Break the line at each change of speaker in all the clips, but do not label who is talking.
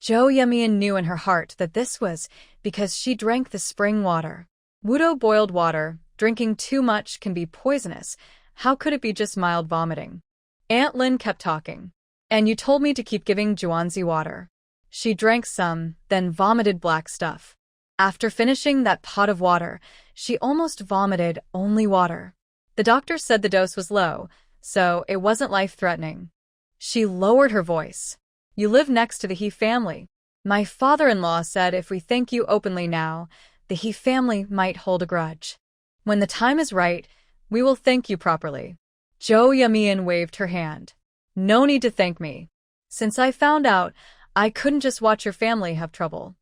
Zhou Yumian knew in her heart that this was because she drank the spring water. Wudo boiled water, drinking too much can be poisonous. How could it be just mild vomiting? Aunt Lin kept talking. And you told me to keep giving Juanzi water. She drank some, then vomited black stuff. After finishing that pot of water, she almost vomited only water. The doctor said the dose was low, so it wasn't life-threatening. She lowered her voice. You live next to the He family. My father-in-law said if we thank you openly now, the He family might hold a grudge. When the time is right, we will thank you properly. Zhou Yumian waved her hand. No need to thank me. Since I found out, I couldn't just watch your family have trouble.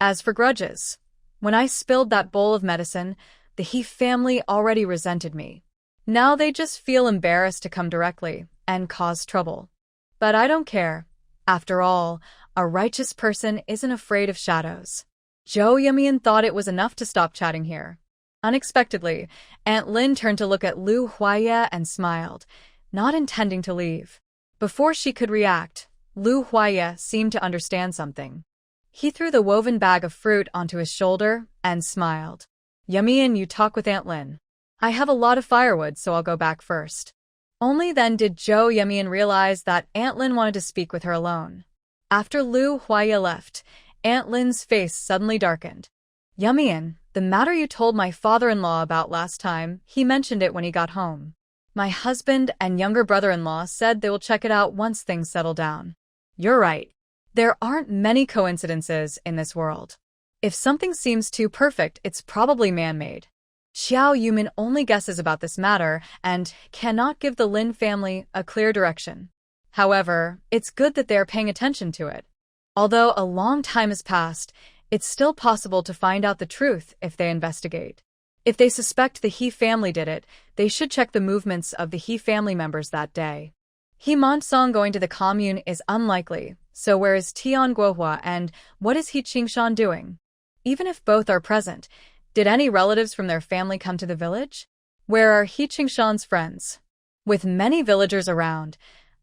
As for grudges, when I spilled that bowl of medicine, the He family already resented me. Now they just feel embarrassed to come directly and cause trouble. But I don't care. After all, a righteous person isn't afraid of shadows. Zhou Yumian thought it was enough to stop chatting here. Unexpectedly, Aunt Lin turned to look at Lu Huaye and smiled, not intending to leave. Before she could react, Lu Huaye seemed to understand something. He threw the woven bag of fruit onto his shoulder and smiled. Yumian, you talk with Aunt Lin. I have a lot of firewood, so I'll go back first. Only then did Zhou Yumian realize that Aunt Lin wanted to speak with her alone. After Lu Huaye left, Aunt Lin's face suddenly darkened. Yumian, the matter you told my father-in-law about last time, he mentioned it when he got home. My husband and younger brother-in-law said they will check it out once things settle down. You're right. There aren't many coincidences in this world. If something seems too perfect, it's probably man-made. Xiao Yumin only guesses about this matter and cannot give the Lin family a clear direction. However, it's good that they are paying attention to it. Although a long time has passed, it's still possible to find out the truth if they investigate. If they suspect the He family did it, they should check the movements of the He family members that day. He Montong going to the commune is unlikely, so where is Tian Guohua and what is He Qingshan doing? Even if both are present, did any relatives from their family come to the village? Where are He Qingshan's friends? With many villagers around,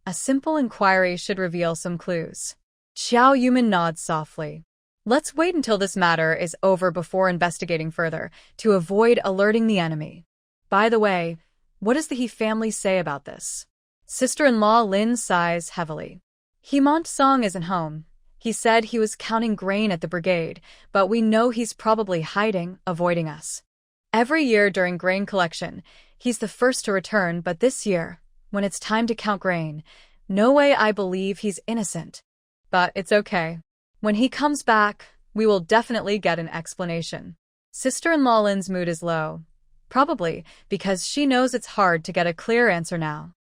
a simple inquiry should reveal some clues. Xiao Yumin nods softly. Let's wait until this matter is over before investigating further, to avoid alerting the enemy. By the way, what does the He family say about this? Sister-in-law Lin sighs heavily. He Montong isn't home. He said he was counting grain at the brigade, but we know he's probably hiding, avoiding us. Every year during grain collection, he's the first to return, but this year, when it's time to count grain, no way I believe he's innocent. But it's okay. When he comes back, we will definitely get an explanation. Sister-in-law Lin's mood is low, probably because she knows it's hard to get a clear answer now.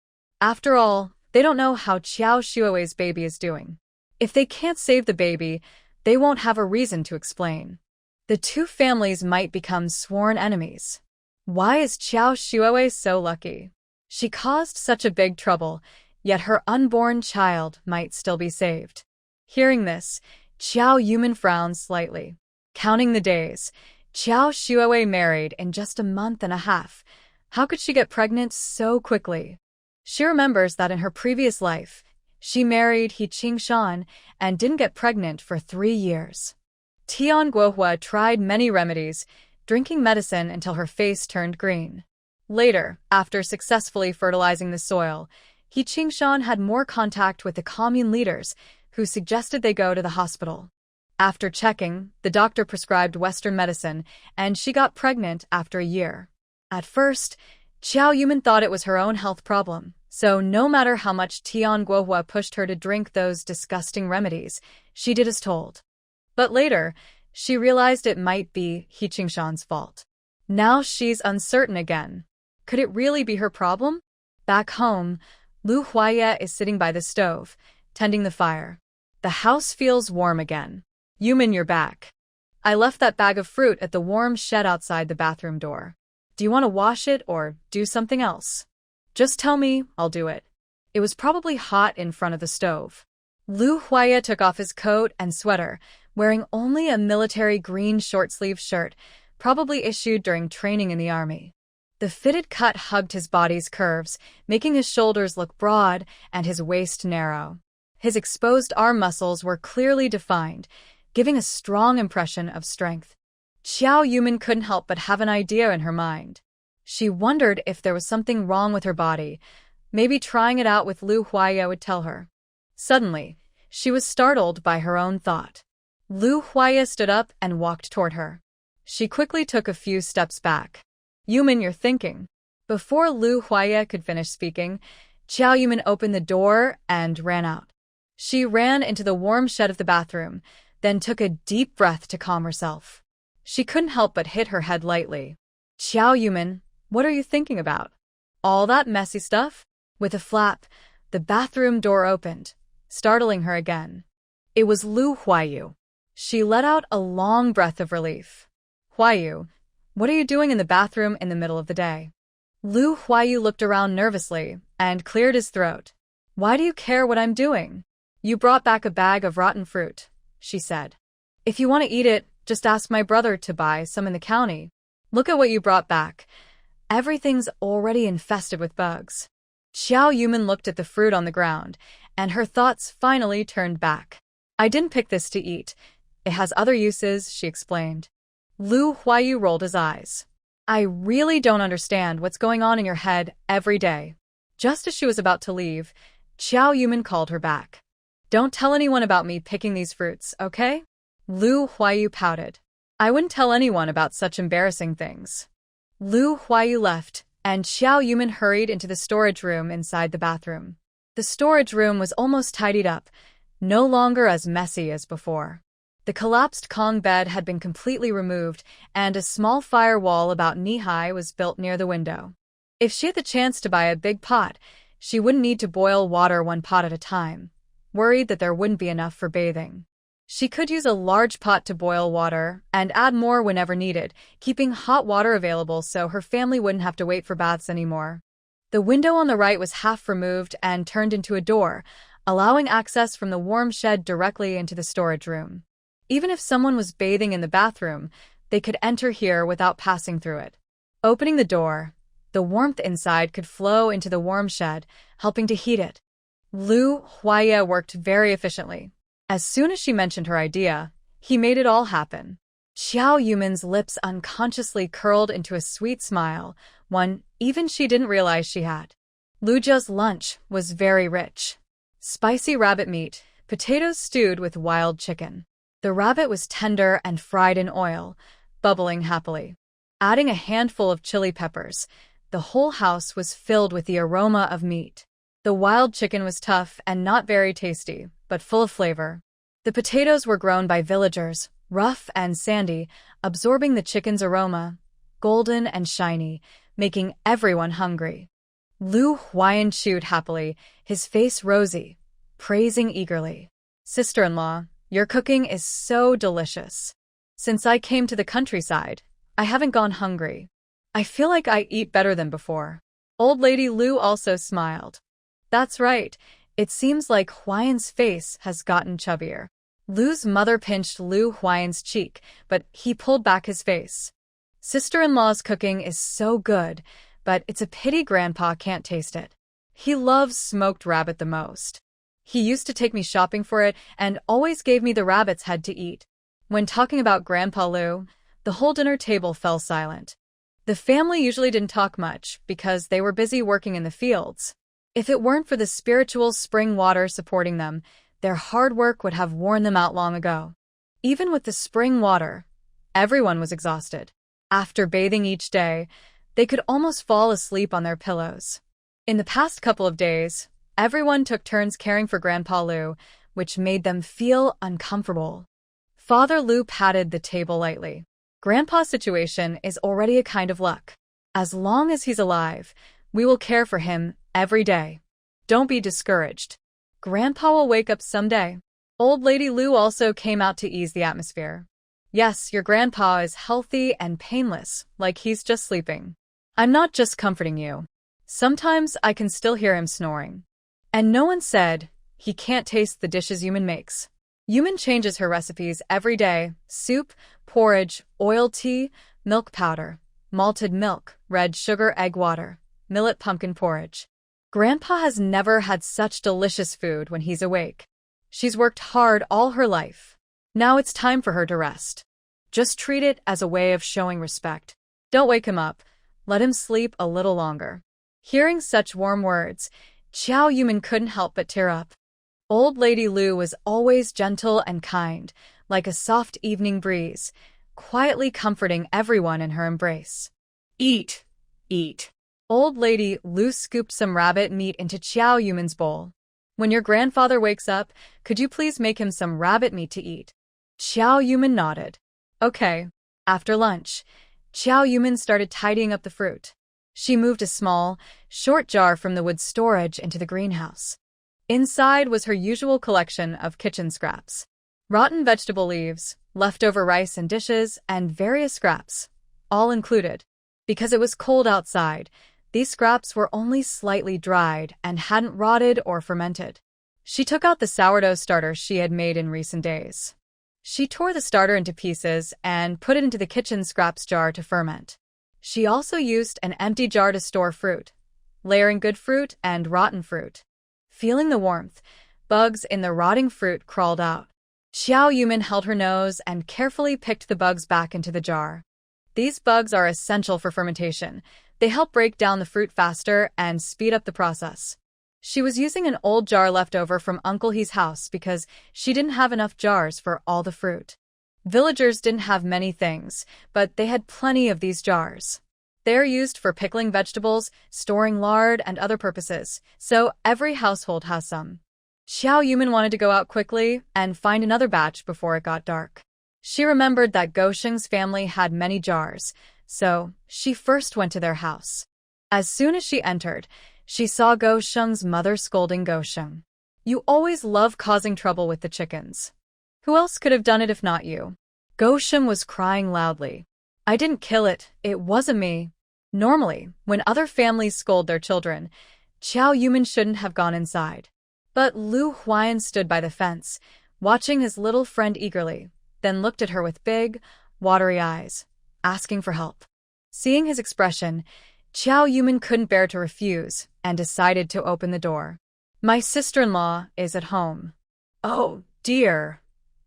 After all, they don't know how Qiao Shuowei's baby is doing. If they can't save the baby, they won't have a reason to explain. The two families might become sworn enemies. Why is Qiao Shuowei so lucky? She caused such a big trouble, yet her unborn child might still be saved. Hearing this, Xiao Yumin frowns slightly. Counting the days, Qiao Shuowei married in just a month and a half. How could she get pregnant so quickly? She remembers that in her previous life, she married He Qingshan and didn't get pregnant for 3 years. Tian Guohua tried many remedies, drinking medicine until her face turned green. Later, after successfully fertilizing the soil, He Qingshan had more contact with the commune leaders, who suggested they go to the hospital. After checking, the doctor prescribed Western medicine, and she got pregnant after a year. At first, Xiao Yumin thought it was her own health problem, so no matter how much Tian Guohua pushed her to drink those disgusting remedies, she did as told. But later, she realized it might be He Qingshan's fault. Now she's uncertain again. Could it really be her problem? Back home, Lu Huaye is sitting by the stove, tending the fire. The house feels warm again. Yumin, you're back. I left that bag of fruit at the warm shed outside the bathroom door. Do you want to wash it or do something else? Just tell me, I'll do it. It was probably hot in front of the stove. Lu Huaye took off his coat and sweater, wearing only a military green short-sleeved shirt, probably issued during training in the army. The fitted cut hugged his body's curves, making his shoulders look broad and his waist narrow. His exposed arm muscles were clearly defined, giving a strong impression of strength. Xiao Yumin couldn't help but have an idea in her mind. She wondered if there was something wrong with her body. Maybe trying it out with Lu Huaya would tell her. Suddenly, she was startled by her own thought. Lu Huaya stood up and walked toward her. She quickly took a few steps back. Yumin, you're thinking. Before Lu Huaya could finish speaking, Xiao Yumin opened the door and ran out. She ran into the warm shed of the bathroom, then took a deep breath to calm herself. She couldn't help but hit her head lightly. Xiao Yumin, what are you thinking about? All that messy stuff? With a flap, the bathroom door opened, startling her again. It was Lu Huayu. She let out a long breath of relief. Huayu, what are you doing in the bathroom in the middle of the day? Lu Huayu looked around nervously and cleared his throat. Why do you care what I'm doing? You brought back a bag of rotten fruit, she said. If you want to eat it, just ask my brother to buy some in the county. Look at what you brought back. Everything's already infested with bugs. Xiao Yumin looked at the fruit on the ground, and her thoughts finally turned back. I didn't pick this to eat. It has other uses, she explained. Lu Huayu rolled his eyes. I really don't understand what's going on in your head every day. Just as she was about to leave, Xiao Yumin called her back. Don't tell anyone about me picking these fruits, okay? Lu Huayu pouted. I wouldn't tell anyone about such embarrassing things. Lu Huayu left, and Xiao Yumin hurried into the storage room inside the bathroom. The storage room was almost tidied up, no longer as messy as before. The collapsed Kong bed had been completely removed, and a small firewall about knee-high was built near the window. If she had the chance to buy a big pot, she wouldn't need to boil water one pot at a time, worried that there wouldn't be enough for bathing. She could use a large pot to boil water and add more whenever needed, keeping hot water available so her family wouldn't have to wait for baths anymore. The window on the right was half removed and turned into a door, allowing access from the warm shed directly into the storage room. Even if someone was bathing in the bathroom, they could enter here without passing through it. Opening the door, the warmth inside could flow into the warm shed, helping to heat it. Lu Huaya worked very efficiently. As soon as she mentioned her idea, he made it all happen. Xiao Yumin's lips unconsciously curled into a sweet smile, one even she didn't realize she had. Lu Jia's lunch was very rich. Spicy rabbit meat, potatoes stewed with wild chicken. The rabbit was tender and fried in oil, bubbling happily. Adding a handful of chili peppers, the whole house was filled with the aroma of meat. The wild chicken was tough and not very tasty, but full of flavor. The potatoes were grown by villagers, rough and sandy, absorbing the chicken's aroma, golden and shiny, making everyone hungry. Lu Huayan chewed happily, his face rosy, praising eagerly. Sister-in-law, your cooking is so delicious. Since I came to the countryside, I haven't gone hungry. I feel like I eat better than before. Old Lady Lu also smiled. That's right. It seems like Huayan's face has gotten chubbier. Lu's mother pinched Lu Huayan's cheek, but he pulled back his face. Sister-in-law's cooking is so good, but it's a pity Grandpa can't taste it. He loves smoked rabbit the most. He used to take me shopping for it and always gave me the rabbit's head to eat. When talking about Grandpa Lu, the whole dinner table fell silent. The family usually didn't talk much because they were busy working in the fields. If it weren't for the spiritual spring water supporting them, their hard work would have worn them out long ago. Even with the spring water, everyone was exhausted. After bathing each day, they could almost fall asleep on their pillows. In the past couple of days, everyone took turns caring for Grandpa Lu, which made them feel uncomfortable. Father Lu patted the table lightly. Grandpa's situation is already a kind of luck. As long as he's alive, we will care for him every day. Don't be discouraged. Grandpa will wake up someday. Old Lady Lu also came out to ease the atmosphere. Yes, your grandpa is healthy and painless, like he's just sleeping. I'm not just comforting you. Sometimes I can still hear him snoring. And no one said he can't taste the dishes Yumin makes. Yumin changes her recipes every day: soup, porridge, oil tea, milk powder, malted milk, red sugar egg water, millet pumpkin porridge. Grandpa has never had such delicious food when he's awake. She's worked hard all her life. Now it's time for her to rest. Just treat it as a way of showing respect. Don't wake him up. Let him sleep a little longer. Hearing such warm words, Xiao Yumin couldn't help but tear up. Old Lady Lu was always gentle and kind, like a soft evening breeze, quietly comforting everyone in her embrace. Eat, eat. Old Lady Lu scooped some rabbit meat into Xiao Yumin's bowl. When your grandfather wakes up, could you please make him some rabbit meat to eat? Xiao Yumin nodded. Okay. After lunch, Xiao Yumin started tidying up the fruit. She moved a small, short jar from the wood storage into the greenhouse. Inside was her usual collection of kitchen scraps. Rotten vegetable leaves, leftover rice and dishes, and various scraps, all included. Because it was cold outside, these scraps were only slightly dried and hadn't rotted or fermented. She took out the sourdough starter she had made in recent days. She tore the starter into pieces and put it into the kitchen scraps jar to ferment. She also used an empty jar to store fruit, layering good fruit and rotten fruit. Feeling the warmth, bugs in the rotting fruit crawled out. Xiao Yumin held her nose and carefully picked the bugs back into the jar. These bugs are essential for fermentation. They help break down the fruit faster and speed up the process. She was using an old jar left over from Uncle He's house because she didn't have enough jars for all the fruit. Villagers didn't have many things, but they had plenty of these jars. They're used for pickling vegetables, storing lard, and other purposes, so every household has some. Xiao Yumin wanted to go out quickly and find another batch before it got dark. She remembered that Go Sheng's family had many jars, so she first went to their house. As soon as she entered, she saw Go Sheng's mother scolding Go Sheng. You always love causing trouble with the chickens. Who else could have done it if not you? Go Sheng was crying loudly. I didn't kill it, it wasn't me. Normally, when other families scold their children, Xiao Yumin shouldn't have gone inside. But Lu Huayan stood by the fence, watching his little friend eagerly, then looked at her with big, watery eyes, asking for help. Seeing his expression, Xiao Yumin couldn't bear to refuse and decided to open the door. My sister-in-law is at home. Oh, dear.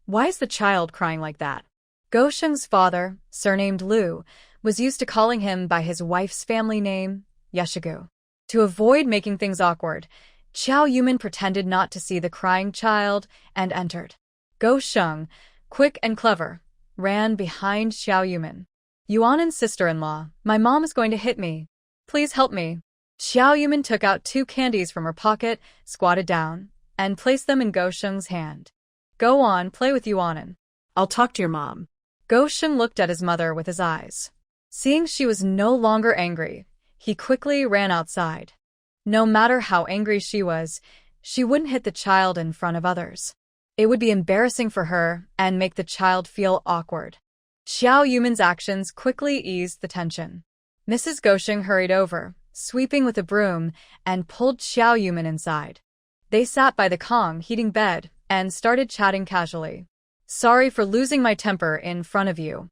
Why is the child crying like that? Go Sheng's father, surnamed Lu, was used to calling him by his wife's family name, Yeshigu. To avoid making things awkward, Xiao Yumin pretended not to see the crying child and entered. Go Sheng, quick and clever, ran behind Xiao Yumin. Yuanen's sister-in-law, my mom is going to hit me. Please help me. Xiao Yumin took out 2 candies from her pocket, squatted down, and placed them in Go Sheng's hand. Go on, play with Yuanen.
I'll talk to your mom.
Go Sheng looked at his mother with his eyes. Seeing she was no longer angry, he quickly ran outside. No matter how angry she was, she wouldn't hit the child in front of others. It would be embarrassing for her and make the child feel awkward. Xiao Yumin's actions quickly eased the tension. Mrs. Go Sheng hurried over, sweeping with a broom, and pulled Xiao Yumin inside. They sat by the Kong heating bed and started chatting casually. Sorry for losing my temper in front of you.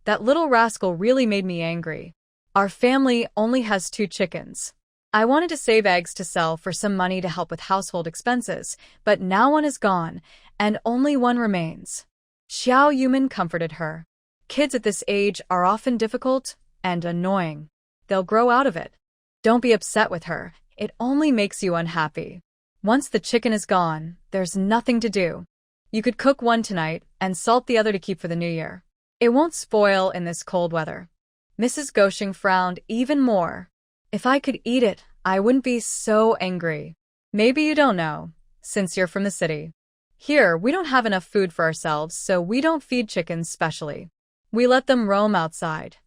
That little rascal really made me angry. Our family only has 2 chickens. I wanted to save eggs to sell for some money to help with household expenses, but now one is gone, and only one remains. Xiao Yumin comforted her. Kids at this age are often difficult and annoying. They'll grow out of it. Don't be upset with her. It only makes you unhappy. Once the chicken is gone, there's nothing to do. You could cook one tonight and salt the other to keep for the new year. It won't spoil in this cold weather. Mrs. Go Sheng frowned even more. If I could eat it, I wouldn't be so angry. Maybe you don't know, since you're from the city. Here, we don't have enough food for ourselves, so we don't feed chickens specially. We let them roam outside.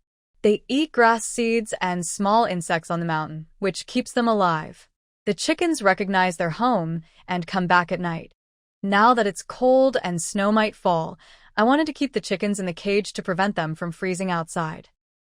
They eat grass seeds and small insects on the mountain, which keeps them alive. The chickens recognize their home and come back at night. Now that it's cold and snow might fall, I wanted to keep the chickens in the cage to prevent them from freezing outside.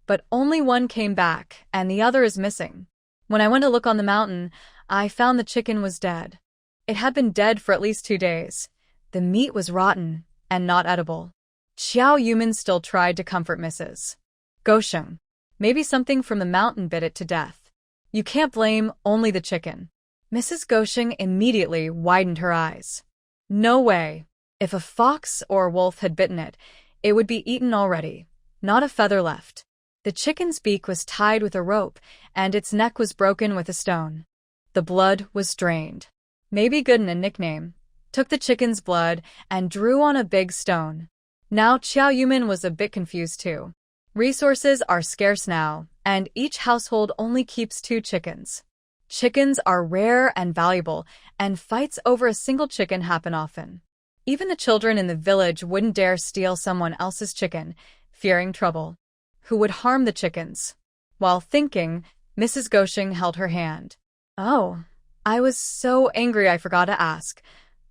But only one came back, and the other is missing. When I went to look on the mountain, I found the chicken was dead. It had been dead for at least 2 days. The meat was rotten and not edible. Xiao Yumin still tried to comfort Mrs. Go Sheng. Maybe something from the mountain bit it to death. You can't blame only the chicken. Mrs. Go Sheng immediately widened her eyes. No way. If a fox or wolf had bitten it, it would be eaten already. Not a feather left. The chicken's beak was tied with a rope, and its neck was broken with a stone. The blood was drained. Maybe Gooden, a nickname, took the chicken's blood and drew on a big stone. Now Xiao Yumin was a bit confused too. Resources are scarce now, and each household only keeps 2 chickens. Chickens are rare and valuable, and fights over a single chicken happen often. Even the children in the village wouldn't dare steal someone else's chicken, fearing trouble. Who would harm the chickens? While thinking, Mrs. Gosheng held her hand. Oh, I was so angry I forgot to ask.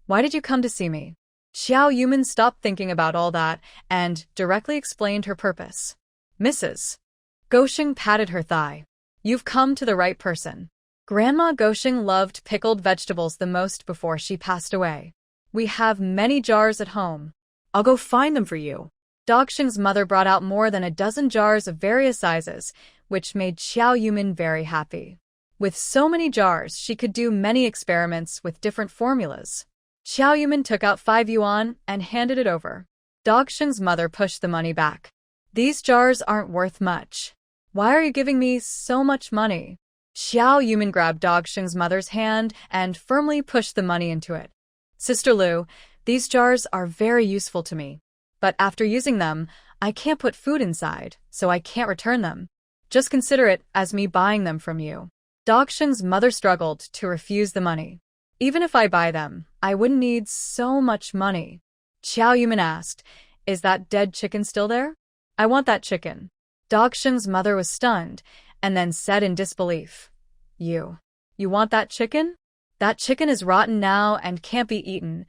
Why did you come to see me? Xiao Yumin stopped thinking about all that and directly explained her purpose. Mrs. Gosheng patted her thigh. You've come to the right person. Grandma Gosheng loved pickled vegetables the most before she passed away. We have many jars at home. I'll go find them for you. Dosheng's mother brought out more than a dozen jars of various sizes, which made Xiao Yumin very happy. With so many jars, she could do many experiments with different formulas. Xiao Yumin took out 5 yuan and handed it over. Dosheng's mother pushed the money back. These jars aren't worth much. Why are you giving me so much money? Xiao Yumin grabbed Dosheng's mother's hand and firmly pushed the money into it. Sister Lu, these jars are very useful to me. But after using them, I can't put food inside, so I can't return them. Just consider it as me buying them from you. Dosheng's mother struggled to refuse the money. Even if I buy them, I wouldn't need so much money. Xiao Yumin asked, Is that dead chicken still there? I want that chicken. Dosheng's mother was stunned, and then said in disbelief, You want that chicken? That chicken is rotten now and can't be eaten,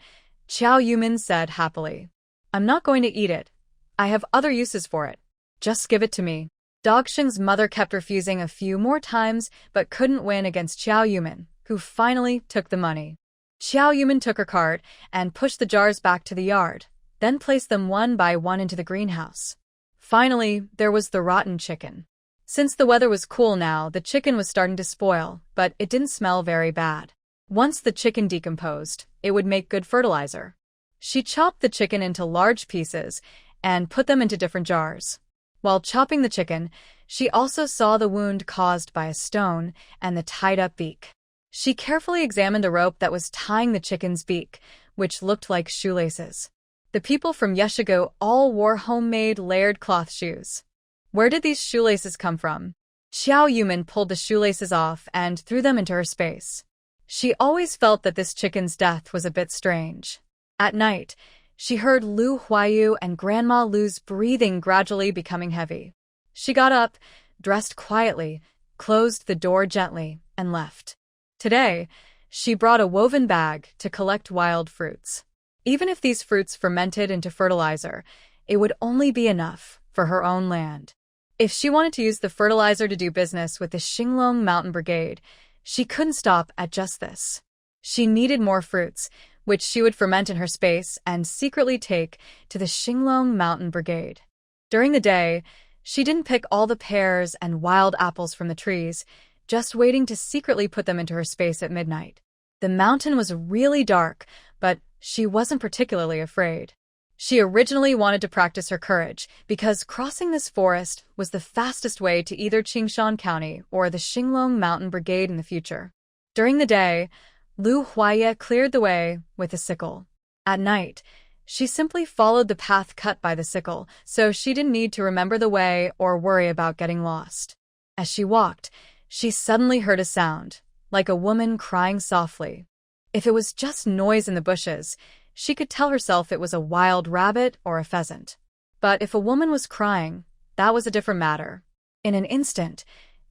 Xiao Yumin said happily. I'm not going to eat it. I have other uses for it. Just give it to me. Dosheng's mother kept refusing a few more times but couldn't win against Xiao Yumin, who finally took the money. Xiao Yumin took her cart and pushed the jars back to the yard, then placed them one by one into the greenhouse. Finally, there was the rotten chicken. Since the weather was cool now, the chicken was starting to spoil, but it didn't smell very bad. Once the chicken decomposed, it would make good fertilizer. She chopped the chicken into large pieces and put them into different jars. While chopping the chicken, she also saw the wound caused by a stone and the tied-up beak. She carefully examined the rope that was tying the chicken's beak, which looked like shoelaces. The people from Yeshigo all wore homemade layered cloth shoes. Where did these shoelaces come from? Xiao Yumin pulled the shoelaces off and threw them into her space. She always felt that this chicken's death was a bit strange. At night, she heard Lu Huayu and Grandma Lu's breathing gradually becoming heavy. She got up, dressed quietly, closed the door gently, and left. Today, she brought a woven bag to collect wild fruits. Even if these fruits fermented into fertilizer, it would only be enough for her own land. If she wanted to use the fertilizer to do business with the Xinglong Mountain Brigade, she couldn't stop at just this. She needed more fruits, which she would ferment in her space and secretly take to the Xinglong Mountain Brigade. During the day, she didn't pick all the pears and wild apples from the trees, just waiting to secretly put them into her space at midnight. The mountain was really dark, but she wasn't particularly afraid. She originally wanted to practice her courage because crossing this forest was the fastest way to either Qingshan County or the Xinglong Mountain Brigade in the future. During the day, Lu Huaye cleared the way with a sickle. At night, she simply followed the path cut by the sickle, so she didn't need to remember the way or worry about getting lost. As she walked, she suddenly heard a sound, like a woman crying softly. If it was just noise in the bushes, she could tell herself it was a wild rabbit or a pheasant. But if a woman was crying, that was a different matter. In an instant,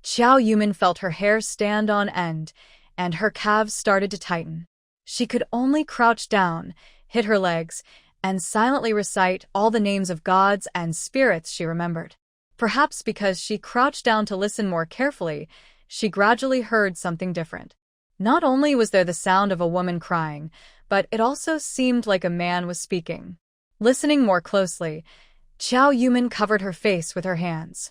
Xiao Yumin felt her hair stand on end, and her calves started to tighten. She could only crouch down, hit her legs, and silently recite all the names of gods and spirits she remembered. Perhaps because she crouched down to listen more carefully, she gradually heard something different. Not only was there the sound of a woman crying, but it also seemed like a man was speaking. Listening more closely, Xiao Yumin covered her face with her hands.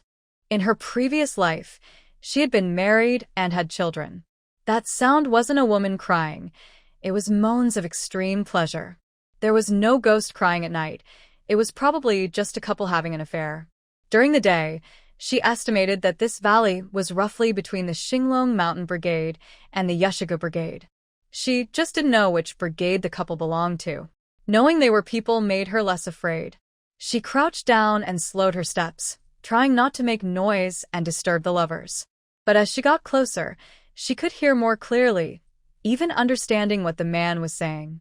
In her previous life, she had been married and had children. That sound wasn't a woman crying. It was moans of extreme pleasure. There was no ghost crying at night. It was probably just a couple having an affair. During the day, she estimated that this valley was roughly between the Xinglong Mountain Brigade and the Yashiga Brigade. She just didn't know which brigade the couple belonged to. Knowing they were people made her less afraid. She crouched down and slowed her steps, trying not to make noise and disturb the lovers. But as she got closer, she could hear more clearly, even understanding what the man was saying.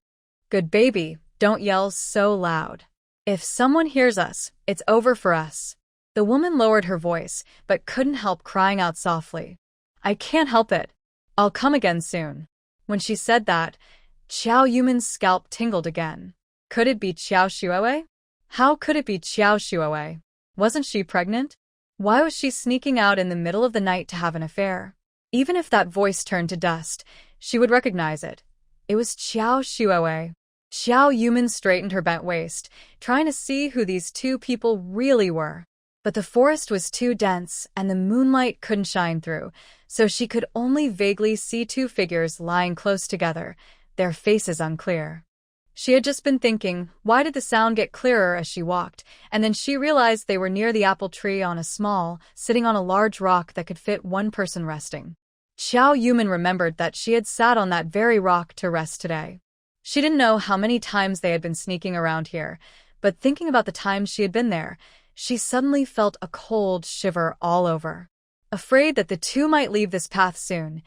"Good baby, don't yell so loud. If someone hears us, it's over for us." The woman lowered her voice, but couldn't help crying out softly. "I can't help it. I'll come again soon." When she said that, Qiao Yuman's scalp tingled again. Could it be Qiao Shuoei? How could it be Qiao Shuoei? Wasn't she pregnant? Why was she sneaking out in the middle of the night to have an affair? Even if that voice turned to dust, she would recognize it. It was Qiao Shuoei. Qiao Yuman straightened her bent waist, trying to see who these two people really were. But the forest was too dense and the moonlight couldn't shine through, so she could only vaguely see two figures lying close together, their faces unclear. She had just been thinking, why did the sound get clearer as she walked, and then she realized they were near the apple tree sitting on a large rock that could fit one person resting. Qiao Yuman remembered that she had sat on that very rock to rest today. She didn't know how many times they had been sneaking around here, but thinking about the times she had been there, she suddenly felt a cold shiver all over. Afraid that the two might leave this path soon,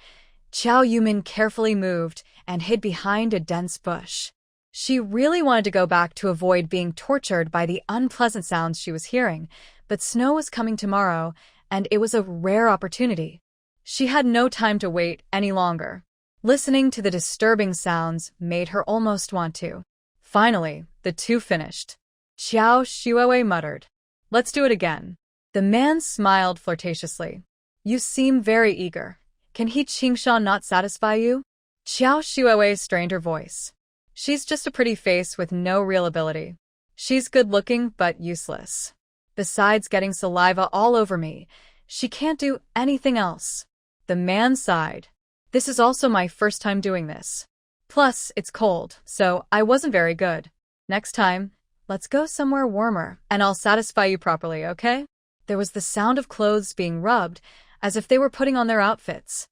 Qiao Yuman carefully moved and hid behind a dense bush. She really wanted to go back to avoid being tortured by the unpleasant sounds she was hearing, but snow was coming tomorrow, and it was a rare opportunity. She had no time to wait any longer. Listening to the disturbing sounds made her almost want to. Finally, the two finished. Qiao Shuoei muttered, "Let's do it again." The man smiled flirtatiously. "You seem very eager. Can he Qingshan not satisfy you?" Qiao Shuoei strained her voice. "She's just a pretty face with no real ability. She's good-looking but useless. Besides getting saliva all over me, she can't do anything else." The man sighed. "This is also my first time doing this. Plus, it's cold, so I wasn't very good. Next time, let's go somewhere warmer, and I'll satisfy you properly, okay?" There was the sound of clothes being rubbed, as if they were putting on their outfits.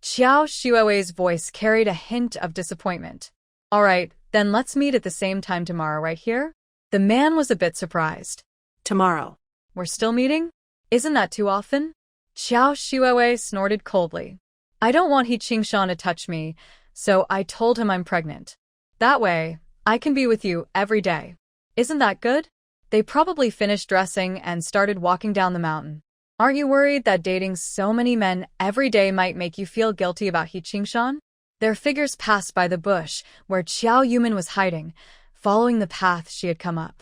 Qiao Shuoei's voice carried a hint of disappointment. "All right, then let's meet at the same time tomorrow, right here?" The man was a bit surprised.
Tomorrow.
"We're still meeting? Isn't that too often?" Qiao Shuoei snorted coldly. "I don't want He Qingshan to touch me, so I told him I'm pregnant. That way, I can be with you every day. Isn't that good?" They probably finished dressing and started walking down the mountain. "Aren't you worried that dating so many men every day might make you feel guilty about He Qingshan?" Their figures passed by the bush where Qiao Yuman was hiding, following the path she had come up.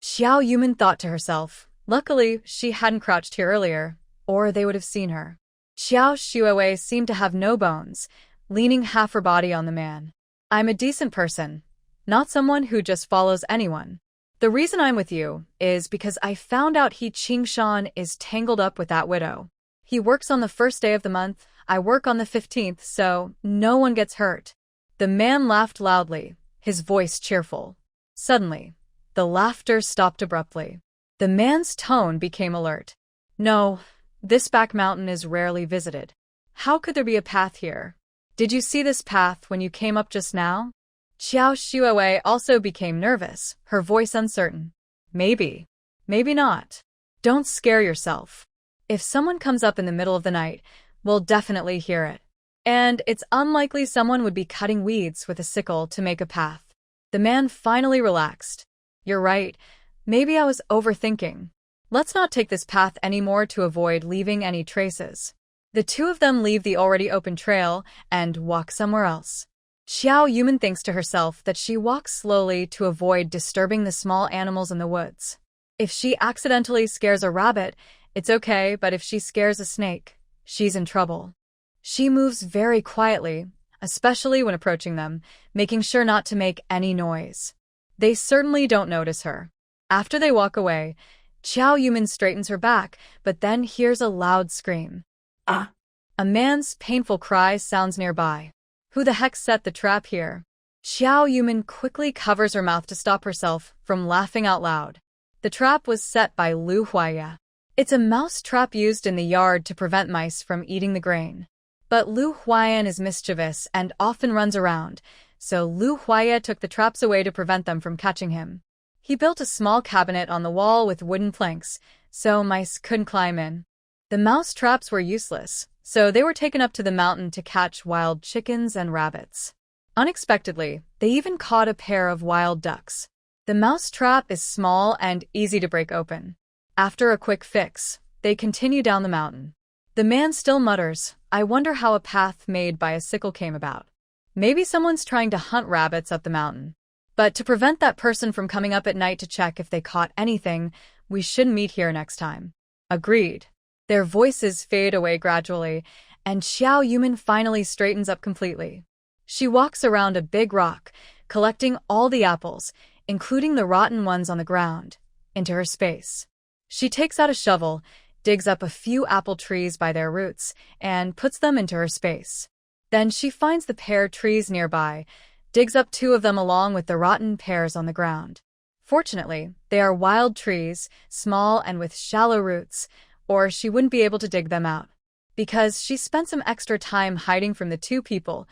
Qiao Yuman thought to herself, luckily she hadn't crouched here earlier, or they would have seen her. Qiao Shuoei seemed to have no bones, leaning half her body on the man. "I'm a decent person, not someone who just follows anyone. The reason I'm with you is because I found out He Qingshan is tangled up with that widow. He works on the first day of the month, I work on the 15th, so no one gets hurt." The man laughed loudly, his voice cheerful. Suddenly, the laughter stopped abruptly. The man's tone became alert. "No, this back mountain is rarely visited. How could there be a path here? Did you see this path when you came up just now?" Qiao Shuoei also became nervous, her voice uncertain. "Maybe. Maybe not. Don't scare yourself. If someone comes up in the middle of the night, we'll definitely hear it. And it's unlikely someone would be cutting weeds with a sickle to make a path." The man finally relaxed. "You're right. Maybe I was overthinking. Let's not take this path anymore to avoid leaving any traces." The two of them leave the already open trail and walk somewhere else. Qiao Yuman thinks to herself that she walks slowly to avoid disturbing the small animals in the woods. If she accidentally scares a rabbit, it's okay, but if she scares a snake, she's in trouble. She moves very quietly, especially when approaching them, making sure not to make any noise. They certainly don't notice her. After they walk away, Qiao Yuman straightens her back, but then hears a loud scream.
Ah!
A man's painful cry sounds nearby. Who the heck set the trap here? Xiao Yumin quickly covers her mouth to stop herself from laughing out loud. The trap was set by Lu Huaya. It's a mouse trap used in the yard to prevent mice from eating the grain. But Lu Huayan is mischievous and often runs around, so Lu Huaya took the traps away to prevent them from catching him. He built a small cabinet on the wall with wooden planks, so mice couldn't climb in. The mouse traps were useless, so they were taken up to the mountain to catch wild chickens and rabbits. Unexpectedly, they even caught a pair of wild ducks. The mouse trap is small and easy to break open. After a quick fix, they continue down the mountain. The man still mutters, "I wonder how a path made by a sickle came about. Maybe someone's trying to hunt rabbits up the mountain. But to prevent that person from coming up at night to check if they caught anything, we should meet here next time." Agreed. Their voices fade away gradually, and Xiao Yumin finally straightens up completely. She walks around a big rock, collecting all the apples, including the rotten ones on the ground, into her space. She takes out a shovel, digs up a few apple trees by their roots, and puts them into her space. Then she finds the pear trees nearby, digs up 2 of them along with the rotten pears on the ground. Fortunately, they are wild trees, small and with shallow roots, or she wouldn't be able to dig them out. Because she spent some extra time hiding from the 2 people,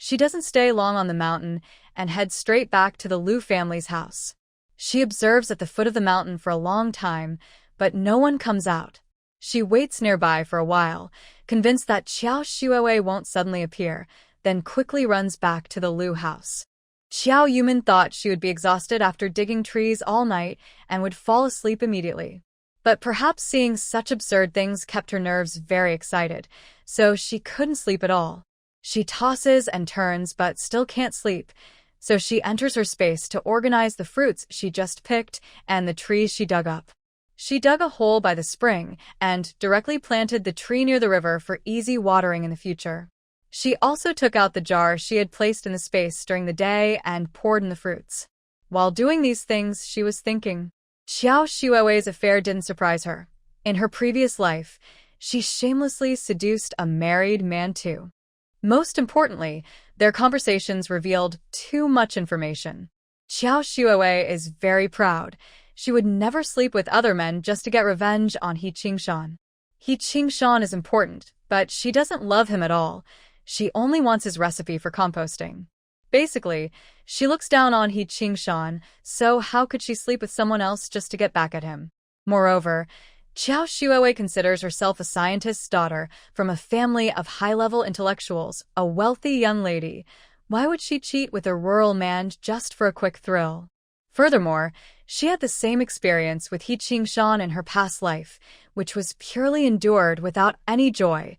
she doesn't stay long on the mountain and heads straight back to the Lu family's house. She observes at the foot of the mountain for a long time, but no one comes out. She waits nearby for a while, convinced that Xiao Shuowei won't suddenly appear, then quickly runs back to the Lu house. Xiao Yumin thought she would be exhausted after digging trees all night and would fall asleep immediately. But perhaps seeing such absurd things kept her nerves very excited, so she couldn't sleep at all. She tosses and turns but still can't sleep, so she enters her space to organize the fruits she just picked and the trees she dug up. She dug a hole by the spring and directly planted the tree near the river for easy watering in the future. She also took out the jar she had placed in the space during the day and poured in the fruits. While doing these things, she was thinking. Xiao Shuowei's affair didn't surprise her. In her previous life, she shamelessly seduced a married man too. Most importantly, their conversations revealed too much information. Xiao Shuowei is very proud. She would never sleep with other men just to get revenge on He Qingshan. He Qingshan is important, but she doesn't love him at all. She only wants his recipe for composting. Basically, she looks down on He Qingshan, so how could she sleep with someone else just to get back at him? Moreover, Xiao Shuowei considers herself a scientist's daughter from a family of high-level intellectuals, a wealthy young lady. Why would she cheat with a rural man just for a quick thrill? Furthermore, she had the same experience with He Qingshan in her past life, which was purely endured without any joy.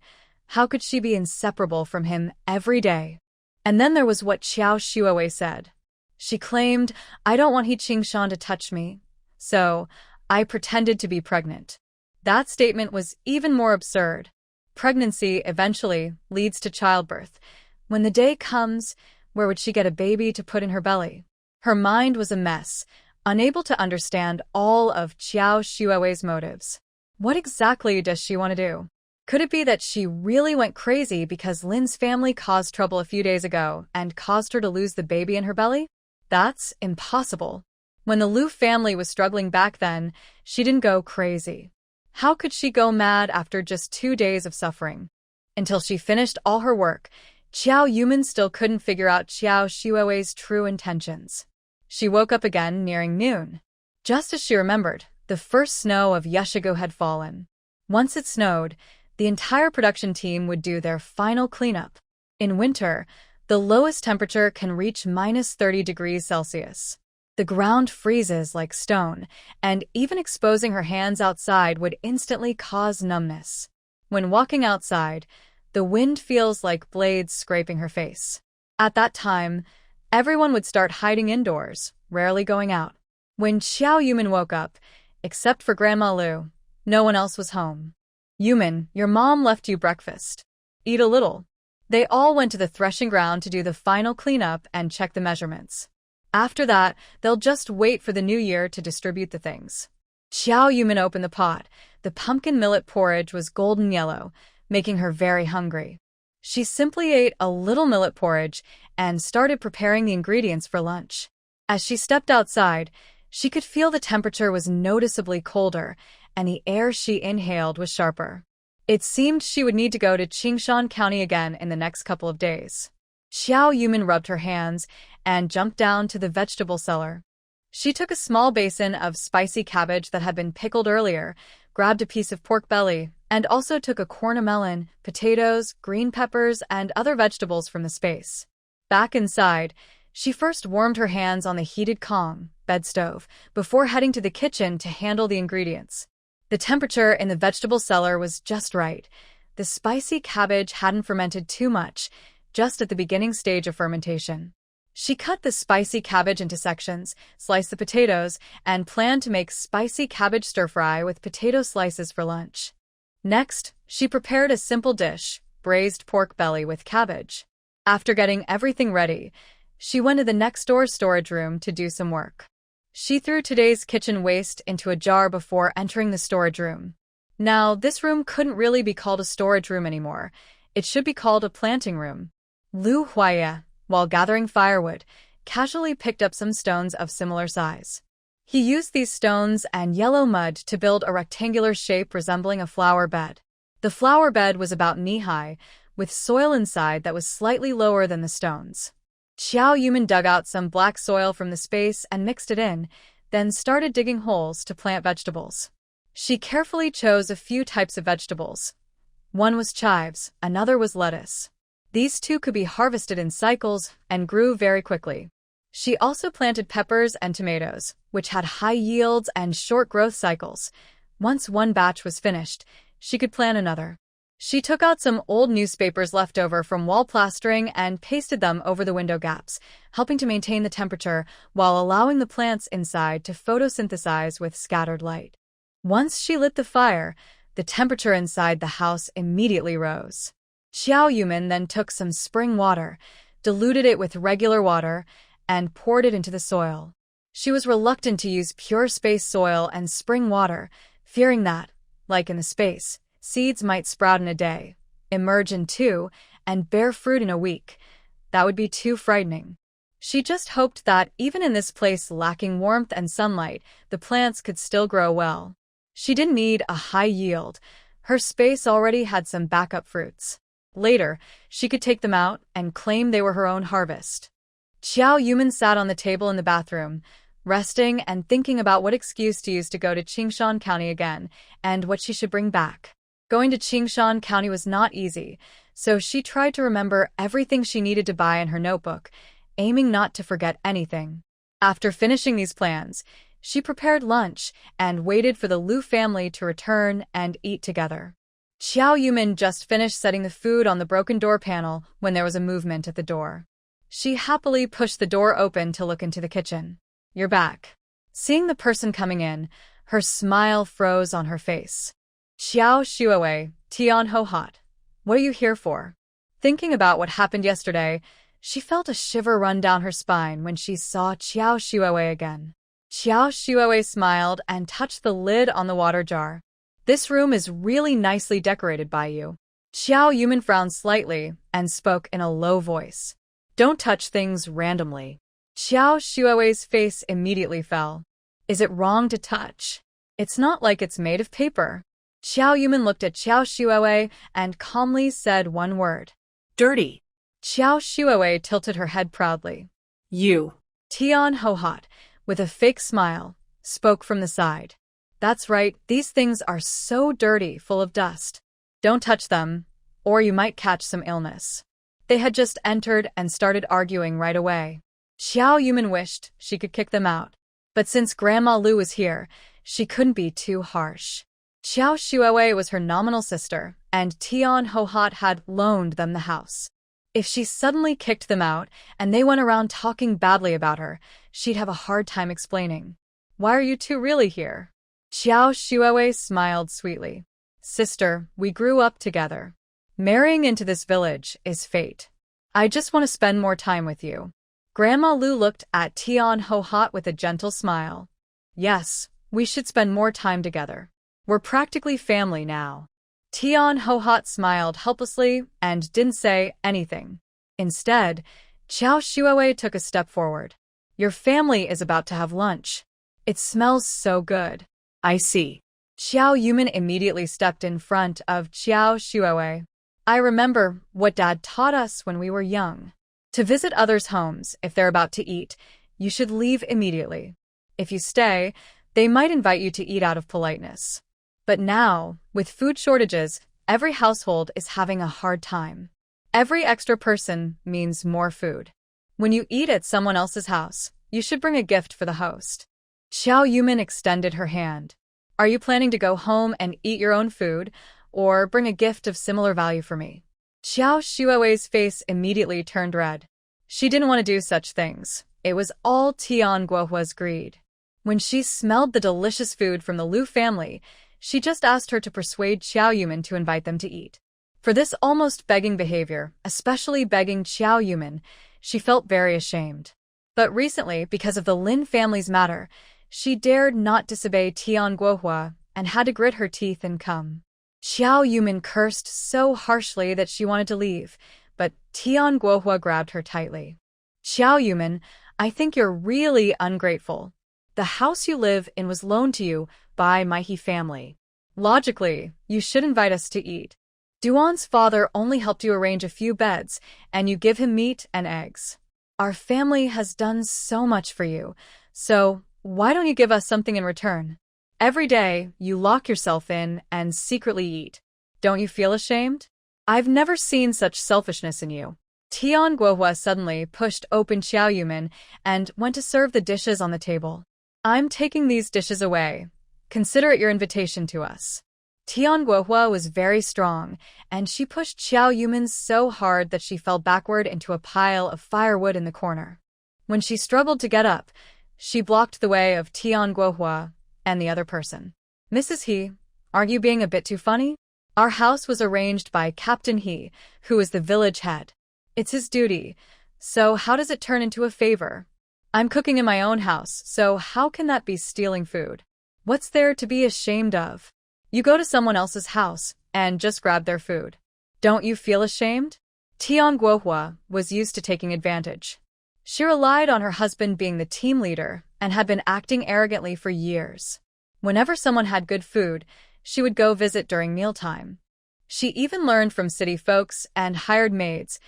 How could she be inseparable from him every day? And then there was what Xiao Shuowei said. She claimed, "I don't want He Qingshan to touch me, so I pretended to be pregnant." That statement was even more absurd. Pregnancy eventually leads to childbirth. When the day comes, where would she get a baby to put in her belly? Her mind was a mess, unable to understand all of Xiao Shuowei's motives. What exactly does she want to do? Could it be that she really went crazy because Lin's family caused trouble a few days ago and caused her to lose the baby in her belly? That's impossible. When the Lu family was struggling back then, she didn't go crazy. How could she go mad after just 2 days of suffering? Until she finished all her work, Xiao Yumin still couldn't figure out Xiao Shuowei's true intentions. She woke up again nearing noon. Just as she remembered, the first snow of Yeshigo had fallen. Once it snowed, the entire production team would do their final cleanup. In winter, the lowest temperature can reach -30 degrees Celsius. The ground freezes like stone, and even exposing her hands outside would instantly cause numbness. When walking outside, the wind feels like blades scraping her face. At that time, everyone would start hiding indoors, rarely going out. When Xiao Yumin woke up, except for Grandma Lu, no one else was home. "Yumin, your mom left you breakfast. Eat a little." They all went to the threshing ground to do the final cleanup and check the measurements. After that, they'll just wait for the new year to distribute the things. Xiao Yumin opened the pot. The pumpkin millet porridge was golden yellow, making her very hungry. She simply ate a little millet porridge and started preparing the ingredients for lunch. As she stepped outside, she could feel the temperature was noticeably colder, and the air she inhaled was sharper. It seemed she would need to go to Qingshan County again in the next couple of days. Xiao Yumin rubbed her hands and jumped down to the vegetable cellar. She took a small basin of spicy cabbage that had been pickled earlier, grabbed a piece of pork belly, and also took a cornmelon, potatoes, green peppers, and other vegetables from the space. Back inside, she first warmed her hands on the heated Kong bed stove before heading to the kitchen to handle the ingredients. The temperature in the vegetable cellar was just right. The spicy cabbage hadn't fermented too much, just at the beginning stage of fermentation. She cut the spicy cabbage into sections, sliced the potatoes, and planned to make spicy cabbage stir-fry with potato slices for lunch. Next, she prepared a simple dish, braised pork belly with cabbage. After getting everything ready, she went to the next-door storage room to do some work. She threw today's kitchen waste into a jar before entering the storage room. Now, this room couldn't really be called a storage room anymore. It should be called a planting room. Lu Huaya, while gathering firewood, casually picked up some stones of similar size. He used these stones and yellow mud to build a rectangular shape resembling a flower bed. The flower bed was about knee-high, with soil inside that was slightly lower than the stones. Xiao Yumin dug out some black soil from the space and mixed it in, then started digging holes to plant vegetables. She carefully chose a few types of vegetables. One was chives, another was lettuce. These two could be harvested in cycles and grew very quickly. She also planted peppers and tomatoes, which had high yields and short growth cycles. Once one batch was finished, she could plant another. She took out some old newspapers left over from wall plastering and pasted them over the window gaps, helping to maintain the temperature while allowing the plants inside to photosynthesize with scattered light. Once she lit the fire, the temperature inside the house immediately rose. Xiao Yumin then took some spring water, diluted it with regular water, and poured it into the soil. She was reluctant to use pure space soil and spring water, fearing that, like in the space, seeds might sprout in a day, emerge in 2, and bear fruit in a week. That would be too frightening. She just hoped that even in this place lacking warmth and sunlight, the plants could still grow well. She didn't need a high yield. Her space already had some backup fruits. Later, she could take them out and claim they were her own harvest. Xiao Yumin sat on the table in the bathroom, resting and thinking about what excuse to use to go to Qingshan County again, and what she should bring back. Going to Qingshan County was not easy, so she tried to remember everything she needed to buy in her notebook, aiming not to forget anything. After finishing these plans, she prepared lunch and waited for the Lu family to return and eat together. Xiao Yumin just finished setting the food on the broken door panel when there was a movement at the door. She happily pushed the door open to look into the kitchen. "You're back." Seeing the person coming in, her smile froze on her face. "Xiao Shuowei, Tian Ho Hot. What are you here for?" Thinking about what happened yesterday, she felt a shiver run down her spine when she saw Xiao Shuowei again. Xiao Shuowei smiled and touched the lid on the water jar. "This room is really nicely decorated by you." Xiao Yumin frowned slightly and spoke in a low voice. "Don't touch things randomly." Xiao Shuowei's face immediately fell. "Is it wrong to touch? It's not like it's made of paper." Xiao Yumin looked at Xiao Shuowei and calmly said one word. "Dirty." Xiao Shuowei tilted her head proudly. "You." Tian Ho Hot, with a fake smile, spoke from the side. "That's right, these things are so dirty, full of dust. Don't touch them, or you might catch some illness." They had just entered and started arguing right away. Xiao Yumin wished she could kick them out. But since Grandma Lu was here, she couldn't be too harsh. Xiao Shuowei was her nominal sister, and Tian Ho Hot had loaned them the house. If she suddenly kicked them out and they went around talking badly about her, she'd have a hard time explaining. "Why are you two really here?" Xiao Shuowei smiled sweetly. "Sister, we grew up together. Marrying into this village is fate. I just want to spend more time with you." Grandma Lu looked at Tian Ho Hot with a gentle smile. "Yes, we should spend more time together. We're practically family now." Tian Hohat smiled helplessly and didn't say anything. Instead, Qiao Shuowei took a step forward. Your family is about to have lunch. It smells so good.
I see.
Xiao Yumin immediately stepped in front of Qiao Shuowei. I remember what Dad taught us when we were young. To visit others' homes if they're about to eat, you should leave immediately. If you stay, they might invite you to eat out of politeness. But now, with food shortages, every household is having a hard time. Every extra person means more food. When you eat at someone else's house, you should bring a gift for the host. Xiao Yumin extended her hand. Are you planning to go home and eat your own food, or bring a gift of similar value for me? Qiao Shuowei's face immediately turned red. She didn't want to do such things. It was all Tian Guohua's greed. When she smelled the delicious food from the Lu family, she just asked her to persuade Xiao Yumin to invite them to eat. For this almost begging behavior, especially begging Xiao Yumin, she felt very ashamed. But recently, because of the Lin family's matter, she dared not disobey Tian Guohua and had to grit her teeth and come. Xiao Yumin cursed so harshly that she wanted to leave, but Tian Guohua grabbed her tightly. Xiao Yumin, I think you're really ungrateful. The house you live in was loaned to you by my He family. Logically, you should invite us to eat. Duan's father only helped you arrange a few beds, and you give him meat and eggs. Our family has done so much for you, so why don't you give us something in return? Every day, you lock yourself in and secretly eat. Don't you feel ashamed? I've never seen such selfishness in you. Tian Guohua suddenly pushed open Xiao Yumin and went to serve the dishes on the table. I'm taking these dishes away. Consider it your invitation to us. Tian Guohua was very strong, and she pushed Xiao Yumin so hard that she fell backward into a pile of firewood in the corner. When she struggled to get up, she blocked the way of Tian Guohua and the other person. Mrs. He, aren't you being a bit too funny? Our house was arranged by Captain He, who is the village head. It's his duty, so how does it turn into a favor? I'm cooking in my own house, so how can that be stealing food? What's there to be ashamed of? You go to someone else's house and just grab their food. Don't you feel ashamed? Tian Guohua was used to taking advantage. She relied on her husband being the team leader and had been acting arrogantly for years. Whenever someone had good food, she would go visit during mealtime. She even learned from city folks and hired maids,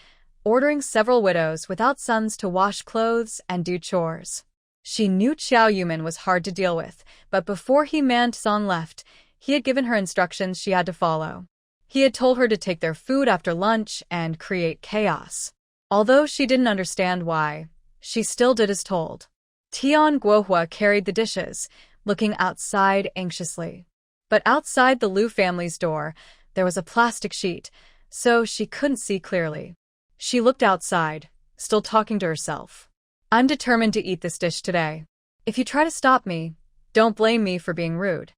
ordering several widows without sons to wash clothes and do chores. She knew Xiao Yumin was hard to deal with, but before he Man-song left, he had given her instructions she had to follow. He had told her to take their food after lunch and create chaos. Although she didn't understand why, she still did as told. Tian Guohua carried the dishes, looking outside anxiously. But outside the Lu family's door, there was a plastic sheet, so she couldn't see clearly. She looked outside, still talking to herself. I'm determined to eat this dish today. If you try to stop me, don't blame me for being rude.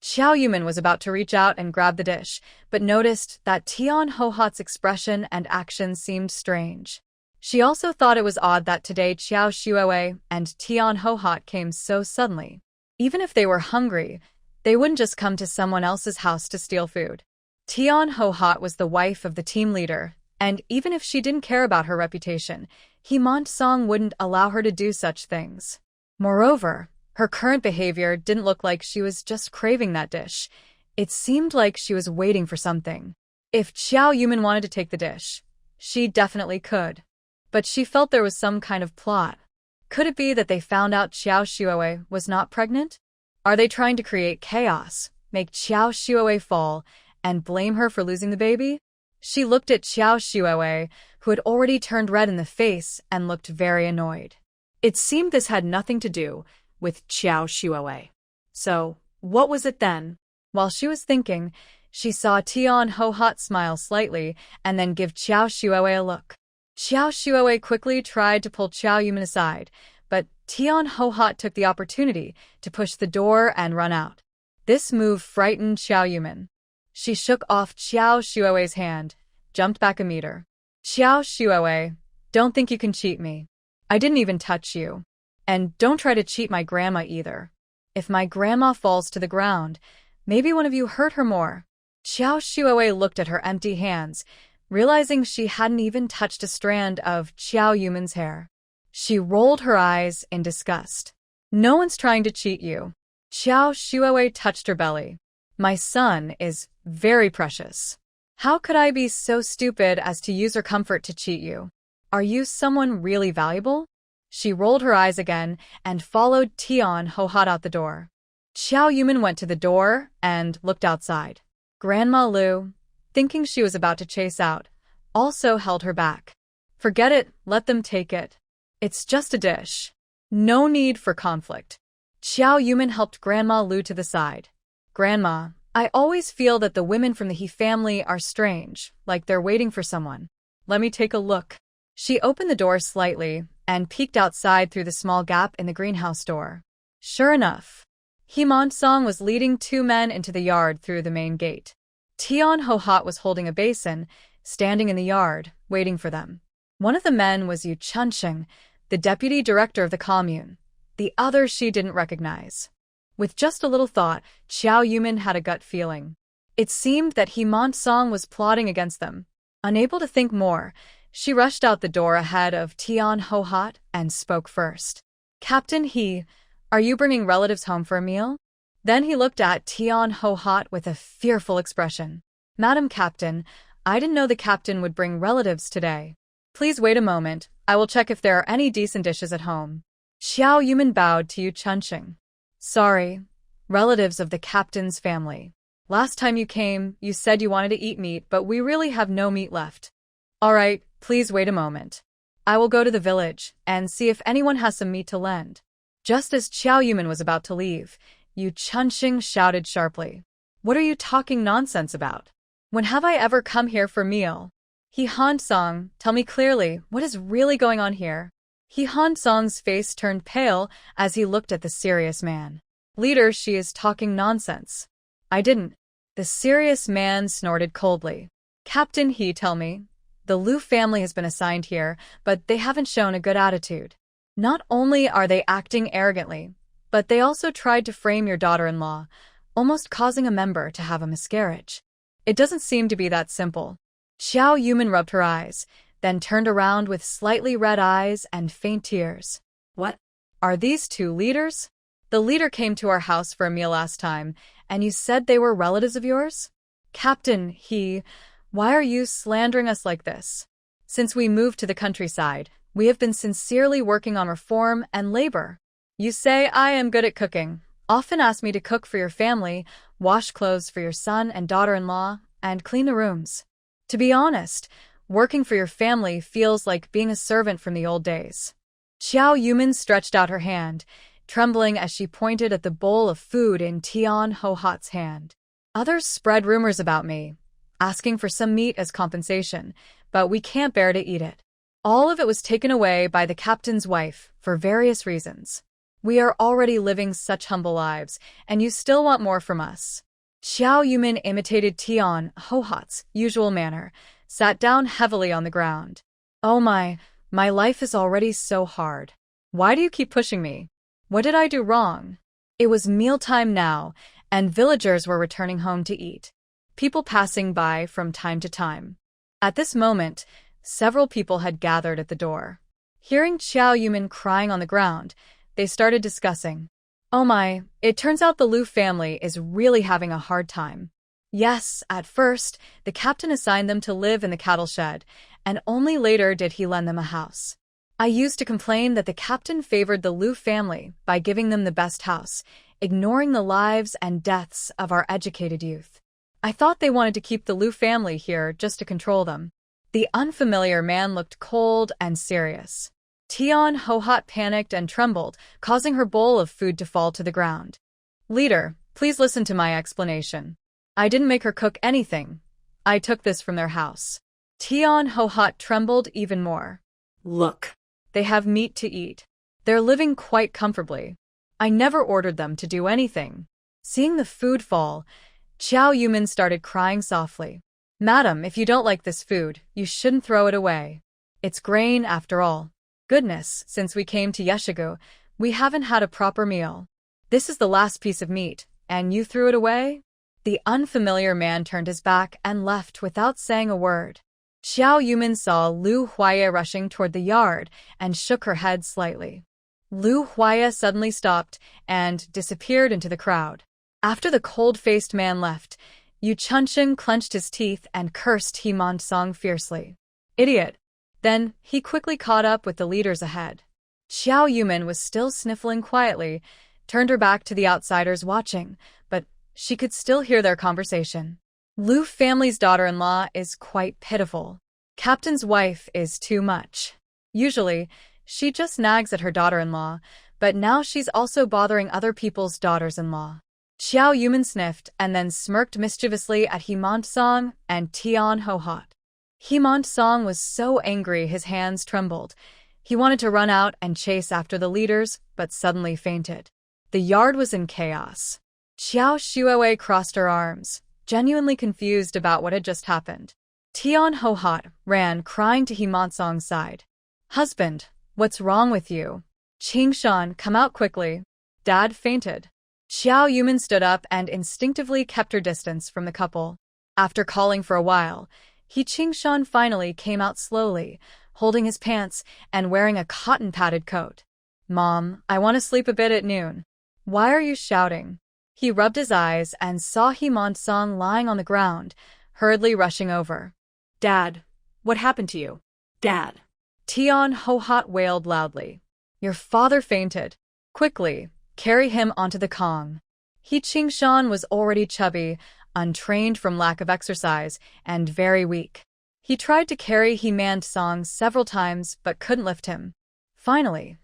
Xiao Yumin was about to reach out and grab the dish, but noticed that Tian Hohat's expression and actions seemed strange. She also thought it was odd that today Qiao Shuowei and Tian Hohat came so suddenly. Even if they were hungry, they wouldn't just come to someone else's house to steal food. Tian Hohat was the wife of the team leader, and even if she didn't care about her reputation, He Man-song wouldn't allow her to do such things. Moreover, her current behavior didn't look like she was just craving that dish. It seemed like she was waiting for something. If Xiao Yumin wanted to take the dish, she definitely could. But she felt there was some kind of plot. Could it be that they found out Xiao Shuowei was not pregnant? Are they trying to create chaos, make Xiao Shuowei fall, and blame her for losing the baby? She looked at Xiao Shuowei, who had already turned red in the face and looked very annoyed. It seemed this had nothing to do with Xiao Shuowei. So, what was it then? While she was thinking, she saw Tian Hohat smile slightly and then give Xiao Shuowei a look. Xiao Shuowei quickly tried to pull Xiao Yumin aside, but Tian Hohat took the opportunity to push the door and run out. This move frightened Xiao Yumin. She shook off Xiao Shuowei's hand, jumped back a meter. Xiao Shuowei, don't think you can cheat me. I didn't even touch you. And don't try to cheat my grandma either. If my grandma falls to the ground, maybe one of you hurt her more. Xiao Shuowei looked at her empty hands, realizing she hadn't even touched a strand of Qiao Yuman's hair. She rolled her eyes in disgust. No one's trying to cheat you. Xiao Shuowei touched her belly. My son is very precious. How could I be so stupid as to use her comfort to cheat you? Are you someone really valuable? She rolled her eyes again and followed Tian Hohat out the door. Qiao Yuman went to the door and looked outside. Grandma Lu, thinking she was about to chase out, also held her back. Forget it, let them take it. It's just a dish. No need for conflict. Qiao Yuman helped Grandma Lu to the side. Grandma, I always feel that the women from the He family are strange, like they're waiting for someone. Let me take a look. She opened the door slightly and peeked outside through the small gap in the greenhouse door. Sure enough, He Song was leading two men into the yard through the main gate. Tian Hohat was holding a basin, standing in the yard, waiting for them. One of the men was Yu Chunsheng, the deputy director of the commune. The other she didn't recognize. With just a little thought, Qiao Yuman had a gut feeling. It seemed that He Song was plotting against them. Unable to think more, she rushed out the door ahead of Tian Hohat and spoke first. Captain He, are you bringing relatives home for a meal? Then he looked at Tian Hohat with a fearful expression. Madam Captain, I didn't know the captain would bring relatives today. Please wait a moment, I will check if there are any decent dishes at home. Xiao Yuman bowed to Yu Chunsheng. Sorry, relatives of the captain's family. Last time you came, you said you wanted to eat meat, but we really have no meat left. All right, please wait a moment. I will go to the village and see if anyone has some meat to lend. Just as Qiao Yuman was about to leave, Yu Chunsheng shouted sharply. What are you talking nonsense about? When have I ever come here for meal? He Song, tell me clearly, what is really going on here? He Song's face turned pale as he looked at the serious man. Leader, she is talking nonsense. I didn't. The serious man snorted coldly. Captain He, tell me. The Lu family has been assigned here, but they haven't shown a good attitude. Not only are they acting arrogantly, but they also tried to frame your daughter-in-law, almost causing a member to have a miscarriage. It doesn't seem to be that simple. Xiao Yuman rubbed her eyes, then turned around with slightly red eyes and faint tears. What? Are these two leaders? The leader came to our house for a meal last time, and you said they were relatives of yours? Captain He, why are you slandering us like this? Since we moved to the countryside, we have been sincerely working on reform and labor. You say I am good at cooking, often ask me to cook for your family, wash clothes for your son and daughter-in-law, and clean the rooms. To be honest, working for your family feels like being a servant from the old days. Xiao Yuman stretched out her hand, trembling as she pointed at the bowl of food in Tian Hohat's hand. Others spread rumors about me, asking for some meat as compensation, but we can't bear to eat it. All of it was taken away by the captain's wife for various reasons. We are already living such humble lives, and you still want more from us. Xiao Yuman imitated Tian Hohat's usual manner, sat down heavily on the ground. Oh my life is already so hard. Why do you keep pushing me? What did I do wrong? It was mealtime now, and villagers were returning home to eat. People passing by from time to time. At this moment, several people had gathered at the door. Hearing Xiao Yuman crying on the ground, they started discussing. Oh my, it turns out the Lu family is really having a hard time. Yes, at first, the captain assigned them to live in the cattle shed, and only later did he lend them a house. I used to complain that the captain favored the Lu family by giving them the best house, ignoring the lives and deaths of our educated youth. I thought they wanted to keep the Lu family here just to control them. The unfamiliar man looked cold and serious. Tian Hohat panicked and trembled, causing her bowl of food to fall to the ground. Leader, please listen to my explanation. I didn't make her cook anything. I took this from their house. Tian Hohat trembled even more. Look. They have meat to eat. They're living quite comfortably. I never ordered them to do anything. Seeing the food fall, Qiao Yuman started crying softly. Madam, if you don't like this food, you shouldn't throw it away. It's grain after all. Goodness, since we came to Yeshigu, we haven't had a proper meal. This is the last piece of meat, and you threw it away? The unfamiliar man turned his back and left without saying a word. Xiao Yumin saw Lu Huaya rushing toward the yard and shook her head slightly. Lu Huaya suddenly stopped and disappeared into the crowd. After the cold-faced man left, Yu Chunxing clenched his teeth and cursed He Montong fiercely. Idiot! Then he quickly caught up with the leaders ahead. Xiao Yumin was still sniffling quietly, turned her back to the outsiders watching, but she could still hear their conversation. Lu family's daughter-in-law is quite pitiful. Captain's wife is too much. Usually, she just nags at her daughter-in-law, but now she's also bothering other people's daughters-in-law. Xiao Yumin sniffed and then smirked mischievously at He Montong and Tian Ho Hot. He Montong was so angry his hands trembled. He wanted to run out and chase after the leaders, but suddenly fainted. The yard was in chaos. Xiao Shuowei crossed her arms, genuinely confused about what had just happened. Tian Ho Hot ran crying to He Montong's side. Husband, what's wrong with you? Qingshan, come out quickly. Dad fainted. Xiao Yumin stood up and instinctively kept her distance from the couple. After calling for a while, He Qingshan finally came out slowly, holding his pants and wearing a cotton-padded coat. Mom, I want to sleep a bit at noon. Why are you shouting? He rubbed his eyes and saw He Montong lying on the ground, hurriedly rushing over. Dad, what happened to you? Dad. Tian Ho Hot wailed loudly. Your father fainted. Quickly, carry him onto the Kong. He Qingshan was already chubby, untrained from lack of exercise, and very weak. He tried to carry He Montong several times but couldn't lift him. Finally,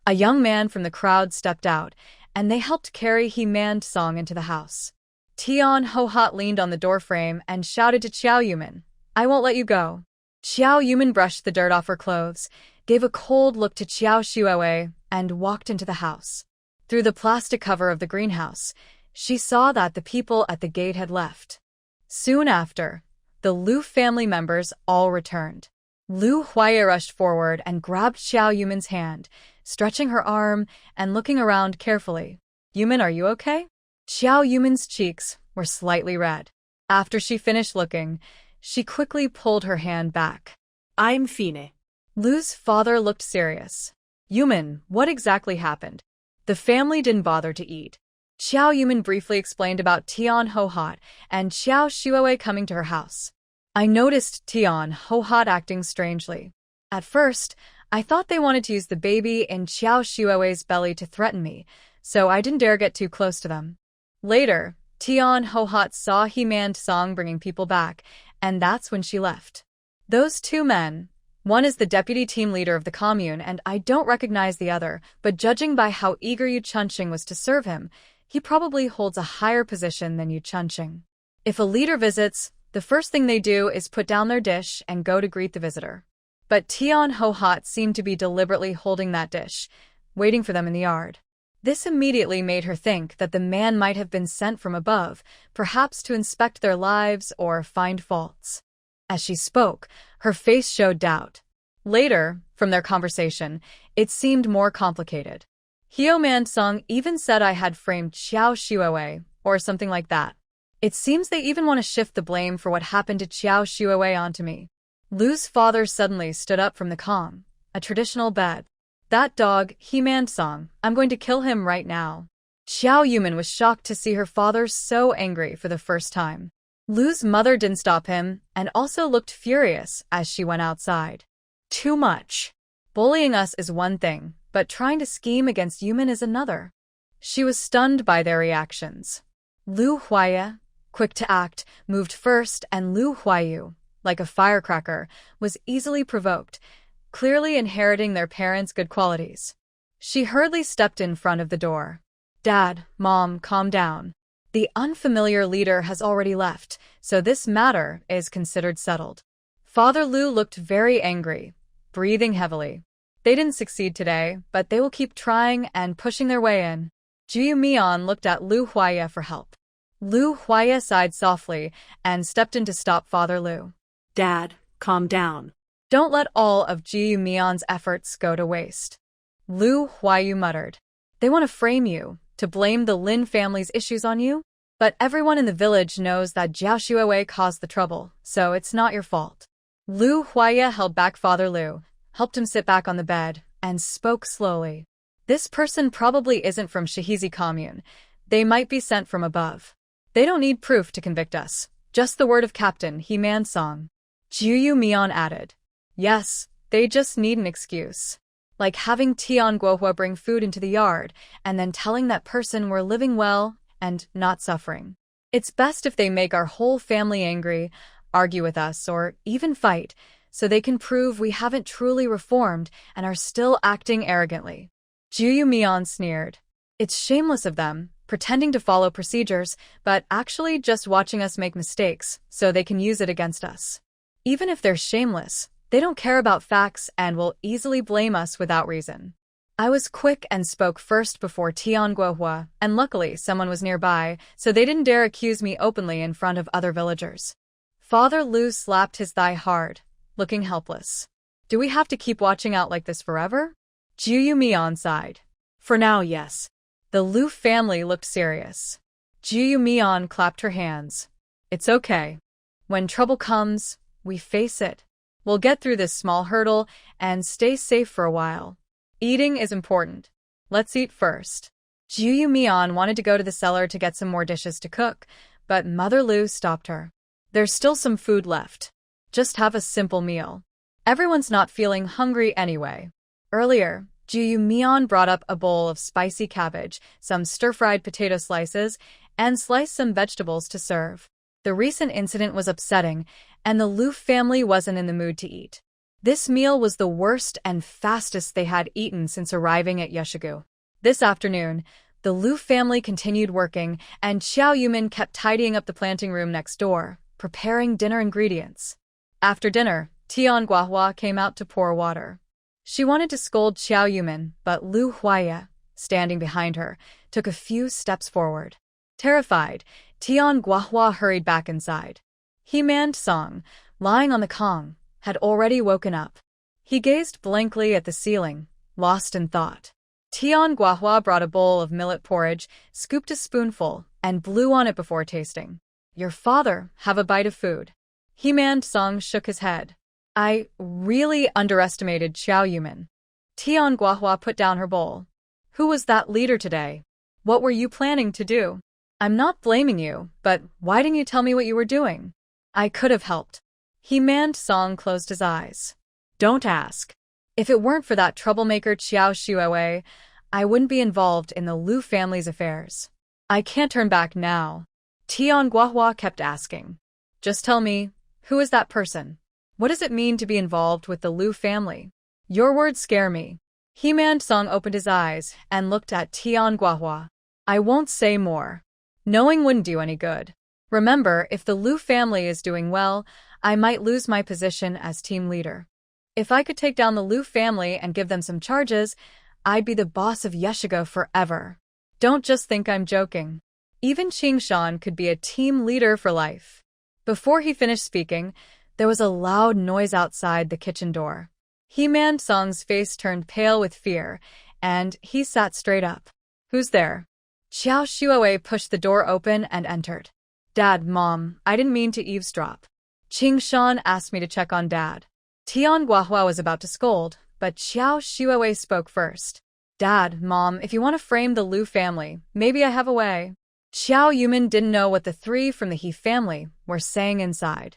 a young man from the crowd stepped out, and they helped carry He Montong into the house. Tian Ho Hot leaned on the doorframe and shouted to Xiao Yumin, I won't let you go. Xiao Yumin brushed the dirt off her clothes, gave a cold look to Xiao Shuowei, and walked into the house. Through the plastic cover of the greenhouse, she saw that the people at the gate had left. Soon after, the Lu family members all returned. Lu Huaya rushed forward and grabbed Xiao Yumin's hand, stretching her arm and looking around carefully. Yumin, are you okay? Xiao Yumin's cheeks were slightly red. After she finished looking, she quickly pulled her hand back. I'm fine. Lu's father looked serious. Yumin, what exactly happened? The family didn't bother to eat. Xiao Yumin briefly explained about Tian Ho Hot and Xiao Shuowei coming to her house. I noticed Tian Ho Hot acting strangely. At first, I thought they wanted to use the baby in Xiao Shuowei's belly to threaten me, so I didn't dare get too close to them. Later, Tian Ho Hot saw He Montong bringing people back, and that's when she left. Those two men, one is the deputy team leader of the commune and I don't recognize the other, but judging by how eager Yu Chunxing was to serve him, he probably holds a higher position than Yu Chunxing. If a leader visits, the first thing they do is put down their dish and go to greet the visitor. But Tian Ho Hot seemed to be deliberately holding that dish, waiting for them in the yard. This immediately made her think that the man might have been sent from above, perhaps to inspect their lives or find faults. As she spoke, her face showed doubt. Later, from their conversation, it seemed more complicated. He Montong even said I had framed Xiao Shuowei, or something like that. It seems they even want to shift the blame for what happened to Xiao Shuowei onto me. Lu's father suddenly stood up from the Kong, a traditional bed. That dog, He Montong, I'm going to kill him right now. Xiao Yumin was shocked to see her father so angry for the first time. Lu's mother didn't stop him and also looked furious as she went outside. Too much. Bullying us is one thing, but trying to scheme against Yumin is another. She was stunned by their reactions. Lu Huaya, quick to act, moved first, and Lu Huayu, like a firecracker, was easily provoked, clearly inheriting their parents' good qualities. She hurriedly stepped in front of the door. Dad, Mom, calm down. The unfamiliar leader has already left, so this matter is considered settled. Father Lu looked very angry, breathing heavily. They didn't succeed today, but they will keep trying and pushing their way in. Jiu Mian looked at Lu Huaya for help. Lu Huaya sighed softly and stepped in to stop Father Lu. Dad, calm down. Don't let all of Jiu Mian's efforts go to waste. Lu Huayu muttered. They want to frame you, to blame the Lin family's issues on you? But everyone in the village knows that Jiao Shuowei caused the trouble, so it's not your fault. Lu Huaya held back Father Lu, helped him sit back on the bed, and spoke slowly. This person probably isn't from Shihizi commune. They might be sent from above. They don't need proof to convict us. Just the word of Captain He Man Song. Jiu Mian added. Yes, they just need an excuse. Like having Tian Guohua bring food into the yard, and then telling that person we're living well and not suffering. It's best if they make our whole family angry, argue with us, or even fight, so they can prove we haven't truly reformed and are still acting arrogantly. Jiu Mian sneered. It's shameless of them, pretending to follow procedures, but actually just watching us make mistakes, so they can use it against us. Even if they're shameless, they don't care about facts and will easily blame us without reason. I was quick and spoke first before Tian Guohua, and luckily someone was nearby, so they didn't dare accuse me openly in front of other villagers. Father Lu slapped his thigh hard, looking helpless. Do we have to keep watching out like this forever? Jiu Mian sighed. For now, yes. The Lu family looked serious. Jiu Mian clapped her hands. It's okay. When trouble comes, we face it. We'll get through this small hurdle and stay safe for a while. Eating is important. Let's eat first. Jiu Mian wanted to go to the cellar to get some more dishes to cook, but Mother Lu stopped her. There's still some food left. Just have a simple meal. Everyone's not feeling hungry anyway. Earlier, Jiu Mian brought up a bowl of spicy cabbage, some stir-fried potato slices, and sliced some vegetables to serve. The recent incident was upsetting, and the Lu family wasn't in the mood to eat. This meal was the worst and fastest they had eaten since arriving at Yeshigu. This afternoon, the Lu family continued working, and Xiao Yumin kept tidying up the planting room next door, preparing dinner ingredients. After dinner, Tian Guohua came out to pour water. She wanted to scold Xiao Yumin, but Lu Huaya, standing behind her, took a few steps forward. Terrified, Tian Guohua hurried back inside. He Man Song, lying on the Kong, had already woken up. He gazed blankly at the ceiling, lost in thought. Tian Guohua brought a bowl of millet porridge, scooped a spoonful, and blew on it before tasting. Your father, have a bite of food. He Man Song shook his head. I really underestimated Xiao Yumin. Tian Guohua put down her bowl. Who was that leader today? What were you planning to do? I'm not blaming you, but why didn't you tell me what you were doing? I could have helped. He Man Song closed his eyes. Don't ask. If it weren't for that troublemaker Jiao Shuowei, I wouldn't be involved in the Lu family's affairs. I can't turn back now. Tian Guohua kept asking. Just tell me, who is that person? What does it mean to be involved with the Lu family? Your words scare me. He Man Song opened his eyes and looked at Tian Guohua. I won't say more. Knowing wouldn't do any good. Remember, if the Lu family is doing well, I might lose my position as team leader. If I could take down the Lu family and give them some charges, I'd be the boss of Yeshigo forever. Don't just think I'm joking. Even Qingshan could be a team leader for life. Before he finished speaking, there was a loud noise outside the kitchen door. He Man Song's face turned pale with fear, and he sat straight up. Who's there? Xiao Shuowei pushed the door open and entered. Dad, Mom, I didn't mean to eavesdrop. Qingshan asked me to check on Dad. Tian Guohua was about to scold, but Xiao Shuowei spoke first. Dad, Mom, if you want to frame the Lu family, maybe I have a way. Xiao Yumin didn't know what the three from the He family were saying inside.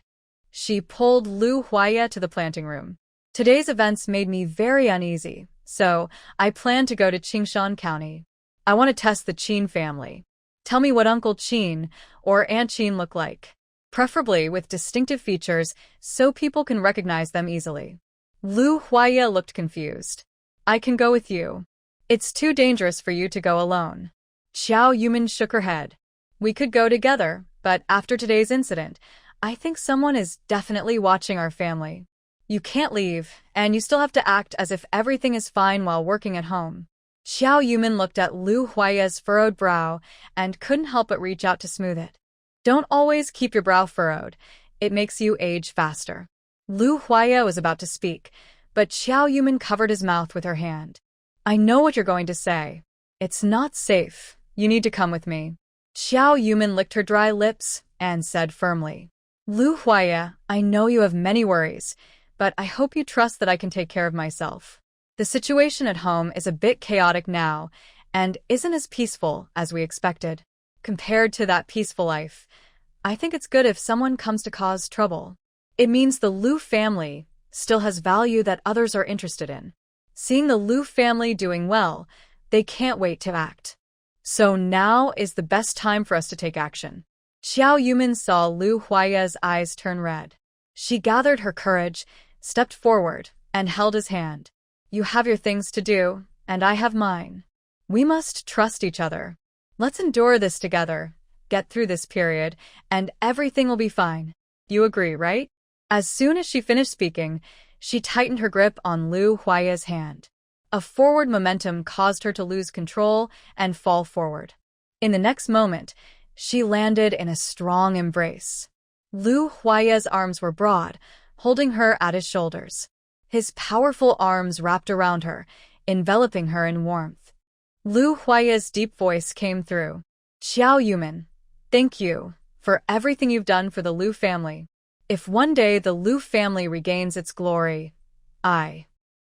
She pulled Lu Huaya to the planting room. Today's events made me very uneasy, so I plan to go to Qingshan County. I want to test the Qin family. Tell me what Uncle Qin or Aunt Qin look like. Preferably with distinctive features so people can recognize them easily. Lu Huaya looked confused. I can go with you. It's too dangerous for you to go alone. Xiao Yumin shook her head. We could go together, but after today's incident, I think someone is definitely watching our family. You can't leave, and you still have to act as if everything is fine while working at home. Xiao Yumin looked at Lu Huaya's furrowed brow and couldn't help but reach out to smooth it. Don't always keep your brow furrowed. It makes you age faster. Lu Huaya was about to speak, but Xiao Yumin covered his mouth with her hand. I know what you're going to say. It's not safe. You need to come with me. Xiao Yumin licked her dry lips and said firmly, Lu Huaya, I know you have many worries, but I hope you trust that I can take care of myself. The situation at home is a bit chaotic now and isn't as peaceful as we expected. Compared to that peaceful life, I think it's good if someone comes to cause trouble. It means the Lu family still has value that others are interested in. Seeing the Lu family doing well, they can't wait to act. So now is the best time for us to take action. Xiao Yumin saw Lu Huaya's eyes turn red. She gathered her courage, stepped forward, and held his hand. You have your things to do, and I have mine. We must trust each other. Let's endure this together, get through this period, and everything will be fine. You agree, right? As soon as she finished speaking, she tightened her grip on Lu Huaya's hand. A forward momentum caused her to lose control and fall forward. In the next moment, she landed in a strong embrace. Lu Huaya's arms were broad, holding her at his shoulders. His powerful arms wrapped around her, enveloping her in warmth. Lu Huaya's deep voice came through. Xiao Yumin, thank you for everything you've done for the Lu family. If one day the Lu family regains its glory,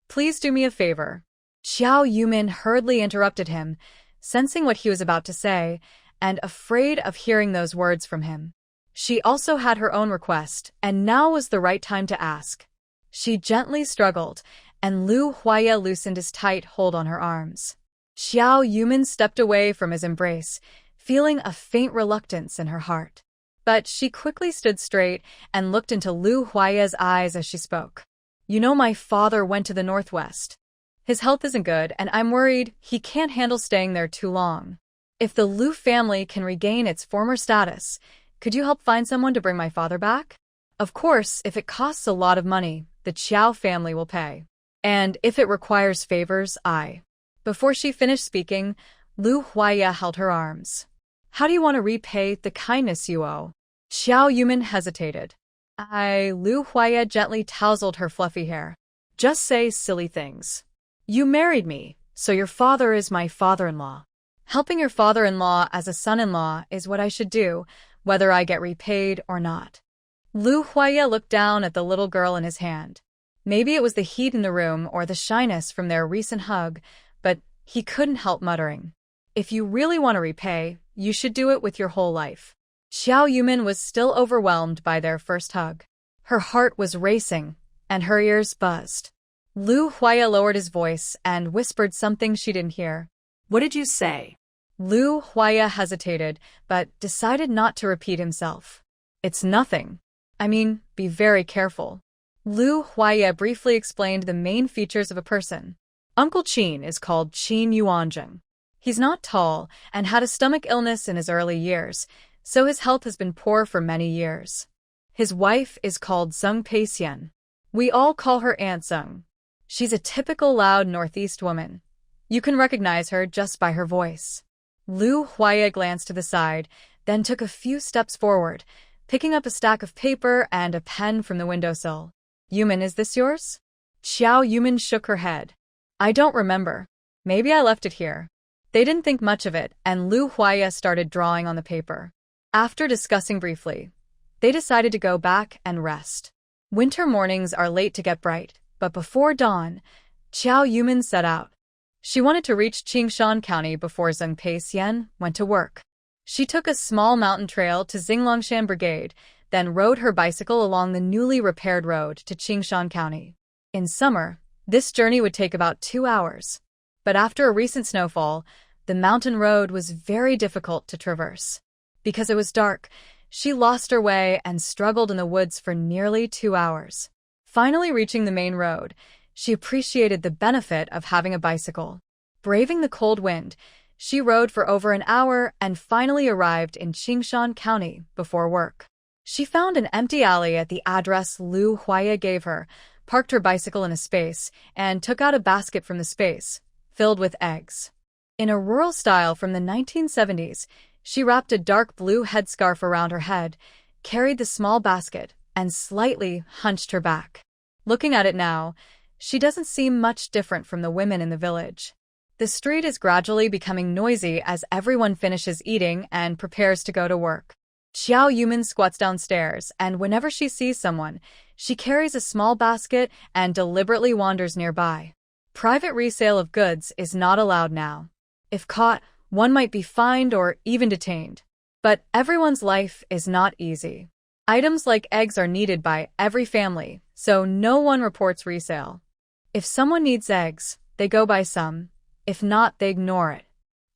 please do me a favor. Xiao Yumin hurriedly interrupted him, sensing what he was about to say, and afraid of hearing those words from him. She also had her own request, and now was the right time to ask. She gently struggled, and Lu Huaya loosened his tight hold on her arms. Xiao Yumin stepped away from his embrace, feeling a faint reluctance in her heart. But she quickly stood straight and looked into Lu Huaya's eyes as she spoke. You know, my father went to the northwest. His health isn't good, and I'm worried he can't handle staying there too long. If the Lu family can regain its former status, could you help find someone to bring my father back? Of course, if it costs a lot of money, the Qiao family will pay. And if it requires favors, Before she finished speaking, Lu Huaya held her arms. How do you want to repay the kindness you owe? Xiao Yumin hesitated. Lu Huaya gently tousled her fluffy hair. Just say silly things. You married me, so your father is my father-in-law. Helping your father-in-law as a son-in-law is what I should do, whether I get repaid or not. Lu Huaya looked down at the little girl in his hand. Maybe it was the heat in the room or the shyness from their recent hug, but he couldn't help muttering. If you really want to repay, you should do it with your whole life. Xiao Yumin was still overwhelmed by their first hug. Her heart was racing, and her ears buzzed. Lu Huaya lowered his voice and whispered something she didn't hear. What did you say? Lu Huaya hesitated, but decided not to repeat himself. It's nothing. Be very careful. Lu Huaya briefly explained the main features of a person. Uncle Qin is called Qin Yuanzheng. He's not tall and had a stomach illness in his early years, so his health has been poor for many years. His wife is called Zeng Peixian. We all call her Aunt Zeng. She's a typical loud Northeast woman. You can recognize her just by her voice. Lu Huaya glanced to the side, then took a few steps forward, picking up a stack of paper and a pen from the windowsill. Yumin, is this yours? Xiao Yumin shook her head. I don't remember. Maybe I left it here. They didn't think much of it, and Lu Huaya started drawing on the paper. After discussing briefly, they decided to go back and rest. Winter mornings are late to get bright, but before dawn, Xiao Yumin set out. She wanted to reach Qingshan County before Zeng Peixian went to work. She took a small mountain trail to Xinglongshan Brigade, then rode her bicycle along the newly repaired road to Qingshan County. In summer, this journey would take about 2 hours. But after a recent snowfall, the mountain road was very difficult to traverse. Because it was dark, she lost her way and struggled in the woods for nearly 2 hours. Finally reaching the main road, she appreciated the benefit of having a bicycle. Braving the cold wind, she rode for over an hour and finally arrived in Qingshan County before work. She found an empty alley at the address Lu Huaya gave her, parked her bicycle in a space, and took out a basket from the space, filled with eggs. In a rural style from the 1970s, she wrapped a dark blue headscarf around her head, carried the small basket, and slightly hunched her back. Looking at it now, she doesn't seem much different from the women in the village. The street is gradually becoming noisy as everyone finishes eating and prepares to go to work. Xiao Yumin squats downstairs, and whenever she sees someone, she carries a small basket and deliberately wanders nearby. Private resale of goods is not allowed now. If caught, one might be fined or even detained. But everyone's life is not easy. Items like eggs are needed by every family, so no one reports resale. If someone needs eggs, they go buy some. If not, they ignore it.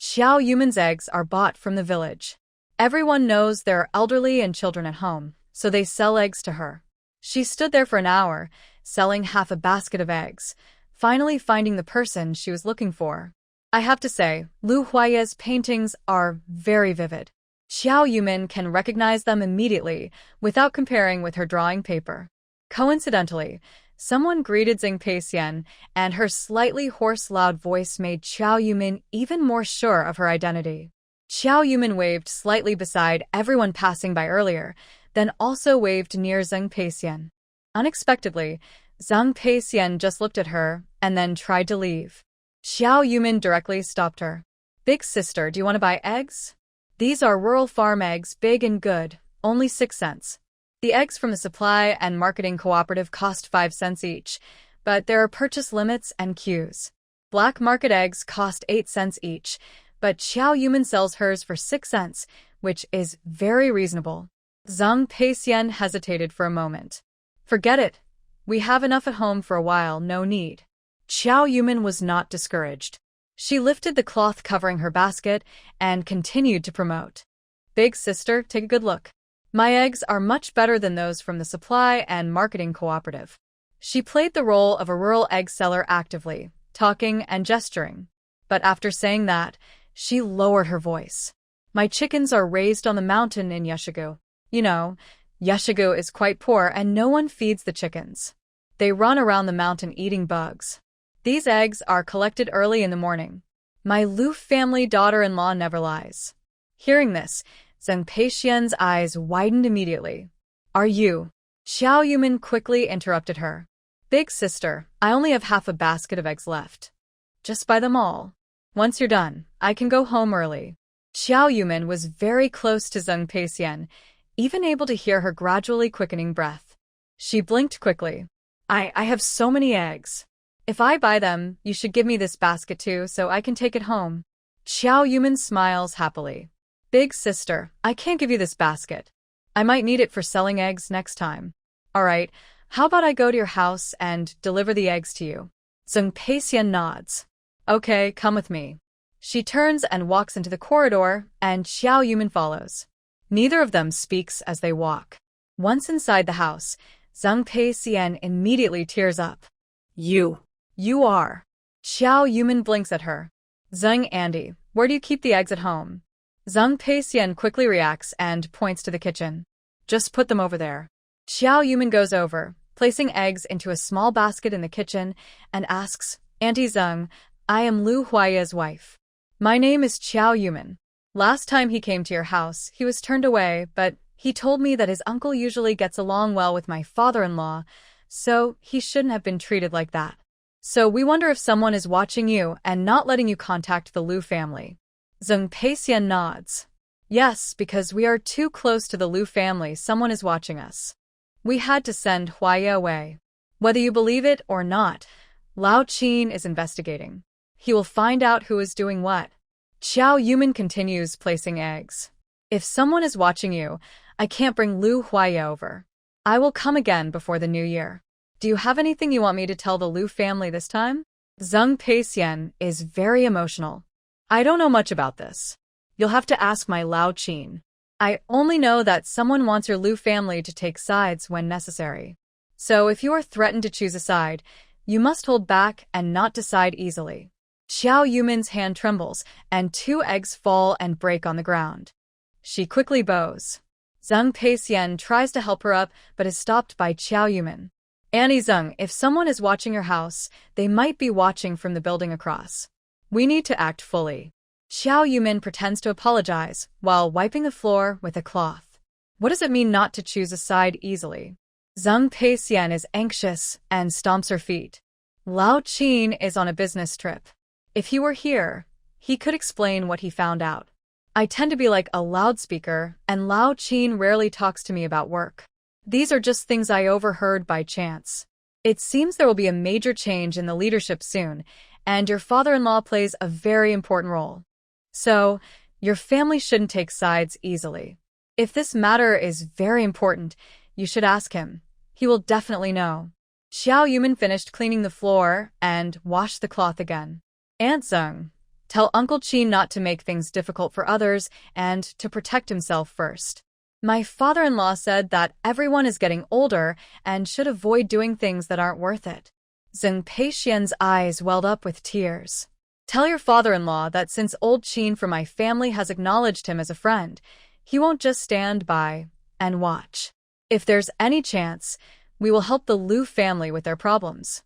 Xiao Yumin's eggs are bought from the village. Everyone knows there are elderly and children at home, so they sell eggs to her. She stood there for an hour, selling half a basket of eggs, finally finding the person she was looking for. I have to say, Lu Huaye's paintings are very vivid. Xiao Yumin can recognize them immediately without comparing with her drawing paper. Coincidentally, someone greeted Xing Peixian, and her slightly hoarse, loud voice made Xiao Yumin even more sure of her identity. Xiao Yumin waved slightly beside everyone passing by earlier, then also waved near Xing Peixian. Unexpectedly, Xing Peixian just looked at her and then tried to leave. Xiao Yumin directly stopped her. "Big sister, do you want to buy eggs? These are rural farm eggs, big and good, only 6 cents. The eggs from the supply and marketing cooperative cost 5 cents each, but there are purchase limits and queues. Black market eggs cost 8 cents each, but Xiao Yumin sells hers for 6 cents, which is very reasonable." Xing Peixian hesitated for a moment. "Forget it. We have enough at home for a while, no need." Xiao Yumin was not discouraged. She lifted the cloth covering her basket and continued to promote. "Big sister, take a good look. My eggs are much better than those from the supply and marketing cooperative." She played the role of a rural egg seller actively, talking and gesturing. But after saying that, she lowered her voice. "My chickens are raised on the mountain in Yeshigu. You know, Yeshigu is quite poor and no one feeds the chickens. They run around the mountain eating bugs. These eggs are collected early in the morning. My Lu family daughter-in-law never lies." Hearing this, Xing Peixian's eyes widened immediately. "Are you?" Xiao Yumin quickly interrupted her. "Big sister, I only have half a basket of eggs left. Just buy them all. Once you're done, I can go home early." Xiao Yumin was very close to Xing Peixian, even able to hear her gradually quickening breath. She blinked quickly. I have so many eggs. If I buy them, you should give me this basket too so I can take it home." Xiao Yumin smiles happily. "Big sister, I can't give you this basket. I might need it for selling eggs next time. Alright, how about I go to your house and deliver the eggs to you?" Xing Peixian nods. "Okay, come with me." She turns and walks into the corridor, and Xiao Yumin follows. Neither of them speaks as they walk. Once inside the house, Xing Peixian immediately tears up. You are." Xiao Yumin blinks at her. "Xing Andy, where do you keep the eggs at home?" Xing Peixian quickly reacts and points to the kitchen. "Just put them over there." Xiao Yumin goes over, placing eggs into a small basket in the kitchen, and asks, "Auntie Xing, I am Lu Huaye's wife. My name is Xiao Yumin. Last time he came to your house, he was turned away, but he told me that his uncle usually gets along well with my father-in-law, so he shouldn't have been treated like that. So we wonder if someone is watching you and not letting you contact the Lu family." Xing Peixian nods. "Yes, because we are too close to the Lu family, someone is watching us. We had to send Huaye away. Whether you believe it or not, Lao Qin is investigating. He will find out who is doing what." Xiao Yumin continues placing eggs. "If someone is watching you, I can't bring Lu Huaye over. I will come again before the new year. Do you have anything you want me to tell the Lu family this time?" Xing Peixian is very emotional. "I don't know much about this. You'll have to ask my Lao Qin. I only know that someone wants your Lu family to take sides when necessary. So if you are threatened to choose a side, you must hold back and not decide easily." Xiao Yumin's hand trembles, and 2 eggs fall and break on the ground. She quickly bows. Xing Peixian tries to help her up, but is stopped by Xiao Yumin. "Annie Xing, if someone is watching your house, they might be watching from the building across. We need to act fully." Xiao Yumin pretends to apologize while wiping the floor with a cloth. What does it mean not to choose a side easily? Xing Peixian is anxious and stomps her feet. Lao Qin is on a business trip. If he were here, he could explain what he found out. I tend to be like a loudspeaker, and Lao Qin rarely talks to me about work. These are just things I overheard by chance. It seems there will be a major change in the leadership soon, and your father-in-law plays a very important role. So, your family shouldn't take sides easily. If this matter is very important, you should ask him. He will definitely know. Xiao Yumin finished cleaning the floor and washed the cloth again. Aunt Zeng, tell Uncle Qin not to make things difficult for others and to protect himself first. My father-in-law said that everyone is getting older and should avoid doing things that aren't worth it. Zeng Peixian's eyes welled up with tears. Tell your father-in-law that since old Qin from my family has acknowledged him as a friend, he won't just stand by and watch. If there's any chance, we will help the Liu family with their problems.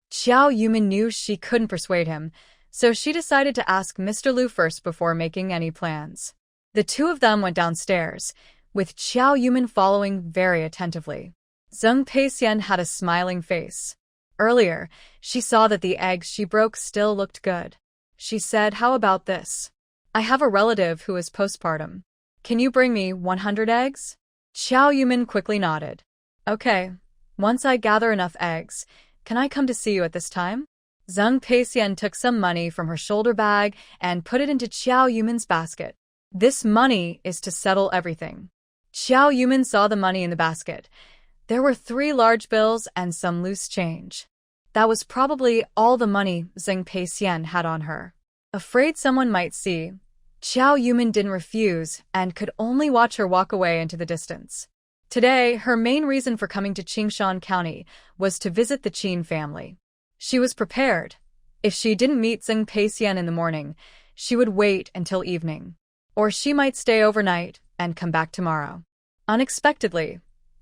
Xiao Yumin knew she couldn't persuade him, so she decided to ask Mr. Liu first before making any plans. The two of them went downstairs, with Xiao Yumin following very attentively. Zeng Peixian had a smiling face. Earlier, she saw that the eggs she broke still looked good. She said, "How about this? I have a relative who is postpartum. Can you bring me 100 eggs?" Xiao Yumin quickly nodded. "Okay. Once I gather enough eggs, can I come to see you at this time?" Zeng Peixian took some money from her shoulder bag and put it into Xiao Yumin's basket. This money is to settle everything. Xiao Yumin saw the money in the basket. There were 3 large bills and some loose change. That was probably all the money Zeng Peixian had on her. Afraid someone might see, Xiao Yumin didn't refuse and could only watch her walk away into the distance. Today, her main reason for coming to Qingshan County was to visit the Qin family. She was prepared. If she didn't meet Zeng Peixian in the morning, she would wait until evening. Or she might stay overnight and come back tomorrow. Unexpectedly,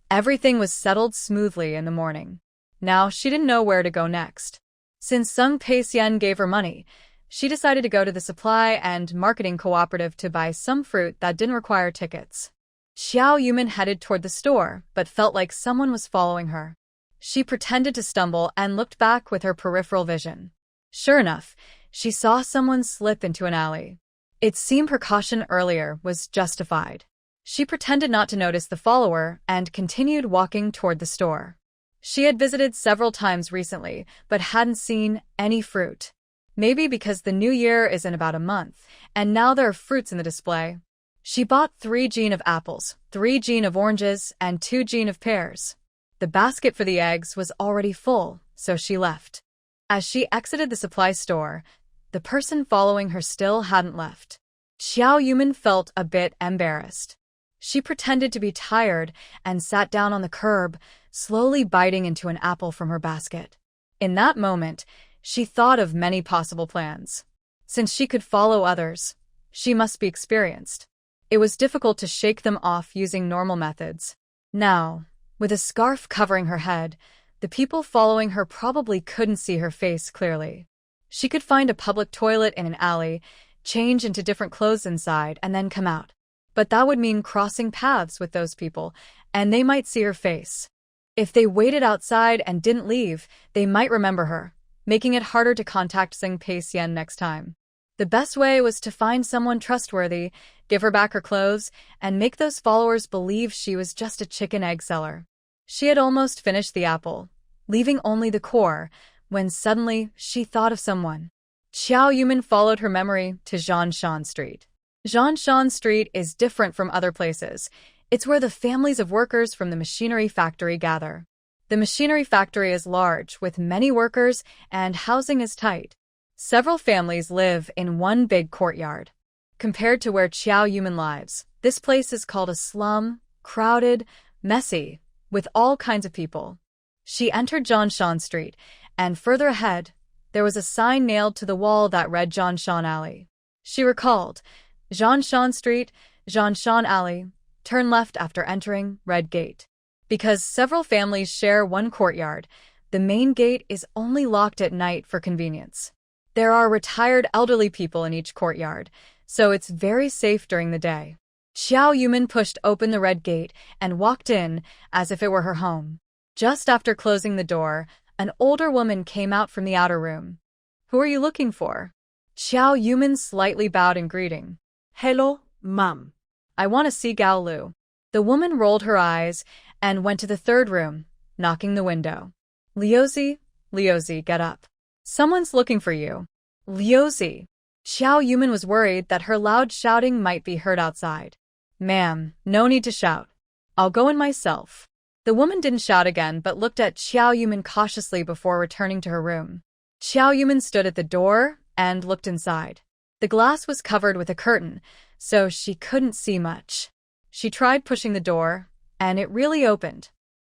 everything was settled smoothly in the morning. Now she didn't know where to go next. Since Zeng Peixian gave her money, she decided to go to the supply and marketing cooperative to buy some fruit that didn't require tickets. Xiao Yumin headed toward the store, but felt like someone was following her. She pretended to stumble and looked back with her peripheral vision. Sure enough, she saw someone slip into an alley. It seemed her caution earlier was justified. She pretended not to notice the follower and continued walking toward the store. She had visited several times recently, but hadn't seen any fruit. Maybe because the new year is in about a month, and now there are fruits in the display. She bought 3 gen of apples, 3 gen of oranges, and 2 gen of pears. The basket for the eggs was already full, so she left. As she exited the supply store, the person following her still hadn't left. Xiao Yumin felt a bit embarrassed. She pretended to be tired and sat down on the curb, slowly biting into an apple from her basket. In that moment, she thought of many possible plans. Since she could follow others, she must be experienced. It was difficult to shake them off using normal methods. Now, with a scarf covering her head, the people following her probably couldn't see her face clearly. She could find a public toilet in an alley, change into different clothes inside, and then come out. But that would mean crossing paths with those people, and they might see her face. If they waited outside and didn't leave, they might remember her, making it harder to contact Zeng Peixian next time. The best way was to find someone trustworthy, give her back her clothes, and make those followers believe she was just a chicken egg seller. She had almost finished the apple, leaving only the core, when suddenly she thought of someone. Xiao Yumin followed her memory to Zhanshan Street. Zhanshan Street is different from other places. It's where the families of workers from the machinery factory gather. The machinery factory is large, with many workers, and housing is tight. Several families live in one big courtyard. Compared to where Xiao Yumin lives, this place is called a slum, crowded, messy, with all kinds of people. She entered Zhanshan Street, and further ahead, there was a sign nailed to the wall that read Zhanshan Alley. She recalled, Zhanshan Street, Zhanshan Alley, turn left after entering Red Gate. Because several families share one courtyard, the main gate is only locked at night for convenience. There are retired elderly people in each courtyard, so it's very safe during the day. Xiao Yumin pushed open the red gate and walked in as if it were her home. Just after closing the door, an older woman came out from the outer room. "Who are you looking for?" Xiao Yumin slightly bowed in greeting.
Hello, ma'am.
I want to see Gao Lu. The woman rolled her eyes and went to the third room, knocking the window. Liuzi, get up. Someone's looking for you. Liuzi. Xiao Yumin was worried that her loud shouting might be heard outside. Ma'am, no need to shout. I'll go in myself. The woman didn't shout again but looked at Xiao Yumin cautiously before returning to her room. Xiao Yumin stood at the door and looked inside. The glass was covered with a curtain, so she couldn't see much. She tried pushing the door, and it really opened.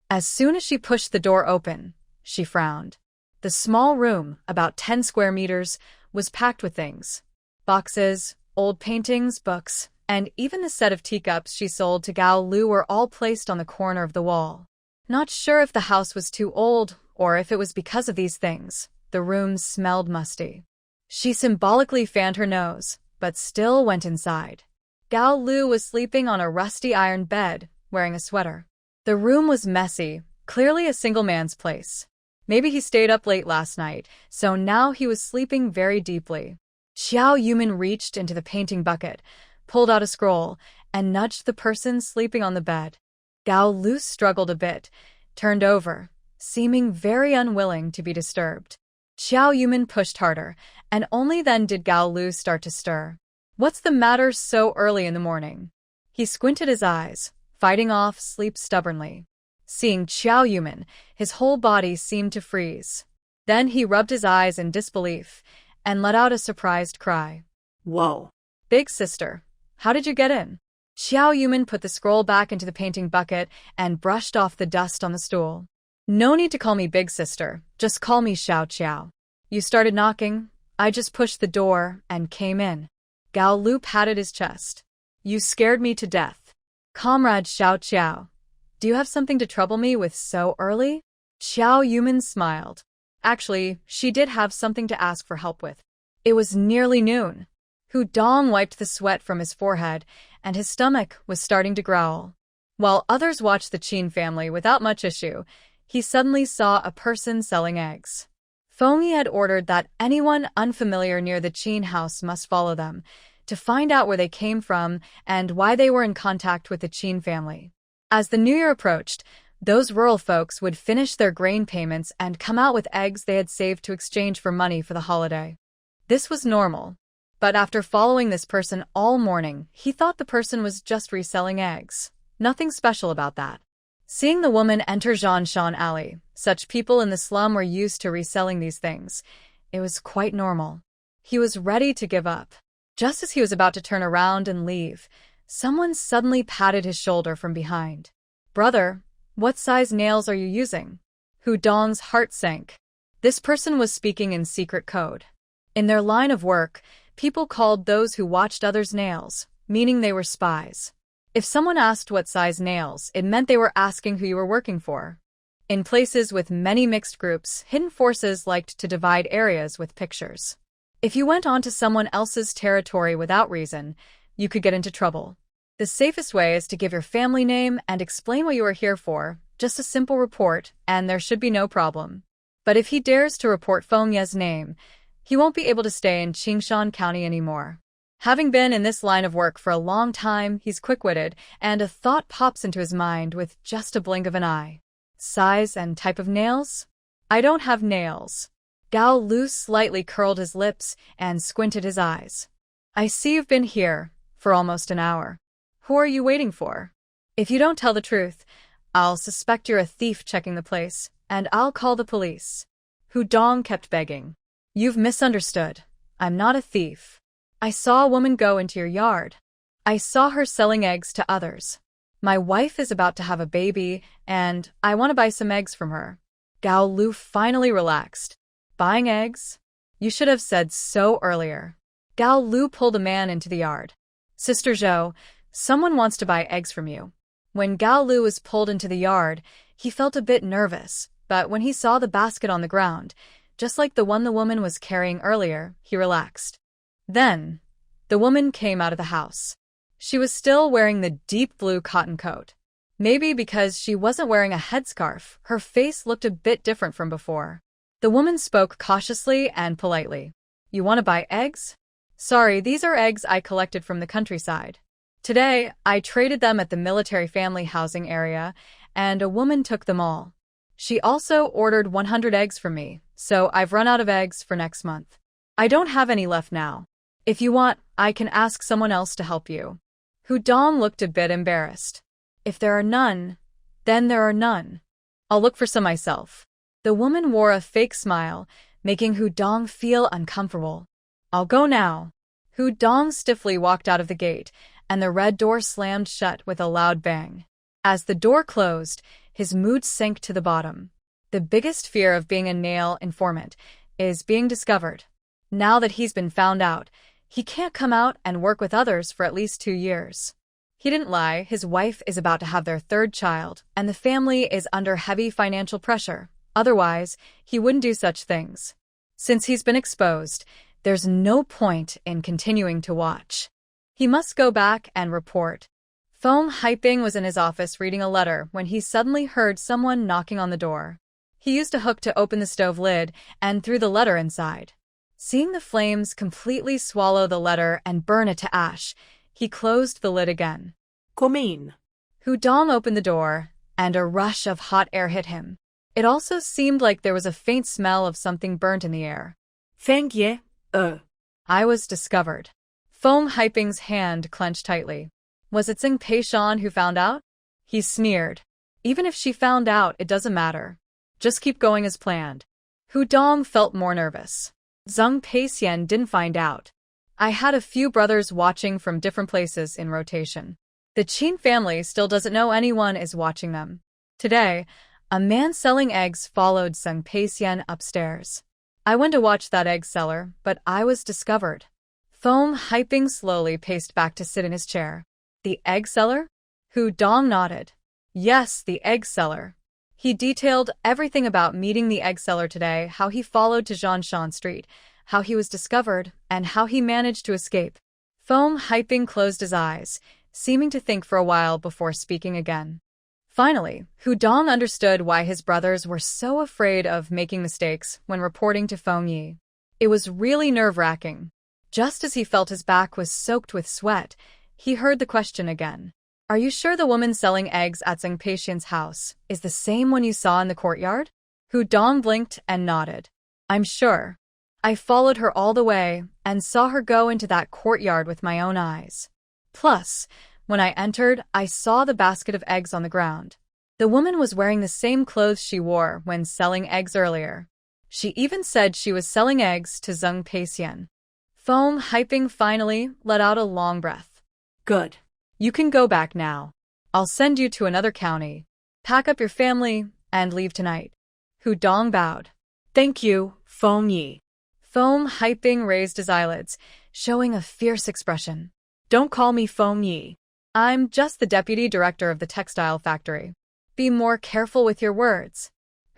As soon as she pushed the door open, she frowned. The small room, about 10 square meters, was packed with things. Boxes, old paintings, books, and even the set of teacups she sold to Gao Lu were all placed on the corner of the wall. Not sure if the house was too old or if it was because of these things. The room smelled musty. She symbolically fanned her nose, but still went inside. Gao Lu was sleeping on a rusty iron bed, wearing a sweater. The room was messy, clearly a single man's place. Maybe he stayed up late last night, so now he was sleeping very deeply. Xiao Yumin reached into the painting bucket, pulled out a scroll, and nudged the person sleeping on the bed. Gao Lu struggled a bit, turned over, seeming very unwilling to be disturbed. Xiao Yumin pushed harder, and only then did Gao Lu start to stir. What's the matter so early in the morning? He squinted his eyes, fighting off sleep stubbornly. Seeing Xiao Yumin, his whole body seemed to freeze. Then he rubbed his eyes in disbelief and let out a surprised cry.
Whoa.
Big sister, how did you get in? Xiao Yumin put the scroll back into the painting bucket and brushed off the dust on the stool. No need to call me big sister, just call me Xiao Qiao. You started knocking, I just pushed the door and came in. Gao Lu patted his chest. You scared me to death. Comrade Xiao Qiao, do you have something to trouble me with so early? Xiao Yumin smiled. Actually, she did have something to ask for help with. It was nearly noon. Hu Dong wiped the sweat from his forehead, and his stomach was starting to growl. While others watched the Qin family without much issue, he suddenly saw a person selling eggs. Feng Yi had ordered that anyone unfamiliar near the Qin house must follow them, to find out where they came from and why they were in contact with the Qin family. As the new year approached, those rural folks would finish their grain payments and come out with eggs they had saved to exchange for money for the holiday. This was normal. But after following this person all morning, he thought the person was just reselling eggs. Nothing special about that. Seeing the woman enter Zhanshan Alley, such people in the slum were used to reselling these things. It was quite normal. He was ready to give up. Just as he was about to turn around and leave, someone suddenly patted his shoulder from behind. Brother, what size nails are you using? Hu Dong's heart sank. This person was speaking in secret code. In their line of work, people called those who watched others' nails, meaning they were spies. If someone asked what size nails, it meant they were asking who you were working for. In places with many mixed groups, hidden forces liked to divide areas with pictures. If you went onto someone else's territory without reason, you could get into trouble. The safest way is to give your family name and explain what you are here for, just a simple report, and there should be no problem. But if he dares to report Feng Ye's name, he won't be able to stay in Qingshan County anymore. Having been in this line of work for a long time, he's quick-witted, and a thought pops into his mind with just a blink of an eye. Size and type of nails? I don't have nails. Gao Lu slightly curled his lips and squinted his eyes. I see you've been here for almost an hour. Who are you waiting for? If you don't tell the truth, I'll suspect you're a thief checking the place, and I'll call the police. Hu Dong kept begging. You've misunderstood. I'm not a thief. I saw a woman go into your yard. I saw her selling eggs to others. My wife is about to have a baby, and I want to buy some eggs from her. Gao Lu finally relaxed. Buying eggs? You should have said so earlier. Gao Lu pulled a man into the yard. Sister Zhou, someone wants to buy eggs from you. When Gao Lu was pulled into the yard, he felt a bit nervous, but when he saw the basket on the ground, just like the one the woman was carrying earlier, he relaxed. Then, the woman came out of the house. She was still wearing the deep blue cotton coat. Maybe because she wasn't wearing a headscarf, her face looked a bit different from before. The woman spoke cautiously and politely. You want to buy eggs? Sorry, these are eggs I collected from the countryside. Today, I traded them at the military family housing area, and a woman took them all. She also ordered 100 eggs from me, so I've run out of eggs for next month. I don't have any left now. If you want, I can ask someone else to help you. Hudong looked a bit embarrassed. If there are none, then there are none. I'll look for some myself. The woman wore a fake smile, making Hudong feel uncomfortable. I'll go now. Hudong stiffly walked out of the gate, and the red door slammed shut with a loud bang. As the door closed, his mood sank to the bottom. The biggest fear of being a nail informant is being discovered. Now that he's been found out, he can't come out and work with others for at least 2 years. He didn't lie, his wife is about to have their 3rd child, and the family is under heavy financial pressure. Otherwise, he wouldn't do such things. Since he's been exposed, there's no point in continuing to watch. He must go back and report. Foam Hyping was in his office reading a letter when he suddenly heard someone knocking on the door. He used a hook to open the stove lid and threw the letter inside. Seeing the flames completely swallow the letter and burn it to ash, he closed the lid again.
Come in.
Hudong opened the door, and a rush of hot air hit him. It also seemed like there was a faint smell of something burnt in the air.
Thank ye.
I was discovered. Foam Hyping's hand clenched tightly. Was it Zheng Peishan who found out? He sneered. Even if she found out, it doesn't matter. Just keep going as planned. Hudong felt more nervous. Zheng Peixian didn't find out. I had a few brothers watching from different places in rotation. The Qin family still doesn't know anyone is watching them. Today, a man selling eggs followed Zheng Peixian upstairs. I went to watch that egg seller, but I was discovered. Foam Hyping slowly paced back to sit in his chair. The egg seller? Hudong nodded. Yes, the egg seller. He detailed everything about meeting the egg seller today, how he followed to Zhanshan Street, how he was discovered, and how he managed to escape. Foam Hyping closed his eyes, seeming to think for a while before speaking again. Finally, Hudong understood why his brothers were so afraid of making mistakes when reporting to Feng Yi. It was really nerve-wracking. Just as he felt his back was soaked with sweat, he heard the question again. Are you sure the woman selling eggs at Zheng Peixian's house is the same one you saw in the courtyard? Hudong blinked and nodded. I'm sure. I followed her all the way and saw her go into that courtyard with my own eyes. Plus, when I entered, I saw the basket of eggs on the ground. The woman was wearing the same clothes she wore when selling eggs earlier. She even said she was selling eggs to Zheng Peixian. Foam Hyping finally let out a long breath.
Good.
You can go back now. I'll send you to another county. Pack up your family and leave tonight. Hudong bowed.
Thank you, Feng Yi.
Foam Hyping raised his eyelids, showing a fierce expression.
Don't call me Feng Yi.
I'm just the deputy director of the textile factory. Be more careful with your words.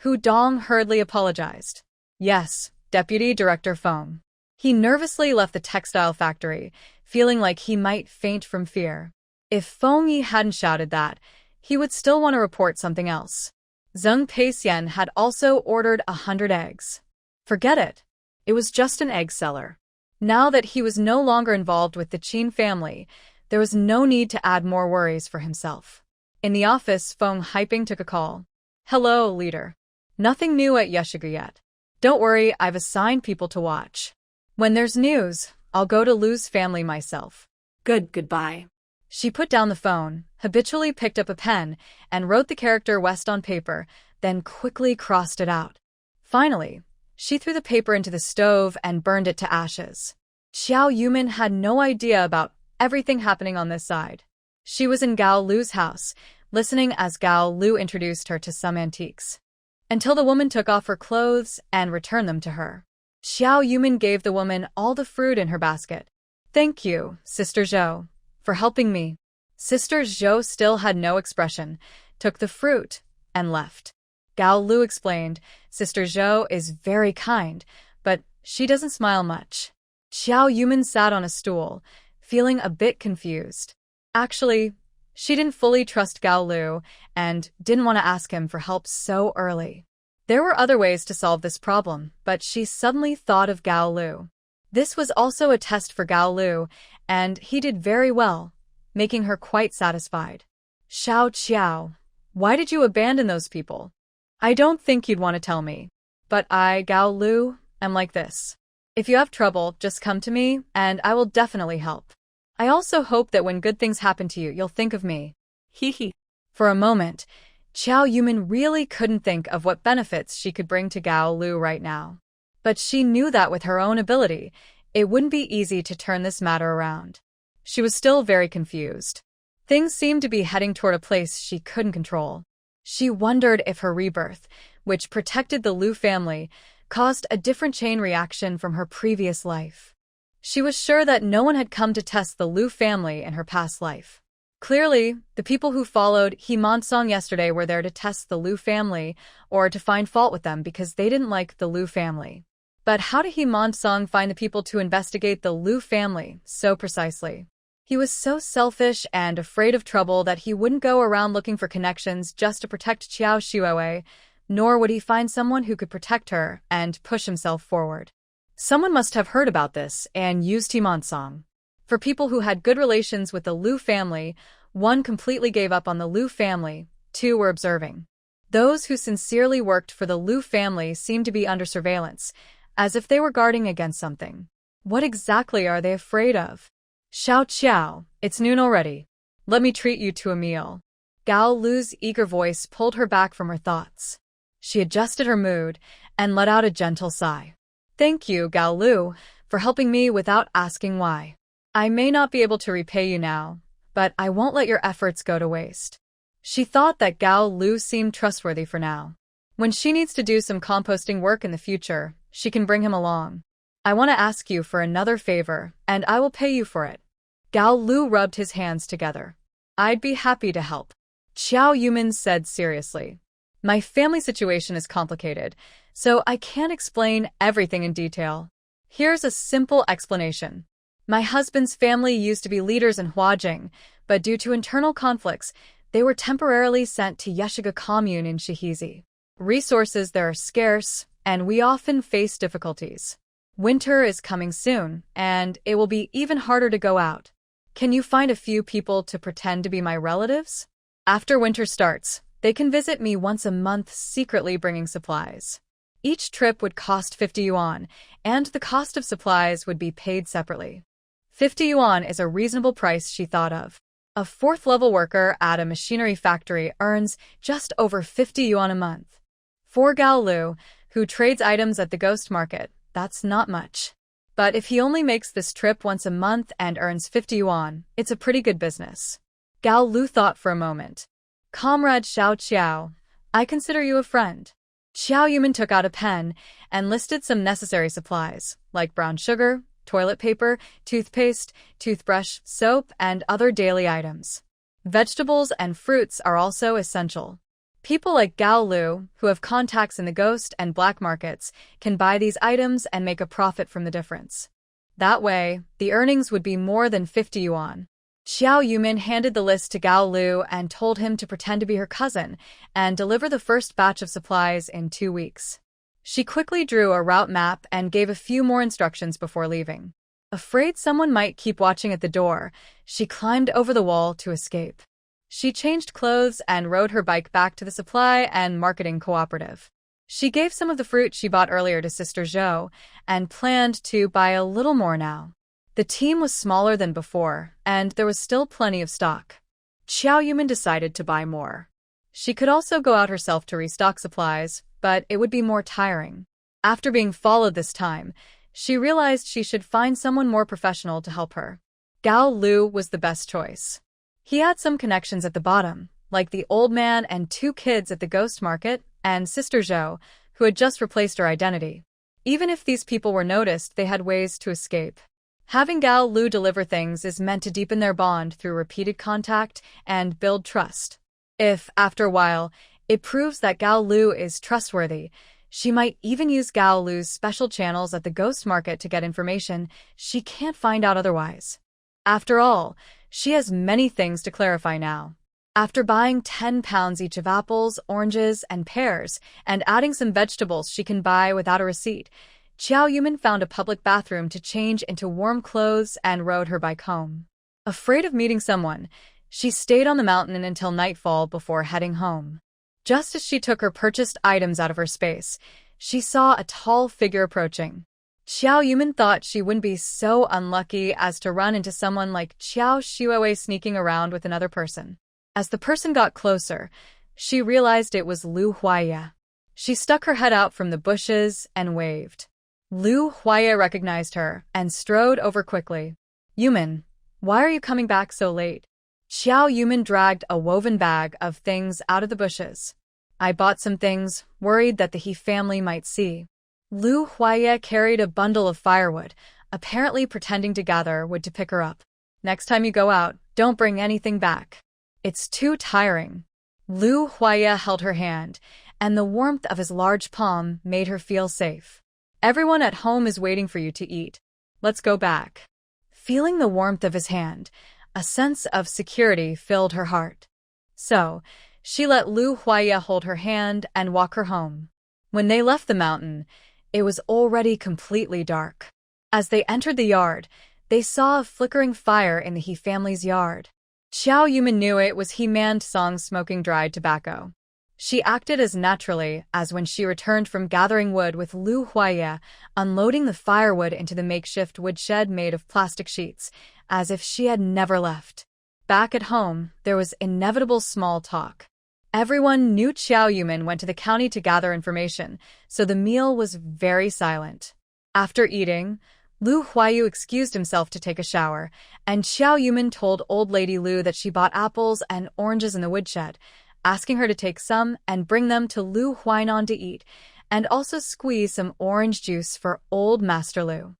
Hudong hurriedly apologized. Yes, Deputy Director Feng. He nervously left the textile factory, feeling like he might faint from fear. If Feng Yi hadn't shouted that, he would still want to report something else. Zheng Peixian had also ordered 100 eggs. Forget it. It was just an egg seller. Now that he was no longer involved with the Qin family, there was no need to add more worries for himself. In the office, Foam Hyping took a call. Hello, leader. Nothing new at Yeshiga yet. Don't worry, I've assigned people to watch. When there's news, I'll go to Lu's family myself.
Goodbye.
She put down the phone, habitually picked up a pen, and wrote the character West on paper, then quickly crossed it out. Finally, she threw the paper into the stove and burned it to ashes. Xiao Yumin had no idea about everything happening on this side. She was in Gao Lu's house, listening as Gao Lu introduced her to some antiques. Until the woman took off her clothes and returned them to her. Xiao Yumin gave the woman all the fruit in her basket. Thank you, Sister Zhou, for helping me. Sister Zhou still had no expression, took the fruit, and left. Gao Lu explained, Sister Zhou is very kind, but she doesn't smile much. Xiao Yumin sat on a stool, feeling a bit confused. Actually, she didn't fully trust Gao Lu and didn't want to ask him for help so early. There were other ways to solve this problem, but she suddenly thought of Gao Lu. This was also a test for Gao Lu, and he did very well, making her quite satisfied. Xiao Qiao, why did you abandon those people? I don't think you'd want to tell me. But I, Gao Lu, am like this. If you have trouble, just come to me, and I will definitely help. I also hope that when good things happen to you, you'll think of me.
Hee hee.
For a moment, Qiao Yumin really couldn't think of what benefits she could bring to Gao Lu right now. But she knew that with her own ability, it wouldn't be easy to turn this matter around. She was still very confused. Things seemed to be heading toward a place she couldn't control. She wondered if her rebirth, which protected the Lu family, caused a different chain reaction from her previous life. She was sure that no one had come to test the Lu family in her past life. Clearly, the people who followed He Mansong yesterday were there to test the Lu family or to find fault with them because they didn't like the Lu family. But how did He Mansong find the people to investigate the Lu family so precisely? He was so selfish and afraid of trouble that he wouldn't go around looking for connections just to protect Qiao Shuowei, nor would he find someone who could protect her and push himself forward. Someone must have heard about this and used He Mansong. For people who had good relations with the Lu family, one completely gave up on the Lu family, two were observing. Those who sincerely worked for the Lu family seemed to be under surveillance, as if they were guarding against something. What exactly are they afraid of? Xiao Qiao, it's noon already. Let me treat you to a meal. Gao Lu's eager voice pulled her back from her thoughts. She adjusted her mood and let out a gentle sigh. Thank you, Gao Lu, for helping me without asking why. I may not be able to repay you now, but I won't let your efforts go to waste. She thought that Gao Lu seemed trustworthy for now. When she needs to do some composting work in the future, she can bring him along. I want to ask you for another favor, and I will pay you for it. Gao Lu rubbed his hands together. I'd be happy to help. Qiao Yumin said seriously. My family situation is complicated, so I can't explain everything in detail. Here's a simple explanation. My husband's family used to be leaders in Huajing, but due to internal conflicts, they were temporarily sent to Yeshiga commune in Shihizi. Resources there are scarce, and we often face difficulties. Winter is coming soon, and it will be even harder to go out. Can you find a few people to pretend to be my relatives? After winter starts, they can visit me once a month secretly bringing supplies. Each trip would cost 50 yuan, and the cost of supplies would be paid separately. 50 yuan is a reasonable price she thought of. A fourth-level worker at a machinery factory earns just over 50 yuan a month. For Gao Lu, who trades items at the ghost market, that's not much. But if he only makes this trip once a month and earns 50 yuan, it's a pretty good business. Gao Lu thought for a moment. Comrade Xiao Qiao, I consider you a friend. Qiao Yumin took out a pen and listed some necessary supplies, like brown sugar, toilet paper, toothpaste, toothbrush, soap, and other daily items. Vegetables and fruits are also essential. People like Gao Lu, who have contacts in the ghost and black markets, can buy these items and make a profit from the difference. That way, the earnings would be more than 50 yuan. Qiao Yumin handed the list to Gao Lu and told him to pretend to be her cousin and deliver the first batch of supplies in 2 weeks. She quickly drew a route map and gave a few more instructions before leaving. Afraid someone might keep watching at the door, she climbed over the wall to escape. She changed clothes and rode her bike back to the supply and marketing cooperative. She gave some of the fruit she bought earlier to Sister Zhou and planned to buy a little more now. The team was smaller than before, and there was still plenty of stock. Qiao Yumin decided to buy more. She could also go out herself to restock supplies, but it would be more tiring. After being followed this time, she realized she should find someone more professional to help her. Gao Lu was the best choice. He had some connections at the bottom, like the old man and 2 kids at the ghost market, and Sister Zhou, who had just replaced her identity. Even if these people were noticed, they had ways to escape. Having Gao Lu deliver things is meant to deepen their bond through repeated contact and build trust. If, after a while, it proves that Gao Lu is trustworthy, she might even use Gao Lu's special channels at the ghost market to get information she can't find out otherwise. After all, she has many things to clarify now. After buying 10 pounds each of apples, oranges, and pears, and adding some vegetables she can buy without a receipt, Xiao Yumin found a public bathroom to change into warm clothes and rode her bike home. Afraid of meeting someone, she stayed on the mountain until nightfall before heading home. Just as she took her purchased items out of her space, she saw a tall figure approaching. Xiao Yumin thought she wouldn't be so unlucky as to run into someone like Xiao Shuowei sneaking around with another person. As the person got closer, she realized it was Lu Huaya. She stuck her head out from the bushes and waved. Lu Huaya recognized her and strode over quickly. Yumin, why are you coming back so late? Xiao Yumin dragged a woven bag of things out of the bushes. I bought some things, worried that the He family might see. Lu Huaya carried a bundle of firewood, apparently pretending to gather wood to pick her up. Next time you go out, don't bring anything back. It's too tiring. Lu Huaya held her hand, and the warmth of his large palm made her feel safe. Everyone at home is waiting for you to eat. Let's go back. Feeling the warmth of his hand, a sense of security filled her heart. So, she let Lu Huaya hold her hand and walk her home. When they left the mountain, it was already completely dark. As they entered the yard, they saw a flickering fire in the He family's yard. Xiao Yumin knew it was He Man-song smoking dried tobacco. She acted as naturally as when she returned from gathering wood with Lu Huaya, unloading the firewood into the makeshift woodshed made of plastic sheets, as if she had never left. Back at home, there was inevitable small talk. Everyone knew Xiao Yumin went to the county to gather information, so the meal was very silent. After eating, Lu Huayu excused himself to take a shower, and Xiao Yumin told Old Lady Lu that she bought apples and oranges in the woodshed, asking her to take some and bring them to Lu Huainan to eat, and also squeeze some orange juice for Old Master Lu.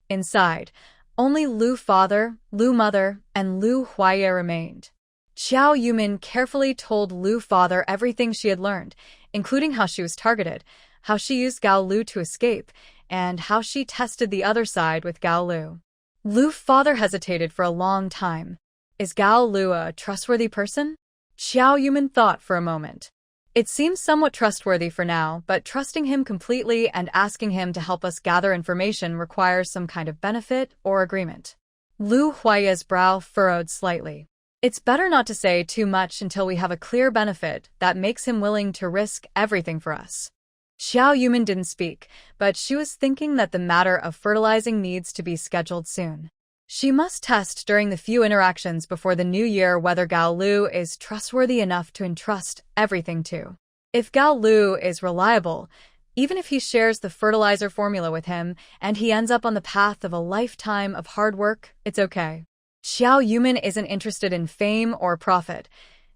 Inside, only Lu Father, Lu Mother, and Lu Huaya remained. Xiao Yumin carefully told Lu Father everything she had learned, including how she was targeted, how she used Gao Lu to escape, and how she tested the other side with Gao Lu. Lu Father hesitated for a long time. Is Gao Lu a trustworthy person? Xiao Yumin thought for a moment. It seems somewhat trustworthy for now, but trusting him completely and asking him to help us gather information requires some kind of benefit or agreement. Lu Huaya's brow furrowed slightly. It's better not to say too much until we have a clear benefit that makes him willing to risk everything for us. Xiao Yumin didn't speak, but she was thinking that the matter of fertilizing needs to be scheduled soon. She must test during the few interactions before the new year whether Gao Lu is trustworthy enough to entrust everything to. If Gao Lu is reliable, even if he shares the fertilizer formula with him and he ends up on the path of a lifetime of hard work, it's okay. Xiao Yumin isn't interested in fame or profit.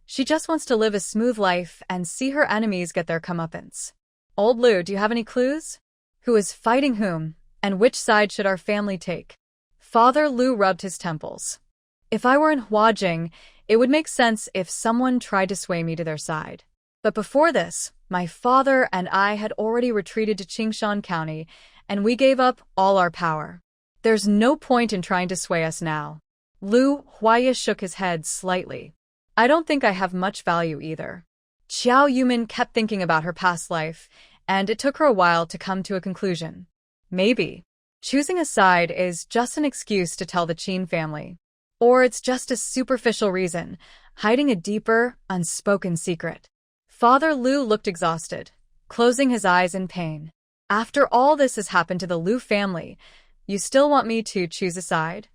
She just wants to live a smooth life and see her enemies get their comeuppance. Old Lu, do you have any clues? Who is fighting whom, and which side should our family take? Father Lu rubbed his temples. If I were in Huajing, it would make sense if someone tried to sway me to their side. But before this, my father and I had already retreated to Qingshan County, and we gave up all our power. There's no point in trying to sway us now. Lu Huaya shook his head slightly. I don't think I have much value either. Xiao Yumin kept thinking about her past life, and it took her a while to come to a conclusion. Maybe choosing a side is just an excuse to tell the Qin family. Or it's just a superficial reason, hiding a deeper, unspoken secret. Father Lu looked exhausted, closing his eyes in pain. After all this has happened to the Lu family, you still want me to choose a side?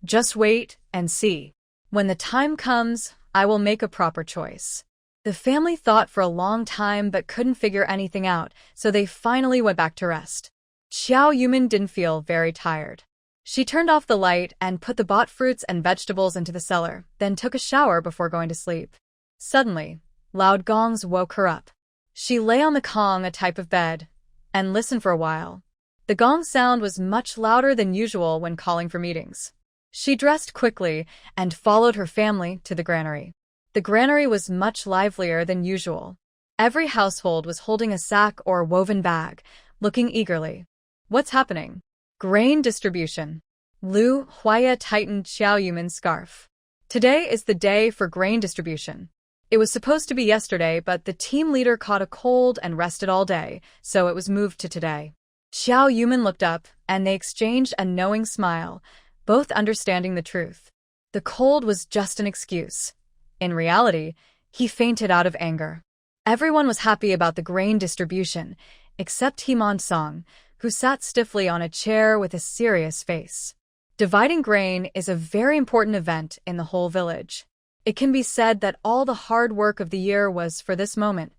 Just wait and see. When the time comes, I will make a proper choice. The family thought for a long time but couldn't figure anything out, so they finally went back to rest. Xiao Yumin didn't feel very tired. She turned off the light and put the bought fruits and vegetables into the cellar, then took a shower before going to sleep. Suddenly, loud gongs woke her up. She lay on the kong, a type of bed, and listened for a while. The gong sound was much louder than usual when calling for meetings. She dressed quickly and followed her family to the granary. The granary was much livelier than usual. Every household was holding a sack or woven bag, looking eagerly. What's happening? Grain distribution. Lu Huaya tightened Xiao Yumin's scarf. Today is the day for grain distribution. It was supposed to be yesterday, but the team leader caught a cold and rested all day, so it was moved to today. Xiao Yumin looked up, and they exchanged a knowing smile, both understanding the truth. The cold was just an excuse. In reality, he fainted out of anger. Everyone was happy about the grain distribution, except Himon Song, who sat stiffly on a chair with a serious face. Dividing grain is a very important event in the whole village. It can be said that all the hard work of the year was for this moment.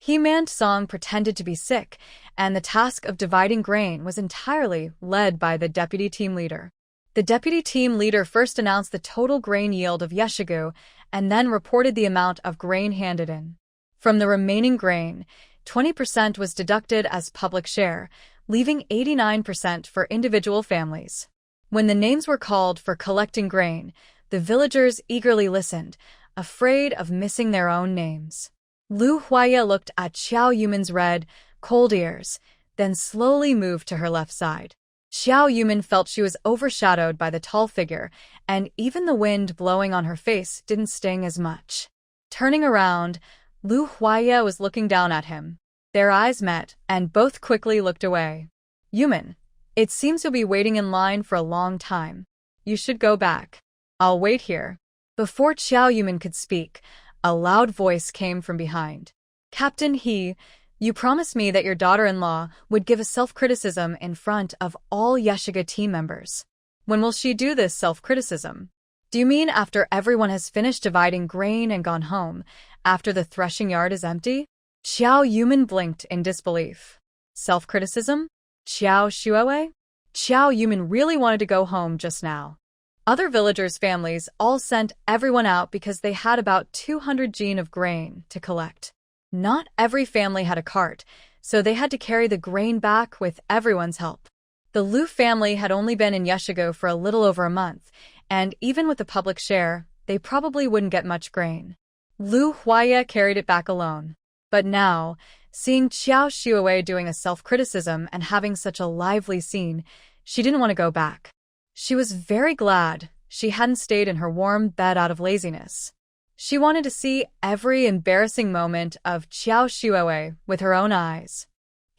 Himon Song pretended to be sick, and the task of dividing grain was entirely led by the deputy team leader. The deputy team leader first announced the total grain yield of Yeshigu and then reported the amount of grain handed in. From the remaining grain, 20% was deducted as public share, leaving 89% for individual families. When the names were called for collecting grain, the villagers eagerly listened, afraid of missing their own names. Lu Huaya looked at Xiao Yumin's red, cold ears, then slowly moved to her left side. Xiao Yumin felt she was overshadowed by the tall figure, and even the wind blowing on her face didn't sting as much. Turning around, Lu Huaya was looking down at him. Their eyes met, and both quickly looked away. Yumin, it seems you'll be waiting in line for a long time. You should go back. I'll wait here. Before Xiao Yumin could speak, a loud voice came from behind. Captain He, you promised me that your daughter-in-law would give a self-criticism in front of all Yeshiga team members. When will she do this self-criticism? Do you mean after everyone has finished dividing grain and gone home, after the threshing yard is empty? Xiao Yumin blinked in disbelief. Self-criticism? Xiao Shuoe? Xiao Yumin really wanted to go home just now. Other villagers' families all sent everyone out because they had about 200 jin of grain to collect. Not every family had a cart, so they had to carry the grain back with everyone's help. The Lu family had only been in Yeshigo for a little over a month, and even with the public share, they probably wouldn't get much grain. Lu Huaya carried it back alone. But now, seeing Xiao Shuoe doing a self-criticism and having such a lively scene, she didn't want to go back. She was very glad she hadn't stayed in her warm bed out of laziness. She wanted to see every embarrassing moment of Xiao Shuoe with her own eyes.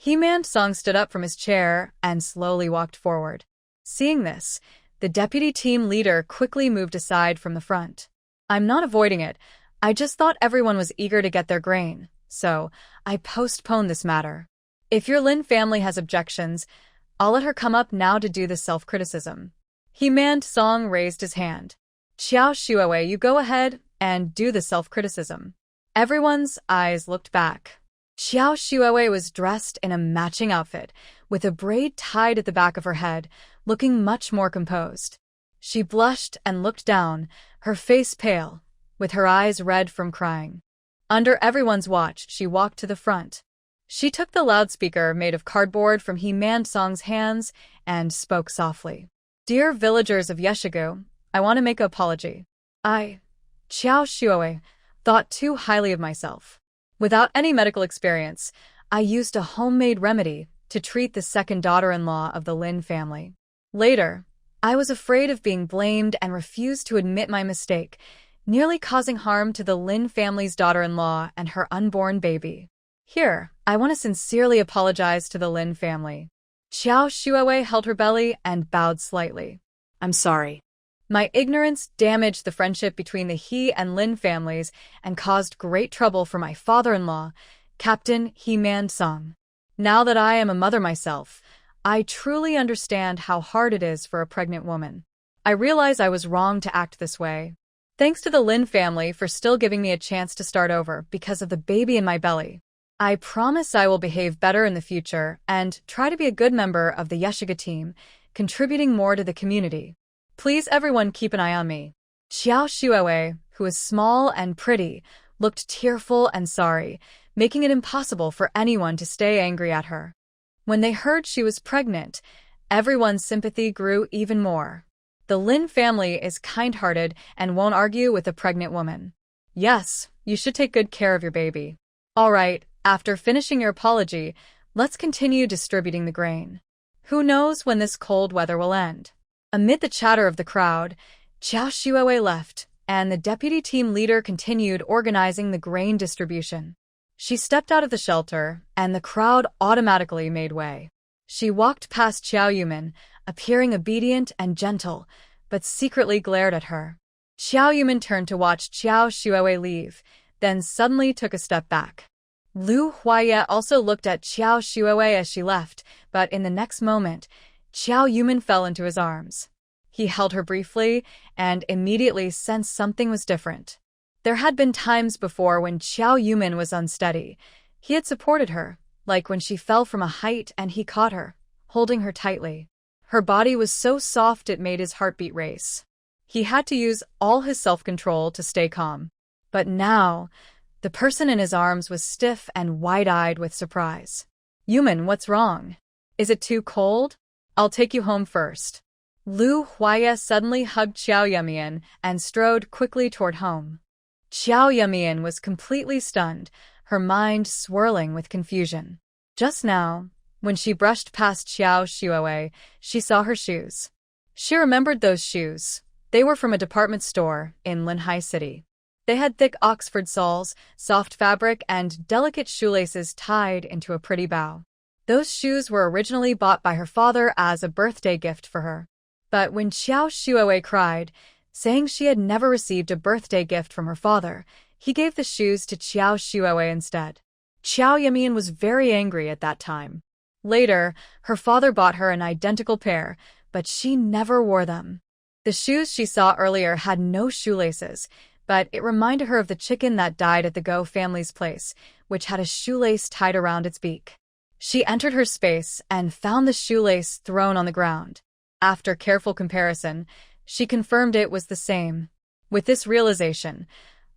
Himon Song stood up from his chair and slowly walked forward. Seeing this, the deputy team leader quickly moved aside from the front. I'm not avoiding it. I just thought everyone was eager to get their grain, so I postponed this matter. If your Lin family has objections, I'll let her come up now to do the self-criticism. Himon Song raised his hand. Xiao Shuoe, you go ahead and do the self-criticism. Everyone's eyes looked back. Xiao Shuoe was dressed in a matching outfit, with a braid tied at the back of her head, looking much more composed. She blushed and looked down, her face pale, with her eyes red from crying. Under everyone's watch, she walked to the front. She took the loudspeaker made of cardboard from Himon Song's hands and spoke softly. Dear villagers of Yeshigo, I want to make an apology. I, Xiao Shuoe, thought too highly of myself. Without any medical experience, I used a homemade remedy to treat the second daughter-in-law of the Lin family. Later, I was afraid of being blamed and refused to admit my mistake, nearly causing harm to the Lin family's daughter-in-law and her unborn baby. Here, I want to sincerely apologize to the Lin family. Xiao Shuoe held her belly and bowed slightly.
I'm sorry.
My ignorance damaged the friendship between the He and Lin families and caused great trouble for my father-in-law, Captain Himon Song. Now that I am a mother myself, I truly understand how hard it is for a pregnant woman. I realize I was wrong to act this way. Thanks to the Lin family for still giving me a chance to start over because of the baby in my belly. I promise I will behave better in the future and try to be a good member of the Yeshiga team, contributing more to the community. Please everyone keep an eye on me. Xiao Shuoe, who was small and pretty, looked tearful and sorry, making it impossible for anyone to stay angry at her. When they heard she was pregnant, everyone's sympathy grew even more. The Lin family is kind-hearted and won't argue with a pregnant woman. Yes, you should take good care of your baby. All right, after finishing your apology, let's continue distributing the grain. Who knows when this cold weather will end? Amid the chatter of the crowd, Xiao Shuoe left, and the deputy team leader continued organizing the grain distribution. She stepped out of the shelter, and the crowd automatically made way. She walked past Xiao Yumin, appearing obedient and gentle, but secretly glared at her. Xiao Yumin turned to watch Xiao Shuowei leave, then suddenly took a step back. Lu Huaye also looked at Xiao Shuowei as she left, but in the next moment, Xiao Yumin fell into his arms. He held her briefly and immediately sensed something was different. There had been times before when Xiao Yumin was unsteady. He had supported her, like when she fell from a height and he caught her, holding her tightly. Her body was so soft it made his heartbeat race. He had to use all his self-control to stay calm. But now, the person in his arms was stiff and wide-eyed with surprise. Yumin, what's wrong? Is it too cold? I'll take you home first. Lu Huaye suddenly hugged Xiao Yumian and strode quickly toward home. Xiao Yumian was completely stunned, her mind swirling with confusion. Just now, when she brushed past Xiao Shuowei, she saw her shoes. She remembered those shoes. They were from a department store in Linhai City. They had thick Oxford soles, soft fabric, and delicate shoelaces tied into a pretty bow. Those shoes were originally bought by her father as a birthday gift for her. But when Xiao Shuowei cried, saying she had never received a birthday gift from her father, he gave the shoes to Xiao Shuowei instead. Xiao Yumian was very angry at that time. Later, her father bought her an identical pair, but she never wore them. The shoes she saw earlier had no shoelaces, but it reminded her of the chicken that died at the Go family's place, which had a shoelace tied around its beak. She entered her space and found the shoelace thrown on the ground. After careful comparison, she confirmed it was the same. With this realization,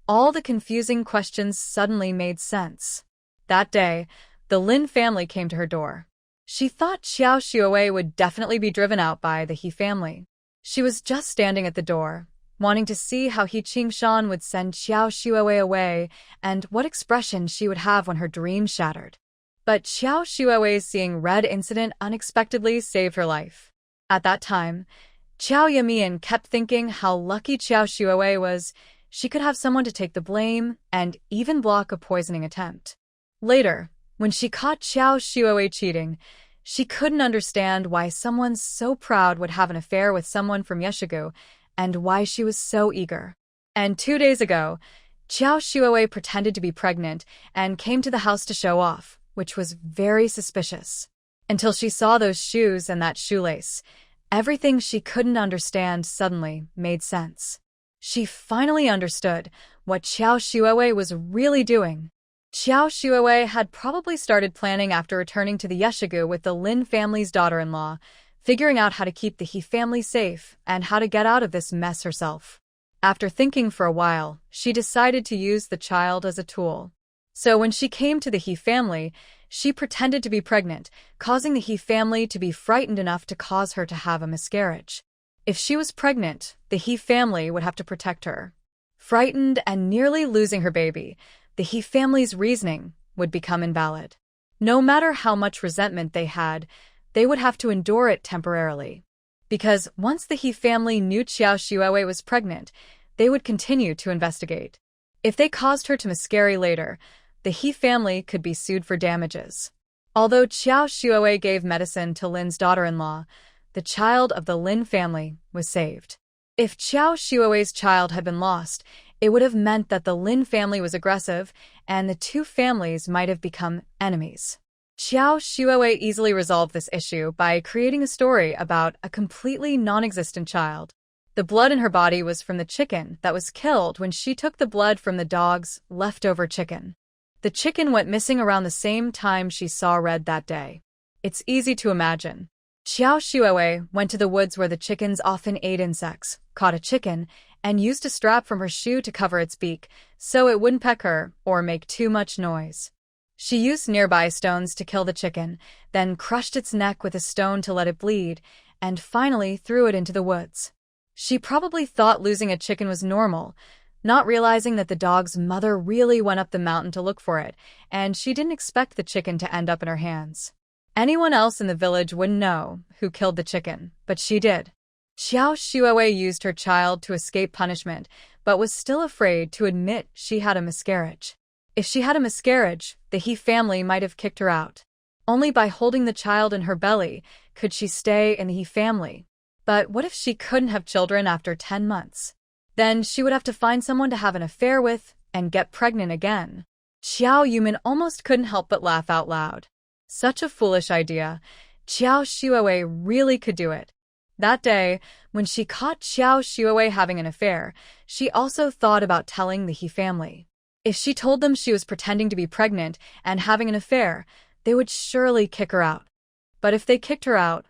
all the confusing questions suddenly made sense. That day, the Lin family came to her door. She thought Xiao Shuowei would definitely be driven out by the He family. She was just standing at the door, wanting to see how He Qingshan would send Xiao Shuowei away and what expression she would have when her dream shattered. But Xiao Shuowei's seeing red incident unexpectedly saved her life. At that time, Xiao Yumian kept thinking how lucky Xiao Shuowei was. She could have someone to take the blame and even block a poisoning attempt. Later, when she caught Xiao Shuowei cheating, she couldn't understand why someone so proud would have an affair with someone from Yeshigu and why she was so eager. And 2 days ago, Xiao Shuowei pretended to be pregnant and came to the house to show off, which was very suspicious. Until she saw those shoes and that shoelace, everything she couldn't understand suddenly made sense. She finally understood what Xiao Shuowei was really doing. Xiao Shuowei had probably started planning after returning to the Yeshigu with the Lin family's daughter-in-law, figuring out how to keep the He family safe and how to get out of this mess herself. After thinking for a while, she decided to use the child as a tool. So when she came to the He family, she pretended to be pregnant, causing the He family to be frightened enough to cause her to have a miscarriage. If she was pregnant, the He family would have to protect her. Frightened and nearly losing her baby, the He family's reasoning would become invalid. No matter how much resentment they had, they would have to endure it temporarily. Because once the He family knew Xiao Shuowei was pregnant, they would continue to investigate. If they caused her to miscarry later, the He family could be sued for damages. Although Xiao Shuowei gave medicine to Lin's daughter-in-law, the child of the Lin family was saved. If Xiao Shuowei's child had been lost, it would have meant that the Lin family was aggressive, and the two families might have become enemies. Xiao Shuowei easily resolved this issue by creating a story about a completely non-existent child. The blood in her body was from the chicken that was killed when she took the blood from the dog's leftover chicken. The chicken went missing around the same time she saw red that day. It's easy to imagine. Xiao Shuowei went to the woods where the chickens often ate insects, caught a chicken, and used a strap from her shoe to cover its beak so it wouldn't peck her or make too much noise. She used nearby stones to kill the chicken, then crushed its neck with a stone to let it bleed, and finally threw it into the woods. She probably thought losing a chicken was normal, not realizing that the dog's mother really went up the mountain to look for it, and she didn't expect the chicken to end up in her hands. Anyone else in the village wouldn't know who killed the chicken, but she did. Xiao Shuowei used her child to escape punishment, but was still afraid to admit she had a miscarriage. If she had a miscarriage, the He family might have kicked her out. Only by holding the child in her belly could she stay in the He family. But what if she couldn't have children after 10 months? Then she would have to find someone to have an affair with and get pregnant again. Xiao Yumin almost couldn't help but laugh out loud. Such a foolish idea. Xiao Shuowei really could do it. That day, when she caught Xiao Shuowei having an affair, she also thought about telling the He family. If she told them she was pretending to be pregnant and having an affair, they would surely kick her out. But if they kicked her out,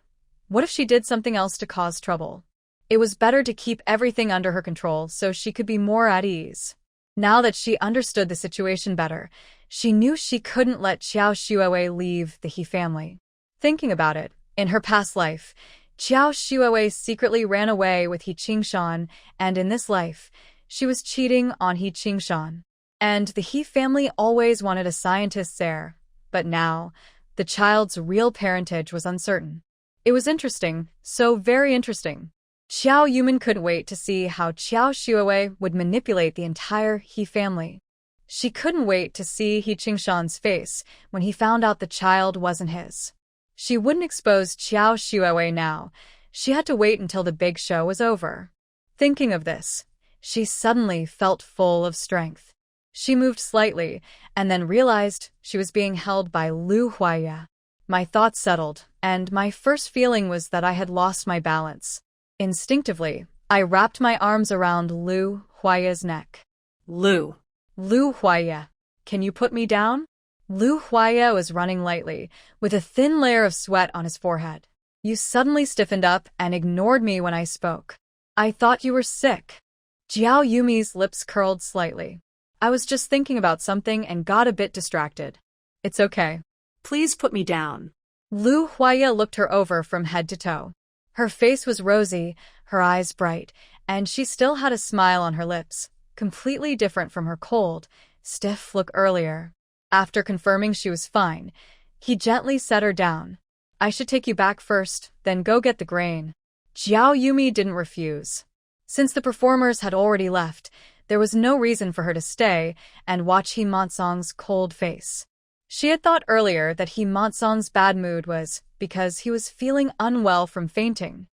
what if she did something else to cause trouble? It was better to keep everything under her control so she could be more at ease. Now that she understood the situation better, she knew she couldn't let Xiao Shuowei leave the He family. Thinking about it, in her past life, Xiao Shuowei secretly ran away with He Qingshan, and in this life, she was cheating on He Qingshan. And the He family always wanted a scientist's heir, but now, the child's real parentage was uncertain. It was interesting, so very interesting. Xiao Yumin couldn't wait to see how Xiao Shuowei would manipulate the entire He family. She couldn't wait to see He Qingshan's face when he found out the child wasn't his. She wouldn't expose Xiao Shuowei now. She had to wait until the big show was over. Thinking of this, she suddenly felt full of strength. She moved slightly and then realized she was being held by Lu Huaiya. My thoughts settled, and my first feeling was that I had lost my balance. Instinctively, I wrapped my arms around Lu Huaiya's neck.
Lu
Huaiya, can you put me down? Lu Huaiya was running lightly, with a thin layer of sweat on his forehead. You suddenly stiffened up and ignored me when I spoke. I thought you were sick. Jiao Yumi's lips curled slightly. I was just thinking about something and got a bit distracted. It's okay.
Please put me down.
Lu Huaiya looked her over from head to toe. Her face was rosy, her eyes bright, and she still had a smile on her lips, completely different from her cold, stiff look earlier. After confirming she was fine, he gently set her down. I should take you back first, then go get the grain. Jiao Yumi didn't refuse. Since the performers had already left, there was no reason for her to stay and watch He Monsong's cold face. She had thought earlier that He Monsong's bad mood was because he was feeling unwell from fainting.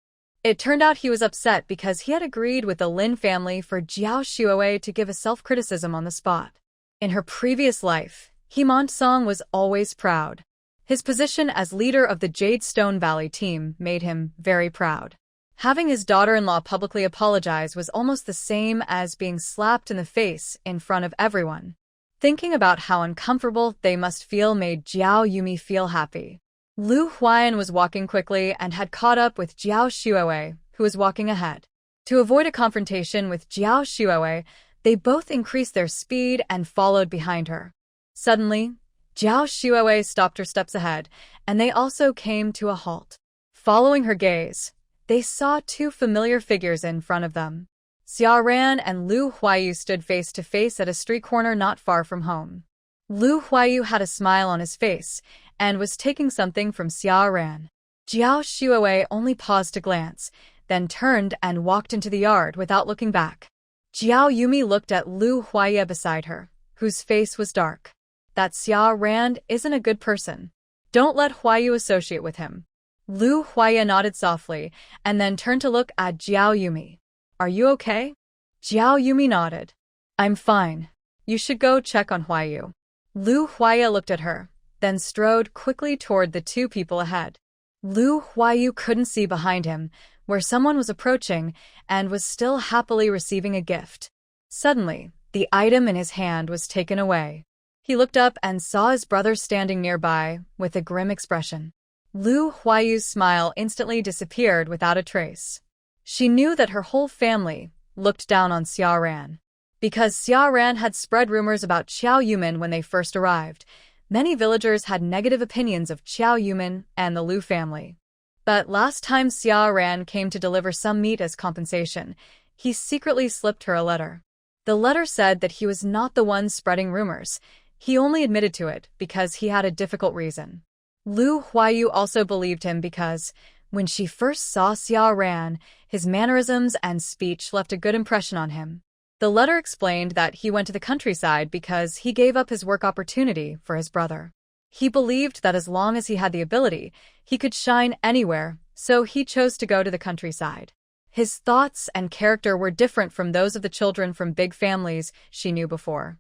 It turned out he was upset because he had agreed with the Lin family for Jiao Shuowei to give a self-criticism on the spot. In her previous life, He Monsong was always proud. His position as leader of the Jade Stone Valley team made him very proud. Having his daughter-in-law publicly apologize was almost the same as being slapped in the face in front of everyone. Thinking about how uncomfortable they must feel made Jiao Yumi feel happy. Lu Huaiyan was walking quickly and had caught up with Jiao Shuowei, who was walking ahead. To avoid a confrontation with Jiao Shuowei, they both increased their speed and followed behind her. Suddenly, Jiao Shuowei stopped her steps ahead, and they also came to a halt. Following her gaze, they saw two familiar figures in front of them. Xia Ran and Lu Huaiyu stood face to face at a street corner not far from home. Lu Huaiyu had a smile on his face and was taking something from Xia Ran. Jiao Shuowei only paused to glance, then turned and walked into the yard without looking back. Jiao Yumi looked at Lu Huaiya beside her, whose face was dark. That Xia Ran isn't a good person. Don't let Huaiyu associate with him. Lu Huaiya nodded softly and then turned to look at Jiao Yumi. Are you okay? Jiao Yumi nodded. I'm fine. You should go check on Huaiyu. Lu Huaiya looked at her, then strode quickly toward the two people ahead. Lu Huaiyu couldn't see behind him, where someone was approaching and was still happily receiving a gift. Suddenly, the item in his hand was taken away. He looked up and saw his brother standing nearby with a grim expression. Lu Huaiyu's smile instantly disappeared without a trace. She knew that her whole family looked down on Xia Ran. Because Xia Ran had spread rumors about Xiao Yumin when they first arrived, many villagers had negative opinions of Xiao Yumin and the Lu family. But last time Xia Ran came to deliver some meat as compensation, he secretly slipped her a letter. The letter said that he was not the one spreading rumors. He only admitted to it because he had a difficult reason. Lu Huaiyu also believed him because, when she first saw Xia Ran, his mannerisms and speech left a good impression on him. The letter explained that he went to the countryside because he gave up his work opportunity for his brother. He believed that as long as he had the ability, he could shine anywhere, so he chose to go to the countryside. His thoughts and character were different from those of the children from big families she knew before.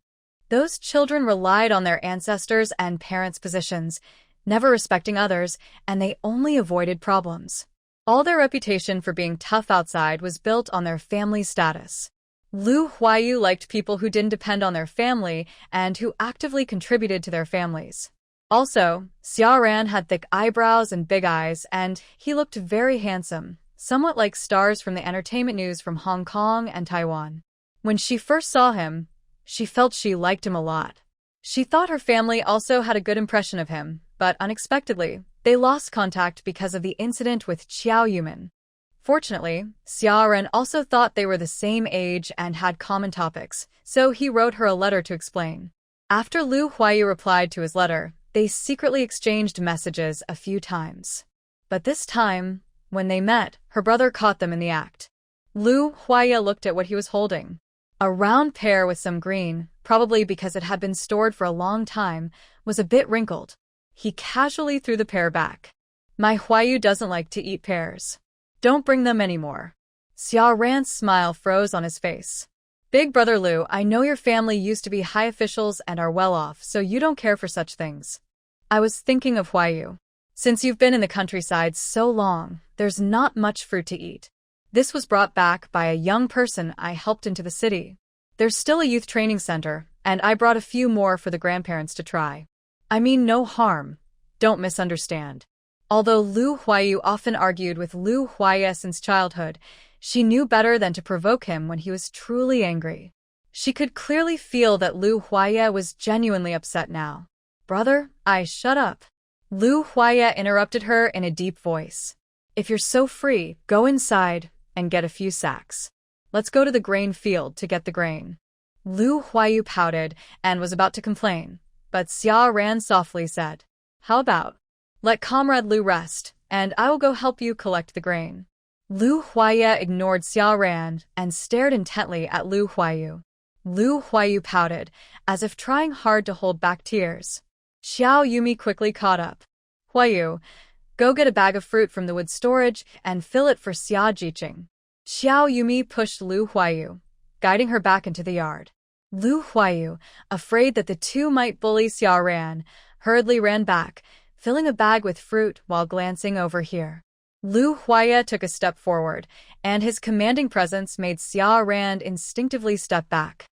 Those children relied on their ancestors and parents' positions, never respecting others, and they only avoided problems. All their reputation for being tough outside was built on their family status. Lu Huayu liked people who didn't depend on their family and who actively contributed to their families. Also, Xiaoran had thick eyebrows and big eyes, and he looked very handsome, somewhat like stars from the entertainment news from Hong Kong and Taiwan. When she first saw him, she felt she liked him a lot. She thought her family also had a good impression of him, but unexpectedly, they lost contact because of the incident with Xiao Yumin. Fortunately, Xiaoran also thought they were the same age and had common topics, so he wrote her a letter to explain. After Lu Huayu replied to his letter, they secretly exchanged messages a few times. But this time, when they met, her brother caught them in the act. Lu Huayu looked at what he was holding. A round pear with some green, probably because it had been stored for a long time, was a bit wrinkled. He casually threw the pear back. My Huayu doesn't like to eat pears. Don't bring them anymore. Xiaoran's smile froze on his face. Big brother Lu, I know your family used to be high officials and are well off, so you don't care for such things. I was thinking of Huayu. Since you've been in the countryside so long, there's not much fruit to eat. This was brought back by a young person I helped into the city. There's still a youth training center, and I brought a few more for the grandparents to try. I mean no harm. Don't misunderstand. Although Lu Huayu often argued with Lu Huaye since childhood, she knew better than to provoke him when he was truly angry. She could clearly feel that Lu Huaye was genuinely upset now. Brother, shut up. Lu Huaye interrupted her in a deep voice. If you're so free, go inside and get a few sacks. Let's go to the grain field to get the grain. Lu Huayu pouted and was about to complain, but Xiaoran softly said, How about? Let Comrade Lu rest, and I will go help you collect the grain. Lu Huaye ignored Xiaoran and stared intently at Lu Huayu. Lu Huayu pouted, as if trying hard to hold back tears. Xiao Yumi quickly caught up. Huayu, go get a bag of fruit from the wood storage and fill it for Xia Jiqing. Xiao Yumi pushed Lu Huayu, guiding her back into the yard. Lu Huayu, afraid that the two might bully Xiaoran, hurriedly ran back, filling a bag with fruit while glancing over here. Lu Huaye took a step forward, and his commanding presence made Xiaoran instinctively step back.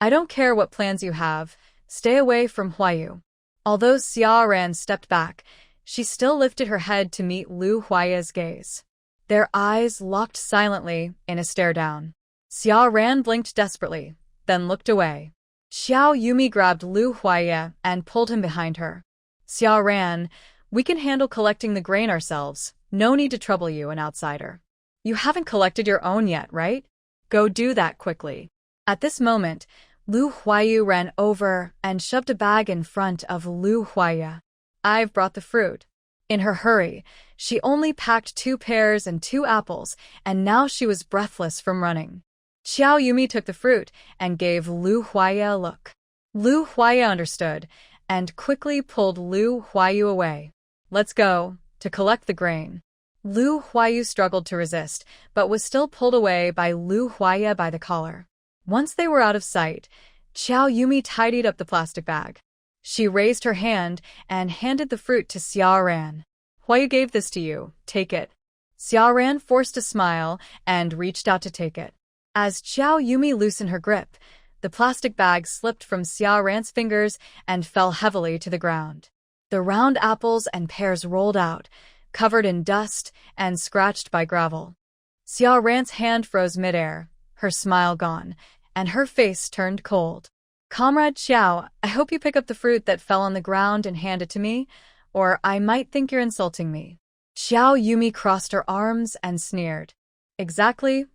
I don't care what plans you have, stay away from Huayu. Although Xiaoran stepped back, she still lifted her head to meet Lu Huaye's gaze. Their eyes locked silently in a stare-down. Xiaoran blinked desperately, then looked away. Xiao Yumi grabbed Lu Huaye and pulled him behind her. Xiaoran, we can handle collecting the grain ourselves. No need to trouble you, an outsider. You haven't collected your own yet, right? Go do that quickly. At this moment, Lu Huayu ran over and shoved a bag in front of Lu Huaye. I've brought the fruit. In her hurry, she only packed 2 pears and 2 apples, and now she was breathless from running. Xiao Yumi took the fruit and gave Lu Huaye a look. Lu Huaye understood and quickly pulled Lu Huayu away. Let's go, to collect the grain. Lu Huayu struggled to resist, but was still pulled away by Lu Huaye by the collar. Once they were out of sight, Xiao Yumi tidied up the plastic bag. She raised her hand and handed the fruit to Xiaoran. Huayu gave this to you, take it. Xiaoran forced a smile and reached out to take it. As Xiao Yumi loosened her grip, the plastic bag slipped from Xiaoran's fingers and fell heavily to the ground. The round apples and pears rolled out, covered in dust and scratched by gravel. Xiaoran's hand froze midair, her smile gone, and her face turned cold. Comrade Xiao, I hope you pick up the fruit that fell on the ground and hand it to me, or I might think you're insulting me. Xiao Yumi crossed her arms and sneered. Exactly,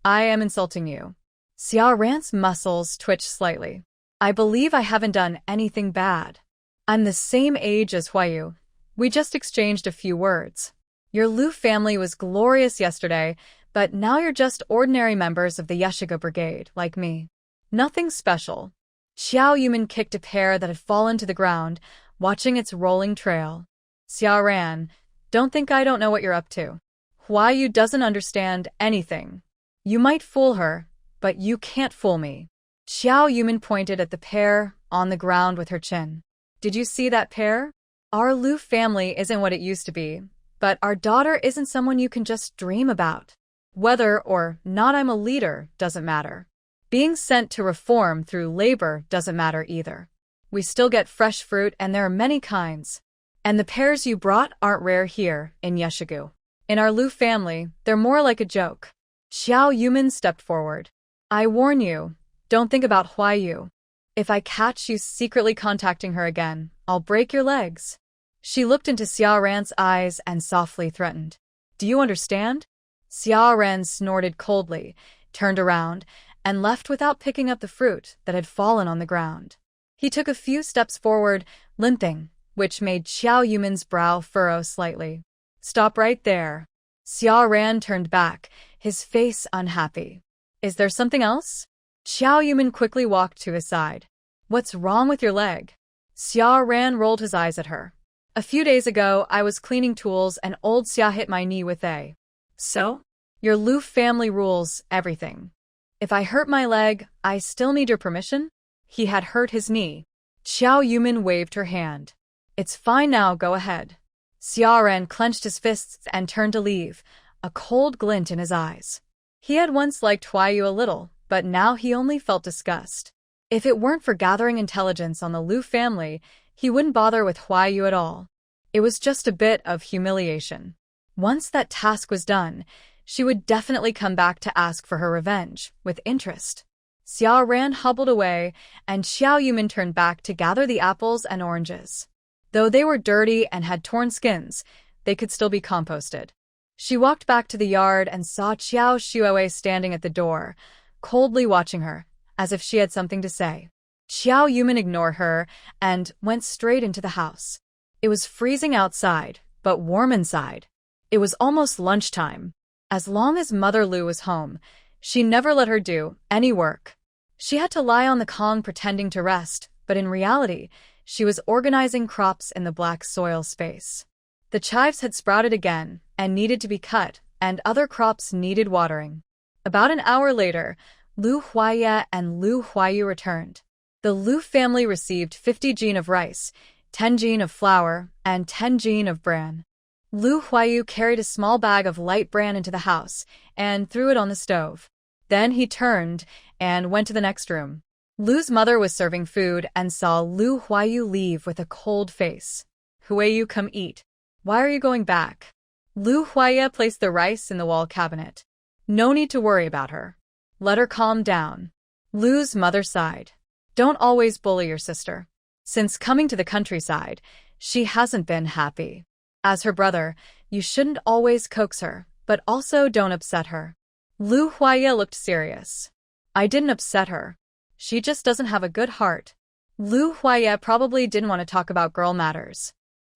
I am insulting you. Xiaoran's muscles twitched slightly. I believe I haven't done anything bad. I'm the same age as Huayu. We just exchanged a few words. Your Lu family was glorious yesterday, but now you're just ordinary members of the Yeshiga Brigade, like me. Nothing special. Xiao Yumin kicked a pear that had fallen to the ground, watching its rolling trail. Xiao Ran, don't think I don't know what you're up to. Huayu doesn't understand anything. You might fool her, but you can't fool me. Xiao Yumin pointed at the pear on the ground with her chin. Did you see that pear? Our Lu family isn't what it used to be, but our daughter isn't someone you can just dream about. Whether or not I'm a leader doesn't matter. Being sent to reform through labor doesn't matter either. We still get fresh fruit and there are many kinds. And the pears you brought aren't rare here in Yeshigu. In our Lu family, they're more like a joke. Xiao Yumin stepped forward. I warn you, don't think about Huayu. If I catch you secretly contacting her again, I'll break your legs. She looked into Xiao Ran's eyes and softly threatened. Do you understand? Xiao Ran snorted coldly, turned around, and left without picking up the fruit that had fallen on the ground. He took a few steps forward, limping, which made Xiao Yumin's brow furrow slightly. Stop right there. Xiao Ran turned back, his face unhappy. Is there something else? Xiao Yumin quickly walked to his side. What's wrong with your leg? Xiao Ran rolled his eyes at her. A few days ago, I was cleaning tools and old Xia hit my knee with a. So? Your Lu family rules everything. If I hurt my leg, I still need your permission? He had hurt his knee. Xiao Yumin waved her hand. It's fine now, go ahead. Xiao Ran clenched his fists and turned to leave, a cold glint in his eyes. He had once liked Huayu a little, but now he only felt disgust. If it weren't for gathering intelligence on the Lu family, he wouldn't bother with Huayu at all. It was just a bit of humiliation. Once that task was done, she would definitely come back to ask for her revenge, with interest. Xiao Ran hobbled away, and Xiao Yumin turned back to gather the apples and oranges. Though they were dirty and had torn skins, they could still be composted. She walked back to the yard and saw Qiao Shuoei standing at the door, coldly watching her, as if she had something to say. Xiao Yumin ignored her and went straight into the house. It was freezing outside, but warm inside. It was almost lunchtime. As long as Mother Lu was home, she never let her do any work. She had to lie on the Kong pretending to rest, but in reality, she was organizing crops in the black soil space. The chives had sprouted again and needed to be cut, and other crops needed watering. About an hour later, Lu Huaya and Lu Huayu returned. The Lu family received 50 jin of rice, 10 jin of flour, and 10 jin of bran. Lu Huayu carried a small bag of light bran into the house and threw it on the stove. Then he turned and went to the next room. Lu's mother was serving food and saw Lu Huayu leave with a cold face. Huayu, come eat. Why are you going back? Lu Huaya placed the rice in the wall cabinet. No need to worry about her. Let her calm down. Lu's mother sighed. Don't always bully your sister. Since coming to the countryside, she hasn't been happy. As her brother, you shouldn't always coax her, but also don't upset her. Lu Huaya looked serious. I didn't upset her. She just doesn't have a good heart. Lu Huaya probably didn't want to talk about girl matters.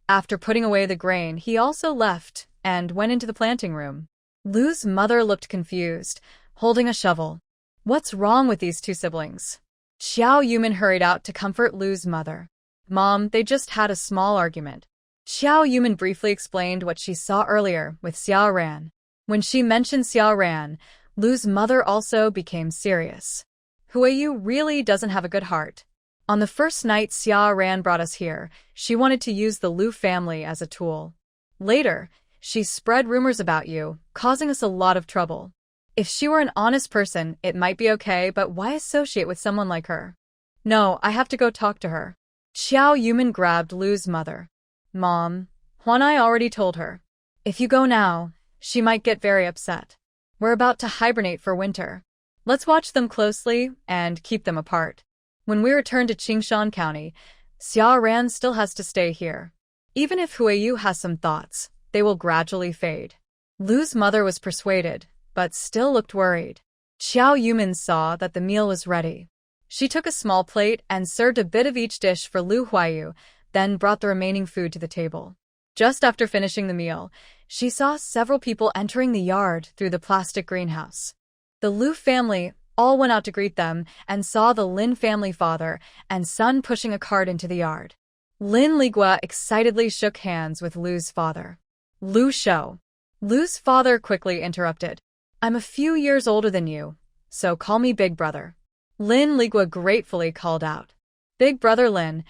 After putting away the grain, he also left and went into the planting room. Lu's mother looked confused, holding a shovel. What's wrong with these two siblings? Xiao Yumin hurried out to comfort Lu's mother. Mom, they just had a small argument. Xiao Yumin briefly explained what she saw earlier with Xiao Ran. When she mentioned Xiao Ran, Lu's mother also became serious. Huayu really doesn't have a good heart. On the first night Xiao Ran brought us here, she wanted to use the Lu family as a tool. Later, she spread rumors about you, causing us a lot of trouble. If she were an honest person, it might be okay, but why associate with someone like her? No, I have to go talk to her. Xiao Yumin grabbed Lu's mother. Mom, Huanai already told her. If you go now, she might get very upset. We're about to hibernate for winter. Let's watch them closely and keep them apart. When we return to Qingshan County, Xiao Ran still has to stay here. Even if Huayu has some thoughts, they will gradually fade. Lu's mother was persuaded, but still looked worried. Xiao Yumin saw that the meal was ready. She took a small plate and served a bit of each dish for Lu Huayu, then brought the remaining food to the table. Just after finishing the meal, she saw several people entering the yard through the plastic greenhouse. The Lu family all went out to greet them and saw the Lin family father and son pushing a cart into the yard. Lin Ligua excitedly shook hands with Lu's father. Lu Shou. Lu's father quickly interrupted. I'm a few years older than you, so call me Big Brother. Lin Ligua gratefully called out. Big Brother Lin,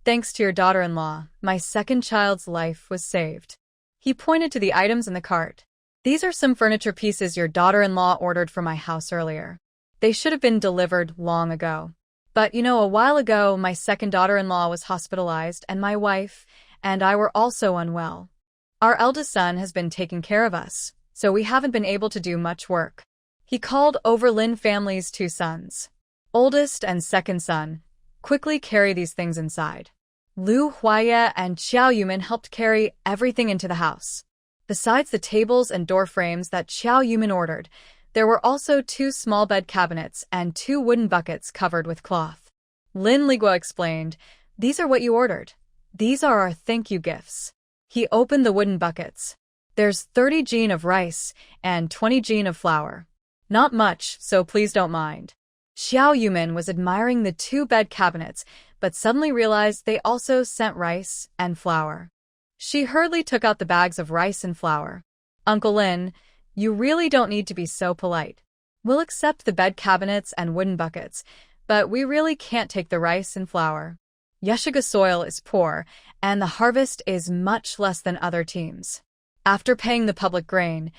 thanks to your daughter-in-law, my second child's life was saved. He pointed to the items in the cart. These are some furniture pieces your daughter-in-law ordered for my house earlier. They should have been delivered long ago. But a while ago, my second daughter-in-law was hospitalized and my wife and I were also unwell. Our eldest son has been taking care of us, so we haven't been able to do much work. He called over Lin family's two sons. Oldest and second son, quickly carry these things inside. Lu Huaya and Xiao Yumin helped carry everything into the house. Besides the tables and door frames that Xiao Yumin ordered, there were also 2 small bed cabinets and 2 wooden buckets covered with cloth. Lin Ligua explained, these are what you ordered. These are our thank you gifts. He opened the wooden buckets. There's 30 jin of rice and 20 jin of flour. Not much, so please don't mind. Xiao Yumin was admiring the 2 bed cabinets, but suddenly realized they also sent rice and flour. She hurriedly took out the bags of rice and flour. Uncle Lin, you really don't need to be so polite. We'll accept the bed cabinets and wooden buckets, but we really can't take the rice and flour. Yeshiga soil is poor, and the harvest is much less than other teams. After paying the public grain,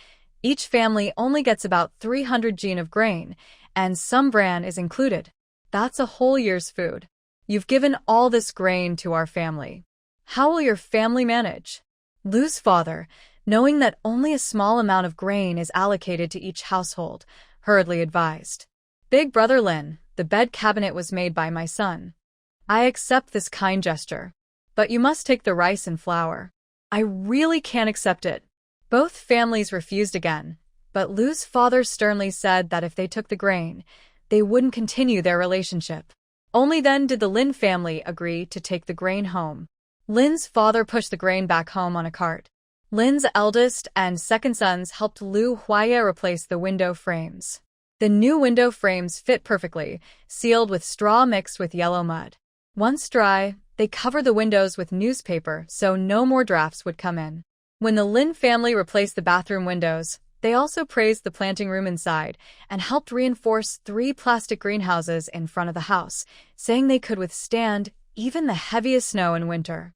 each family only gets about 300 jin of grain, and some bran is included. That's a whole year's food. You've given all this grain to our family. How will your family manage? Lu's father, knowing that only a small amount of grain is allocated to each household, hurriedly advised. Big Brother Lin, the bed cabinet was made by my son. I accept this kind gesture. But you must take the rice and flour. I really can't accept it. Both families refused again, but Lu's father sternly said that if they took the grain, they wouldn't continue their relationship. Only then did the Lin family agree to take the grain home. Lin's father pushed the grain back home on a cart. Lin's eldest and second sons helped Lu Huaya replace the window frames. The new window frames fit perfectly, sealed with straw mixed with yellow mud. Once dry, they covered the windows with newspaper so no more drafts would come in. When the Lin family replaced the bathroom windows, they also praised the planting room inside and helped reinforce 3 plastic greenhouses in front of the house, saying they could withstand even the heaviest snow in winter.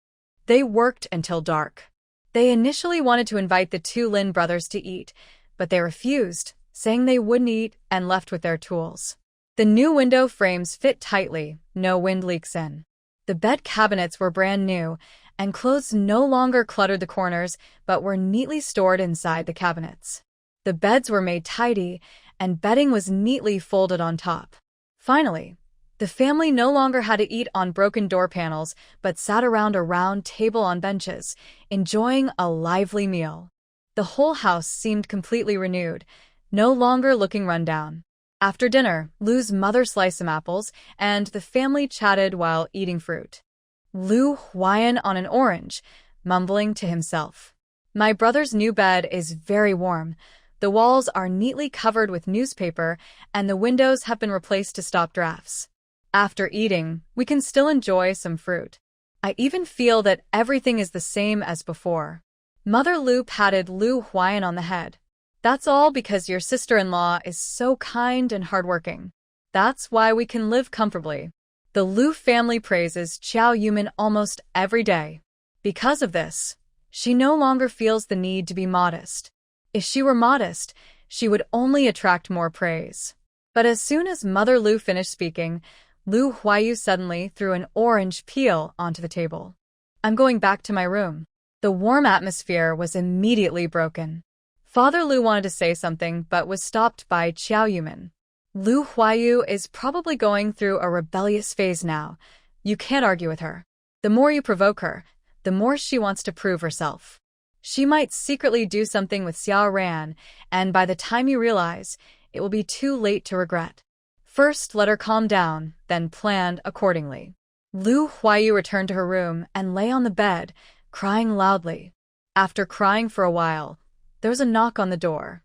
They worked until dark. They initially wanted to invite the 2 Lin brothers to eat, but they refused, saying they wouldn't eat and left with their tools. The new window frames fit tightly, no wind leaks in. The bed cabinets were brand new, and clothes no longer cluttered the corners but were neatly stored inside the cabinets. The beds were made tidy, and bedding was neatly folded on top. Finally, the family no longer had to eat on broken door panels but sat around a round table on benches, enjoying a lively meal. The whole house seemed completely renewed, no longer looking run down. After dinner, Lu's mother sliced some apples, and the family chatted while eating fruit. Lu Huayan on an orange, mumbling to himself. My brother's new bed is very warm. The walls are neatly covered with newspaper, and the windows have been replaced to stop drafts. After eating, we can still enjoy some fruit. I even feel that everything is the same as before. Mother Lu patted Lu Huayan on the head. That's all because your sister-in-law is so kind and hardworking. That's why we can live comfortably. The Lu family praises Xiao Yumin almost every day. Because of this, she no longer feels the need to be modest. If she were modest, she would only attract more praise. But as soon as Mother Lu finished speaking, Lu Huayu suddenly threw an orange peel onto the table. I'm going back to my room. The warm atmosphere was immediately broken. Father Lu wanted to say something but was stopped by Xiao Yumin. Lu Huayu is probably going through a rebellious phase now. You can't argue with her. The more you provoke her, the more she wants to prove herself. She might secretly do something with Xiao Ran, and by the time you realize, it will be too late to regret. First, let her calm down, then plan accordingly. Lu Huayu returned to her room and lay on the bed, crying loudly. After crying for a while, there was a knock on the door.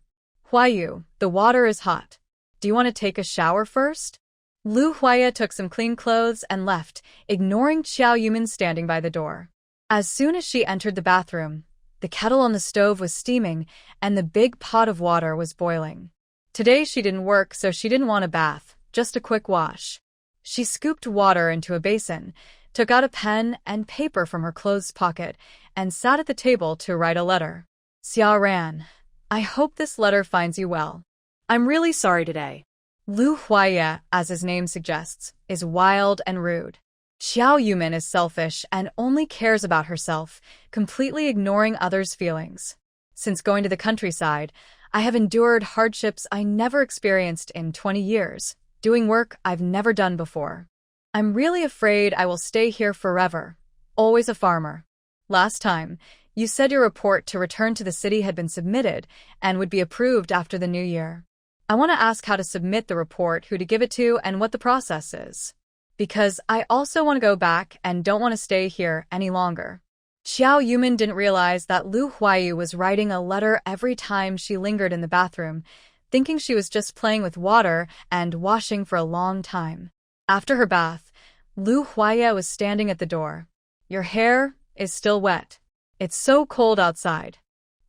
Huayu, the water is hot. Do you want to take a shower first? Lu Huaya took some clean clothes and left, ignoring Xiao Yumin standing by the door. As soon as she entered the bathroom, the kettle on the stove was steaming and the big pot of water was boiling. Today she didn't work, so she didn't want a bath, just a quick wash. She scooped water into a basin, took out a pen and paper from her clothes pocket, and sat at the table to write a letter. Xia Ran, I hope this letter finds you well.
I'm really sorry today.
Lu Huaya, as his name suggests, is wild and rude. Xiao Yumin is selfish and only cares about herself, completely ignoring others' feelings. Since going to the countryside, I have endured hardships I never experienced in 20 years, doing work I've never done before. I'm really afraid I will stay here forever, always a farmer. Last time, you said your report to return to the city had been submitted and would be approved after the new year. I want to ask how to submit the report, who to give it to, and what the process is. Because I also want to go back and don't want to stay here any longer. Xiao Yumin didn't realize that Lu Huayu was writing a letter every time she lingered in the bathroom, thinking she was just playing with water and washing for a long time. After her bath, Lu Huaya was standing at the door. Your hair is still wet. It's so cold outside.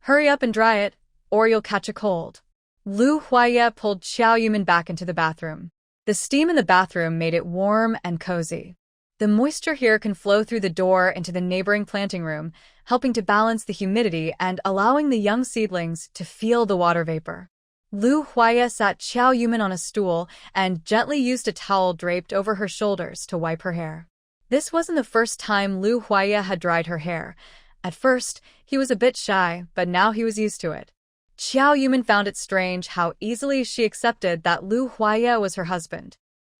Hurry up and dry it, or you'll catch a cold. Lu Huaya pulled Xiao Yumin back into the bathroom. The steam in the bathroom made it warm and cozy. The moisture here can flow through the door into the neighboring planting room, helping to balance the humidity and allowing the young seedlings to feel the water vapor. Lu Huaya sat Xiao Yumin on a stool and gently used a towel draped over her shoulders to wipe her hair. This wasn't the first time Lu Huaya had dried her hair. At first, he was a bit shy, but now he was used to it. Xiao Yumin found it strange how easily she accepted that Lu Huaya was her husband.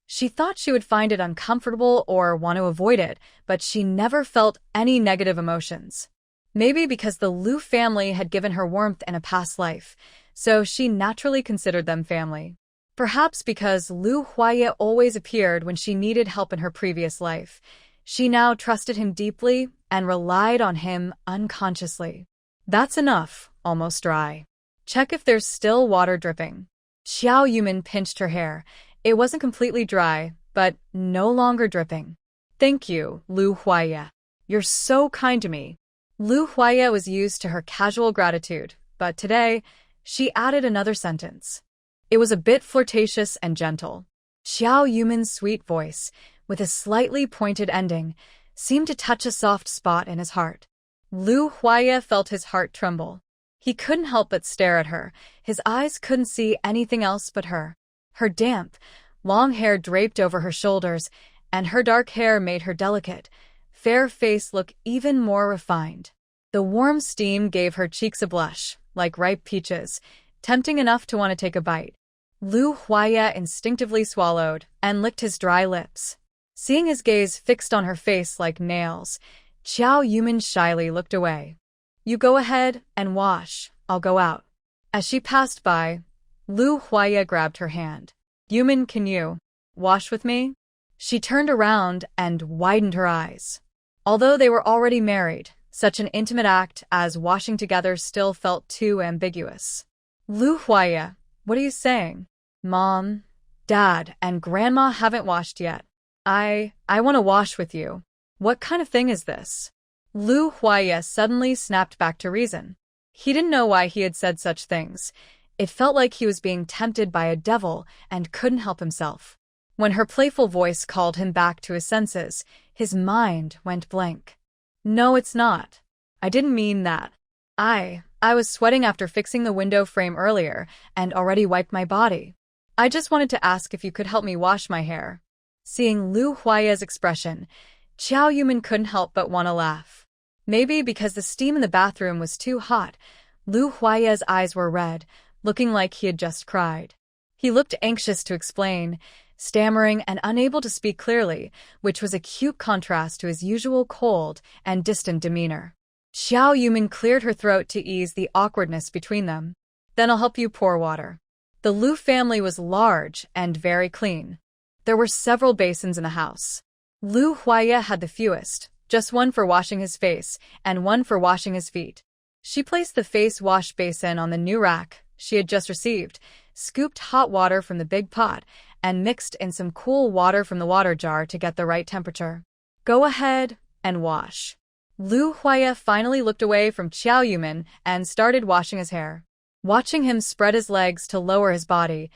She thought she would find it uncomfortable or want to avoid it, but she never felt any negative emotions. Maybe because the Lu family had given her warmth in a past life, so she naturally considered them family. Perhaps because Lu Huaya always appeared when she needed help in her previous life, she now trusted him deeply and relied on him unconsciously. That's enough, almost dry. Check if there's still water dripping. Xiao Yumin pinched her hair. It wasn't completely dry, but no longer dripping. Thank you, Lu Huaya. You're so kind to me. Lu Huaya was used to her casual gratitude, but today, she added another sentence. It was a bit flirtatious and gentle. Xiao Yumin's sweet voice, with a slightly pointed ending, seemed to touch a soft spot in his heart. Lu Huaya felt his heart tremble. He couldn't help but stare at her. His eyes couldn't see anything else but her. Her damp, long hair draped over her shoulders, and her dark hair made her delicate, fair face look even more refined. The warm steam gave her cheeks a blush, like ripe peaches, tempting enough to want to take a bite. Lu Huaya instinctively swallowed and licked his dry lips. Seeing his gaze fixed on her face like nails, Xiao Yumin shyly looked away. You go ahead and wash, I'll go out. As she passed by, Lu Huaya grabbed her hand. Yumin, can you wash with me? She turned around and widened her eyes. Although they were already married, such an intimate act as washing together still felt too ambiguous. Lu Huaya, what are you saying? Mom, Dad, and Grandma haven't washed yet. I want to wash with you. What kind of thing is this? Lu Huaya suddenly snapped back to reason. He didn't know why he had said such things. It felt like he was being tempted by a devil and couldn't help himself. When her playful voice called him back to his senses, his mind went blank. No, it's not. I didn't mean that. I was sweating after fixing the window frame earlier and already wiped my body. I just wanted to ask if you could help me wash my hair. Seeing Lu Huaya's expression, Xiao Yumin couldn't help but want to laugh. Maybe because the steam in the bathroom was too hot, Lu Huaya's eyes were red, looking like he had just cried. He looked anxious to explain, stammering and unable to speak clearly, which was a cute contrast to his usual cold and distant demeanor. Xiao Yumin cleared her throat to ease the awkwardness between them. Then I'll help you pour water. The Lu family was large and very clean. There were several basins in the house. Lu Huaya had the fewest, just one for washing his face and one for washing his feet. She placed the face wash basin on the new rack she had just received, scooped hot water from the big pot, and mixed in some cool water from the water jar to get the right temperature. Go ahead and wash. Lu Huaya finally looked away from Qiao Yumin and started washing his hair. Watching him spread his legs to lower his body,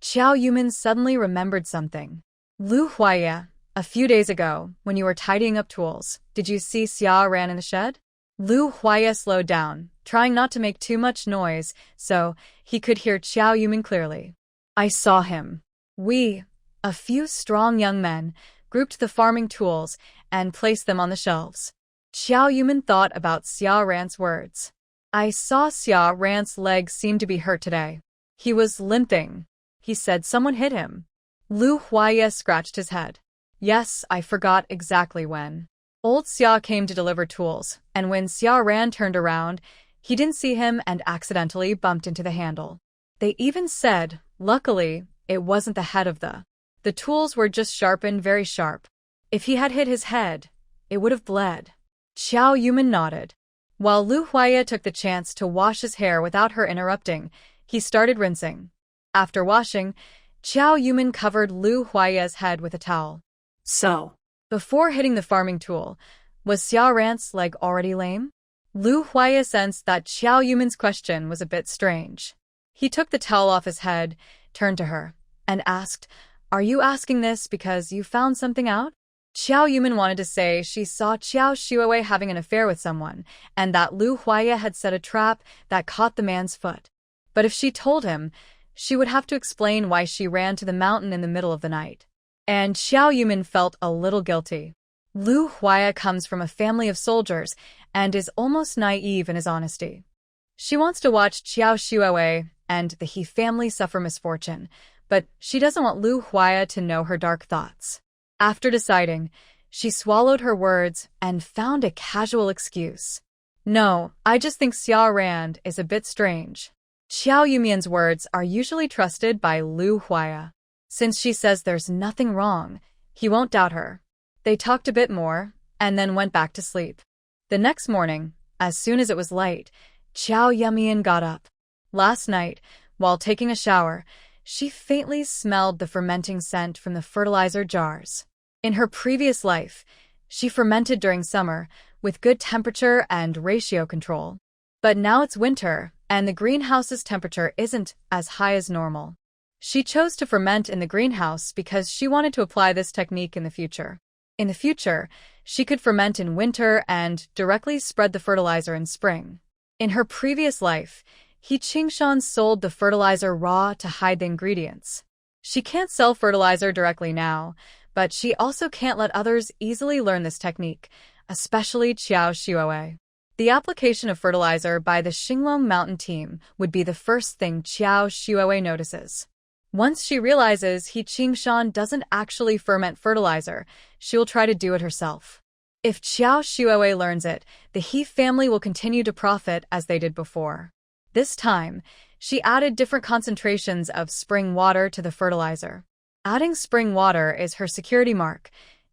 Qiao Yumin suddenly remembered something. Lu Huaya, a few days ago, when you were tidying up tools, did you see Xia Ran in the shed? Lu Huaya slowed down, trying not to make too much noise so he could hear Qiao Yumin clearly. I saw him. We, a few strong young men, grouped the farming tools and placed them on the shelves. Qiao Yumin thought about Xia Ran's words. I saw Xia Ran's legs seem to be hurt today. He was limping. He said someone hit him. Lu Huaya scratched his head. Yes, I forgot exactly when. Old Xia came to deliver tools, and when Xia Ran turned around, he didn't see him and accidentally bumped into the handle. They even said, luckily, it wasn't the head of the tools were just sharpened very sharp. If he had hit his head, it would have bled. Qiao Yumin nodded. While Lu Huaya took the chance to wash his hair without her interrupting, he started rinsing. After washing, Qiao Yumin covered Lu Huaya's head with a towel.
So,
Before hitting the farming tool, was Xia Ran's leg already lame? Lu Huaya sensed that Qiao Yumin's question was a bit strange. He took the towel off his head, turned to her, and asked, Are you asking this because you found something out? Qiao Yumin wanted to say she saw Qiao Shuowei having an affair with someone, and that Lu Huaya had set a trap that caught the man's foot. But if she told him, she would have to explain why she ran to the mountain in the middle of the night. And Qiao Yumin felt a little guilty. Lu Huaya comes from a family of soldiers and is almost naive in his honesty. She wants to watch Qiao Shuowei and the He family suffer misfortune, but she doesn't want Lu Huaya to know her dark thoughts. After deciding, she swallowed her words and found a casual excuse. No, I just think Xia Ran is a bit strange. Qiao Yumian's words are usually trusted by Lu Huaya. Since she says there's nothing wrong, he won't doubt her. They talked a bit more, and then went back to sleep. The next morning, as soon as it was light, Qiao Yumian got up. Last night, while taking a shower, she faintly smelled the fermenting scent from the fertilizer jars. In her previous life, she fermented during summer, with good temperature and ratio control. But now it's winter, and the greenhouse's temperature isn't as high as normal. She chose to ferment in the greenhouse because she wanted to apply this technique in the future. In the future, she could ferment in winter and directly spread the fertilizer in spring. In her previous life, He Qingshan sold the fertilizer raw to hide the ingredients. She can't sell fertilizer directly now, but she also can't let others easily learn this technique, especially Qiao Shuowei. The application of fertilizer by the Xinglong Mountain team would be the first thing Qiao Shuowei notices. Once she realizes He Qingshan doesn't actually ferment fertilizer, she will try to do it herself. If Qiao Shuowei learns it, the He family will continue to profit as they did before. This time, she added different concentrations of spring water to the fertilizer. Adding spring water is her security mark.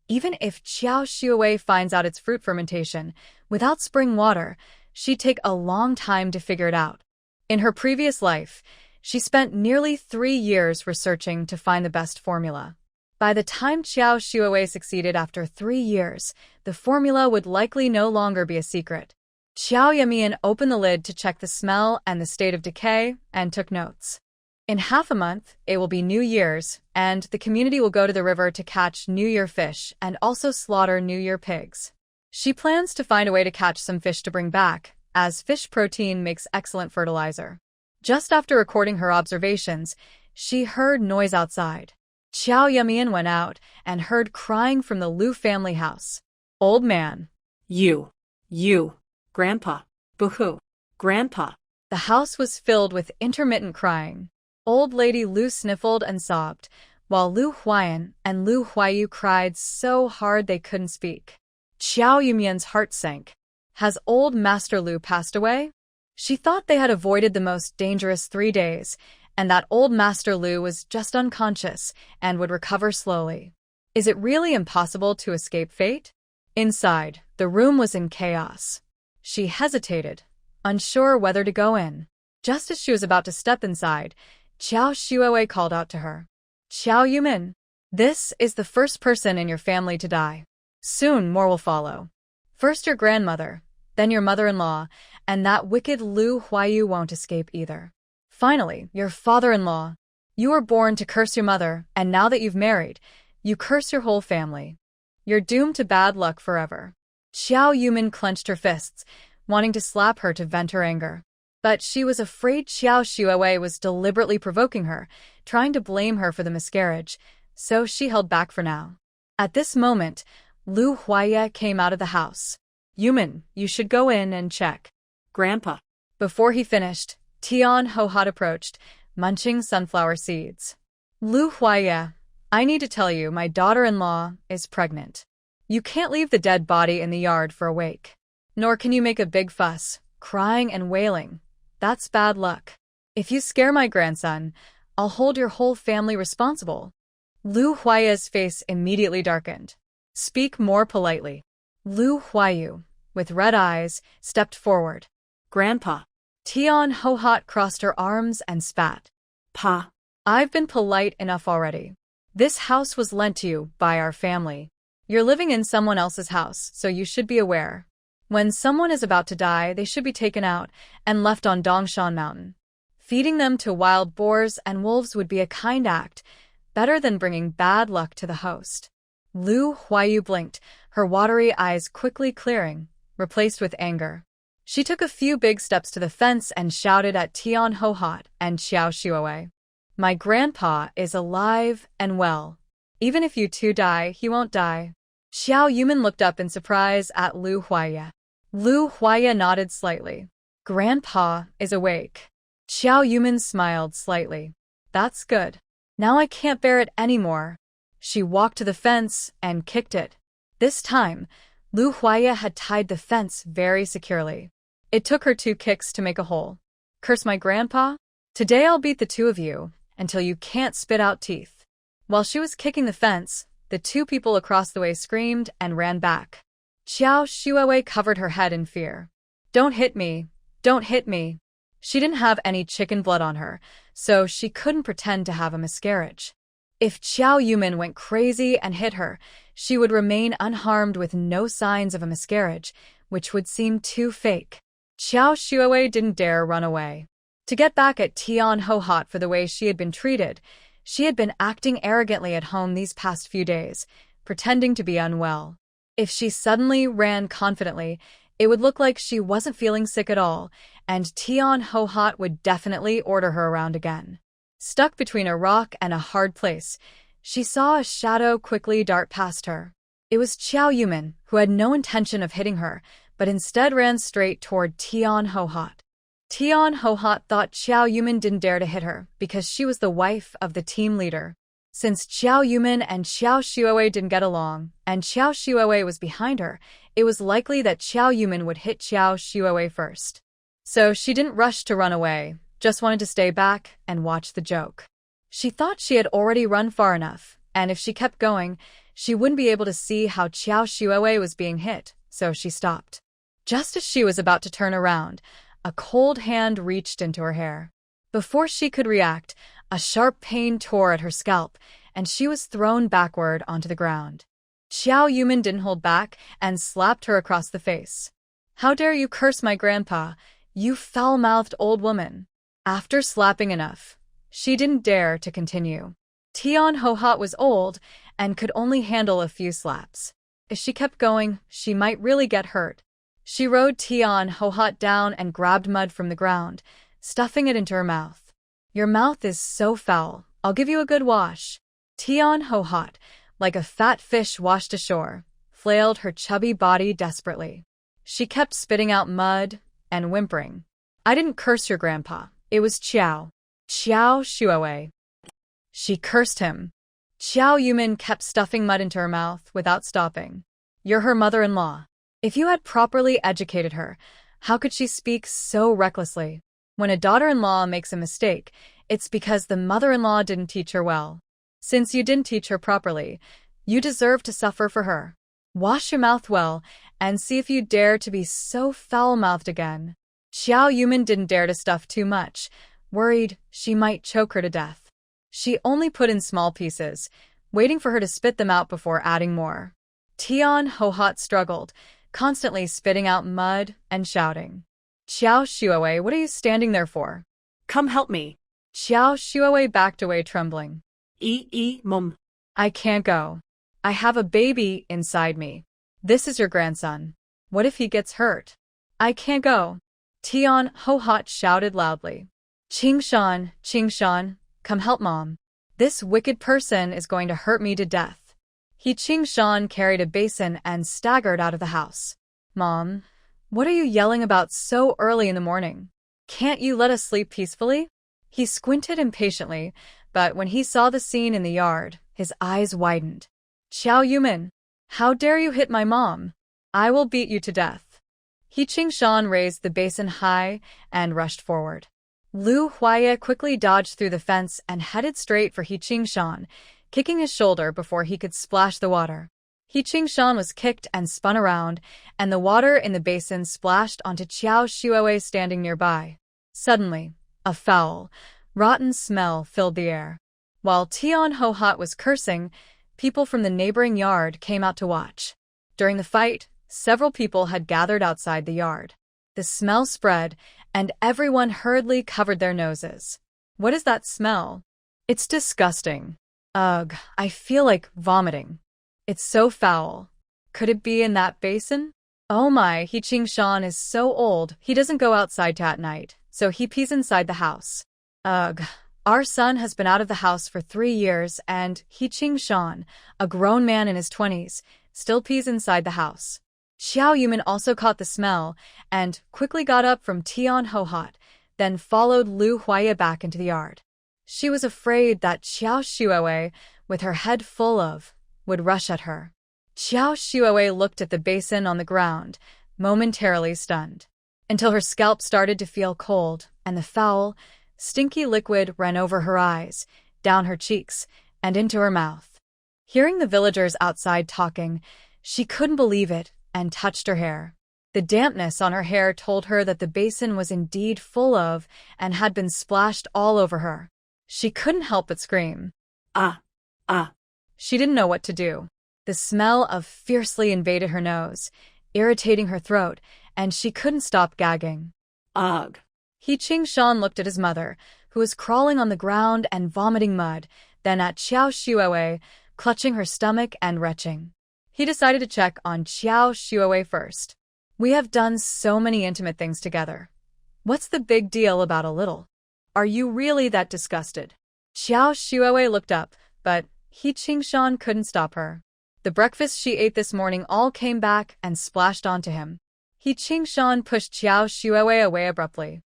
Even if Qiao Shuowei finds out it's fruit fermentation, without spring water, she'd take a long time to figure it out. In her previous life, she spent nearly 3 years researching to find the best formula. By the time Qiao Shuowei succeeded after 3 years, the formula would likely no longer be a secret. Qiao Yumian opened the lid to check the smell and the state of decay and took notes. In half a month, it will be New Year's, and the community will go to the river to catch New Year fish and also slaughter New Year pigs. She plans to find a way to catch some fish to bring back, as fish protein makes excellent fertilizer. Just after recording her observations, she heard noise outside. Qiao Yumian went out and heard crying from the Lu family house. Old man.
You, Grandpa, boo-hoo, Grandpa.
The house was filled with intermittent crying. Old lady Lu sniffled and sobbed, while Lu Huayan and Lu Huayu cried so hard they couldn't speak. Qiao Yumian's heart sank. Has old Master Lu passed away? She thought they had avoided the most dangerous 3 days, and that old Master Lu was just unconscious and would recover slowly. Is it really impossible to escape fate? Inside, the room was in chaos. She hesitated, unsure whether to go in. Just as she was about to step inside, Qiao Shuowei called out to her. Xiao Yumin. This is the first person in your family to die. Soon more will follow. First your grandmother, then your mother-in-law, and that wicked Lu Huayu won't escape either. Finally, your father-in-law. You were born to curse your mother, and now that you've married, you curse your whole family. You're doomed to bad luck forever. Xiao Yumin clenched her fists, wanting to slap her to vent her anger. But she was afraid Xiao Xuewei was deliberately provoking her, trying to blame her for the miscarriage, so she held back for now. At this moment, Lu Huaye came out of the house. Yumin, you should go in and check.
Grandpa.
Before he finished, Tian Hohat approached, munching sunflower seeds. Lu Huaye, I need to tell you my daughter-in-law is pregnant. You can't leave the dead body in the yard for a wake. Nor can you make a big fuss, crying and wailing. That's bad luck. If you scare my grandson, I'll hold your whole family responsible. Lu Huaye's face immediately darkened. Speak more politely. Lu Huayu, with red eyes, stepped forward.
Grandpa.
Tian Hohat crossed her arms and spat.
Pa.
I've been polite enough already. This house was lent to you by our family. You're living in someone else's house, so you should be aware. When someone is about to die, they should be taken out and left on Dongshan Mountain. Feeding them to wild boars and wolves would be a kind act, better than bringing bad luck to the host. Lu Huayu blinked, her watery eyes quickly clearing, replaced with anger. She took a few big steps to the fence and shouted at Tian Hohat and Xiao Xuewei. My grandpa is alive and well. Even if you two die, he won't die. Xiao Yumin looked up in surprise at Lu Huaye. Lu Huaye nodded slightly. Grandpa is awake. Xiao Yumin smiled slightly. That's good. Now I can't bear it anymore. She walked to the fence and kicked it. This time, Lu Huaye had tied the fence very securely. It took her 2 kicks to make a hole. Curse my grandpa? Today I'll beat the 2 of you until you can't spit out teeth. While she was kicking the fence, the 2 people across the way screamed and ran back. Xiao Xuewei covered her head in fear. Don't hit me. Don't hit me. She didn't have any chicken blood on her, so she couldn't pretend to have a miscarriage. If Xiao Yumin went crazy and hit her, she would remain unharmed with no signs of a miscarriage, which would seem too fake. Xiao Xuewei didn't dare run away. To get back at Tian Hohat for the way she had been treated, she had been acting arrogantly at home these past few days, pretending to be unwell. If she suddenly ran confidently, it would look like she wasn't feeling sick at all, and Tian Hohat would definitely order her around again. Stuck between a rock and a hard place, she saw a shadow quickly dart past her. It was Xiao Yumin, who had no intention of hitting her, but instead ran straight toward Tian Hohat. Tian Hohat thought Xiao Yumin didn't dare to hit her because she was the wife of the team leader. Since Xiao Yumin and Xiao Xuewei didn't get along, and Xiao Xuewei was behind her, it was likely that Xiao Yumin would hit Xiao Xuewei first. So she didn't rush to run away, just wanted to stay back and watch the joke. She thought she had already run far enough, and if she kept going, she wouldn't be able to see how Xiao Xuewei was being hit, so she stopped. Just as she was about to turn around, a cold hand reached into her hair. Before she could react, a sharp pain tore at her scalp, and she was thrown backward onto the ground. Xiao Yumin didn't hold back and slapped her across the face. How dare you curse my grandpa, you foul-mouthed old woman. After slapping enough, she didn't dare to continue. Tian Hohat was old and could only handle a few slaps. If she kept going, she might really get hurt. She rode Tian Hohat down and grabbed mud from the ground, stuffing it into her mouth. Your mouth is so foul, I'll give you a good wash. Tian Hohat, like a fat fish washed ashore, flailed her chubby body desperately. She kept spitting out mud and whimpering. I didn't curse your grandpa, it was Xiao Xuewei. She cursed him. Xiao Yumin kept stuffing mud into her mouth without stopping. You're her mother-in-law. If you had properly educated her, how could she speak so recklessly? When a daughter-in-law makes a mistake, it's because the mother-in-law didn't teach her well. Since you didn't teach her properly, you deserve to suffer for her. Wash your mouth well, and see if you dare to be so foul-mouthed again. Xiao Yumin didn't dare to stuff too much, worried she might choke her to death. She only put in small pieces, waiting for her to spit them out before adding more. Tian Hohat struggled, constantly spitting out mud and shouting. Xiao Shuowei, what are you standing there for?
Come help me.
Xiao Shuowei backed away trembling.
Mum.
I can't go. I have a baby inside me. This is your grandson. What if he gets hurt? I can't go. Tian Hohat shouted loudly. Qingshan, come help Mom. This wicked person is going to hurt me to death. Qingshan carried a basin and staggered out of the house. Mom, what are you yelling about so early in the morning? Can't you let us sleep peacefully? He squinted impatiently, but when he saw the scene in the yard, his eyes widened. Xiao Yuman, how dare you hit my mom? I will beat you to death. Qingshan raised the basin high and rushed forward. Lu Huaya quickly dodged through the fence and headed straight for Qingshan, kicking his shoulder before he could splash the water. Qingshan was kicked and spun around, and the water in the basin splashed onto Xiao Shuowei standing nearby. Suddenly, a foul, rotten smell filled the air. While Tian Hohat was cursing, people from the neighboring yard came out to watch. During the fight, several people had gathered outside the yard. The smell spread, and everyone hurriedly covered their noses. What is that smell? It's disgusting. Ugh, I feel like vomiting. It's so foul. Could it be in that basin? Oh my, Qingshan is so old, he doesn't go outside at night, so he pees inside the house. Ugh, our son has been out of the house for 3 years and Qingshan, a grown man in his 20s, still pees inside the house. Xiao Yuman also caught the smell and quickly got up from Tian Hohat, then followed Lu Huaya back into the yard. She was afraid that Xiao Shuowei, with her head full of, would rush at her. Xiao Shuowei looked at the basin on the ground, momentarily stunned, until her scalp started to feel cold and the foul, stinky liquid ran over her eyes, down her cheeks, and into her mouth. Hearing the villagers outside talking, she couldn't believe it and touched her hair. The dampness on her hair told her that the basin was indeed full of and had been splashed all over her. She couldn't help but scream.
Ah.
She didn't know what to do. The smell of fiercely invaded her nose, irritating her throat, and she couldn't stop gagging.
Ugh.
Qingshan looked at his mother, who was crawling on the ground and vomiting mud, then at Xiao Shuowei, clutching her stomach and retching. He decided to check on Xiao Shuowei first. We have done so many intimate things together. What's the big deal about a little? Are you really that disgusted? Xiao Shuowei looked up, but Qingshan couldn't stop her. The breakfast she ate this morning all came back and splashed onto him. Qingshan pushed Xiao Shuowei away abruptly.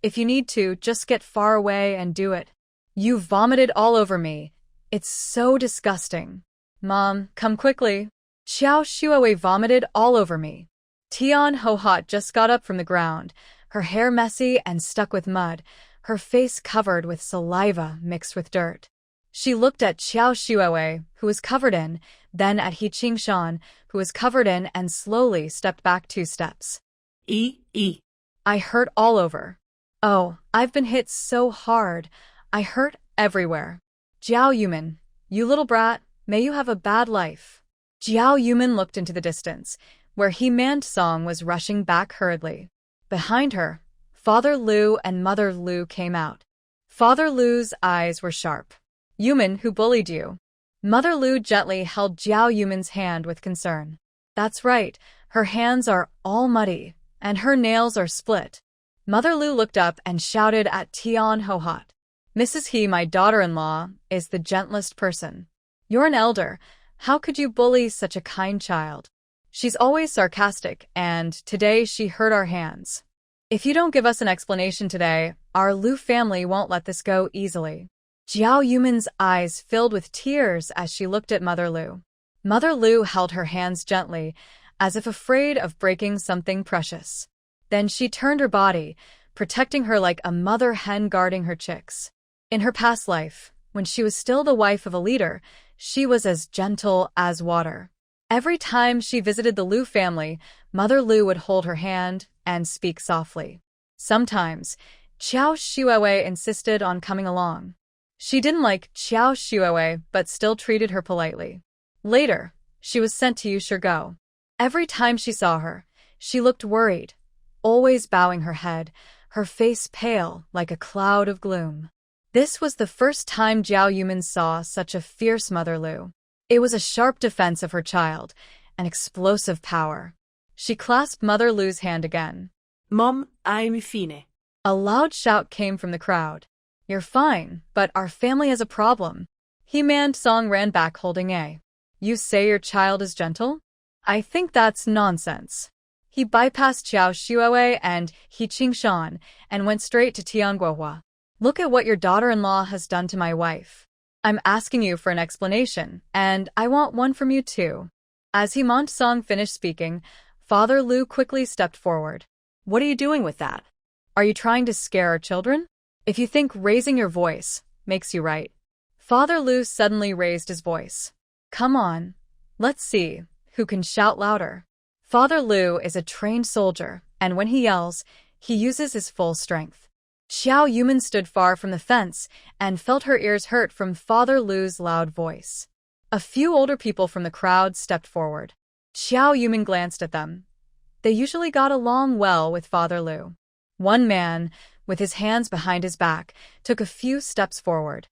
If you need to, just get far away and do it. You vomited all over me. It's so disgusting. Mom, come quickly. Xiao Shuowei vomited all over me. Tian Hohat just got up from the ground, her hair messy and stuck with mud, her face covered with saliva mixed with dirt. She looked at Xiao Shuowei, who was covered in, then at Qingshan, who was covered in, and slowly stepped back 2 steps. I hurt all over. Oh, I've been hit so hard. I hurt everywhere. Jiao Yuman, you little brat, may you have a bad life. Jiao Yuman looked into the distance, where He Man-song was rushing back hurriedly. Behind her, Father Lu and Mother Lu came out. Father Lu's eyes were sharp. Yuman, who bullied you? Mother Lu gently held Jiao Yuman's hand with concern. That's right, her hands are all muddy, and her nails are split. Mother Lu looked up and shouted at Tian Hohat. Mrs. He, my daughter-in-law, is the gentlest person. You're an elder. How could you bully such a kind child? She's always sarcastic, and today she hurt our hands. If you don't give us an explanation today, our Lu family won't let this go easily. Jiao Yuman's eyes filled with tears as she looked at Mother Lu. Mother Lu held her hands gently, as if afraid of breaking something precious. Then she turned her body, protecting her like a mother hen guarding her chicks. In her past life, when she was still the wife of a leader, she was as gentle as water. Every time she visited the Lu family, Mother Lu would hold her hand and speak softly. Sometimes, Xiao Shuowei insisted on coming along. She didn't like Xiao Shuoei, but still treated her politely. Later, she was sent to Yushergo. Every time she saw her, she looked worried, always bowing her head, her face pale like a cloud of gloom. This was the first time Jiao Yumin saw such a fierce Mother Lu. It was a sharp defense of her child, an explosive power. She clasped Mother Lu's hand again.
Mom, I'm fine.
A loud shout came from the crowd. You're fine, but our family has a problem. He-Man Song ran back holding a. You say your child is gentle? I think that's nonsense. He bypassed Xiao Shuoei and He Qingshan and went straight to Tianguohua. Look at what your daughter-in-law has done to my wife. I'm asking you for an explanation, and I want one from you too. As He-Man Song finished speaking, Father Lu quickly stepped forward.
What are you doing with that?
Are you trying to scare our children? If you think raising your voice makes you right. Father Lu suddenly raised his voice. Come on, let's see who can shout louder. Father Lu is a trained soldier, and when he yells, he uses his full strength. Xiao Yumin stood far from the fence and felt her ears hurt from Father Lu's loud voice. A few older people from the crowd stepped forward. Xiao Yumin glanced at them. They usually got along well with Father Lu. One man, with his hands behind his back, took a few steps forward.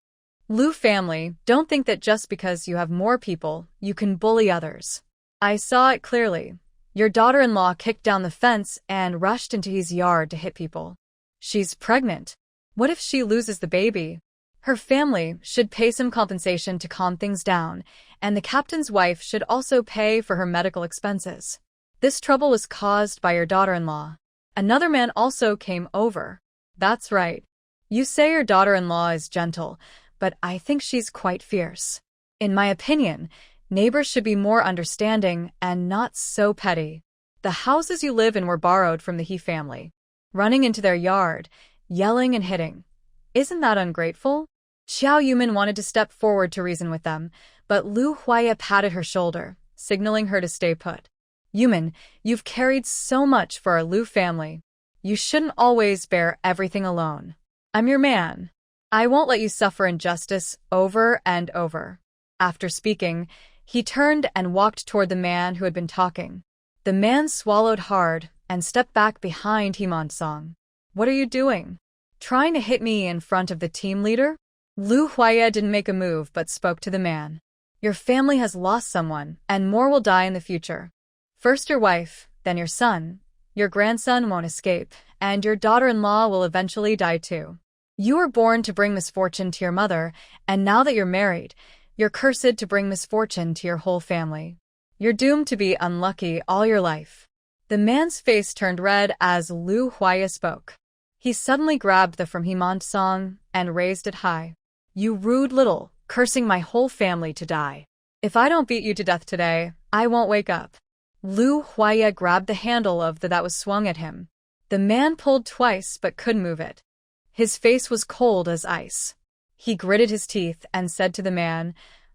Lu family, don't think that just because you have more people, you can bully others. I saw it clearly. Your daughter-in-law kicked down the fence and rushed into his yard to hit people. She's pregnant. What if she loses the baby? Her family should pay some compensation to calm things down, and the captain's wife should also pay for her medical expenses. This trouble was caused by your daughter-in-law. Another man also came over. That's right. You say your daughter-in-law is gentle, but I think she's quite fierce. In my opinion, neighbors should be more understanding and not so petty. The houses you live in were borrowed from the He family. Running into their yard, yelling and hitting. Isn't that ungrateful? Xiao Yumin wanted to step forward to reason with them, but Lu Huaya patted her shoulder, signaling her to stay put. Yumin, you've carried so much for our Lu family. You shouldn't always bear everything alone. I'm your man. I won't let you suffer injustice over and over. After speaking, he turned and walked toward the man who had been talking. The man swallowed hard and stepped back behind He-Man Song. What are you doing? Trying to hit me in front of the team leader? Lu Huaya didn't make a move but spoke to the man. Your family has lost someone, and more will die in the future. First your wife, then your son. Your grandson won't escape, and your daughter-in-law will eventually die too. You were born to bring misfortune to your mother, and now that you're married, you're cursed to bring misfortune to your whole family. You're doomed to be unlucky all your life. The man's face turned red as Lu Huaya spoke. He suddenly grabbed the from He-Man Song and raised it high. You rude little, cursing my whole family to die. If I don't beat you to death today, I won't wake up. Lu Huaya grabbed the handle of the that was swung at him. The man pulled twice but couldn't move it. His face was cold as ice. He gritted his teeth and said to the man,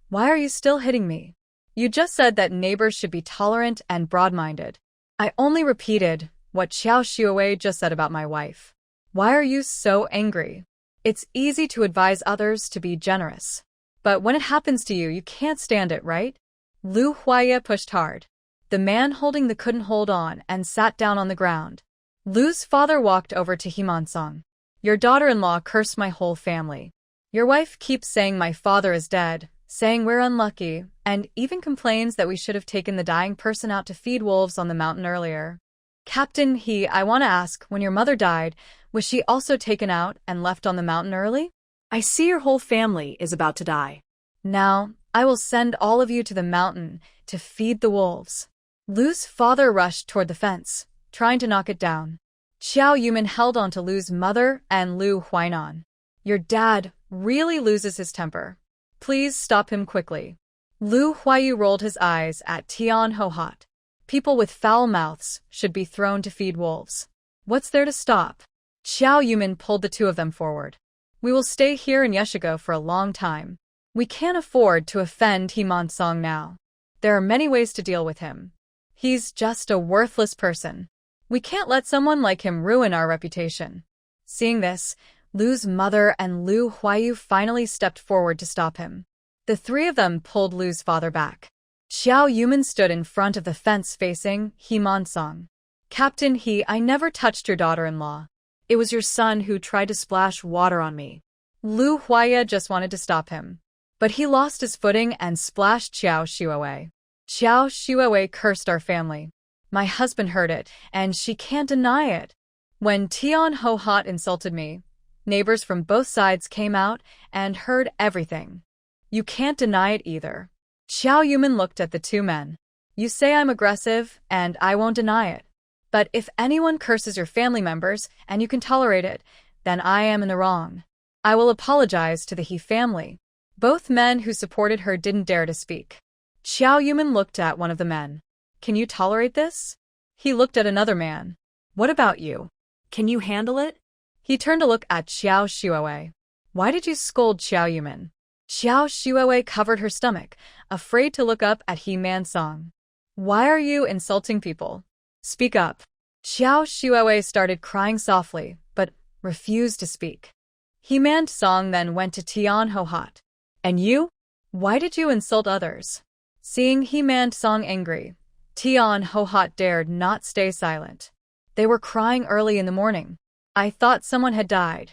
Why are you still hitting me? You just said that neighbors should be tolerant and broad-minded. I only repeated what Xiao Shuoei just said about my wife. Why are you so angry? It's easy to advise others to be generous. But when it happens to you, you can't stand it, right? Lu Huaya pushed hard. The man holding the couldn't hold on and sat down on the ground. Lu's father walked over to He-Man Song. Your daughter-in-law cursed my whole family. Your wife keeps saying my father is dead, saying we're unlucky, and even complains that we should have taken the dying person out to feed wolves on the mountain earlier. Captain, I want to ask, when your mother died, was she also taken out and left on the mountain early?
I see your whole family is about to die.
Now, I will send all of you to the mountain to feed the wolves. Lu's father rushed toward the fence, trying to knock it down. Xiao Yumin held on to Lu's mother and Lu Huainan. Your dad really loses his temper. Please stop him quickly. Lu Huayu rolled his eyes at Tian Hohat. People with foul mouths should be thrown to feed wolves. What's there to stop? Xiao Yumin pulled the two of them forward. We will stay here in Yeshigo for a long time. We can't afford to offend He-Man Song now. There are many ways to deal with him. He's just a worthless person. We can't let someone like him ruin our reputation. Seeing this, Lu's mother and Lu Huayu finally stepped forward to stop him. The three of them pulled Lu's father back. Xiao Yumin stood in front of the fence facing He Mansong. Captain He, I never touched your daughter-in-law. It was your son who tried to splash water on me. Lu Huaya just wanted to stop him. But he lost his footing and splashed Xiao Shuawei. Xiao Shuawei cursed our family. My husband heard it, and she can't deny it. When Tian Ho Hot insulted me, neighbors from both sides came out and heard everything. You can't deny it either. Xiao Yumin looked at the two men. You say I'm aggressive, and I won't deny it. But if anyone curses your family members and you can tolerate it, then I am in the wrong. I will apologize to the He family. Both men who supported her didn't dare to speak. Xiao Yumin looked at one of the men. Can you tolerate this? He looked at another man. What about you?
Can you handle it?
He turned to look at Xiao Shuawei. Why did you scold Xiao Yumin? Xiao Shuawei covered her stomach, afraid to look up at He Mansong. Why are you insulting people? Speak up. Xiao Shuawei started crying softly, but refused to speak. He Mansong then went to Tian Ho Hot. And you? Why did you insult others? Seeing He Mansong angry, Tian Ho Hot dared not stay silent. They were crying early in the morning. I thought someone had died.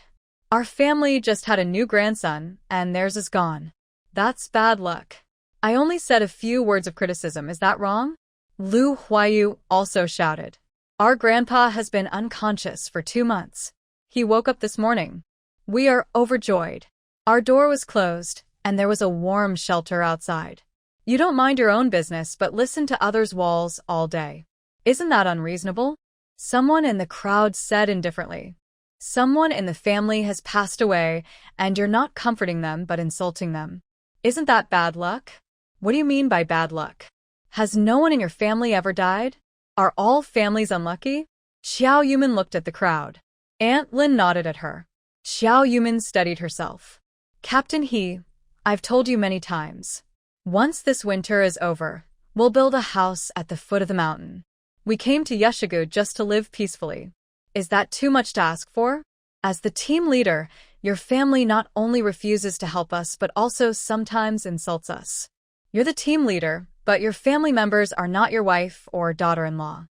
Our family just had a new grandson, and theirs is gone. That's bad luck. I only said a few words of criticism, is that wrong? Lu Huayu also shouted. Our grandpa has been unconscious for 2 months. He woke up this morning. We are overjoyed. Our door was closed, and there was a warm shelter outside. You don't mind your own business but listen to others' walls all day. Isn't that unreasonable? Someone in the crowd said indifferently. Someone in the family has passed away, and you're not comforting them but insulting them. Isn't that bad luck? What do you mean by bad luck? Has no one in your family ever died? Are all families unlucky? Xiao Yumin looked at the crowd. Aunt Lin nodded at her. Xiao Yumin steadied herself. Captain He, I've told you many times. Once this winter is over, we'll build a house at the foot of the mountain. We came to Yeshigu just to live peacefully. Is that too much to ask for? As the team leader, your family not only refuses to help us but also sometimes insults us. You're the team leader, but your family members are not your wife or daughter-in-law.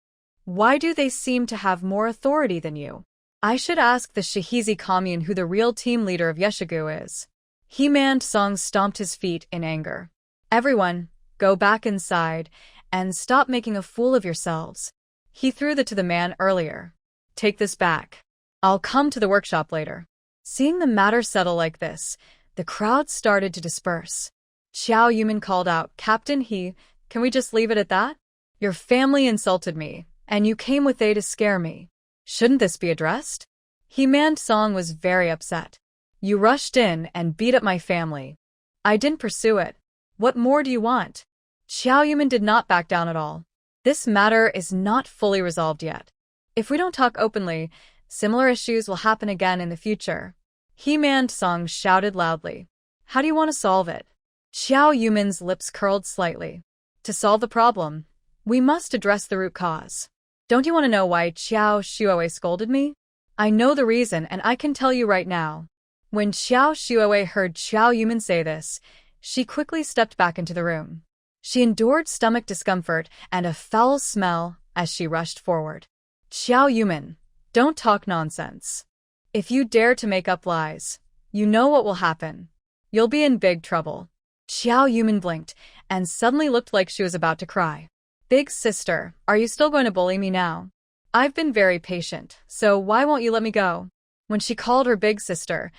Why do they seem to have more authority than you? I should ask the Shahizi commune who the real team leader of Yeshigu is. He Mansong stomped his feet in anger. Everyone, go back inside and stop making a fool of yourselves. He threw that to the man earlier. Take this back. I'll come to the workshop later. Seeing the matter settle like this, the crowd started to disperse. Xiao Yumin called out, Captain He, can we just leave it at that? Your family insulted me, and you came with they to scare me. Shouldn't this be addressed? He Mansong was very upset. You rushed in and beat up my family. I didn't pursue it. What more do you want? Xiao Yumin did not back down at all. This matter is not fully resolved yet. If we don't talk openly, similar issues will happen again in the future. He Mansong shouted loudly. How do you want to solve it? Xiao Yumin's lips curled slightly. To solve the problem, we must address the root cause. Don't you want to know why Xiao Shuawei scolded me? I know the reason and I can tell you right now. When Xiao Shuawei heard Xiao Yumin say this, she quickly stepped back into the room. She endured stomach discomfort and a foul smell as she rushed forward. Xiao Yumin, don't talk nonsense. If you dare to make up lies, you know what will happen. You'll be in big trouble. Xiao Yumin blinked and suddenly looked like she was about to cry. Big sister, are you still going to bully me now? I've been very patient, so why won't you let me go? When she called her big sister,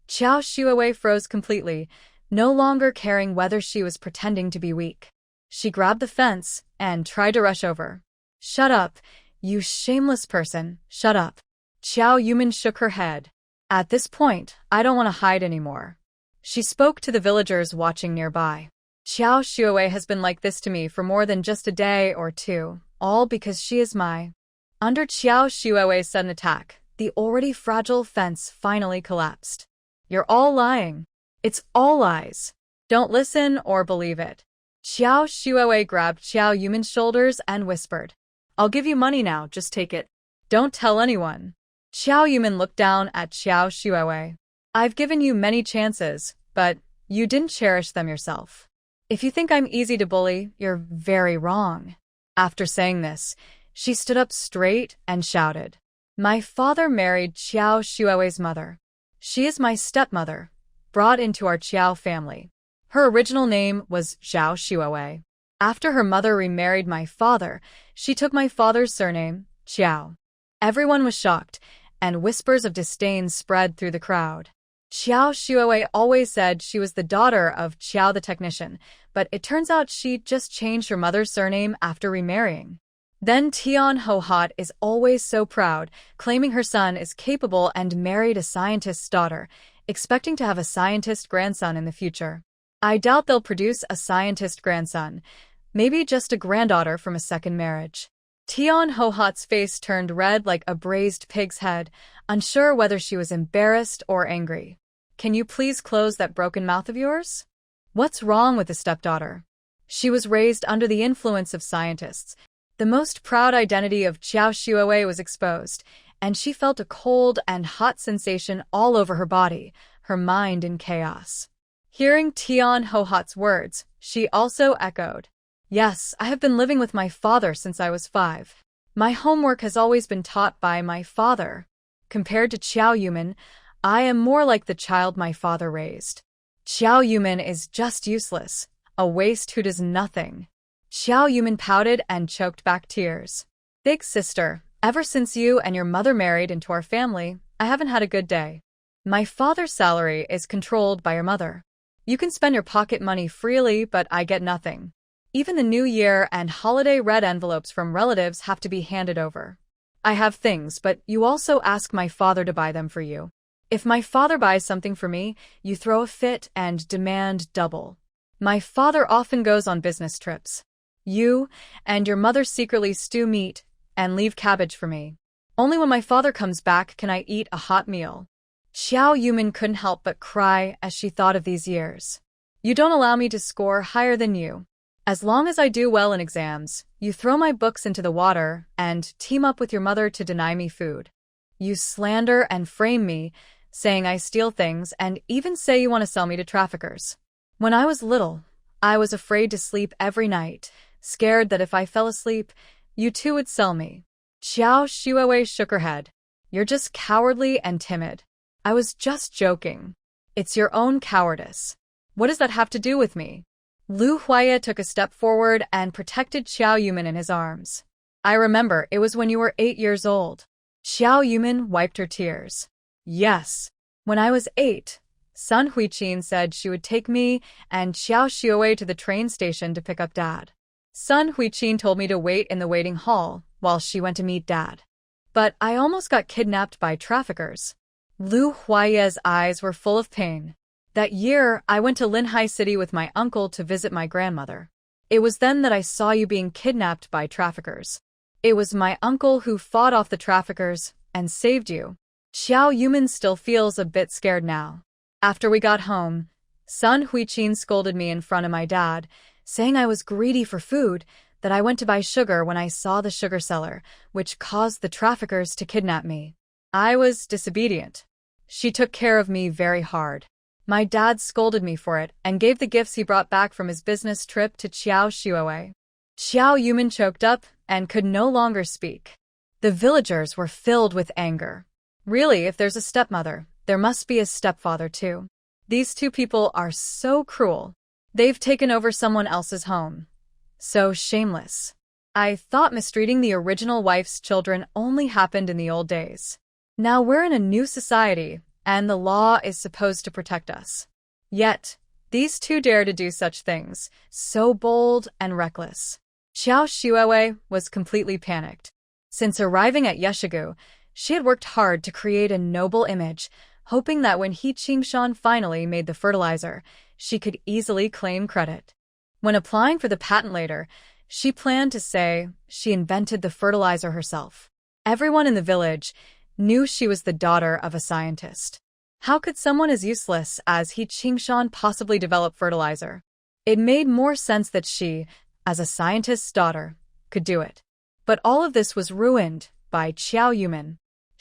Xiao Shuawei froze completely, no longer caring whether she was pretending to be weak. She grabbed the fence and tried to rush over. Shut up, you shameless person, shut up. Xiao Yumin shook her head. At this point, I don't want to hide anymore. She spoke to the villagers watching nearby. Xiao Shuawei has been like this to me for more than just a day or two, all because she is my... Under Xiao Shuawei's sudden attack, the already fragile fence finally collapsed. You're all lying. It's all lies. Don't listen or believe it. Xiao Shuawei grabbed Xiao Yumin's shoulders and whispered. I'll give you money now, just take it. Don't tell anyone. Xiao Yumin looked down at Xiao Shuowei. I've given you many chances, but you didn't cherish them yourself. If you think I'm easy to bully, you're very wrong. After saying this, she stood up straight and shouted, My father married Xiao Shuowei's mother. She is my stepmother, brought into our Qiao family. Her original name was Xiao Shuowei. After her mother remarried my father, she took my father's surname, Qiao. Everyone was shocked, and whispers of disdain spread through the crowd. Xiao Shuowei always said she was the daughter of Qiao the technician, but it turns out she just changed her mother's surname after remarrying. Then Tian Hohat is always so proud, claiming her son is capable and married a scientist's daughter, expecting to have a scientist grandson in the future. I doubt they'll produce a scientist grandson, maybe just a granddaughter from a second marriage. Tian Hohat's face turned red like a braised pig's head, unsure whether she was embarrassed or angry. Can you please close that broken mouth of yours? What's wrong with the stepdaughter? She was raised under the influence of scientists. The most proud identity of Xiao Shuowei was exposed, and she felt a cold and hot sensation all over her body, her mind in chaos. Hearing Tian Hohat's words, she also echoed, Yes, I have been living with my father since I was 5. My homework has always been taught by my father. Compared to Xiao Yumin, I am more like the child my father raised. Xiao Yumin is just useless, a waste who does nothing. Xiao Yumin pouted and choked back tears. Big sister, ever since you and your mother married into our family, I haven't had a good day. My father's salary is controlled by your mother. You can spend your pocket money freely, but I get nothing. Even the New Year and holiday red envelopes from relatives have to be handed over. I have things, but you also ask my father to buy them for you. If my father buys something for me, you throw a fit and demand double. My father often goes on business trips. You and your mother secretly stew meat and leave cabbage for me. Only when my father comes back can I eat a hot meal. Xiao Yumin couldn't help but cry as she thought of these years. You don't allow me to score higher than you. As long as I do well in exams, you throw my books into the water and team up with your mother to deny me food. You slander and frame me, saying I steal things and even say you want to sell me to traffickers. When I was little, I was afraid to sleep every night, scared that if I fell asleep, you too would sell me. Xiao Shuowei shook her head. You're just cowardly and timid. I was just joking. It's your own cowardice. What does that have to do with me? Lu Huaya took a step forward and protected Xiao Yumin in his arms. I remember, it was when you were 8 years old. Xiao Yumin wiped her tears. Yes. When I was 8, Sun Huiqin said she would take me and Xiao Shuowei to the train station to pick up Dad. Sun Huiqin told me to wait in the waiting hall while she went to meet Dad. But I almost got kidnapped by traffickers. Lu Huaya's eyes were full of pain. That year, I went to Linhai City with my uncle to visit my grandmother. It was then that I saw you being kidnapped by traffickers. It was my uncle who fought off the traffickers and saved you. Xiao Yumin still feels a bit scared now. After we got home, Sun Huiqin scolded me in front of my dad, saying I was greedy for food, that I went to buy sugar when I saw the sugar seller, which caused the traffickers to kidnap me. I was disobedient. She took care of me very hard. My dad scolded me for it and gave the gifts he brought back from his business trip to Xiao Shuowei. Xiao Yumin choked up and could no longer speak. The villagers were filled with anger. Really, if there's a stepmother, there must be a stepfather too. These two people are so cruel. They've taken over someone else's home. So shameless. I thought mistreating the original wife's children only happened in the old days. Now we're in a new society, and the law is supposed to protect us. Yet, these two dare to do such things, so bold and reckless. Xiao Shuowei was completely panicked. Since arriving at Yeshigu, she had worked hard to create a noble image, hoping that when He Qingshan finally made the fertilizer, she could easily claim credit. When applying for the patent later, she planned to say she invented the fertilizer herself. Everyone in the village knew she was the daughter of a scientist. How could someone as useless as He Qingshan possibly develop fertilizer? It made more sense that she, as a scientist's daughter, could do it. But all of this was ruined by Xiao Yumin.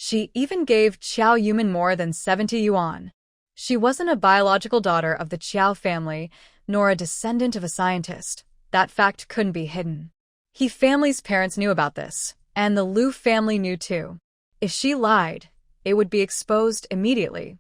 She even gave Qiao Yuman more than 70 yuan. She wasn't a biological daughter of the Qiao family, nor a descendant of a scientist. That fact couldn't be hidden. He family's parents knew about this, and the Liu family knew too. If she lied, it would be exposed immediately.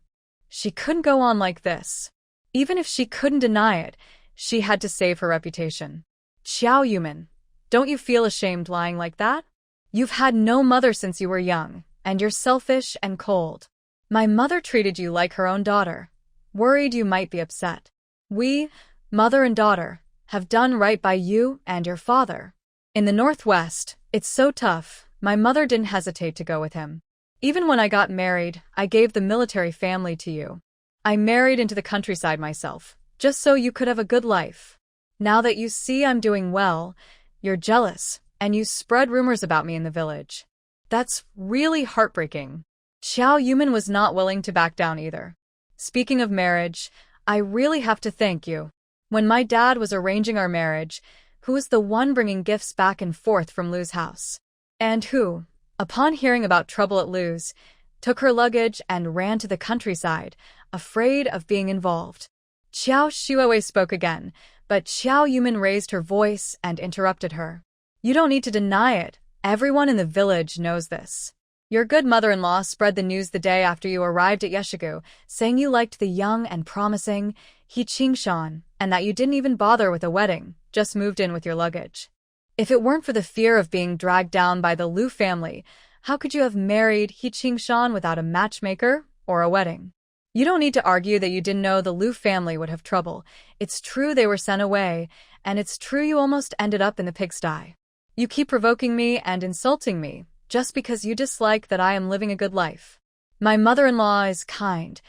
She couldn't go on like this. Even if she couldn't deny it, she had to save her reputation. Qiao Yuman, don't you feel ashamed lying like that? You've had no mother since you were young, and you're selfish and cold. My mother treated you like her own daughter, worried you might be upset. We, mother and daughter, have done right by you and your father. In the Northwest, it's so tough, my mother didn't hesitate to go with him. Even when I got married, I gave the military family to you. I married into the countryside myself, just so you could have a good life. Now that you see I'm doing well, you're jealous, and you spread rumors about me in the village. That's really heartbreaking. Qiao Yuman was not willing to back down either. Speaking of marriage, I really have to thank you. When my dad was arranging our marriage, who was the one bringing gifts back and forth from Lu's house? And who, upon hearing about trouble at Lu's, took her luggage and ran to the countryside, afraid of being involved. Qiao Shuowei spoke again, but Qiao Yuman raised her voice and interrupted her. You don't need to deny it. Everyone in the village knows this. Your good mother-in-law spread the news the day after you arrived at Yeshigu, saying you liked the young and promising He Qingshan, and that you didn't even bother with a wedding, just moved in with your luggage. If it weren't for the fear of being dragged down by the Liu family, how could you have married He Qingshan without a matchmaker or a wedding? You don't need to argue that you didn't know the Liu family would have trouble. It's true they were sent away, and it's true you almost ended up in the pigsty. You keep provoking me and insulting me, just because you dislike that I am living a good life. My mother-in-law is kind,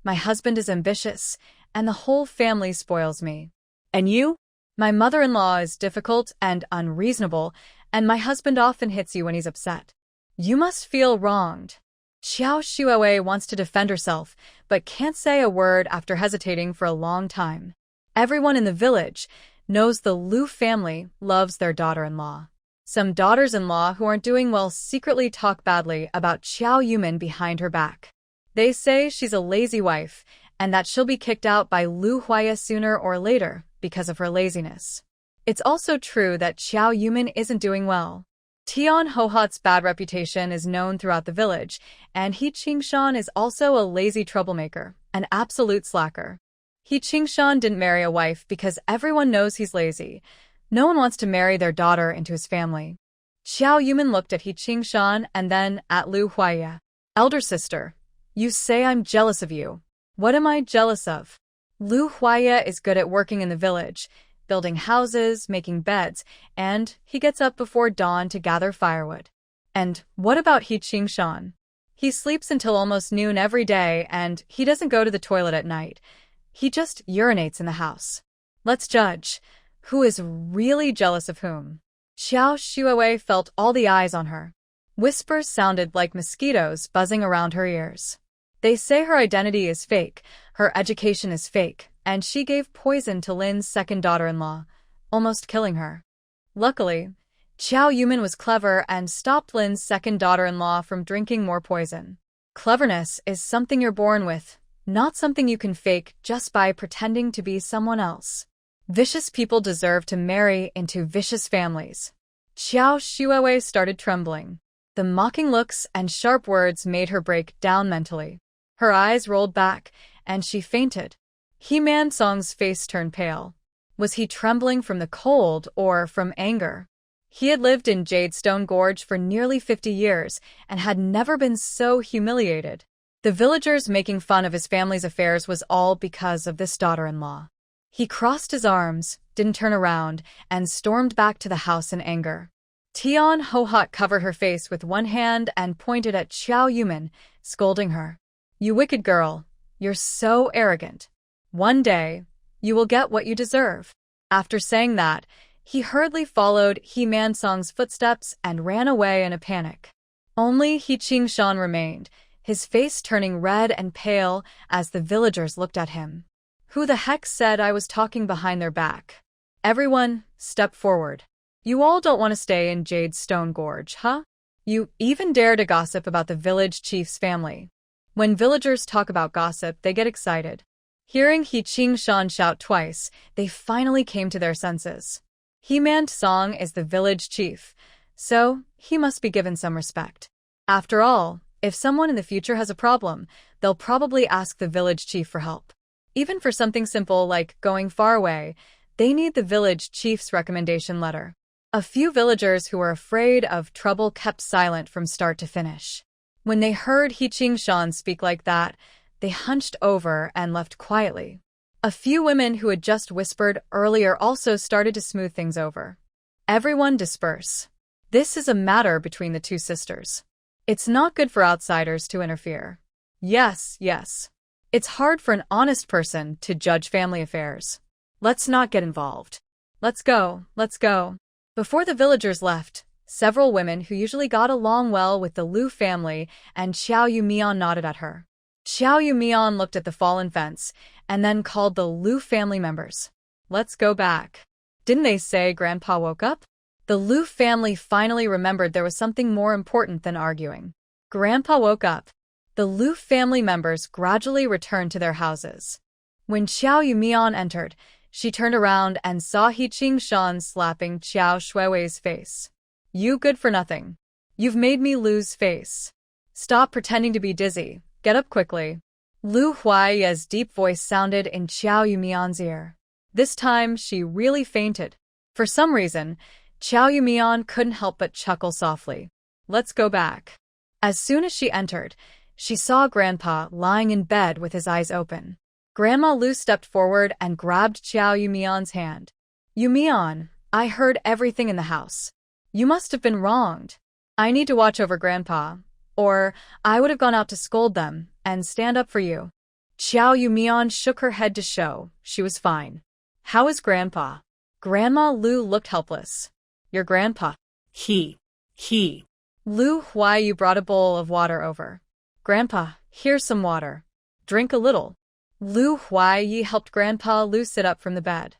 my husband is ambitious, and the whole family spoils me. And you? My mother-in-law is difficult and unreasonable, and my husband often hits you when he's upset. You must feel wronged. Qiao Shuowei wants to defend herself, but can't say a word after hesitating for a long time. Everyone in the village knows the Liu family loves their daughter-in-law. Some daughters-in-law who aren't doing well secretly talk badly about Qiao Yuman behind her back. They say she's a lazy wife, and that she'll be kicked out by Liu Huaya sooner or later because of her laziness. It's also true that Qiao Yuman isn't doing well. Tian Hohat's bad reputation is known throughout the village, and He Qingshan is also a lazy troublemaker, an absolute slacker. He Qingshan didn't marry a wife because everyone knows he's lazy. No one wants to marry their daughter into his family. Qiao Yuman looked at He Qingshan and then at Liu Huaya. Elder sister, you say I'm jealous of you. What am I jealous of? Liu Huaya is good at working in the village, building houses, making beds, and he gets up before dawn to gather firewood. And what about He Qingshan? He sleeps until almost noon every day, and he doesn't go to the toilet at night. He just urinates in the house. Let's judge. Who is really jealous of whom? Qiao Shuowei felt all the eyes on her. Whispers sounded like mosquitoes buzzing around her ears. They say her identity is fake, her education is fake, and she gave poison to Lin's second daughter-in-law, almost killing her. Luckily, Qiao Yuman was clever and stopped Lin's second daughter-in-law from drinking more poison. Cleverness is something you're born with, not something you can fake just by pretending to be someone else. Vicious people deserve to marry into vicious families. Qiao Shuowei started trembling. The mocking looks and sharp words made her break down mentally. Her eyes rolled back, and she fainted. He-Man Song's face turned pale. Was he trembling from the cold or from anger? He had lived in Jadestone Gorge for nearly 50 years and had never been so humiliated. The villagers making fun of his family's affairs was all because of this daughter-in-law. He crossed his arms, didn't turn around, and stormed back to the house in anger. Tian Hohat covered her face with one hand and pointed at Qiao Yuman, scolding her. You wicked girl, you're so arrogant. One day, you will get what you deserve. After saying that, he hurriedly followed He-Man Song's footsteps and ran away in a panic. Only He Qingshan remained, his face turning red and pale as the villagers looked at him. Who the heck said I was talking behind their back? Everyone, step forward. You all don't want to stay in Jadestone Gorge, huh? You even dare to gossip about the village chief's family. When villagers talk about gossip, they get excited. Hearing He Qing-shan shout twice, they finally came to their senses. He Man-song is the village chief, so he must be given some respect. After all, if someone in the future has a problem, they'll probably ask the village chief for help. Even for something simple like going far away, they need the village chief's recommendation letter. A few villagers who were afraid of trouble kept silent from start to finish. When they heard He Qing-shan speak like that, they hunched over and left quietly. A few women who had just whispered earlier also started to smooth things over. Everyone disperse. This is a matter between the two sisters. It's not good for outsiders to interfere. Yes. It's hard for an honest person to judge family affairs. Let's not get involved. Let's go. Before the villagers left, several women who usually got along well with the Lu family and Xiao Yumian nodded at her. Xiao Yumian looked at the fallen fence and then called the Lu family members. Let's go back. Didn't they say Grandpa woke up? The Lu family finally remembered there was something more important than arguing. Grandpa woke up. The Lu family members gradually returned to their houses. When Xiao Yumian entered, she turned around and saw He Qing-shan slapping Xiao Shuiwei's face. You good for nothing. You've made me lose face. Stop pretending to be dizzy. Get up quickly. Lu Huaiya's deep voice sounded in Xiao Yumian's ear. This time, she really fainted. For some reason, Xiao Yumian couldn't help but chuckle softly. Let's go back. As soon as she entered, she saw Grandpa lying in bed with his eyes open. Grandma Lu stepped forward and grabbed Xiao Yumian's hand. Yumian, I heard everything in the house. You must have been wronged. I need to watch over Grandpa, or I would have gone out to scold them and stand up for you. Xiao Yumian shook her head to show she was fine. How is Grandpa? Grandma Lu looked helpless. Your grandpa?
He.
Lu Huaiyu brought a bowl of water over. Grandpa, here's some water. Drink a little. Lu Huaiyi helped Grandpa Lu sit up from the bed.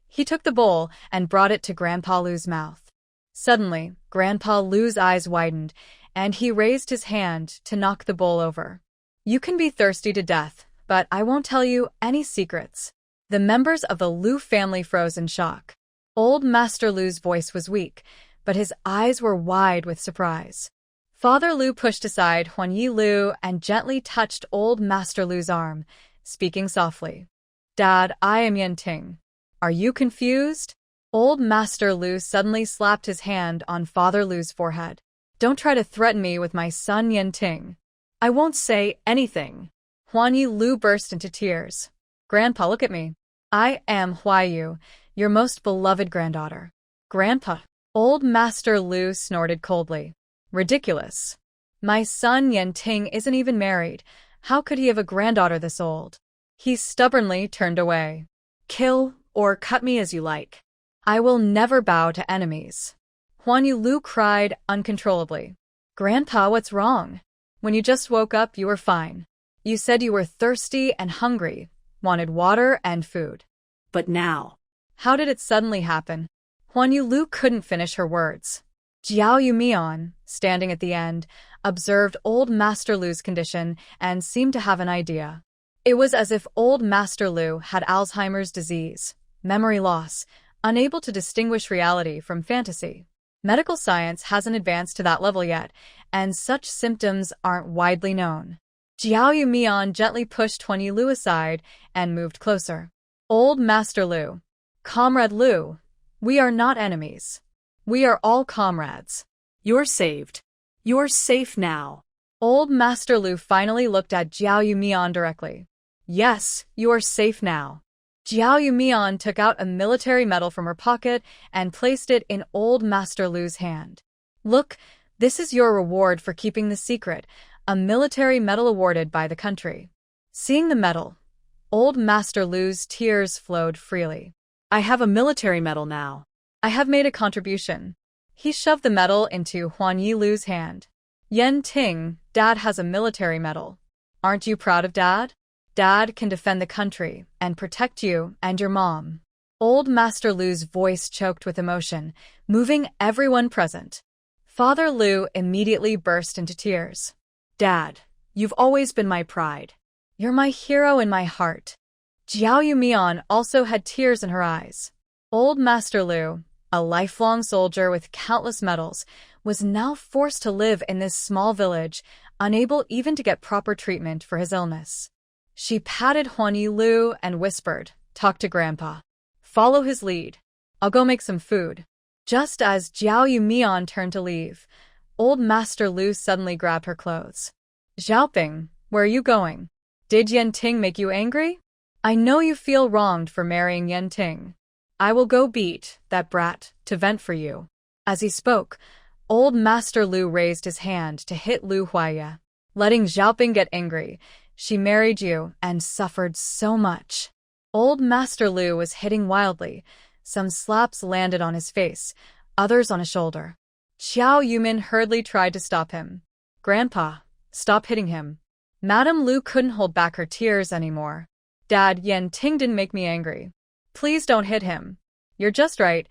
He took the bowl and brought it to Grandpa Lu's mouth. Suddenly, Grandpa Lu's eyes widened, and he raised his hand to knock the bowl over. You can be thirsty to death, but I won't tell you any secrets. The members of the Lu family froze in shock. Old Master Lu's voice was weak, but his eyes were wide with surprise. Father Lu pushed aside Huanyi Lu and gently touched Old Master Lu's arm, speaking softly. Dad, I am Yenting. Are you confused? Old Master Lu suddenly slapped his hand on Father Lu's forehead. Don't try to threaten me with my son Yenting. I won't say anything. Huanyi Lu burst into tears. Grandpa, look at me. I am Huaiyu, your most beloved granddaughter. Grandpa. Old Master Lu snorted coldly. Ridiculous. My son Yenting isn't even married. How could he have a granddaughter this old? He stubbornly turned away. Kill or cut me as you like. I will never bow to enemies. Huanyi Lu cried uncontrollably. Grandpa, what's wrong? When you just woke up, you were fine. You said you were thirsty and hungry, wanted water and food.
But now.
How did it suddenly happen? Huanyi Lu couldn't finish her words. Jiao Yumian, standing at the end, observed Old Master Lu's condition and seemed to have an idea. It was as if Old Master Lu had Alzheimer's disease, memory loss, unable to distinguish reality from fantasy. Medical science hasn't advanced to that level yet, and such symptoms aren't widely known. Jiao Yumian gently pushed Huanyi Lu aside and moved closer. Old Master Lu. Comrade Lu. We are not enemies. We are all comrades.
You're saved. You're safe now.
Old Master Lu finally looked at Jiao Yumian directly. Yes, you are safe now. Jiao Yumian took out a military medal from her pocket and placed it in Old Master Lu's hand. Look, this is your reward for keeping the secret, a military medal awarded by the country. Seeing the medal, Old Master Lu's tears flowed freely. I have a military medal now. I have made a contribution. He shoved the medal into Huanyi Lu's hand. Yenting, Dad has a military medal. Aren't you proud of Dad? Dad can defend the country and protect you and your mom. Old Master Lu's voice choked with emotion, moving everyone present. Father Lu immediately burst into tears.
Dad, you've always been my pride.
You're my hero in my heart. Jiao Yumian also had tears in her eyes. Old Master Lu, a lifelong soldier with countless medals, was now forced to live in this small village, unable even to get proper treatment for his illness. She patted Huanyi Lu and whispered, "Talk to Grandpa. Follow his lead. I'll go make some food." Just as Jiao Yumian turned to leave, Old Master Lu suddenly grabbed her clothes. "Xiaoping, where are you going? Did Yenting make you angry? I know you feel wronged for marrying Yenting. I will go beat that brat to vent for you." As he spoke, Old Master Lu raised his hand to hit Lu Huaya. "Letting Xiaoping get angry. She married you and suffered so much." Old Master Lu was hitting wildly. Some slaps landed on his face, others on his shoulder. Xiao Yumin hurriedly tried to stop him. "Grandpa, stop hitting him." Madame Lu couldn't hold back her tears anymore. "Dad, Yenting didn't make me angry. Please don't hit him. You're just right.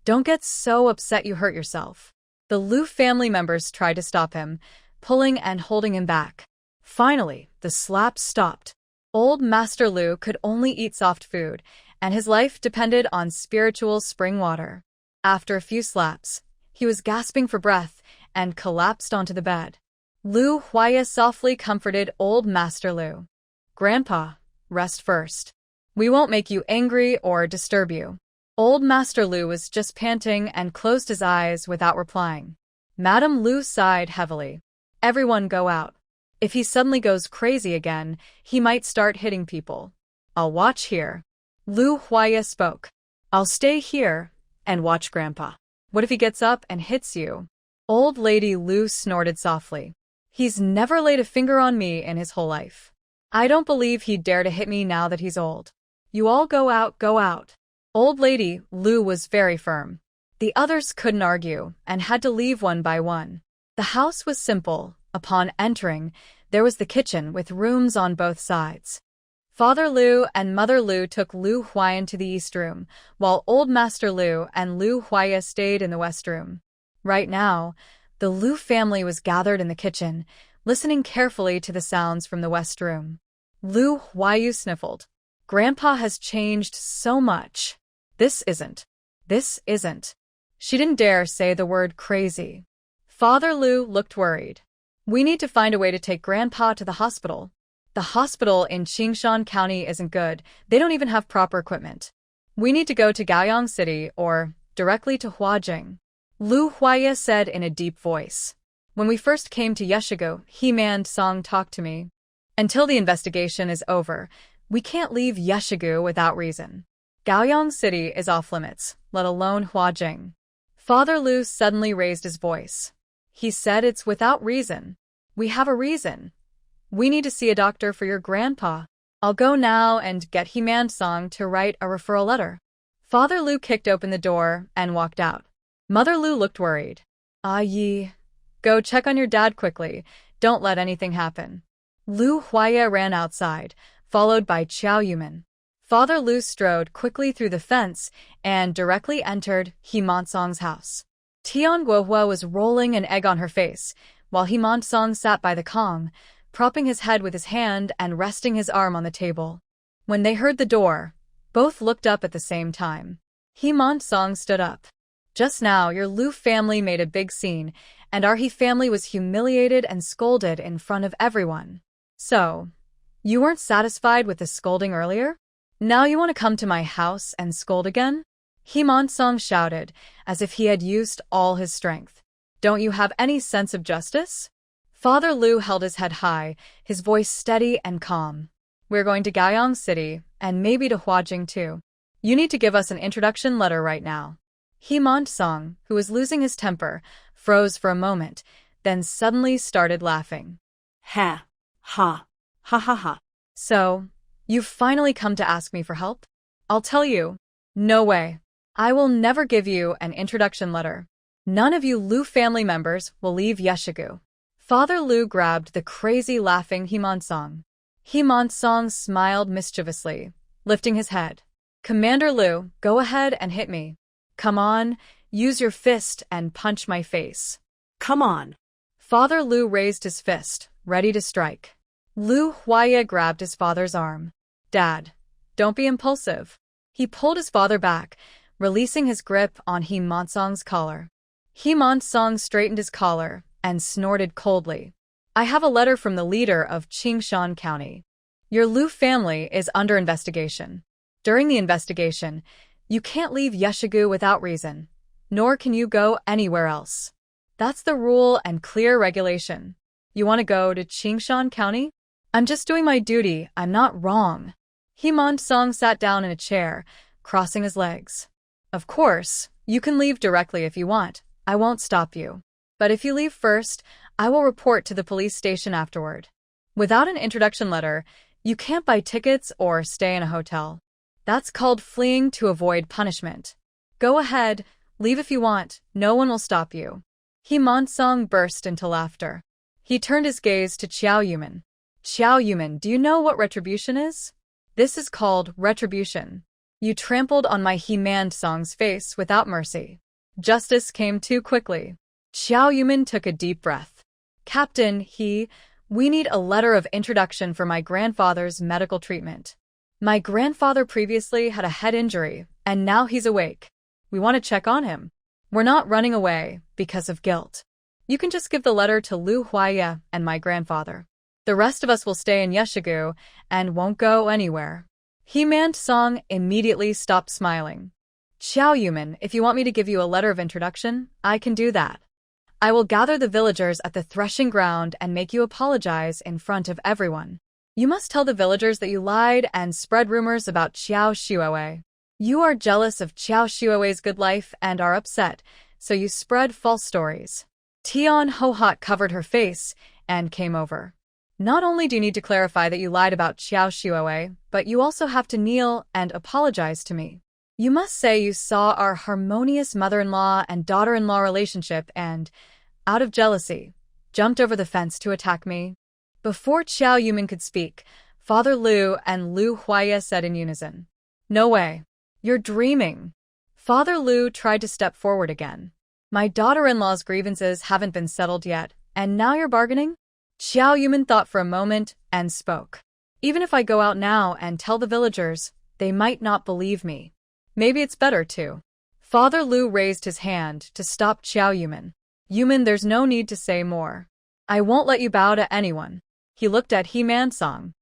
Don't get so upset you hurt yourself." The Lu family members tried to stop him, pulling and holding him back. Finally, the slaps stopped. Old Master Lu could only eat soft food, and his life depended on spiritual spring water. After a few slaps, he was gasping for breath and collapsed onto the bed. Lu Huaya softly comforted Old Master Lu. "Grandpa, rest first. We won't make you angry or disturb you." Old Master Lu was just panting and closed his eyes without replying. Madame Lu sighed heavily. "Everyone go out. If he suddenly goes crazy again, he might start hitting people. I'll watch here." Lu Huaya spoke. "I'll stay here and watch Grandpa. What if he gets up and hits you?" Old Lady Lu snorted softly. "He's never laid a finger on me in his whole life. I don't believe he'd dare to hit me now that he's old. You all go out, go out." Old Lady Lu was very firm. The others couldn't argue and had to leave one by one. The house was simple. Upon entering, there was the kitchen with rooms on both sides. Father Lu and Mother Lu took Lu Huayan to the east room, while Old Master Lu and Lu Huaya stayed in the west room. Right now, the Lu family was gathered in the kitchen, listening carefully to the sounds from the west room. Lu Huayu sniffled. "Grandpa has changed so much. This isn't." She didn't dare say the word crazy. Father Lu looked worried. "We need to find a way to take Grandpa to the hospital. The hospital in Qingshan County isn't good. They don't even have proper equipment. We need to go to Gaoyang City or directly to Huajing." Lu Huaya said in a deep voice. "When we first came to Yeshigo, He-Man Song talked to me. Until the investigation is over, we can't leave Yeshigo without reason. Gaoyang City is off limits, let alone Huajing." Father Lu suddenly raised his voice. He said, "It's without reason. We have a reason. We need to see a doctor for your grandpa. I'll go now and get He-Man Song to write a referral letter." Father Lu kicked open the door and walked out. Mother Lu looked worried. "Ah Yi, go check on your dad quickly. Don't let anything happen." Lu Huaya ran outside, followed by Qiao Yumin. Father Lu strode quickly through the fence and directly entered He-Man-song's house. Tian Guohua was rolling an egg on her face, while He-Man-song sat by the Kong, propping his head with his hand and resting his arm on the table. When they heard the door, both looked up at the same time. He-Man-song stood up. "Just now, your Lu family made a big scene, and our He family was humiliated and scolded in front of everyone. So, you weren't satisfied with the scolding earlier? Now you want to come to my house and scold again?" He-Man-song shouted, as if he had used all his strength. "Don't you have any sense of justice?" Father Lu held his head high, his voice steady and calm. "We're going to Gaoyang City, and maybe to Huajing too. You need to give us an introduction letter right now." He-Man-song, who was losing his temper, froze for a moment, then suddenly started laughing.
Ha, ha, ha ha ha.
"So, you've finally come to ask me for help? I'll tell you. No way. I will never give you an introduction letter. None of you Lu family members will leave Yeshigu." Father Lu grabbed the crazy laughing He-Man-song. He-Man-song smiled mischievously, lifting his head. "Commander Lu, go ahead and hit me. Come on, use your fist and punch my face."
Come on.
Father Lu raised his fist, ready to strike. Lu Huaya grabbed his father's arm. Dad, don't be impulsive. He pulled his father back, releasing his grip on He Monsong's collar. He Monsong straightened his collar and snorted coldly. I have a letter from the leader of Qingshan County. Your Lu family is under investigation. During the investigation, you can't leave Yeshigu without reason, nor can you go anywhere else. That's the rule and clear regulation. You want to go to Qingshan County? I'm just doing my duty, I'm not wrong. He Monsong sat down in a chair, crossing his legs. Of course, you can leave directly if you want. I won't stop you. But if you leave first, I will report to the police station afterward. Without an introduction letter, you can't buy tickets or stay in a hotel. That's called fleeing to avoid punishment. Go ahead, leave if you want, no one will stop you. He Monsong burst into laughter. He turned his gaze to Qiao Yuman. Qiao Yuman, do you know what retribution is? This is called retribution. You trampled on my He Monsong's face without mercy. Justice came too quickly. Qiao Yuman took a deep breath. Captain, we need a letter of introduction for my grandfather's medical treatment. My grandfather previously had a head injury, and now he's awake. We want to check on him. We're not running away because of guilt. You can just give the letter to Lu Huaya and my grandfather. The rest of us will stay in Yeshigu and won't go anywhere. He Monsong immediately stopped smiling. Qiao Yuman, if you want me to give you a letter of introduction, I can do that. I will gather the villagers at the threshing ground and make you apologize in front of everyone. You must tell the villagers that you lied and spread rumors about Qiao Shuowei. You are jealous of Qiao Shuowei's good life and are upset, so you spread false stories. Tian Hohot covered her face and came over. Not only do you need to clarify that you lied about Qiao Shuowei, but you also have to kneel and apologize to me. You must say you saw our harmonious mother-in-law and daughter-in-law relationship and, out of jealousy, jumped over the fence to attack me. Before Qiao Yuman could speak, Father Lu and Lu Huaya said in unison, No way. You're dreaming. Father Lu tried to step forward again. My daughter-in-law's grievances haven't been settled yet, and now you're bargaining? Qiao Yuman thought for a moment and spoke. Even if I go out now and tell the villagers, they might not believe me. Maybe it's better to. Father Lu raised his hand to stop Qiao Yuman. Yuman, there's no need to say more. I won't let you bow to anyone. He looked at He Monsong.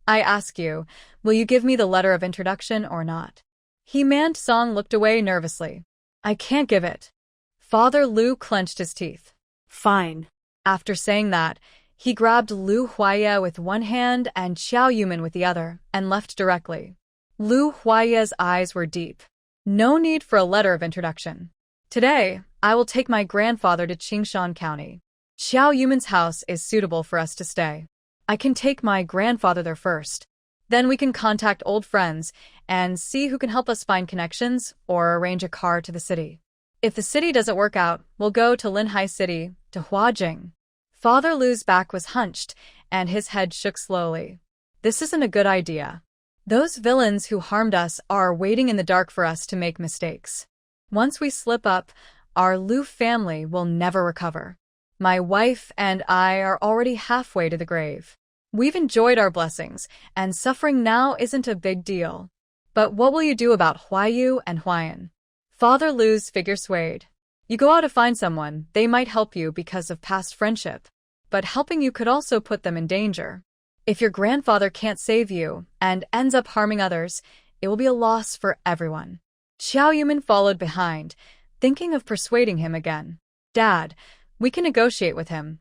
I ask you, will you give me the letter of introduction or not? He Monsong looked away nervously. I can't give it. Father Lu clenched his teeth.
Fine.
After saying that, he grabbed Lu Huaya with one hand and Qiao Yuman with the other, and left directly. Lu Huaya's eyes were deep. No need for a letter of introduction. Today, I will take my grandfather to Qingshan County. Qiao Yuman's house is suitable for us to stay. I can take my grandfather there first. Then we can contact old friends and see who can help us find connections or arrange a car to the city. If the city doesn't work out, we'll go to Linhai City, to Huajing. Father Lu's back was hunched, and his head shook slowly. This isn't a good idea. Those villains who harmed us are waiting in the dark for us to make mistakes. Once we slip up, our Lu family will never recover. My wife and I are already halfway to the grave. We've enjoyed our blessings, and suffering now isn't a big deal. But what will you do about Huayu and Huayan? Father Lu's figure swayed. You go out to find someone, they might help you because of past friendship. But helping you could also put them in danger. If your grandfather can't save you and ends up harming others, it will be a loss for everyone. Qiao Yuman followed behind, thinking of persuading him again. Dad, we can negotiate with him.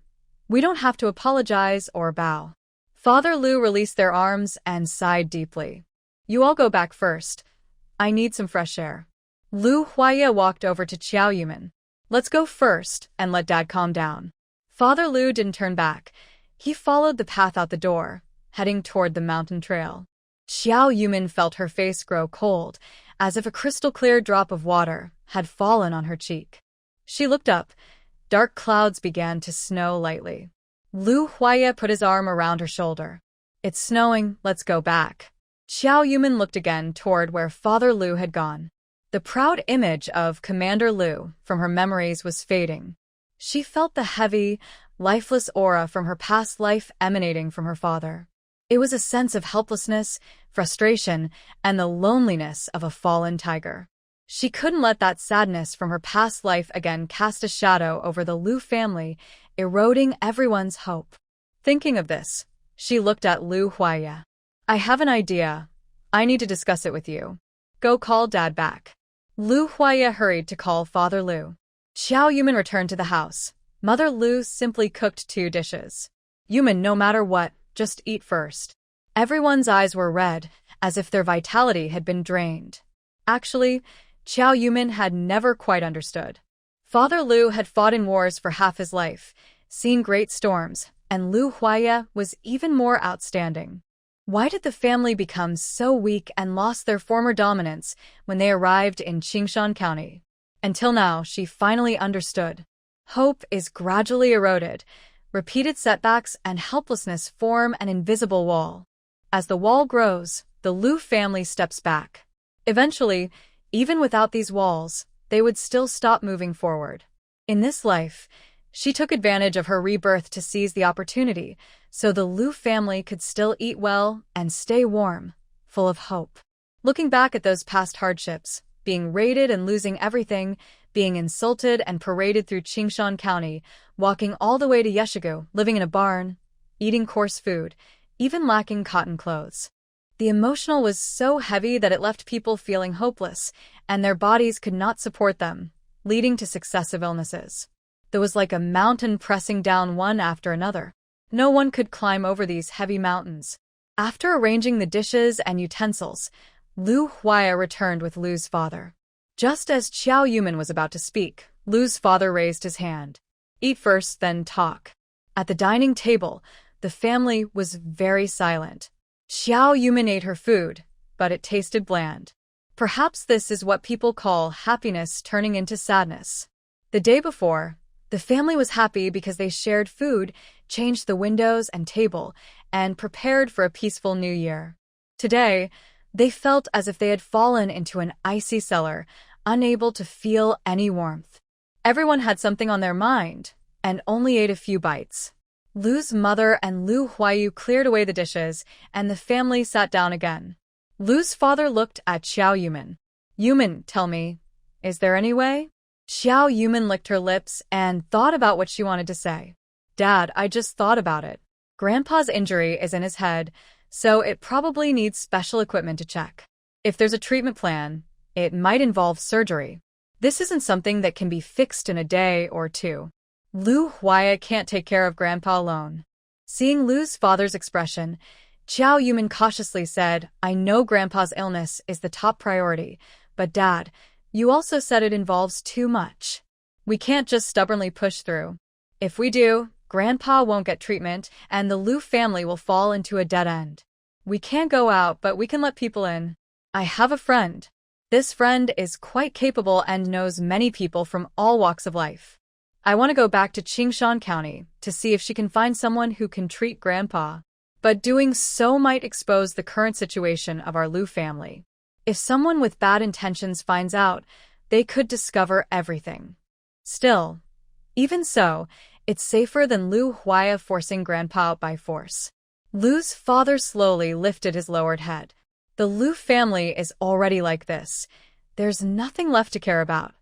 We don't have to apologize or bow. Father Lu released their arms and sighed deeply. You all go back first. I need some fresh air. Lu Huaya walked over to Qiao Yuman. Let's go first and let Dad calm down. Father Lu didn't turn back. He followed the path out the door, heading toward the mountain trail. Qiao Yuman felt her face grow cold, as if a crystal-clear drop of water had fallen on her cheek. She looked up. Dark clouds began to snow lightly. Lu Huaya put his arm around her shoulder. It's snowing, let's go back. Qiao Yuman looked again toward where Father Lu had gone. The proud image of Commander Lu from her memories was fading. She felt the heavy, lifeless aura from her past life emanating from her father. It was a sense of helplessness, frustration, and the loneliness of a fallen tiger. She couldn't let that sadness from her past life again cast a shadow over the Liu family, eroding everyone's hope. Thinking of this, she looked at Liu Huaya. I have an idea. I need to discuss it with you. Go call Dad back. Liu Huaya hurried to call Father Liu. Xiao Yuman returned to the house. Mother Liu simply cooked 2 dishes. Yuman, no matter what, just eat first. Everyone's eyes were red, as if their vitality had been drained. Actually, Xiao Yuman had never quite understood. Father Liu had fought in wars for half his life, seen great storms, and Liu Huaya was even more outstanding. Why did the family become so weak and lost their former dominance when they arrived in Qingshan County? Until now, she finally understood. Hope is gradually eroded. Repeated setbacks and helplessness form an invisible wall. As the wall grows, the Liu family steps back. Eventually, even without these walls, they would still stop moving forward. In this life, she took advantage of her rebirth to seize the opportunity, so the Liu family could still eat well and stay warm, full of hope. Looking back at those past hardships, being raided and losing everything, being insulted and paraded through Qingshan County, walking all the way to Yeshigu, living in a barn, eating coarse food, even lacking cotton clothes. The emotional was so heavy that it left people feeling hopeless, and their bodies could not support them, leading to successive illnesses. There was like a mountain pressing down one after another. No one could climb over these heavy mountains. After arranging the dishes and utensils, Liu Huaya returned with Liu's father. Just as Xiao Yuman was about to speak, Liu's father raised his hand. Eat first, then talk. At the dining table, the family was very silent. Xiao Yuman ate her food, but it tasted bland. Perhaps this is what people call happiness turning into sadness. The day before, the family was happy because they shared food, changed the windows and table, and prepared for a peaceful new year. Today, they felt as if they had fallen into an icy cellar, unable to feel any warmth. Everyone had something on their mind, and only ate a few bites. Liu's mother and Liu Huayu cleared away the dishes, and the family sat down again. Liu's father looked at Xiao Yuman. Yuman, tell me, is there any way? Xiao Yuman licked her lips and thought about what she wanted to say. Dad, I just thought about it. Grandpa's injury is in his head, so it probably needs special equipment to check. If there's a treatment plan, it might involve surgery. This isn't something that can be fixed in a day or 2. Liu Huaya can't take care of Grandpa alone. Seeing Liu's father's expression, Xiao Yuman cautiously said, I know Grandpa's illness is the top priority, but Dad, you also said it involves too much. We can't just stubbornly push through. If we do, Grandpa won't get treatment, and the Liu family will fall into a dead end. We can't go out, but we can let people in. I have a friend. This friend is quite capable and knows many people from all walks of life. I want to go back to Qingshan County to see if she can find someone who can treat Grandpa. But doing so might expose the current situation of our Liu family. If someone with bad intentions finds out, they could discover everything. Still, even so, it's safer than Liu Huaya forcing Grandpa out by force. Liu's father slowly lifted his lowered head. The Liu family is already like this. There's nothing left to care about.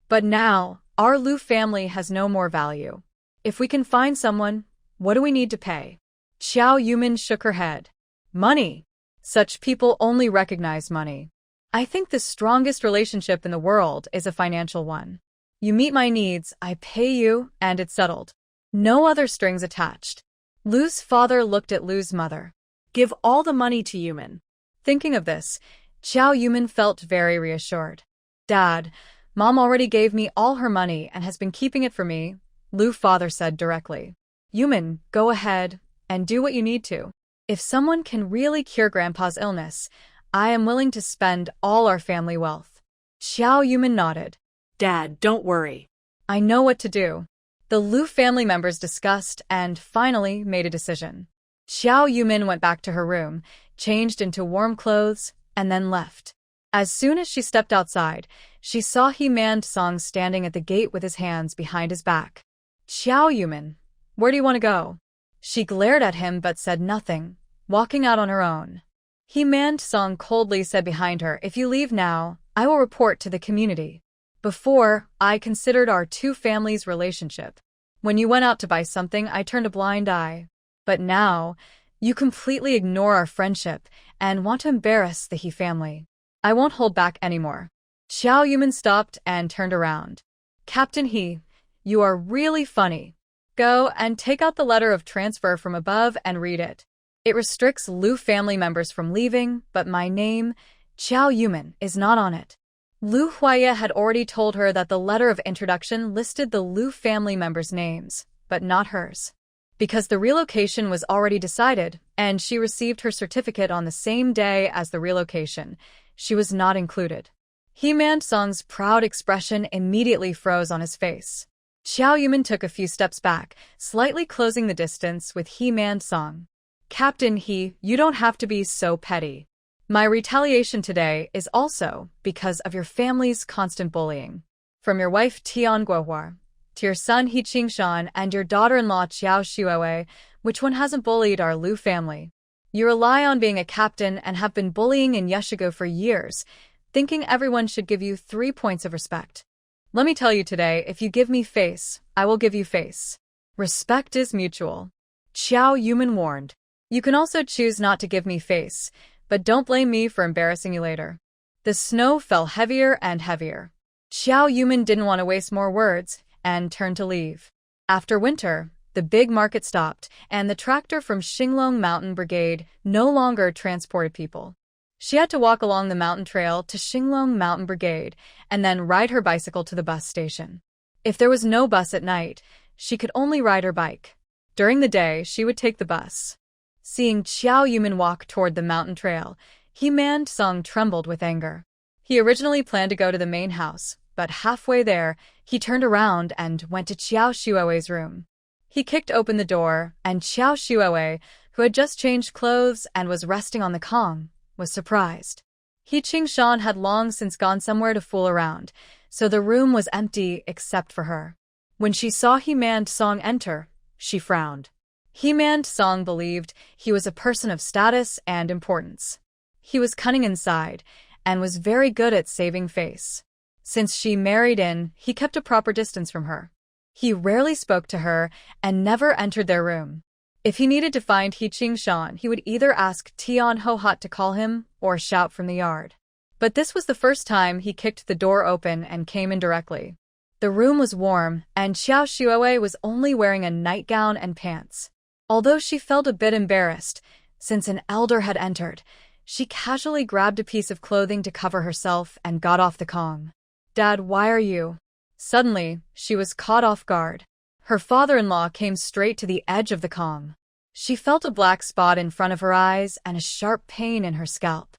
But now, our Liu family has no more value. If we can find someone, what do we need to pay? Xiao Yuman shook her head. Money. Such people only recognize money. I think the strongest relationship in the world is a financial one. You meet my needs, I pay you, and it's settled. No other strings attached. Liu's father looked at Liu's mother.
Give all the money to Yuman.
Thinking of this, Xiao Yuman felt very reassured. Dad, Mom already gave me all her money and has been keeping it for me, Liu father said directly. Yuman, go ahead and do what you need to. If someone can really cure Grandpa's illness, I am willing to spend all our family wealth. Xiao Yuman nodded.
Dad, don't worry.
I know what to do. The Liu family members discussed and finally made a decision. Xiao Yuman went back to her room, changed into warm clothes, and then left. As soon as she stepped outside, she saw He Man Song standing at the gate with his hands behind his back. Xiao Yuman, where do you want to go? She glared at him but said nothing, walking out on her own. He Man-sung coldly said behind her, if you leave now, I will report to the community. Before, I considered our two families' relationship. When you went out to buy something, I turned a blind eye. But now, you completely ignore our friendship and want to embarrass the He family. I won't hold back anymore. Xiao Yuman stopped and turned around. Captain He, you are really funny. Go and take out the letter of transfer from above and read it. It restricts Lu family members from leaving, but my name, Xiao Yuman, is not on it. Lu Huaya had already told her that the letter of introduction listed the Lu family members' names, but not hers. Because the relocation was already decided, and she received her certificate on the same day as the relocation, she was not included. He Man-sung's proud expression immediately froze on his face. Xiao Yuman took a few steps back, slightly closing the distance with He Man-sung. Captain He, you don't have to be so petty. My retaliation today is also because of your family's constant bullying. From your wife Tian Guohua, to your son He Qingshan and your daughter-in-law Xiao Xuewei, which one hasn't bullied our Lu family? You rely on being a captain and have been bullying in Yeshigo for years, thinking everyone should give you 3 points of respect. Let me tell you today, if you give me face, I will give you face. Respect is mutual. Xiao Yuman warned. You can also choose not to give me face, but don't blame me for embarrassing you later. The snow fell heavier and heavier. Xiao Yuman didn't want to waste more words and turned to leave. After winter, the big market stopped, and the tractor from Xinglong Mountain Brigade no longer transported people. She had to walk along the mountain trail to Xinglong Mountain Brigade and then ride her bicycle to the bus station. If there was no bus at night, she could only ride her bike. During the day, she would take the bus. Seeing Xiao Yuman walk toward the mountain trail, He Man-sung trembled with anger. He originally planned to go to the main house, but halfway there, he turned around and went to Xiao Xuewei's room. He kicked open the door, and Xiao Xuewei, who had just changed clothes and was resting on the Kong, was surprised. He Qingshan had long since gone somewhere to fool around, so the room was empty except for her. When she saw He Man-sung enter, she frowned. He Man-sung believed he was a person of status and importance. He was cunning inside, and was very good at saving face. Since she married in, he kept a proper distance from her. He rarely spoke to her and never entered their room. If he needed to find He Qingshan, he would either ask Tian Hohot to call him or shout from the yard. But this was the first time he kicked the door open and came in directly. The room was warm, and Xiao Xuewei was only wearing a nightgown and pants. Although she felt a bit embarrassed, since an elder had entered, she casually grabbed a piece of clothing to cover herself and got off the Kong. Dad, why are you? Suddenly, she was caught off guard. Her father-in-law came straight to the edge of the Kong. She felt a black spot in front of her eyes and a sharp pain in her scalp.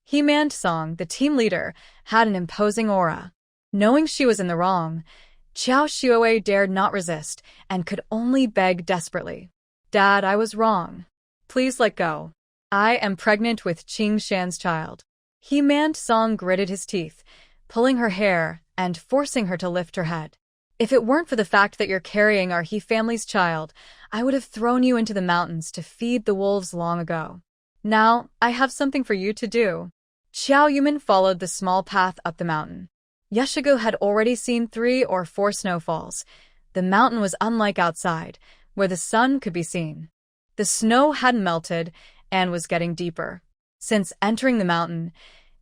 He Man-sung, the team leader, had an imposing aura. Knowing she was in the wrong, Xiao Xuewei dared not resist and could only beg desperately. Dad, I was wrong. Please let go. I am pregnant with Qingshan's child. He Man-sung gritted his teeth, pulling her hair and forcing her to lift her head. If it weren't for the fact that you're carrying our He family's child, I would have thrown you into the mountains to feed the wolves long ago. Now, I have something for you to do. Xiao Yuman followed the small path up the mountain. Yeshigo had already seen 3 or 4 snowfalls. The mountain was unlike outside, where the sun could be seen. The snow hadn't melted and was getting deeper. Since entering the mountain,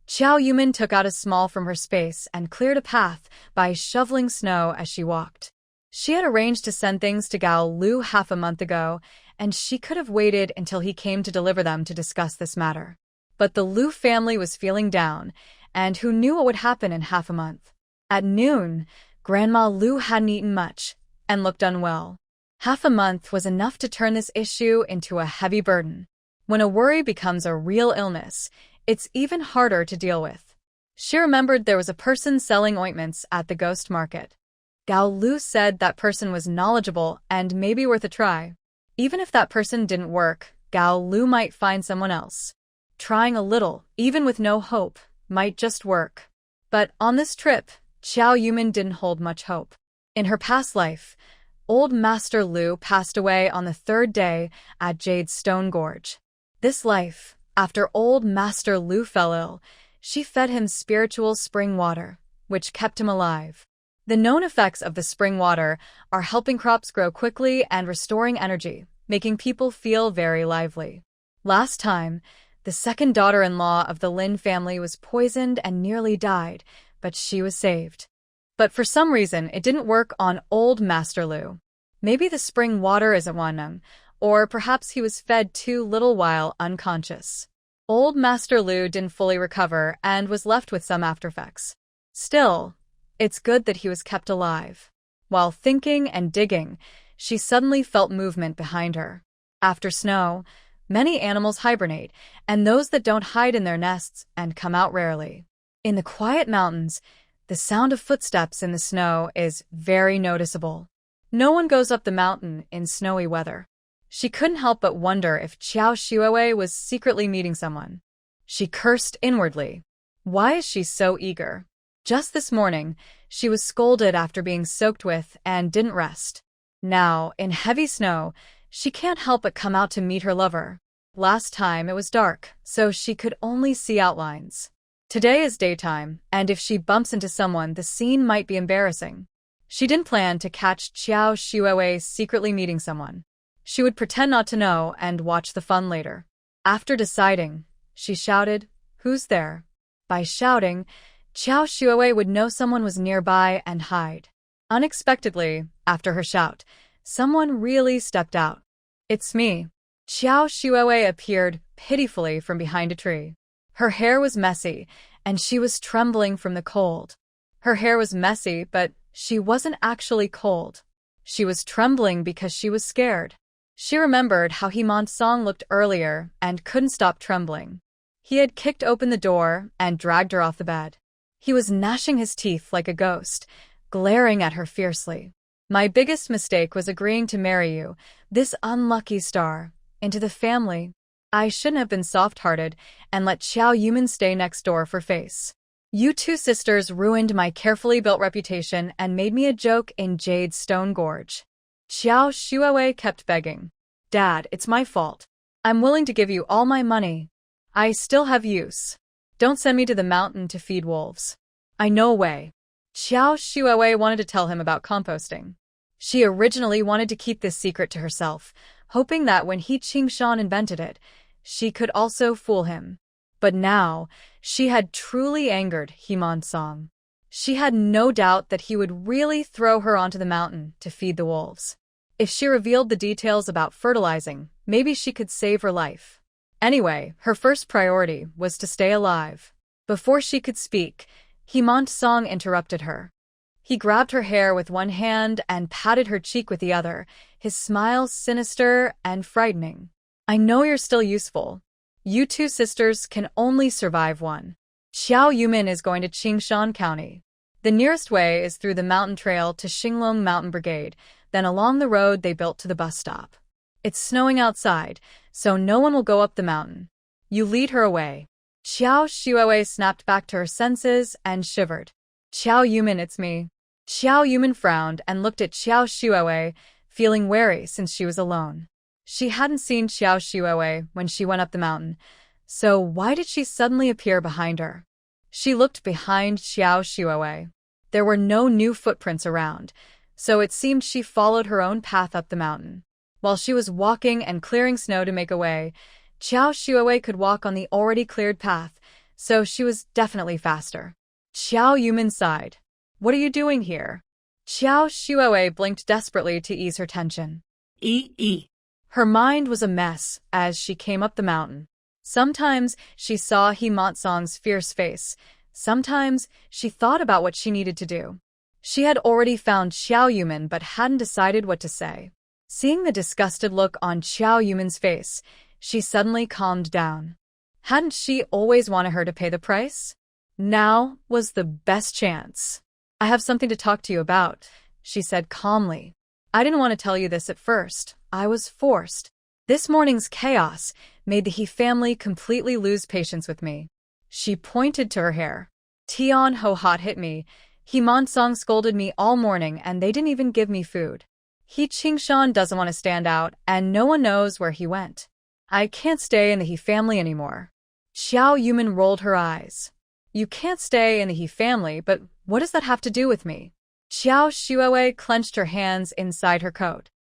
Xiao Yuman took out a small from her space and cleared a path by shoveling snow as she walked. She had arranged to send things to Gao Lu half a month ago, and she could have waited until he came to deliver them to discuss this matter. But the Lu family was feeling down, and who knew what would happen in half a month? At noon, Grandma Lu hadn't eaten much and looked unwell. Half a month was enough to turn this issue into a heavy burden. When a worry becomes a real illness, it's even harder to deal with. She remembered there was a person selling ointments at the ghost market. Gao Lu said that person was knowledgeable and maybe worth a try. Even if that person didn't work, Gao Lu might find someone else. Trying a little, even with no hope, might just work. But on this trip, Xiao Yuman didn't hold much hope. In her past life, Old Master Lu passed away on the third day at Jade's Stone Gorge. This life, after Old Master Lu fell ill, she fed him spiritual spring water, which kept him alive. The known effects of the spring water are helping crops grow quickly and restoring energy, making people feel very lively. Last time, the second daughter-in-law of the Lin family was poisoned and nearly died, but she was saved. But for some reason, it didn't work on Old Master Lu. Maybe the spring water isn't one, or perhaps he was fed too little while unconscious. Old Master Lu didn't fully recover and was left with some aftereffects. Still, it's good that he was kept alive. While thinking and digging, she suddenly felt movement behind her. After snow, many animals hibernate, and those that don't hide in their nests and come out rarely. In the quiet mountains, the sound of footsteps in the snow is very noticeable. No one goes up the mountain in snowy weather. She couldn't help but wonder if Qiao Shuowei was secretly meeting someone. She cursed inwardly. Why is she so eager? Just this morning, she was scolded after being soaked with and didn't rest. Now, in heavy snow, she can't help but come out to meet her lover. Last time it was dark, so she could only see outlines. Today is daytime, and if she bumps into someone, the scene might be embarrassing. She didn't plan to catch Qiao Shuowei secretly meeting someone. She would pretend not to know and watch the fun later. After deciding, she shouted, "Who's there?" By shouting, Qiao Shuowei would know someone was nearby and hide. Unexpectedly, after her shout, someone really stepped out. "It's me." Qiao Shuowei appeared pitifully from behind a tree. Her hair was messy, and she was trembling from the cold. Her hair was messy, but she wasn't actually cold. She was trembling because she was scared. She remembered how Song looked earlier and couldn't stop trembling. He had kicked open the door and dragged her off the bed. He was gnashing his teeth like a ghost, glaring at her fiercely. "My biggest mistake was agreeing to marry you, this unlucky star, into the family. I shouldn't have been soft-hearted and let Xiao Yuman stay next door for face. You two sisters ruined my carefully built reputation and made me a joke in Jade's Stone Gorge." Qiao Shuowei kept begging. "Dad, it's my fault. I'm willing to give you all my money. I still have use. Don't send me to the mountain to feed wolves. I know a way." Qiao Shuowei wanted to tell him about composting. She originally wanted to keep this secret to herself, hoping that when He Qingshan invented it, she could also fool him. But now, she had truly angered Song. She had no doubt that he would really throw her onto the mountain to feed the wolves. If she revealed the details about fertilizing, maybe she could save her life. Anyway, her first priority was to stay alive. Before she could speak, Song interrupted her. He grabbed her hair with one hand and patted her cheek with the other, his smile sinister and frightening. "I know you're still useful. You two sisters can only survive one. Xiao Yumin is going to Qingshan County. The nearest way is through the mountain trail to Xinglong Mountain Brigade, then along the road they built to the bus stop. It's snowing outside, so no one will go up the mountain. You lead her away." Qiao Shuowei snapped back to her senses and shivered. "Xiao Yumin, it's me." Xiao Yumin frowned and looked at Qiao Shuowei, feeling wary since she was alone. She hadn't seen Qiao Shuowei when she went up the mountain, so why did she suddenly appear behind her? She looked behind Qiao Shuowei. There were no new footprints around, so it seemed she followed her own path up the mountain. While she was walking and clearing snow to make a way, Qiao Shuowei could walk on the already cleared path, so she was definitely faster. Xiao Yumin sighed. "What are you doing here?" Qiao Shuowei blinked desperately to ease her tension. Her mind was a mess as she came up the mountain. Sometimes she saw Song's fierce face. Sometimes she thought about what she needed to do. She had already found Xiao Yumin but hadn't decided what to say. Seeing the disgusted look on Xiao Yumin's face, she suddenly calmed down. Hadn't she always wanted her to pay the price? Now was the best chance. "I have something to talk to you about," she said calmly. "I didn't want to tell you this at first. I was forced. This morning's chaos made the He family completely lose patience with me." She pointed to her hair. "Tian Ho hot hit me. Song scolded me all morning and they didn't even give me food. He Qingshan doesn't want to stand out, and no one knows where he went. I can't stay in the He family anymore. Xiao Yumin rolled her eyes. You can't stay in the He family, but what does that have to do with me? Xiao Shuowei clenched her hands inside her coat.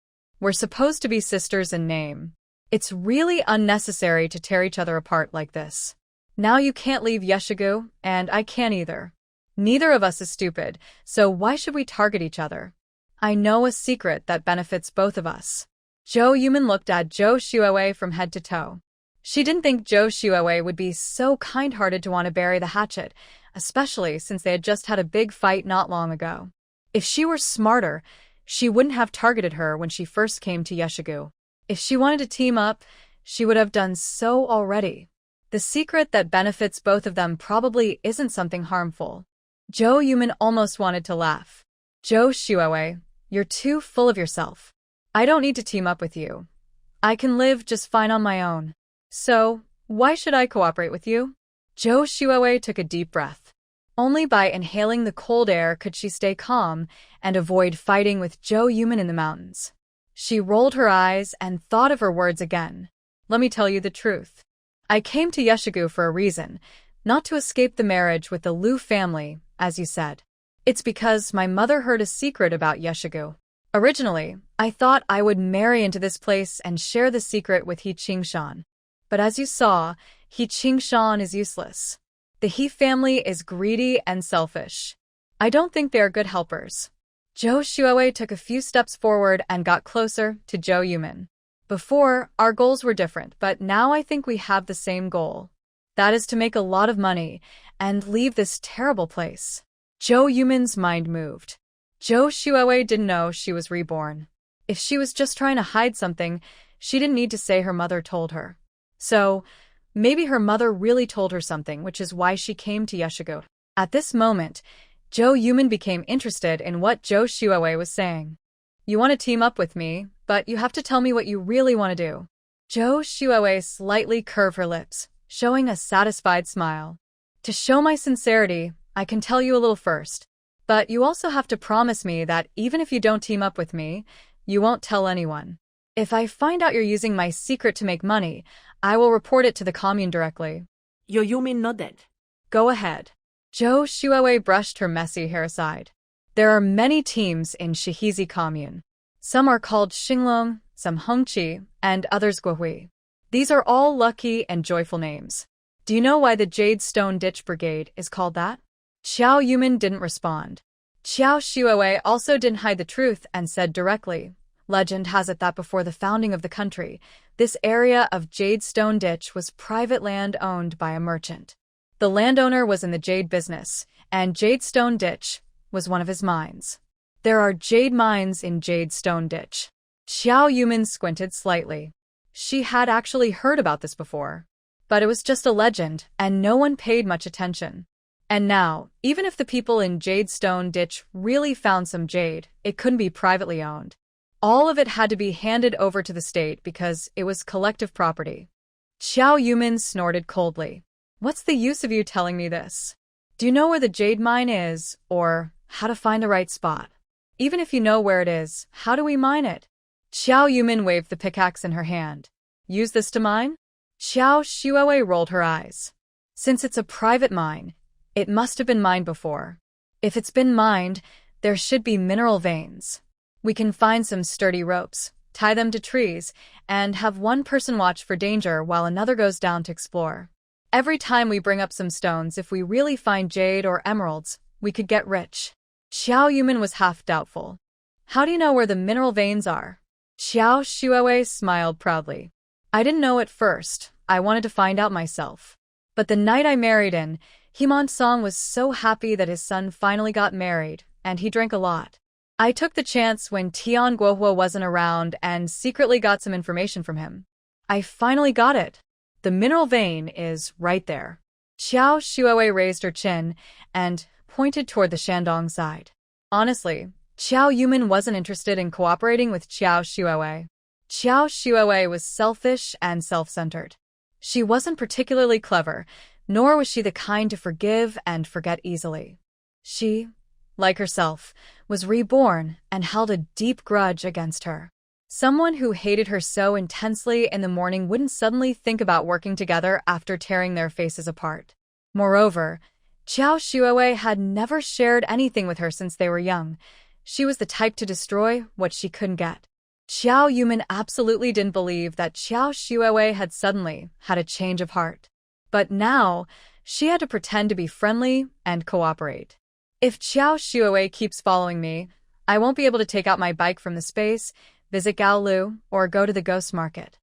We're supposed to be sisters in name. It's really unnecessary to tear each other apart like this. Now you can't leave Yeshigu, and I can't either. Neither of us is stupid, so why should we target each other? I know a secret that benefits both of us. Zhou Yumin looked at Zhou Shuowei from head to toe. She didn't think Zhou Shuowei would be so kind-hearted to want to bury the hatchet, especially since they had just had a big fight not long ago. If she were smarter, she wouldn't have targeted her when she first came to Yeshigu. If she wanted to team up, she would have done so already. The secret that benefits both of them probably isn't something harmful. Zhou Yumin almost wanted to laugh. Zhou Shuowei, you're too full of yourself. I don't need to team up with you. I can live just fine on my own. So, why should I cooperate with you? Zhou Shuowei took a deep breath. Only by inhaling the cold air could she stay calm and avoid fighting with Zhou Yumin in the mountains. She rolled her eyes and thought of her words again. Let me tell you the truth. I came to Yeshigu for a reason, not to escape the marriage with the Liu family, as you said. It's because my mother heard a secret about Yeshigu. Originally, I thought I would marry into this place and share the secret with He Qingshan. But as you saw, He Qingshan is useless. The He family is greedy and selfish. I don't think they are good helpers. Zhou Shuowei took a few steps forward and got closer to Zhou Yumin. Before, our goals were different, but now I think we have the same goal. That is to make a lot of money and leave this terrible place. Zhou Yumin's mind moved. Zhou Shuowei didn't know she was reborn. If she was just trying to hide something, she didn't need to say her mother told her. So, maybe her mother really told her something, which is why she came to Yeshigu. At this moment, Zhou Yumin became interested in what Zhou Shuowei was saying. You want to team up with me, but you have to tell me what you really want to do. Zhou Shuowei slightly curved her lips, showing a satisfied smile. To show my sincerity, I can tell you a little first. But you also have to promise me that even if you don't team up with me, you won't tell anyone. If I find out you're using my secret to make money, I will report it to the commune directly.
Zhou Yumin nodded.
Go ahead. Zhou Shuowei brushed her messy hair aside. There are many teams in Shihizi commune. Some are called Xinglong, some Hongqi, and others Guohui. These are all lucky and joyful names. Do you know why the Jade Stone Ditch Brigade is called that? Xiao Yumin didn't respond. Xiao Shuowei also didn't hide the truth and said directly, legend has it that before the founding of the country, this area of Jade Stone Ditch was private land owned by a merchant. The landowner was in the jade business, and Jade Stone Ditch was one of his mines. There are jade mines in Jade Stone Ditch. Xiao Yumin squinted slightly. She had actually heard about this before. But it was just a legend, and no one paid much attention. And now, even if the people in Jade Stone Ditch really found some jade, it couldn't be privately owned. All of it had to be handed over to the state because it was collective property. Xiao Yumin snorted coldly. What's the use of you telling me this? Do you know where the jade mine is, or how to find the right spot? Even if you know where it is, how do we mine it? Xiao Yumin waved the pickaxe in her hand. Use this to mine? Xiao Shuowei rolled her eyes. Since it's a private mine, it must have been mined before. If it's been mined, there should be mineral veins. We can find some sturdy ropes, tie them to trees, and have one person watch for danger while another goes down to explore. Every time we bring up some stones, if we really find jade or emeralds, we could get rich. Xiao Yumin was half doubtful. How do you know where the mineral veins are? Xiao Shuowei smiled proudly. I didn't know at first. I wanted to find out myself. But the night I married in, Himon Song was so happy that his son finally got married, and he drank a lot. I took the chance when Tian Guohuo wasn't around and secretly got some information from him. I finally got it. The mineral vein is right there. Xiao Shuowei raised her chin and pointed toward the Shandong side. Honestly, Xiao Yumin wasn't interested in cooperating with Xiao Shuowei. Xiao Shuowei was selfish and self-centered. She wasn't particularly clever, nor was she the kind to forgive and forget easily. She like herself, was reborn and held a deep grudge against her. Someone who hated her so intensely in the morning wouldn't suddenly think about working together after tearing their faces apart. Moreover, Qiao Shuowei had never shared anything with her since they were young. She was the type to destroy what she couldn't get. Qiao Yumin absolutely didn't believe that Qiao Shuowei had suddenly had a change of heart. But now, she had to pretend to be friendly and cooperate. If Qiao Shuowei keeps following me, I won't be able to take out my bike from the space, visit Gaolu, or go to the ghost market.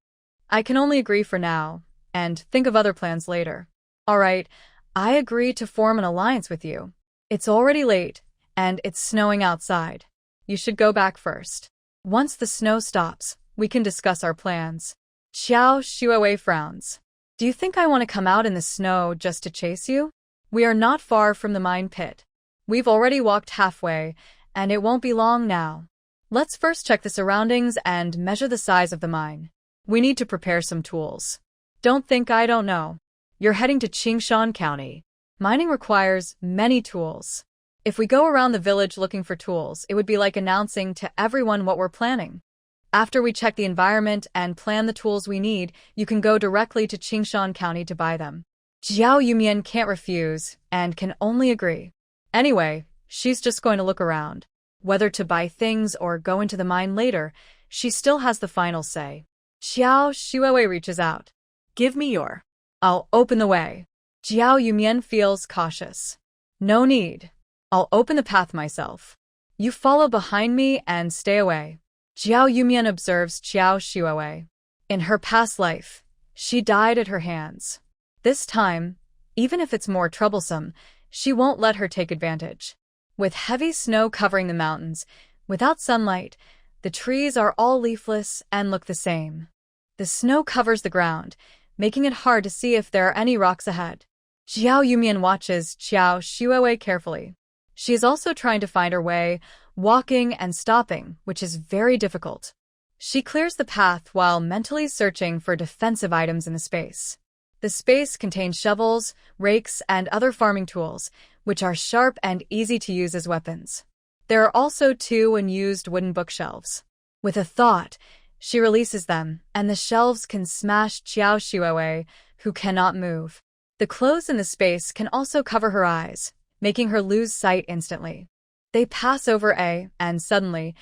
I can only agree for now, and think of other plans later. Alright, I agree to form an alliance with you. It's already late, and it's snowing outside. You should go back first. Once the snow stops, we can discuss our plans. Qiao Shuowei frowns. Do you think I want to come out in the snow just to chase you? We are not far from the mine pit. We've already walked halfway, and it won't be long now. Let's first check the surroundings and measure the size of the mine. We need to prepare some tools. Don't think I don't know. You're heading to Qingshan County. Mining requires many tools. If we go around the village looking for tools, it would be like announcing to everyone what we're planning. After we check the environment and plan the tools we need, you can go directly to Qingshan County to buy them. Jiao Yumian can't refuse and can only agree. Anyway, she's just going to look around. Whether to buy things or go into the mine later, she still has the final say. Qiao Shuowei reaches out. Give me your. I'll open the way. Jiao Yumian feels cautious. No need. I'll open the path myself. You follow behind me and stay away. Jiao Yumian observes Qiao Shuowei. In her past life, she died at her hands. This time, even if it's more troublesome, she won't let her take advantage. With heavy snow covering the mountains, without sunlight, the trees are all leafless and look the same. The snow covers the ground, making it hard to see if there are any rocks ahead. Jiao Yumian watches Qiao Shuowei carefully. She is also trying to find her way, walking and stopping, which is very difficult. She clears the path while mentally searching for defensive items in the space. The space contains shovels, rakes, and other farming tools, which are sharp and easy to use as weapons. There are also 2 unused wooden bookshelves. With a thought, she releases them, and the shelves can smash Qiao Shuowei, who cannot move. The clothes in the space can also cover her eyes, making her lose sight instantly. They pass over and suddenly,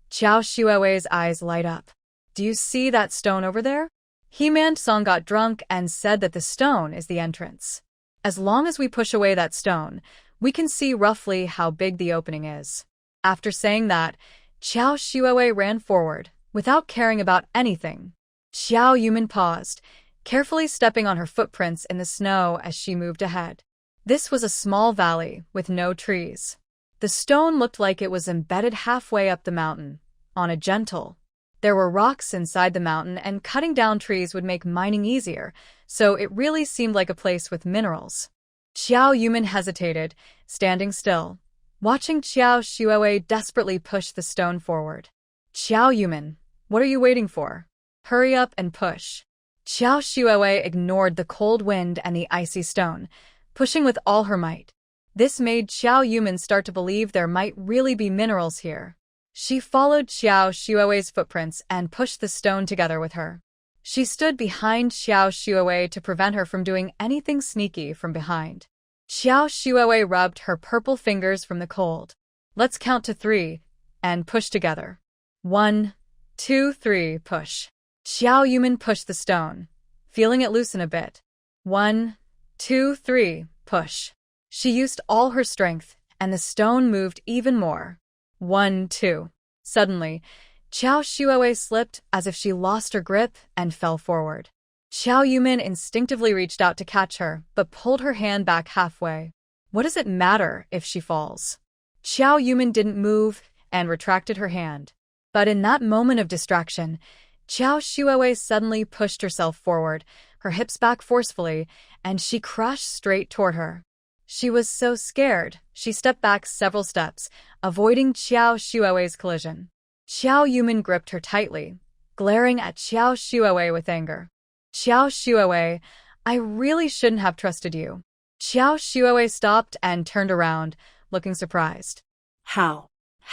Qiao Shuowei's eyes light up. Do you see that stone over there? He-Man Song got drunk and said that the stone is the entrance. As long as we push away that stone, we can see roughly how big the opening is. After saying that, Qiao Shuowei ran forward, without caring about anything. Qiao Yumin paused, carefully stepping on her footprints in the snow as she moved ahead. This was a small valley with no trees. The stone looked like it was embedded halfway up the mountain, on a gentle. There were rocks inside the mountain, and cutting down trees would make mining easier, so it really seemed like a place with minerals. Qiao Yumin hesitated, standing still, watching Qiao Shuowei desperately push the stone forward. Qiao Yumin, what are you waiting for? Hurry up and push. Qiao Shuowei ignored the cold wind and the icy stone, pushing with all her might. This made Qiao Yumin start to believe there might really be minerals here. She followed Qiao Shuowei's footprints and pushed the stone together with her. She stood behind Qiao Shuowei to prevent her from doing anything sneaky from behind. Qiao Shuowei rubbed her purple fingers from the cold. Let's count to 3 and push together. 1, 2, 3, push. Qiao Yumin pushed the stone, feeling it loosen a bit. 1, 2, 3, push. She used all her strength, and the stone moved even more. 1, 2. Suddenly, Qiao Shuowei slipped as if she lost her grip and fell forward. Qiao Yumin instinctively reached out to catch her, but pulled her hand back halfway. What does it matter if she falls? Qiao Yumin didn't move and retracted her hand. But in that moment of distraction, Qiao Shuowei suddenly pushed herself forward, her hips back forcefully, and she crashed straight toward her. She was so scared, she stepped back several steps, avoiding Qiao Shuowei's collision. Qiao Yumin gripped her tightly, glaring at Qiao Shuowei with anger. Qiao Shuowei, I really shouldn't have trusted you. Qiao Shuowei stopped and turned around, looking surprised.
How?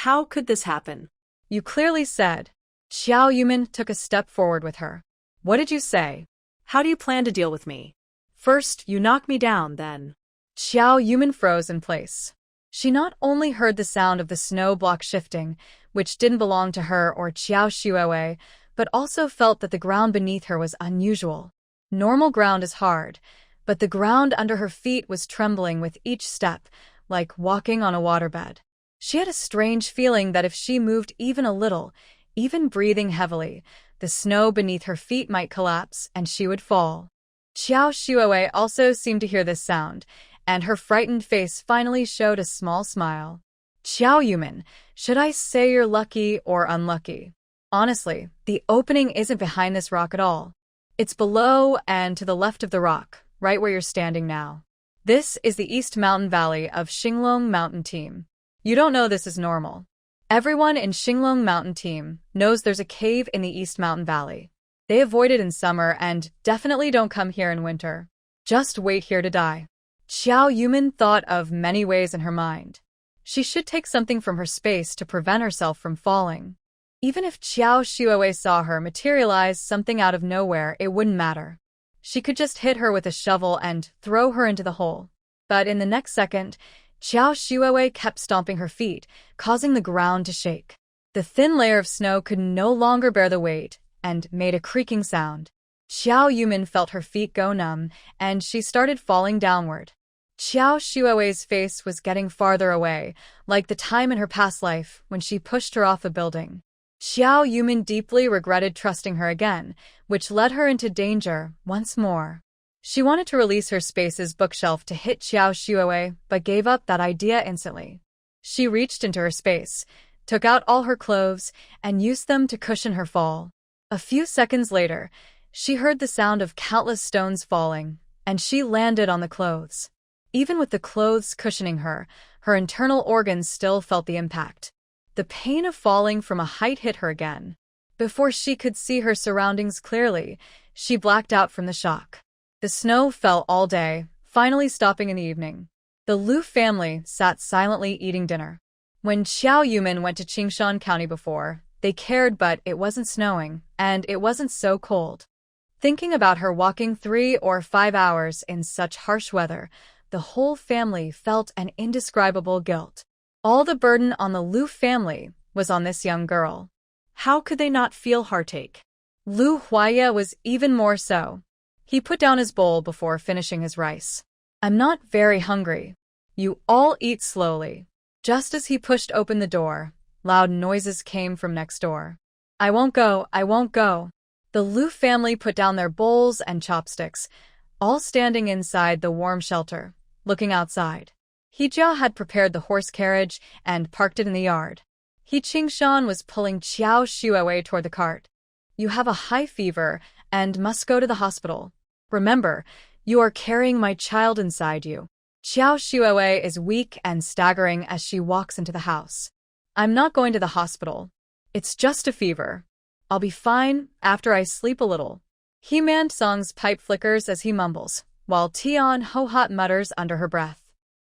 How could this happen?
You clearly said. Xiao Yumin took a step forward with her. What did you say?
How do you plan to deal with me? First, you knock me down, then.
Xiao Yumin froze in place. She not only heard the sound of the snow block shifting, which didn't belong to her or Qiao Shuowei, but also felt that the ground beneath her was unusual. Normal ground is hard, but the ground under her feet was trembling with each step, like walking on a waterbed. She had a strange feeling that if she moved even a little, even breathing heavily, the snow beneath her feet might collapse and she would fall. Qiao Shuowei also seemed to hear this sound, and her frightened face finally showed a small smile. Xiao Yumin, should I say you're lucky or unlucky? Honestly, the opening isn't behind this rock at all. It's below and to the left of the rock, right where you're standing now. This is the East Mountain Valley of Xinglong Mountain Team. You don't know this is normal. Everyone in Xinglong Mountain Team knows there's a cave in the East Mountain Valley. They avoid it in summer and definitely don't come here in winter. Just wait here to die. Xiao Yumin thought of many ways in her mind. She should take something from her space to prevent herself from falling. Even if Qiao Shuowei saw her materialize something out of nowhere, it wouldn't matter. She could just hit her with a shovel and throw her into the hole. But in the next second, Qiao Shuowei kept stomping her feet, causing the ground to shake. The thin layer of snow could no longer bear the weight and made a creaking sound. Xiao Yumin felt her feet go numb, and she started falling downward. Qiao Shuowei's face was getting farther away, like the time in her past life when she pushed her off a building. Xiao Yumin deeply regretted trusting her again, which led her into danger once more. She wanted to release her space's bookshelf to hit Qiao Shuowei, but gave up that idea instantly. She reached into her space, took out all her clothes, and used them to cushion her fall. A few seconds later, she heard the sound of countless stones falling, and she landed on the clothes. Even with the clothes cushioning her, her internal organs still felt the impact. The pain of falling from a height hit her again. Before she could see her surroundings clearly, she blacked out from the shock. The snow fell all day, finally stopping in the evening. The Lu family sat silently eating dinner. When Xiao Yumin went to Qingshan County before, they cared, but it wasn't snowing, and it wasn't so cold. Thinking about her walking 3 or 5 hours in such harsh weather, the whole family felt an indescribable guilt. All the burden on the Lu family was on this young girl.
How could they not feel heartache?
Lu Huaya was even more so. He put down his bowl before finishing his rice. I'm not very hungry. You all eat slowly. Just as he pushed open the door, loud noises came from next door. I won't go, I won't go. The Lu family put down their bowls and chopsticks, all standing inside the warm shelter, looking outside. Hijia had prepared the horse carriage and parked it in the yard. He Qingshan was pulling Qiao Shuowei toward the cart. You have a high fever and must go to the hospital. Remember, you are carrying my child inside you. Qiao Shuowei is weak and staggering as she walks into the house. I'm not going to the hospital. It's just a fever. I'll be fine after I sleep a little. He Man Song's pipe flickers as he mumbles, while Tian Ho-Hot mutters under her breath.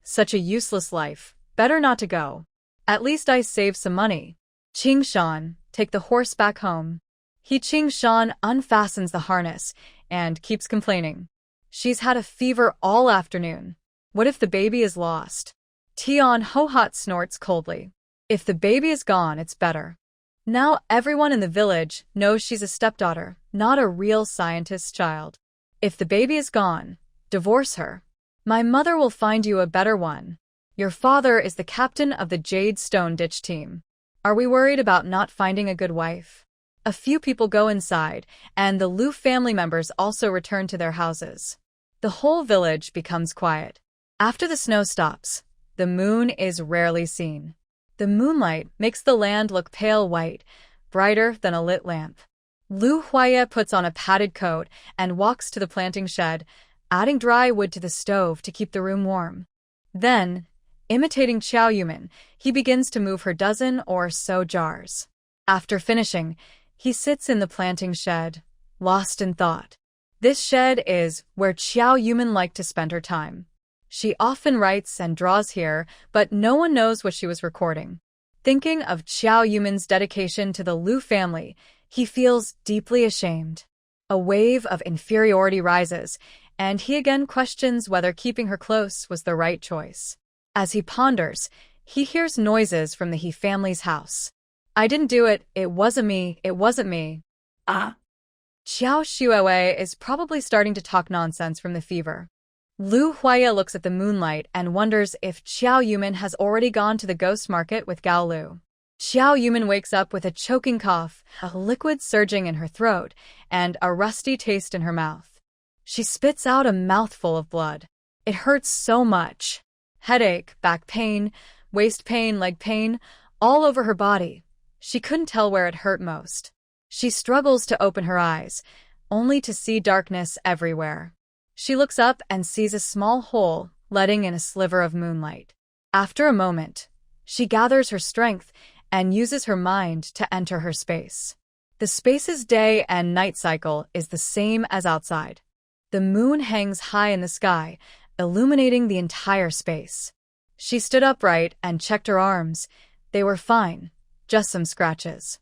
Such a useless life. Better not to go. At least I saved some money. Qingshan, take the horse back home. He Qingshan unfastens the harness and keeps complaining. She's had a fever all afternoon. What if the baby is lost? Tian Ho-Hot snorts coldly. If the baby is gone, it's better. Now everyone in the village knows she's a stepdaughter, not a real scientist's child. If the baby is gone, divorce her. My mother will find you a better one. Your father is the captain of the Jade Stone Ditch team. Are we worried about not finding a good wife? A few people go inside, and the Lu family members also return to their houses. The whole village becomes quiet. After the snow stops, the moon is rarely seen. The moonlight makes the land look pale white, brighter than a lit lamp. Lu Huaya puts on a padded coat and walks to the planting shed, adding dry wood to the stove to keep the room warm. Then, imitating Xiao Yumin, he begins to move her dozen or so jars. After finishing, he sits in the planting shed, lost in thought. This shed is where Xiao Yumin liked to spend her time. She often writes and draws here, but no one knows what she was recording. Thinking of Qiao Yumin's dedication to the Lu family, he feels deeply ashamed. A wave of inferiority rises, and he again questions whether keeping her close was the right choice. As he ponders, he hears noises from the He family's house. "I didn't do it, it wasn't me, it wasn't me."
Ah.
Xiao Shuowei is probably starting to talk nonsense from the fever. Lu Huaya looks at the moonlight and wonders if Qiao Yumin has already gone to the ghost market with Gao Lu. Qiao Yumin wakes up with a choking cough, a liquid surging in her throat, and a rusty taste in her mouth. She spits out a mouthful of blood. It hurts so much. Headache, back pain, waist pain, leg pain, all over her body. She couldn't tell where it hurt most. She struggles to open her eyes, only to see darkness everywhere. She looks up and sees a small hole letting in a sliver of moonlight. After a moment, she gathers her strength and uses her mind to enter her space. The space's day and night cycle is the same as outside. The moon hangs high in the sky, illuminating the entire space. She stood upright and checked her arms. They were fine, just some scratches.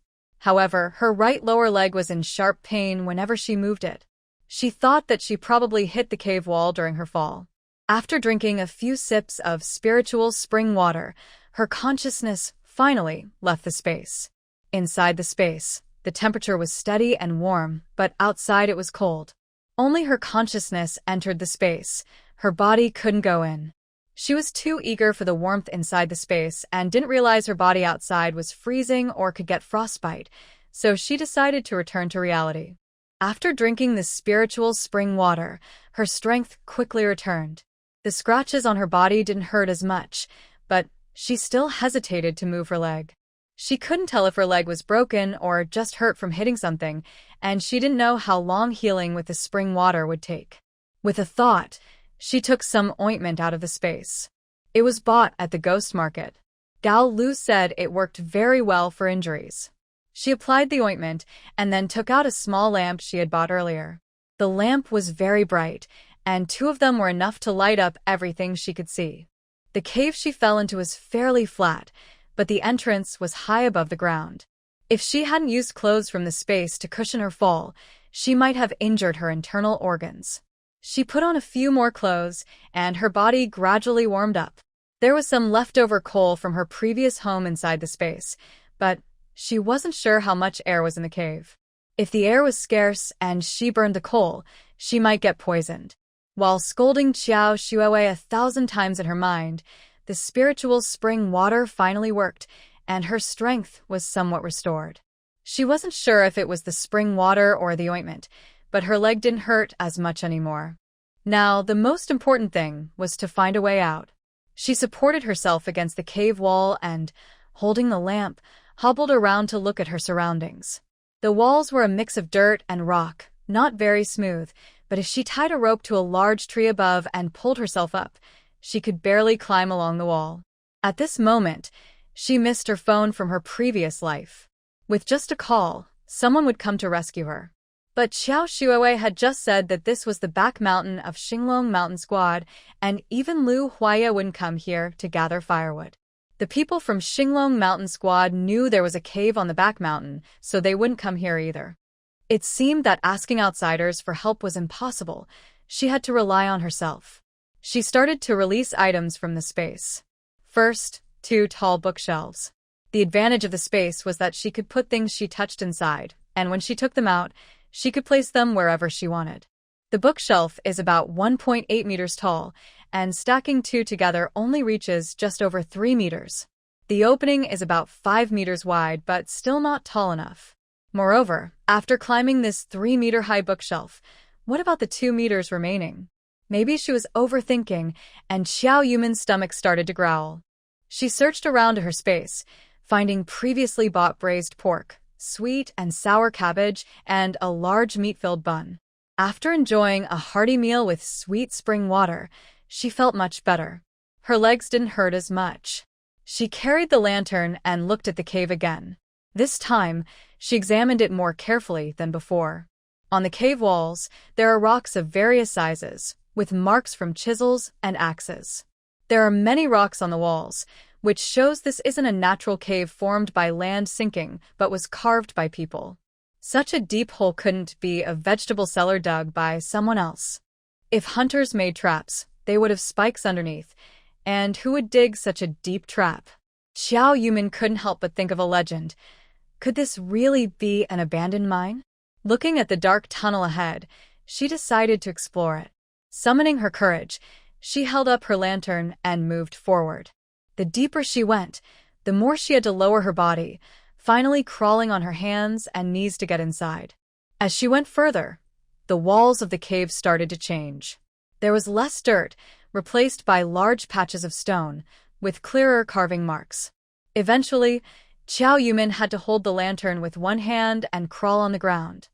However, her right lower leg was in sharp pain whenever she moved it. She thought that she probably hit the cave wall during her fall. After drinking a few sips of spiritual spring water, her consciousness finally left the space. Inside the space, the temperature was steady and warm, but outside it was cold. Only her consciousness entered the space. Her body couldn't go in. She was too eager for the warmth inside the space and didn't realize her body outside was freezing or could get frostbite, so she decided to return to reality. After drinking the spiritual spring water, her strength quickly returned. The scratches on her body didn't hurt as much, but she still hesitated to move her leg. She couldn't tell if her leg was broken or just hurt from hitting something, and she didn't know how long healing with the spring water would take. With a thought, she took some ointment out of the space. It was bought at the ghost market. Gao Lu said it worked very well for injuries. She applied the ointment and then took out a small lamp she had bought earlier. The lamp was very bright, and 2 of them were enough to light up everything she could see. The cave she fell into was fairly flat, but the entrance was high above the ground. If she hadn't used clothes from the space to cushion her fall, she might have injured her internal organs. She put on a few more clothes, and her body gradually warmed up. There was some leftover coal from her previous home inside the space, but she wasn't sure how much air was in the cave. If the air was scarce and she burned the coal, she might get poisoned. While scolding Qiao Shuowei 1,000 times in her mind, the spiritual spring water finally worked, and her strength was somewhat restored. She wasn't sure if it was the spring water or the ointment, but her leg didn't hurt as much anymore. Now, the most important thing was to find a way out. She supported herself against the cave wall and, holding the lamp, hobbled around to look at her surroundings. The walls were a mix of dirt and rock, not very smooth, but if she tied a rope to a large tree above and pulled herself up, she could barely climb along the wall. At this moment, she missed her phone from her previous life. With just a call, someone would come to rescue her. But Qiao Shuowei had just said that this was the back mountain of Xinglong Mountain Squad, and even Lu Huaya wouldn't come here to gather firewood. The people from Xinglong Mountain Squad knew there was a cave on the back mountain, so they wouldn't come here either. It seemed that asking outsiders for help was impossible. She had to rely on herself. She started to release items from the space. First, 2 tall bookshelves. The advantage of the space was that she could put things she touched inside, and when she took them out, she could place them wherever she wanted. The bookshelf is about 1.8 meters tall, and stacking 2 together only reaches just over 3 meters. The opening is about 5 meters wide, but still not tall enough. Moreover, after climbing this 3-meter-high bookshelf, what about the 2 meters remaining? Maybe she was overthinking, and Qiao Yumin's stomach started to growl. She searched around her space, finding previously bought braised pork, sweet and sour cabbage, and a large meat-filled bun. After enjoying a hearty meal with sweet spring water, she felt much better. Her legs didn't hurt as much. She carried the lantern and looked at the cave again. This time, she examined it more carefully than before. On the cave walls, there are rocks of various sizes, with marks from chisels and axes. There are many rocks on the walls, which shows this isn't a natural cave formed by land sinking, but was carved by people. Such a deep hole couldn't be a vegetable cellar dug by someone else. If hunters made traps, they would have spikes underneath, and who would dig such a deep trap? Xiao Yumin couldn't help but think of a legend. Could this really be an abandoned mine? Looking at the dark tunnel ahead, she decided to explore it. Summoning her courage, she held up her lantern and moved forward. The deeper she went, the more she had to lower her body, finally crawling on her hands and knees to get inside. As she went further, the walls of the cave started to change. There was less dirt, replaced by large patches of stone, with clearer carving marks. Eventually, Xiao Yumin had to hold the lantern with one hand and crawl on the ground.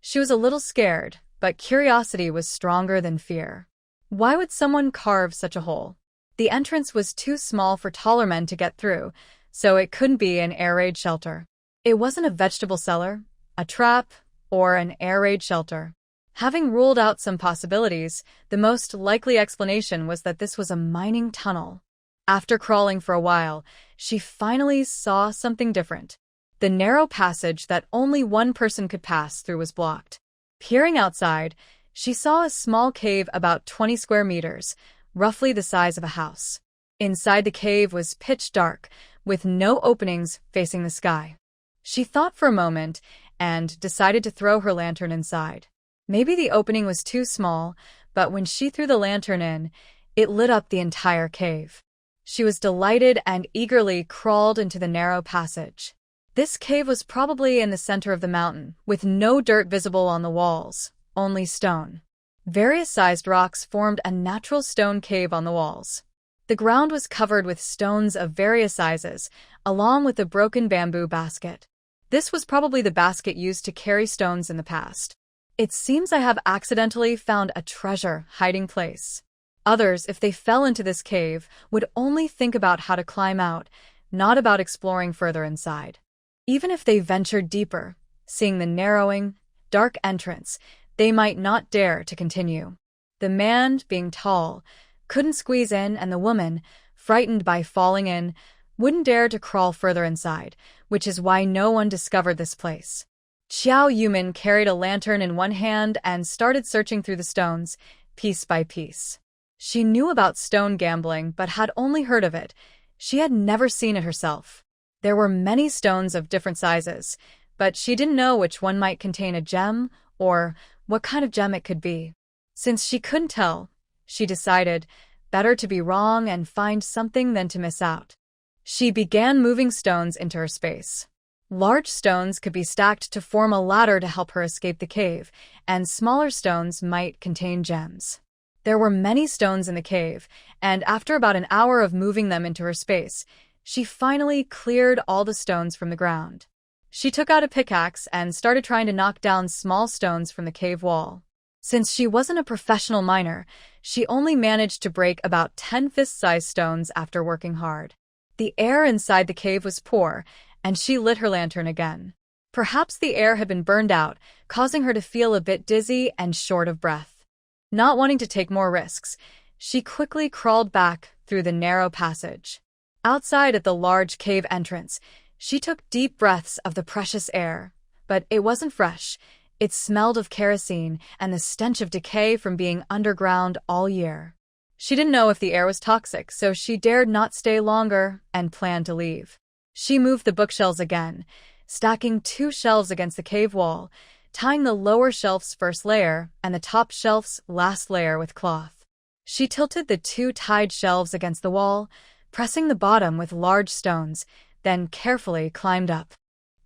She was a little scared, but curiosity was stronger than fear. Why would someone carve such a hole? The entrance was too small for taller men to get through, so it couldn't be an air raid shelter. It wasn't a vegetable cellar, a trap, or an air raid shelter. Having ruled out some possibilities, the most likely explanation was that this was a mining tunnel. After crawling for a while, she finally saw something different. The narrow passage that only one person could pass through was blocked. Peering outside, she saw a small cave about 20 square meters, roughly the size of a house. Inside the cave was pitch dark, with no openings facing the sky. She thought for a moment and decided to throw her lantern inside. Maybe the opening was too small, but when she threw the lantern in, it lit up the entire cave. She was delighted and eagerly crawled into the narrow passage. This cave was probably in the center of the mountain, with no dirt visible on the walls, only stone. Various sized rocks formed a natural stone cave on the walls. The ground was covered with stones of various sizes, along with a broken bamboo basket. This was probably the basket used to carry stones in the past. It seems I have accidentally found a treasure hiding place. Others, if they fell into this cave, would only think about how to climb out, not about exploring further inside. Even if they ventured deeper, seeing the narrowing, dark entrance, they might not dare to continue. The man, being tall, couldn't squeeze in, and the woman, frightened by falling in, wouldn't dare to crawl further inside, which is why no one discovered this place. Xiao Yumin carried a lantern in one hand and started searching through the stones, piece by piece. She knew about stone gambling but had only heard of it. She had never seen it herself. There were many stones of different sizes, but she didn't know which one might contain a gem or what kind of gem it could be. Since she couldn't tell, she decided better to be wrong and find something than to miss out. She began moving stones into her space. Large stones could be stacked to form a ladder to help her escape the cave, and smaller stones might contain gems. There were many stones in the cave, and after about an hour of moving them into her space, she finally cleared all the stones from the ground. She took out a pickaxe and started trying to knock down small stones from the cave wall. Since she wasn't a professional miner, she only managed to break about 10 fist-sized stones after working hard. The air inside the cave was poor, and she lit her lantern again. Perhaps the air had been burned out, causing her to feel a bit dizzy and short of breath. Not wanting to take more risks, she quickly crawled back through the narrow passage. Outside at the large cave entrance, she took deep breaths of the precious air, but it wasn't fresh. It smelled of kerosene and the stench of decay from being underground all year. She didn't know if the air was toxic, so she dared not stay longer and planned to leave. She moved the bookshelves again, stacking 2 shelves against the cave wall, tying the lower shelf's first layer and the top shelf's last layer with cloth. She tilted the 2 tied shelves against the wall, pressing the bottom with large stones, then carefully climbed up.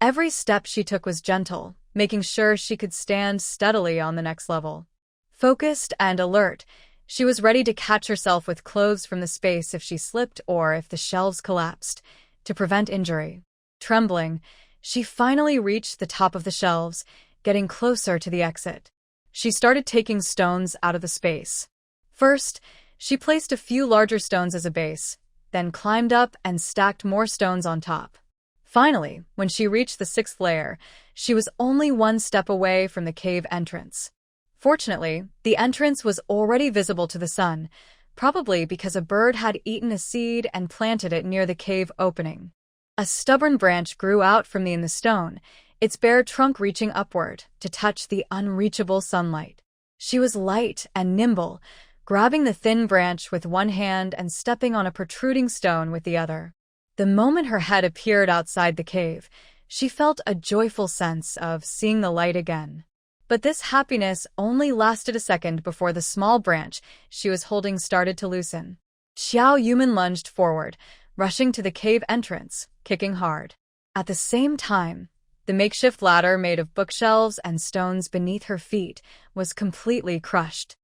Every step she took was gentle, making sure she could stand steadily on the next level. Focused and alert, she was ready to catch herself with clothes from the space if she slipped or if the shelves collapsed, to prevent injury. Trembling, she finally reached the top of the shelves, getting closer to the exit. She started taking stones out of the space. First, she placed a few larger stones as a base, then climbed up and stacked more stones on top. Finally, when she reached the 6th layer, she was only 1 step away from the cave entrance. Fortunately, the entrance was already visible to the sun, probably because a bird had eaten a seed and planted it near the cave opening. A stubborn branch grew out from the stone, its bare trunk reaching upward to touch the unreachable sunlight. She was light and nimble, grabbing the thin branch with one hand and stepping on a protruding stone with the other. The moment her head appeared outside the cave, she felt a joyful sense of seeing the light again. But this happiness only lasted a second before the small branch she was holding started to loosen. Xiao Yumin lunged forward, rushing to the cave entrance, kicking hard. At the same time, the makeshift ladder made of bookshelves and stones beneath her feet was completely crushed.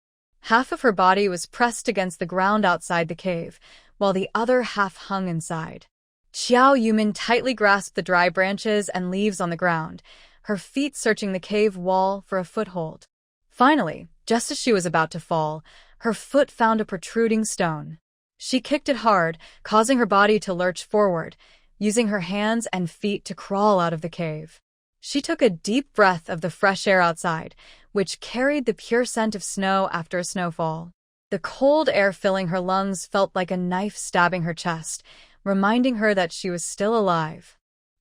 Half of her body was pressed against the ground outside the cave, while the other half hung inside. Xiao Yumin tightly grasped the dry branches and leaves on the ground, her feet searching the cave wall for a foothold. Finally, just as she was about to fall, her foot found a protruding stone. She kicked it hard, causing her body to lurch forward, using her hands and feet to crawl out of the cave. She took a deep breath of the fresh air outside, which carried the pure scent of snow after a snowfall. The cold air filling her lungs felt like a knife stabbing her chest, reminding her that she was still alive.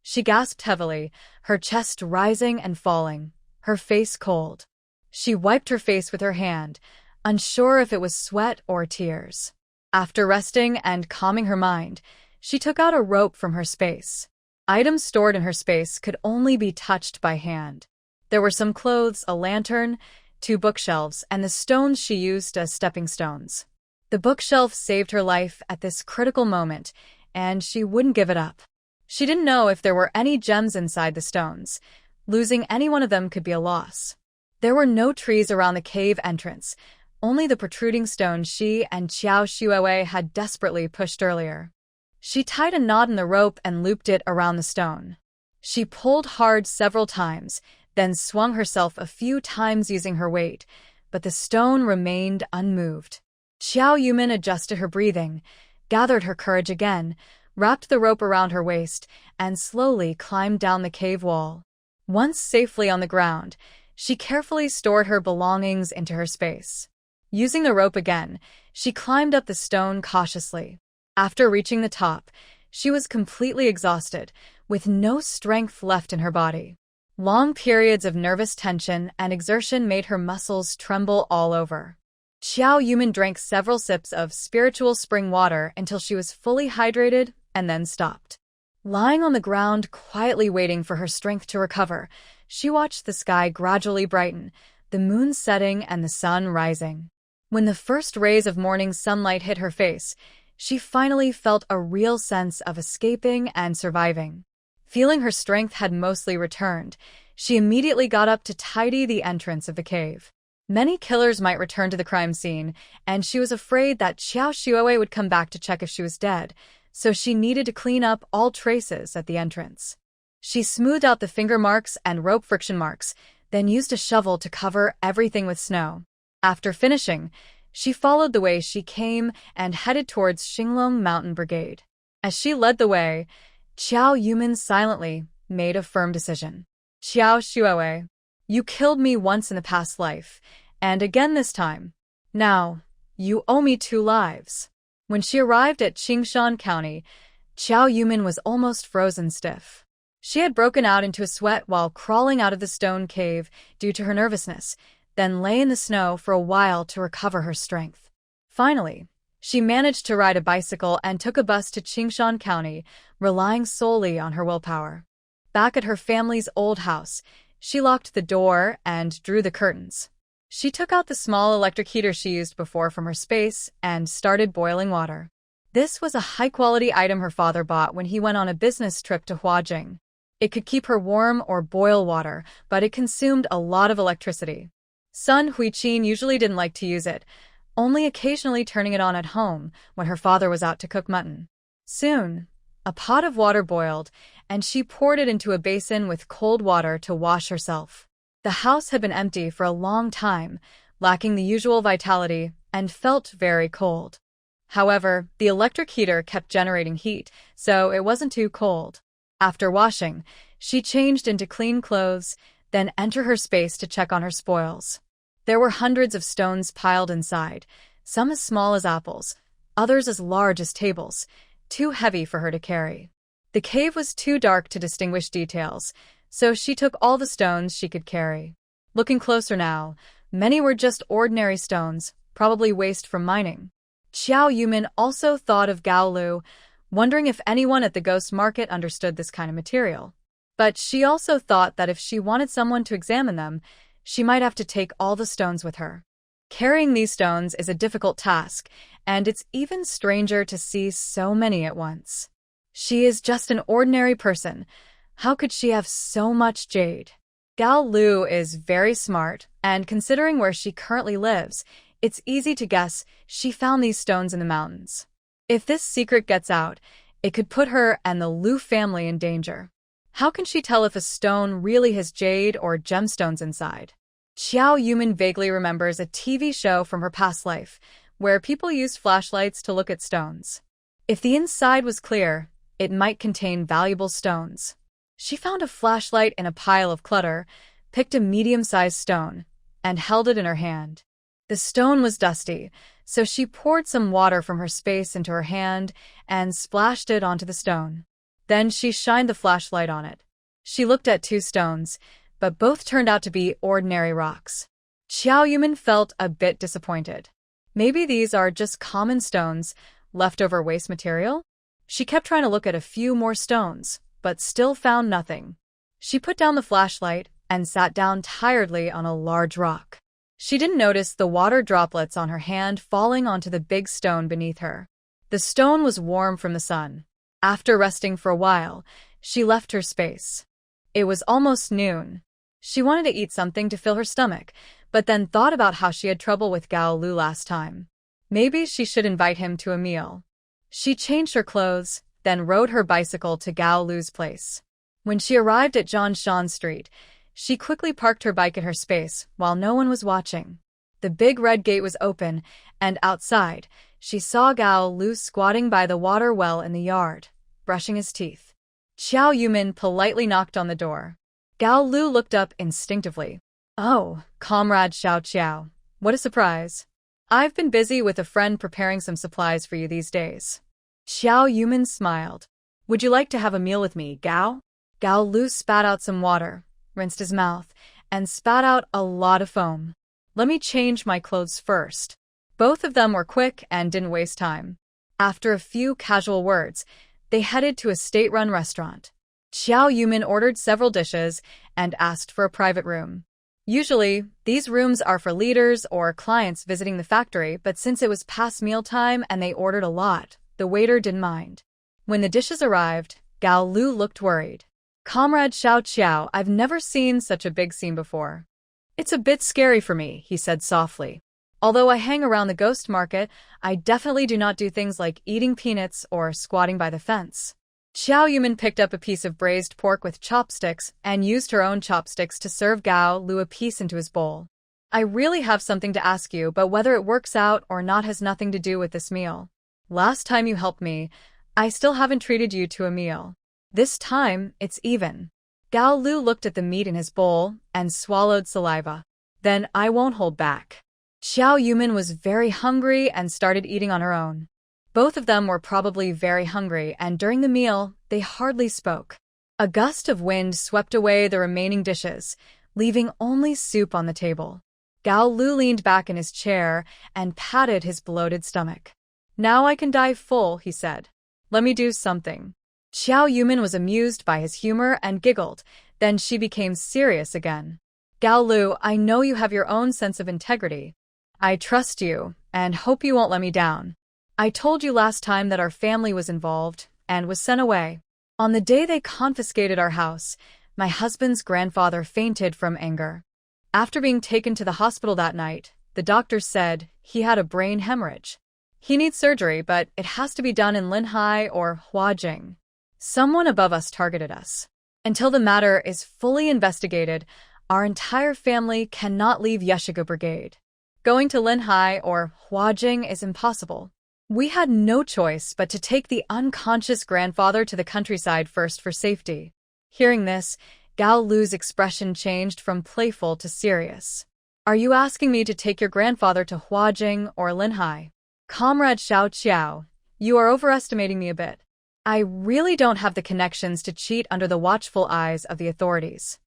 She gasped heavily, her chest rising and falling, her face cold. She wiped her face with her hand, unsure if it was sweat or tears. After resting and calming her mind, she took out a rope from her space. Items stored in her space could only be touched by hand. There were some clothes, a lantern, 2 bookshelves, and the stones she used as stepping stones. The bookshelf saved her life at this critical moment, and she wouldn't give it up. She didn't know if there were any gems inside the stones. Losing any one of them could be a loss. There were no trees around the cave entrance, only the protruding stones she and Qiao Shuowei had desperately pushed earlier. She tied a knot in the rope and looped it around the stone. She pulled hard several times, then swung herself a few times using her weight, but the stone remained unmoved. Xiao Yumin adjusted her breathing, gathered her courage again, wrapped the rope around her waist, and slowly climbed down the cave wall. Once safely on the ground, she carefully stored her belongings into her space. Using the rope again, she climbed up the stone cautiously. After reaching the top, she was completely exhausted, with no strength left in her body. Long periods of nervous tension and exertion made her muscles tremble all over. Xiao Yumin drank several sips of spiritual spring water until she was fully hydrated and then stopped. Lying on the ground, quietly waiting for her strength to recover, she watched the sky gradually brighten, the moon setting and the sun rising. When the first rays of morning sunlight hit her face, she finally felt a real sense of escaping and surviving. Feeling her strength had mostly returned, she immediately got up to tidy the entrance of the cave. Many killers might return to the crime scene, and she was afraid that Qiao Shuowei would come back to check if she was dead, so she needed to clean up all traces at the entrance. She smoothed out the finger marks and rope friction marks, then used a shovel to cover everything with snow. After finishing, she followed the way she came and headed towards Xinglong Mountain Brigade. As she led the way, Qiao Yumin silently made a firm decision. Qiao Shuowei, you killed me once in the past life, and again this time. Now, you owe me 2 lives. When she arrived at Qingshan County, Qiao Yumin was almost frozen stiff. She had broken out into a sweat while crawling out of the stone cave due to her nervousness, then lay in the snow for a while to recover her strength. Finally, she managed to ride a bicycle and took a bus to Qingshan County, relying solely on her willpower. Back at her family's old house, she locked the door and drew the curtains. She took out the small electric heater she used before from her space and started boiling water. This was a high-quality item her father bought when he went on a business trip to Huajing. It could keep her warm or boil water, but it consumed a lot of electricity. Sun Huiqin usually didn't like to use it, only occasionally turning it on at home when her father was out to cook mutton. Soon, a pot of water boiled, and she poured it into a basin with cold water to wash herself. The house had been empty for a long time, lacking the usual vitality, and felt very cold. However, the electric heater kept generating heat, so it wasn't too cold. After washing, she changed into clean clothes, then entered her space to check on her spoils. There were hundreds of stones piled inside, some as small as apples, others as large as tables, too heavy for her to carry. The cave was too dark to distinguish details, so she took all the stones she could carry. Looking closer now, many were just ordinary stones, probably waste from mining. Xiao Yumin also thought of Gao Lu, wondering if anyone at the ghost market understood this kind of material. But she also thought that if she wanted someone to examine them, she might have to take all the stones with her. Carrying these stones is a difficult task, and it's even stranger to see so many at once. She is just an ordinary person. How could she have so much jade? Gao Lu is very smart, and considering where she currently lives, it's easy to guess she found these stones in the mountains. If this secret gets out, it could put her and the Lu family in danger. How can she tell if a stone really has jade or gemstones inside? Xiao Yumin vaguely remembers a TV show from her past life, where people used flashlights to look at stones. If the inside was clear, it might contain valuable stones. She found a flashlight in a pile of clutter, picked a medium-sized stone, and held it in her hand. The stone was dusty, so she poured some water from her space into her hand and splashed it onto the stone. Then she shined the flashlight on it. She looked at two stones, but both turned out to be ordinary rocks. Xiao Yumin felt a bit disappointed. Maybe these are just common stones, leftover waste material? She kept trying to look at a few more stones, but still found nothing. She put down the flashlight and sat down tiredly on a large rock. She didn't notice the water droplets on her hand falling onto the big stone beneath her. The stone was warm from the sun. After resting for a while, she left her space. It was almost noon. She wanted to eat something to fill her stomach, but then thought about how she had trouble with Gao Lu last time. Maybe she should invite him to a meal. She changed her clothes, then rode her bicycle to Gao Lu's place. When she arrived at Zhanshan Street, she quickly parked her bike in her space while no one was watching. The big red gate was open, and outside, she saw Gao Lu squatting by the water well in the yard, brushing his teeth. Xiao Yumin politely knocked on the door. Gao Lu looked up instinctively. "Oh, Comrade Xiao Qiao, what a surprise. I've been busy with a friend preparing some supplies for you these days." Xiao Yumin smiled. "Would you like to have a meal with me, Gao?" Gao Lu spat out some water, rinsed his mouth, and spat out a lot of foam. "Let me change my clothes first." Both of them were quick and didn't waste time. After a few casual words, they headed to a state-run restaurant. Xiao Yumin ordered several dishes and asked for a private room. Usually, these rooms are for leaders or clients visiting the factory, but since it was past mealtime and they ordered a lot, the waiter didn't mind. When the dishes arrived, Gao Lu looked worried. "Comrade Xiao Qiao, I've never seen such a big scene before." "It's a bit scary for me," he said softly. "Although I hang around the ghost market, I definitely do not do things like eating peanuts or squatting by the fence." Xiao Yumin picked up a piece of braised pork with chopsticks and used her own chopsticks to serve Gao Lu a piece into his bowl. "I really have something to ask you, but whether it works out or not has nothing to do with this meal. Last time you helped me, I still haven't treated you to a meal. This time, it's even." Gao Lu looked at the meat in his bowl and swallowed saliva. "Then I won't hold back." Xiao Yumin was very hungry and started eating on her own. Both of them were probably very hungry, and during the meal, they hardly spoke. A gust of wind swept away the remaining dishes, leaving only soup on the table. Gao Lu leaned back in his chair and patted his bloated stomach. "Now I can die full," he said. "Let me do something." Xiao Yumin was amused by his humor and giggled, then she became serious again. "Gao Lu, I know you have your own sense of integrity. I trust you, and hope you won't let me down. I told you last time that our family was involved and was sent away. On the day they confiscated our house, my husband's grandfather fainted from anger. After being taken to the hospital that night, the doctors said he had a brain hemorrhage. He needs surgery, but it has to be done in Linhai or Huajing. Someone above us targeted us. Until the matter is fully investigated, our entire family cannot leave Yeshiga Brigade. Going to Linhai or Huajing is impossible. We had no choice but to take the unconscious grandfather to the countryside first for safety." Hearing this, Gao Lu's expression changed from playful to serious. Are you asking me to take your grandfather to Huajing or Linhai? Comrade Xiao Qiao, you are overestimating me a bit. I really don't have the connections to cheat under the watchful eyes of the authorities.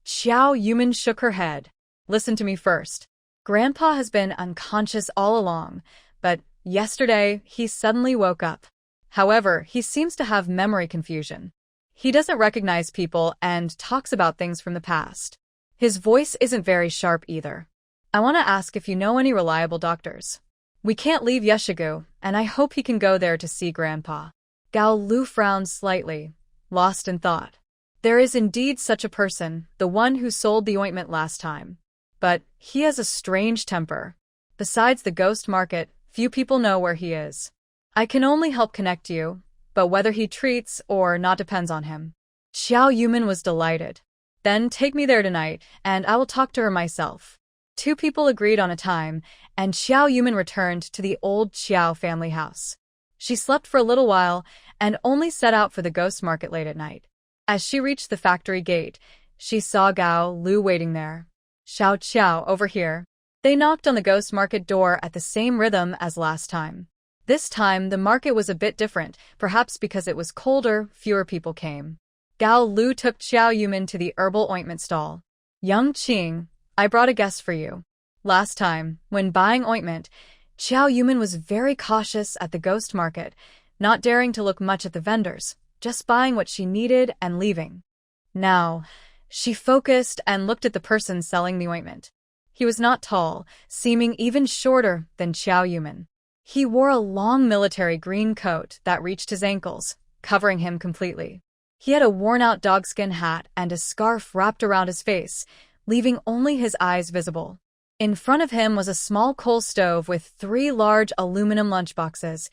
Xiao Yumin shook her head. Listen to me first. Grandpa has been unconscious all along, but yesterday he suddenly woke up. However, he seems to have memory confusion. He doesn't recognize people and talks about things from the past. His voice isn't very sharp either. I want to ask if you know any reliable doctors. We can't leave Yeshigu, and I hope he can go there to see Grandpa. Gao Lu frowned slightly, lost in thought. There is indeed such a person, the one who sold the ointment last time. But he has a strange temper. Besides the ghost market, few people know where he is. I can only help connect you, but whether he treats or not depends on him. Xiao Yumin was delighted. Then take me there tonight, and I will talk to her myself. Two people agreed on a time, and Xiao Yumin returned to the old Xiao family house. She slept for a little while and only set out for the ghost market late at night. As she reached the factory gate, she saw Gao Lu waiting there. Xiao Qiao, over here. They knocked on the ghost market door at the same rhythm as last time. This time, the market was a bit different, perhaps because it was colder, fewer people came. Gao Lu took Xiao Yumin to the herbal ointment stall. Young Qing, I brought a guest for you. Last time, when buying ointment, Xiao Yumin was very cautious at the ghost market, not daring to look much at the vendors, just buying what she needed and leaving. Now, she focused and looked at the person selling the ointment. He was not tall, seeming even shorter than Xiao Yumin. He wore a long military green coat that reached his ankles, covering him completely. He had a worn-out dogskin hat and a scarf wrapped around his face, leaving only his eyes visible. In front of him was a small coal stove with 3 large aluminum lunchboxes,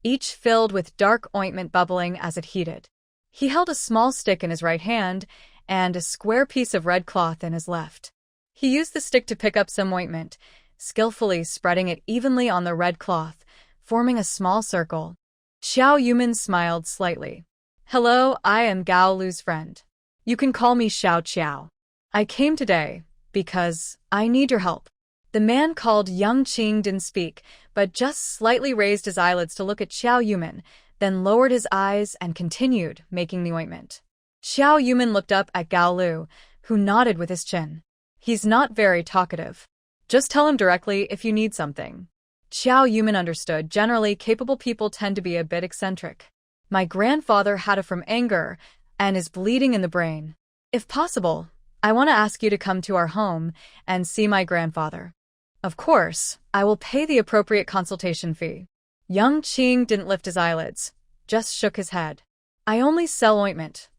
each filled with dark ointment bubbling as it heated. He held a small stick in his right hand and a square piece of red cloth in his left. He used the stick to pick up some ointment, skillfully spreading it evenly on the red cloth, forming a small circle. Xiao Yumin smiled slightly. Hello, I am Gao Lu's friend. You can call me Xiao Qiao. I came today because I need your help. The man called Young Qing didn't speak, but just slightly raised his eyelids to look at Xiao Yumin, then lowered his eyes and continued making the ointment. Xiao Yumin looked up at Gao Lu, who nodded with his chin. He's not very talkative. Just tell him directly if you need something. Xiao Yumin understood. Generally, capable people tend to be a bit eccentric. My grandfather had it from anger and is bleeding in the brain. If possible, I want to ask you to come to our home and see my grandfather. Of course, I will pay the appropriate consultation fee. Young Qing didn't lift his eyelids, just shook his head. I only sell ointment.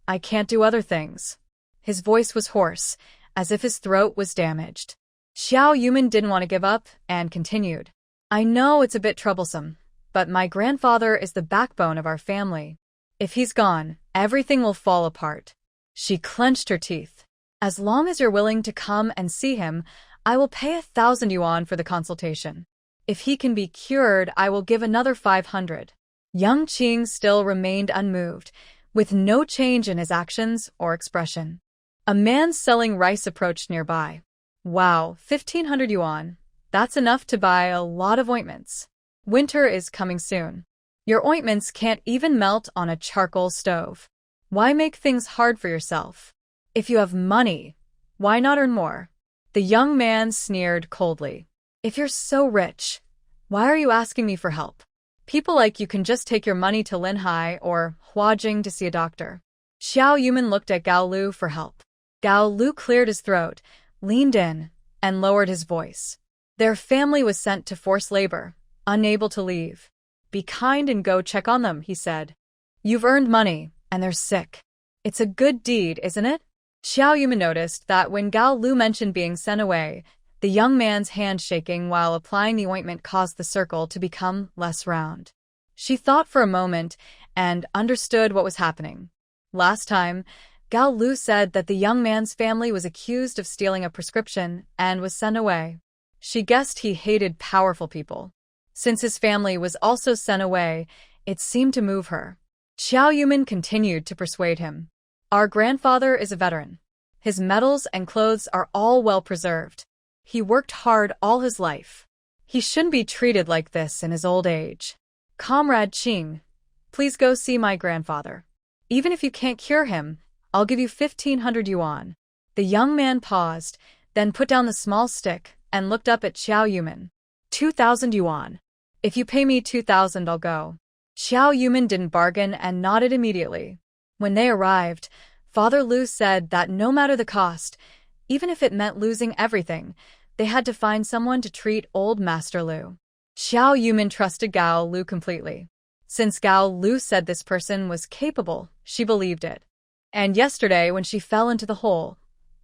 I can't do other things. His voice was hoarse, as if his throat was damaged. Xiao Yumin didn't want to give up and continued. I know it's a bit troublesome, but my grandfather is the backbone of our family. If he's gone, everything will fall apart. She clenched her teeth. As long as you're willing to come and see him, I will pay 1,000 yuan for the consultation. If he can be cured, I will give another 500. Young Qing still remained unmoved, with no change in his actions or expression. A man selling rice approached nearby. Wow, 1,500 yuan. That's enough to buy a lot of ointments. Winter is coming soon. Your ointments can't even melt on a charcoal stove. Why make things hard for yourself? If you have money, why not earn more? The young man sneered coldly. If you're so rich, why are you asking me for help? People like you can just take your money to Linhai or Huajing to see a doctor. Xiao Yumin looked at Gao Lu for help. Gao Lu cleared his throat, leaned in, and lowered his voice. Their family was sent to forced labor, unable to leave. Be kind and go check on them, he said. You've earned money, and they're sick. It's a good deed, isn't it? Xiao Yumin noticed that when Gao Lu mentioned being sent away, the young man's hand shaking while applying the ointment caused the circle to become less round. She thought for a moment and understood what was happening. Last time, Gao Lu said that the young man's family was accused of stealing a prescription and was sent away. She guessed he hated powerful people. Since his family was also sent away, it seemed to move her. Xiao Yumin continued to persuade him. Our grandfather is a veteran. His medals and clothes are all well preserved. He worked hard all his life. He shouldn't be treated like this in his old age. Comrade Qing, please go see my grandfather. Even if you can't cure him, I'll give you 1,500 yuan. The young man paused, then put down the small stick and looked up at Xiao Yumin. 2,000 yuan. If you pay me 2,000, I'll go. Xiao Yumin didn't bargain and nodded immediately. When they arrived, Father Lu said that no matter the cost, even if it meant losing everything, they had to find someone to treat old Master Lu. Xiao Yumin trusted Gao Lu completely. Since Gao Lu said this person was capable, she believed it. And yesterday, when she fell into the hole,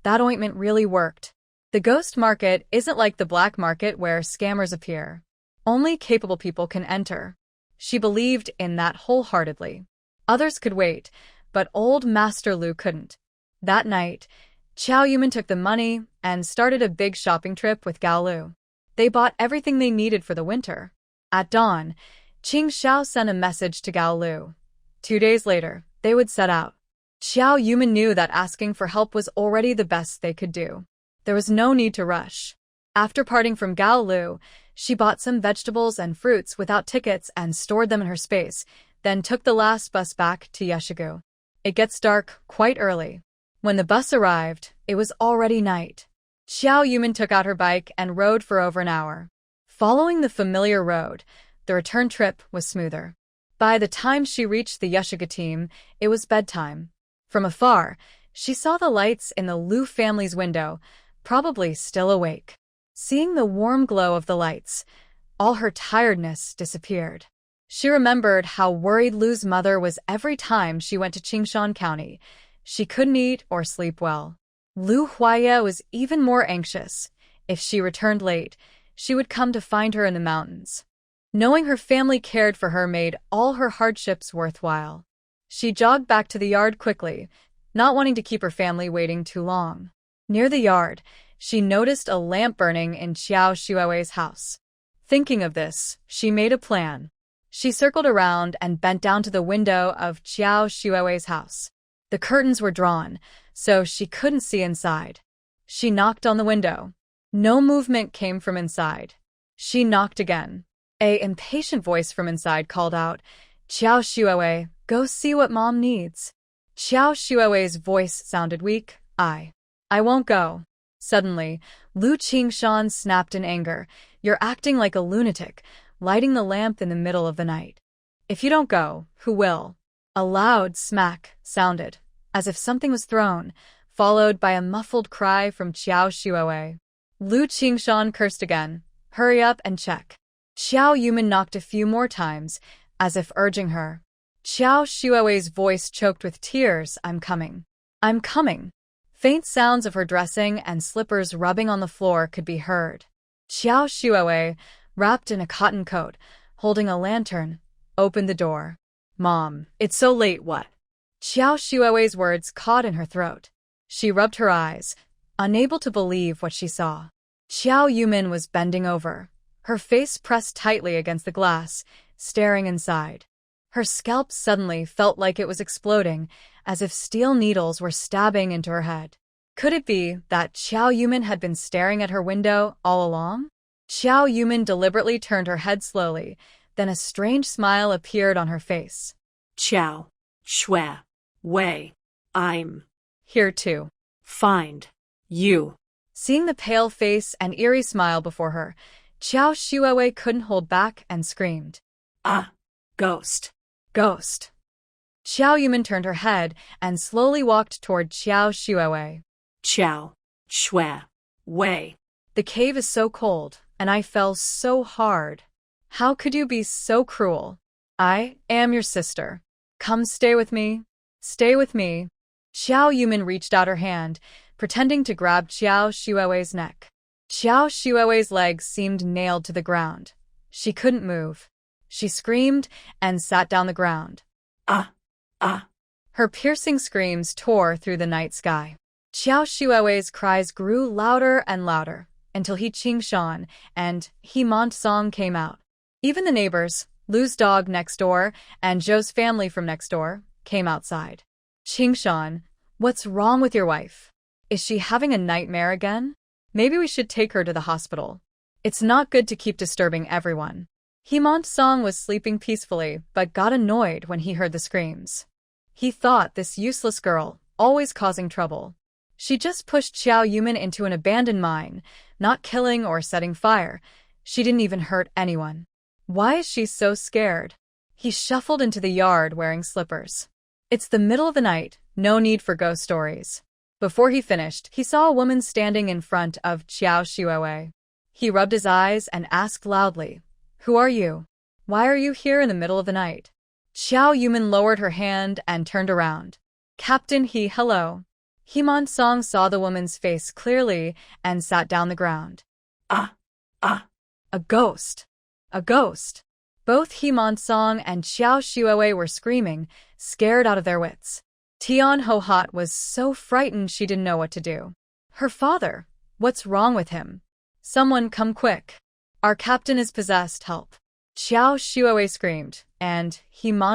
that ointment really worked. The ghost market isn't like the black market where scammers appear. Only capable people can enter. She believed in that wholeheartedly. Others could wait, but old Master Lu couldn't. That night, Xiao Yumin took the money and started a big shopping trip with Gao Lu. They bought everything they needed for the winter. At dawn, Qing Xiao sent a message to Gao Lu. 2 days later, they would set out. Xiao Yumin knew that asking for help was already the best they could do. There was no need to rush. After parting from Gao Lu, she bought some vegetables and fruits without tickets and stored them in her space, then took the last bus back to Yeshigu. It gets dark quite early. When the bus arrived, it was already night. Xiao Yumin took out her bike and rode for over an hour. Following the familiar road, the return trip was smoother. By the time she reached the Yeshiga team, it was bedtime. From afar, she saw the lights in the Lu family's window, probably still awake. Seeing the warm glow of the lights, all her tiredness disappeared. She remembered how worried Lu's mother was every time she went to Qingshan County. She couldn't eat or sleep well. Lu Huaya was even more anxious. If she returned late, she would come to find her in the mountains. Knowing her family cared for her made all her hardships worthwhile. She jogged back to the yard quickly, not wanting to keep her family waiting too long. Near the yard, she noticed a lamp burning in Xiao Shuowei's house. Thinking of this, she made a plan. She circled around and bent down to the window of Xiao Shuowei's house. The curtains were drawn, so she couldn't see inside. She knocked on the window. No movement came from inside. She knocked again. An impatient voice from inside called out, "Xiao Shuowei, go see what Mom needs." Xiao Shuowei's voice sounded weak. I won't go." Suddenly, Lu Qingshan snapped in anger. "You're acting like a lunatic, lighting the lamp in the middle of the night. If you don't go, who will?" A loud smack sounded, as if something was thrown, followed by a muffled cry from Xiao Shuowei. Lu Qingshan cursed again. "Hurry up and check." Xiao Yumin knocked a few more times, as if urging her. Xiao Shuowei's voice choked with tears. "I'm coming. I'm coming." Faint sounds of her dressing and slippers rubbing on the floor could be heard. Xiao Shuowei, wrapped in a cotton coat, holding a lantern, opened the door. "Mom, it's so late, what?" Xiao Shuowei's words caught in her throat. She rubbed her eyes, unable to believe what she saw. Xiao Yumin was bending over, her face pressed tightly against the glass, staring inside. Her scalp suddenly felt like it was exploding, as if steel needles were stabbing into her head. Could it be that Xiao Yumin had been staring at her window all along? Xiao Yumin deliberately turned her head slowly, then a strange smile appeared on her face.
"Xiao Shui Wei, I'm
here to
find you."
Seeing the pale face and eerie smile before her, Xiao Shuowei couldn't hold back and screamed.
"Ah, ghost."
"Ghost." Xiao Yumin turned her head and slowly walked toward Xiao Shuowei.
"Xiao Shui Wei."
"The cave is so cold, and I fell so hard. How could you be so cruel? I am your sister. Come stay with me. Stay with me." Xiao Yumin reached out her hand, pretending to grab Xiao Shuowei's neck. Xiao Shuowei's legs seemed nailed to the ground. She couldn't move. She screamed and sat down the ground.
"Ah, ah."
Her piercing screams tore through the night sky. Xiao Shuowei's cries grew louder and louder, until He Qingshan and He Montsong came out. Even the neighbors, Lu's dog next door and Zhou's family from next door, came outside. "Qingshan, what's wrong with your wife? Is she having a nightmare again?" Maybe we should take her to the hospital. It's not good to keep disturbing everyone. Song was sleeping peacefully, but got annoyed when he heard the screams. He thought this useless girl, always causing trouble. She just pushed Xiao Yumin into an abandoned mine, not killing or setting fire. She didn't even hurt anyone. Why is she so scared? He shuffled into the yard wearing slippers. It's the middle of the night, no need for ghost stories. Before he finished, he saw a woman standing in front of Xiao Shuowei. He rubbed his eyes and asked loudly, "Who are you? Why are you here in the middle of the night?" Xiao Yumin lowered her hand and turned around. "Captain He, hello." Song saw the woman's face clearly and sat down the ground. A ghost. A ghost. Both Song and Xiao Shuowei were screaming, scared out of their wits. Tian Ho-hot was so frightened she didn't know what to do. Her father. What's wrong with him? Someone come quick. Our captain is possessed, help. Xiao Shuowei screamed, and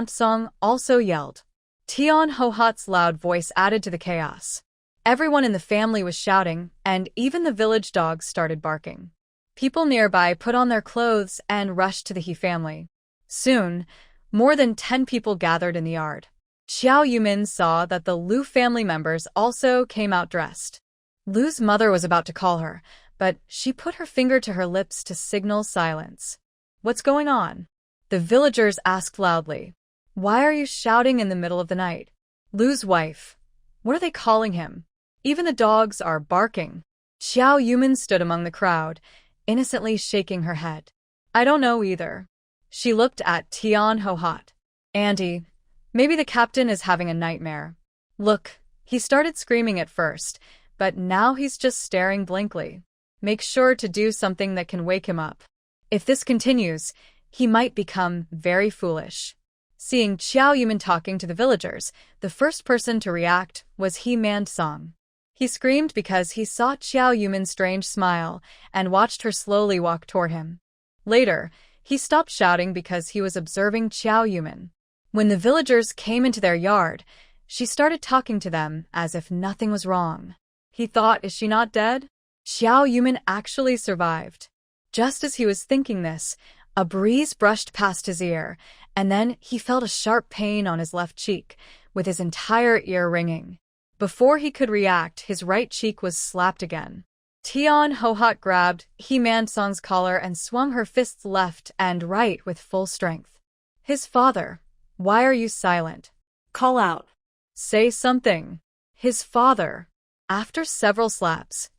Song also yelled. Tian Ho-hot's loud voice added to the chaos. Everyone in the family was shouting, and even the village dogs started barking. People nearby put on their clothes and rushed to the He family. Soon, more than 10 people gathered in the yard. Xiao Yumin saw that the Lu family members also came out dressed. Lu's mother was about to call her, but she put her finger to her lips to signal silence. What's going on? The villagers asked loudly. Why are you shouting in the middle of the night? Lu's wife. What are they calling him? Even the dogs are barking. Xiao Yumin stood among the crowd, innocently shaking her head. I don't know either. She looked at Tian Ho-hot. Auntie, maybe the captain is having a nightmare. Look, he started screaming at first, but now he's just staring blankly. Make sure to do something that can wake him up. If this continues, he might become very foolish. Seeing Xiao Yumin talking to the villagers, the first person to react was Song. He screamed because he saw Xiao Yumin's strange smile and watched her slowly walk toward him. Later, he stopped shouting because he was observing Xiao Yumin. When the villagers came into their yard, she started talking to them as if nothing was wrong. He thought, is she not dead? Xiao Yumin actually survived. Just as he was thinking this, a breeze brushed past his ear, and then he felt a sharp pain on his left cheek, with his entire ear ringing. Before he could react, his right cheek was slapped again. Tian Ho-hot grabbed Song's collar and swung her fists left and right with full strength. His father. Why are you silent?
Call out.
Say something. His father. After several slaps,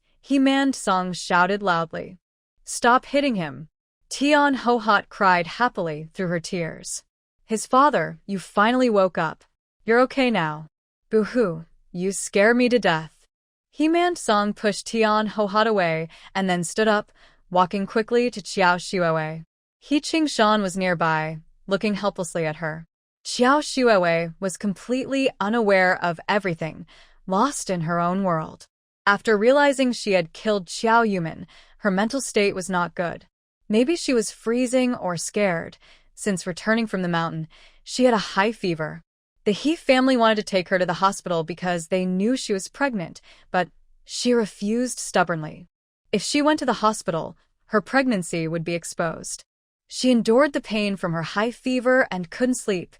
Song shouted loudly. Stop hitting him. Tian Ho-hot cried happily through her tears. His father, you finally woke up. You're okay now. Boo-hoo, you scare me to death. Song pushed Tian Ho-hot away and then stood up, walking quickly to Xiao Shuowei. Shan was nearby, looking helplessly at her. Xiao Shuowei was completely unaware of everything, lost in her own world. After realizing she had killed Xiao Yumin, her mental state was not good. Maybe she was freezing or scared. Since returning from the mountain, she had a high fever. The He family wanted to take her to the hospital because they knew she was pregnant, but she refused stubbornly. If she went to the hospital, her pregnancy would be exposed. She endured the pain from her high fever and couldn't sleep,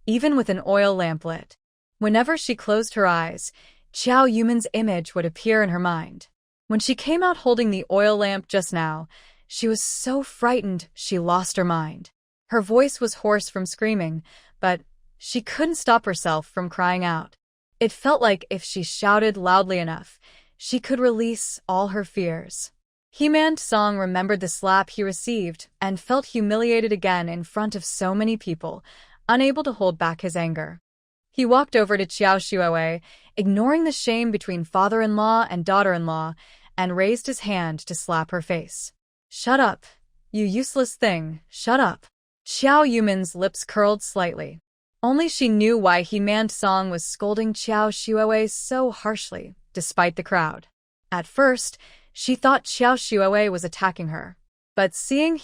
even with an oil lamp lit. Whenever she closed her eyes, Xiao Yumin's image would appear in her mind. When she came out holding the oil lamp just now, she was so frightened she lost her mind. Her voice was hoarse from screaming, but she couldn't stop herself from crying out. It felt like if she shouted loudly enough, she could release all her fears. Song remembered the slap he received and felt humiliated again in front of so many people, unable to hold back his anger. He walked over to Xiao Shuowei, ignoring the shame between father-in-law and daughter-in-law, and raised his hand to slap her face. Shut up, you useless thing, shut up. Xiao Yumin's lips curled slightly. Only she knew why Song was scolding Xiao Shuowei so harshly, despite the crowd. At first, she thought Xiao Shuowei was attacking her. But seeing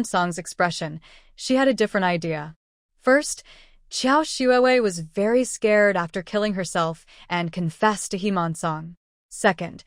Song's expression, she had a different idea. First, Xiao Shuowei was very scared after killing herself and confessed to Song. Second,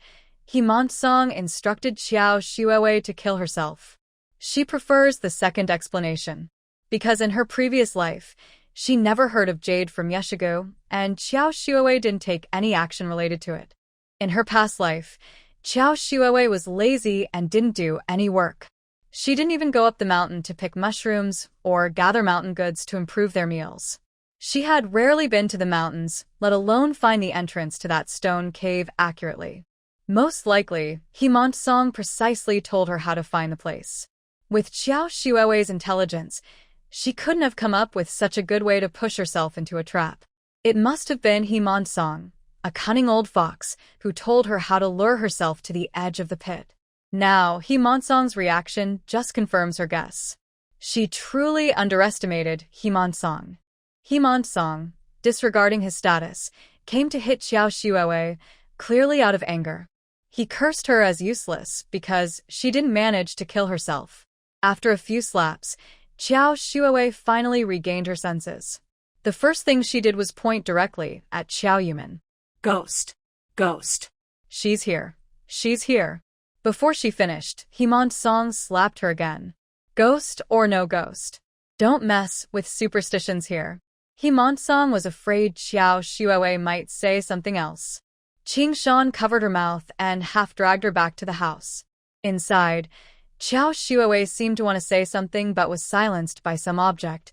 Song instructed Xiao Shuowei to kill herself. She prefers the second explanation, because in her previous life, she never heard of jade from Yeshigo, and Xiao Shuowei didn't take any action related to it. In her past life, Xiao Shuowei was lazy and didn't do any work. She didn't even go up the mountain to pick mushrooms or gather mountain goods to improve their meals. She had rarely been to the mountains, let alone find the entrance to that stone cave accurately. Most likely, Song precisely told her how to find the place. With Xiao Shuowei's intelligence, she couldn't have come up with such a good way to push herself into a trap. It must have been Song, a cunning old fox, who told her how to lure herself to the edge of the pit. Now, Song's reaction just confirms her guess. She truly underestimated Song. Song, disregarding his status, came to hit Xiao Shuowei, clearly out of anger. He cursed her as useless because she didn't manage to kill herself. After a few slaps, Xiao Shuowei finally regained her senses. The first thing she did was point directly at Xiao Yumin.
Ghost. Ghost.
She's here. She's here. Before she finished, Song slapped her again. Ghost or no ghost. Don't mess with superstitions here. Song was afraid Xiao Shuowei might say something else. Shan covered her mouth and half-dragged her back to the house. Inside, Xiao Shuowei seemed to want to say something but was silenced by some object,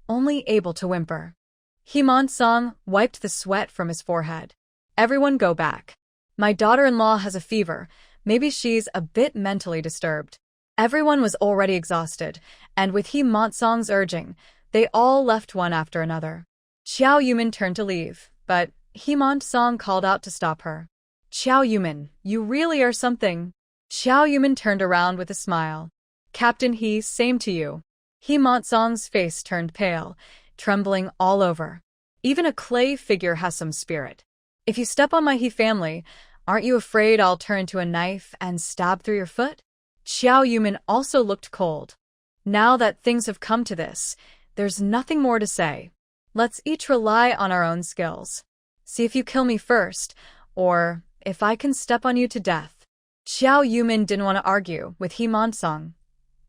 only able to whimper. Song wiped the sweat from his forehead. Everyone go back. My daughter-in-law has a fever. Maybe she's a bit mentally disturbed. Everyone was already exhausted, and with Song's urging, they all left one after another. Xiao Yumin turned to leave, but Song called out to stop her. Xiao Yumin, you really are something. Xiao Yumin turned around with a smile. Captain same to you. Song's face turned pale, trembling all over. Even a clay figure has some spirit. If you step on my family, aren't you afraid I'll turn into a knife and stab through your foot? Xiao Yumin also looked cold. Now that things have come to this, there's nothing more to say. Let's each rely on our own skills. See if you kill me first, or if I can step on you to death. Xiao Yumin didn't want to argue with Song.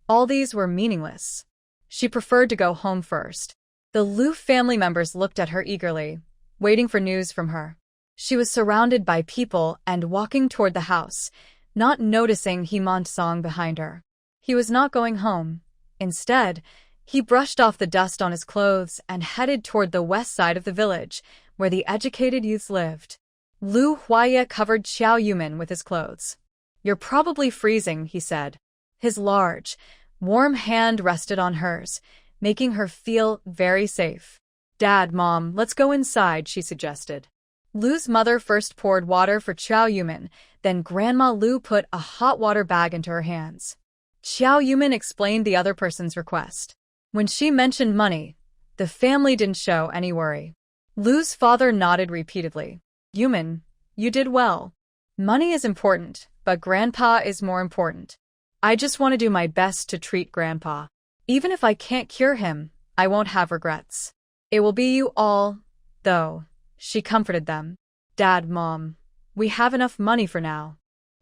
All these were meaningless. She preferred to go home first. The Lu family members looked at her eagerly, waiting for news from her. She was surrounded by people and walking toward the house, not noticing Song behind her. He was not going home. Instead, he brushed off the dust on his clothes and headed toward the west side of the village, where the educated youths lived. Lu Huaya covered Xiao Yumin with his clothes. You're probably freezing, he said. His large, warm hand rested on hers, making her feel very safe. Dad, Mom, let's go inside, she suggested. Lu's mother first poured water for Xiao Yumin, then Grandma Lu put a hot water bag into her hands. Xiao Yumin explained the other person's request. When she mentioned money, the family didn't show any worry. Lu's father nodded repeatedly. Yumin, you did well. Money is important, but Grandpa is more important. I just want to do my best to treat Grandpa. Even if I can't cure him, I won't have regrets. It will be you all, though. She comforted them. Dad, Mom, we have enough money for now.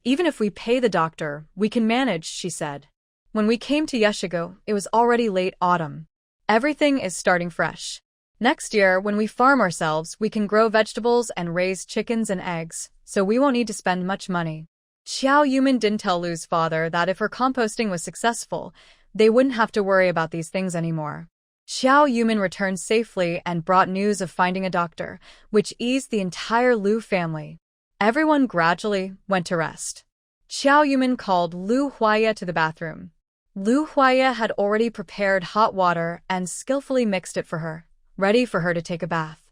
Even if we pay the doctor, we can manage, she said. When we came to Yeshigo, it was already late autumn. Everything is starting fresh. Next year, when we farm ourselves, we can grow vegetables and raise chickens and eggs, so we won't need to spend much money. Xiao Yumin didn't tell Lu's father that if her composting was successful, they wouldn't have to worry about these things anymore. Xiao Yumin returned safely and brought news of finding a doctor, which eased the entire Lu family. Everyone gradually went to rest. Xiao Yumin called Lu Huaya to the bathroom. Lu Huaya had already prepared hot water and skillfully mixed it for her, ready for her to take a bath.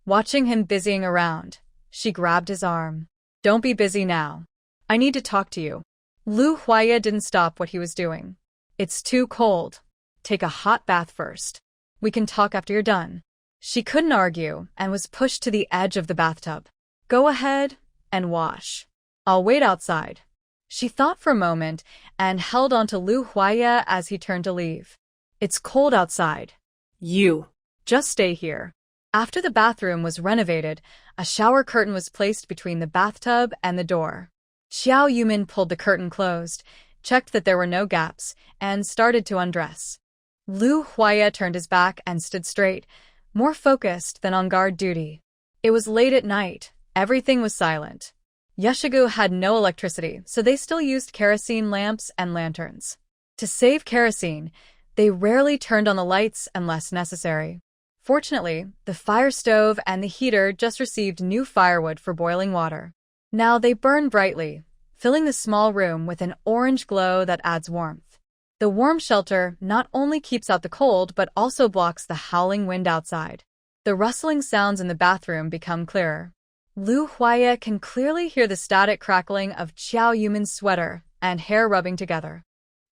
Watching him busying around, she grabbed his arm. Don't be busy now. I need to talk to you. Lu Huaya didn't stop what he was doing. It's too cold. Take a hot bath first. We can talk after you're done. She couldn't argue and was pushed to the edge of the bathtub. Go ahead and wash. I'll wait outside. She thought for a moment and held on to Lu Huaya as he turned to leave. It's cold outside.
You.
Just stay here. After the bathroom was renovated, a shower curtain was placed between the bathtub and the door. Xiao Yumin pulled the curtain closed, checked that there were no gaps, and started to undress. Lu Huaya turned his back and stood straight, more focused than on guard duty. It was late at night. Everything was silent. Yeshigu had no electricity, so they still used kerosene lamps and lanterns. To save kerosene, they rarely turned on the lights unless necessary. Fortunately, the fire stove and the heater just received new firewood for boiling water. Now they burn brightly, filling the small room with an orange glow that adds warmth. The warm shelter not only keeps out the cold but also blocks the howling wind outside. The rustling sounds in the bathroom become clearer. Lu Huaya can clearly hear the static crackling of Xiao Yumin's sweater and hair rubbing together.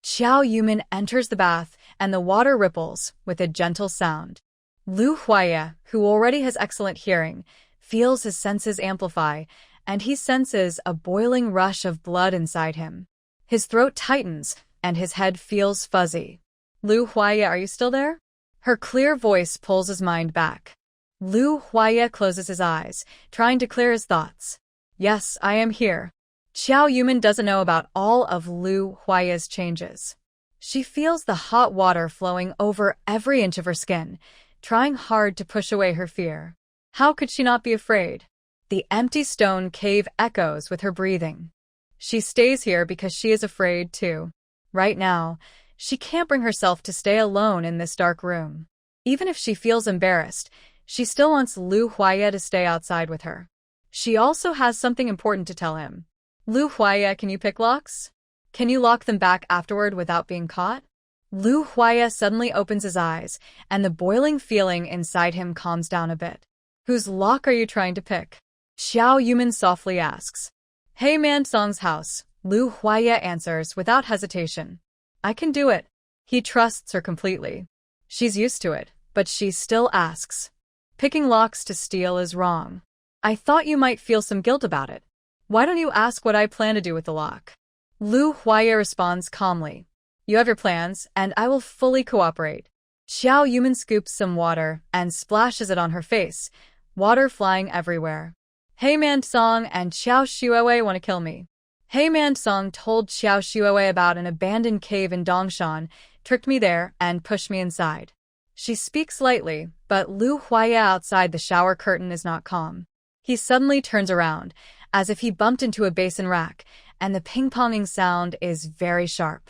Xiao Yumin enters the bath, and the water ripples with a gentle sound. Lu Huaya, who already has excellent hearing, feels his senses amplify, and he senses a boiling rush of blood inside him. His throat tightens, and his head feels fuzzy. Lu Huaya, are you still there? Her clear voice pulls his mind back. Lu Huaya closes his eyes, trying to clear his thoughts. Yes, I am here. Xiao Yumin doesn't know about all of Lu Huaya's changes. She feels the hot water flowing over every inch of her skin, trying hard to push away her fear. How could she not be afraid? The empty stone cave echoes with her breathing. She stays here because she is afraid too. Right now, she can't bring herself to stay alone in this dark room. Even if she feels embarrassed, she still wants Lu Huaya to stay outside with her. She also has something important to tell him. Lu Huaya, can you pick locks? Can you lock them back afterward without being caught? Lu Huaya suddenly opens his eyes, and the boiling feeling inside him calms down a bit. Whose lock are you trying to pick? Xiao Yumin softly asks. Hey Man Song's house, Lu Huaya answers without hesitation. I can do it. He trusts her completely. She's used to it, but she still asks. Picking locks to steal is wrong. I thought you might feel some guilt about it. Why don't you ask what I plan to do with the lock? Lu Huaya responds calmly. You have your plans, and I will fully cooperate. Xiao Yumin scoops some water and splashes it on her face, water flying everywhere. Hey Man Song and Xiao Shuowei want to kill me. Hey Man Song told Xiao Shuowei about an abandoned cave in Dongshan, tricked me there, and pushed me inside. She speaks lightly, but Lu Huaya outside the shower curtain is not calm. He suddenly turns around, as if he bumped into a basin rack, and the ping-ponging sound is very sharp.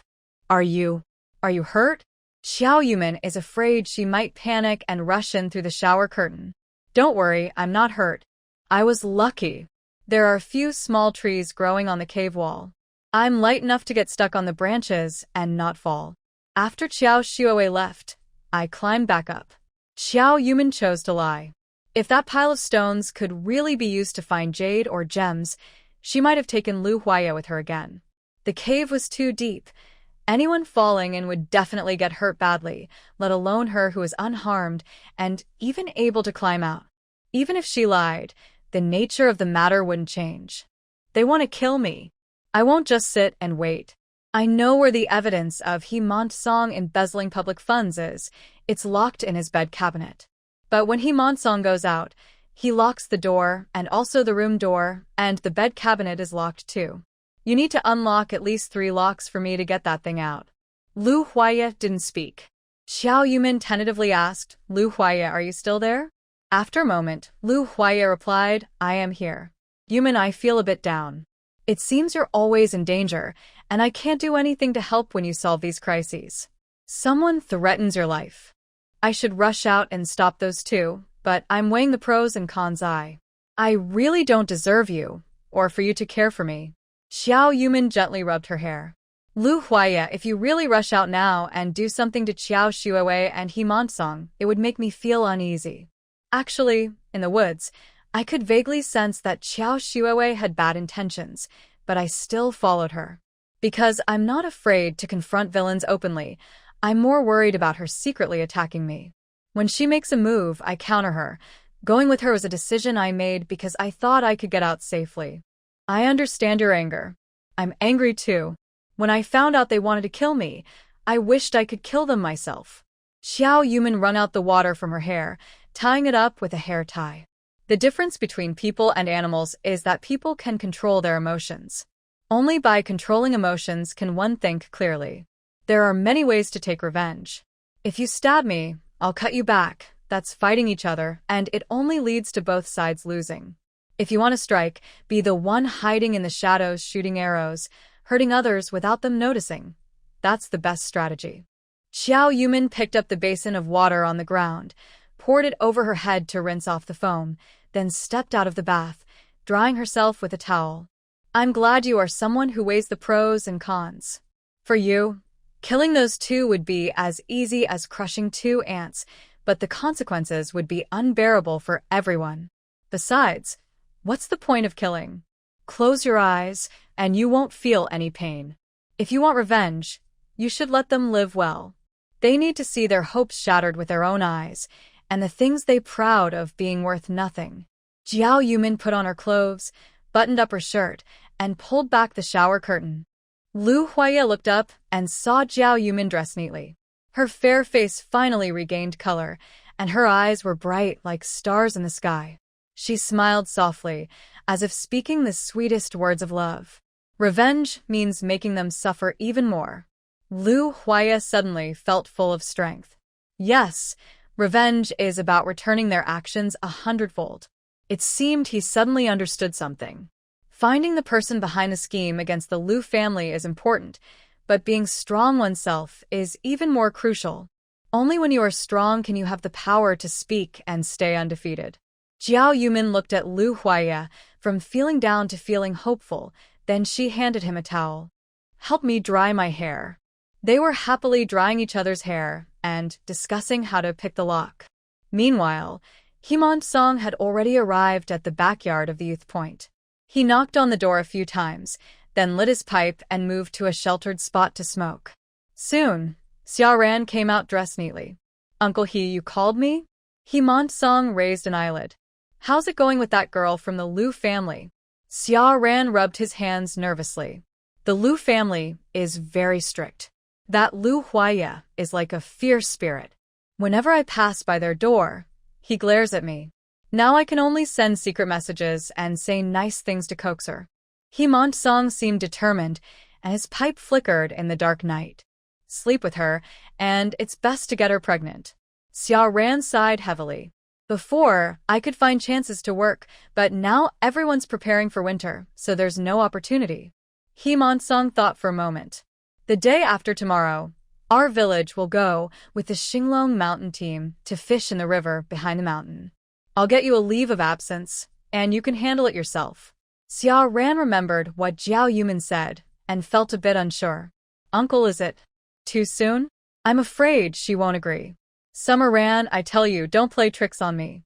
Are you hurt? Xiao Yumin is afraid she might panic and rush in through the shower curtain. Don't worry, I'm not hurt. I was lucky. There are a few small trees growing on the cave wall. I'm light enough to get stuck on the branches and not fall. After Xiao Shuowei left, I climbed back up. Xiao Yumin chose to lie. If that pile of stones could really be used to find jade or gems, she might have taken Lu Huaya with her again. The cave was too deep. Anyone falling in would definitely get hurt badly, let alone her who was unharmed and even able to climb out. Even if she lied, the nature of the matter wouldn't change. They want to kill me. I won't just sit and wait. I know where the evidence of He Monsong embezzling public funds is. It's locked in his bed cabinet. But when He Monsong goes out, he locks the door and also the room door, and the bed cabinet is locked too. You need to unlock at least 3 locks for me to get that thing out. Lu Huaya didn't speak. Xiao Yumin tentatively asked, Lu Huaya, are you still there? After a moment, Lu Huaya replied, I am here. Yumin, I feel a bit down. It seems you're always in danger, and I can't do anything to help when you solve these crises. Someone threatens your life. I should rush out and stop those too, but I'm weighing the pros and cons. I really don't deserve you, or for you to care for me. Xiao Yumin gently rubbed her hair. Lu Huaya, if you really rush out now and do something to Xiao Shuowei and He Monsong, it would make me feel uneasy. Actually, in the woods, I could vaguely sense that Xiao Shuowei had bad intentions, but I still followed her. Because I'm not afraid to confront villains openly, I'm more worried about her secretly attacking me. When she makes a move, I counter her. Going with her was a decision I made because I thought I could get out safely. I understand your anger. I'm angry too. When I found out they wanted to kill me, I wished I could kill them myself. Xiao Yumin wrung out the water from her hair, tying it up with a hair tie. The difference between people and animals is that people can control their emotions. Only by controlling emotions can one think clearly. There are many ways to take revenge. If you stab me, I'll cut you back. That's fighting each other, and it only leads to both sides losing. If you want to strike, be the one hiding in the shadows shooting arrows, hurting others without them noticing. That's the best strategy. Xiao Yumin picked up the basin of water on the ground, poured it over her head to rinse off the foam, then stepped out of the bath, drying herself with a towel. I'm glad you are someone who weighs the pros and cons. For you, killing those two would be as easy as crushing 2 ants, but the consequences would be unbearable for everyone. Besides, what's the point of killing? Close your eyes, and you won't feel any pain. If you want revenge, you should let them live well. They need to see their hopes shattered with their own eyes, and the things they proud of being worth nothing. Xiao Yumin put on her clothes, buttoned up her shirt, and pulled back the shower curtain. Lu Huaya looked up and saw Xiao Yumin dressed neatly. Her fair face finally regained color, and her eyes were bright like stars in the sky. She smiled softly, as if speaking the sweetest words of love. Revenge means making them suffer even more. Lu Huaya suddenly felt full of strength. Yes, revenge is about returning their actions 100-fold. It seemed he suddenly understood something. Finding the person behind the scheme against the Lu family is important, but being strong oneself is even more crucial. Only when you are strong can you have the power to speak and stay undefeated. Xiao Yumin looked at Lu Huaya, from feeling down to feeling hopeful, then she handed him a towel. Help me dry my hair. They were happily drying each other's hair and discussing how to pick the lock. Meanwhile, Himant Song had already arrived at the backyard of the youth point. He knocked on the door a few times, then lit his pipe and moved to a sheltered spot to smoke. Soon, Xia Ran came out dressed neatly. Uncle He, you called me? Himant Song raised an eyelid. How's it going with that girl from the Lu family? Xia Ran rubbed his hands nervously. The Lu family is very strict. That Lu Huaya is like a fierce spirit. Whenever I pass by their door, he glares at me. Now I can only send secret messages and say nice things to coax her. Himant Song seemed determined, and his pipe flickered in the dark night. Sleep with her, and it's best to get her pregnant. Xia Ran sighed heavily. Before, I could find chances to work, but now everyone's preparing for winter, so there's no opportunity. Himant Song thought for a moment. The day after tomorrow, our village will go with the Xinglong mountain team to fish in the river behind the mountain. I'll get you a leave of absence, and you can handle it yourself. Xia Ran remembered what Xiao Yumin said and felt a bit unsure. Uncle, is it too soon? I'm afraid she won't agree. Summer Ran, I tell you, don't play tricks on me.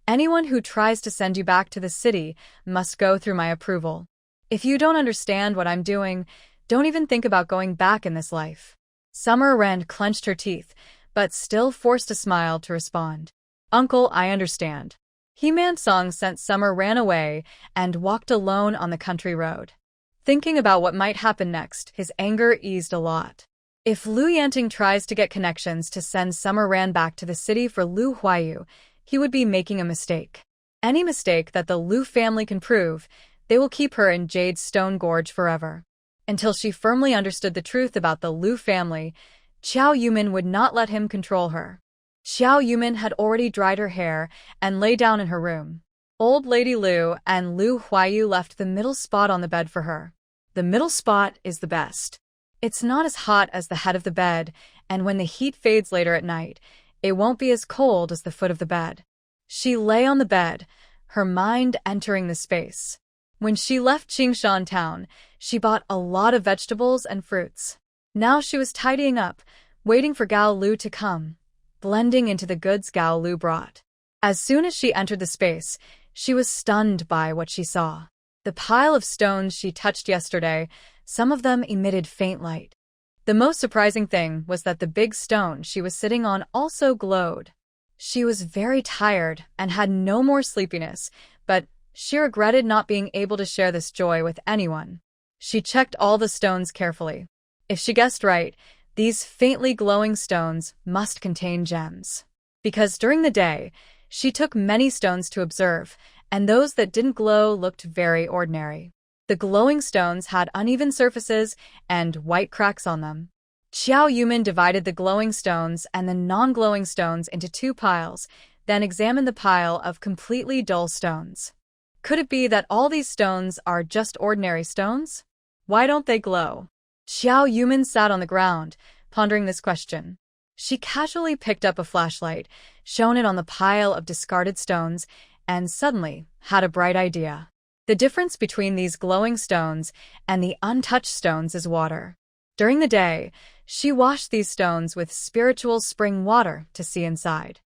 Anyone who tries to send you back to the city must go through my approval. If you don't understand what I'm doing, don't even think about going back in this life. Summer Ran clenched her teeth, but still forced a smile to respond. Uncle, I understand. Himant Song sent Summer Ran away and walked alone on the country road. Thinking about what might happen next, his anger eased a lot. If Lu Yanting tries to get connections to send Summer Ran back to the city for Lu Huayu, he would be making a mistake. Any mistake that the Lu family can prove, they will keep her in Jade's Stone Gorge forever. Until she firmly understood the truth about the Lu family, Xiao Yumin would not let him control her. Xiao Yumin had already dried her hair and lay down in her room. Old Lady Lu and Lu Huayu left the middle spot on the bed for her. The middle spot is the best. It's not as hot as the head of the bed, and when the heat fades later at night, it won't be as cold as the foot of the bed. She lay on the bed, her mind entering the space. When she left Qingshan town, she bought a lot of vegetables and fruits. Now she was tidying up, waiting for Gao Lu to come, blending into the goods Gao Lu brought. As soon as she entered the space, she was stunned by what she saw. The pile of stones she touched yesterday, some of them emitted faint light. The most surprising thing was that the big stone she was sitting on also glowed. She was very tired and had no more sleepiness, but she regretted not being able to share this joy with anyone. She checked all the stones carefully. If she guessed right, these faintly glowing stones must contain gems. Because during the day, she took many stones to observe, and those that didn't glow looked very ordinary. The glowing stones had uneven surfaces and white cracks on them. Xiao Yumin divided the glowing stones and the non-glowing stones into two piles, then examined the pile of completely dull stones. Could it be that all these stones are just ordinary stones? Why don't they glow? Xiao Yumin sat on the ground, pondering this question. She casually picked up a flashlight, shone it on the pile of discarded stones, and suddenly had a bright idea. The difference between these glowing stones and the untouched stones is water. During the day, she washed these stones with spiritual spring water to see inside.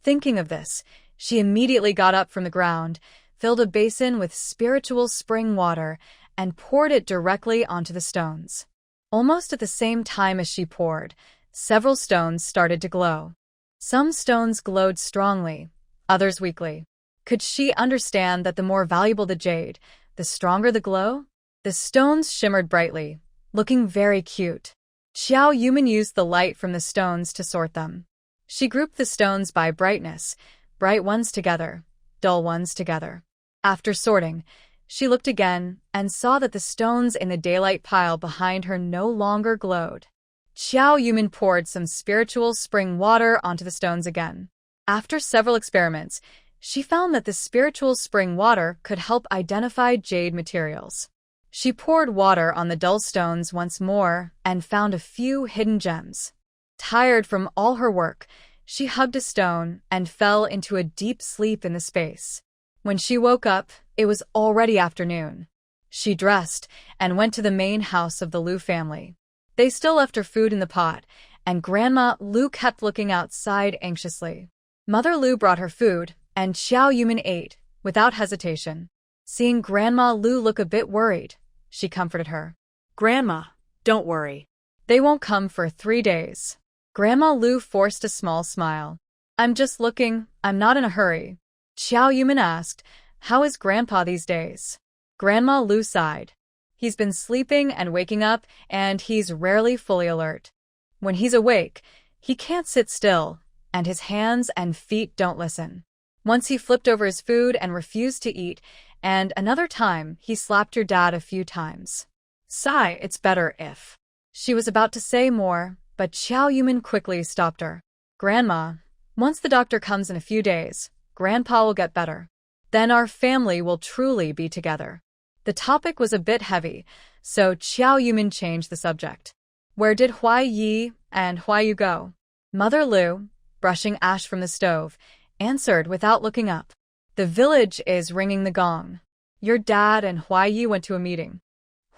Thinking of this, she immediately got up from the ground, filled a basin with spiritual spring water, and poured it directly onto the stones. Almost at the same time as she poured, several stones started to glow. Some stones glowed strongly, others weakly. Could she understand that the more valuable the jade, the stronger the glow? The stones shimmered brightly, looking very cute. Xiao Yumin used the light from the stones to sort them. She grouped the stones by brightness, bright ones together, dull ones together. After sorting, she looked again and saw that the stones in the daylight pile behind her no longer glowed. Xiao Yumin poured some spiritual spring water onto the stones again. After several experiments, she found that the spiritual spring water could help identify jade materials. She poured water on the dull stones once more and found a few hidden gems. Tired from all her work, she hugged a stone and fell into a deep sleep in the space. When she woke up, it was already afternoon. She dressed and went to the main house of the Liu family. They still left her food in the pot, and Grandma Liu kept looking outside anxiously. Mother Liu brought her food, and Xiao Yumin ate, without hesitation. Seeing Grandma Liu look a bit worried, she comforted her.
Grandma, don't worry.
They won't come for 3 days. Grandma Liu forced a small smile. I'm just looking, I'm not in a hurry. Xiao Yumin asked, how is Grandpa these days? Grandma Liu sighed. He's been sleeping and waking up, and he's rarely fully alert. When he's awake, he can't sit still, and his hands and feet don't listen. Once he flipped over his food and refused to eat, and another time he slapped your dad a few times. Sigh, it's better if. She was about to say more, but Xiao Yumin quickly stopped her. Grandma, once the doctor comes in a few days, Grandpa will get better. Then our family will truly be together. The topic was a bit heavy, so Xiao Yumin changed the subject. Where did Huai Yi and Huai Yu go? Mother Liu, brushing ash from the stove, answered without looking up. The village is ringing the gong. Your dad and Huai Yi went to a meeting.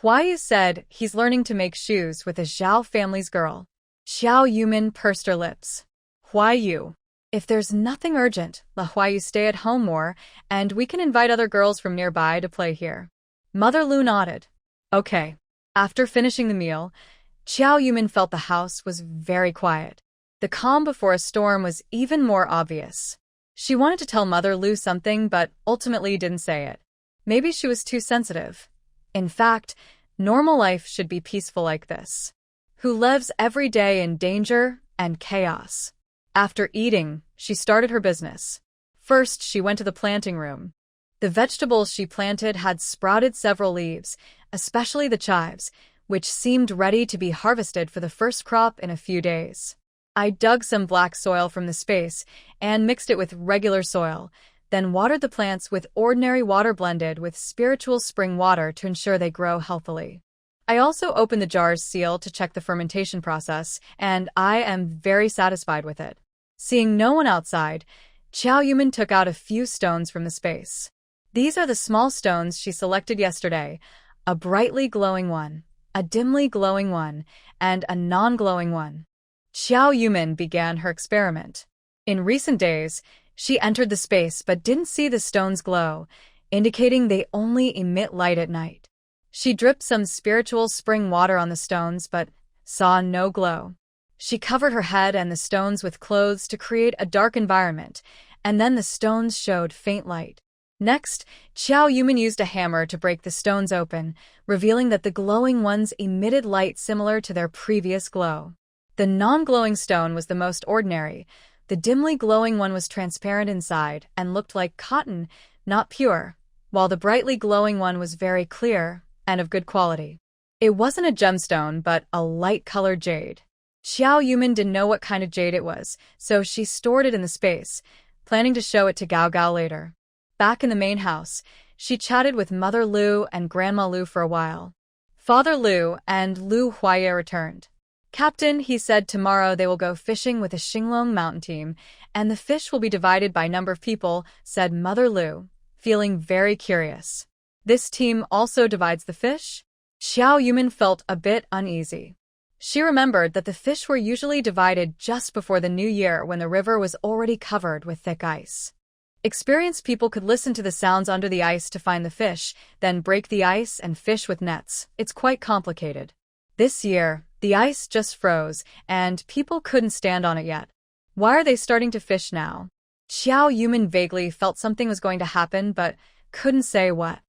Huai Yu said he's learning to make shoes with the Zhao family's girl. Xiao Yumin pursed her lips. Huai Yu. If there's nothing urgent, let Huai Yu stay at home more, and we can invite other girls from nearby to play here. Mother Liu nodded. Okay. After finishing the meal, Xiao Yumin felt the house was very quiet. The calm before a storm was even more obvious. She wanted to tell Mother Liu something, but ultimately didn't say it. Maybe she was too sensitive. In fact, normal life should be peaceful like this. Who lives every day in danger and chaos. After eating, she started her business. First, she went to the planting room. The vegetables she planted had sprouted several leaves, especially the chives, which seemed ready to be harvested for the first crop in a few days. I dug some black soil from the space and mixed it with regular soil, then watered the plants with ordinary water blended with spiritual spring water to ensure they grow healthily. I also opened the jar's seal to check the fermentation process, and I am very satisfied with it. Seeing no one outside, Xiao Yumin took out a few stones from the space. These are the small stones she selected yesterday, a brightly glowing one, a dimly glowing one, and a non-glowing one. Xiao Yumin began her experiment. In recent days, she entered the space but didn't see the stones glow, indicating they only emit light at night. She dripped some spiritual spring water on the stones but saw no glow. She covered her head and the stones with clothes to create a dark environment, and then the stones showed faint light. Next, Xiao Yumin used a hammer to break the stones open, revealing that the glowing ones emitted light similar to their previous glow. The non-glowing stone was the most ordinary. The dimly glowing one was transparent inside and looked like cotton, not pure, while the brightly glowing one was very clear, and of good quality. It wasn't a gemstone, but a light-colored jade. Xiao Yumin didn't know what kind of jade it was, so she stored it in the space, planning to show it to Gao Gao later. Back in the main house, she chatted with Mother Lu and Grandma Lu for a while. Father Lu and Lu Huaya returned. Captain, he said tomorrow they will go fishing with the Xinglong mountain team, and the fish will be divided by number of people, said Mother Lu, feeling very curious. This team also divides the fish? Xiao Yumin felt a bit uneasy. She remembered that the fish were usually divided just before the new year when the river was already covered with thick ice. Experienced people could listen to the sounds under the ice to find the fish, then break the ice and fish with nets. It's quite complicated. This year, the ice just froze, and people couldn't stand on it yet. Why are they starting to fish now? Xiao Yumin vaguely felt something was going to happen, but couldn't say what.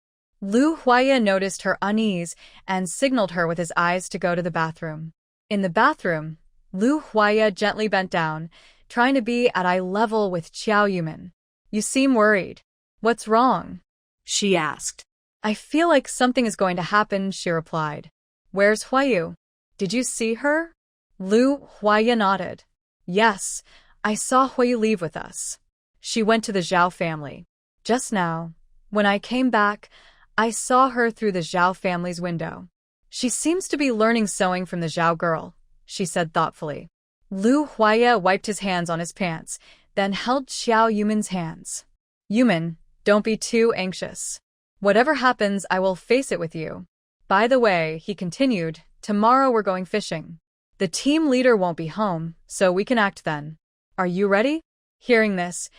Lu Huaya noticed her unease and signaled her with his eyes to go to the bathroom. In the bathroom, Lu Huaya gently bent down, trying to be at eye level with Xiao Yumin. You seem worried. What's wrong?
She asked.
I feel like something is going to happen, she replied. Where's Huayu? Did you see her? Lu Huaya nodded. Yes, I saw Huayu leave with us. She went to the Zhao family. Just now, when I came back, I saw her through the Zhao family's window. She seems to be learning sewing from the Zhao girl, she said thoughtfully. Lu Huaya wiped his hands on his pants, then held Xiao Yumin's hands. Yumin, don't be too anxious. Whatever happens, I will face it with you. By the way, he continued, tomorrow we're going fishing. The team leader won't be home, so we can act then. Are you ready? Hearing this,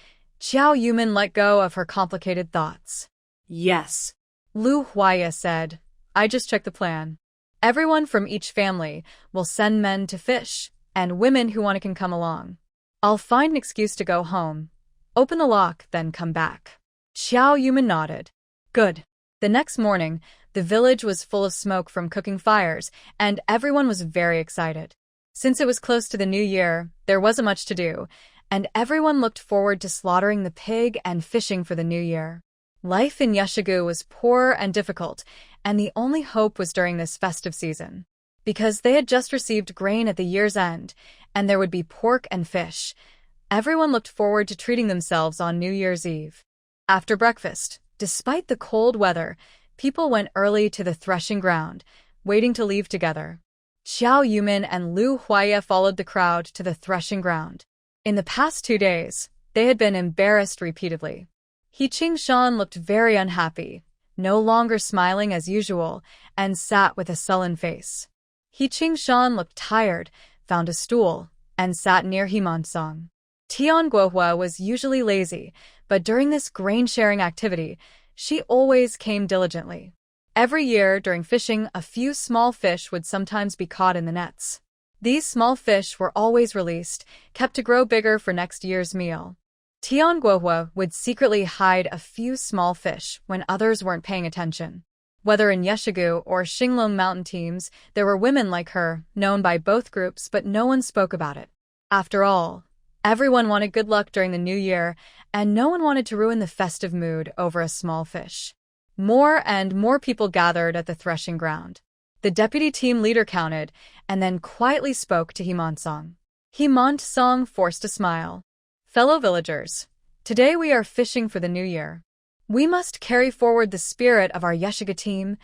Xiao Yumin let go of her complicated thoughts.
Yes.
Lu Huaya said, I just checked the plan. Everyone from each family will send men to fish, and women who want to can come along. I'll find an excuse to go home. Open the lock, then come back. Xiao Yumin nodded. Good. The next morning, the village was full of smoke from cooking fires, and everyone was very excited. Since it was close to the new year, there wasn't much to do, and everyone looked forward to slaughtering the pig and fishing for the new year. Life in Yeshigu was poor and difficult, and the only hope was during this festive season. Because they had just received grain at the year's end, and there would be pork and fish, everyone looked forward to treating themselves on New Year's Eve. After breakfast, despite the cold weather, people went early to the threshing ground, waiting to leave together. Xiao Yumin and Lu Huaya followed the crowd to the threshing ground. In the past 2 days, they had been embarrassed repeatedly. He Qingshan looked very unhappy, no longer smiling as usual, and sat with a sullen face. He Qingshan looked tired, found a stool, and sat near Himansong. Tian Guohua was usually lazy, but during this grain-sharing activity, she always came diligently. Every year, during fishing, a few small fish would sometimes be caught in the nets. These small fish were always released, kept to grow bigger for next year's meal. Tian Guohua would secretly hide a few small fish when others weren't paying attention. Whether in Yeshigu or Xinglong mountain teams, there were women like her, known by both groups, but no one spoke about it. After all, everyone wanted good luck during the new year, and no one wanted to ruin the festive mood over a small fish. More and more people gathered at the threshing ground. The deputy team leader counted, and then quietly spoke to Himansong. Himansong forced a smile. Fellow villagers, today we are fishing for the new year. We must carry forward the spirit of our Yeshiga team.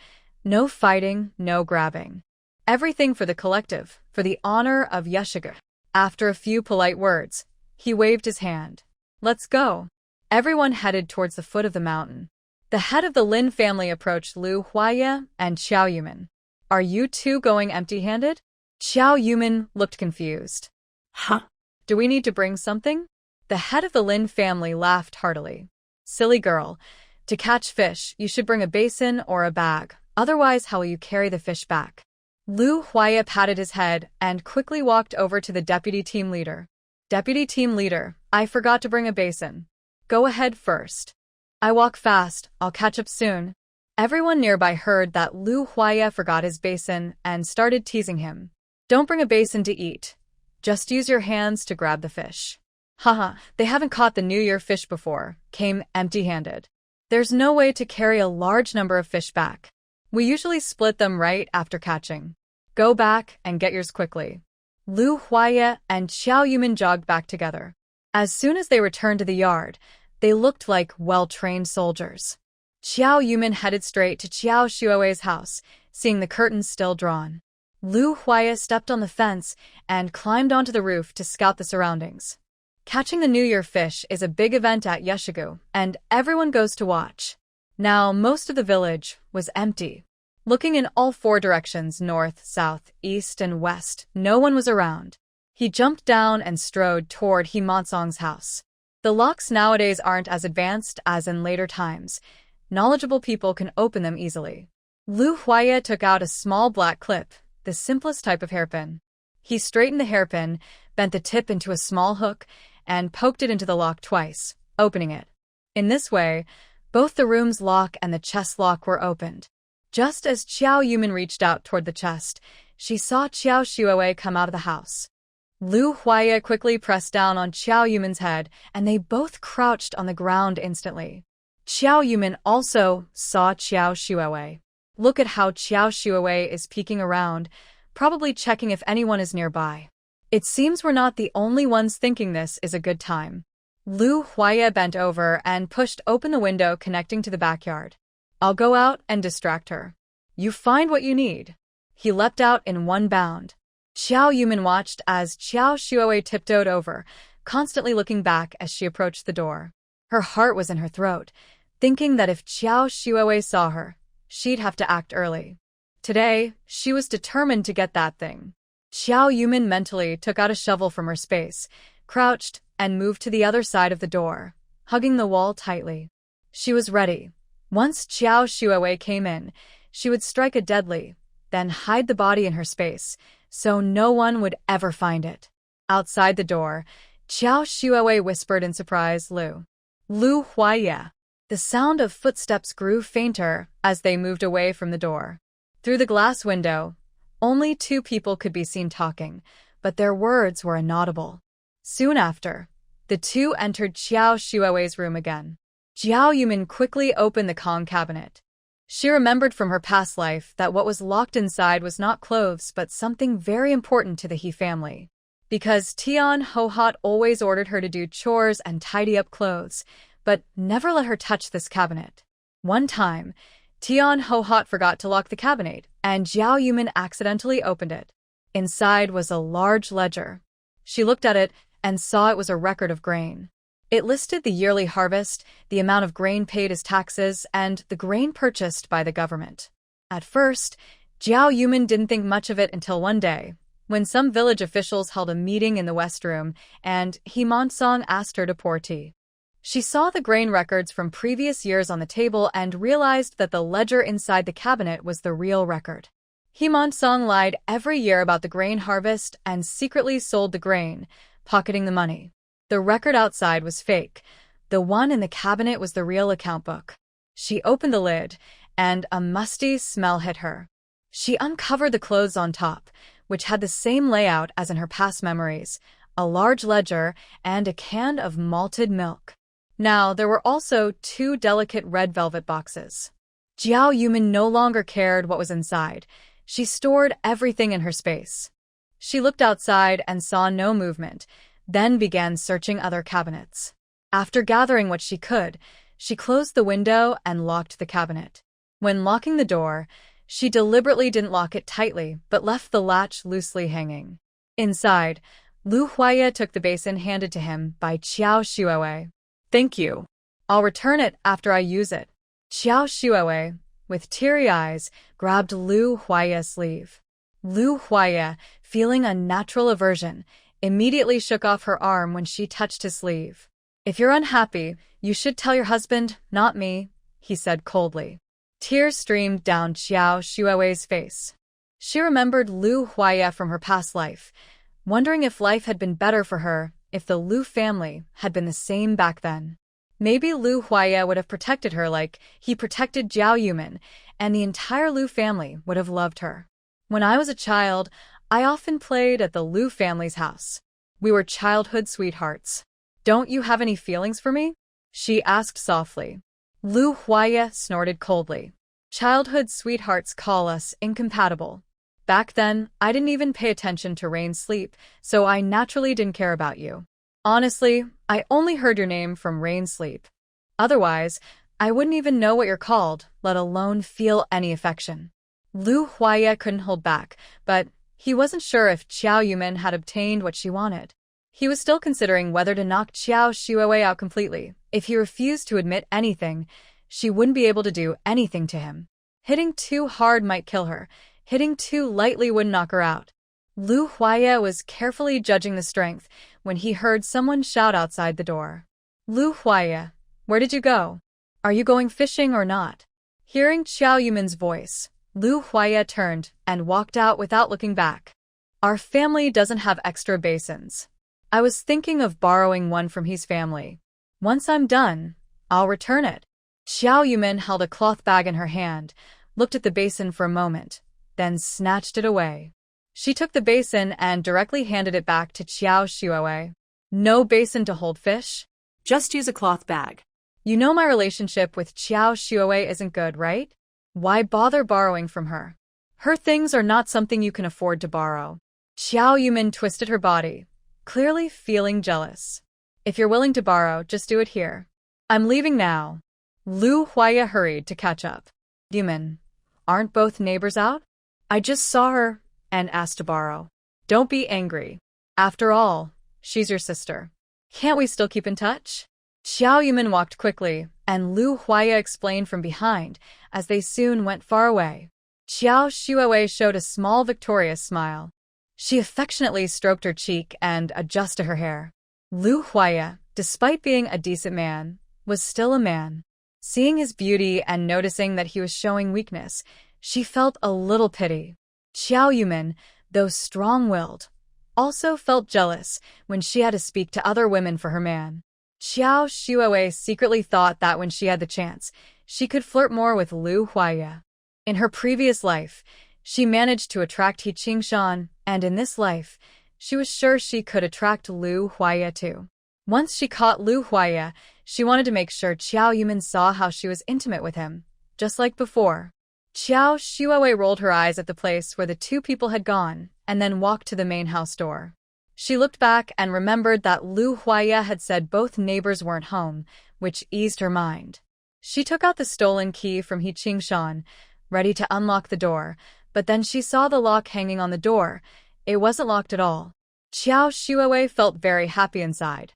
No fighting, no grabbing. Everything for the collective, for the honor of Yeshiga. After a few polite words, he waved his hand. Let's go. Everyone headed towards the foot of the mountain. The head of the Lin family approached Lu Huaya and Xiao Yumin. Are you two going empty-handed? Xiao Yumin looked confused.
Huh?
Do we need to bring something? The head of the Lin family laughed heartily. Silly girl. To catch fish, you should bring a basin or a bag. Otherwise, how will you carry the fish back? Lu Huaya patted his head and quickly walked over to the deputy team leader. Deputy team leader, I forgot to bring a basin. Go ahead first. I walk fast, I'll catch up soon. Everyone nearby heard that Lu Huaya forgot his basin and started teasing him. Don't bring a basin to eat. Just use your hands to grab the fish. Haha, they haven't caught the New Year fish before, came empty-handed. There's no way to carry a large number of fish back. We usually split them right after catching. Go back and get yours quickly. Lu Huaya and Xiao Yumin jogged back together. As soon as they returned to the yard, they looked like well-trained soldiers. Xiao Yumin headed straight to Qiao Shuowei's house, seeing the curtains still drawn. Lu Huaya stepped on the fence and climbed onto the roof to scout the surroundings. Catching the New Year fish is a big event at Yeshigu, and everyone goes to watch. Now, most of the village was empty. Looking in all four directions, north, south, east, and west, no one was around. He jumped down and strode toward He Monsong's house. The locks nowadays aren't as advanced as in later times. Knowledgeable people can open them easily. Lu Huaya took out a small black clip, the simplest type of hairpin. He straightened the hairpin, bent the tip into a small hook, and poked it into the lock twice, opening it. In this way, both the room's lock and the chest lock were opened. Just as Qiao Yumin reached out toward the chest, she saw Qiao Shuowei come out of the house. Lu Huaya quickly pressed down on Qiao Yumin's head, and they both crouched on the ground instantly. Qiao Yumin also saw Qiao Shuowei. Look at how Qiao Shuowei is peeking around, probably checking if anyone is nearby. It seems we're not the only ones thinking this is a good time. Lu Huaya bent over and pushed open the window connecting to the backyard. I'll go out and distract her. You find what you need. He leapt out in one bound. Qiao Yumin watched as Qiao Shuowei tiptoed over, constantly looking back as she approached the door. Her heart was in her throat, thinking that if Qiao Shuowei saw her, she'd have to act early. Today, she was determined to get that thing. Qiao Yumin mentally took out a shovel from her space, crouched, and moved to the other side of the door, hugging the wall tightly. She was ready. Once Qiao Shuowei came in, she would strike a deadly, then hide the body in her space, so no one would ever find it. Outside the door, Qiao Shuowei whispered in surprise, Lu Huaya. The sound of footsteps grew fainter as they moved away from the door. Through the glass window, only two people could be seen talking, but their words were inaudible. Soon after, the two entered Qiao Shuowei's room again. Qiao Yumin quickly opened the Kong cabinet. She remembered from her past life that what was locked inside was not clothes but something very important to the He family. Because Tian Hohot always ordered her to do chores and tidy up clothes, but never let her touch this cabinet. One time, Tian Hohot forgot to lock the cabinet, and Qiao Yumin accidentally opened it. Inside was a large ledger. She looked at it and saw it was a record of grain. It listed the yearly harvest, the amount of grain paid as taxes, and the grain purchased by the government. At first, Qiao Yumin didn't think much of it until one day, when some village officials held a meeting in the West Room, and He Monsong asked her to pour tea. She saw the grain records from previous years on the table and realized that the ledger inside the cabinet was the real record. He Monsong lied every year about the grain harvest and secretly sold the grain, pocketing the money. The record outside was fake. The one in the cabinet was the real account book. She opened the lid, and a musty smell hit her. She uncovered the clothes on top, which had the same layout as in her past memories, a large ledger, and a can of malted milk. Now, there were also two delicate red velvet boxes. Qiao Yumin no longer cared what was inside. She stored everything in her space. She looked outside and saw no movement, then began searching other cabinets. After gathering what she could, she closed the window and locked the cabinet. When locking the door, she deliberately didn't lock it tightly, but left the latch loosely hanging. Inside, Lu Huaya took the basin handed to him by Qiao Shuowei. Thank you. I'll return it after I use it. Qiao Shuowei, with teary eyes, grabbed Lu Huaya's sleeve. Lu Huaya, feeling a natural aversion, immediately shook off her arm when she touched his sleeve. If you're unhappy, you should tell your husband, not me, he said coldly. Tears streamed down Qiao Shuowei's face. She remembered Lu Huaya from her past life, wondering if life had been better for her if the Lu family had been the same back then. Maybe Lu Huaya would have protected her like he protected Qiao Yumin, and the entire Lu family would have loved her. When I was a child, I often played at the Lu family's house. We were childhood sweethearts. Don't you have any feelings for me? She asked softly. Lu Huaya snorted coldly. Childhood sweethearts call us incompatible. Back then, I didn't even pay attention to Rain's sleep, so I naturally didn't care about you. Honestly, I only heard your name from Rain's sleep. Otherwise, I wouldn't even know what you're called, let alone feel any affection. Lu Huaya couldn't hold back, but he wasn't sure if Qiao Yumin had obtained what she wanted. He was still considering whether to knock Qiao Shuowei out completely. If he refused to admit anything, she wouldn't be able to do anything to him. Hitting too hard might kill her. Hitting too lightly would knock her out. Lu Huaya was carefully judging the strength when he heard someone shout outside the door. Lu Huaya, where did you go? Are you going fishing or not? Hearing Qiao Yumin's voice, Lu Huaya turned and walked out without looking back. Our family doesn't have extra basins. I was thinking of borrowing one from his family. Once I'm done, I'll return it. Qiao Yumin held a cloth bag in her hand, looked at the basin for a moment, then snatched it away. She took the basin and directly handed it back to Qiao Shuowei. No basin to hold fish?
Just use a cloth bag.
You know my relationship with Qiao Shuowei isn't good, right? Why bother borrowing from her? Her things are not something you can afford to borrow. Qiao Yumin twisted her body, clearly feeling jealous. If you're willing to borrow, just do it here. I'm leaving now. Lu Huaya hurried to catch up. Yumin, aren't both neighbors out? I just saw her and asked to borrow. Don't be angry. After all, she's your sister. Can't we still keep in touch? Qiao Yumin walked quickly, and Lu Huaya explained from behind, as they soon went far away. Qiao Shuowei showed a small victorious smile. She affectionately stroked her cheek and adjusted her hair. Lu Huaya, despite being a decent man, was still a man. Seeing his beauty and noticing that he was showing weakness, she felt a little pity. Qiao Yumin, though strong-willed, also felt jealous when she had to speak to other women for her man. Qiao Shuowei secretly thought that when she had the chance, she could flirt more with Lu Huaya. In her previous life, she managed to attract He Qingshan, and in this life, she was sure she could attract Lu Huaya too. Once she caught Lu Huaya, she wanted to make sure Qiao Yumin saw how she was intimate with him, just like before. Qiao Shuowei rolled her eyes at the place where the two people had gone, and then walked to the main house door. She looked back and remembered that Lu Huaya had said both neighbors weren't home, which eased her mind. She took out the stolen key from He Qingshan, ready to unlock the door, but then she saw the lock hanging on the door. It wasn't locked at all. Qiao Shuowei felt very happy inside.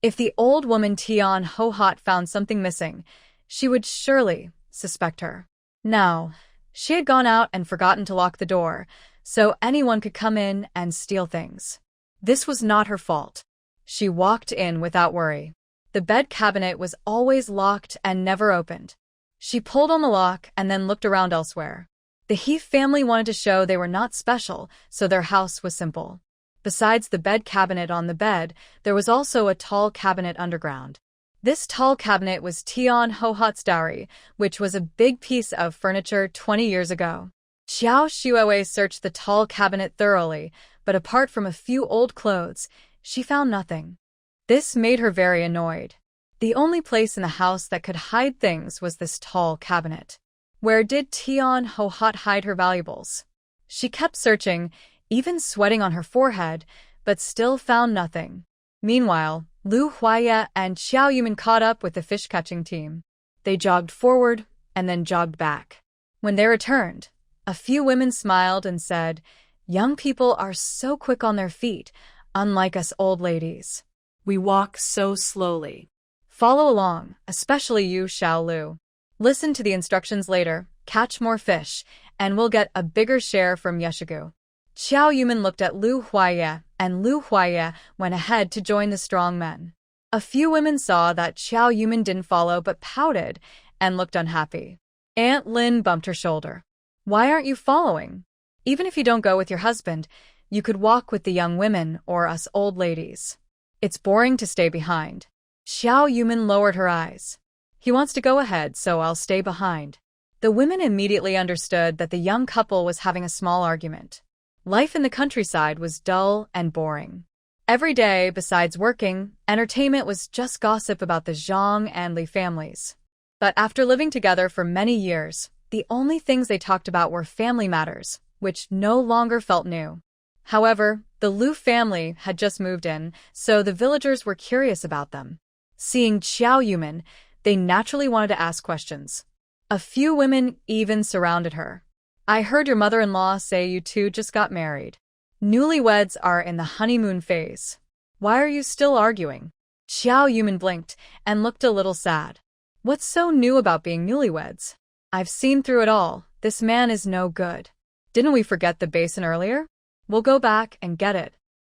If the old woman Tian Ho Hot found something missing, she would surely suspect her. Now, she had gone out and forgotten to lock the door, so anyone could come in and steal things. This was not her fault. She walked in without worry. The bed cabinet was always locked and never opened. She pulled on the lock and then looked around elsewhere. The He family wanted to show they were not special, so their house was simple. Besides the bed cabinet on the bed, there was also a tall cabinet underground. This tall cabinet was Tian Ho Hot's dowry, which was a big piece of furniture 20 years ago. Qiao Shuowei searched the tall cabinet thoroughly, but apart from a few old clothes, she found nothing. This made her very annoyed. The only place in the house that could hide things was this tall cabinet. Where did Tian Ho Hot hide her valuables? She kept searching, even sweating on her forehead, but still found nothing. Meanwhile, Lu Huaya and Qiao Yumin caught up with the fish-catching team. They jogged forward and then jogged back. When they returned, a few women smiled and said, "Young people are so quick on their feet, unlike us old ladies.
We walk so slowly."
Follow along, especially you, Xiao Lu. Listen to the instructions later, catch more fish, and we'll get a bigger share from Yeshigu. Qiao Yumin looked at Lu Huaya, and Lu Huaya went ahead to join the strong men. A few women saw that Qiao Yumin didn't follow but pouted and looked unhappy. Aunt Lin bumped her shoulder. "Why aren't you following? Even if you don't go with your husband, you could walk with the young women or us old ladies. It's boring to stay behind." Qiao Yumin lowered her eyes. "He wants to go ahead, so I'll stay behind." The women immediately understood that the young couple was having a small argument. Life in the countryside was dull and boring. Every day, besides working, entertainment was just gossip about the Zhang and Li families. But after living together for many years, The only things they talked about were family matters, which no longer felt new. However, the Lu family had just moved in, so the villagers were curious about them. Seeing Xiao Yumin, they naturally wanted to ask questions. A few women even surrounded her. I heard your mother-in-law say you two just got married. Newlyweds are in the honeymoon phase. Why are you still arguing? Xiao Yumin blinked and looked a little sad. What's so new about being newlyweds? I've seen through it all. This man is no good. Didn't we forget the basin earlier? We'll go back and get it.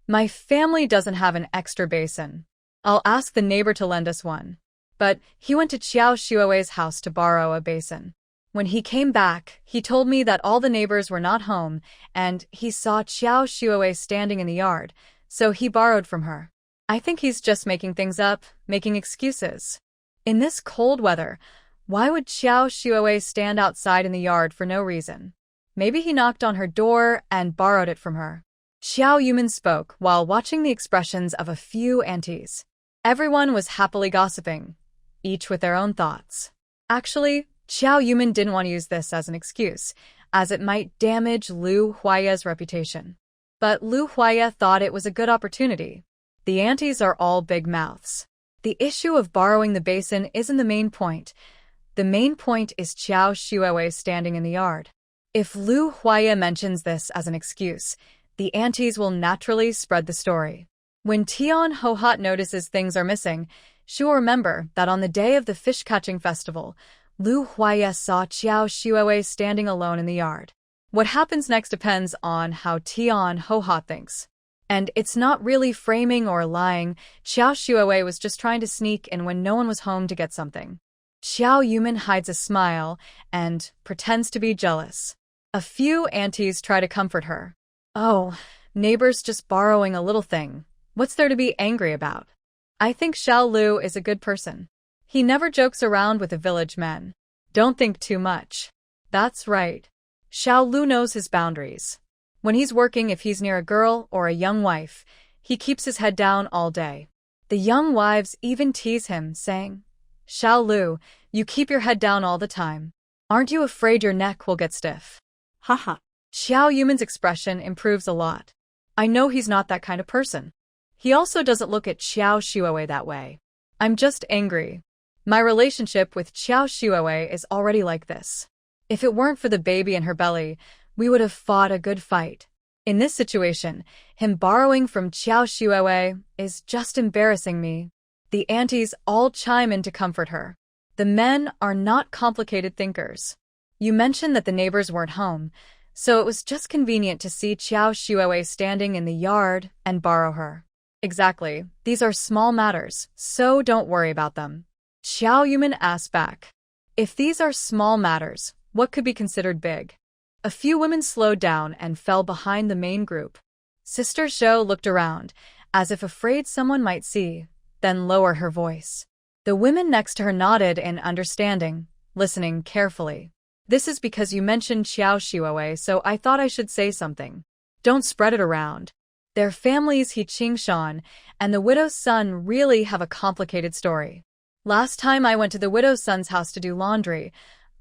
My family doesn't have an extra basin. I'll ask the neighbor to lend us one. But he went to Xiao Shuowei's house to borrow a basin. When he came back, he told me that all the neighbors were not home, and he saw Xiao Shuowei standing in the yard, so he borrowed from her. I think he's just making things up, making excuses. In this cold weather, why would Xiao Shuowei stand outside in the yard for no reason? Maybe he knocked on her door and borrowed it from her. Xiao Yumin spoke while watching the expressions of a few aunties. Everyone was happily gossiping, each with their own thoughts. Actually, Xiao Yumin didn't want to use this as an excuse, as it might damage Lu Huaya's reputation. But Lu Huaya thought it was a good opportunity. The aunties are all big mouths. The issue of borrowing the basin isn't the main point. The main point is Xiao Shuowei standing in the yard. If Lu Huaya mentions this as an excuse, the aunties will naturally spread the story. When Tian Hohat notices things are missing, she will remember that on the day of the fish-catching festival, Lu Huaya saw Xiao Shuowei standing alone in the yard. What happens next depends on how Tian Hohat thinks. And it's not really framing or lying. Xiao Shuowei was just trying to sneak in when no one was home to get something. Xiao Yumin hides a smile and pretends to be jealous. A few aunties try to comfort her. Oh, neighbors just borrowing a little thing. What's there to be angry about? I think Xiao Lu is a good person. He never jokes around with the village men. Don't think too much. That's right. Xiao Lu knows his boundaries. When he's working, if he's near a girl or a young wife, he keeps his head down all day. The young wives even tease him, saying, Xiao Lu, you keep your head down all the time. Aren't you afraid your neck will get stiff?
Haha.
Xiao Yumin's expression improves a lot. I know he's not that kind of person. He also doesn't look at Xiao Shuowei that way. I'm just angry. My relationship with Xiao Shuowei is already like this. If it weren't for the baby in her belly, we would have fought a good fight. In this situation, him borrowing from Xiao Shuowei is just embarrassing me. The aunties all chime in to comfort her. The men are not complicated thinkers. You mentioned that the neighbors weren't home, so it was just convenient to see Xiao Shuowei standing in the yard and borrow her. Exactly. These are small matters, so don't worry about them. Xiao Yumin asked back. If these are small matters, what could be considered big? A few women slowed down and fell behind the main group. Sister Zhou looked around, as if afraid someone might see, then lowered her voice. The women next to her nodded in understanding, listening carefully. This is because you mentioned Xiao Shuowei, so I thought I should say something. Don't spread it around. Their families He Qingshan and the widow's son really have a complicated story. Last time I went to the widow's son's house to do laundry,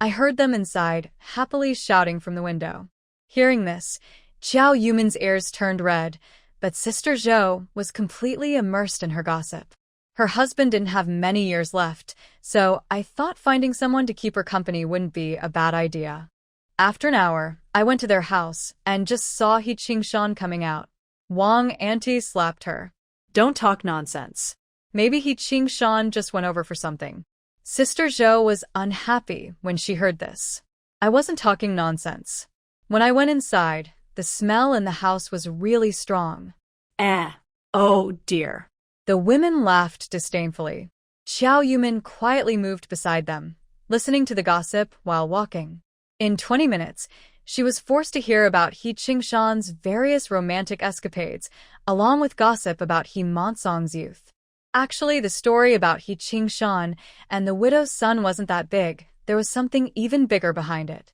I heard them inside, happily shouting from the window. Hearing this, Xiao Yumin's ears turned red, but Sister Zhou was completely immersed in her gossip. Her husband didn't have many years left, so I thought finding someone to keep her company wouldn't be a bad idea. After an hour, I went to their house and just saw He Qingshan coming out. Wang auntie slapped her.
Don't talk nonsense.
Maybe He Qingshan just went over for something. Sister Zhou was unhappy when she heard this. I wasn't talking nonsense. When I went inside, the smell in the house was really strong.
Oh dear.
The women laughed disdainfully. Xiao Yumin quietly moved beside them, listening to the gossip while walking. In 20 minutes, she was forced to hear about He Qingshan's various romantic escapades, along with gossip about He Monsong's youth. Actually, the story about He Qingshan and the widow's son wasn't that big. There was something even bigger behind it.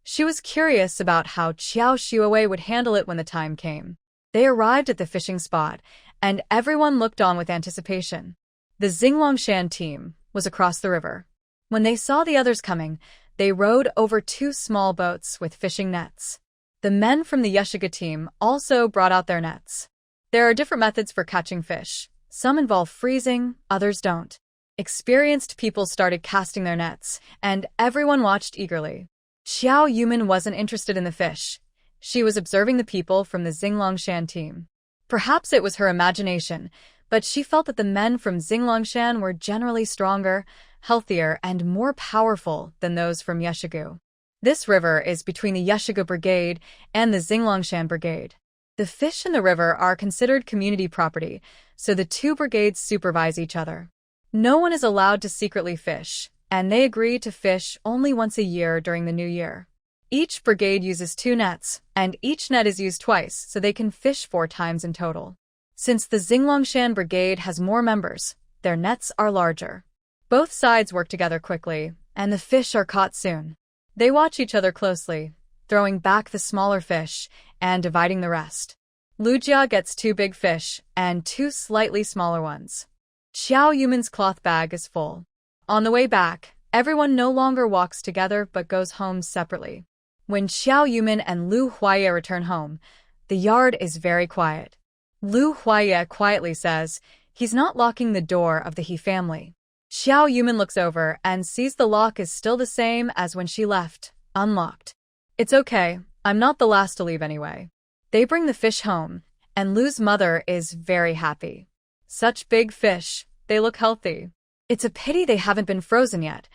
She was curious about how Xiao Shuowei would handle it when the time came. They arrived at the fishing spot, and everyone looked on with anticipation. The Xingwangshan team was across the river. When they saw the others coming, They rowed over 2 small boats with fishing nets. The men from the Yashiga team also brought out their nets. There are different methods for catching fish. Some involve freezing, others don't. Experienced people started casting their nets, and everyone watched eagerly. Xiao Yumin wasn't interested in the fish. She was observing the people from the Xinglongshan team. Perhaps it was her imagination, but she felt that the men from Xinglongshan were generally stronger, healthier, and more powerful than those from Yeshigu. This river is between the Yeshigu Brigade and the Xinglongshan Brigade. The fish in the river are considered community property, so the two brigades supervise each other. No one is allowed to secretly fish, and they agree to fish only once a year during the new year. Each brigade uses 2 nets, and each net is used twice, so they can fish 4 times in total. Since the Xinglongshan Brigade has more members, their nets are larger. Both sides work together quickly, and the fish are caught soon. They watch each other closely, throwing back the smaller fish and dividing the rest. Lujia gets 2 big fish and 2 slightly smaller ones. Xiao Yumin's cloth bag is full. On the way back, everyone no longer walks together but goes home separately. When Xiao Yumin and Lu Huaye return home, the yard is very quiet. Lu Huaye quietly says he's not locking the door of the He family. Xiao Yumin looks over and sees the lock is still the same as when she left, unlocked. It's okay, I'm not the last to leave anyway. They bring the fish home, and Lu's mother is very happy. Such big fish, they look healthy. It's a pity they haven't been frozen yet.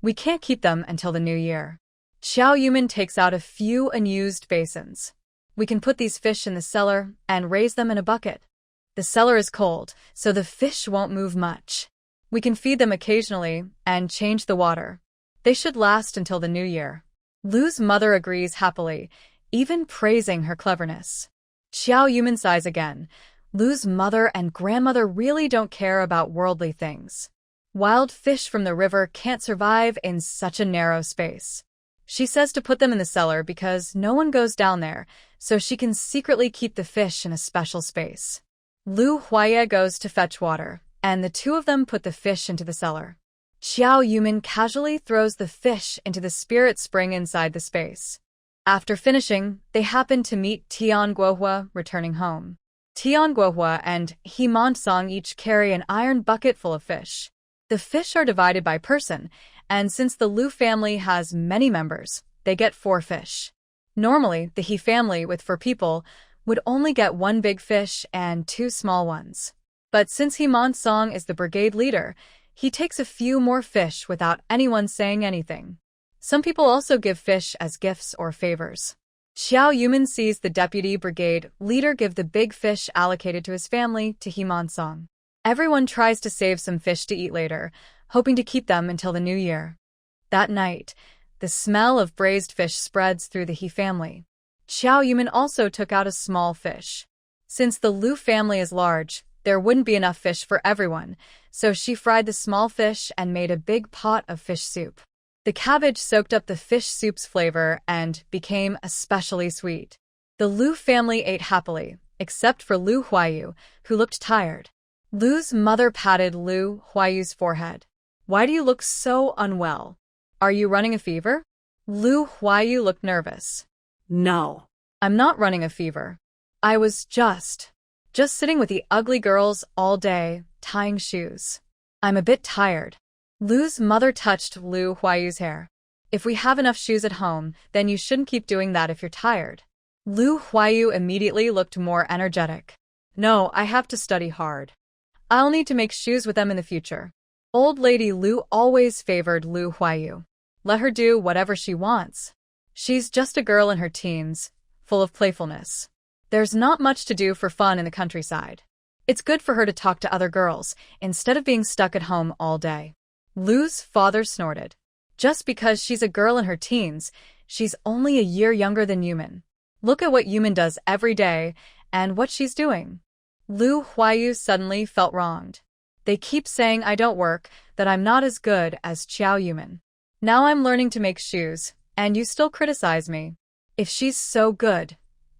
We can't keep them until the new year. Xiao Yumin takes out a few unused basins. We can put these fish in the cellar and raise them in a bucket. The cellar is cold, so the fish won't move much. We can feed them occasionally and change the water. They should last until the new year. Lu's mother agrees happily, even praising her cleverness. Xiao Yumin sighs again. Lu's mother and grandmother really don't care about worldly things. Wild fish from the river can't survive in such a narrow space. She says to put them in the cellar because no one goes down there, so she can secretly keep the fish in a special space. Lu Huaye goes to fetch water, and the two of them put the fish into the cellar. Xiao Yumin casually throws the fish into the spirit spring inside the space. After finishing, they happen to meet Tian Guohua returning home. Tian Guohua and He Song each carry an iron bucket full of fish. The fish are divided by person, and since the Lu family has many members, they get 4 fish. Normally, the He family with 4 people would only get 1 big fish and 2 small ones. But since He Song is the brigade leader, he takes a few more fish without anyone saying anything. Some people also give fish as gifts or favors. Xiao Yumin sees the deputy brigade leader give the big fish allocated to his family to He Song. Everyone tries to save some fish to eat later, hoping to keep them until the new year. That night, the smell of braised fish spreads through the He family. Xiao Yumin also took out a small fish. Since the Lu family is large, there wouldn't be enough fish for everyone, so she fried the small fish and made a big pot of fish soup. The cabbage soaked up the fish soup's flavor and became especially sweet. The Lu family ate happily, except for Lu Huayu, who looked tired. Lu's mother patted Lu Huayu's forehead. "Why do you look so unwell? Are you running a fever?" Lu Huayu looked nervous.
No.
"I'm not running a fever. I was just sitting with the ugly girls all day, tying shoes. I'm a bit tired." Lu's mother touched Lu Huayu's hair. "If we have enough shoes at home, then you shouldn't keep doing that if you're tired." Lu Huayu immediately looked more energetic. "No, I have to study hard. I'll need to make shoes with them in the future." Old Lady Lu always favored Lu Huayu. Let her do whatever she wants. She's just a girl in her teens, full of playfulness. There's not much to do for fun in the countryside. It's good for her to talk to other girls, instead of being stuck at home all day. Lu's father snorted. Just because she's a girl in her teens, she's only a year younger than Yumin. Look at what Yumin does every day, and what she's doing. Lu Huayu suddenly felt wronged. They keep saying I don't work, that I'm not as good as Xiao Yumin. Now I'm learning to make shoes, and you still criticize me. If she's so good,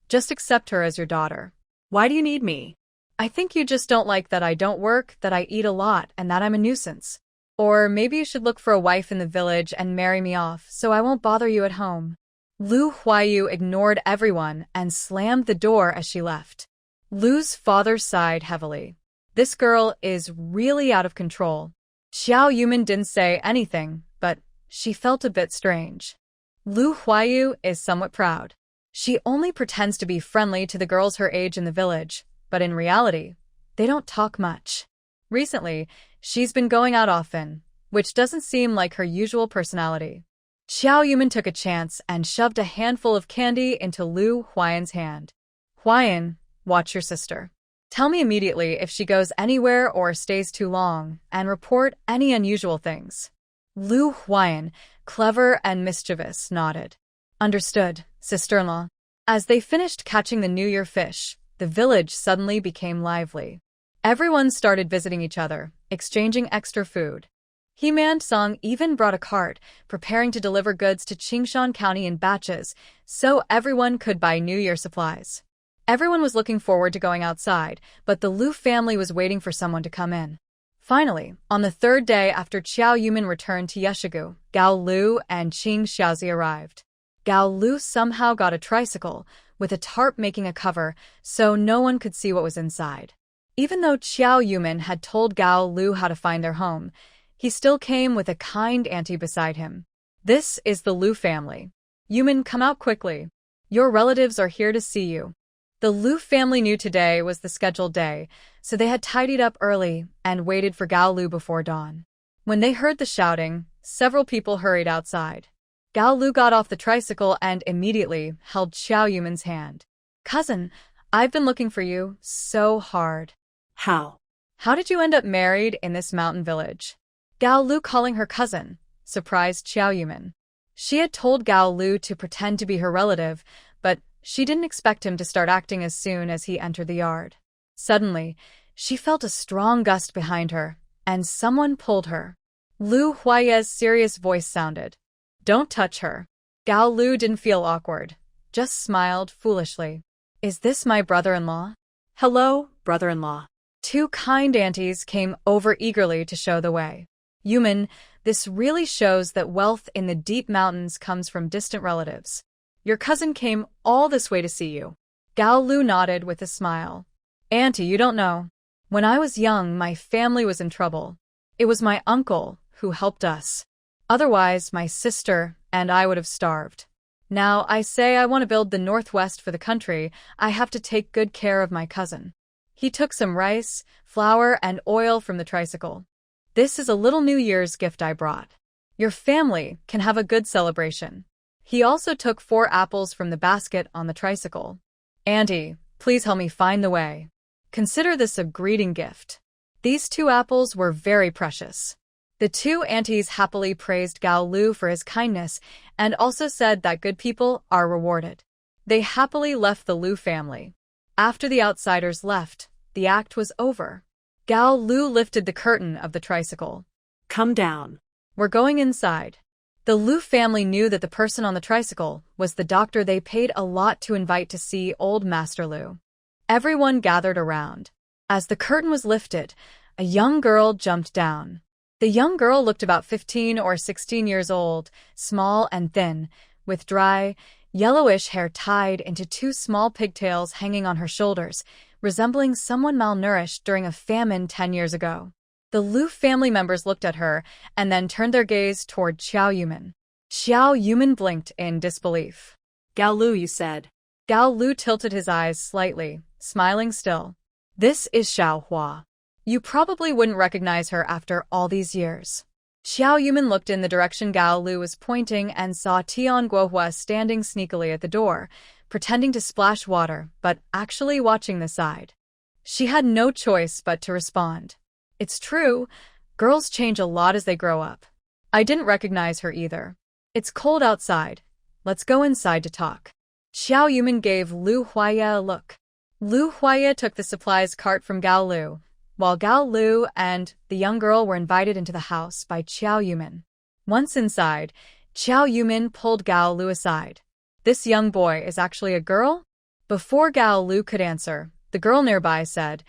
just accept her as your daughter.
Why do you need me?
I think you just don't like that I don't work, that I eat a lot, and that I'm a nuisance. Or maybe you should look for a wife in the village and marry me off so I won't bother you at home. Lu Huayu ignored everyone and slammed the door as she left. Lu's father sighed heavily. This girl is really out of control. Xiao Yumin didn't say anything, but she felt a bit strange. Lu Huayu is somewhat proud. She only pretends to be friendly to the girls her age in the village, but in reality, they don't talk much. Recently, she's been going out often, which doesn't seem like her usual personality. Xiao Yumin took a chance and shoved a handful of candy into Lu Huayan's hand. Huayan, watch your sister. Tell me immediately if she goes anywhere or stays too long, and report any unusual things. Lu Huayan, clever and mischievous, nodded. Understood, sister-in-law. As they finished catching the New Year fish, the village suddenly became lively. Everyone started visiting each other, exchanging extra food. He-Man Song even brought a cart, preparing to deliver goods to Qingshan County in batches, so everyone could buy New Year supplies. Everyone was looking forward to going outside, but the Lu family was waiting for someone to come in. Finally, on the third day after Xiao Yumin returned to Yeshigu, Gao Lu and Qing Xiaozi arrived. Gao Lu somehow got a tricycle, with a tarp making a cover, so no one could see what was inside. Even though Xiao Yumin had told Gao Lu how to find their home, he still came with a kind auntie beside him. This is the Lu family. Yumin, come out quickly. Your relatives are here to see you. The Lu family knew today was the scheduled day, so they had tidied up early and waited for Gao Lu before dawn. When they heard the shouting, several people hurried outside. Gao Lu got off the tricycle and immediately held Xiao Yumin's hand. Cousin, I've been looking for you so hard.
How?
How did you end up married in this mountain village? Gao Lu calling her cousin surprised Xiao Yumin. She had told Gao Lu to pretend to be her relative, but she didn't expect him to start acting as soon as he entered the yard. Suddenly, she felt a strong gust behind her, and someone pulled her. Lu Huaya's serious voice sounded. Don't touch her. Gao Lu didn't feel awkward, just smiled foolishly. Is this my brother-in-law?
Hello, brother-in-law.
Two kind aunties came over eagerly to show the way. Yumin, this really shows that wealth in the deep mountains comes from distant relatives. Your cousin came all this way to see you. Gao Lu nodded with a smile. Auntie, you don't know. When I was young, my family was in trouble. It was my uncle who helped us. Otherwise, my sister and I would have starved. Now, I say I want to build the northwest for the country, I have to take good care of my cousin. He took some rice, flour, and oil from the tricycle. This is a little New Year's gift I brought. Your family can have a good celebration. He also took 4 apples from the basket on the tricycle. Auntie, please help me find the way. Consider this a greeting gift. These 2 apples were very precious. The 2 aunties happily praised Gao Lu for his kindness and also said that good people are rewarded. They happily left the Lu family. After the outsiders left, the act was over. Gao Lu lifted the curtain of the tricycle.
Come down.
We're going inside. The Lu family knew that the person on the tricycle was the doctor they paid a lot to invite to see old Master Lu. Everyone gathered around. As the curtain was lifted, a young girl jumped down. The young girl looked about 15 or 16 years old, small and thin, with dry, yellowish hair tied into 2 small pigtails hanging on her shoulders, resembling someone malnourished during a famine 10 years ago. The Lu family members looked at her and then turned their gaze toward Xiao Yumin. Xiao Yumin blinked in disbelief.
Gao Lu, you said.
Gao Lu tilted his eyes slightly, smiling still. This is Xiao Hua. You probably wouldn't recognize her after all these years. Xiao Yumin looked in the direction Gao Lu was pointing and saw Tian Guohua standing sneakily at the door, pretending to splash water, but actually watching the side. She had no choice but to respond. It's true, girls change a lot as they grow up. I didn't recognize her either. It's cold outside. Let's go inside to talk. Xiao Yumin gave Lu Huaya a look. Lu Huaya took the supplies cart from Gao Lu, while Gao Lu and the young girl were invited into the house by Xiao Yumin. Once inside, Xiao Yumin pulled Gao Lu aside. This young boy is actually a girl? Before Gao Lu could answer, the girl nearby said,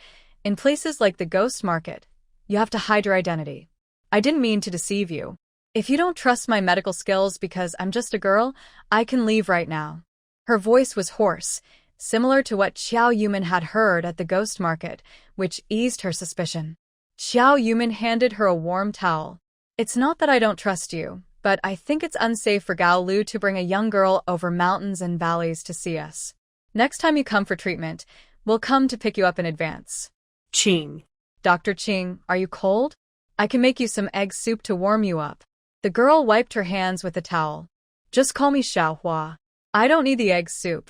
in places like the ghost market, you have to hide your identity. I didn't mean to deceive you. If you don't trust my medical skills because I'm just a girl, I can leave right now. Her voice was hoarse, similar to what Xiao Yumin had heard at the ghost market, which eased her suspicion. Xiao Yumin handed her a warm towel. It's not that I don't trust you, but I think it's unsafe for Gao Lu to bring a young girl over mountains and valleys to see us. Next time you come for treatment, we'll come to pick you up in advance.
Qing.
Dr. Qing, are you cold? I can make you some egg soup to warm you up. The girl wiped her hands with a towel. Just call me Xiao Hua. I don't need the egg soup.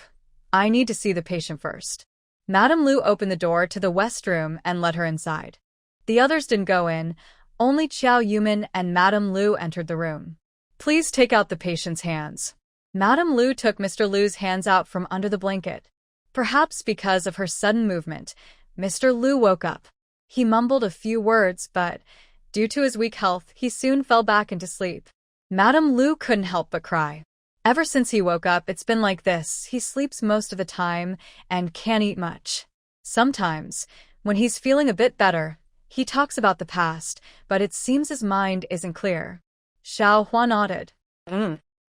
I need to see the patient first. Madame Lu opened the door to the west room and let her inside. The others didn't go in, only Xiao Yumin and Madame Lu entered the room. Please take out the patient's hands. Madame Lu took Mr. Lu's hands out from under the blanket. Perhaps because of her sudden movement, Mr. Lu woke up. He mumbled a few words, but due to his weak health, he soon fell back into sleep. Madame Lu couldn't help but cry. Ever since he woke up, it's been like this. He sleeps most of the time and can't eat much. Sometimes, when he's feeling a bit better, he talks about the past, but it seems his mind isn't clear. Xiao Hua nodded.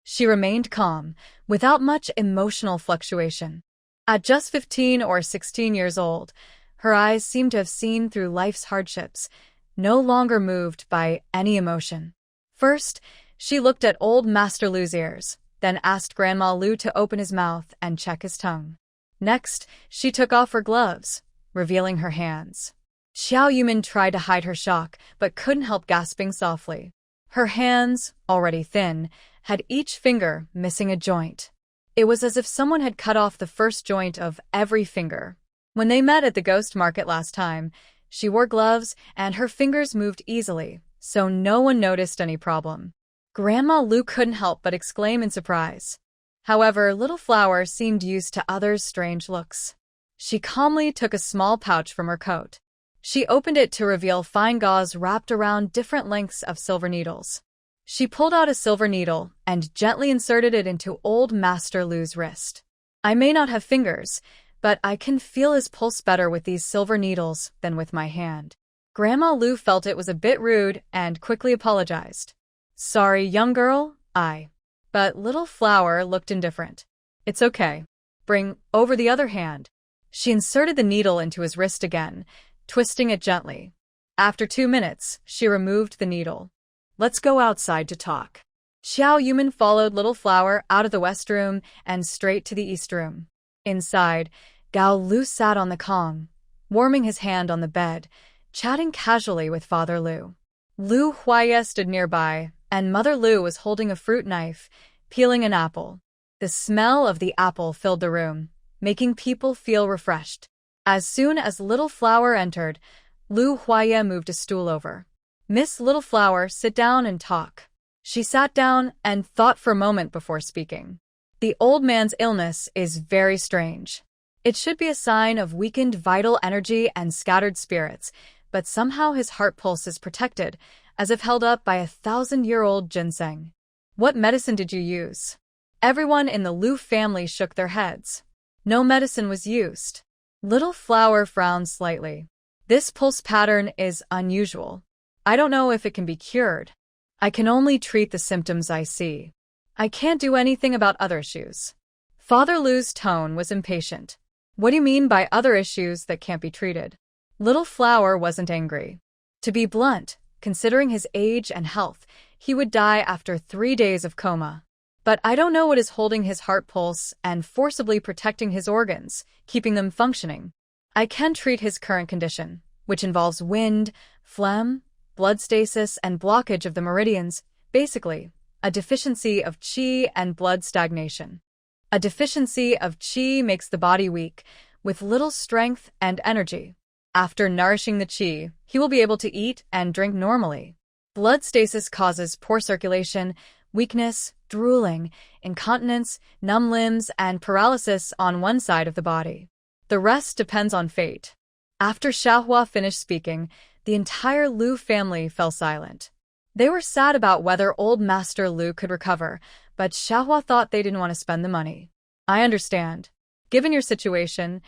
She remained calm, without much emotional fluctuation. At just 15 or 16 years old, her eyes seemed to have seen through life's hardships, no longer moved by any emotion. First, she looked at old Master Lu's ears, then asked Grandma Lu to open his mouth and check his tongue. Next, she took off her gloves, revealing her hands. Xiao Yumin tried to hide her shock, but couldn't help gasping softly. Her hands, already thin, had each finger missing a joint. It was as if someone had cut off the first joint of every finger. When they met at the ghost market last time, she wore gloves and her fingers moved easily, so no one noticed any problem. Grandma Lu couldn't help but exclaim in surprise. However, Little Flower seemed used to others' strange looks. She calmly took a small pouch from her coat. She opened it to reveal fine gauze wrapped around different lengths of silver needles. She pulled out a silver needle and gently inserted it into old Master Lu's wrist. I may not have fingers, but I can feel his pulse better with these silver needles than with my hand. Grandma Lu felt it was a bit rude and quickly apologized. Sorry, young girl, But Little Flower looked indifferent. It's okay. Bring over the other hand. She inserted the needle into his wrist again, twisting it gently. After 2 minutes, she removed the needle. Let's go outside to talk. Xiao Yumin followed Little Flower out of the west room and straight to the east room. Inside, Gao Lu sat on the Kong, warming his hand on the bed, chatting casually with Father Lu. Lu Huaya stood nearby, and Mother Lu was holding a fruit knife, peeling an apple. The smell of the apple filled the room, making people feel refreshed. As soon as Little Flower entered, Lu Huaya moved a stool over. Miss Little Flower, sit down and talk. She sat down and thought for a moment before speaking. The old man's illness is very strange. It should be a sign of weakened vital energy and scattered spirits, but somehow his heart pulse is protected, as if held up by 1,000-year-old ginseng. What medicine did you use? Everyone in the Lu family shook their heads. No medicine was used. Little Flower frowned slightly. This pulse pattern is unusual. I don't know if it can be cured. I can only treat the symptoms I see. I can't do anything about other issues. Father Lu's tone was impatient. What do you mean by other issues that can't be treated? Little Flower wasn't angry. To be blunt, considering his age and health, he would die after 3 days of coma. But I don't know what is holding his heart pulse and forcibly protecting his organs, keeping them functioning. I can treat his current condition, which involves wind, phlegm, blood stasis, and blockage of the meridians, basically, a deficiency of qi and blood stagnation. A deficiency of qi makes the body weak, with little strength and energy. After nourishing the qi, he will be able to eat and drink normally. Blood stasis causes poor circulation, weakness, drooling, incontinence, numb limbs, and paralysis on one side of the body. The rest depends on fate. After Xiaohua finished speaking, the entire Lu family fell silent. They were sad about whether old Master Lu could recover, but Xiaohua thought they didn't want to spend the money. I understand. Given your situation,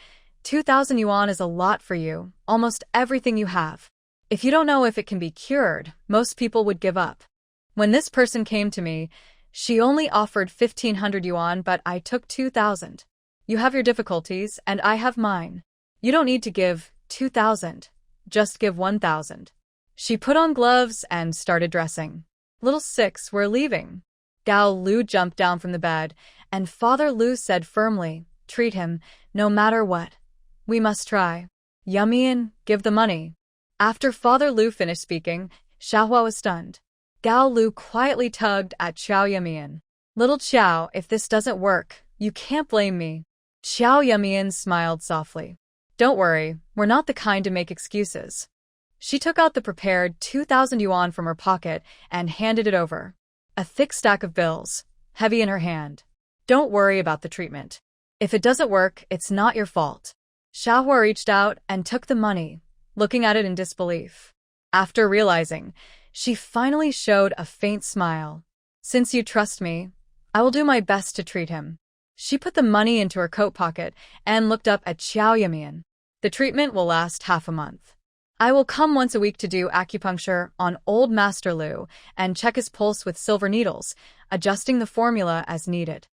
2,000 yuan is a lot for you, almost everything you have. If you don't know if it can be cured, most people would give up. When this person came to me, she only offered 1,500 yuan, but I took 2,000. You have your difficulties, and I have mine. You don't need to give 2,000. Just give 1,000. She put on gloves and started dressing. Little six were leaving. Gao Lu jumped down from the bed, and Father Lu said firmly, treat him, no matter what. We must try. Yumian, give the money. After Father Lu finished speaking, Xiaohua was stunned. Gao Lu quietly tugged at Xiao Yumian. Little Xiao, if this doesn't work, you can't blame me. Xiao Yumian smiled softly. Don't worry, we're not the kind to make excuses. She took out the prepared 2,000 yuan from her pocket and handed it over. A thick stack of bills, heavy in her hand. Don't worry about the treatment. If it doesn't work, it's not your fault. Xiaohua reached out and took the money, looking at it in disbelief. After realizing, she finally showed a faint smile. Since you trust me, I will do my best to treat him. She put the money into her coat pocket and looked up at Xiao Yumian. The treatment will last half a month. I will come once a week to do acupuncture on old Master Lu and check his pulse with silver needles, adjusting the formula as needed.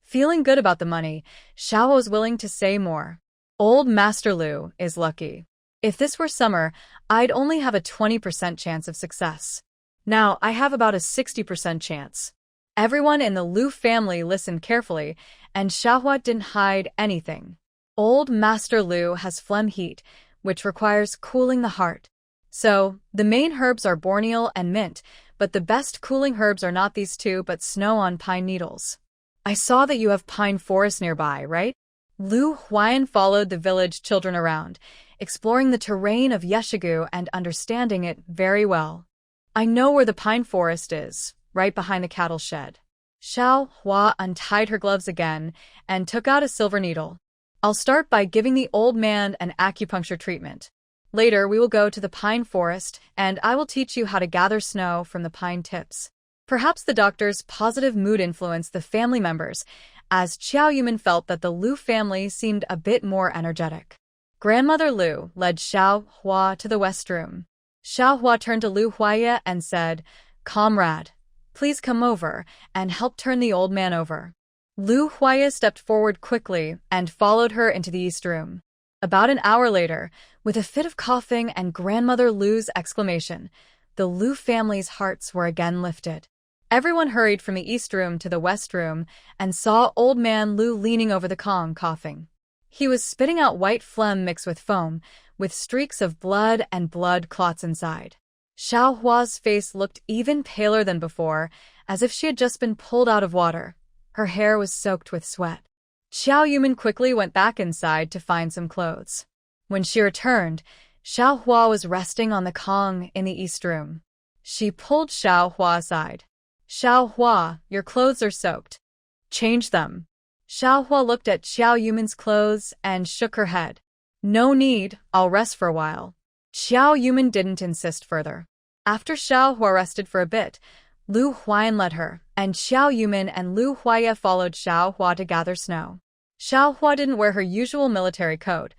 Feeling good about the money, Xiao was willing to say more. Old Master Lu is lucky. If this were summer, I'd only have a 20% chance of success. Now I have about a 60% chance. Everyone in the Lu family listened carefully, and Xiaohua didn't hide anything. Old Master Lu has phlegm heat, which requires cooling the heart. So, the main herbs are borneal and mint, but the best cooling herbs are not these two but snow on pine needles. I saw that you have pine forest nearby, right? Lu Huayan followed the village children around, exploring the terrain of Yeshigu and understanding it very well. I know where the pine forest is, right behind the cattle shed. Xiao Hua untied her gloves again and took out a silver needle. I'll start by giving the old man an acupuncture treatment. Later, we will go to the pine forest, and I will teach you how to gather snow from the pine tips. Perhaps the doctor's positive mood influenced the family members, as Xiao Yuman felt that the Lu family seemed a bit more energetic. Grandmother Lu led Xiao Hua to the west room. Xiao Hua turned to Lu Huaya and said, Comrade, please come over and help turn the old man over. Lu Huaya stepped forward quickly and followed her into the east room. About an hour later, with a fit of coughing and Grandmother Lu's exclamation, the Lu family's hearts were again lifted. Everyone hurried from the east room to the west room and saw old man Lu leaning over the Kong, coughing. He was spitting out white phlegm mixed with foam, with streaks of blood and blood clots inside. Xiao Hua's face looked even paler than before, as if she had just been pulled out of water. Her hair was soaked with sweat. Xiao Yuman quickly went back inside to find some clothes. When she returned, Xiao Hua was resting on the Kong in the east room. She pulled Xiao Hua aside. Xiao Hua, your clothes are soaked. Change them. Xiao Hua looked at Xiao Yuman's clothes and shook her head. No need, I'll rest for a while. Xiao Yuman didn't insist further. After Xiao Hua rested for a bit, Lu Huayan led her, and Xiao Yuman and Lu Huaya followed Xiao Hua to gather snow. Xiao Hua didn't wear her usual military coat,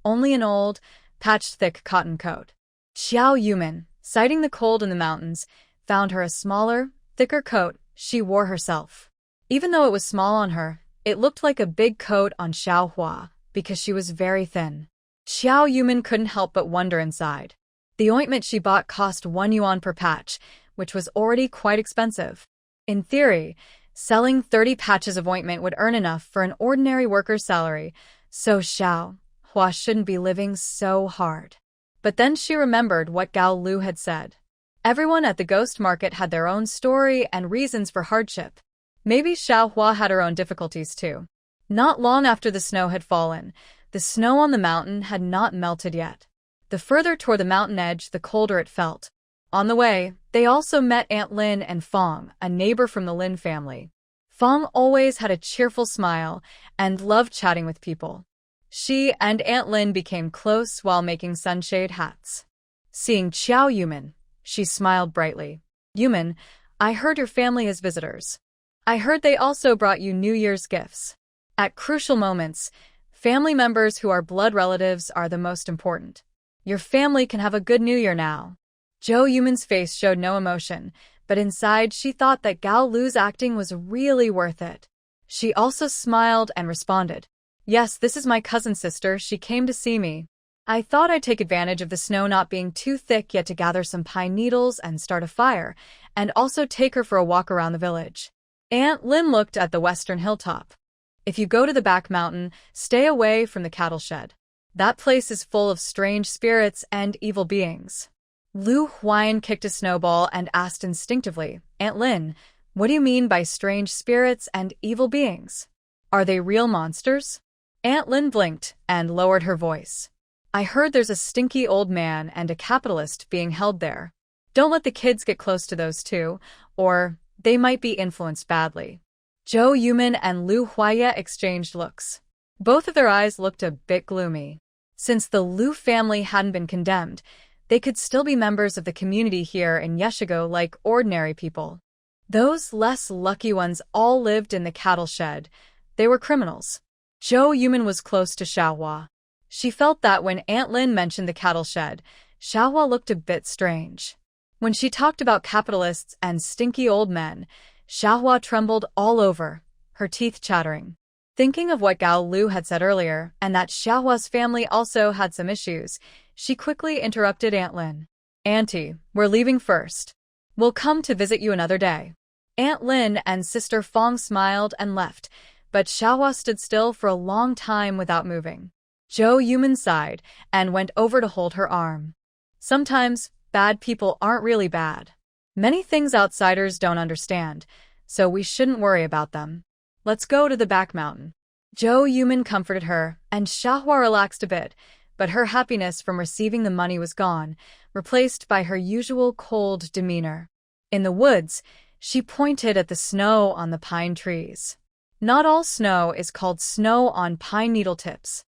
only an old, patched thick cotton coat. Xiao Yuman, citing the cold in the mountains, found her a smaller, thicker coat she wore herself. Even though it was small on her, it looked like a big coat on Xiao Hua, because she was very thin. Xiao Yuman couldn't help but wonder inside. The ointment she bought cost 1 yuan per patch, which was already quite expensive. In theory, selling 30 patches of ointment would earn enough for an ordinary worker's salary, so Xiao Hua shouldn't be living so hard. But then she remembered what Gao Lu had said. Everyone at the ghost market had their own story and reasons for hardship. Maybe Xiao Hua had her own difficulties too. Not long after the snow had fallen, the snow on the mountain had not melted yet. The further toward the mountain edge, the colder it felt. On the way, they also met Aunt Lin and Fong, a neighbor from the Lin family. Fong always had a cheerful smile and loved chatting with people. She and Aunt Lin became close while making sunshade hats. Seeing Xiao Yuman, she smiled brightly. Yuman, I heard your family has visitors. I heard they also brought you New Year's gifts. At crucial moments, family members who are blood relatives are the most important. Your family can have a good New Year now. Zhou Yuman's face showed no emotion, but inside she thought that Gao Lu's acting was really worth it. She also smiled and responded, "Yes, this is my cousin's sister. She came to see me. I thought I'd take advantage of the snow not being too thick yet to gather some pine needles and start a fire, and also take her for a walk around the village." Aunt Lin looked at the western hilltop. "If you go to the back mountain, stay away from the cattle shed. That place is full of strange spirits and evil beings." Lu Huayan kicked a snowball and asked instinctively, "Aunt Lin, what do you mean by strange spirits and evil beings? Are they real monsters?" Aunt Lin blinked and lowered her voice. "I heard there's a stinky old man and a capitalist being held there. Don't let the kids get close to those two, or they might be influenced badly." Zhou Yuman and Lu Huaya exchanged looks. Both of their eyes looked a bit gloomy. Since the Lu family hadn't been condemned, they could still be members of the community here in Yeshigo like ordinary people. Those less lucky ones all lived in the cattle shed. They were criminals. Zhou Yuman was close to Xiaohua. She felt that when Aunt Lin mentioned the cattle shed, Xiaohua looked a bit strange. When she talked about capitalists and stinky old men, Xiaohua trembled all over, her teeth chattering. Thinking of what Gao Lu had said earlier, and that Xiaohua's family also had some issues, she quickly interrupted Aunt Lin. "Auntie, we're leaving first. We'll come to visit you another day." Aunt Lin and Sister Fong smiled and left, but Xiaohua stood still for a long time without moving. Zhou Yuman sighed and went over to hold her arm. Sometimes, bad people aren't really bad. Many things outsiders don't understand, so we shouldn't worry about them. Let's go to the back mountain. Zhou Yuman comforted her, and Xiaohua relaxed a bit, but her happiness from receiving the money was gone, replaced by her usual cold demeanor. In the woods, she pointed at the snow on the pine trees. Not all snow is called snow on pine needle tips.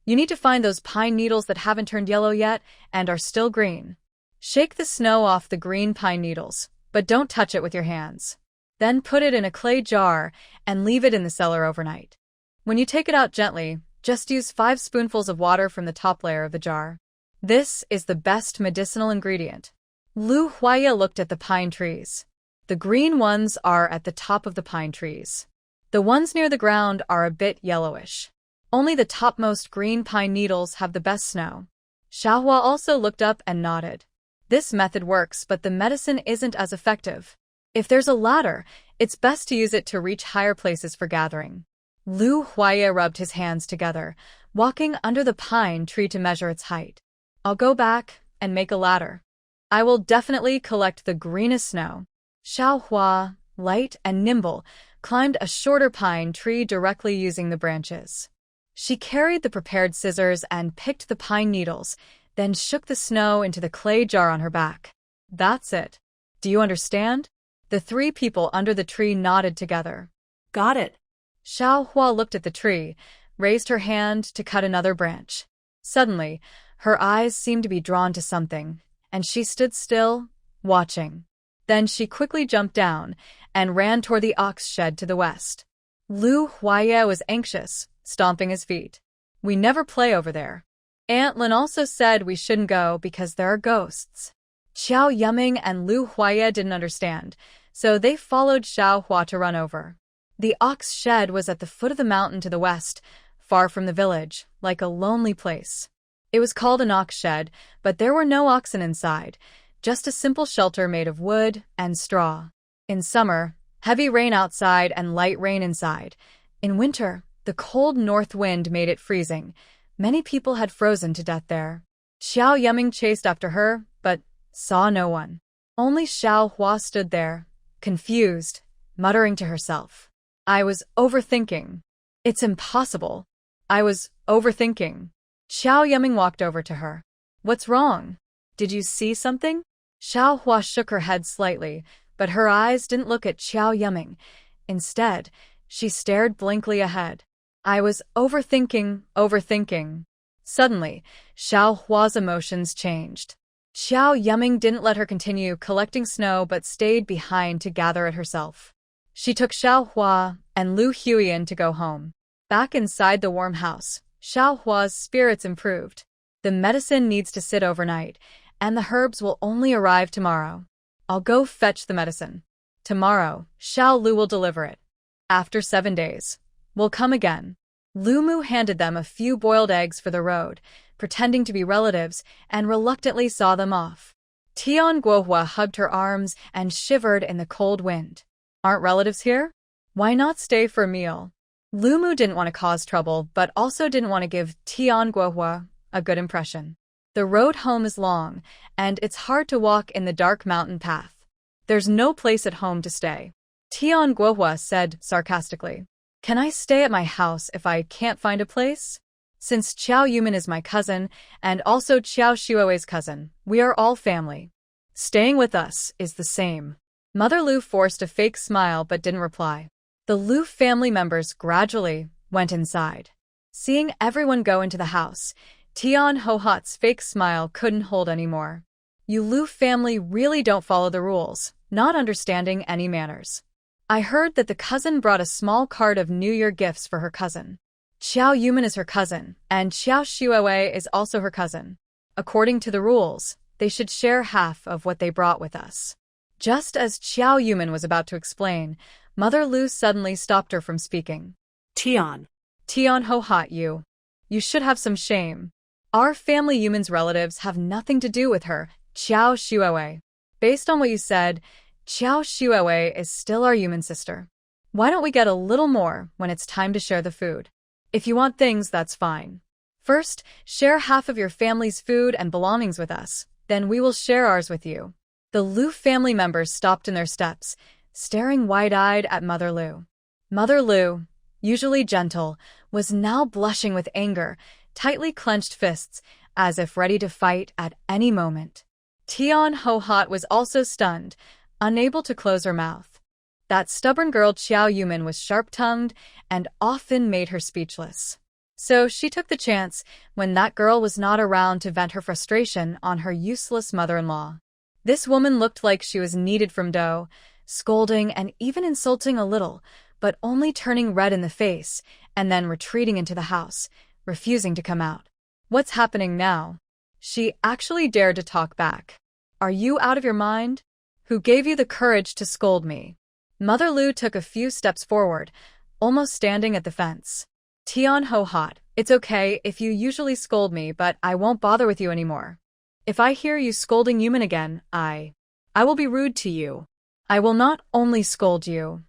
You need to find those pine needles that haven't turned yellow yet and are still green. Shake the snow off the green pine needles, but don't touch it with your hands. Then put it in a clay jar and leave it in the cellar overnight. When you take it out gently, just use 5 spoonfuls of water from the top layer of the jar. This is the best medicinal ingredient. Lu Huaya looked at the pine trees. The green ones are at the top of the pine trees. The ones near the ground are a bit yellowish. Only the topmost green pine needles have the best snow. Xiaohua also looked up and nodded. This method works, but the medicine isn't as effective. If there's a ladder, it's best to use it to reach higher places for gathering. Lu Huaya rubbed his hands together, walking under the pine tree to measure its height. "I'll go back and make a ladder. I will definitely collect the greenest snow." Xiaohua, light and nimble, climbed a shorter pine tree directly using the branches. She carried the prepared scissors and picked the pine needles, then shook the snow into the clay jar on her back. "That's it. Do you understand?" The 3 people under the tree nodded together.
Got it.
Xiaohua looked at the tree, raised her hand to cut another branch. Suddenly, her eyes seemed to be drawn to something, and she stood still, watching. Then she quickly jumped down and ran toward the ox shed to the west. Lu Huaya was anxious, stomping his feet. "We never play over there. Aunt Lin also said we shouldn't go because there are ghosts." Xiao Yuming and Lu Huaya didn't understand, so they followed Xiaohua to run over. The ox shed was at the foot of the mountain to the west, far from the village, like a lonely place. It was called an ox shed, but there were no oxen inside, just a simple shelter made of wood and straw. In summer, heavy rain outside and light rain inside. In winter, the cold north wind made it freezing. Many people had frozen to death there. Xiao Yuming chased after her, but saw no one. Only Xiaohua stood there, confused, muttering to herself. "I was overthinking. It's impossible. I was overthinking." Xiao Yuming walked over to her. "What's wrong? Did you see something?" Xiaohua shook her head slightly, but her eyes didn't look at Xiao Yuming. Instead, she stared blankly ahead. "I was overthinking. Suddenly, Xiaohua's emotions changed. Xiao Yuming didn't let her continue collecting snow but stayed behind to gather it herself. She took Xiaohua and Lu Huiyan to go home. Back inside the warm house, Xiaohua's spirits improved. The medicine needs to sit overnight, and the herbs will only arrive tomorrow. I'll go fetch the medicine. Tomorrow, Xiao Lu will deliver it. After 7 days, we'll come again. Lu Mu handed them a few boiled eggs for the road, pretending to be relatives, and reluctantly saw them off. Tian Guohua hugged her arms and shivered in the cold wind. Aren't relatives here? Why not stay for a meal? Lu Mu didn't want to cause trouble, but also didn't want to give Tian Guohua a good impression. The road home is long, and it's hard to walk in the dark mountain path. There's no place at home to stay. Tian Guohua said sarcastically. Can I stay at my house if I can't find a place? Since Qiao Yumin is my cousin, and also Qiao Shuo's cousin, we are all family. Staying with us is the same. Mother Lu forced a fake smile but didn't reply. The Lu family members gradually went inside. Seeing everyone go into the house, Tian Hohat's fake smile couldn't hold anymore. You Lu family really don't follow the rules, not understanding any manners. I heard that the cousin brought a small card of New Year gifts for her cousin. Qiao Yumin is her cousin, and Qiao Shuoe is also her cousin. According to the rules, they should share half of what they brought with us. Just as Qiao Yumin was about to explain, Mother Lu suddenly stopped her from speaking.
Tian
Hohat, you should have some shame. Our family Yumin's relatives have nothing to do with her, Qiao Shuoe. Based on what you said, Qiao Shuoe is still our human sister. Why don't we get a little more when it's time to share the food? If you want things, that's fine. First, share half of your family's food and belongings with us, then we will share ours with you. The Lu family members stopped in their steps, staring wide-eyed at Mother Lu. Mother Lu, usually gentle, was now blushing with anger, tightly clenched fists, as if ready to fight at any moment. Tian Hohat was also stunned, unable to close her mouth. That stubborn girl Qiao Yumin was sharp-tongued and often made her speechless. So she took the chance when that girl was not around to vent her frustration on her useless mother-in-law. This woman looked like she was kneaded from dough, scolding and even insulting a little, but only turning red in the face and then retreating into the house, refusing to come out. What's happening now? She actually dared to talk back. Are you out of your mind? Who gave you the courage to scold me? Mother Lu took a few steps forward, almost standing at the fence. Tian Hohat, it's okay if you usually scold me, but I won't bother with you anymore. If I hear you scolding Yumin again, I will be rude to you. I will not only scold you.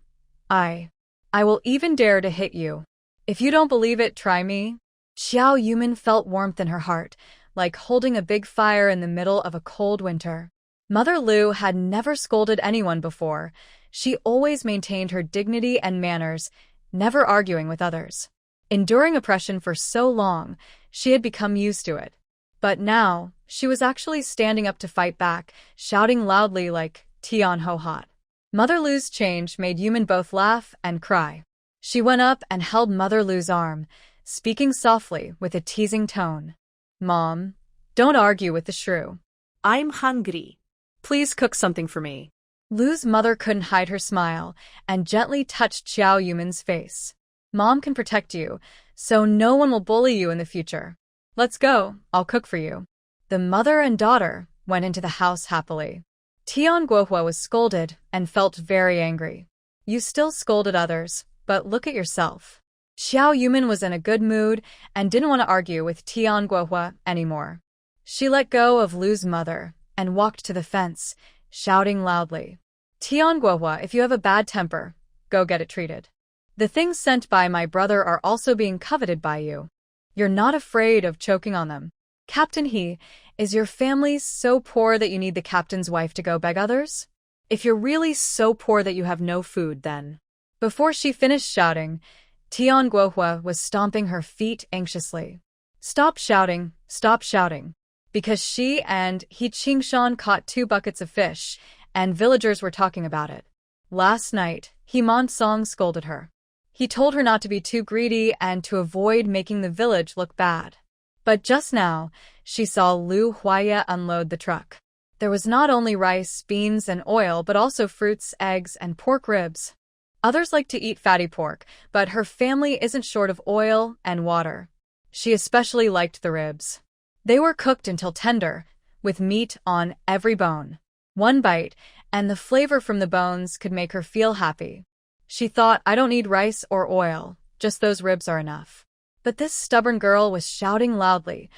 I will even dare to hit you. If you don't believe it, try me. Qiao Yumin felt warmth in her heart, like holding a big fire in the middle of a cold winter. Mother Lu had never scolded anyone before. She always maintained her dignity and manners, never arguing with others. Enduring oppression for so long, she had become used to it. But now, she was actually standing up to fight back, shouting loudly like Tian Hohat. Mother Lu's change made Yumin both laugh and cry. She went up and held Mother Lu's arm, speaking softly with a teasing tone. Mom, don't argue with the shrew.
I'm hungry. Please cook something for me.
Lu's mother couldn't hide her smile and gently touched Qiao Yumin's face. Mom can protect you, so no one will bully you in the future. Let's go, I'll cook for you. The mother and daughter went into the house happily. Tian Guohua was scolded and felt very angry. You still scolded others, but look at yourself. Qiao Yumin was in a good mood and didn't want to argue with Tian Guohua anymore. She let go of Lu's mother and walked to the fence, shouting loudly. Tian Guohua, if you have a bad temper, go get it treated. The things sent by my brother are also being coveted by you. You're not afraid of choking on them. Captain He, is your family so poor that you need the captain's wife to go beg others? If you're really so poor that you have no food, then. Before she finished shouting, Tian Guohua was stomping her feet anxiously. Stop shouting, because she and He Qingshan caught 2 buckets of fish, and villagers were talking about it. Last night, He Monsong scolded her. He told her not to be too greedy and to avoid making the village look bad. But just now, she saw Lu Huaya unload the truck. There was not only rice, beans, and oil, but also fruits, eggs, and pork ribs. Others like to eat fatty pork, but her family isn't short of oil and water. She especially liked the ribs. They were cooked until tender, with meat on every bone. One bite, and the flavor from the bones could make her feel happy. She thought, I don't need rice or oil, just those ribs are enough. But this stubborn girl was shouting loudly,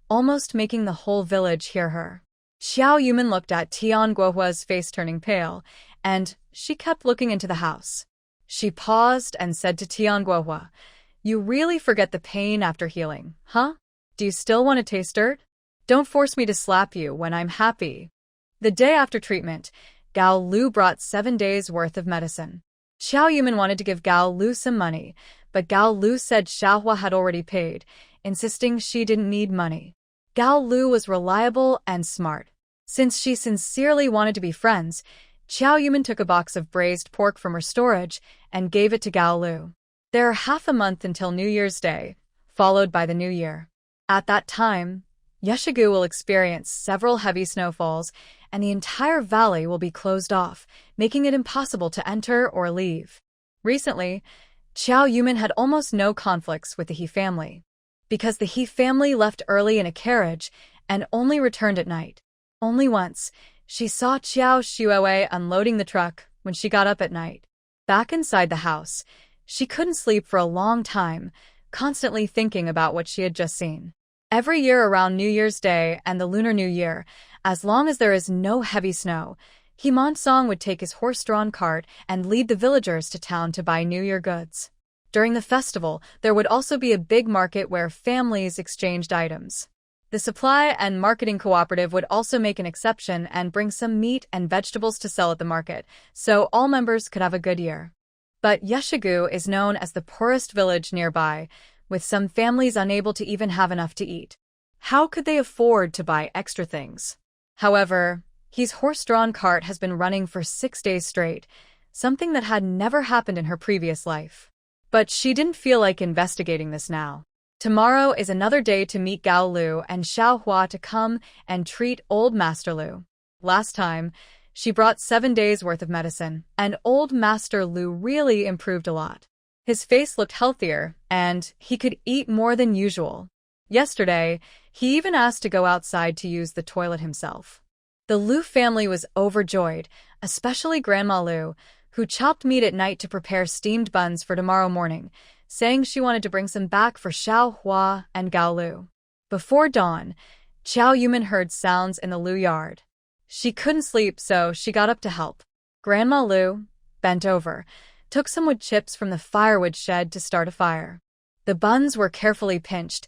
almost making the whole village hear her. Xiao Yumin looked at Tian Guohua's face turning pale, and she kept looking into the house. She paused and said to Tian Guohua, "You really forget the pain after healing, huh? Do you still want to taste dirt? Don't force me to slap you when I'm happy." The day after treatment, Gao Lu brought 7 days' worth of medicine. Xiao Yumin wanted to give Gao Lu some money, but Gao Lu said Xiaohua had already paid, insisting she didn't need money. Gao Lu was reliable and smart. Since she sincerely wanted to be friends, Xiao Yumin took a box of braised pork from her storage and gave it to Gao Lu. There are half a month until New Year's Day, followed by the New Year. At that time, Yeshigu will experience several heavy snowfalls, and the entire valley will be closed off, making it impossible to enter or leave. Recently, Xiao Yumin had almost no conflicts with the He family, because the He family left early in a carriage and only returned at night. Only once, she saw Xiao Shuowei unloading the truck when she got up at night. Back inside the house, she couldn't sleep for a long time, constantly thinking about what she had just seen. Every year around New Year's Day and the Lunar New Year, as long as there is no heavy snow, He Monsong would take his horse-drawn cart and lead the villagers to town to buy New Year goods. During the festival, there would also be a big market where families exchanged items. The supply and marketing cooperative would also make an exception and bring some meat and vegetables to sell at the market, so all members could have a good year. But Yeshigu is known as the poorest village nearby, with some families unable to even have enough to eat. How could they afford to buy extra things? However, his horse-drawn cart has been running for 6 days straight, something that had never happened in her previous life. But she didn't feel like investigating this now. Tomorrow is another day to meet Gao Lu and Xiao Hua to come and treat old Master Lu. Last time, she brought 7 days' worth of medicine, and old Master Lu really improved a lot. His face looked healthier, and he could eat more than usual. Yesterday, he even asked to go outside to use the toilet himself. The Lu family was overjoyed, especially Grandma Lu, who chopped meat at night to prepare steamed buns for tomorrow morning, saying she wanted to bring some back for Xiao Hua and Gao Lu. Before dawn, Xiao Yumin heard sounds in the Lu yard. She couldn't sleep, so she got up to help. Grandma Lu, bent over, took some wood chips from the firewood shed to start a fire. The buns were carefully pinched,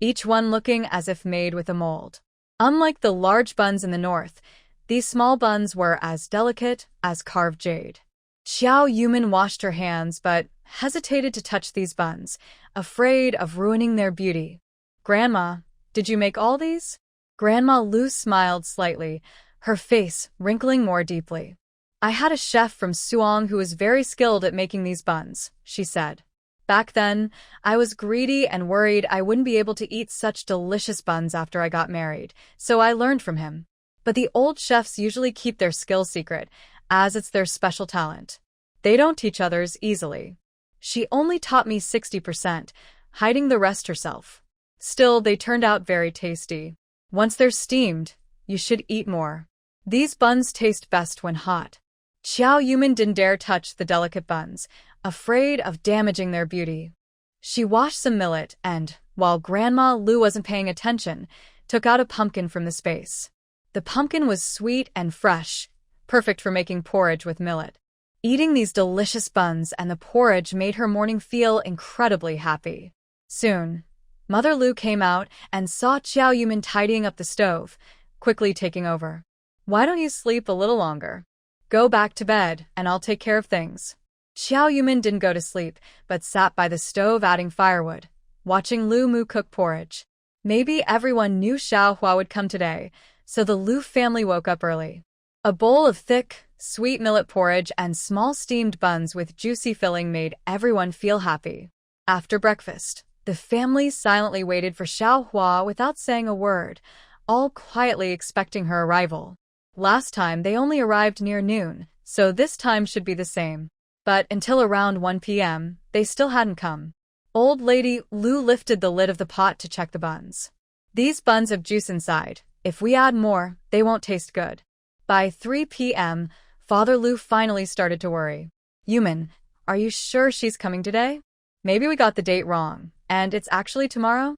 each one looking as if made with a mold. Unlike the large buns in the north, these small buns were as delicate as carved jade. Xiao Yumin washed her hands but hesitated to touch these buns, afraid of ruining their beauty. "Grandma, did you make all these?" Grandma Lu smiled slightly, her face wrinkling more deeply. "I had a chef from Suong who was very skilled at making these buns," she said. "Back then, I was greedy and worried I wouldn't be able to eat such delicious buns after I got married, so I learned from him. But the old chefs usually keep their skills secret, as it's their special talent. They don't teach others easily. She only taught me 60%, hiding the rest herself. Still, they turned out very tasty. Once they're steamed, you should eat more. These buns taste best when hot." Xiao Yumin didn't dare touch the delicate buns, afraid of damaging their beauty. She washed some millet and, while Grandma Lu wasn't paying attention, took out a pumpkin from the space. The pumpkin was sweet and fresh, perfect for making porridge with millet. Eating these delicious buns and the porridge made her morning feel incredibly happy. Soon, Mother Lu came out and saw Xiao Yumin tidying up the stove, quickly taking over. "Why don't you sleep a little longer? Go back to bed, and I'll take care of things." Xiao Yumin didn't go to sleep, but sat by the stove adding firewood, watching Lu Mu cook porridge. Maybe everyone knew Xiao Hua would come today, so the Lu family woke up early. A bowl of thick, sweet millet porridge and small steamed buns with juicy filling made everyone feel happy. After breakfast, the family silently waited for Xiao Hua without saying a word, all quietly expecting her arrival. Last time they only arrived near noon, so this time should be the same. But until around 1 p.m., they still hadn't come. Old Lady Lu lifted the lid of the pot to check the buns. These buns have juice inside. If we add more, they won't taste good. By 3 p.m., Father Lu finally started to worry. Yumin, are you sure she's coming today? Maybe we got the date wrong, and it's actually tomorrow?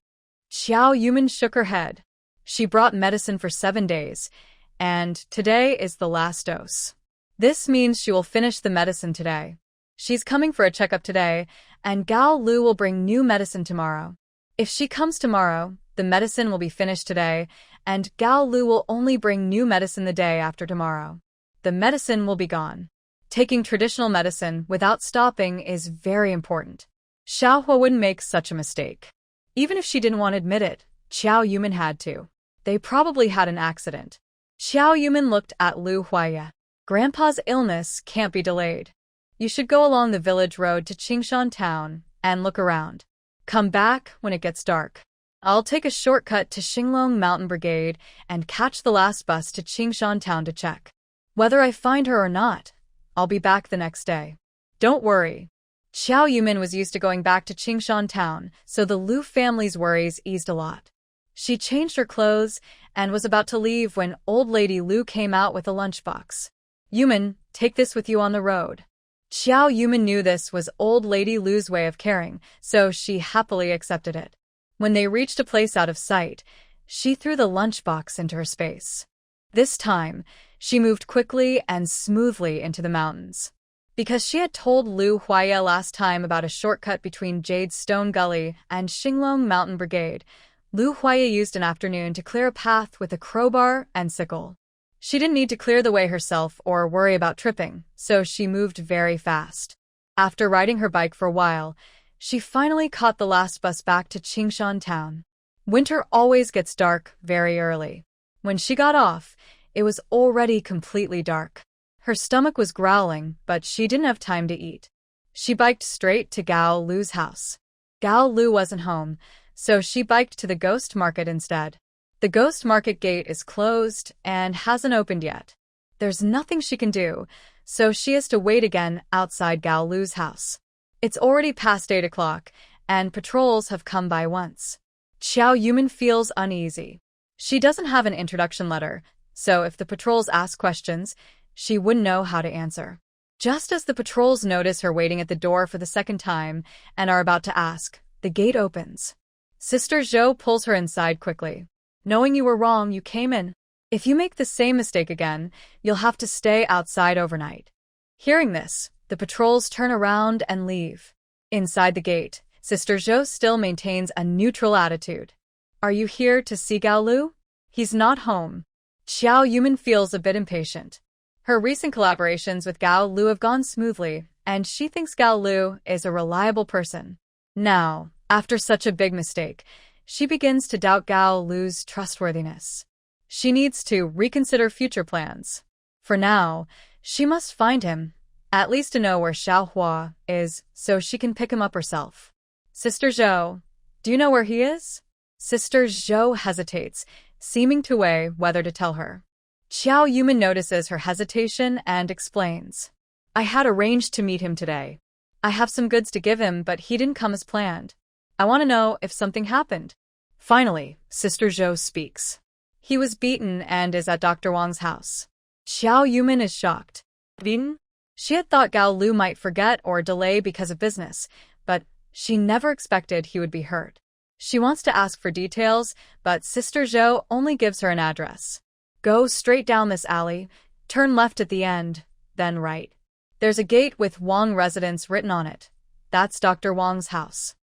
Xiao Yumin shook her head. She brought medicine for 7 days, and today is the last dose. This means she will finish the medicine today. She's coming for a checkup today, and Gao Lu will bring new medicine tomorrow. If she comes tomorrow, the medicine will be finished today, and Gao Lu will only bring new medicine the day after tomorrow. The medicine will be gone. Taking traditional medicine without stopping is very important. Xiaohua wouldn't make such a mistake. Even if she didn't want to admit it, Xiao Yumin had to. They probably had an accident. Xiao Yumin looked at Lu Huaya. Grandpa's illness can't be delayed. You should go along the village road to Qingshan town and look around. Come back when it gets dark. I'll take a shortcut to Xinglong Mountain Brigade and catch the last bus to Qingshan town to check. Whether I find her or not, I'll be back the next day. Don't worry. Xiao Yumin was used to going back to Qingshan town, so the Lu family's worries eased a lot. She changed her clothes and was about to leave when old lady Lu came out with a lunchbox. Yumin, take this with you on the road. Xiao Yumin knew this was old lady Lu's way of caring, so she happily accepted it. When they reached a place out of sight, she threw the lunchbox into her space. This time, she moved quickly and smoothly into the mountains. Because she had told Lu Huaya last time about a shortcut between Jade's Stone Gully and Xinglong Mountain Brigade, Lu Huaya used an afternoon to clear a path with a crowbar and sickle. She didn't need to clear the way herself or worry about tripping, so she moved very fast. After riding her bike for a while, she finally caught the last bus back to Qingshan town. Winter always gets dark very early. When she got off, it was already completely dark. Her stomach was growling, but she didn't have time to eat. She biked straight to Gao Lu's house. Gao Lu wasn't home, so she biked to the ghost market instead. The ghost market gate is closed and hasn't opened yet. There's nothing she can do, so she has to wait again outside Gao Lu's house. It's already past 8 o'clock, and patrols have come by once. Xiao Yumin feels uneasy. She doesn't have an introduction letter, so if the patrols ask questions, she wouldn't know how to answer. Just as the patrols notice her waiting at the door for the second time and are about to ask, the gate opens. Sister Zhou pulls her inside quickly. Knowing you were wrong, you came in. If you make the same mistake again, you'll have to stay outside overnight. Hearing this, the patrols turn around and leave. Inside the gate, Sister Zhou still maintains a neutral attitude. Are you here to see Gao Lu? He's not home. Xiao Yumin feels a bit impatient. Her recent collaborations with Gao Lu have gone smoothly, and she thinks Gao Lu is a reliable person. Now, after such a big mistake, she begins to doubt Gao Lu's trustworthiness. She needs to reconsider future plans. For now, she must find him, at least to know where Xiaohua is, so she can pick him up herself. Sister Zhou, do you know where he is? Sister Zhou hesitates, seeming to weigh whether to tell her. Xiao Yumin notices her hesitation and explains. I had arranged to meet him today. I have some goods to give him, but he didn't come as planned. I want to know if something happened. Finally, Sister Zhou speaks. He was beaten and is at Dr. Wang's house. Xiao Yumin is shocked. Beaten? She had thought Gao Lu might forget or delay because of business, but she never expected he would be hurt. She wants to ask for details, but Sister Zhou only gives her an address. Go straight down this alley, turn left at the end, then right. There's a gate with Wang residence written on it. That's Dr. Wang's house.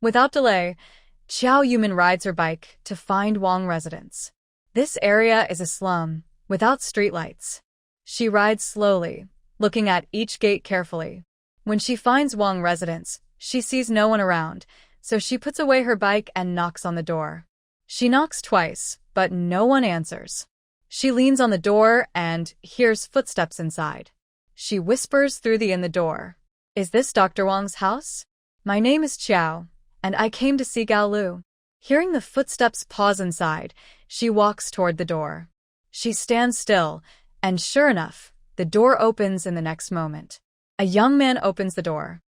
Without delay, Xiao Yumin rides her bike to find Wang residence. This area is a slum, without streetlights. She rides slowly, looking at each gate carefully. When she finds Wang residence, she sees no one around, so she puts away her bike and knocks on the door. She knocks twice, but no one answers. She leans on the door and hears footsteps inside. She whispers through the door. Is this Dr. Wang's house? My name is Qiao, and I came to see Gao Lu. Hearing the footsteps pause inside, she walks toward the door. She stands still, and sure enough, the door opens in the next moment. A young man opens the door.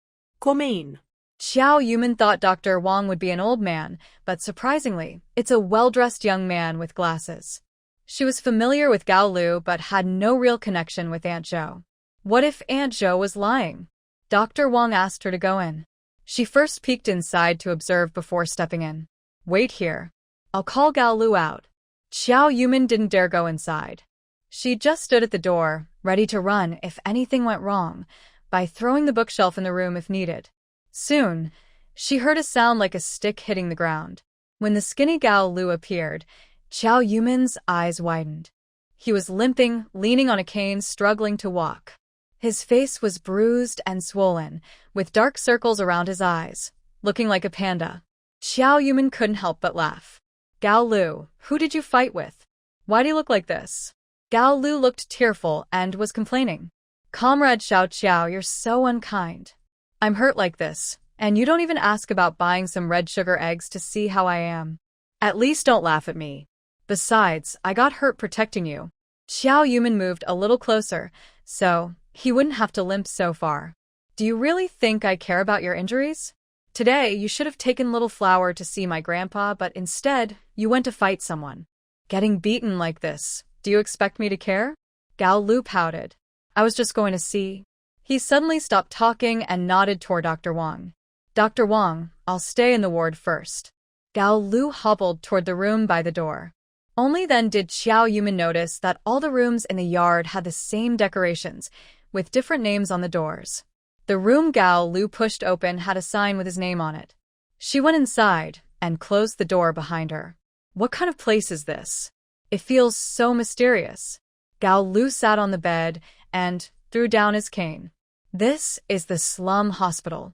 Come in.
Xiao Yuman thought Dr. Wang would be an old man, but surprisingly, it's a well-dressed young man with glasses. She was familiar with Gao Lu but had no real connection with Aunt Zhou. What if Aunt Zhou was lying? Dr. Wang asked her to go in. She first peeked inside to observe before stepping in. Wait here. I'll call Gao Lu out. Xiao Yuman didn't dare go inside. She just stood at the door, ready to run if anything went wrong, by throwing the bookshelf in the room if needed. Soon, she heard a sound like a stick hitting the ground. When the skinny Gao Lu appeared, Xiao Yuman's eyes widened. He was limping, leaning on a cane, struggling to walk. His face was bruised and swollen, with dark circles around his eyes, looking like a panda. Xiao Yuman couldn't help but laugh. Gao Lu, who did you fight with? Why do you look like this? Gao Lu looked tearful and was complaining. Comrade Xiao Qiao, you're so unkind. I'm hurt like this, and you don't even ask about buying some red sugar eggs to see how I am. At least don't laugh at me. Besides, I got hurt protecting you. Xiao Yuman moved a little closer, so he wouldn't have to limp so far. Do you really think I care about your injuries? Today, you should have taken Little Flower to see my grandpa, but instead, you went to fight someone. Getting beaten like this, do you expect me to care? Gao Lu pouted. I was just going to see. He suddenly stopped talking and nodded toward Dr. Wang. Dr. Wang, I'll stay in the ward first. Gao Lu hobbled toward the room by the door. Only then did Xiao Yuman notice that all the rooms in the yard had the same decorations, with different names on the doors. The room Gao Lu pushed open had a sign with his name on it. She went inside and closed the door behind her. What kind of place is this? It feels so mysterious. Gao Lu sat on the bed and threw down his cane. This is the slum hospital.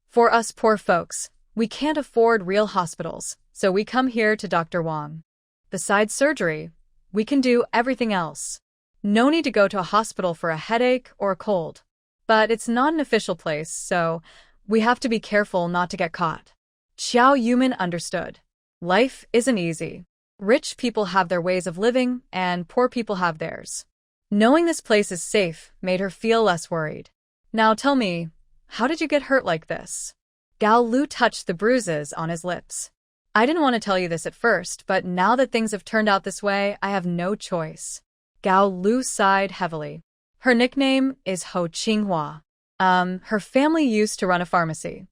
For us poor folks, we can't afford real hospitals, so we come here to Dr. Wang. Besides surgery, we can do everything else. No need to go to a hospital for a headache or a cold. But it's not an official place, so we have to be careful not to get caught. Xiao Yuman understood. Life isn't easy. Rich people have their ways of living, and poor people have theirs. Knowing this place is safe made her feel less worried. Now tell me, how did you get hurt like this? Gao Lu touched the bruises on his lips. I didn't want to tell you this at first, but now that things have turned out this way, I have no choice. Gao Lu sighed heavily. Her nickname is Ho Qinghua. Her family used to run a pharmacy.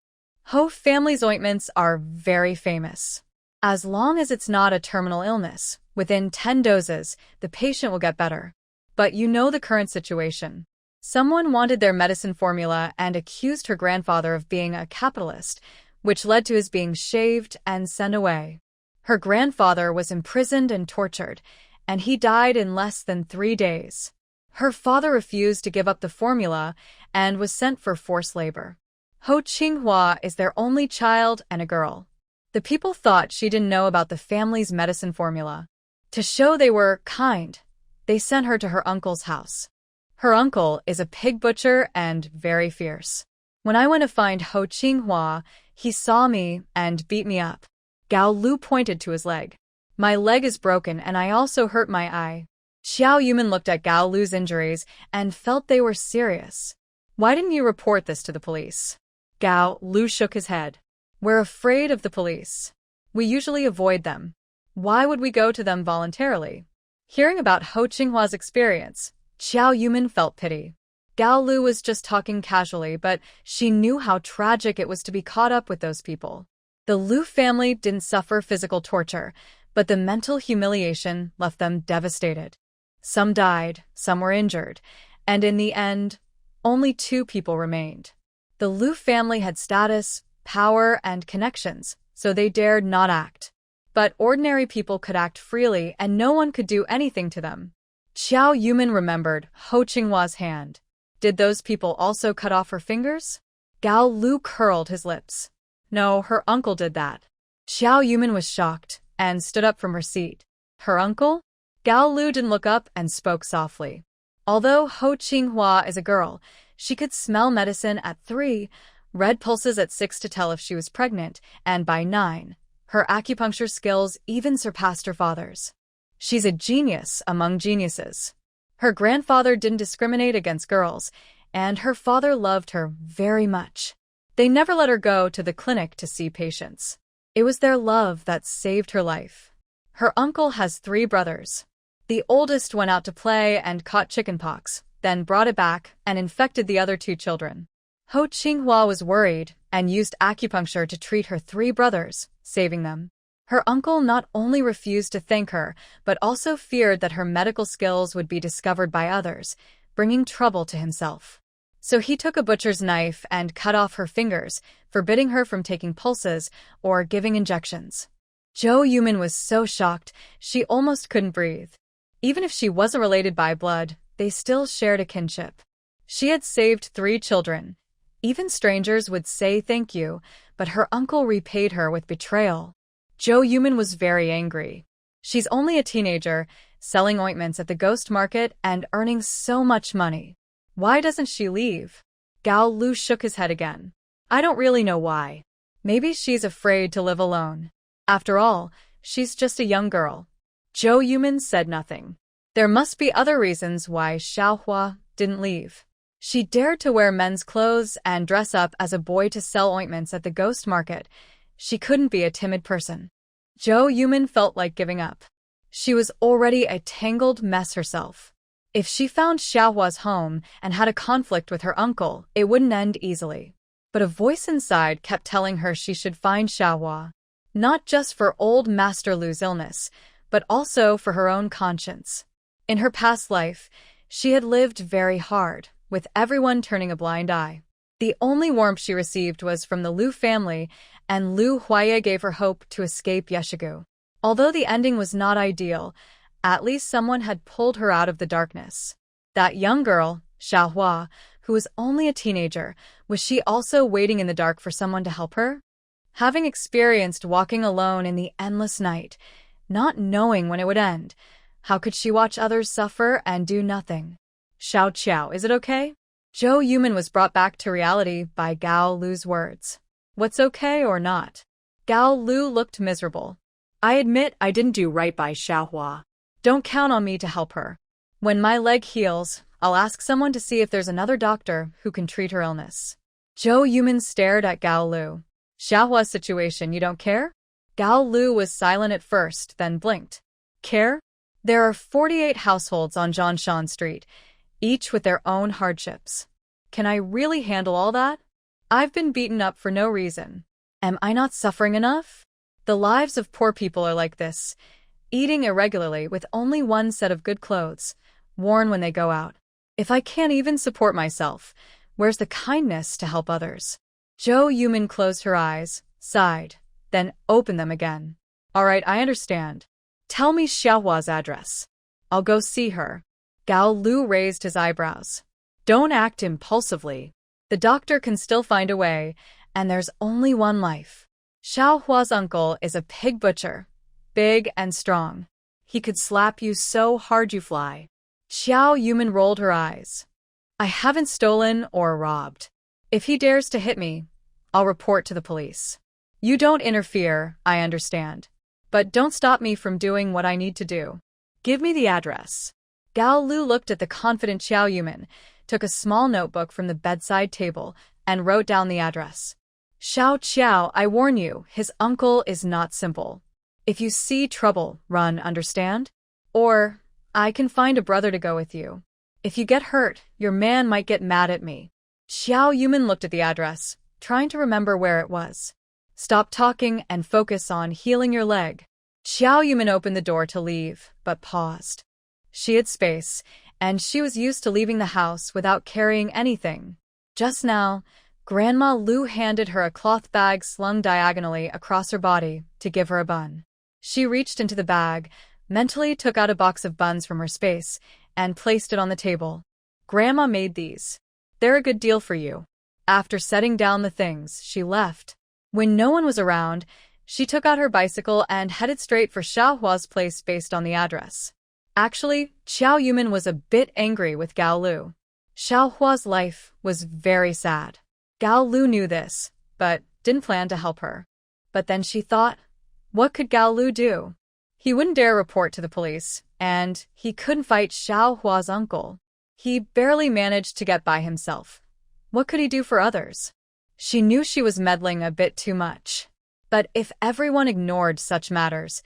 Ho family's ointments are very famous. As long as it's not a terminal illness, within 10 doses, the patient will get better. But you know the current situation. Someone wanted their medicine formula and accused her grandfather of being a capitalist, which led to his being shaved and sent away. Her grandfather was imprisoned and tortured, and he died in less than 3 days. Her father refused to give up the formula and was sent for forced labor. Ho Qinghua is their only child and a girl. The people thought she didn't know about the family's medicine formula. To show they were kind, they sent her to her uncle's house. Her uncle is a pig butcher and very fierce. When I went to find Ho Qinghua, he saw me and beat me up. Gao Lu pointed to his leg. My leg is broken and I also hurt my eye. Xiao Yuman looked at Gao Lu's injuries and felt they were serious. Why didn't you report this to the police? Gao Lu shook his head. We're afraid of the police. We usually avoid them. Why would we go to them voluntarily? Hearing about Ho Qinghua's experience, Xiao Yuman felt pity. Gao Lu was just talking casually, but she knew how tragic it was to be caught up with those people. The Lu family didn't suffer physical torture, but the mental humiliation left them devastated. Some died, some were injured, and in the end, only 2 people remained. The Lu family had status, power, and connections, so they dared not act. But ordinary people could act freely and no one could do anything to them. Xiao Yuman remembered Ho Qinghua's hand. Did those people also cut off her fingers? Gao Lu curled his lips. No, her uncle did that. Xiao Yuman was shocked and stood up from her seat. Her uncle? Gao Lu didn't look up and spoke softly. Although Ho Qinghua is a girl, she could smell medicine at 3, red pulses at 6 to tell if she was pregnant, and by 9, her acupuncture skills even surpassed her father's. She's a genius among geniuses. Her grandfather didn't discriminate against girls, and her father loved her very much. They never let her go to the clinic to see patients. It was their love that saved her life. Her uncle has 3 brothers. The oldest went out to play and caught chickenpox, then brought it back and infected the other 2 children. Ho Qinghua was worried and used acupuncture to treat her 3 brothers, saving them. Her uncle not only refused to thank her, but also feared that her medical skills would be discovered by others, bringing trouble to himself. So he took a butcher's knife and cut off her fingers, forbidding her from taking pulses or giving injections. Zhou Yumin was so shocked, she almost couldn't breathe. Even if she wasn't related by blood, they still shared a kinship. She had saved 3 children. Even strangers would say thank you, but her uncle repaid her with betrayal. Zhou Yumin was very angry. She's only a teenager, selling ointments at the ghost market and earning so much money. Why doesn't she leave? Gao Lu shook his head again. I don't really know why. Maybe she's afraid to live alone. After all, she's just a young girl. Zhou Yumin said nothing. There must be other reasons why Xiaohua didn't leave. She dared to wear men's clothes and dress up as a boy to sell ointments at the ghost market. She couldn't be a timid person. Zhou Yumin felt like giving up. She was already a tangled mess herself. If she found Xiaohua's home and had a conflict with her uncle, it wouldn't end easily. But a voice inside kept telling her she should find Xiaohua, not just for old Master Lu's illness, but also for her own conscience. In her past life, she had lived very hard, with everyone turning a blind eye. The only warmth she received was from the Lu family, and Lu Huaya gave her hope to escape Yeshigu. Although the ending was not ideal, at least someone had pulled her out of the darkness. That young girl, Xiaohua, who was only a teenager, was she also waiting in the dark for someone to help her? Having experienced walking alone in the endless night, not knowing when it would end, how could she watch others suffer and do nothing? Xiao Qiao, is it okay? Zhou Yumin was brought back to reality by Gao Lu's words. What's okay or not? Gao Lu looked miserable.
I admit I didn't do right by Xiaohua.
Don't count on me to help her. When my leg heals, I'll ask someone to see if there's another doctor who can treat her illness. Zhou Yumin stared at Gao Lu. Xiaohua's situation, you don't care? Gao Lu was silent at first, then blinked. Care? There are 48 households on Zhongshan Street, each with their own hardships. Can I really handle all that? I've been beaten up for no reason. Am I not suffering enough? The lives of poor people are like this, eating irregularly with only one set of good clothes, worn when they go out. If I can't even support myself, where's the kindness to help others? Zhou Yumin closed her eyes, sighed, then opened them again. All right, I understand. Tell me Xiaohua's address. I'll go see her. Gao Lu raised his eyebrows. Don't act impulsively. The doctor can still find a way, and there's only one life. Xiaohua's uncle is a pig butcher, big and strong. He could slap you so hard you fly. Xiao Yumin rolled her eyes. I haven't stolen or robbed. If he dares to hit me, I'll report to the police. You don't interfere, I understand. But don't stop me from doing what I need to do. Give me the address. Gao Lu looked at the confident Xiao Yumin, took a small notebook from the bedside table, and wrote down the address. Xiao Qiao, I warn you, his uncle is not simple. If you see trouble, run, understand? Or, I can find a brother to go with you. If you get hurt, your man might get mad at me. Xiao Yumin looked at the address, trying to remember where it was. Stop talking and focus on healing your leg. Xiao Yumin opened the door to leave, but paused. She had space, and she was used to leaving the house without carrying anything. Just now, Grandma Lu handed her a cloth bag slung diagonally across her body to give her a bun. She reached into the bag, mentally took out a box of buns from her space, and placed it on the table. Grandma made these. They're a good deal for you. After setting down the things, she left. When no one was around, she took out her bicycle and headed straight for Xiaohua's place based on the address. Actually, Xiao Yumin was a bit angry with Gao Lu. Xiaohua's life was very sad. Gao Lu knew this, but didn't plan to help her. But then she thought, what could Gao Lu do? He wouldn't dare report to the police, and he couldn't fight Xiaohua's uncle. He barely managed to get by himself. What could he do for others? She knew she was meddling a bit too much. But if everyone ignored such matters,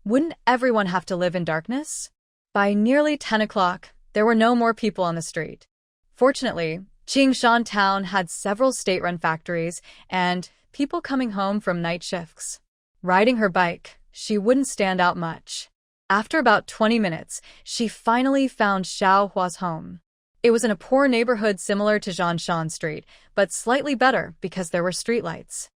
wouldn't everyone have to live in darkness? By nearly 10 o'clock, there were no more people on the street. Fortunately, Qingshan town had several state-run factories and people coming home from night shifts. Riding her bike, she wouldn't stand out much. After about 20 minutes, she finally found Xiao Hua's home. It was in a poor neighborhood similar to Zhanshan Street, but slightly better because there were streetlights.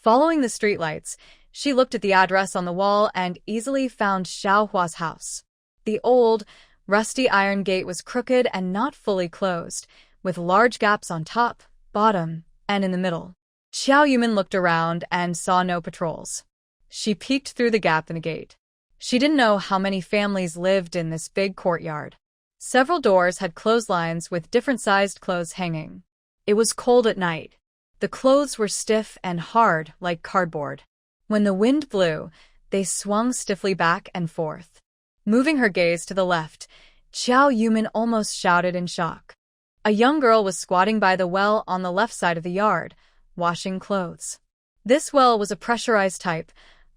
Following the streetlights, she looked at the address on the wall and easily found Xiao Hua's house. The old, rusty iron gate was crooked and not fully closed, with large gaps on top, bottom, and in the middle. Xiao Yumin looked around and saw no patrols. She peeked through the gap in the gate. She didn't know how many families lived in this big courtyard. Several doors had clotheslines with different-sized clothes hanging. It was cold at night. The clothes were stiff and hard like cardboard. When the wind blew, they swung stiffly back and forth. Moving her gaze to the left, Xiao Yumin almost shouted in shock. A young girl was squatting by the well on the left side of the yard, washing clothes. This well was a pressurized type,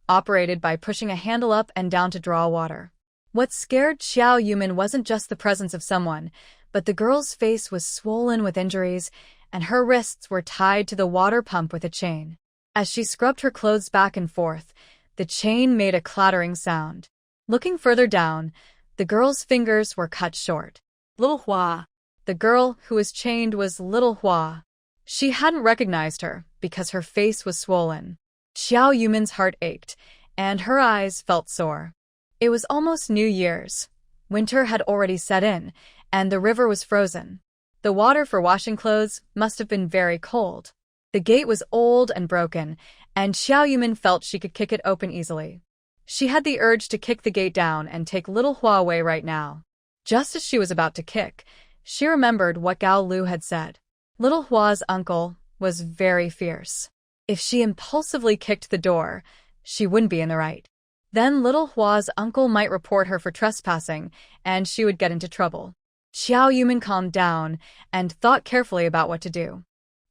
operated by pushing a handle up and down to draw water. What scared Xiao Yumin wasn't just the presence of someone, but the girl's face was swollen with injuries, and her wrists were tied to the water pump with a chain. As she scrubbed her clothes back and forth, the chain made a clattering sound. Looking further down, the girl's fingers were cut short.
Little Hua.
The girl who was chained was Little Hua. She hadn't recognized her because her face was swollen. Xiao Yumin's heart ached, and her eyes felt sore. It was almost New Year's. Winter had already set in, and the river was frozen. The water for washing clothes must have been very cold. The gate was old and broken, and Xiao Yumin felt she could kick it open easily. She had the urge to kick the gate down and take Little Hua away right now. Just as she was about to kick, she remembered what Gao Lu had said. Little Hua's uncle was very fierce. If she impulsively kicked the door, she wouldn't be in the right. Then Little Hua's uncle might report her for trespassing, and she would get into trouble. Xiao Yumin calmed down and thought carefully about what to do.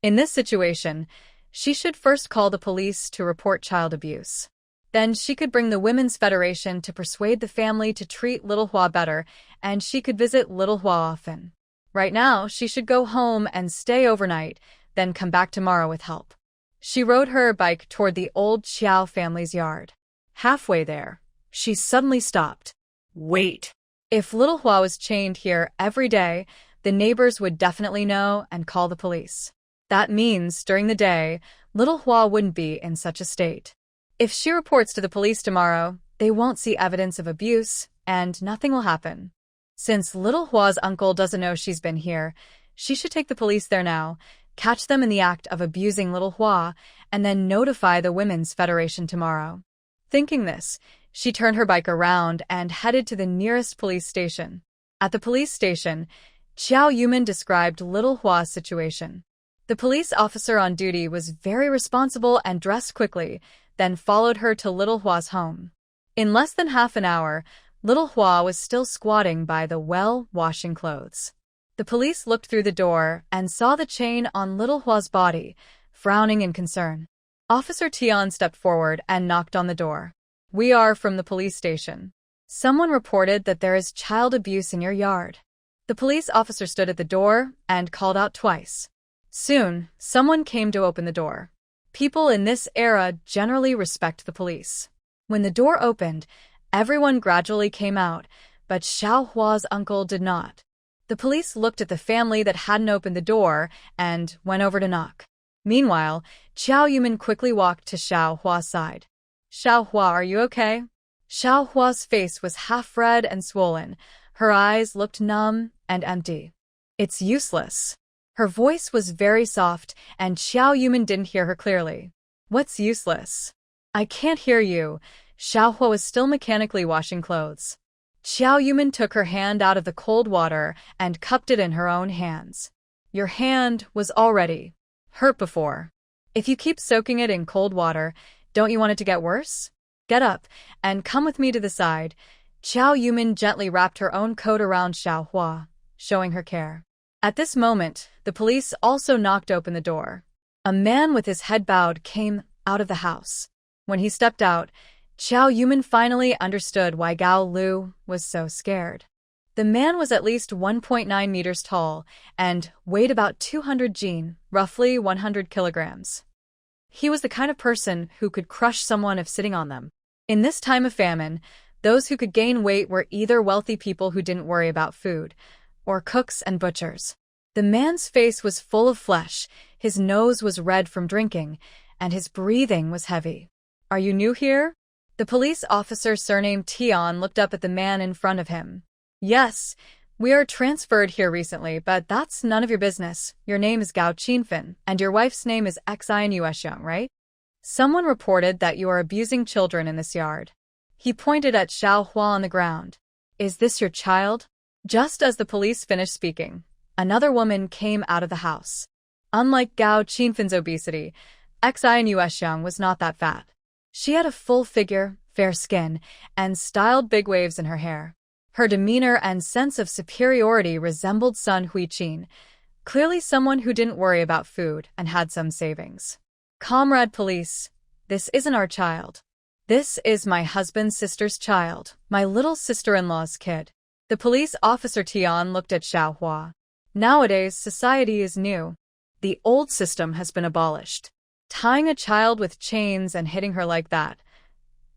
In this situation, she should first call the police to report child abuse. Then she could bring the Women's Federation to persuade the family to treat Little Hua better, and she could visit Little Hua often. Right now, she should go home and stay overnight, then come back tomorrow with help. She rode her bike toward the old Xiao family's yard. Halfway there, she suddenly stopped.
Wait.
If Little Hua was chained here every day, the neighbors would definitely know and call the police. That means, during the day, Little Hua wouldn't be in such a state. If she reports to the police tomorrow, they won't see evidence of abuse, and nothing will happen. Since Little Hua's uncle doesn't know she's been here, she should take the police there now, catch them in the act of abusing Little Hua, and then notify the Women's Federation tomorrow. Thinking this, she turned her bike around and headed to the nearest police station. At the police station, Xiao Yumin described Little Hua's situation. The police officer on duty was very responsible and dressed quickly, then followed her to Little Hua's home. In less than half an hour, Little Hua was still squatting by the well, washing clothes. The police looked through the door and saw the chain on Little Hua's body, frowning in concern. Officer Tian stepped forward and knocked on the door. "We are from the police station. Someone reported that there is child abuse in your yard." The police officer stood at the door and called out twice. Soon, someone came to open the door. People in this era generally respect the police. When the door opened, everyone gradually came out, but Xiao Hua's uncle did not. The police looked at the family that hadn't opened the door and went over to knock. Meanwhile, Xiao Yumin quickly walked to Xiao Hua's side. "Xiao Hua, are you okay?" Xiao Hua's face was half red and swollen. Her eyes looked numb and empty. "It's useless." Her voice was very soft, and Xiao Yumin didn't hear her clearly. "What's useless?" "I can't hear you." Xiao Hua was still mechanically washing clothes. Xiao Yumin took her hand out of the cold water and cupped it in her own hands. "Your hand was already hurt before. If you keep soaking it in cold water, don't you want it to get worse? Get up and come with me to the side." Xiao Yumin gently wrapped her own coat around Xiao Hua, showing her care. At this moment, the police also knocked open the door. A man with his head bowed came out of the house. When he stepped out, Xiao Yumin finally understood why Gao Lu was so scared. The man was at least 1.9 meters tall and weighed about 200 jin, roughly 100 kilograms. He was the kind of person who could crush someone if sitting on them. In this time of famine, those who could gain weight were either wealthy people who didn't worry about food, or cooks and butchers. The man's face was full of flesh, his nose was red from drinking, and his breathing was heavy. "Are you new here?" The police officer surnamed Tian looked up at the man in front of him. "Yes, we are transferred here recently, but that's none of your business. Your name is Gao Qinfen, and your wife's name is Xin Yuexiang, right? Someone reported that you are abusing children in this yard." He pointed at Xiao Hua on the ground. "Is this your child?" Just as the police finished speaking, another woman came out of the house. Unlike Gao Qinfen's obesity, Xin Yuexiang was not that fat. She had a full figure, fair skin, and styled big waves in her hair. Her demeanor and sense of superiority resembled Sun Huiqin, clearly someone who didn't worry about food and had some savings. "Comrade police, this isn't our child. This is my husband's sister's child, my little sister-in-law's kid." The police officer Tian looked at Xiao Hua. Nowadays, society is new. The old system has been abolished. Tying a child with chains and hitting her like that.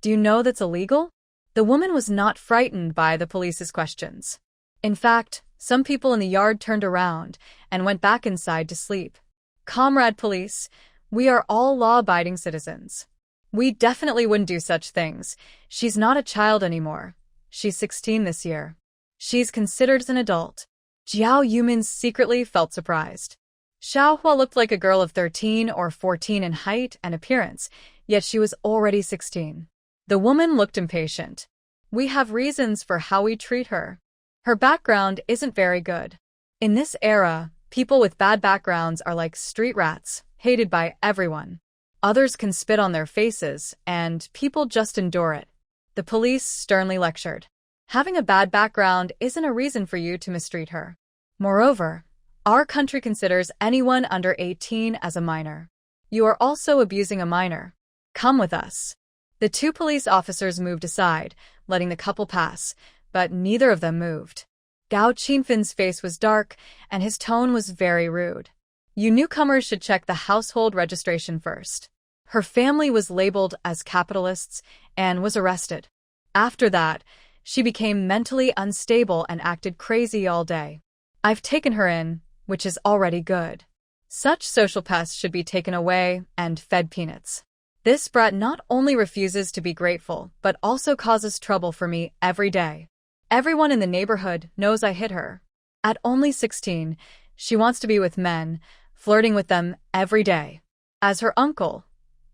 Do you know that's illegal? The woman was not frightened by the police's questions. In fact, some people in the yard turned around and went back inside to sleep. "Comrade police, we are all law-abiding citizens. We definitely wouldn't do such things. She's not a child anymore. She's 16 this year. She's considered an adult." Xiao Yumin secretly felt surprised. Xiao Hua looked like a girl of 13 or 14 in height and appearance, yet she was already 16. The woman looked impatient. "We have reasons for how we treat her. Her background isn't very good. In this era, people with bad backgrounds are like street rats, hated by everyone. Others can spit on their faces, and people just endure it." The police sternly lectured. "Having a bad background isn't a reason for you to mistreat her. Moreover, our country considers anyone under 18 as a minor. You are also abusing a minor. Come with us." The two police officers moved aside, letting the couple pass, but neither of them moved. Gao Qinfen's face was dark, and his tone was very rude. "You newcomers should check the household registration first." Her family was labeled as capitalists and was arrested. After that, she became mentally unstable and acted crazy all day. "I've taken her in, which is already good. Such social pests should be taken away and fed peanuts. This brat not only refuses to be grateful, but also causes trouble for me every day. Everyone in the neighborhood knows I hit her. At only 16, she wants to be with men, flirting with them every day. As her uncle,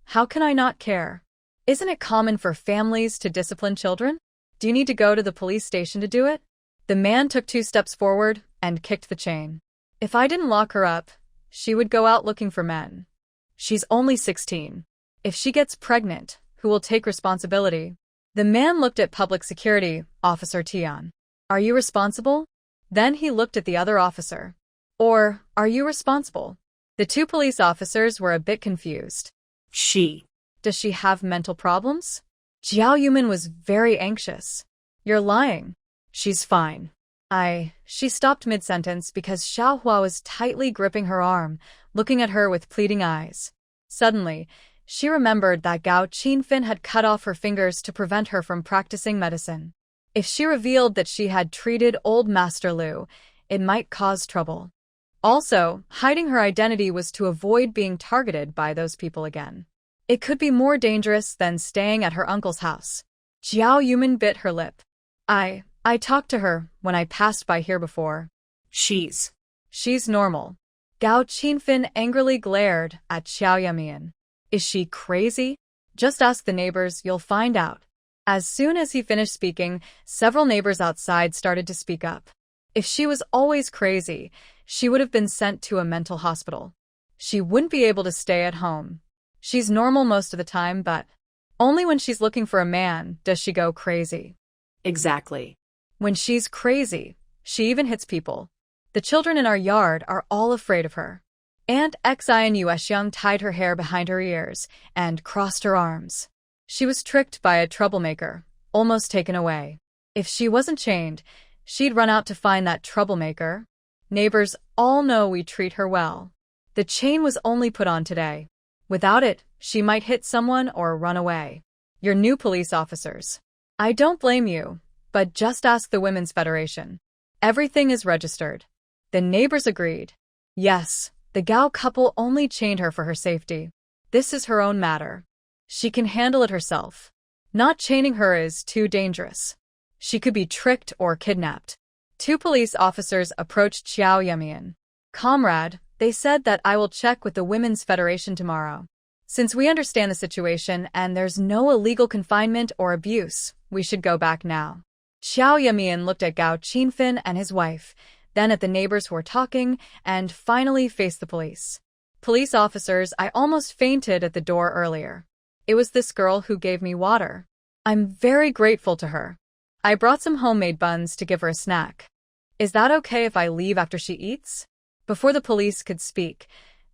how can I not care? Isn't it common for families to discipline children? Do you need to go to the police station to do it?" The man took 2 steps forward and kicked the chain. "If I didn't lock her up, she would go out looking for men. She's only 16. If she gets pregnant, who will take responsibility?" The man looked at Public Security Officer Tian. "Are you responsible?" Then he looked at the other officer. "Or, are you responsible?" The 2 police officers were a bit confused. Does she have mental problems?" Xiao Yumin was very anxious. "You're lying." "She's fine." She stopped mid-sentence because Xiao Hua was tightly gripping her arm, looking at her with pleading eyes. Suddenly, she remembered that Gao Qinfen had cut off her fingers to prevent her from practicing medicine. If she revealed that she had treated old Master Lu, it might cause trouble. Also, hiding her identity was to avoid being targeted by those people again. It could be more dangerous than staying at her uncle's house. Xiao Yumin bit her lip. I talked to her when I passed by here before." She's normal." Gao Qinfen angrily glared at Xiao Yumin. "Is she crazy? Just ask the neighbors, you'll find out." As soon as he finished speaking, several neighbors outside started to speak up. If she was always crazy, she would have been sent to a mental hospital. She wouldn't be able to stay at home. She's normal most of the time, but only when she's looking for a man does she go crazy.
Exactly.
When she's crazy, she even hits people. The children in our yard are all afraid of her. Aunt Xian Yuexiang tied her hair behind her ears and crossed her arms. She was tricked by a troublemaker, almost taken away. If she wasn't chained, she'd run out to find that troublemaker. Neighbors all know we treat her well. The chain was only put on today. Without it, she might hit someone or run away. You're new police officers. I don't blame you, but just ask the Women's Federation. Everything is registered. The neighbors agreed. Yes, the Gao couple only chained her for her safety. This is her own matter. She can handle it herself. Not chaining her is too dangerous. She could be tricked or kidnapped. 2 police officers approached Xiao Yumian. Comrade, they said that I will check with the Women's Federation tomorrow. Since we understand the situation and there's no illegal confinement or abuse, we should go back now. Xiao Yumian looked at Gao Qinfen and his wife, then at the neighbors who were talking, and finally faced the police. Police officers, I almost fainted at the door earlier. It was this girl who gave me water. I'm very grateful to her. I brought some homemade buns to give her a snack. Is that okay if I leave after she eats? Before the police could speak,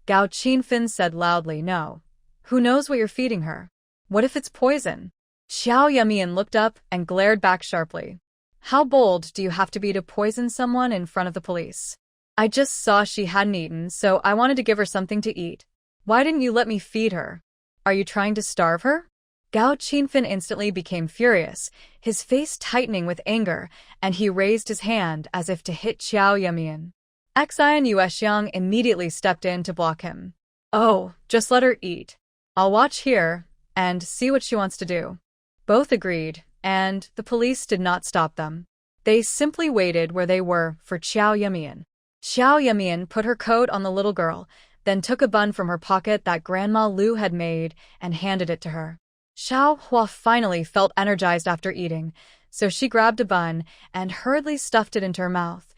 Gao Qinfen said loudly, no. Who knows what you're feeding her? What if it's poison? Xiao Yumian looked up and glared back sharply. How bold do you have to be to poison someone in front of the police? I just saw she hadn't eaten, so I wanted to give her something to eat. Why didn't you let me feed her? Are you trying to starve her? Gao Qinfen instantly became furious, his face tightening with anger, and he raised his hand as if to hit Xiao Yumian. Xian Yuexiang immediately stepped in to block him. Oh, just let her eat. I'll watch here and see what she wants to do. Both agreed, and the police did not stop them. They simply waited where they were for Xiao Yumian. Xiao Yumian put her coat on the little girl, then took a bun from her pocket that Grandma Lu had made and handed it to her. Xiao Hua finally felt energized after eating, so she grabbed a bun and hurriedly stuffed it into her mouth,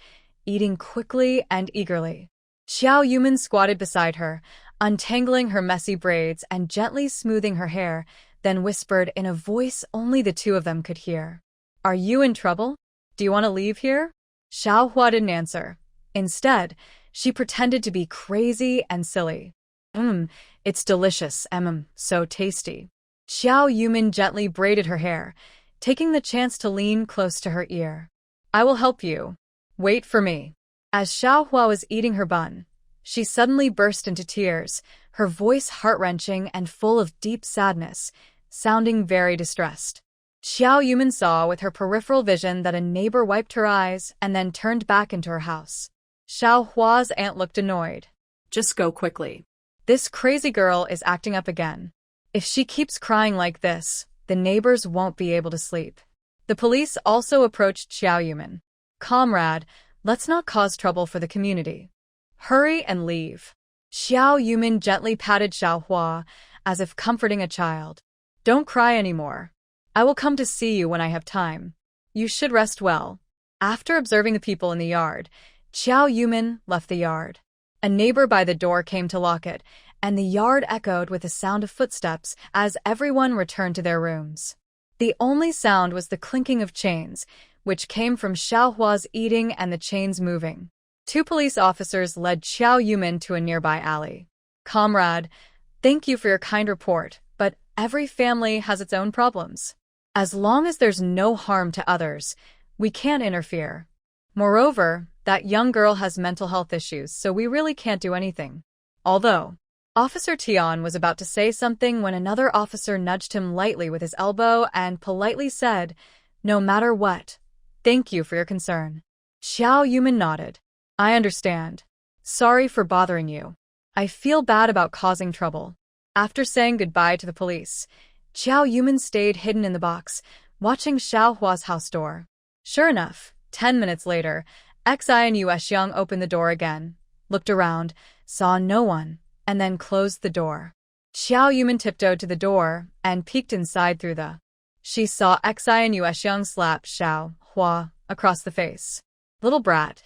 eating quickly and eagerly. Xiao Yumin squatted beside her, untangling her messy braids and gently smoothing her hair, then whispered in a voice only the 2 of them could hear. Are you in trouble? Do you want to leave here? Xiao Hua didn't answer. Instead, she pretended to be crazy and silly. It's delicious, so tasty. Xiao Yumin gently braided her hair, taking the chance to lean close to her ear. I will help you. Wait for me. As Xiao Hua was eating her bun, she suddenly burst into tears, her voice heart-wrenching and full of deep sadness, sounding very distressed. Xiao Yumin saw with her peripheral vision that a neighbor wiped her eyes and then turned back into her house. Xiao Hua's aunt looked annoyed.
Just go quickly.
This crazy girl is acting up again. If she keeps crying like this, the neighbors won't be able to sleep. The police also approached Xiao Yumin. Comrade, let's not cause trouble for the community. Hurry and leave. Xiao Yumin gently patted Xiao Hua, as if comforting a child. Don't cry anymore. I will come to see you when I have time. You should rest well. After observing the people in the yard, Xiao Yumin left the yard. A neighbor by the door came to lock it, and the yard echoed with the sound of footsteps as everyone returned to their rooms. The only sound was the clinking of chains, which came from Xiao Hua's eating and the chains moving. 2 police officers led Xiao Yumin to a nearby alley. Comrade, thank you for your kind report, but every family has its own problems. As long as there's no harm to others, we can't interfere. Moreover, that young girl has mental health issues, so we really can't do anything. Although, Officer Tian was about to say something when another officer nudged him lightly with his elbow and politely said, no matter what, thank you for your concern. Xiao Yumin nodded. I understand. Sorry for bothering you. I feel bad about causing trouble. After saying goodbye to the police, Xiao Yumin stayed hidden in the box, watching Xiao Hua's house door. Sure enough, 10 minutes later, Xian Yuexiang opened the door again, looked around, saw no one, and then closed the door. Xiao Yumin tiptoed to the door and peeked inside through the. She saw Xian Yuexiang slap Xiao Hua across the face. Little brat,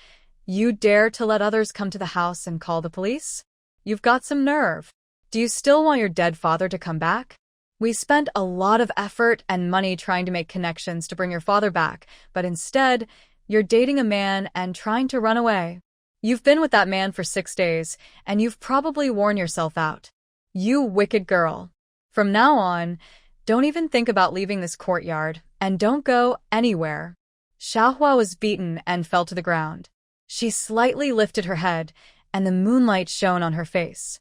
you dare to let others come to the house and call the police? You've got some nerve. Do you still want your dead father to come back? We spent a lot of effort and money trying to make connections to bring your father back, but instead, you're dating a man and trying to run away. You've been with that man for 6 days, and you've probably worn yourself out. You wicked girl. From now on, don't even think about leaving this courtyard, and don't go anywhere. Xiaohua was beaten and fell to the ground. She slightly lifted her head, and the moonlight shone on her face.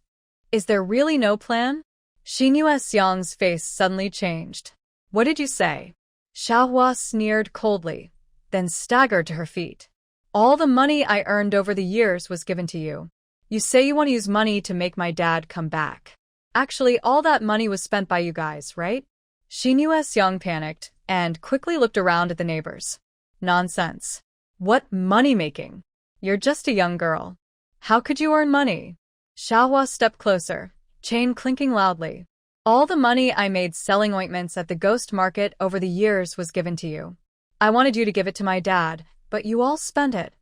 Is there really no plan? Xinyu Xiang's face suddenly changed. What did you say? Xiaohua sneered coldly, then staggered to her feet. All the money I earned over the years was given to you. You say you want to use money to make my dad come back. Actually, all that money was spent by you guys, right? Xinyu Xiang panicked and quickly looked around at the neighbors. Nonsense. What money-making? You're just a young girl. How could you earn money? Xiaohua stepped closer, chain clinking loudly. All the money I made selling ointments at the ghost market over the years was given to you. I wanted you to give it to my dad, but you all spent it.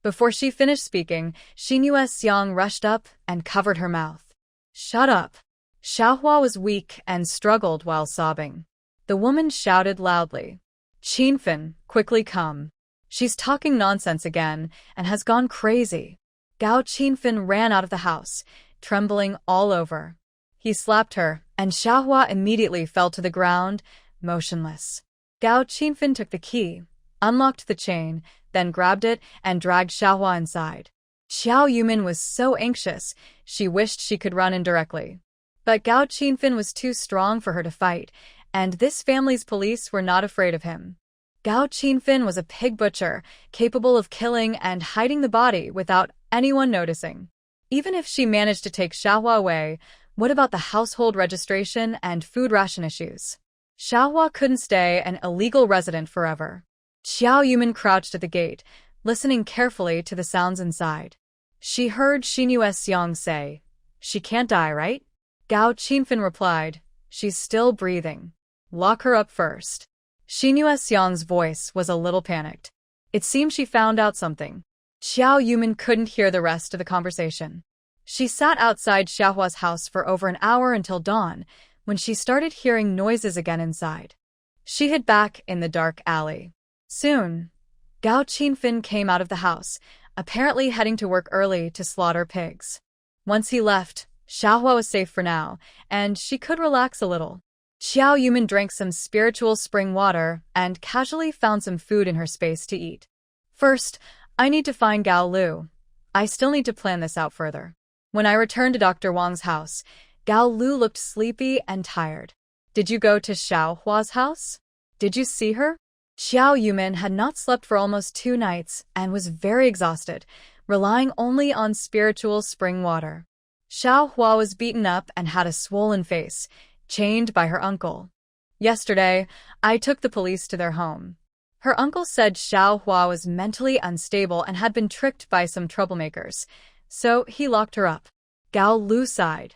Before she finished speaking, Xinyu Xiang rushed up and covered her mouth. Shut up. Xiaohua was weak and struggled while sobbing. The woman shouted loudly. Qinfen, quickly come. She's talking nonsense again and has gone crazy. Gao Qinfen ran out of the house, trembling all over. He slapped her, and Xiaohua immediately fell to the ground, motionless. Gao Qinfen took the key, unlocked the chain, then grabbed it and dragged Xiaohua inside. Xiao Yumin was so anxious, she wished she could run in directly. But Gao Qinfen was too strong for her to fight, and this family's police were not afraid of him. Gao Qinfen was a pig butcher, capable of killing and hiding the body without anyone noticing. Even if she managed to take Xiaohua away, what about the household registration and food ration issues? Xiaohua couldn't stay an illegal resident forever. Xiao Yumin crouched at the gate, listening carefully to the sounds inside. She heard Xinyu Xiang say, "She can't die, right?" Gao Qinfen replied, "She's still breathing. Lock her up first." Xinyu Xiang's voice was a little panicked. It seemed she found out something. Xiao Yumin couldn't hear the rest of the conversation. She sat outside Xiaohua's house for over an hour until dawn, when she started hearing noises again inside. She hid back in the dark alley. Soon, Gao Qinfen came out of the house, apparently heading to work early to slaughter pigs. Once he left, Xiaohua was safe for now, and she could relax a little. Xiao Yumin drank some spiritual spring water and casually found some food in her space to eat. First, I need to find Gao Lu. I still need to plan this out further. When I returned to Dr. Wang's house, Gao Lu looked sleepy and tired. Did you go to Xiaohua's house? Did you see her? Xiao Yumin had not slept for almost 2 nights and was very exhausted, relying only on spiritual spring water. Xiaohua was beaten up and had a swollen face, chained by her uncle. Yesterday, I took the police to their home. Her uncle said Xiaohua was mentally unstable and had been tricked by some troublemakers, so he locked her up. Gao Lu sighed.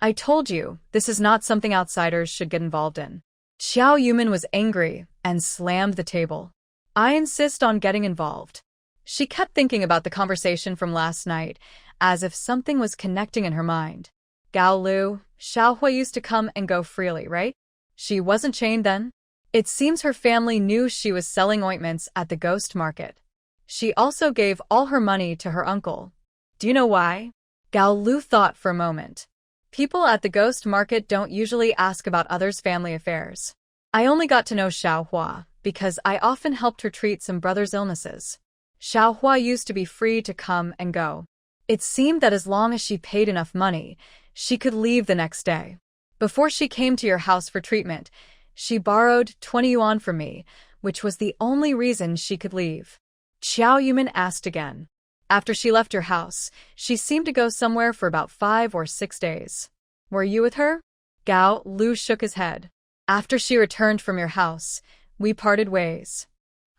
I told you, this is not something outsiders should get involved in. Xiao Yumin was angry and slammed the table. I insist on getting involved. She kept thinking about the conversation from last night, as if something was connecting in her mind. Gao Lu, Xiaohua used to come and go freely, right? She wasn't chained then? It seems her family knew she was selling ointments at the ghost market. She also gave all her money to her uncle. Do you know why? Gao Lu thought for a moment. People at the ghost market don't usually ask about others' family affairs. I only got to know Xiaohua because I often helped her treat some brother's illnesses. Xiaohua used to be free to come and go. It seemed that as long as she paid enough money, she could leave the next day. Before she came to your house for treatment, she borrowed 20 yuan from me, which was the only reason she could leave. Xiao Yumin asked again. After she left your house, she seemed to go somewhere for about 5 or 6 days. Were you with her? Gao Lu shook his head. After she returned from your house, we parted ways.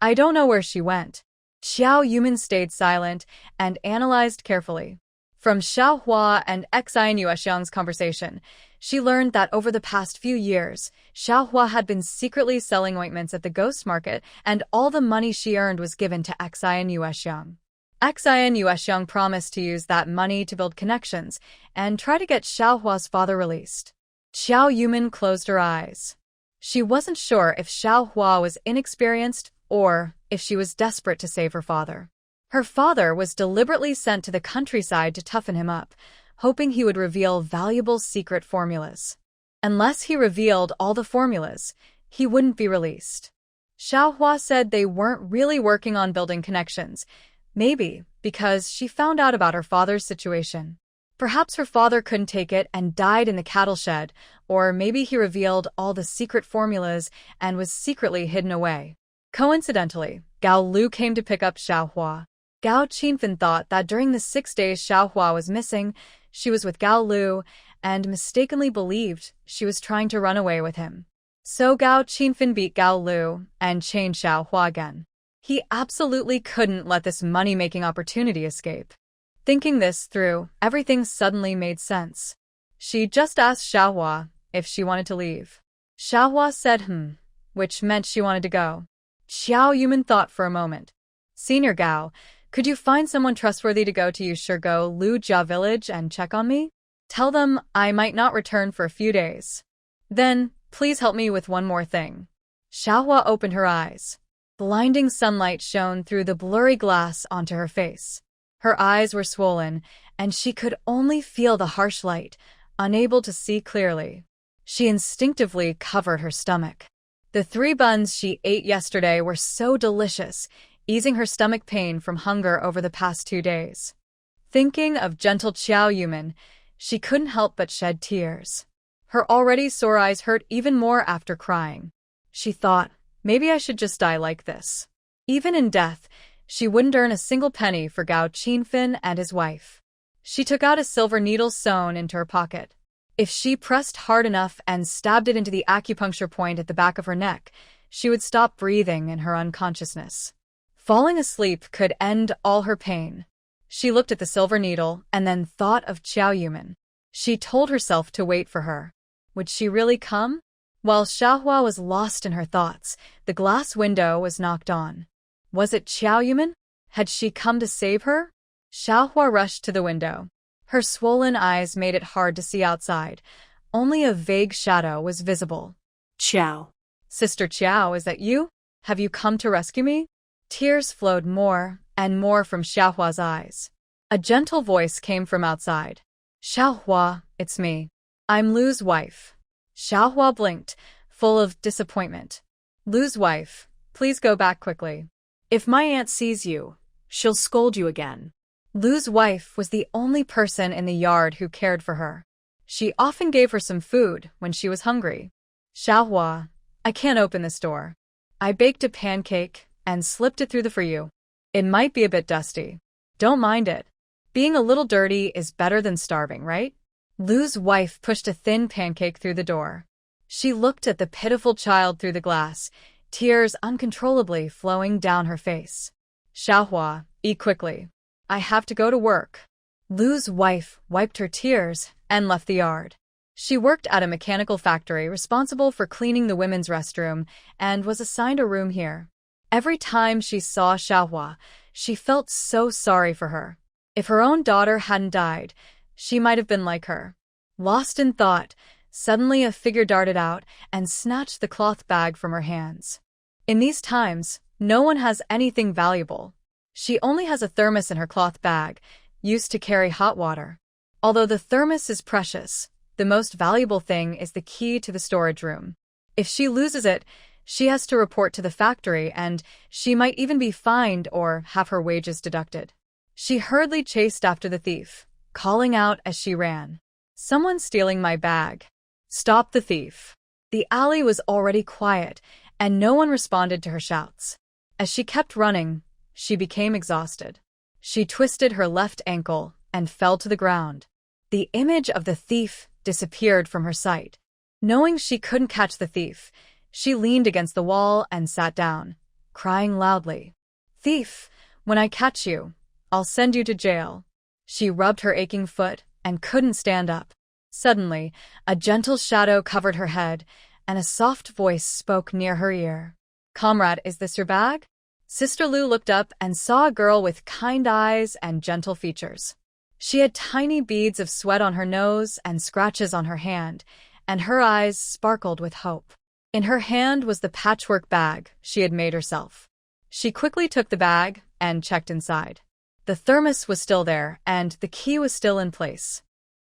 I don't know where she went. Xiao Yumin stayed silent and analyzed carefully. From Xiaohua and Xinyu Xiang's conversation, she learned that over the past few years, Xiaohua had been secretly selling ointments at the ghost market, and all the money she earned was given to Xinyu Xiang. Xinyu Xiang promised to use that money to build connections and try to get Xiaohua's father released. Xiao Yumin closed her eyes. She wasn't sure if Xiaohua was inexperienced or if she was desperate to save her father. Her father was deliberately sent to the countryside to toughen him up, hoping he would reveal valuable secret formulas. Unless he revealed all the formulas, he wouldn't be released. Xiaohua said they weren't really working on building connections, maybe because she found out about her father's situation. Perhaps her father couldn't take it and died in the cattle shed, or maybe he revealed all the secret formulas and was secretly hidden away. Coincidentally, Gao Lu came to pick up Xiaohua. Gao Qinfen thought that during the 6 days Xiaohua was missing, she was with Gao Lu, and mistakenly believed she was trying to run away with him. So Gao Qinfen beat Gao Lu and chained Xiaohua again. He absolutely couldn't let this money-making opportunity escape. Thinking this through, everything suddenly made sense. She just asked Xiaohua if she wanted to leave. Xiaohua said which meant she wanted to go. Xiao Yuman thought for a moment. Senior Gao, could you find someone trustworthy to go to Yushigo Lu Jia village and check on me? Tell them I might not return for a few days. Then, please help me with one more thing. Xiaohua opened her eyes. Blinding sunlight shone through the blurry glass onto her face. Her eyes were swollen, and she could only feel the harsh light, unable to see clearly. She instinctively covered her stomach. The 3 buns she ate yesterday were so delicious, easing her stomach pain from hunger over the past 2 days. Thinking of gentle Xiao Yuman, she couldn't help but shed tears. Her already sore eyes hurt even more after crying. She thought, maybe I should just die like this. Even in death, she wouldn't earn a single penny for Gao Qinfen and his wife. She took out a silver needle sewn into her pocket. If she pressed hard enough and stabbed it into the acupuncture point at the back of her neck, she would stop breathing in her unconsciousness. Falling asleep could end all her pain. She looked at the silver needle and then thought of Xiao Yuman. She told herself to wait for her. Would she really come? While Xiaohua was lost in her thoughts, the glass window was knocked on. Was it Xiao Yuman? Had she come to save her? Xiaohua rushed to the window. Her swollen eyes made it hard to see outside. Only a vague shadow was visible.
Qiao.
Sister Qiao, is that you? Have you come to rescue me? Tears flowed more and more from Xiaohua's eyes. A gentle voice came from outside. Xiaohua, it's me. I'm Lu's wife. Xiaohua blinked, full of disappointment. Lu's wife, please go back quickly.
If my aunt sees you, she'll scold you again.
Lu's wife was the only person in the yard who cared for her. She often gave her some food when she was hungry. Xiaohua, I can't open this door. I baked a pancake and slipped it through the for you. It might be a bit dusty. Don't mind it. Being a little dirty is better than starving, right? Lu's wife pushed a thin pancake through the door. She looked at the pitiful child through the glass, tears uncontrollably flowing down her face. Xiaohua, eat quickly. I have to go to work. Lu's wife wiped her tears and left the yard. She worked at a mechanical factory responsible for cleaning the women's restroom and was assigned a room here. Every time she saw Xiaohua, she felt so sorry for her. If her own daughter hadn't died, she might have been like her. Lost in thought, suddenly a figure darted out and snatched the cloth bag from her hands. In these times, no one has anything valuable. She only has a thermos in her cloth bag, used to carry hot water. Although the thermos is precious, the most valuable thing is the key to the storage room. If she loses it, she has to report to the factory and she might even be fined or have her wages deducted. She hurriedly chased after the thief, calling out as she ran. Someone's stealing my bag. Stop the thief. The alley was already quiet and no one responded to her shouts. As she kept running, she became exhausted. She twisted her left ankle and fell to the ground. The image of the thief disappeared from her sight. Knowing she couldn't catch the thief, she leaned against the wall and sat down, crying loudly. Thief, when I catch you, I'll send you to jail. She rubbed her aching foot and couldn't stand up. Suddenly, a gentle shadow covered her head and a soft voice spoke near her ear. Comrade, is this your bag? Sister Lu looked up and saw a girl with kind eyes and gentle features. She had tiny beads of sweat on her nose and scratches on her hand, and her eyes sparkled with hope. In her hand was the patchwork bag she had made herself. She quickly took the bag and checked inside. The thermos was still there, and the key was still in place.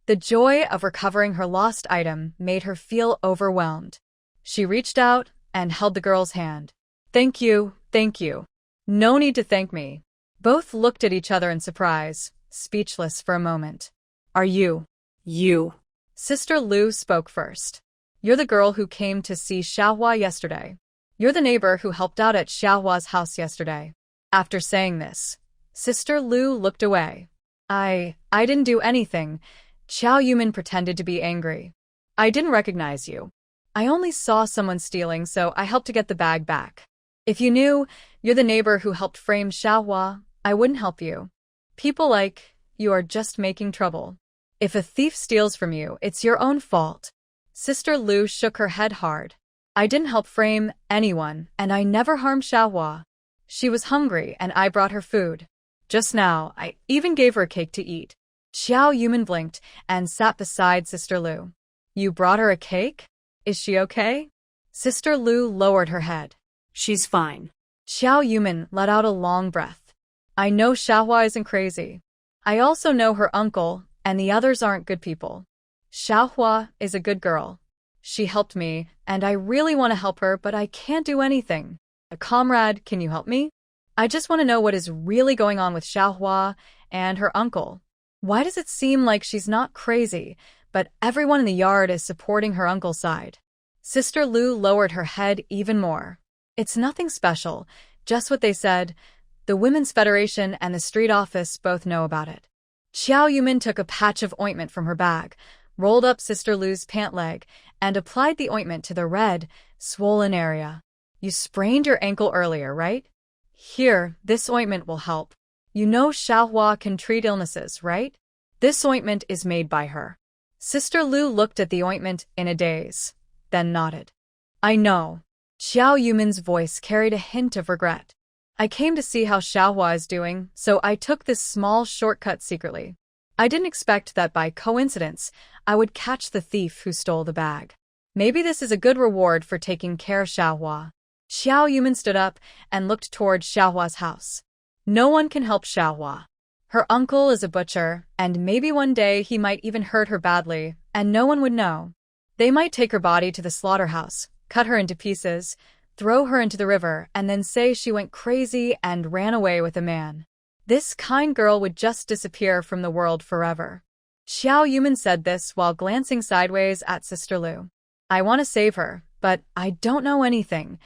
The joy of recovering her lost item made her feel overwhelmed. She reached out and held the girl's hand. "Thank you, thank you. No need to thank me." Both looked at each other in surprise, speechless for a moment. "Are you?"
You.
Sister Lu spoke first. "You're the girl who came to see Xiaohua yesterday. You're the neighbor who helped out at Xiaohua's house yesterday." After saying this, Sister Lu looked away. I didn't do anything." Xiao Yumin pretended to be angry. "I didn't recognize you. I only saw someone stealing, so I helped to get the bag back. If you knew you're the neighbor who helped frame Xiaohua, I wouldn't help you. People like you are just making trouble. If a thief steals from you, it's your own fault." Sister Lu shook her head hard. "I didn't help frame anyone, and I never harmed Xiaohua. She was hungry, and I brought her food. Just now, I even gave her a cake to eat." Xiao Yumin blinked and sat beside Sister Lu. "You brought her a cake? Is she okay?" Sister Lu lowered her head.
She's fine.
Xiao Yumin let out a long breath. "I know Xiaohua isn't crazy. I also know her uncle, and the others aren't good people. Xiaohua is a good girl. She helped me, and I really want to help her, but I can't do anything. A comrade, can you help me? I just want to know what is really going on with Xiaohua and her uncle. Why does it seem like she's not crazy, but everyone in the yard is supporting her uncle's side?" Sister Lu lowered her head even more. "It's nothing special, just what they said. The Women's Federation and the street office both know about it." Xiao Yumin took a patch of ointment from her bag, rolled up Sister Lu's pant leg, and applied the ointment to the red, swollen area. "You sprained your ankle earlier, right? Here, this ointment will help. You know Xiaohua can treat illnesses, right? This ointment is made by her." Sister Lu looked at the ointment in a daze, then nodded. "I know." Xiao Yumin's voice carried a hint of regret. "I came to see how Xiaohua is doing, so I took this small shortcut secretly. I didn't expect that by coincidence I would catch the thief who stole the bag. Maybe this is a good reward for taking care of Xiaohua." Xiao Yumin stood up and looked toward Xiaohua's house. "No one can help Xiaohua. Her uncle is a butcher, and maybe one day he might even hurt her badly, and no one would know. They might take her body to the slaughterhouse, cut her into pieces, throw her into the river, and then say she went crazy and ran away with a man. This kind girl would just disappear from the world forever." Xiao Yumin said this while glancing sideways at Sister Lu. "I want to save her, but I don't know anything.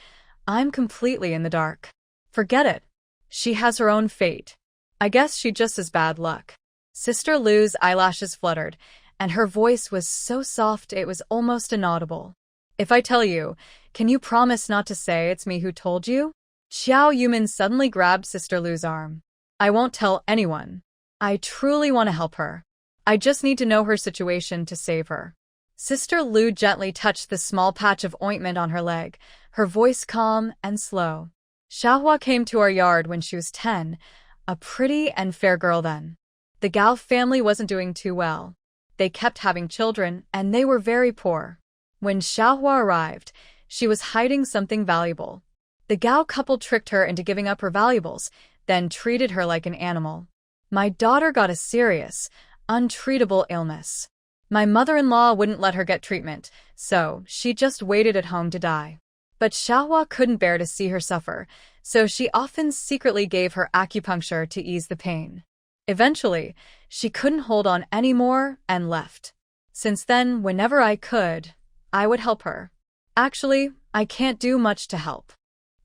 I'm completely in the dark. Forget it. She has her own fate. I guess she just has bad luck." Sister Lu's eyelashes fluttered, and her voice was so soft it was almost inaudible. "If I tell you, can you promise not to say it's me who told you?" Xiao Yumin suddenly grabbed Sister Lu's arm. "I won't tell anyone. I truly want to help her. I just need to know her situation to save her." Sister Lu gently touched the small patch of ointment on her leg, her voice calm and slow. "Xiaohua came to our yard when she was 10, a pretty and fair girl then. The Gao family wasn't doing too well. They kept having children, and they were very poor. When Xiaohua arrived, she was hiding something valuable. The Gao couple tricked her into giving up her valuables, then treated her like an animal. My daughter got a serious, untreatable illness. My mother-in-law wouldn't let her get treatment, so she just waited at home to die. But Xiaohua couldn't bear to see her suffer, so she often secretly gave her acupuncture to ease the pain. Eventually, she couldn't hold on anymore and left. Since then, whenever I could, I would help her. Actually, I can't do much to help.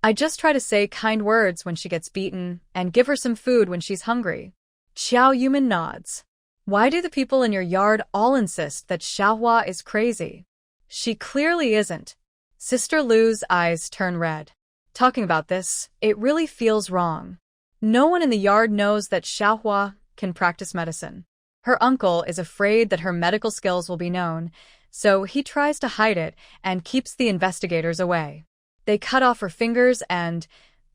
I just try to say kind words when she gets beaten and give her some food when she's hungry." Xiao Yumin nods. "Why do the people in your yard all insist that Xiaohua is crazy? She clearly isn't." Sister Lu's eyes turn red. "Talking about this, it really feels wrong. No one in the yard knows that Xiaohua can practice medicine. Her uncle is afraid that her medical skills will be known, so he tries to hide it and keeps the investigators away. They cut off her fingers and,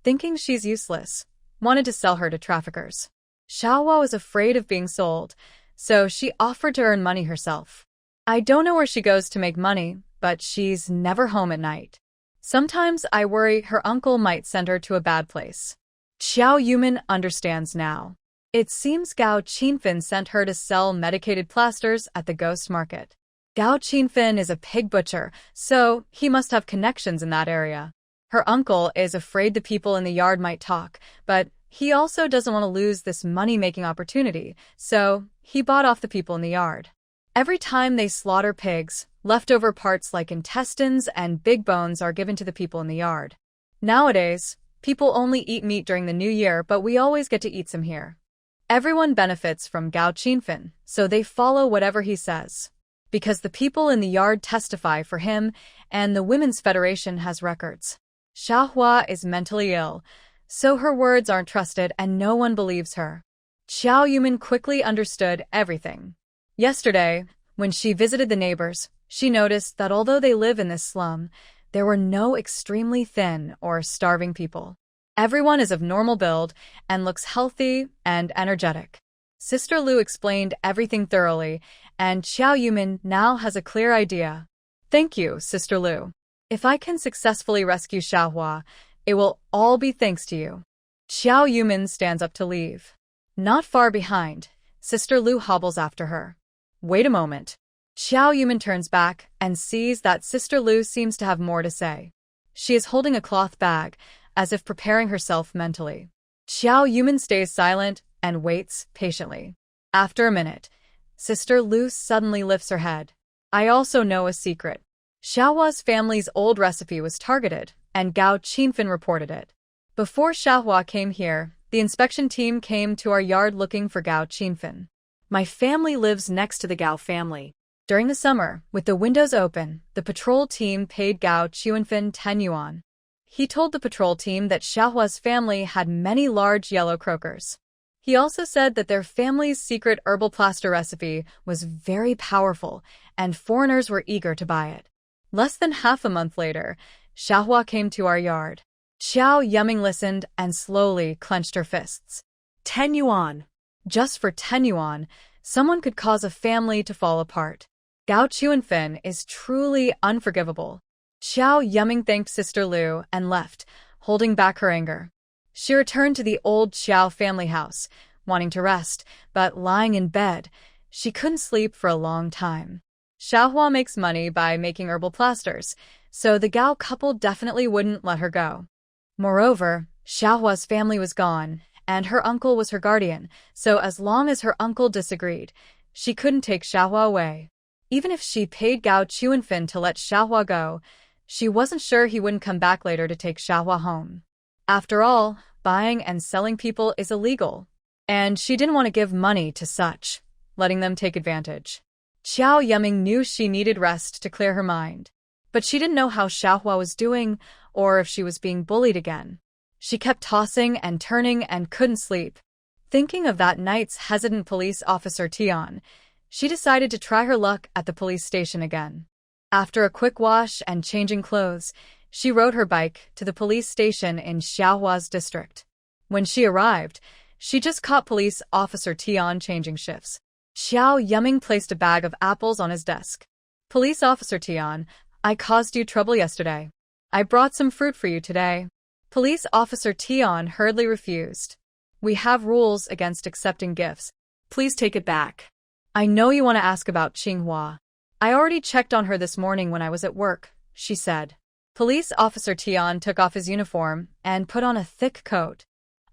thinking she's useless, wanted to sell her to traffickers. Xiaohua was afraid of being sold, so she offered to earn money herself. I don't know where she goes to make money, but she's never home at night. Sometimes I worry her uncle might send her to a bad place. Xiao Yumin understands now. It seems Gao Qinfen sent her to sell medicated plasters at the ghost market. Gao Qinfen is a pig butcher, so he must have connections in that area. Her uncle is afraid the people in the yard might talk, but he also doesn't want to lose this money-making opportunity, so he bought off the people in the yard. Every time they slaughter pigs, leftover parts like intestines and big bones are given to the people in the yard. Nowadays, people only eat meat during the new year, but we always get to eat some here. Everyone benefits from Gao Qinfen, so they follow whatever he says. Because the people in the yard testify for him, and the Women's Federation has records. Xiaohua is mentally ill, so her words aren't trusted and no one believes her. Xiao Yumin quickly understood everything. Yesterday, when she visited the neighbors, she noticed that although they live in this slum, there were no extremely thin or starving people. Everyone is of normal build and looks healthy and energetic. Sister Lu explained everything thoroughly, and Xiao Yumin now has a clear idea. Thank you, Sister Lu. If I can successfully rescue Xiaohua, it will all be thanks to you. Xiao Yumin stands up to leave. Not far behind, Sister Lu hobbles after her. Wait a moment. Xiao Yumin turns back and sees that Sister Lu seems to have more to say. She is holding a cloth bag, as if preparing herself mentally. Xiao Yumin stays silent and waits patiently. After a minute, Sister Lu suddenly lifts her head. I also know a secret. Xiaohua's family's old recipe was targeted, and Gao Qinfen reported it. Before Xiaohua came here, the inspection team came to our yard looking for Gao Qinfen.
My family lives next to the Gao family.
During the summer, with the windows open, the patrol team paid Gao Qinfen 10 yuan. He told the patrol team that Xiaohua's family had many large yellow croakers. He also said that their family's secret herbal plaster recipe was very powerful, and foreigners were eager to buy it. Less than half a month later, Xiaohua came to our yard. Xiao Yumin listened and slowly clenched her fists.
10 yuan.
Just for 10 yuan, someone could cause a family to fall apart. Gao Qinfen is truly unforgivable. Xiao Yumin thanked Sister Lu and left, holding back her anger. She returned to the old Xiao family house, wanting to rest, but lying in bed, she couldn't sleep for a long time. Xiaohua makes money by making herbal plasters, so the Gao couple definitely wouldn't let her go. Moreover, Xiaohua's family was gone, and her uncle was her guardian, so as long as her uncle disagreed, she couldn't take Xiaohua away. Even if she paid Gao Qinfen to let Xiaohua go, she wasn't sure he wouldn't come back later to take Xiaohua home. After all, buying and selling people is illegal, and she didn't want to give money to such, letting them take advantage. Xiao Yumin knew she needed rest to clear her mind, but she didn't know how Xiaohua was doing or if she was being bullied again. She kept tossing and turning and couldn't sleep. Thinking of that night's hesitant police officer Tian, she decided to try her luck at the police station again. After a quick wash and changing clothes, she rode her bike to the police station in Xiaohua's district. When she arrived, she just caught police officer Tian changing shifts. Xiao Yumin placed a bag of apples on his desk. Police officer Tian, I caused you trouble yesterday. I brought some fruit for you today. Police officer Tian hurriedly refused. We have rules against accepting gifts.
Please take it back.
I know you want to ask about Qinghua. I already checked on her this morning when I was at work, she said. Police officer Tian took off his uniform and put on a thick coat.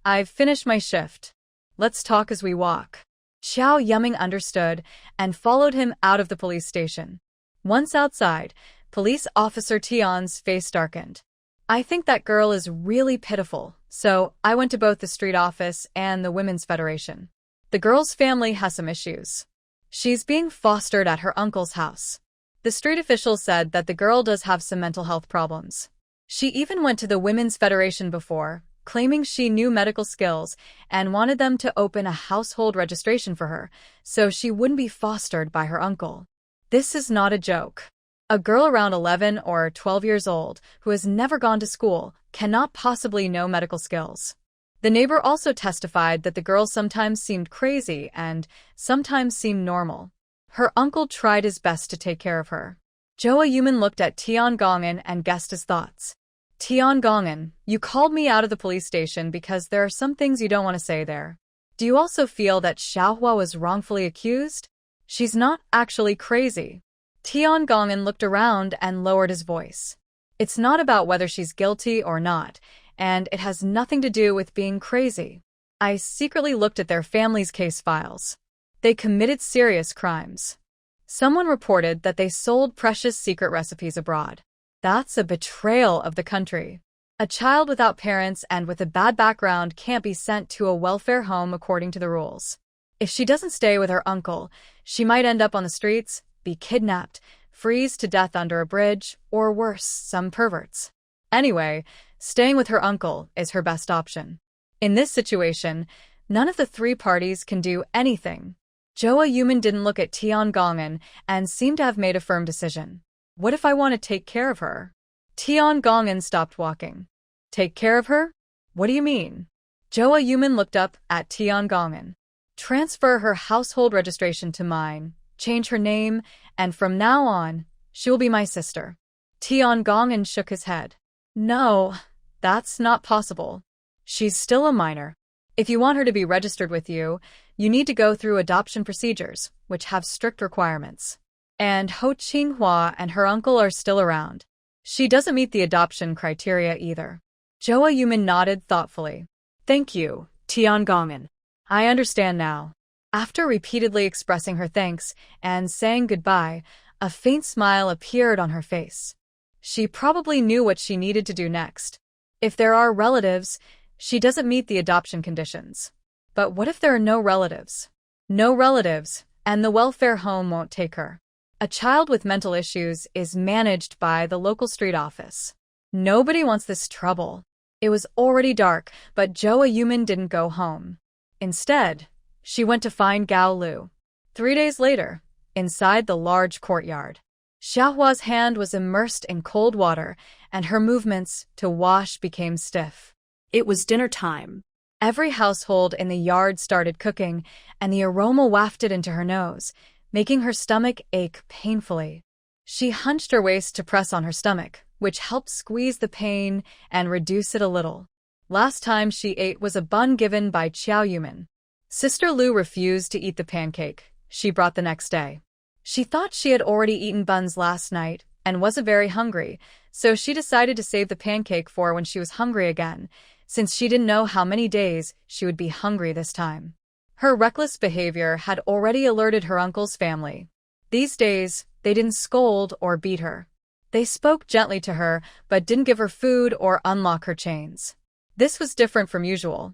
I've finished my shift. Let's talk as we walk. Xiao Yumin understood and followed him out of the police station. Once outside, police officer Tian's face darkened. I think that girl is really pitiful, so I went to both the street office and the Women's Federation. The girl's family has some issues. She's being fostered at her uncle's house. The street official said that the girl does have some mental health problems. She even went to the Women's Federation before, claiming she knew medical skills and wanted them to open a household registration for her, so she wouldn't be fostered by her uncle. This is not a joke. A girl around 11 or 12 years old who has never gone to school cannot possibly know medical skills. The neighbor also testified that the girl sometimes seemed crazy and sometimes seemed normal. Her uncle tried his best to take care of her. Xiao Yumin looked at Tian Gongan and guessed his thoughts. Tiangongan, you called me out of the police station because there are some things you don't want to say there. Do you also feel that Xiaohua was wrongfully accused? She's not actually crazy. Tiangongan looked around and lowered his voice. It's not about whether she's guilty or not, and it has nothing to do with being crazy. I secretly looked at their family's case files. They committed serious crimes. Someone reported that they sold precious secret recipes abroad. That's a betrayal of the country. A child without parents and with a bad background can't be sent to a welfare home according to the rules. If she doesn't stay with her uncle, she might end up on the streets, be kidnapped, freeze to death under a bridge, or worse, some perverts. Anyway, staying with her uncle is her best option. In this situation, none of the three parties can do anything. Joa Yuman didn't look at Tiangongan and seemed to have made a firm decision. What if I want to take care of her? Tiangongan stopped walking. Take care of her? What do you mean? Joa Yuman looked up at Tiangongan. Transfer her household registration to mine, change her name, and from now on, she will be my sister. Tiangongan shook his head. No, that's not possible. She's still a minor. If you want her to be registered with you, you need to go through adoption procedures, which have strict requirements. And Ho Qinghua and her uncle are still around. She doesn't meet the adoption criteria either. Joa Yuman nodded thoughtfully. Thank you, Tiangongan. I understand now. After repeatedly expressing her thanks and saying goodbye, a faint smile appeared on her face. She probably knew what she needed to do next. If there are relatives, she doesn't meet the adoption conditions. But what if there are no relatives? No relatives, and the welfare home won't take her. A child with mental issues is managed by the local street office. Nobody wants this trouble. It was already dark, but Joa Yuman didn't go home. Instead, she went to find Gao Lu. 3 days later, inside the large courtyard, Xiaohua's hand was immersed in cold water, and her movements to wash became stiff.
It was dinner time.
Every household in the yard started cooking, and the aroma wafted into her nose, making her stomach ache painfully. She hunched her waist to press on her stomach, which helped squeeze the pain and reduce it a little. Last time she ate was a bun given by Xiao Yuman. Sister Lu refused to eat the pancake she brought the next day. She thought she had already eaten buns last night and wasn't very hungry, so she decided to save the pancake for when she was hungry again, since she didn't know how many days she would be hungry this time. Her reckless behavior had already alerted her uncle's family. These days, they didn't scold or beat her. They spoke gently to her, but didn't give her food or unlock her chains. This was different from usual.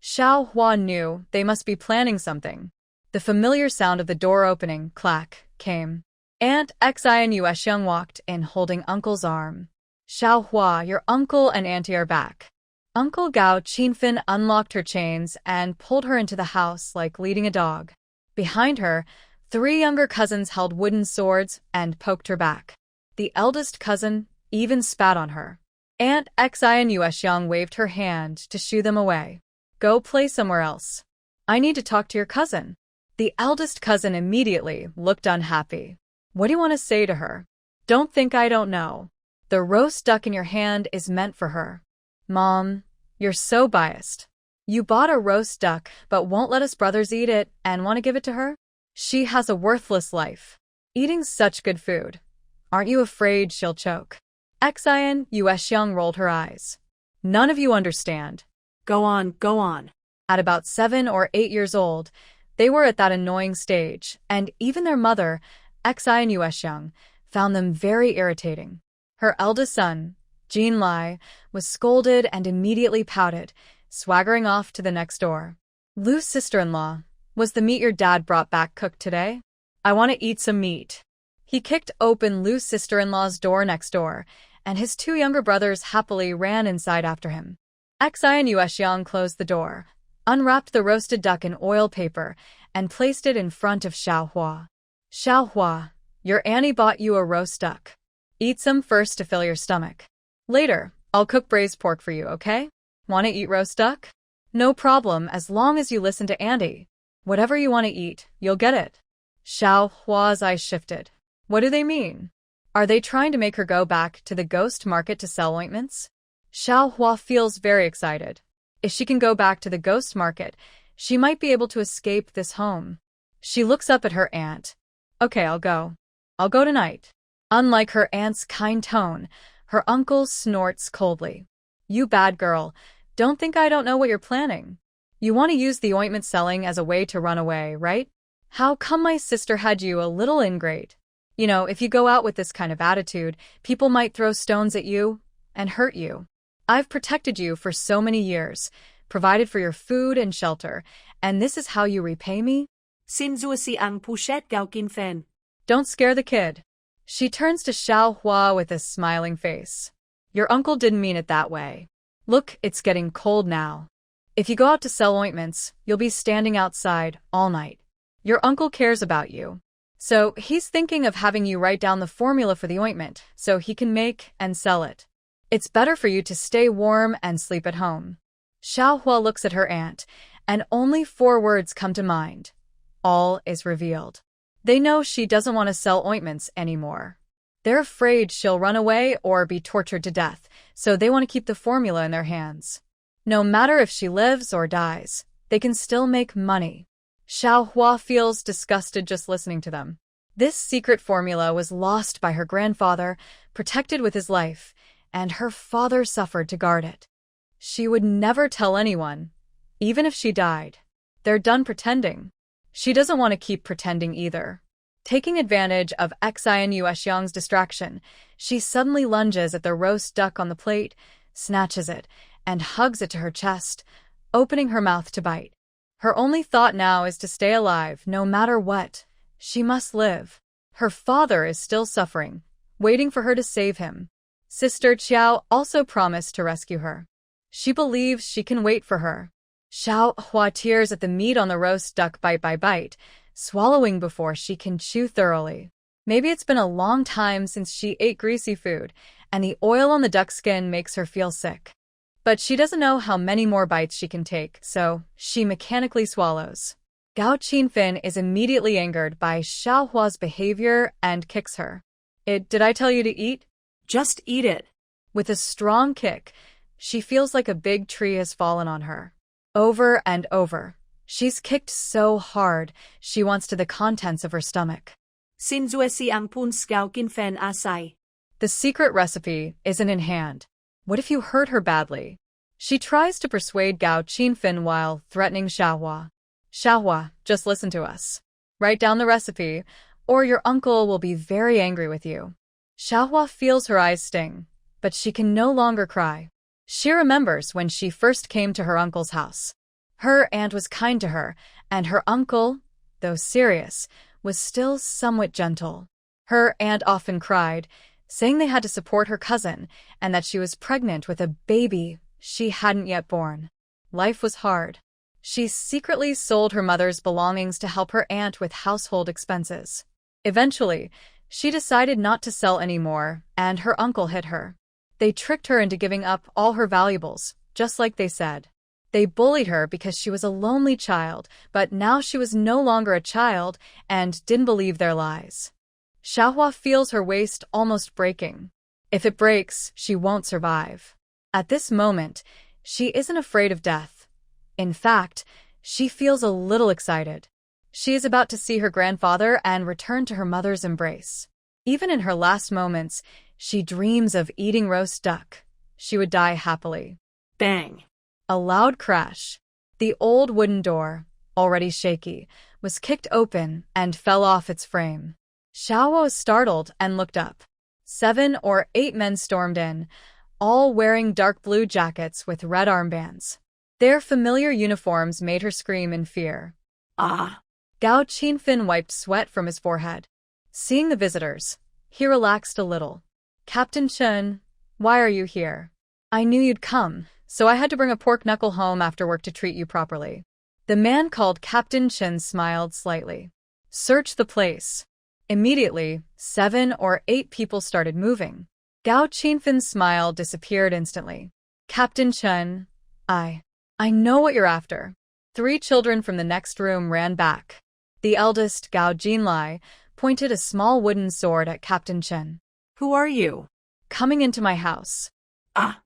Xiaohua knew they must be planning something. The familiar sound of the door opening, clack, came. Aunt Xi and Yuesheng walked in holding Uncle's arm. Xiaohua, your uncle and auntie are back. Uncle Gao Qinfen unlocked her chains and pulled her into the house like leading a dog. Behind her, 3 younger cousins held wooden swords and poked her back. The eldest cousin even spat on her. Aunt Xi and Yuesheng waved her hand to shoo them away. Go play somewhere else. I need to talk to your cousin. The eldest cousin immediately looked unhappy. What do you want to say to her? Don't think I don't know. The roast duck in your hand is meant for her. Mom, you're so biased. You bought a roast duck but won't let us brothers eat it and want to give it to her? She has a worthless life. Eating such good food. Aren't you afraid she'll choke? Xian Yuesheng rolled her eyes. None of you understand.
Go on, go on.
At about 7 or 8 years old, they were at that annoying stage, and even their mother, Xian Yuesheng, found them very irritating. Her eldest son, Jean Lai, was scolded and immediately pouted, swaggering off to the next door. Lu's sister-in-law, was the meat your dad brought back cooked today? I want to eat some meat. He kicked open Lu's sister-in-law's door next door, and his 2 younger brothers happily ran inside after him. Xian Yuesheng closed the door, unwrapped the roasted duck in oil paper, and placed it in front of Xiaohua. Xiaohua, your auntie bought you a roast duck. Eat some first to fill your stomach. Later, I'll cook braised pork for you, okay? Want to eat roast duck? No problem, as long as you listen to Auntie. Whatever you want to eat, you'll get it. Xiaohua's eyes shifted. What do they mean? Are they trying to make her go back to the ghost market to sell ointments? Xiao Hua feels very excited. If she can go back to the ghost market, she might be able to escape this home. She looks up at her aunt. Okay, I'll go. I'll go tonight. Unlike her aunt's kind tone, her uncle snorts coldly. You bad girl, don't think I don't know what you're planning. You want to use the ointment selling as a way to run away, right? How come my sister had you a little ingrate? You know, if you go out with this kind of attitude, people might throw stones at you and hurt you. I've protected you for so many years, provided for your food and shelter, and this is how you repay me?
Xin si ang pushet gao kin fen.
Don't scare the kid. She turns to Xiao Hua with a smiling face. Your uncle didn't mean it that way. Look, it's getting cold now. If you go out to sell ointments, you'll be standing outside all night. Your uncle cares about you. So he's thinking of having you write down the formula for the ointment so he can make and sell it. It's better for you to stay warm and sleep at home. Xiao Hua looks at her aunt, and only 4 words come to mind. All is revealed. They know she doesn't want to sell ointments anymore. They're afraid she'll run away or be tortured to death, so they want to keep the formula in their hands. No matter if she lives or dies, they can still make money. Xiao Hua feels disgusted just listening to them. This secret formula was lost by her grandfather, protected with his life, and her father suffered to guard it. She would never tell anyone, even if she died. They're done pretending. She doesn't want to keep pretending either. Taking advantage of Xian Yuexiang's distraction, she suddenly lunges at the roast duck on the plate, snatches it, and hugs it to her chest, opening her mouth to bite. Her only thought now is to stay alive, no matter what. She must live. Her father is still suffering, waiting for her to save him. Sister Qiao also promised to rescue her. She believes she can wait for her. Xiao Hua tears at the meat on the roast duck bite by bite, swallowing before she can chew thoroughly. Maybe it's been a long time since she ate greasy food, and the oil on the duck skin makes her feel sick. But she doesn't know how many more bites she can take, so she mechanically swallows. Gao Qinfen is immediately angered by Xiao Hua's behavior and kicks her. Did I tell you to eat?
Just eat it.
With a strong kick, she feels like a big tree has fallen on her. Over and over. She's kicked so hard, she wants to the contents of her stomach.
Xin si ang pun gao kin fen asai.
The secret recipe isn't in hand. What if you hurt her badly? She tries to persuade Gao Qinfen while threatening Xiaohua. Xiaohua, just listen to us. Write down the recipe, or your uncle will be very angry with you. Xiaohua feels her eyes sting, but she can no longer cry. She remembers when she first came to her uncle's house. Her aunt was kind to her, and her uncle, though serious, was still somewhat gentle. Her aunt often cried, saying they had to support her cousin and that she was pregnant with a baby she hadn't yet born. Life was hard. She secretly sold her mother's belongings to help her aunt with household expenses. Eventually, she decided not to sell anymore, and her uncle hit her. They tricked her into giving up all her valuables, just like they said. They bullied her because she was a lonely child, but now she was no longer a child and didn't believe their lies. Xiaohua feels her waist almost breaking. If it breaks, she won't survive. At this moment, she isn't afraid of death. In fact, she feels a little excited. She is about to see her grandfather and return to her mother's embrace. Even in her last moments, she dreams of eating roast duck. She would die happily.
Bang!
A loud crash. The old wooden door, already shaky, was kicked open and fell off its frame. Xiaohua was startled and looked up. 7 or 8 men stormed in, all wearing dark blue jackets with red armbands. Their familiar uniforms made her scream in fear.
Ah!
Gao Qinfen wiped sweat from his forehead. Seeing the visitors, he relaxed a little. Captain Chen, why are you here? I knew you'd come, so I had to bring a pork knuckle home after work to treat you properly. The man called Captain Chen smiled slightly. Search the place. Immediately, 7 or 8 people started moving. Gao Qinfen's smile disappeared instantly. Captain Chen, I know what you're after. 3 children from the next room ran back. The eldest, Gao Jinlai, pointed a small wooden sword at Captain Chen.
Who are you?
Coming into my house.
Ah!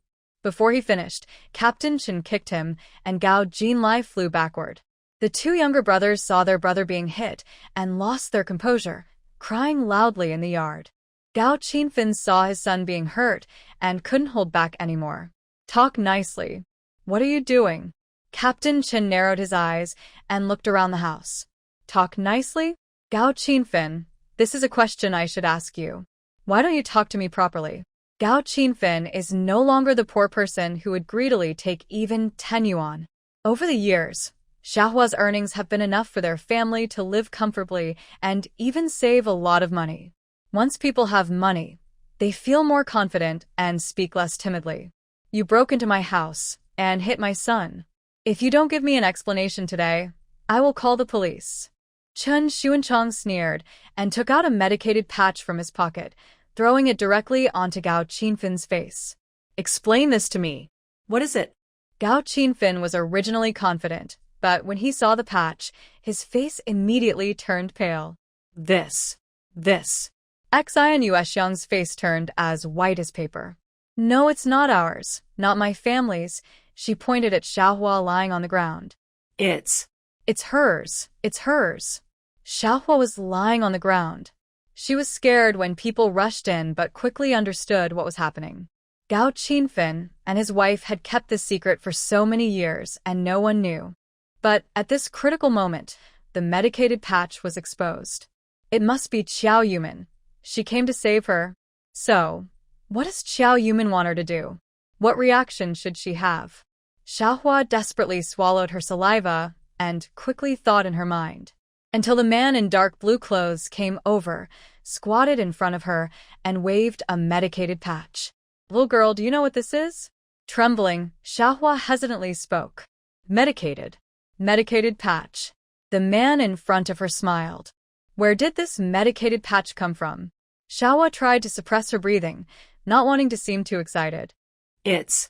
Before he finished, Captain Chen kicked him, and Gao Jinlai flew backward. The two younger brothers saw their brother being hit and lost their composure, crying loudly in the yard. Gao Qinfen saw his son being hurt and couldn't hold back anymore. Talk nicely. What are you doing? Captain Chen narrowed his eyes and looked around the house. Talk nicely? Gao Qinfen, this is a question I should ask you. Why don't you talk to me properly? Gao Qinfen is no longer the poor person who would greedily take even 10 yuan. Over the years, Xiaohua's earnings have been enough for their family to live comfortably and even save a lot of money. Once people have money, they feel more confident and speak less timidly. You broke into my house and hit my son. If you don't give me an explanation today, I will call the police. Chen Xuanchang sneered and took out a medicated patch from his pocket, throwing it directly onto Gao Qinfen's face.
Explain this to me. What is it?
Gao Qinfen was originally confident, but when he saw the patch, his face immediately turned pale.
This.
Xian Yuexiang's face turned as white as paper. No, it's not ours, not my family's. She pointed at Xiaohua lying on the ground.
It's
hers. Xiaohua was lying on the ground. She was scared when people rushed in but quickly understood what was happening. Gao Qinfen and his wife had kept this secret for so many years and no one knew. But at this critical moment, the medicated patch was exposed. It must be Qiao Yuman. She came to save her. So, what does Qiao Yuman want her to do? What reaction should she have? Xiaohua desperately swallowed her saliva and quickly thought in her mind. Until the man in dark blue clothes came over, squatted in front of her, and waved a medicated patch. Little girl, do you know what this is? Trembling, Xiaohua hesitantly spoke. Medicated patch. The man in front of her smiled. Where did this medicated patch come from? Xiaohua tried to suppress her breathing, not wanting to seem too excited.
It's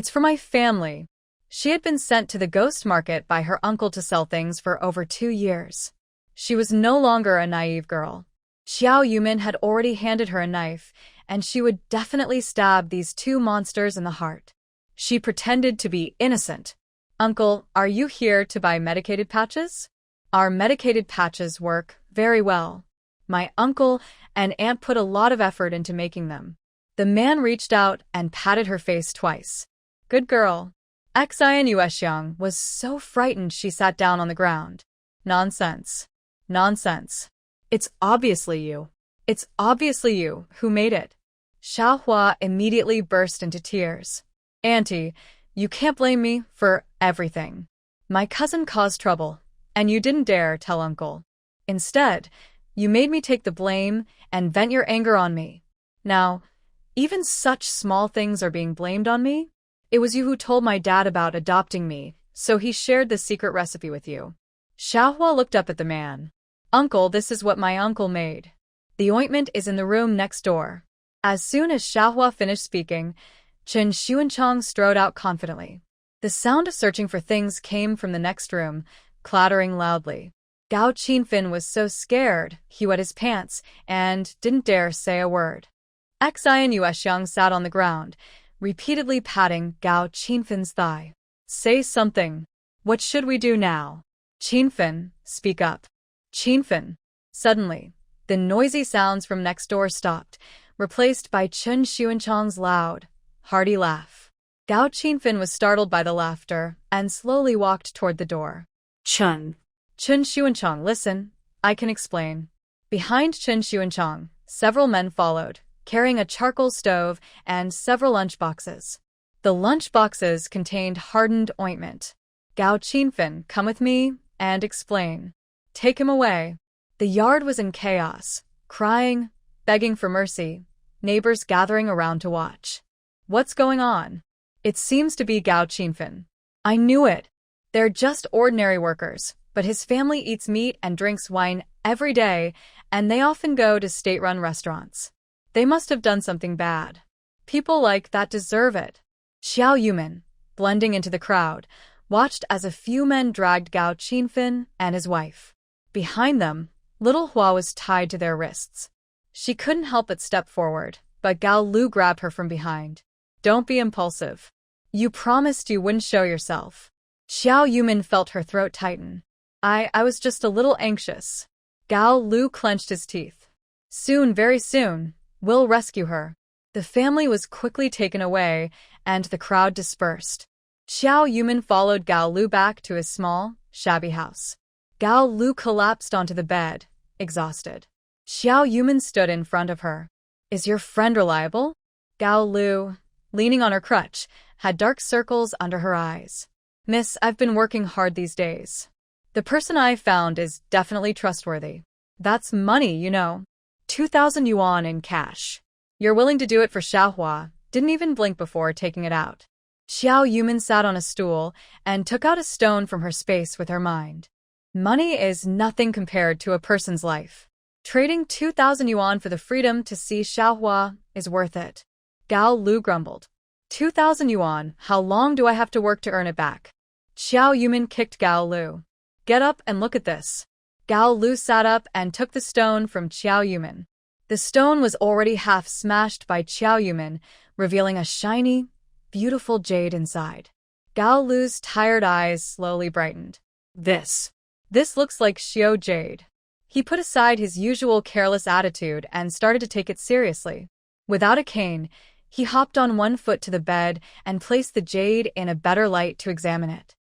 for my family. She had been sent to the ghost market by her uncle to sell things for over 2 years. She was no longer a naive girl. Qiao Yuman had already handed her a knife, and she would definitely stab these two monsters in the heart. She pretended to be innocent. Uncle, are you here to buy medicated patches? Our medicated patches work very well. My uncle and aunt put a lot of effort into making them. The man reached out and patted her face twice. Good girl. Xian Yuexiang was so frightened she sat down on the ground. Nonsense.
It's obviously you
who made it. Xiaohua immediately burst into tears. Auntie, you can't blame me for everything. My cousin caused trouble, and you didn't dare tell Uncle. Instead, you made me take the blame and vent your anger on me. Now, even such small things are being blamed on me? It was you who told my dad about adopting me, so he shared the secret recipe with you. Xiaohua looked up at the man. Uncle, this is what my uncle made. The ointment is in the room next door. As soon as Xiaohua finished speaking, Chen Xuanchang strode out confidently. The sound of searching for things came from the next room, clattering loudly. Gao Qinfen was so scared, he wet his pants and didn't dare say a word. Xian Yuexiang sat on the ground, repeatedly patting Gao Qinfen's thigh. Say something. What should we do now? Qinfen, speak up. Qinfen. Suddenly, the noisy sounds from next door stopped, replaced by Chen Xuanchang's loud, hearty laugh. Gao Qinfen was startled by the laughter and slowly walked toward the door.
Chen
Xuanchang, listen. I can explain. Behind Chen Xuanchang, several men followed, carrying a charcoal stove and several lunchboxes. The lunchboxes contained hardened ointment. Gao Qinfen, come with me and explain. Take him away. The yard was in chaos, crying, begging for mercy, neighbors gathering around to watch. What's going on? It seems to be Gao Qinfen. I knew it. They're just ordinary workers, but his family eats meat and drinks wine every day, and they often go to state-run restaurants. They must have done something bad. People like that deserve it. Qiao Yuman, blending into the crowd, watched as a few men dragged Gao Qinfen and his wife. Behind them, little Hua was tied to their wrists. She couldn't help but step forward, but Gao Lu grabbed her from behind. Don't be impulsive. You promised you wouldn't show yourself. Xiao Yumin felt her throat tighten. I was just a little anxious. Gao Lu clenched his teeth. Soon, very soon, we'll rescue her. The family was quickly taken away, and the crowd dispersed. Xiao Yumin followed Gao Lu back to his small, shabby house. Gao Lu collapsed onto the bed, exhausted. Xiao Yumin stood in front of her. Is your friend reliable? Gao Lu, leaning on her crutch, had dark circles under her eyes. Miss, I've been working hard these days. The person I found is definitely trustworthy. That's money, you know. 2,000 yuan in cash. You're willing to do it for Xiaohua, didn't even blink before taking it out. Xiao Yumin sat on a stool and took out a stone from her space with her mind. Money is nothing compared to a person's life. Trading 2,000 yuan for the freedom to see Xiaohua is worth it. Gao Lu grumbled. 2,000 yuan, how long do I have to work to earn it back? Xiao Yumin kicked Gao Lu. Get up and look at this. Gao Lu sat up and took the stone from Xiao Yumin. The stone was already half smashed by Xiao Yumin, revealing a shiny, beautiful jade inside. Gao Lu's tired eyes slowly brightened. This looks like Xiao jade. He put aside his usual careless attitude and started to take it seriously. Without a cane, he hopped on one foot to the bed and placed the jade in a better light to examine it.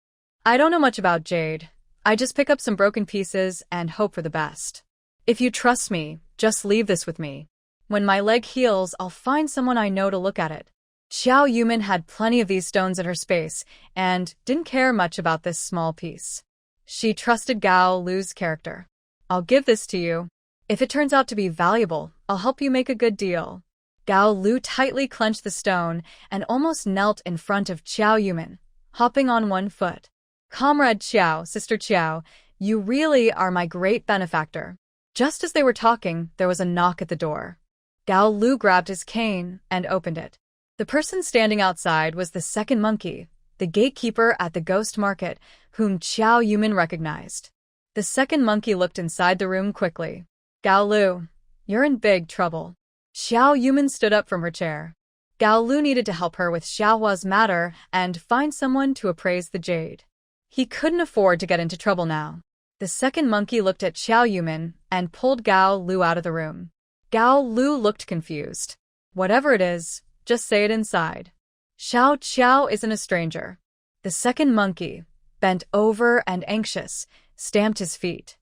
I don't know much about jade. I just pick up some broken pieces and hope for the best. If you trust me, just leave this with me. When my leg heals, I'll find someone I know to look at it. Xiao Yumin had plenty of these stones in her space and didn't care much about this small piece. She trusted Gao Lu's character. I'll give this to you. If it turns out to be valuable, I'll help you make a good deal. Gao Lu tightly clenched the stone and almost knelt in front of Xiao Yumin, hopping on one foot. Comrade Xiao, Sister Xiao, you really are my great benefactor. Just as they were talking, there was a knock at the door. Gao Lu grabbed his cane and opened it. The person standing outside was the second monkey, the gatekeeper at the ghost market, whom Xiao Yumin recognized. The second monkey looked inside the room quickly. Gao Lu, you're in big trouble. Xiao Yumin stood up from her chair. Gao Lu needed to help her with Xiaohua's matter and find someone to appraise the jade. He couldn't afford to get into trouble now. The second monkey looked at Xiao Yumin and pulled Gao Lu out of the room. Gao Lu looked confused. Whatever it is, just say it inside. Xiao Qiao isn't a stranger. The second monkey, bent over and anxious, stamped his feet.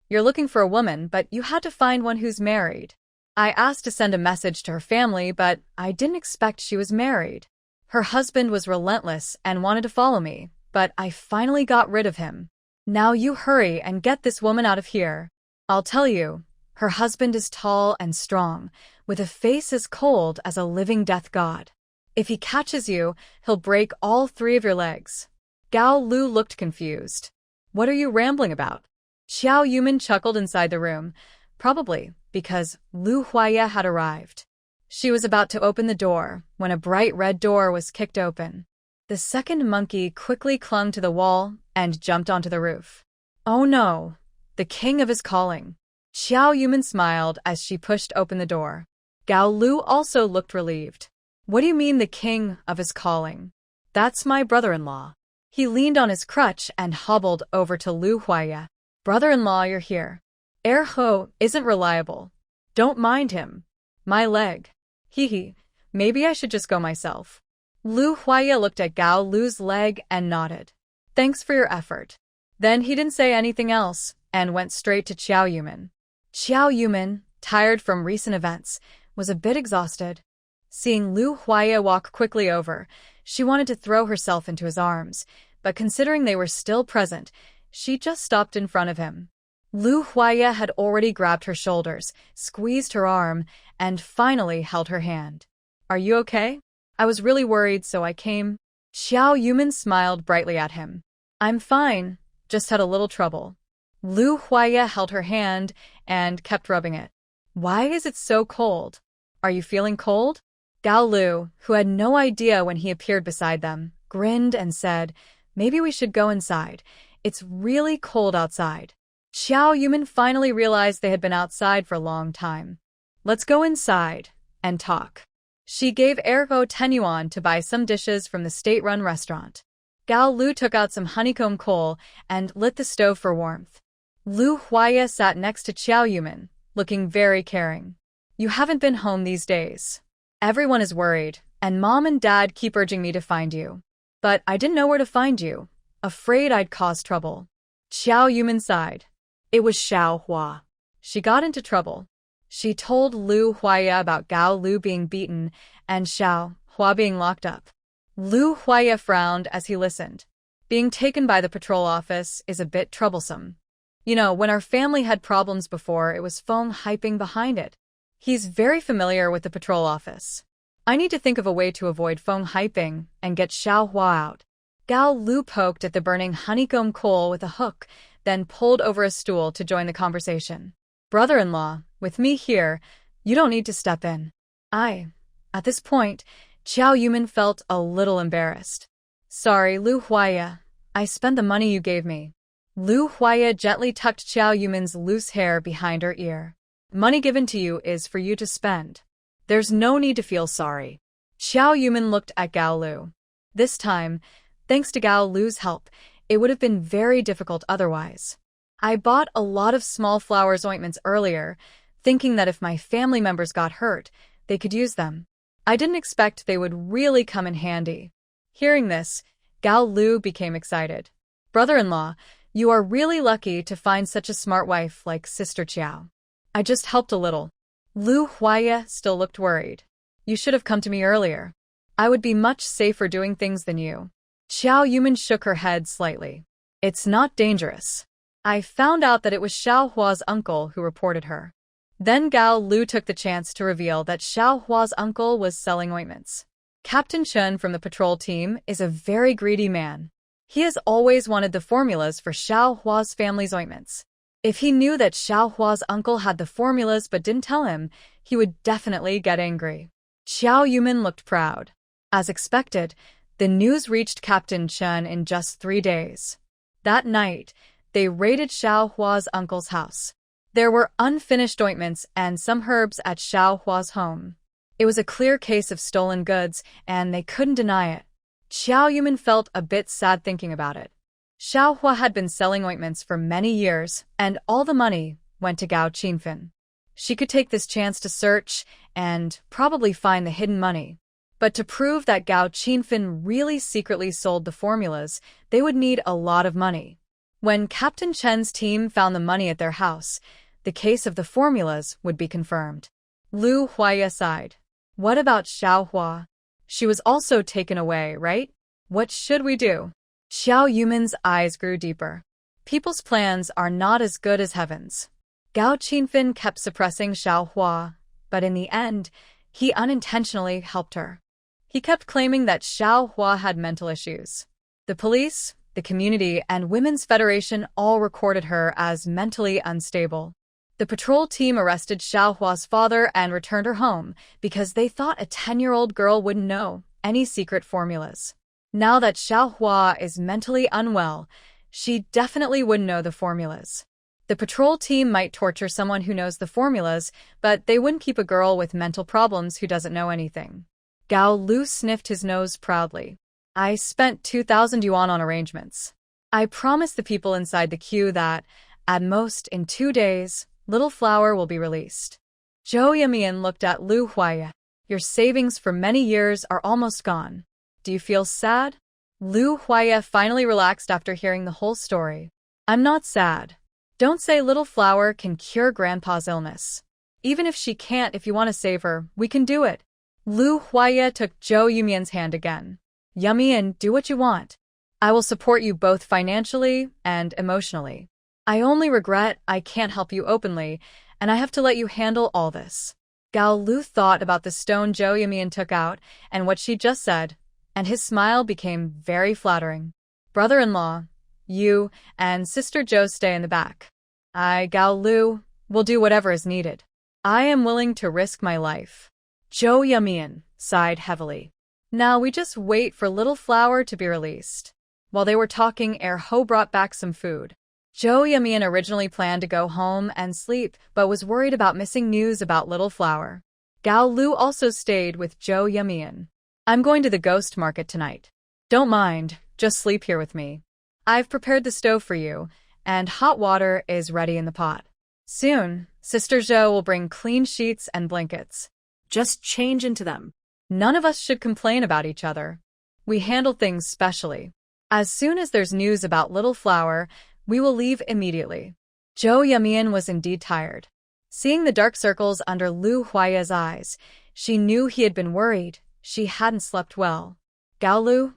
You're looking for a woman, but you had to find one who's married. I asked to send a message to her family, but I didn't expect she was married. Her husband was relentless and wanted to follow me, but I finally got rid of him. Now you hurry and get this woman out of here. I'll tell you, her husband is tall and strong, with a face as cold as a living death god. If he catches you, he'll break all 3 of your legs. Gao Lu looked confused. What are you rambling about? Xiao Yumin chuckled inside the room, probably because Lu Huaya had arrived. She was about to open the door when a bright red door was kicked open. The second monkey quickly clung to the wall and jumped onto the roof. Oh no, the king of his calling. Xiao Yumin smiled as she pushed open the door. Gao Lu also looked relieved. What do you mean the king of his calling? That's my brother-in-law. He leaned on his crutch and hobbled over to Lu Huaya. Brother-in-law, you're here. Ho isn't reliable. Don't mind him. My leg. Hee, maybe I should just go myself. Lu Huaya looked at Gao Lu's leg and nodded. Thanks for your effort. Then he didn't say anything else and went straight to Xiao Yumin. Xiao Yumin, tired from recent events, was a bit exhausted. Seeing Lu Huaya walk quickly over, she wanted to throw herself into his arms, but considering they were still present, she just stopped in front of him. Lu Huaya had already grabbed her shoulders, squeezed her arm, and finally held her hand. Are you okay? I was really worried, so I came. Xiao Yumin smiled brightly at him. I'm fine, just had a little trouble. Lu Huaya held her hand and kept rubbing it. Why is it so cold? Are you feeling cold? Gao Lu, who had no idea when he appeared beside them, grinned and said, Maybe we should go inside. It's really cold outside. Xiao Yumin finally realized they had been outside for a long time. Let's go inside and talk. She gave Erho 10 yuan to buy some dishes from the state-run restaurant. Gao Lu took out some honeycomb coal and lit the stove for warmth. Lu Huaya sat next to Qiao Yumin, looking very caring. You haven't been home these days. Everyone is worried, and Mom and Dad keep urging me to find you. But I didn't know where to find you, afraid I'd cause trouble. Qiao Yumin sighed. It was Xiao Hua. She got into trouble. She told Lu Huaya about Gao Lu being beaten and Xiao Hua being locked up. Lu Huaya frowned as he listened. Being taken by the patrol office is a bit troublesome. You know, when our family had problems before, it was Feng hyping behind it. He's very familiar with the patrol office. I need to think of a way to avoid Feng hyping and get Xiao Hua out. Gao Lu poked at the burning honeycomb coal with a hook, then pulled over a stool to join the conversation. Brother-in-law, with me here, you don't need to step in. At this point, Qiao Yumin felt a little embarrassed. Sorry, Lu Huaya. I spent the money you gave me. Lu Huaya gently tucked Qiao Yumin's loose hair behind her ear. Money given to you is for you to spend. There's no need to feel sorry. Qiao Yumin looked at Gao Lu. This time, thanks to Gao Lu's help, it would have been very difficult otherwise. I bought a lot of small flowers ointments earlier, thinking that if my family members got hurt, they could use them. I didn't expect they would really come in handy. Hearing this, Gao Lu became excited. Brother-in-law, you are really lucky to find such a smart wife like Sister Qiao. I just helped a little. Lu Huaya still looked worried. You should have come to me earlier. I would be much safer doing things than you. Qiao Yumin shook her head slightly. It's not dangerous. I found out that it was Xiao Hua's uncle who reported her. Then Gao Lu took the chance to reveal that Xiao Hua's uncle was selling ointments. Captain Chen from the patrol team is a very greedy man. He has always wanted the formulas for Xiao Hua's family's ointments. If he knew that Xiao Hua's uncle had the formulas but didn't tell him, he would definitely get angry. Qiao Yumin looked proud. As expected, the news reached Captain Chen in just 3 days. That night, they raided Xiao Hua's uncle's house. There were unfinished ointments and some herbs at Xiao Hua's home. It was a clear case of stolen goods, and they couldn't deny it. Qiao Yumin felt a bit sad thinking about it. Xiao Hua had been selling ointments for many years, and all the money went to Gao Qinfen. She could take this chance to search and probably find the hidden money. But to prove that Gao Qinfen really secretly sold the formulas, they would need a lot of money. When Captain Chen's team found the money at their house, the case of the formulas would be confirmed. Lu Huaya sighed. What about Xiao Hua? She was also taken away, right? What should we do? Qiao Yumin's eyes grew deeper. People's plans are not as good as heaven's. Gao Qinfen kept suppressing Xiao Hua, but in the end, he unintentionally helped her. He kept claiming that Xiao Hua had mental issues. The police, the community, and Women's Federation all recorded her as mentally unstable. The patrol team arrested Xiao Hua's father and returned her home because they thought a 10-year-old girl wouldn't know any secret formulas. Now that Xiao Hua is mentally unwell, she definitely wouldn't know the formulas. The patrol team might torture someone who knows the formulas, but they wouldn't keep a girl with mental problems who doesn't know anything. Gao Lu sniffed his nose proudly. I spent 2,000 yuan on arrangements. I promised the people inside the queue that, at most in 2 days, Little Flower will be released. Zhou Yamian looked at Lu Huaya. Your savings for many years are almost gone. Do you feel sad? Lu Huaya finally relaxed after hearing the whole story. I'm not sad. Don't say Little Flower can cure Grandpa's illness. Even if she can't, if you want to save her, we can do it. Lu Huaya took Zhou Yumian's hand again. Yumian, do what you want. I will support you both financially and emotionally. I only regret I can't help you openly, and I have to let you handle all this. Gao Lu thought about the stone Zhou Yumian took out and what she just said, and his smile became very flattering. Brother-in-law, you and Sister Zhou stay in the back. I, Gao Lu, will do whatever is needed. I am willing to risk my life. Zhou Yumian sighed heavily. Now we just wait for Little Flower to be released. While they were talking, Erho brought back some food. Zhou Yumian originally planned to go home and sleep, but was worried about missing news about Little Flower. Gao Lu also stayed with Zhou Yamian. I'm going to the ghost market tonight. Don't mind, just sleep here with me. I've prepared the stove for you, and hot water is ready in the pot. Soon, Sister Zhou will bring clean sheets and blankets.
Just change into them.
None of us should complain about each other. We handle things specially. As soon as there's news about Little Flower, we will leave immediately. Zhou Yamian was indeed tired. Seeing the dark circles under Lu Huaya's eyes, she knew he had been worried. She hadn't slept well. Gao Lu,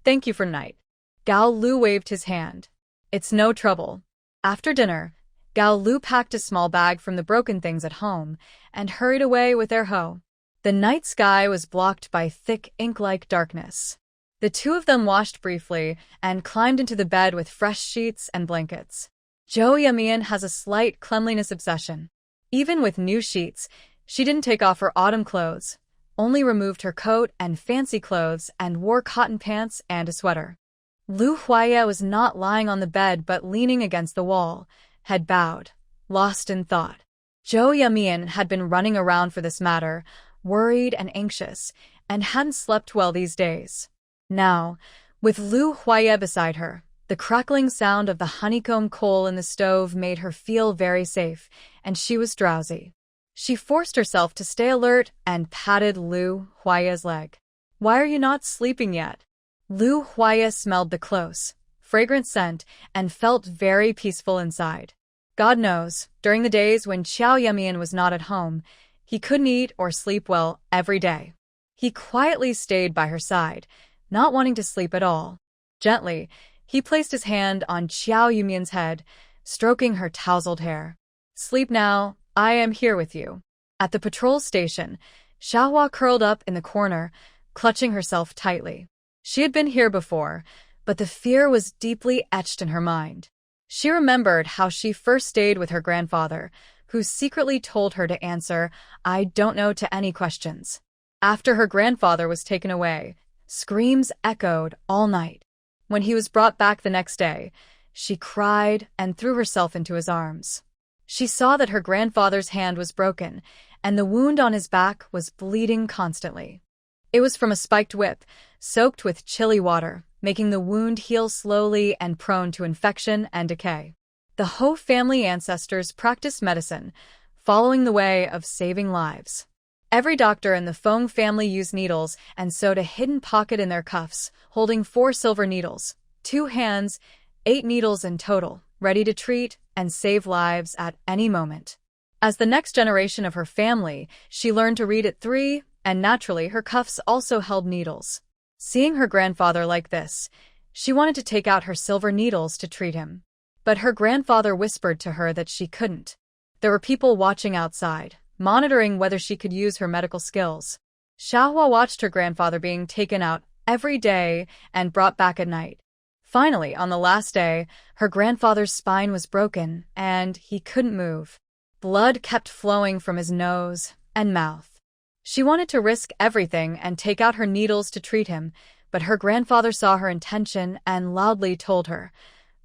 thank you for night. Gao Lu waved his hand. It's no trouble. After dinner, Gao Lu packed a small bag from the broken things at home and hurried away with their hoe. The night sky was blocked by thick ink-like darkness. The two of them washed briefly and climbed into the bed with fresh sheets and blankets. Zhou Yamian has a slight cleanliness obsession. Even with new sheets, she didn't take off her autumn clothes, only removed her coat and fancy clothes and wore cotton pants and a sweater. Lu Huaya was not lying on the bed but leaning against the wall, head bowed, lost in thought. Zhou Yamian had been running around for this matter, worried and anxious, and hadn't slept well these days. Now, with Lu Huaya beside her, the crackling sound of the honeycomb coal in the stove made her feel very safe, and she was drowsy. She forced herself to stay alert and patted Lu Huaya's leg. Why are you not sleeping yet? Lu Huaya smelled the close, fragrant scent and felt very peaceful inside. God knows, during the days when Xiao Yamian was not at home, he couldn't eat or sleep well every day. He quietly stayed by her side, not wanting to sleep at all. Gently, he placed his hand on Xiao Yamian's head, stroking her tousled hair. Sleep now, I am here with you. At the patrol station, Xiaohua curled up in the corner, clutching herself tightly. She had been here before, but the fear was deeply etched in her mind. She remembered how she first stayed with her grandfather, who secretly told her to answer, "I don't know" to any questions. After her grandfather was taken away, screams echoed all night. When he was brought back the next day, she cried and threw herself into his arms. She saw that her grandfather's hand was broken, and the wound on his back was bleeding constantly. It was from a spiked whip, soaked with chilly water, making the wound heal slowly and prone to infection and decay. The Ho family ancestors practiced medicine, following the way of saving lives. Every doctor in the Feng family used needles and sewed a hidden pocket in their cuffs, holding 4 silver needles, 2 hands, 8 needles in total, ready to treat and save lives at any moment. As the next generation of her family, she learned to read at 3, and naturally her cuffs also held needles. Seeing her grandfather like this, she wanted to take out her silver needles to treat him. But her grandfather whispered to her that she couldn't. There were people watching outside, monitoring whether she could use her medical skills. Xiaohua watched her grandfather being taken out every day and brought back at night. Finally, on the last day, her grandfather's spine was broken and he couldn't move. Blood kept flowing from his nose and mouth. She wanted to risk everything and take out her needles to treat him, but her grandfather saw her intention and loudly told her,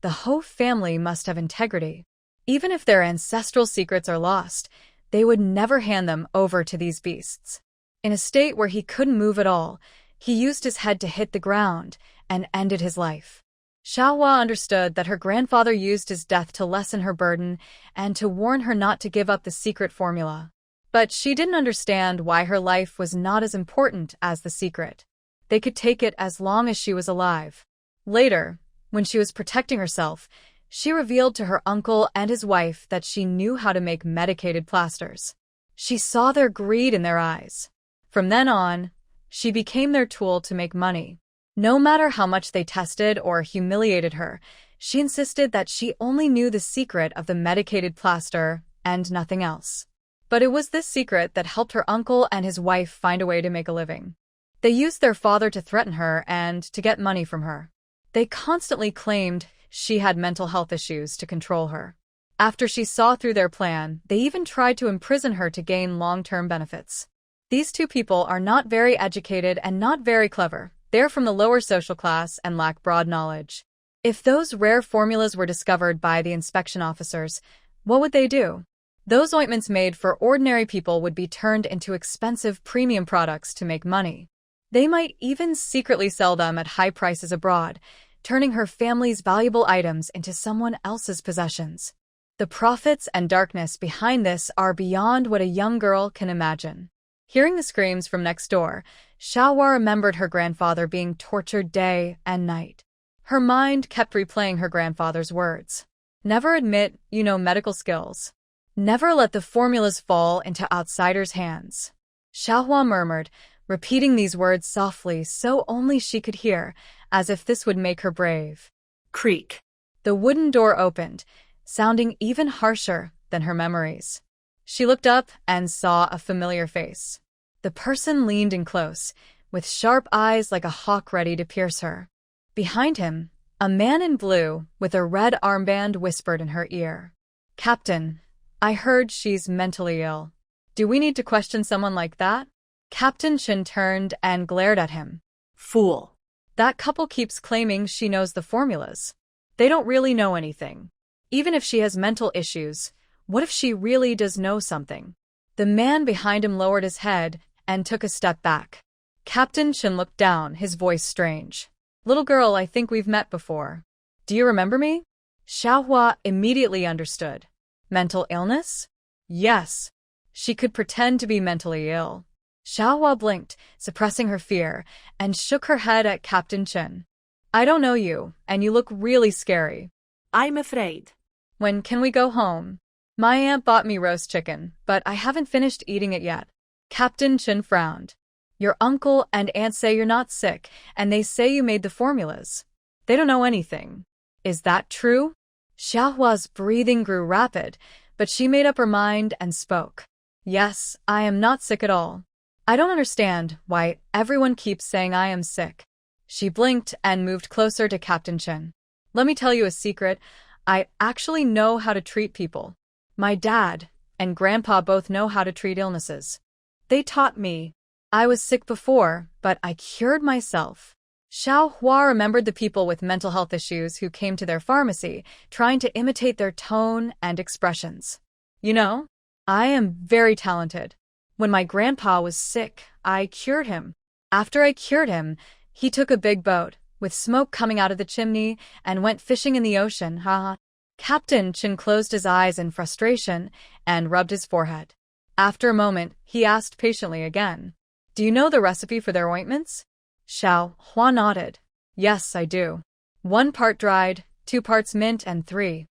"The Ho family must have integrity. Even if their ancestral secrets are lost, they would never hand them over to these beasts." In a state where he couldn't move at all, he used his head to hit the ground and ended his life. Xiaohua understood that her grandfather used his death to lessen her burden and to warn her not to give up the secret formula. But she didn't understand why her life was not as important as the secret. They could take it as long as she was alive. Later, when she was protecting herself, she revealed to her uncle and his wife that she knew how to make medicated plasters. She saw their greed in their eyes. From then on, she became their tool to make money. No matter how much they tested or humiliated her, she insisted that she only knew the secret of the medicated plaster and nothing else. But it was this secret that helped her uncle and his wife find a way to make a living. They used their father to threaten her and to get money from her. They constantly claimed she had mental health issues to control her. After she saw through their plan, they even tried to imprison her to gain long-term benefits. These two people are not very educated and not very clever. They're from the lower social class and lack broad knowledge. If those rare formulas were discovered by the inspection officers, what would they do? Those ointments made for ordinary people would be turned into expensive premium products to make money. They might even secretly sell them at high prices abroad, turning her family's valuable items into someone else's possessions. The profits and darkness behind this are beyond what a young girl can imagine. Hearing the screams from next door, Xiaohua remembered her grandfather being tortured day and night. Her mind kept replaying her grandfather's words. Never admit you know medical skills. Never let the formulas fall into outsiders' hands. Xiaohua murmured, repeating these words softly so only she could hear, as if this would make her brave.
Creak.
The wooden door opened, sounding even harsher than her memories. She looked up and saw a familiar face. The person leaned in close, with sharp eyes like a hawk ready to pierce her. Behind him, a man in blue with a red armband whispered in her ear. "Captain, I heard she's mentally ill. Do we need to question someone like that?" Captain Chen turned and glared at him.
Fool.
That couple keeps claiming she knows the formulas. They don't really know anything. Even if she has mental issues, what if she really does know something? The man behind him lowered his head and took a step back. Captain Chen looked down, his voice strange. "Little girl, I think we've met before. Do you remember me?" Xiaohua immediately understood. Mental illness? Yes. She could pretend to be mentally ill. Xiaohua blinked, suppressing her fear, and shook her head at Captain Chen. "I don't know you, and you look really scary."
I'm afraid.
"When can we go home?" "My aunt bought me roast chicken, but I haven't finished eating it yet." Captain Chen frowned. "Your uncle and aunt say you're not sick, and they say you made the formulas. They don't know anything. Is that true?" Xiaohua's breathing grew rapid, but she made up her mind and spoke. "Yes, I am not sick at all. I don't understand why everyone keeps saying I am sick." She blinked and moved closer to Captain Chen. "Let me tell you a secret. I actually know how to treat people. My dad and grandpa both know how to treat illnesses. They taught me. I was sick before, but I cured myself." Xiaohua remembered the people with mental health issues who came to their pharmacy, trying to imitate their tone and expressions. "You know, I am very talented. When my grandpa was sick, I cured him. After I cured him, he took a big boat, with smoke coming out of the chimney, and went fishing in the ocean, haha." Captain Chen closed his eyes in frustration and rubbed his forehead. After a moment, he asked patiently again, "Do you know the recipe for their ointments?" Xiaohua nodded. "Yes, I do. 1 part dried, 2 parts mint, and 3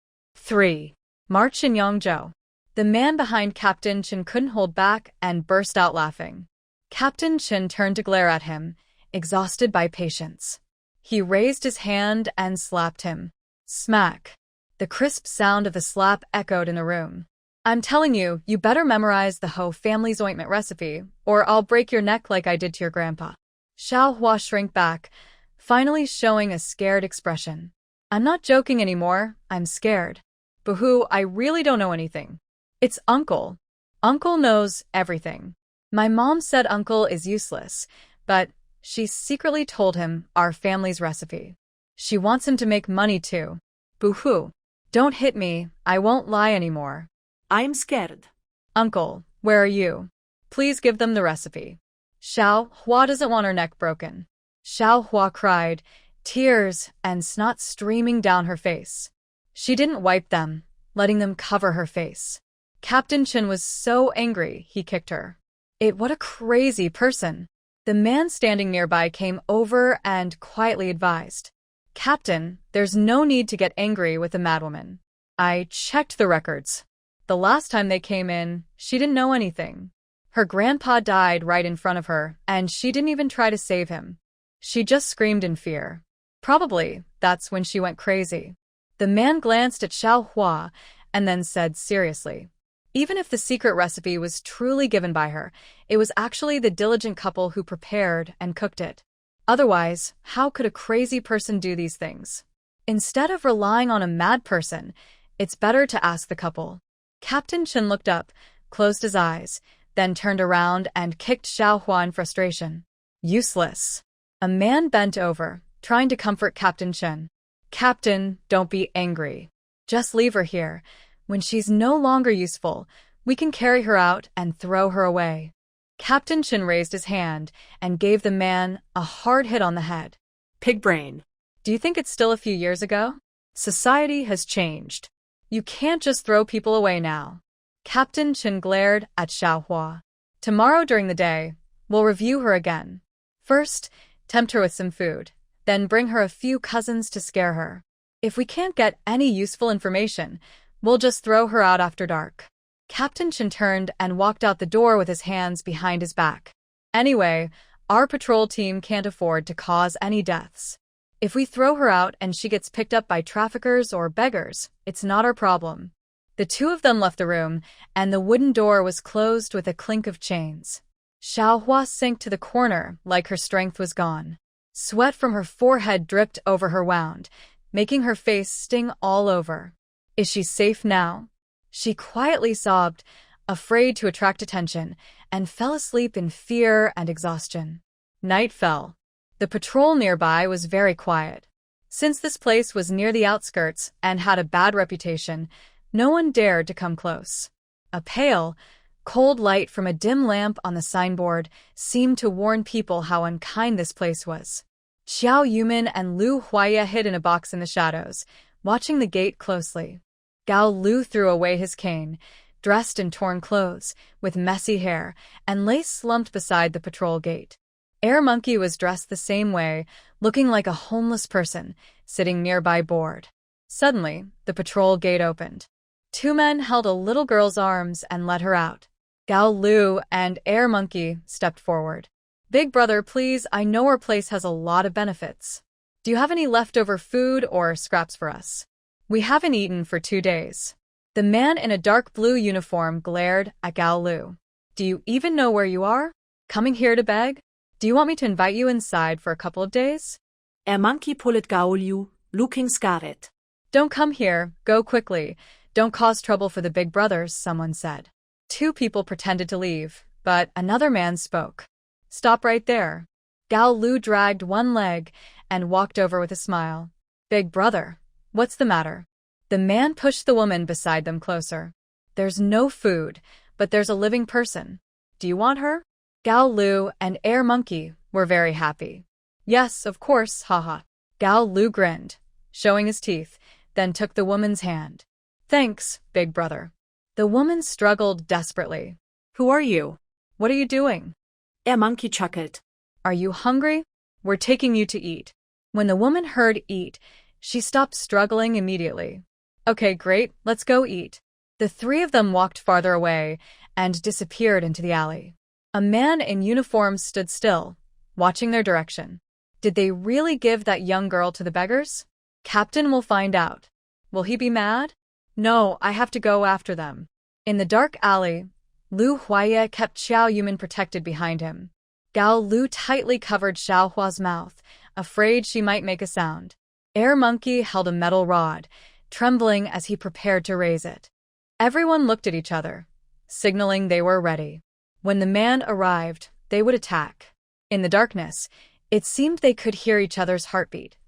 March in Yangzhou." The man behind Captain Chen couldn't hold back and burst out laughing. Captain Chen turned to glare at him, exhausted by patience. He raised his hand and slapped him. Smack. The crisp sound of the slap echoed in the room. "I'm telling you, you better memorize the Ho family's ointment recipe, or I'll break your neck like I did to your grandpa." Xiaohua shrank back, finally showing a scared expression. "I'm not joking anymore, I'm scared. Boo-hoo, I really don't know anything. It's Uncle. Uncle knows everything. My mom said Uncle is useless, but she secretly told him our family's recipe. She wants him to make money too. Boo-hoo. Don't hit me, I won't lie anymore."
I'm scared.
"Uncle, where are you? Please give them the recipe." Xiaohua doesn't want her neck broken. Xiaohua cried, tears and snot streaming down her face. She didn't wipe them, letting them cover her face. Captain Chen was so angry he kicked her. What a crazy person. The man standing nearby came over and quietly advised, "Captain, there's no need to get angry with the madwoman. I checked the records. The last time they came in, she didn't know anything. Her grandpa died right in front of her, and she didn't even try to save him. She just screamed in fear. Probably that's when she went crazy." The man glanced at Xiaohua and then said seriously, "Even if the secret recipe was truly given by her, it was actually the diligent couple who prepared and cooked it. Otherwise, how could a crazy person do these things? Instead of relying on a mad person, it's better to ask the couple." Captain Chen looked up, closed his eyes, then turned around and kicked Xiaohua in frustration. "Useless." A man bent over, trying to comfort Captain Chen. "Captain, don't be angry. Just leave her here. When she's no longer useful, we can carry her out and throw her away. Captain Chin raised his hand and gave the man a hard hit on the head.
Pig brain.
Do you think it's still a few years ago? Society has changed. You can't just throw people away now. Captain Chin glared at Xiaohua. Tomorrow during the day, we'll review her again. First, tempt her with some food, then bring her a few cousins to scare her. If we can't get any useful information, we'll just throw her out after dark. Captain Chin turned and walked out the door with his hands behind his back. Anyway, our patrol team can't afford to cause any deaths. If we throw her out and she gets picked up by traffickers or beggars, it's not our problem. The two of them left the room, and the wooden door was closed with a clink of chains. Xiaohua sank to the corner like her strength was gone. Sweat from her forehead dripped over her wound, making her face sting all over. Is she safe now? She quietly sobbed, afraid to attract attention, and fell asleep in fear and exhaustion. Night fell. The patrol nearby was very quiet. Since this place was near the outskirts and had a bad reputation, no one dared to come close. A pale, cold light from a dim lamp on the signboard seemed to warn people how unkind this place was. Xiao Yumin and Lu Huaya hid in a box in the shadows, watching the gate closely. Gao Lu threw away his cane, dressed in torn clothes, with messy hair, and lay slumped beside the patrol gate. Air Monkey was dressed the same way, looking like a homeless person, sitting nearby bored. Suddenly, the patrol gate opened. Two men held a little girl's arms and led her out. Gao Lu and Air Monkey stepped forward. Big brother, please, I know our place has a lot of benefits. Do you have any leftover food or scraps for us? We haven't eaten for 2 days. The man in a dark blue uniform glared at Gao Lu. Do you even know where you are? Coming here to beg? Do you want me to invite you inside for a couple of days?
Air Monkey pulled Gao Lu, looking scared.
Don't come here, go quickly. Don't cause trouble for the big brothers, someone said. Two people pretended to leave, but another man spoke. Stop right there. Gao Lu dragged one leg and walked over with a smile. Big brother, what's the matter? The man pushed the woman beside them closer. There's no food, but there's a living person. Do you want her? Gao Lu and Air Monkey were very happy. Yes, of course, haha. Gao Lu grinned, showing his teeth, then took the woman's hand. Thanks, big brother. The woman struggled desperately.
Who are you?
What are you doing?
Air Monkey chuckled.
Are you hungry? We're taking you to eat. When the woman heard eat, she stopped struggling immediately. Okay, great, let's go eat. The three of them walked farther away and disappeared into the alley. A man in uniform stood still, watching their direction. Did they really give that young girl to the beggars? Captain will find out. Will he be mad? No, I have to go after them. In the dark alley, Lu Huaya kept Xiao Yumin protected behind him. Gao Lu tightly covered Xiaohua's mouth, afraid she might make a sound. Air Monkey held a metal rod, trembling as he prepared to raise it. Everyone looked at each other, signaling they were ready. When the man arrived, they would attack. In the darkness, it seemed they could hear each other's heartbeat,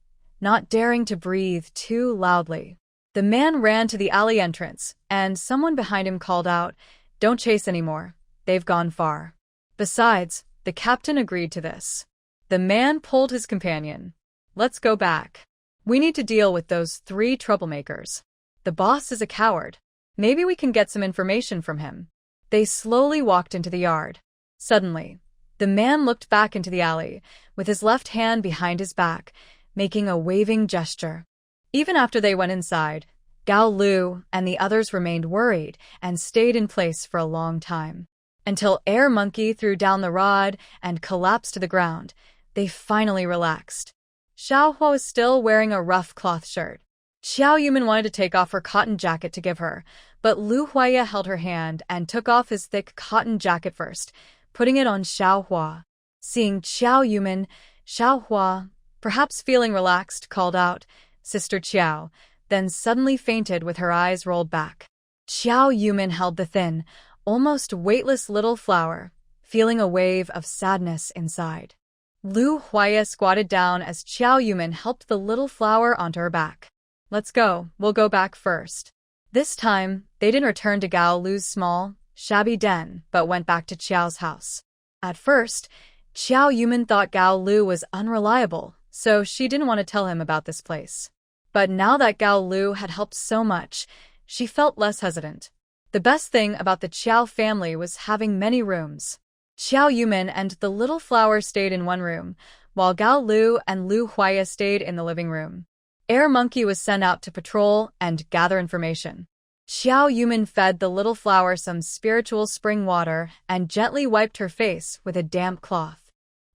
not daring to breathe too loudly. The man ran to the alley entrance, and someone behind him called out, "Don't chase anymore. They've gone far." Besides, the captain agreed to this. The man pulled his companion. Let's go back. We need to deal with those 3 troublemakers. The boss is a coward. Maybe we can get some information from him. They slowly walked into the yard. Suddenly, the man looked back into the alley, with his left hand behind his back, making a waving gesture. Even after they went inside, Gao Lu and the others remained worried and stayed in place for a long time. Until Air Monkey threw down the rod and collapsed to the ground, they finally relaxed. Xiaohua was still wearing a rough cloth shirt. Xiao Yumin wanted to take off her cotton jacket to give her, but Lu Huaya held her hand and took off his thick cotton jacket first, putting it on Xiaohua. Seeing Xiao Yumin, Xiaohua, perhaps feeling relaxed, called out, "Sister Qiao," then suddenly fainted with her eyes rolled back. Xiao Yumin held the thin, almost weightless little flower, feeling a wave of sadness inside. Lu Huaya squatted down as Xiao Yumin helped the little flower onto her back. Let's go, we'll go back first. This time, they didn't return to Gao Lu's small, shabby den, but went back to Qiao's house. At first, Qiao Yumin thought Gao Lu was unreliable, so she didn't want to tell him about this place. But now that Gao Lu had helped so much, she felt less hesitant. The best thing about the Qiao family was having many rooms. Qiao Yumin and the little flower stayed in one room, while Gao Lu and Lu Huaya stayed in the living room. Air Monkey was sent out to patrol and gather information. Qiao Yumin fed the little flower some spiritual spring water and gently wiped her face with a damp cloth.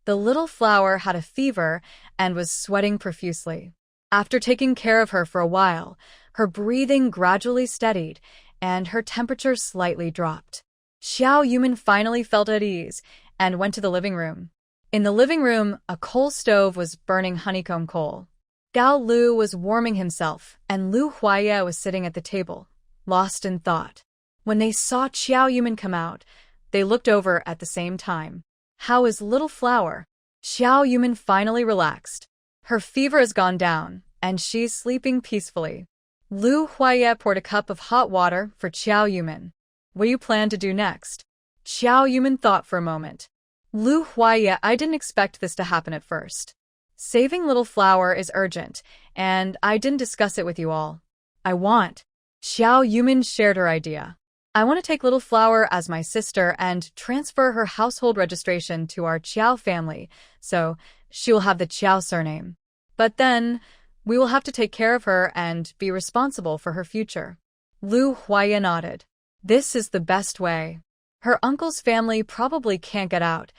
The little flower had a fever and was sweating profusely. After taking care of her for a while, her breathing gradually steadied and her temperature slightly dropped. Qiao Yumin finally felt at ease and went to the living room. In the living room, a coal stove was burning honeycomb coal. Gao Lu was warming himself, and Lu Huaya was sitting at the table, lost in thought. When they saw Qiao Yumin come out, they looked over at the same time. "How is little flower?" Qiao Yumin finally relaxed. Her fever has gone down, and she's sleeping peacefully. Lu Huaya poured a cup of hot water for Qiao Yumin. "What do you plan to do next?" Qiao Yumin thought for a moment. "Lu Huaya, I didn't expect this to happen at first. Saving little flower is urgent, and I didn't discuss it with you all. Qiao Yumin shared her idea. "I want to take little flower as my sister and transfer her household registration to our Qiao family, so she will have the Qiao surname. But then, we will have to take care of her and be responsible for her future." Lu Huaya nodded. "This is the best way. Her uncle's family probably can't get out.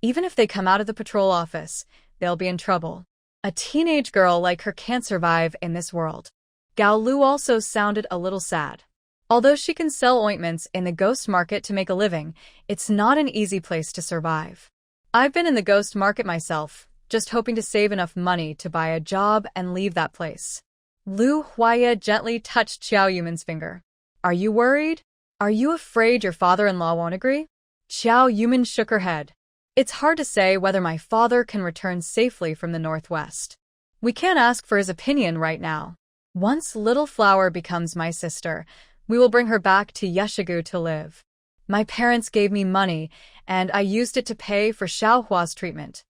Even if they come out of the patrol office, they'll be in trouble. A teenage girl like her can't survive in this world." Gao Lu also sounded a little sad. Although she can sell ointments in the ghost market to make a living, it's not an easy place to survive. "I've been in the ghost market myself, just hoping to save enough money to buy a job and leave that place." Lu Huaya gently touched Qiao Yumin's finger. "Are you worried? Are you afraid your father-in-law won't agree?" Qiao Yumin shook her head. "It's hard to say whether my father can return safely from the northwest. We can't ask for his opinion right now. Once little flower becomes my sister, we will bring her back to Yeshigu to live. My parents gave me money, and I used it to pay for Xiaohua's treatment.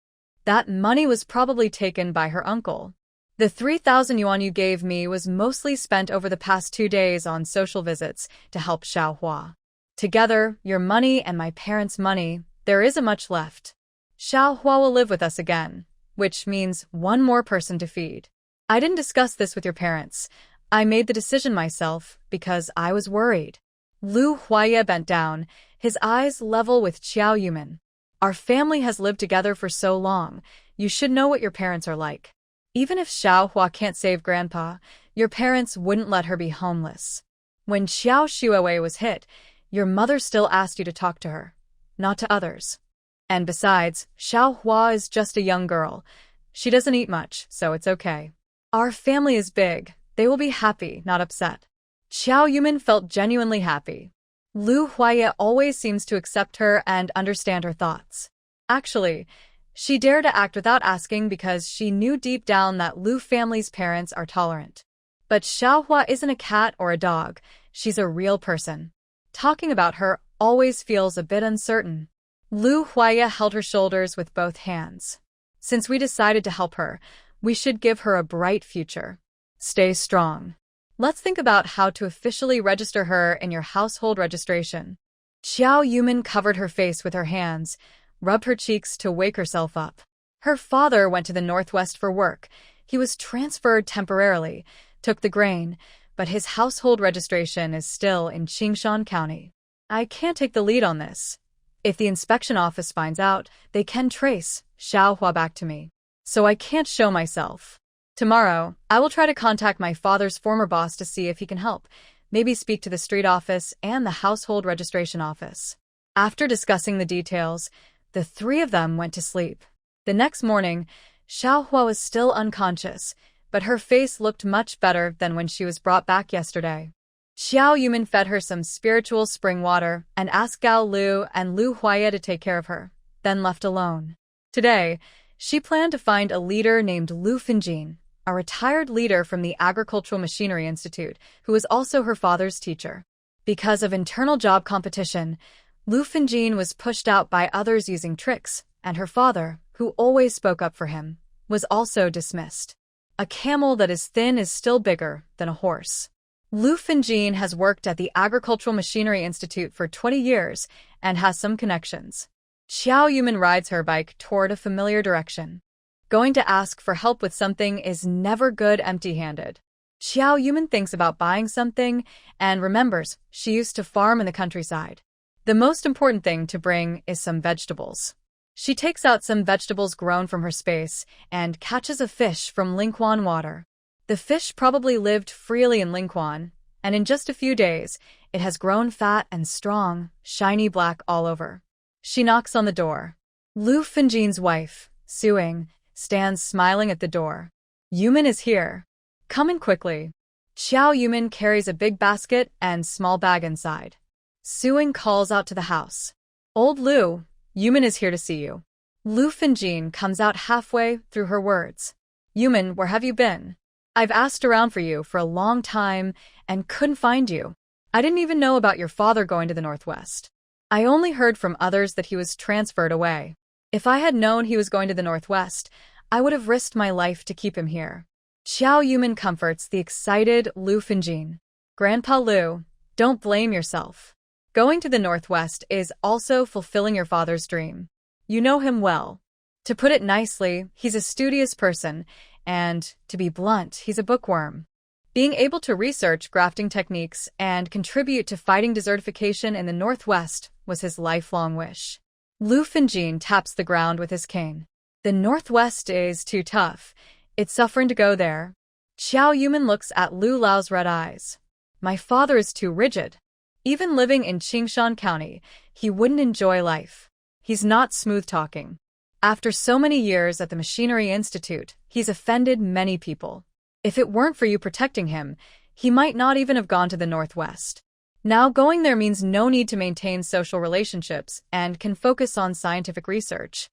That money was probably taken by her uncle. The 3,000 yuan you gave me was mostly spent over the past 2 days on social visits to help Xiaohua. Together, your money and my parents' money, there isn't much left. Xiaohua will live with us again, which means one more person to feed. I didn't discuss this with your parents. I made the decision myself because I was worried." Lu Huaya bent down, his eyes level with Qiao Yumin. "Our family has lived together for so long. You should know what your parents are like. Even if Xiaohua can't save Grandpa, your parents wouldn't let her be homeless. When Xiao Shuawei was hit, your mother still asked you to talk to her, not to others. And besides, Xiaohua is just a young girl. She doesn't eat much, so it's okay. Our family is big. They will be happy, not upset." Qiao Yumin felt genuinely happy. Lu Huaya always seems to accept her and understand her thoughts. Actually, she dared to act without asking because she knew deep down that Lu family's parents are tolerant. But Xiaohua isn't a cat or a dog. She's a real person. Talking about her always feels a bit uncertain. Lu Huaya held her shoulders with both hands. "Since we decided to help her, we should give her a bright future. Stay strong. Let's think about how to officially register her in your household registration." Qiao Yumin covered her face with her hands, rubbed her cheeks to wake herself up. Her father went to the northwest for work. He was transferred temporarily, took the grain, but his household registration is still in Qingshan County. I can't take the lead on this. If the inspection office finds out, they can trace Xiaohua back to me. So I can't show myself. Tomorrow, I will try to contact my father's former boss to see if he can help, maybe speak to the street office and the household registration office. After discussing the details, the three of them went to sleep. The next morning, Xiaohua was still unconscious, but her face looked much better than when she was brought back yesterday. Qiao Yumin fed her some spiritual spring water and asked Gao Lu and Lu Huaya to take care of her, then left alone. Today, she planned to find a leader named Lu Finjin, a retired leader from the Agricultural Machinery Institute, who was also her father's teacher. Because of internal job competition, Lu Finjin was pushed out by others using tricks, and her father, who always spoke up for him, was also dismissed. A camel that is thin is still bigger than a horse. Lu Finjin has worked at the Agricultural Machinery Institute for 20 years and has some connections. Xiao Yuman rides her bike toward a familiar direction. Going to ask for help with something is never good empty-handed. Xiao Yuman thinks about buying something and remembers she used to farm in the countryside. The most important thing to bring is some vegetables. She takes out some vegetables grown from her space and catches a fish from Lingquan water. The fish probably lived freely in Lingquan, and in just a few days, it has grown fat and strong, shiny black all over. She knocks on the door. Lu Finjin's wife, Suing, stands smiling at the door. Yuman is here. Come in quickly. Xiao Yuman carries a big basket and small bag inside. Suing calls out to the house. Old Lu, Yuman is here to see you. Lu Finjin comes out halfway through her words. Yuman, where have you been? I've asked around for you for a long time and couldn't find you. I didn't even know about your father going to the Northwest. I only heard from others that he was transferred away. If I had known he was going to the Northwest, I would have risked my life to keep him here. Xiao Yuman comforts the excited Lu Finjin. Grandpa Lu, don't blame yourself. Going to the Northwest is also fulfilling your father's dream. You know him well. To put it nicely, he's a studious person, and, to be blunt, he's a bookworm. Being able to research grafting techniques and contribute to fighting desertification in the Northwest was his lifelong wish. Lu Finjin taps the ground with his cane. The Northwest is too tough. It's suffering to go there. Xiao Yuman looks at Lu Lao's red eyes. My father is too rigid. Even living in Qingshan County, he wouldn't enjoy life. He's not smooth-talking. After so many years at the Machinery Institute, he's offended many people. If it weren't for you protecting him, he might not even have gone to the Northwest. Now going there means no need to maintain social relationships and can focus on scientific research.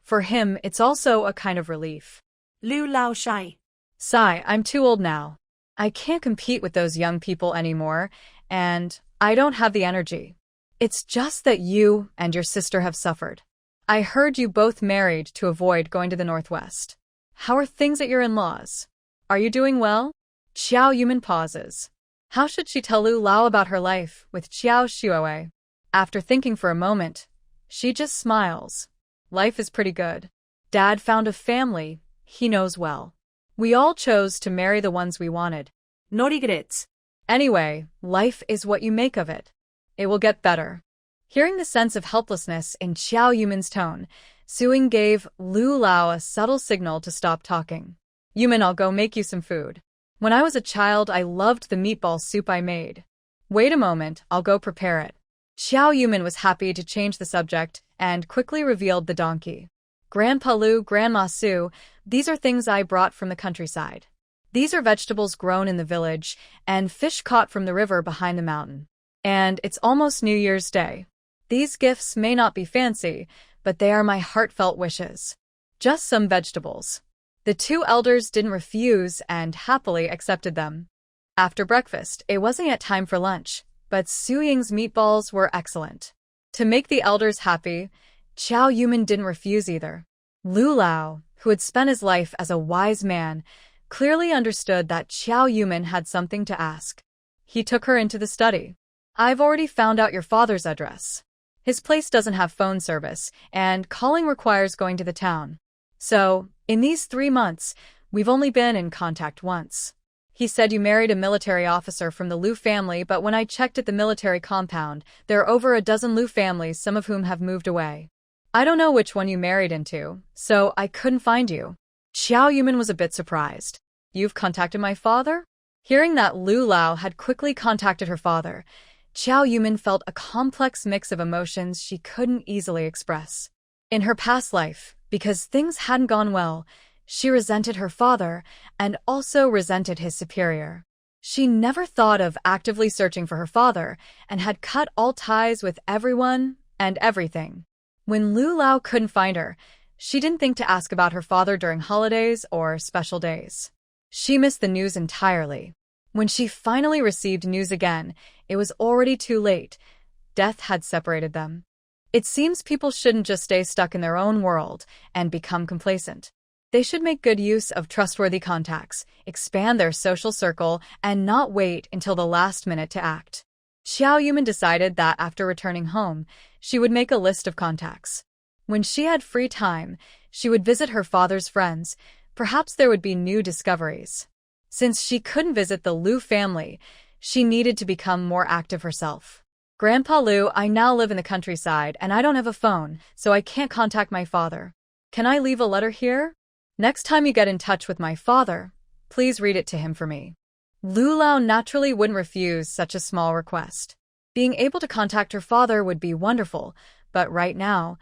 For him, it's also a kind of relief.
Lu Lao Shai.
Sigh, I'm too old now. I can't compete with those young people anymore, and I don't have the energy. It's just that you and your sister have suffered. I heard you both married to avoid going to the Northwest. How are things at your in-laws? Are you doing well? Xiao Yuman pauses. How should she tell Lu Lao about her life with Xiao Xuoe? After thinking for a moment, she just smiles. Life is pretty good. Dad found a family he knows well. We all chose to marry the ones we wanted.
No regrets.
Anyway, life is what you make of it. It will get better. Hearing the sense of helplessness in Xiao Yuman's tone, Suing gave Lu Lao a subtle signal to stop talking. Yuman, I'll go make you some food. When I was a child, I loved the meatball soup I made. Wait a moment, I'll go prepare it. Xiao Yuman was happy to change the subject and quickly revealed the donkey. Grandpa Lu, Grandma Su, these are things I brought from the countryside. These are vegetables grown in the village and fish caught from the river behind the mountain. And it's almost New Year's Day. These gifts may not be fancy, but they are my heartfelt wishes. Just some vegetables. The two elders didn't refuse and happily accepted them. After breakfast, it wasn't yet time for lunch, but Su Ying's meatballs were excellent. To make the elders happy, Xiao Yuman didn't refuse either. Lu Lao, who had spent his life as a wise man, clearly understood that Xiao Yuman had something to ask. He took her into the study. I've already found out your father's address. His place doesn't have phone service, and calling requires going to the town. So, in these 3 months, we've only been in contact once. He said you married a military officer from the Lu family, but when I checked at the military compound, there are over a dozen Lu families, some of whom have moved away. I don't know which one you married into, so I couldn't find you. Xiao Yuman was a bit surprised. You've contacted my father? Hearing that Lu Lao had quickly contacted her father, Xiao Yuman felt a complex mix of emotions she couldn't easily express. In her past life, because things hadn't gone well, she resented her father and also resented his superior. She never thought of actively searching for her father and had cut all ties with everyone and everything. When Lu Lao couldn't find her, she didn't think to ask about her father during holidays or special days. She missed the news entirely. When she finally received news again, it was already too late. Death had separated them. It seems people shouldn't just stay stuck in their own world and become complacent. They should make good use of trustworthy contacts, expand their social circle, and not wait until the last minute to act. Xiao Yuman decided that after returning home, she would make a list of contacts. When she had free time, she would visit her father's friends. Perhaps there would be new discoveries. Since she couldn't visit the Liu family, she needed to become more active herself. Grandpa Liu, I now live in the countryside and I don't have a phone, so I can't contact my father. Can I leave a letter here? Next time you get in touch with my father, please read it to him for me. Lu Lao naturally wouldn't refuse such a small request. Being able to contact her father would be wonderful, but right now,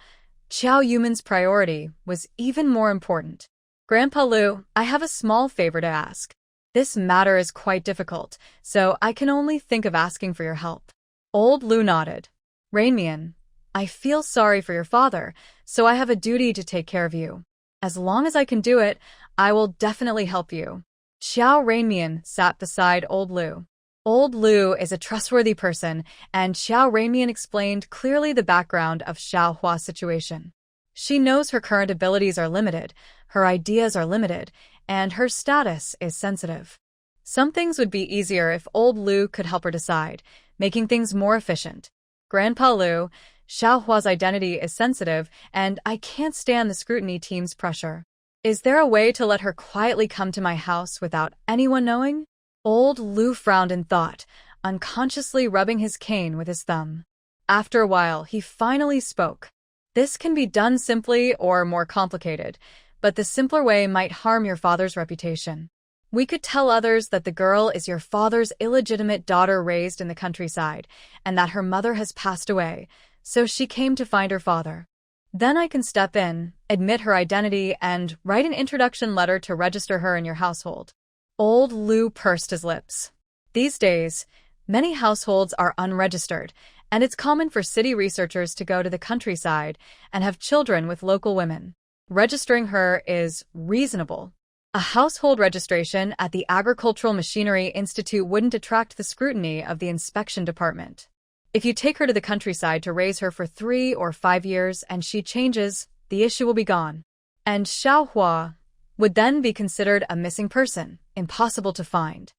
Xiao Yuman's priority was even more important. Grandpa Liu, I have a small favor to ask. This matter is quite difficult, so I can only think of asking for your help. Old Liu nodded. Rainmian, I feel sorry for your father, so I have a duty to take care of you. As long as I can do it, I will definitely help you. Xiao Rainmian sat beside Old Liu. Old Liu is a trustworthy person, and Xiao Rainmian explained clearly the background of Xiao Hua's situation. She knows her current abilities are limited, her ideas are limited, and her status is sensitive. Some things would be easier if Old Liu could help her decide, making things more efficient. Grandpa Liu, Xiao Hua's identity is sensitive, and I can't stand the scrutiny team's pressure. Is there a way to let her quietly come to my house without anyone knowing? Old Liu frowned in thought, unconsciously rubbing his cane with his thumb. After a while, he finally spoke. This can be done simply or more complicated, but the simpler way might harm your father's reputation. We could tell others that the girl is your father's illegitimate daughter raised in the countryside, and that her mother has passed away, so she came to find her father. Then I can step in, admit her identity, and write an introduction letter to register her in your household. Old Liu pursed his lips. These days, many households are unregistered, and it's common for city researchers to go to the countryside and have children with local women. Registering her is reasonable. A household registration at the Agricultural Machinery Institute wouldn't attract the scrutiny of the inspection department. If you take her to the countryside to raise her for 3 or 5 years and she changes, the issue will be gone. And Xiao Hua would then be considered a missing person, impossible to find.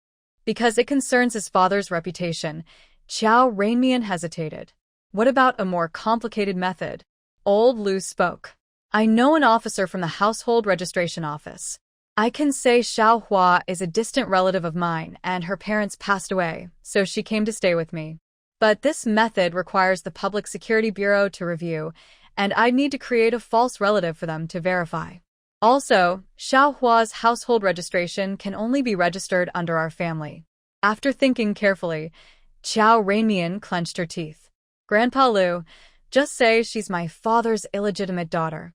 Because it concerns his father's reputation, Xiao Rainmian hesitated. What about a more complicated method? Old Liu spoke. I know an officer from the household registration office. I can say Xiao Hua is a distant relative of mine and her parents passed away, so she came to stay with me. But this method requires the Public Security Bureau to review, and I'd need to create a false relative for them to verify. Also, Xiao Hua's household registration can only be registered under our family. After thinking carefully, Xiao Rainmian clenched her teeth. Grandpa Liu, just say she's my father's illegitimate daughter.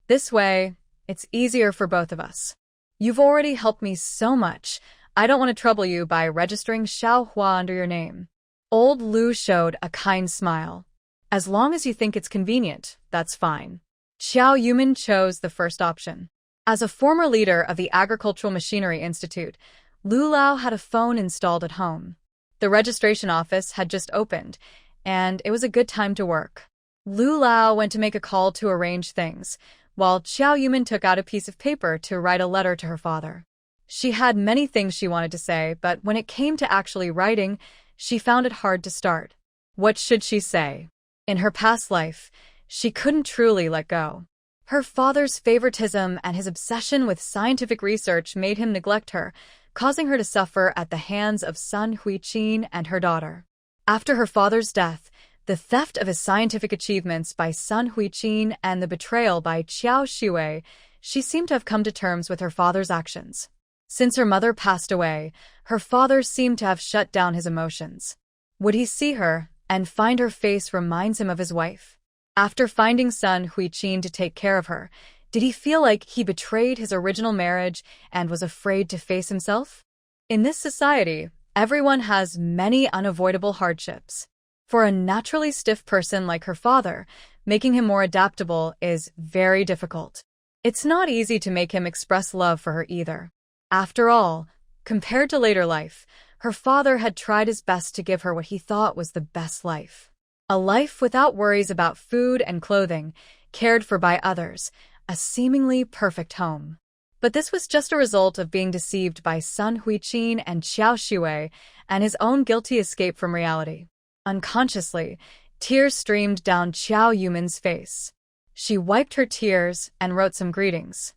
This way, it's easier for both of us. You've already helped me so much. I don't want to trouble you by registering Xiao Hua under your name. Old Liu showed a kind smile. As long as you think it's convenient, that's fine. Xiao Yuman chose the first option. As a former leader of the Agricultural Machinery Institute, Lu Lao had a phone installed at home. The registration office had just opened, and it was a good time to work. Lu Lao went to make a call to arrange things, while Xiao Yuman took out a piece of paper to write a letter to her father. She had many things she wanted to say, but when it came to actually writing, she found it hard to start. What should she say? In her past life, she couldn't truly let go. Her father's favoritism and his obsession with scientific research made him neglect her, causing her to suffer at the hands of Sun Huiqin and her daughter. After her father's death, the theft of his scientific achievements by Sun Huiqin and the betrayal by Qiao Shiwei, she seemed to have come to terms with her father's actions. Since her mother passed away, her father seemed to have shut down his emotions. Would he see her and find her face reminds him of his wife? After finding Sun Huiqin to take care of her, did he feel like he betrayed his original marriage and was afraid to face himself? In this society, everyone has many unavoidable hardships. For a naturally stiff person like her father, making him more adaptable is very difficult. It's not easy to make him express love for her either. After all, compared to later life, her father had tried his best to give her what he thought was the best life. A life without worries about food and clothing, cared for by others, a seemingly perfect home. But this was just a result of being deceived by Sun Huiqin and Xiao Shui and his own guilty escape from reality. Unconsciously, tears streamed down Qiao Yumin's face. She wiped her tears and wrote some greetings.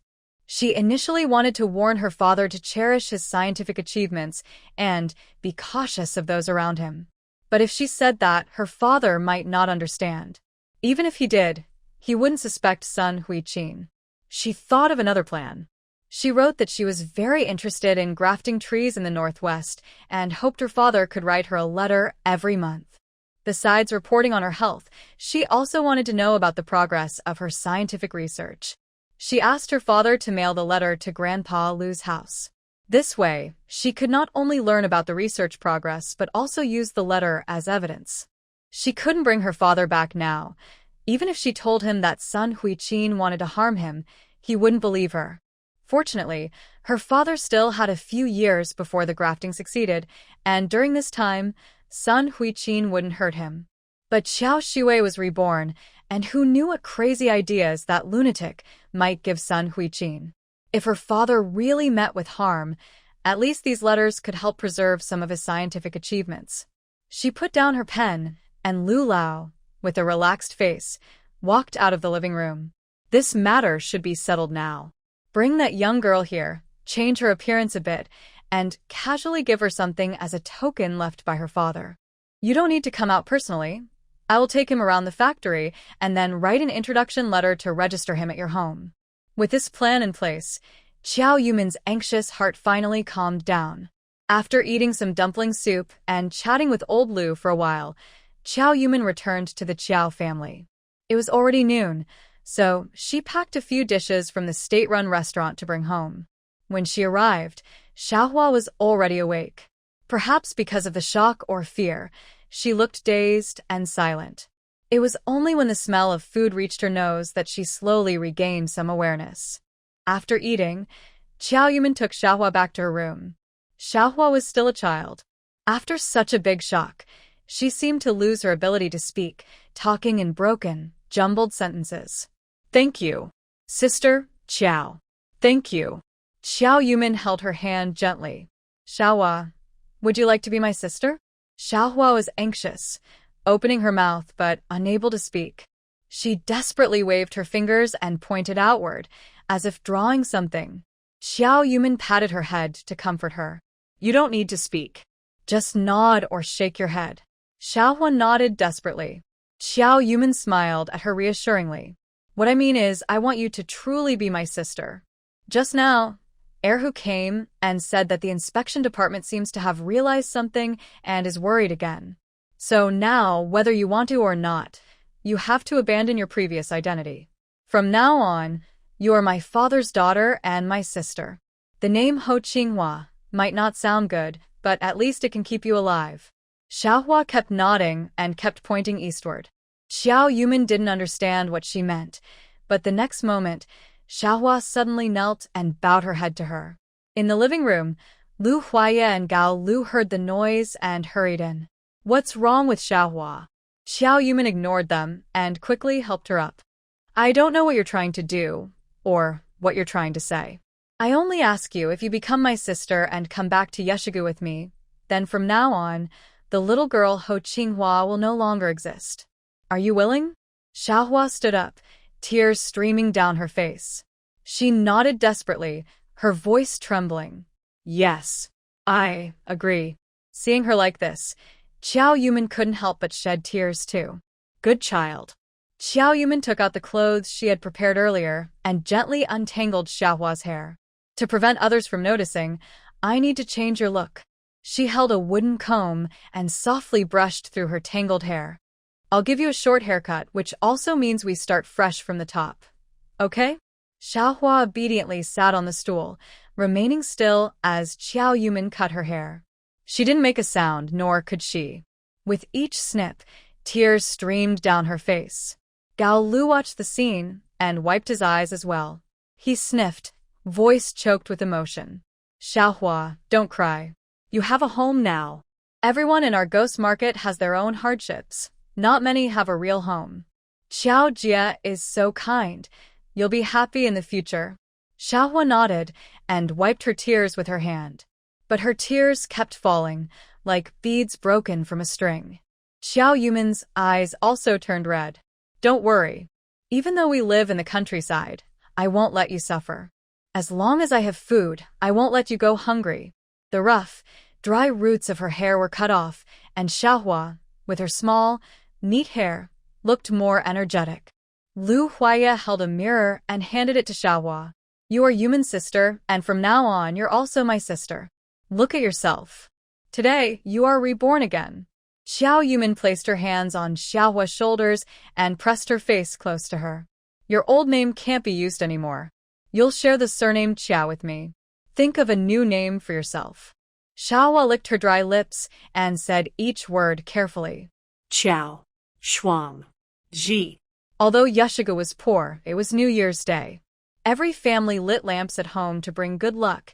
She initially wanted to warn her father to cherish his scientific achievements and be cautious of those around him. But if she said that, her father might not understand. Even if he did, he wouldn't suspect Sun Huiqin. She thought of another plan. She wrote that she was very interested in grafting trees in the Northwest and hoped her father could write her a letter every month. Besides reporting on her health, she also wanted to know about the progress of her scientific research. She asked her father to mail the letter to Grandpa Lu's house. This way, she could not only learn about the research progress but also use the letter as evidence. She couldn't bring her father back now. Even if she told him that Sun Huiqin wanted to harm him, he wouldn't believe her. Fortunately, her father still had a few years before the grafting succeeded, and during this time, Sun Huiqin wouldn't hurt him. But Xiao Shui was reborn, and who knew what crazy ideas that lunatic might give Sun Huiqin. If her father really meant with harm, at least these letters could help preserve some of his scientific achievements. She put down her pen, and Lu Lao, with a relaxed face, walked out of the living room. This matter should be settled now. Bring that young girl here, change her appearance a bit, and casually give her something as a token left by her father. You don't need to come out personally. I will take him around the factory and then write an introduction letter to register him at your home. With this plan in place, Qiao Yumin's anxious heart finally calmed down. After eating some dumpling soup and chatting with old Lu for a while, Qiao Yumin returned to the Qiao family. It was already noon, so she packed a few dishes from the state-run restaurant to bring home. When she arrived, Xiaohua was already awake. Perhaps because of the shock or fear, she looked dazed and silent. It was only when the smell of food reached her nose that she slowly regained some awareness. After eating, Qiao Yumin took Xiaohua back to her room. Xiaohua was still a child. After such a big shock, she seemed to lose her ability to speak, talking in broken, jumbled sentences. Thank you, Sister Qiao. Thank you. Qiao Yumin held her hand gently. Xiaohua, would you like to be my sister? Xiaohua was anxious, opening her mouth but unable to speak. She desperately waved her fingers and pointed outward, as if drawing something. Xiao Yumin patted her head to comfort her. You don't need to speak. Just nod or shake your head. Xiaohua nodded desperately. Xiao Yumin smiled at her reassuringly. What I mean is, I want you to truly be my sister. Just now, Erhu came and said that the inspection department seems to have realized something and is worried again. So now, whether you want to or not, you have to abandon your previous identity. From now on, you are my father's daughter and my sister. The name Ho Qinghua might not sound good, but at least it can keep you alive. Xiaohua kept nodding and kept pointing eastward. Qiao Yumin didn't understand what she meant, but the next moment, Xiaohua suddenly knelt and bowed her head to her. In the living room, Lu Huaye and Gao Lu heard the noise and hurried in. What's wrong with Xiaohua? Qiao Yumin ignored them and quickly helped her up. I don't know what you're trying to do, or what you're trying to say. I only ask you if you become my sister and come back to Yeshigu with me, then from now on, the little girl Ho Qinghua will no longer exist. Are you willing? Xiaohua stood up, tears streaming down her face. She nodded desperately, her voice trembling. Yes, I agree. Seeing her like this, Qiao Yumin couldn't help but shed tears too. Good child. Qiao Yumin took out the clothes she had prepared earlier and gently untangled Xiaohua's hair. To prevent others from noticing, I need to change your look. She held a wooden comb and softly brushed through her tangled hair. I'll give you a short haircut, which also means we start fresh from the top. Okay? Xiaohua obediently sat on the stool, remaining still as Qiao Yumin cut her hair. She didn't make a sound, nor could she. With each snip, tears streamed down her face. Gao Lu watched the scene and wiped his eyes as well. He sniffed, voice choked with emotion. Xiaohua, don't cry.
You have a home now.
Everyone in our ghost market has their own hardships. Not many have a real home. Xiao Jia is so kind. You'll be happy in the future. Xiaohua nodded and wiped her tears with her hand. But her tears kept falling, like beads broken from a string. Xiao Yuman's eyes also turned red. Don't worry. Even though we live in the countryside, I won't let you suffer. As long as I have food, I won't let you go hungry. The rough, dry roots of her hair were cut off, and Xiaohua, with her small, neat hair, looked more energetic. Lu Huaya held a mirror and handed it to Xiaohua. You are Yuman's sister, and from now on you're also my sister. Look at yourself. Today, you are reborn again. Xiao Yuman placed her hands on Xiaohua's shoulders and pressed her face close to her. Your old name can't be used anymore. You'll share the surname Qiao with me. Think of a new name for yourself. Xiaohua licked her dry lips and said each word carefully.
Qiao, Shuang, Ji.
Although Yeshiga was poor, it was New Year's Day. Every family lit lamps at home to bring good luck,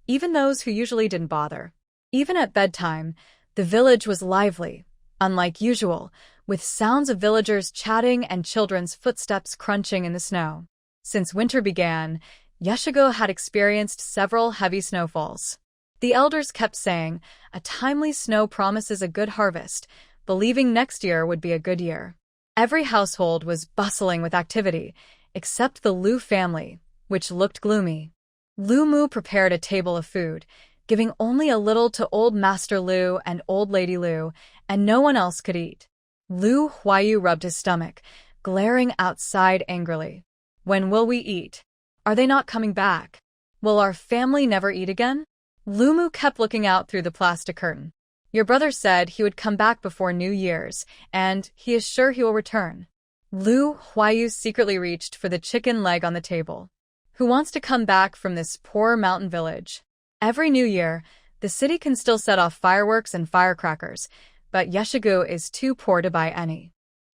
even those who usually didn't bother. Even at bedtime, the village was lively, unlike usual, with sounds of villagers chatting and children's footsteps crunching in the snow. Since winter began, Yeshigo had experienced several heavy snowfalls. The elders kept saying, a timely snow promises a good harvest, believing next year would be a good year. Every household was bustling with activity, except the Lu family, which looked gloomy. Lu Mu prepared a table of food, giving only a little to Old Master Lu and Old Lady Lu, and no one else could eat. Lu Huayu rubbed his stomach, glaring outside angrily. When will we eat? Are they not coming back? Will our family never eat again? Lu Mu kept looking out through the plastic curtain. Your brother said he would come back before New Year's, and he is sure he will return. Lu Huayu secretly reached for the chicken leg on the table. Who wants to come back from this poor mountain village? Every New Year, the city can still set off fireworks and firecrackers, but Yeshigu is too poor to buy any.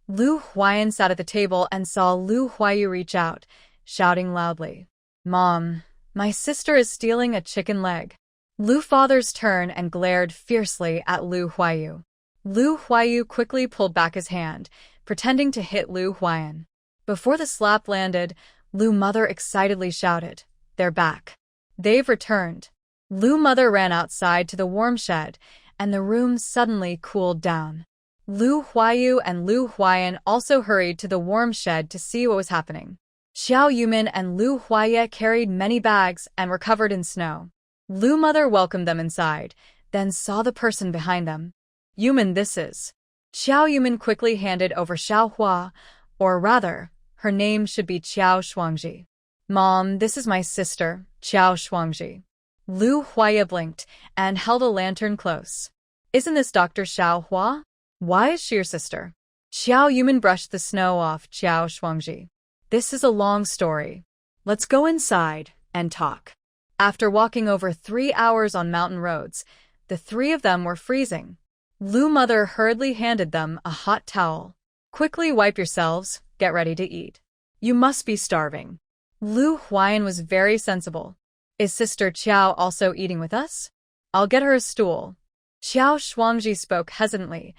Lu Huayan sat at the table and saw Lu Huayu reach out, shouting loudly. Mom, my sister is stealing a chicken leg. Lu Father's turned and glared fiercely at Lu Huayu. Lu Huayu quickly pulled back his hand, pretending to hit Lu Huayan. Before the slap landed, Lu Mother excitedly shouted, They're back. They've returned. Lu Mother ran outside to the warm shed, and the room suddenly cooled down. Lu Huayu and Lu Huayan also hurried to the warm shed to see what was happening. Xiao Yuman and Lu Huaya carried many bags and were covered in snow. Lu Mother welcomed them inside, then saw the person behind them. Yuman, this is. Xiao Yuman quickly handed over Xiao Hua, or rather, her name should be Qiao Shuangji. Mom, this is my sister, Qiao Shuangji. Lu Huaya blinked and held a lantern close. Isn't this Dr. Xiao Hua? Why is she your sister? Xiao Yuman brushed the snow off Qiao Shuangji. This is a long story. Let's go inside and talk. After walking over 3 hours on mountain roads, the three of them were freezing. Lu Mother hurriedly handed them a hot towel. Quickly wipe yourselves, get ready to eat. You must be starving. Lu Huayan was very sensible. Is Sister Qiao also eating with us? I'll get her a stool. Qiao Shuangji spoke hesitantly,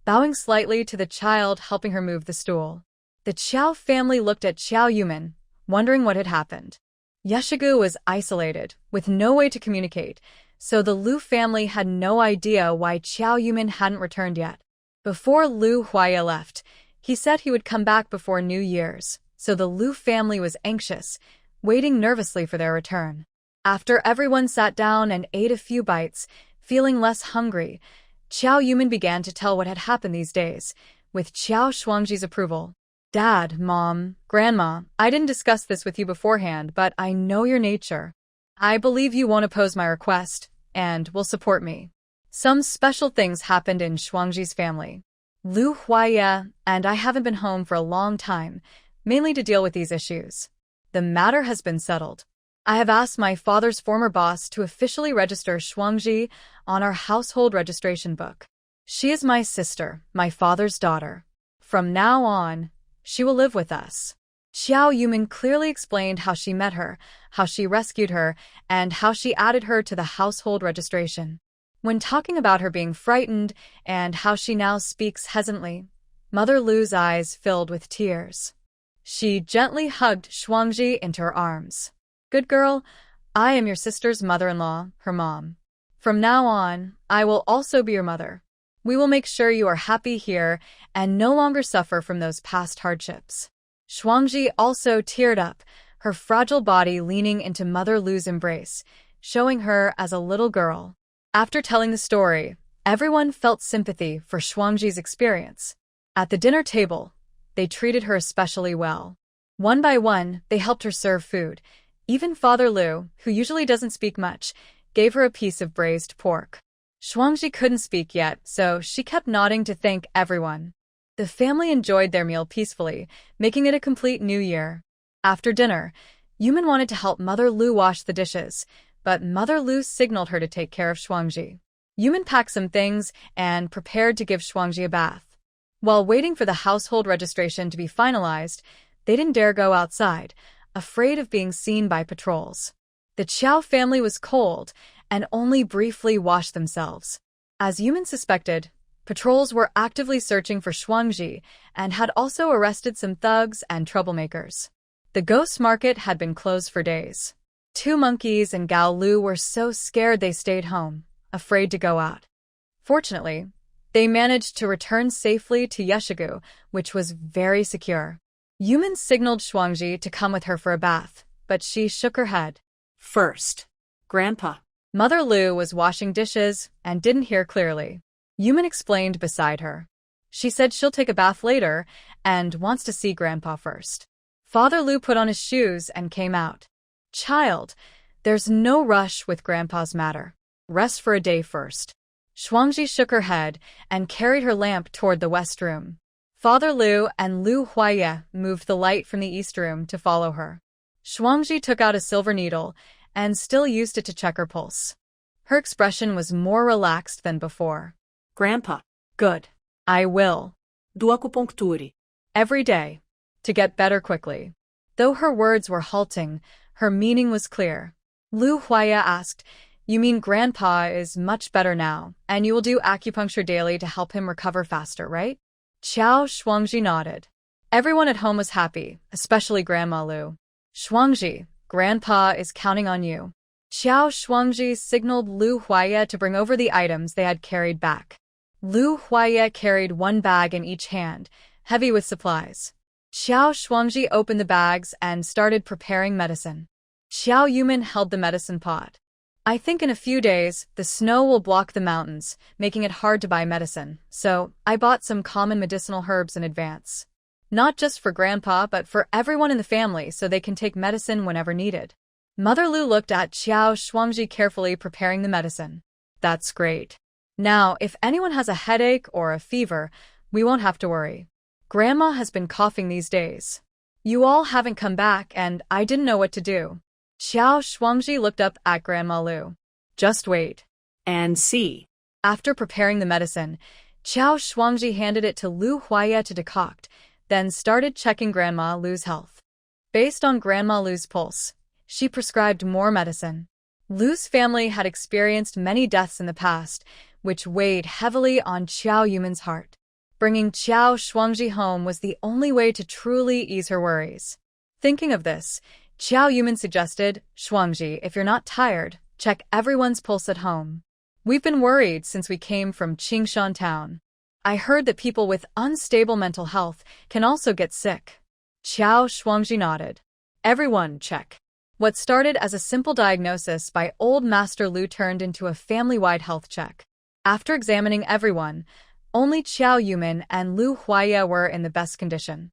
bowing slightly to the child helping her move the stool. The Qiao family looked at Xiao Yuman, wondering what had happened. Yeshigu was isolated, with no way to communicate, so the Lu family had no idea why Qiao Yuman hadn't returned yet. Before Lu Huaya left, he said he would come back before New Year's, so the Lu family was anxious, waiting nervously for their return. After everyone sat down and ate a few bites, feeling less hungry, Qiao Yuman began to tell what had happened these days, with Qiao Shuangji's approval. Dad, Mom, Grandma, I didn't discuss this with you beforehand, but I know your nature. I believe you won't oppose my request, and will support me. Some special things happened in Shuangji's family. Lu Huaya and I haven't been home for a long time, mainly to deal with these issues. The matter has been settled. I have asked my father's former boss to officially register Shuangji on our household registration book. She is my sister, my father's daughter. From now on, she will live with us. Xiao Yumin clearly explained how she met her, how she rescued her, and how she added her to the household registration. When talking about her being frightened and how she now speaks hesitantly, Mother Lu's eyes filled with tears. She gently hugged Shuangji into her arms. "Good girl, I am your sister's mother-in-law, her mom. From now on, I will also be your mother. We will make sure you are happy here and no longer suffer from those past hardships." Shuangji also teared up, her fragile body leaning into Mother Lu's embrace, showing her as a little girl. After telling the story, everyone felt sympathy for Shuangji's experience. At the dinner table, they treated her especially well. One by one, they helped her serve food. Even Father Lu, who usually doesn't speak much, gave her a piece of braised pork. Shuangji couldn't speak yet, so she kept nodding to thank everyone. The family enjoyed their meal peacefully, making it a complete new year. After dinner, Yumin wanted to help Mother Lu wash the dishes, but Mother Lu signaled her to take care of Shuangji. Yumin packed some things and prepared to give Shuangji a bath. While waiting for the household registration to be finalized, they didn't dare go outside, afraid of being seen by patrols. The Qiao family was cold and only briefly washed themselves. As Yumin suspected, patrols were actively searching for Shuangji and had also arrested some thugs and troublemakers. The ghost market had been closed for days. 2 monkeys and Gao Lu were so scared they stayed home, afraid to go out. Fortunately, they managed to return safely to Yeshigu, which was very secure. Yumin signaled Shuangji to come with her for a bath, but she shook her head.
First, Grandpa.
Mother Lu was washing dishes and didn't hear clearly. Yumin explained beside her. She said she'll take a bath later and wants to see Grandpa first. Father Lu put on his shoes and came out. "Child, there's no rush with Grandpa's matter. Rest for a day first." Shuangji shook her head and carried her lamp toward the west room. Father Lu and Lu Huaiye moved the light from the east room to follow her. Shuangji took out a silver needle and still used it to check her pulse. Her expression was more relaxed than before.
Grandpa.
"Good. I will.
Do acupuncture.
Every day. To get better quickly." Though her words were halting, her meaning was clear. Lu Huaiye asked, "You mean Grandpa is much better now, and you will do acupuncture daily to help him recover faster, right?" Shuangji nodded. Everyone at home was happy, especially Grandma Lu. "Shuangji, Grandpa is counting on you." Shuangji signaled Lu Huaiye to bring over the items they had carried back. Lu Huaiye carried 1 bag in each hand, heavy with supplies. Shuangji opened the bags and started preparing medicine. Xiao Yumin held the medicine pot. "I think in a few days, the snow will block the mountains, making it hard to buy medicine, so I bought some common medicinal herbs in advance. Not just for Grandpa, but for everyone in the family so they can take medicine whenever needed." Mother Lu looked at Shuangji carefully preparing the medicine. "That's great. Now, if anyone has a headache or a fever, we won't have to worry. Grandma has been coughing these days. You all haven't come back and I didn't know what to do." Shuangji looked up at Grandma Lu. "Just wait
And see."
After preparing the medicine, Shuangji handed it to Lu Huaiye to decoct, then started checking Grandma Lu's health. Based on Grandma Lu's pulse, she prescribed more medicine. Lu's family had experienced many deaths in the past, which weighed heavily on Qiao Yumin's heart. Bringing Shuangji home was the only way to truly ease her worries. Thinking of this, Qiao Yumin suggested, "Shuangji, if you're not tired, check everyone's pulse at home. We've been worried since we came from Qingshan town. I heard that people with unstable mental health can also get sick." Shuangji nodded. Everyone check. What started as a simple diagnosis by old Master Lu turned into a family-wide health check. After examining everyone, only Qiao Yumin and Lu Huaiye were in the best condition.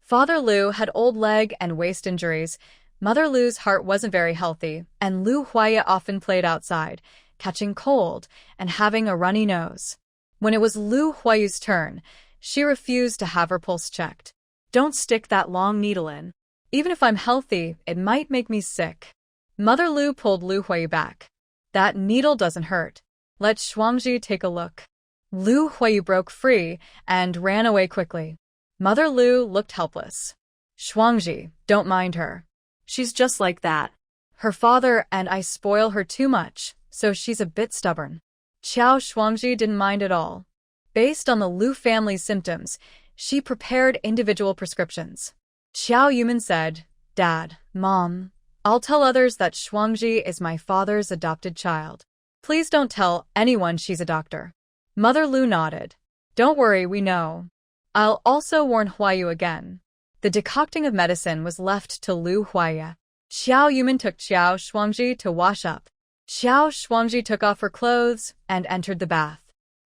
Father Lu had old leg and waist injuries, Mother Lu's heart wasn't very healthy, and Lu Huaiye often played outside, catching cold and having a runny nose. When it was Lu Huaiye's turn, she refused to have her pulse checked.
"Don't stick that long needle in.
Even if I'm healthy, it might make me sick." Mother Lu pulled Lu Huaiye back. "That needle doesn't hurt. Let Shuangji take a look." Lu Huaiye broke free and ran away quickly. Mother Lu looked helpless. Shuangji, don't mind her.
She's just like that.
Her father and I spoil her too much, so she's a bit stubborn. Qiao Shuangji didn't mind at all. Based on the Lu family's symptoms, she prepared individual prescriptions. Xiao Yumin said, Dad, Mom, I'll tell others that Shuangji is my father's adopted child. Please don't tell anyone she's a doctor. Mother Lu nodded. Don't worry, we know. I'll also warn Huayu again. The decocting of medicine was left to Lu Huaya. Xiao Yumin took Qiao Shuangji to wash up. Xiao Shuangji took off her clothes and entered the bath.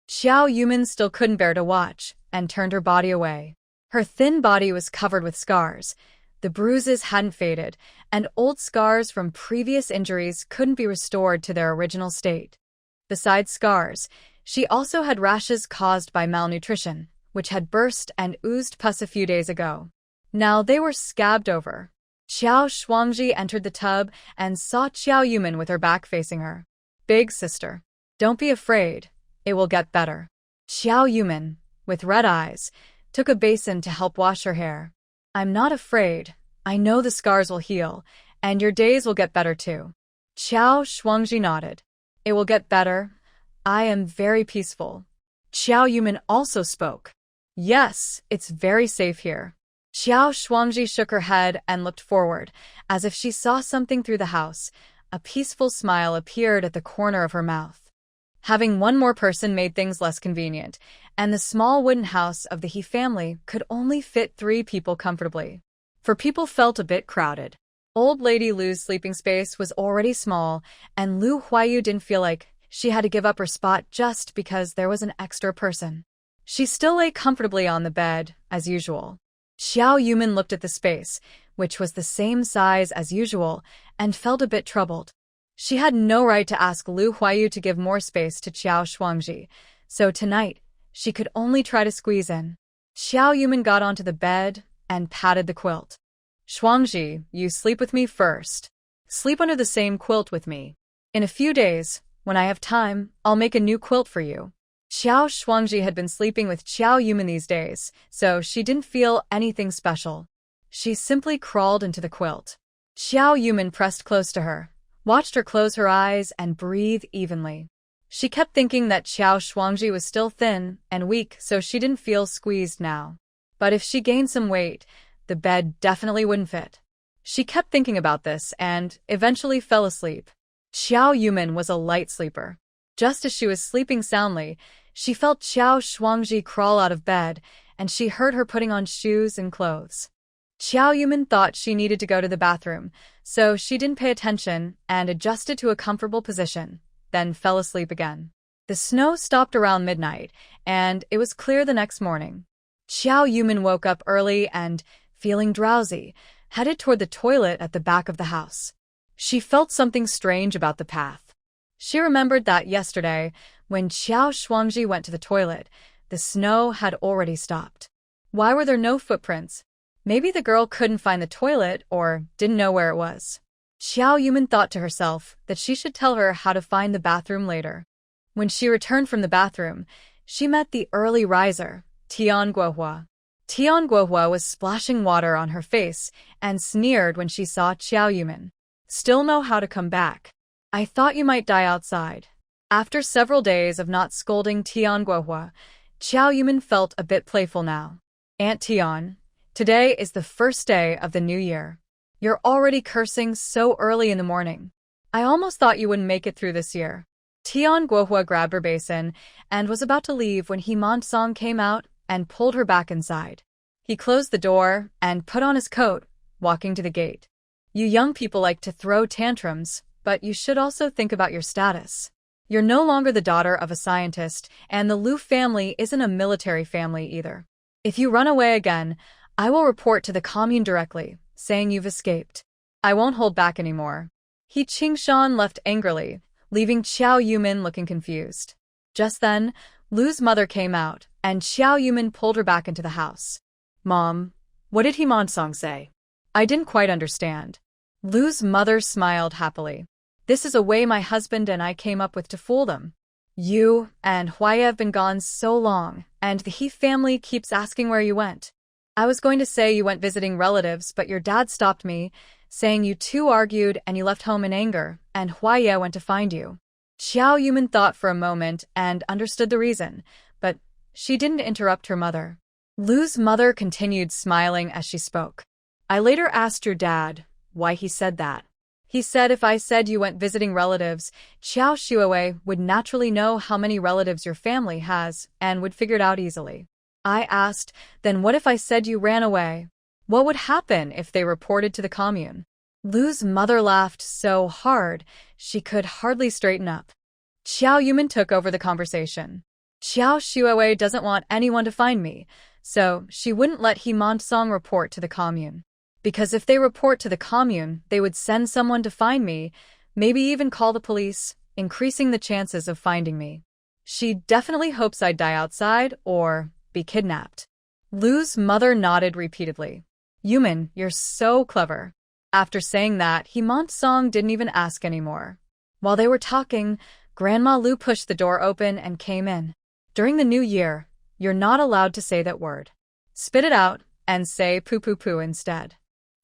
Xiao Yumin still couldn't bear to watch and turned her body away. Her thin body was covered with scars. The bruises hadn't faded, and old scars from previous injuries couldn't be restored to their original state. Besides scars, she also had rashes caused by malnutrition, which had burst and oozed pus a few days ago. Now they were scabbed over. Qiao Shuangji entered the tub and saw Qiao Yumin with her back facing her. Big sister, don't be afraid. It will get better. Qiao Yumin, with red eyes, took a basin to help wash her hair. I'm not afraid. I know the scars will heal, and your days will get better too. Qiao Shuangji nodded. It will get better. I am very peaceful. Qiao Yumin also spoke. Yes, it's very safe here. Qiao Shuangji shook her head and looked forward, as if she saw something through the house. A peaceful smile appeared at the corner of her mouth. Having one more person made things less convenient, and the small wooden house of the He family could only fit 3 people comfortably. For people felt a bit crowded. Old Lady Lu's sleeping space was already small, and Lu Huayu didn't feel like she had to give up her spot just because there was an extra person. She still lay comfortably on the bed, as usual. Xiao Yumin looked at the space, which was the same size as usual, and felt a bit troubled. She had no right to ask Lu Huayu to give more space to Qiao Shuangji, so tonight, she could only try to squeeze in. Xiao Yumin got onto the bed and patted the quilt. Shuangji, you sleep with me first. Sleep under the same quilt with me. In a few days, when I have time, I'll make a new quilt for you. Xiao Shuangji had been sleeping with Qiao Yumin these days, so she didn't feel anything special. She simply crawled into the quilt. Xiao Yumin pressed close to her, watched her close her eyes and breathe evenly. She kept thinking that Qiao Shuangji was still thin and weak, so she didn't feel squeezed now. But if she gained some weight, the bed definitely wouldn't fit. She kept thinking about this and eventually fell asleep. Xiao Yumin was a light sleeper. Just as she was sleeping soundly, she felt Qiao Shuangji crawl out of bed, and she heard her putting on shoes and clothes. Qiao Yumin thought she needed to go to the bathroom, so she didn't pay attention and adjusted to a comfortable position, then fell asleep again. The snow stopped around midnight, and it was clear the next morning. Qiao Yumin woke up early and, feeling drowsy, headed toward the toilet at the back of the house. She felt something strange about the path. She remembered that yesterday, when Qiao Shuangji went to the toilet, the snow had already stopped. Why were there no footprints? Maybe the girl couldn't find the toilet or didn't know where it was. Xiao Yumin thought to herself that she should tell her how to find the bathroom later. When she returned from the bathroom, she met the early riser, Tian Guohua. Tian Guohua was splashing water on her face and sneered when she saw Xiao Yumin. Still know how to come back. I thought you might die outside. After several days of not scolding Tian Guohua, Xiao Yumin felt a bit playful now. Aunt Tian, today is the first day of the new year. You're already cursing so early in the morning. I almost thought you wouldn't make it through this year. Tian Guohua grabbed her basin and was about to leave when Song came out and pulled her back inside. He closed the door and put on his coat, walking to the gate. You young people like to throw tantrums, but you should also think about your status. You're no longer the daughter of a scientist, and the Lu family isn't a military family either. If you run away again, I will report to the commune directly, saying you've escaped. I won't hold back anymore. He Qingshan left angrily, leaving Xiao Yumin looking confused. Just then, Lu's mother came out, and Xiao Yumin pulled her back into the house. Mom, what did Song say? I didn't quite understand. Lu's mother smiled happily. This is a way my husband and I came up with to fool them. You and Huaya have been gone so long, and the He family keeps asking where you went. I was going to say you went visiting relatives, but your dad stopped me, saying you two argued and you left home in anger, and Huaye went to find you. Xiao Yuman thought for a moment and understood the reason, but she didn't interrupt her mother. Lu's mother continued smiling as she spoke. I later asked your dad why he said that. He said if I said you went visiting relatives, Xiao Shuawei would naturally know how many relatives your family has and would figure it out easily. I asked, then what if I said you ran away? What would happen if they reported to the commune? Lu's mother laughed so hard she could hardly straighten up. Xiao Yuman took over the conversation. Xiao Shuawei doesn't want anyone to find me, so she wouldn't let He Montong report to the commune. Because if they report to the commune, they would send someone to find me, maybe even call the police, increasing the chances of finding me. She definitely hopes I'd die outside or be kidnapped. Lu's mother nodded repeatedly. Yuman, you're so clever. After saying that, He Montong didn't even ask anymore. While they were talking, Grandma Lu pushed the door open and came in. During the new year, you're not allowed to say that word. Spit it out and say poo-poo-poo instead.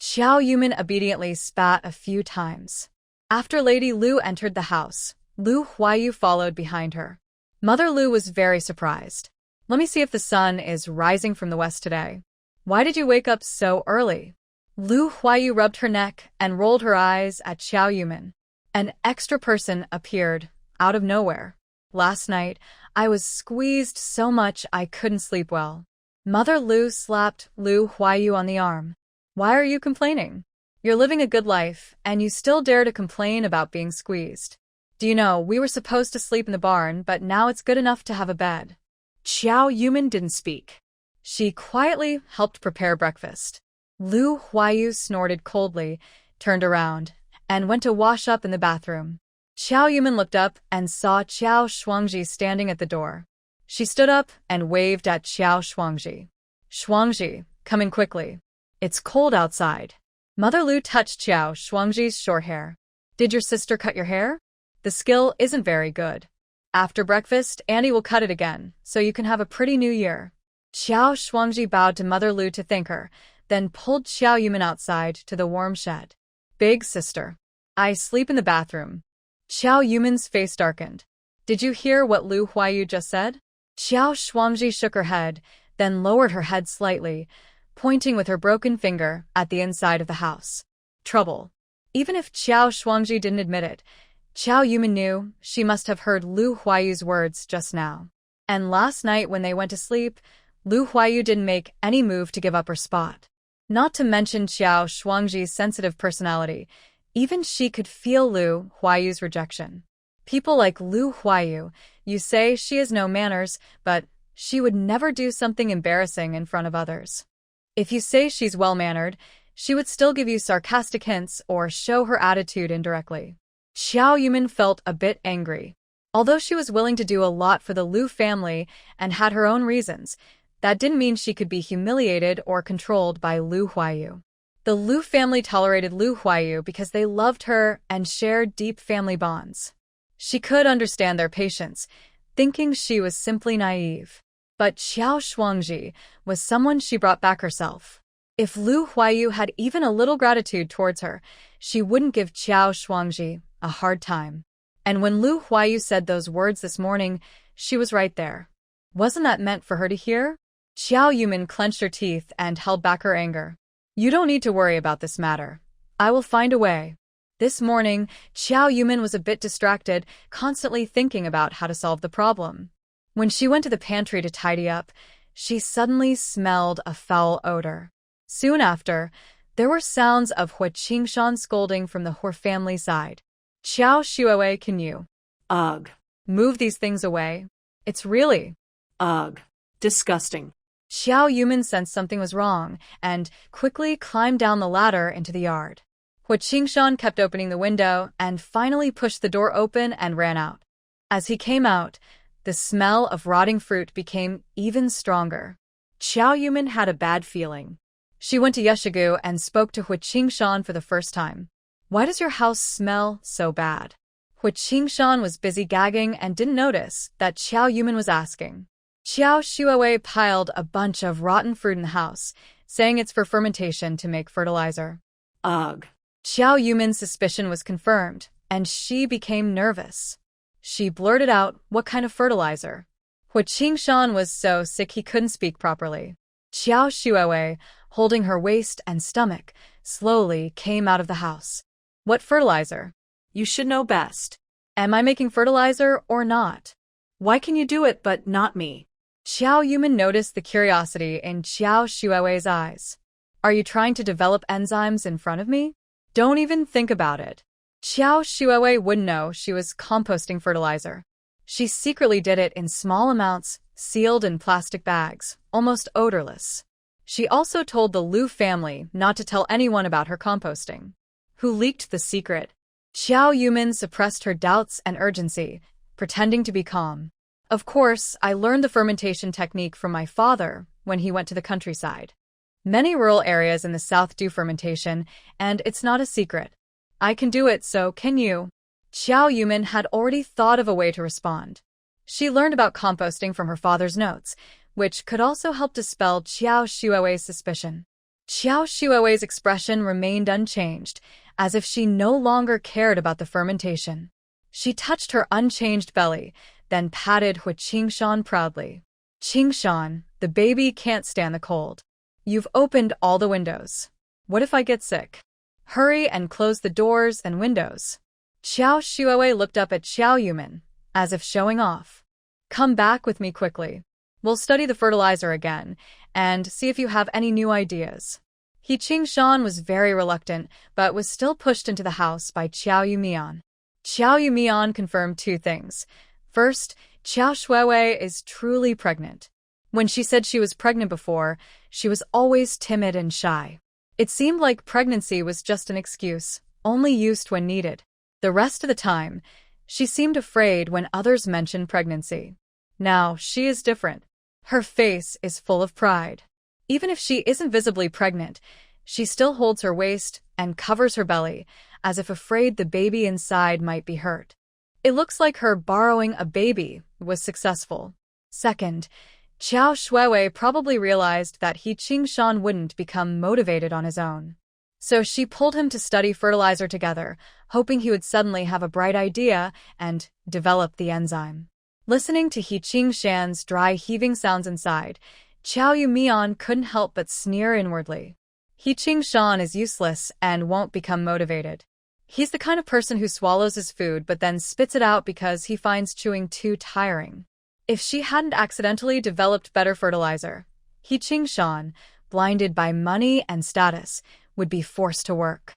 Xiao Yuman obediently spat a few times. After Lady Lu entered the house, Lu Huayu followed behind her. Mother Lu was very surprised. Let me see if the sun is rising from the west today. Why did you wake up so early? Lu Huayu rubbed her neck and rolled her eyes at Xiao Yuman. An extra person appeared, out of nowhere. Last night, I was squeezed so much I couldn't sleep well. Mother Lu slapped Lu Huayu on the arm. Why are you complaining? You're living a good life, and you still dare to complain about being squeezed. Do you know, we were supposed to sleep in the barn, but now it's good enough to have a bed. Xiao Yuman didn't speak. She quietly helped prepare breakfast. Lu Huayu snorted coldly, turned around, and went to wash up in the bathroom. Xiao Yuman looked up and saw Xiao Shuangji standing at the door. She stood up and waved at Xiao Shuangji. Shuangji, come in quickly. It's cold outside. Mother Lu touched Xiao Shuangji's short hair. Did your sister cut your hair? The skill isn't very good. After breakfast, Annie will cut it again, so you can have a pretty new year. Xiao Shuangji bowed to Mother Lu to thank her, then pulled Xiao Yuman outside to the warm shed. Big sister. I sleep in the bathroom. Xiao Yuman's face darkened. Did you hear what Lu Huayu just said? Xiao Shuangji shook her head, then lowered her head slightly, pointing with her broken finger at the inside of the house. Trouble. Even if Xiao Shuangji didn't admit it, Xiao Yuman knew she must have heard Lu Huayu's words just now. And last night when they went to sleep, Lu Huayu didn't make any move to give up her spot. Not to mention Xiao Shuangji's sensitive personality, even she could feel Lu Huayu's rejection. People like Lu Huayu, you say she has no manners, but she would never do something embarrassing in front of others. If you say she's well-mannered, she would still give you sarcastic hints or show her attitude indirectly. Xiao Yuman felt a bit angry. Although she was willing to do a lot for the Lu family and had her own reasons, that didn't mean she could be humiliated or controlled by Lu Huayu. The Lu family tolerated Lu Huayu because they loved her and shared deep family bonds. She could understand their patience, thinking she was simply naive. But Xiao Shuangji was someone she brought back herself. If Lu Huayu had even a little gratitude towards her, she wouldn't give Xiao Shuangji a hard time. And when Lu Huayu said those words this morning, she was right there. Wasn't that meant for her to hear? Xiao Yuman clenched her teeth and held back her anger. You don't need to worry about this matter. I will find a way. This morning, Xiao Yuman was a bit distracted, constantly thinking about how to solve the problem. When she went to the pantry to tidy up, she suddenly smelled a foul odor. Soon after, there were sounds of Hua Qingshan scolding from the Hua family side. Xiao Shuawei, can you?
Ugh.
Move these things away. It's really...
Ugh. Disgusting.
Xiao Yuman sensed something was wrong and quickly climbed down the ladder into the yard. Hua Qingshan kept opening the window and finally pushed the door open and ran out. As he came out, the smell of rotting fruit became even stronger. Xiao Yuman had a bad feeling. She went to Yeshigu and spoke to Hua Qingshan for the first time. Why does your house smell so bad? Hua Qingshan was busy gagging and didn't notice that Xiao Yuman was asking. Xiao Shuawei piled a bunch of rotten fruit in the house, saying it's for fermentation to make fertilizer.
Ugh.
Xiao Yumin's suspicion was confirmed, and she became nervous. She blurted out, "What kind of fertilizer?" Hu Qingshan was so sick he couldn't speak properly. Xiao Shuowei, holding her waist and stomach, slowly came out of the house. "What fertilizer?
You should know best.
Am I making fertilizer or not?"
Why can you do it but not me?
Xiao Yumin noticed the curiosity in Xiao Shuowei's eyes. "Are you trying to develop enzymes in front of me? Don't even think about it." Xiao Shuowei wouldn't know she was composting fertilizer. She secretly did it in small amounts, sealed in plastic bags, almost odorless. She also told the Liu family not to tell anyone about her composting. Who leaked the secret? Xiao Yumin suppressed her doubts and urgency, pretending to be calm. "Of course, I learned the fermentation technique from my father when he went to the countryside. Many rural areas in the south do fermentation, and it's not a secret. I can do it, so can you." Xiao Yumin had already thought of a way to respond. She learned about composting from her father's notes, which could also help dispel Xiao Shuowei's suspicion. Xiao Shuowei's expression remained unchanged, as if she no longer cared about the fermentation. She touched her unchanged belly, then patted Hu Qingshan proudly. "Qingshan, the baby can't stand the cold. You've opened all the windows. What if I get sick? Hurry and close the doors and windows." Xiao Shuowei looked up at Xiao Yumin, as if showing off. "Come back with me quickly. We'll study the fertilizer again, and see if you have any new ideas." He Qingshan was very reluctant, but was still pushed into the house by Xiao Yumian. Xiao Yumian confirmed two things. First, Xiao Shuowei is truly pregnant. When she said she was pregnant before, she was always timid and shy. It seemed like pregnancy was just an excuse, only used when needed. The rest of the time, she seemed afraid when others mentioned pregnancy. Now, she is different. Her face is full of pride. Even if she isn't visibly pregnant, she still holds her waist and covers her belly, as if afraid the baby inside might be hurt. It looks like her borrowing a baby was successful. Second, Xiao Shuowei probably realized that He Qingshan wouldn't become motivated on his own. So she pulled him to study fertilizer together, hoping he would suddenly have a bright idea and develop the enzyme. Listening to He Qingshan's dry heaving sounds inside, Xiao Yumian couldn't help but sneer inwardly. He Qingshan is useless and won't become motivated. He's the kind of person who swallows his food but then spits it out because he finds chewing too tiring. If she hadn't accidentally developed better fertilizer, He Qingshan, blinded by money and status, would be forced to work.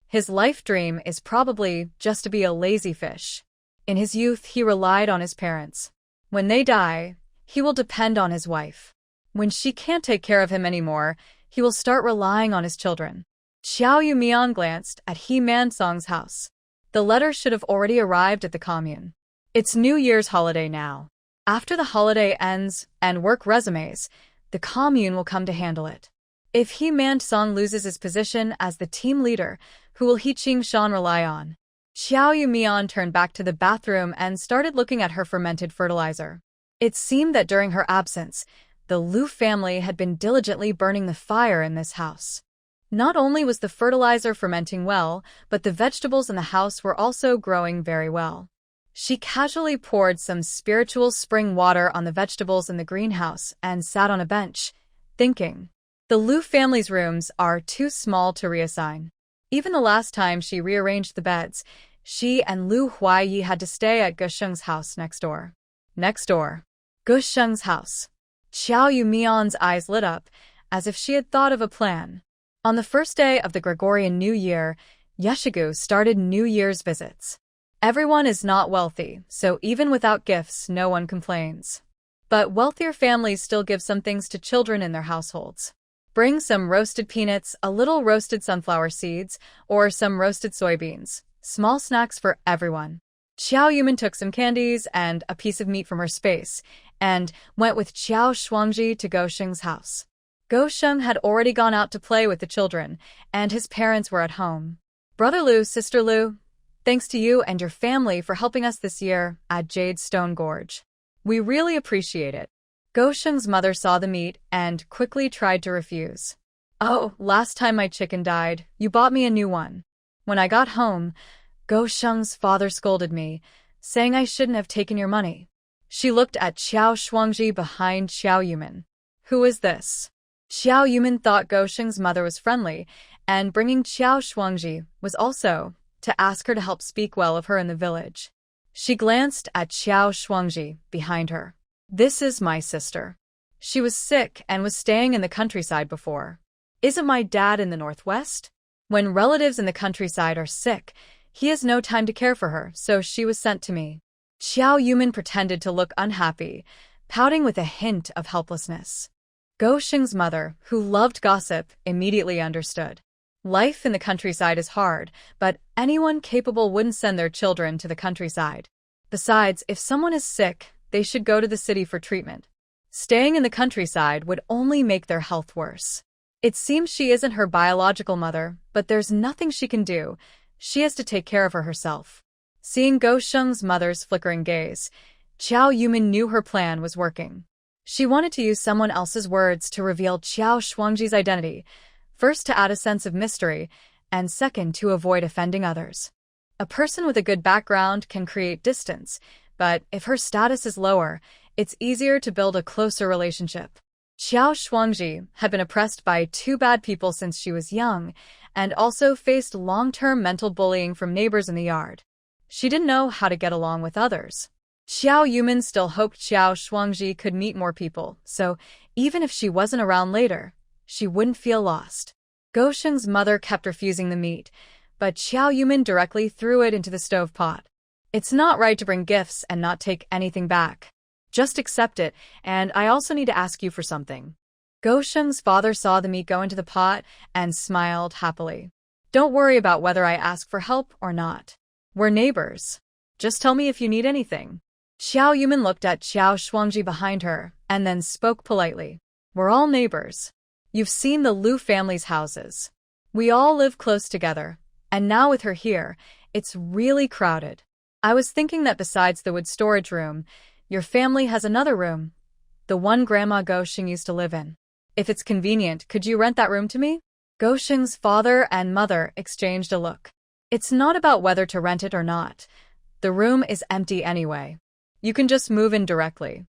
His life dream is probably just to be a lazy fish. In his youth, he relied on his parents. When they die, he will depend on his wife. When she can't take care of him anymore, he will start relying on his children. Xiao Yumian glanced at He Mansong's house. The letter should have already arrived at the commune. It's New Year's holiday now. After the holiday ends and work resumes, the commune will come to handle it. If He Mansong loses his position as the team leader, who will He Qingshan rely on? Xiao Yumian turned back to the bathroom and started looking at her fermented fertilizer. It seemed that during her absence, the Liu family had been diligently burning the fire in this house. Not only was the fertilizer fermenting well, but the vegetables in the house were also growing very well. She casually poured some spiritual spring water on the vegetables in the greenhouse and sat on a bench, thinking. The Liu family's rooms are too small to reassign. Even the last time she rearranged the beds, she and Liu Huaiyi had to stay at Gusheng's house next door. Gusheng's house. Xiao Yumian's eyes lit up, as if she had thought of a plan. On the first day of the Gregorian New Year, Yeshigu started New Year's visits. Everyone is not wealthy, so even without gifts, no one complains. But wealthier families still give some things to children in their households. Bring some roasted peanuts, a little roasted sunflower seeds, or some roasted soybeans. Small snacks for everyone. Xiao Yumin took some candies and a piece of meat from her space, and went with Xiao Shuangji to Gosheng's house. Gosheng had already gone out to play with the children, and his parents were at home. Brother Liu, Sister Liu, thanks to you and your family for helping us this year at Jade Stone Gorge. We really appreciate it. Gosheng's mother saw the meat and quickly tried to refuse. Oh, last time my chicken died, you bought me a new one. When I got home, Go Sheng's father scolded me, saying I shouldn't have taken your money. She looked at Xiao Shuangji behind Xiao Yuman. Who is this? Xiao Yuman thought Go Sheng's mother was friendly, and bringing Xiao Shuangji was also to ask her to help speak well of her in the village. She glanced at Xiao Shuangji behind her. This is my sister. She was sick and was staying in the countryside before. Isn't my dad in the northwest? When relatives in the countryside are sick, he has no time to care for her, so she was sent to me. Xiao Yuman pretended to look unhappy, pouting with a hint of helplessness. Go Sheng's mother, who loved gossip, immediately understood. Life in the countryside is hard, but anyone capable wouldn't send their children to the countryside. Besides, if someone is sick, they should go to the city for treatment. Staying in the countryside would only make their health worse. It seems she isn't her biological mother, but there's nothing she can do. She has to take care of her herself. Seeing Go Sheng's mother's flickering gaze, Xiao Yuman knew her plan was working. She wanted to use someone else's words to reveal Xiao Shuangji's identity, first to add a sense of mystery, and second to avoid offending others. A person with a good background can create distance, but if her status is lower, it's easier to build a closer relationship. Xiao Shuangji had been oppressed by two bad people since she was young, and also faced long-term mental bullying from neighbors in the yard. She didn't know how to get along with others. Xiao Yuman still hoped Xiao Shuangji could meet more people, so even if she wasn't around later, she wouldn't feel lost. Go Sheng's mother kept refusing the meat, but Xiao Yuman directly threw it into the stove pot. It's not right to bring gifts and not take anything back. Just accept it, and I also need to ask you for something. Go Sheng's father saw the meat go into the pot and smiled happily. Don't worry about whether I ask for help or not. We're neighbors. Just tell me if you need anything. Xiao Yuman looked at Xiao Shuangji behind her and then spoke politely. We're all neighbors. You've seen the Lu family's houses. We all live close together, and now with her here, it's really crowded. I was thinking that besides the wood storage room, your family has another room, the one Grandma Go Sheng used to live in. If it's convenient, could you rent that room to me? Go Sheng's father and mother exchanged a look. It's not about whether to rent it or not. The room is empty anyway. You can just move in directly.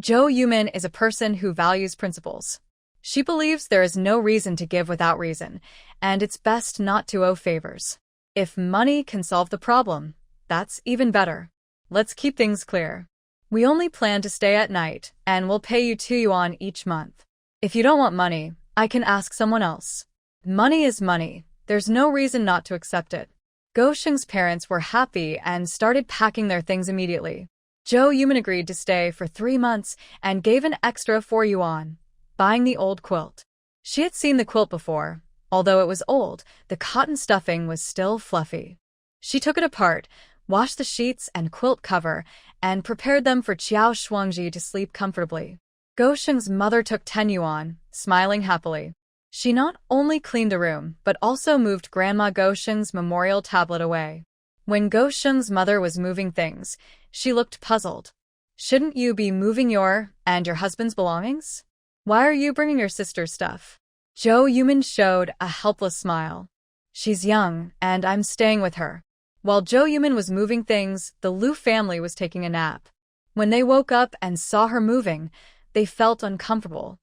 Zhou Yuman is a person who values principles. She believes there is no reason to give without reason, and it's best not to owe favors. If money can solve the problem, that's even better. Let's keep things clear. We only plan to stay at night, and we'll pay you 2 yuan each month. If you don't want money, I can ask someone else. Money is money. There's no reason not to accept it. Go Sheng's parents were happy and started packing their things immediately. Zhou Yuman agreed to stay for 3 months and gave an extra 4 yuan, buying the old quilt. She had seen the quilt before. Although it was old, the cotton stuffing was still fluffy. She took it apart, washed the sheets and quilt cover, and prepared them for Xiao Shuangji to sleep comfortably. Go Sheng's mother took 10 yuan, smiling happily. She not only cleaned the room, but also moved Grandma Go Sheng's memorial tablet away. When Go Sheng's mother was moving things, she looked puzzled. Shouldn't you be moving your and your husband's belongings? Why are you bringing your sister's stuff? Zhou Yuman showed a helpless smile. She's young, and I'm staying with her. While Zhou Yuman was moving things, the Lu family was taking a nap. When they woke up and saw her moving, they felt uncomfortable.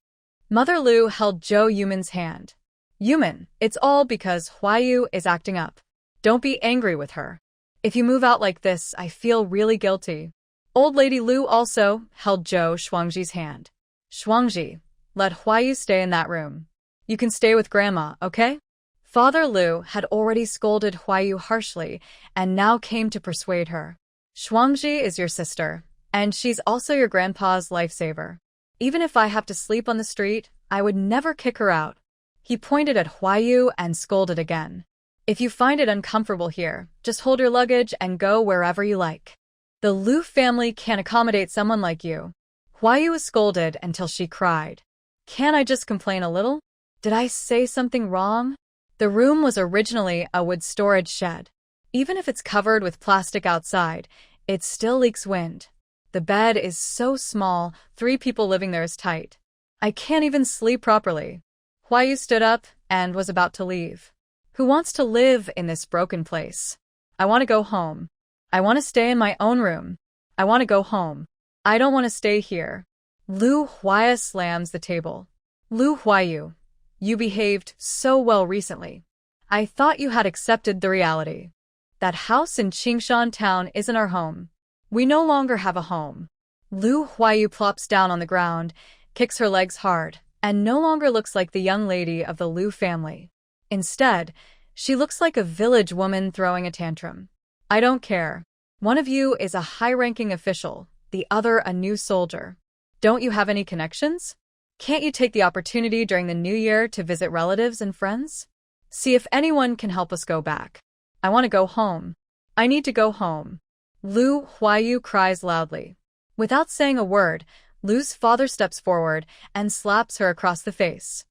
Mother Lu held Zhou Yuman's hand. Yuman, it's all because Huayu is acting up. Don't be angry with her. If you move out like this, I feel really guilty. Old Lady Lu also held Zhou Shuangji's hand. Shuangji, let Huayu stay in that room. You can stay with Grandma, okay? Father Lu had already scolded Huayu harshly and now came to persuade her. Shuangji is your sister, and she's also your grandpa's lifesaver. Even if I have to sleep on the street, I would never kick her out. He pointed at Huayu and scolded again. If you find it uncomfortable here, just hold your luggage and go wherever you like. The Lu family can't accommodate someone like you. Huayu was scolded until she cried. Can't I just complain a little? Did I say something wrong? The room was originally a wood storage shed. Even if it's covered with plastic outside, it still leaks wind. The bed is so small, 3 people living there is tight. I can't even sleep properly. Huayu stood up and was about to leave. Who wants to live in this broken place? I want to go home. I want to stay in my own room. I want to go home. I don't want to stay here. Lu Huaya slams the table. Lu Huayu, you behaved so well recently. I thought you had accepted the reality. That house in Qingshan town isn't our home. We no longer have a home. Lu Huayu plops down on the ground, kicks her legs hard, and no longer looks like the young lady of the Lu family. Instead, she looks like a village woman throwing a tantrum. I don't care. One of you is a high-ranking official, the other a new soldier. Don't you have any connections? Can't you take the opportunity during the new year to visit relatives and friends? See if anyone can help us go back. I want to go home. I need to go home. Lu Huayu cries loudly. Without saying a word, Lu's father steps forward and slaps her across the face.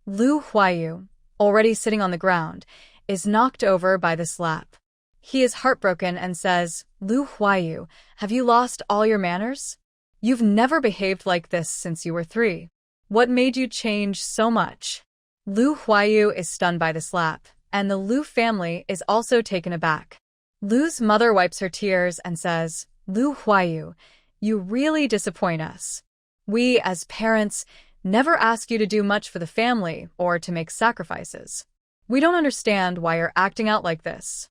Lu Huayu, already sitting on the ground, is knocked over by the slap. He is heartbroken and says, Lu Huayu, have you lost all your manners? You've never behaved like this since you were 3. What made you change so much? Lu Huayu is stunned by the slap, and the Lu family is also taken aback. Lu's mother wipes her tears and says, Lu Huayu, you really disappoint us. We, as parents, never ask you to do much for the family or to make sacrifices. We don't understand why you're acting out like this.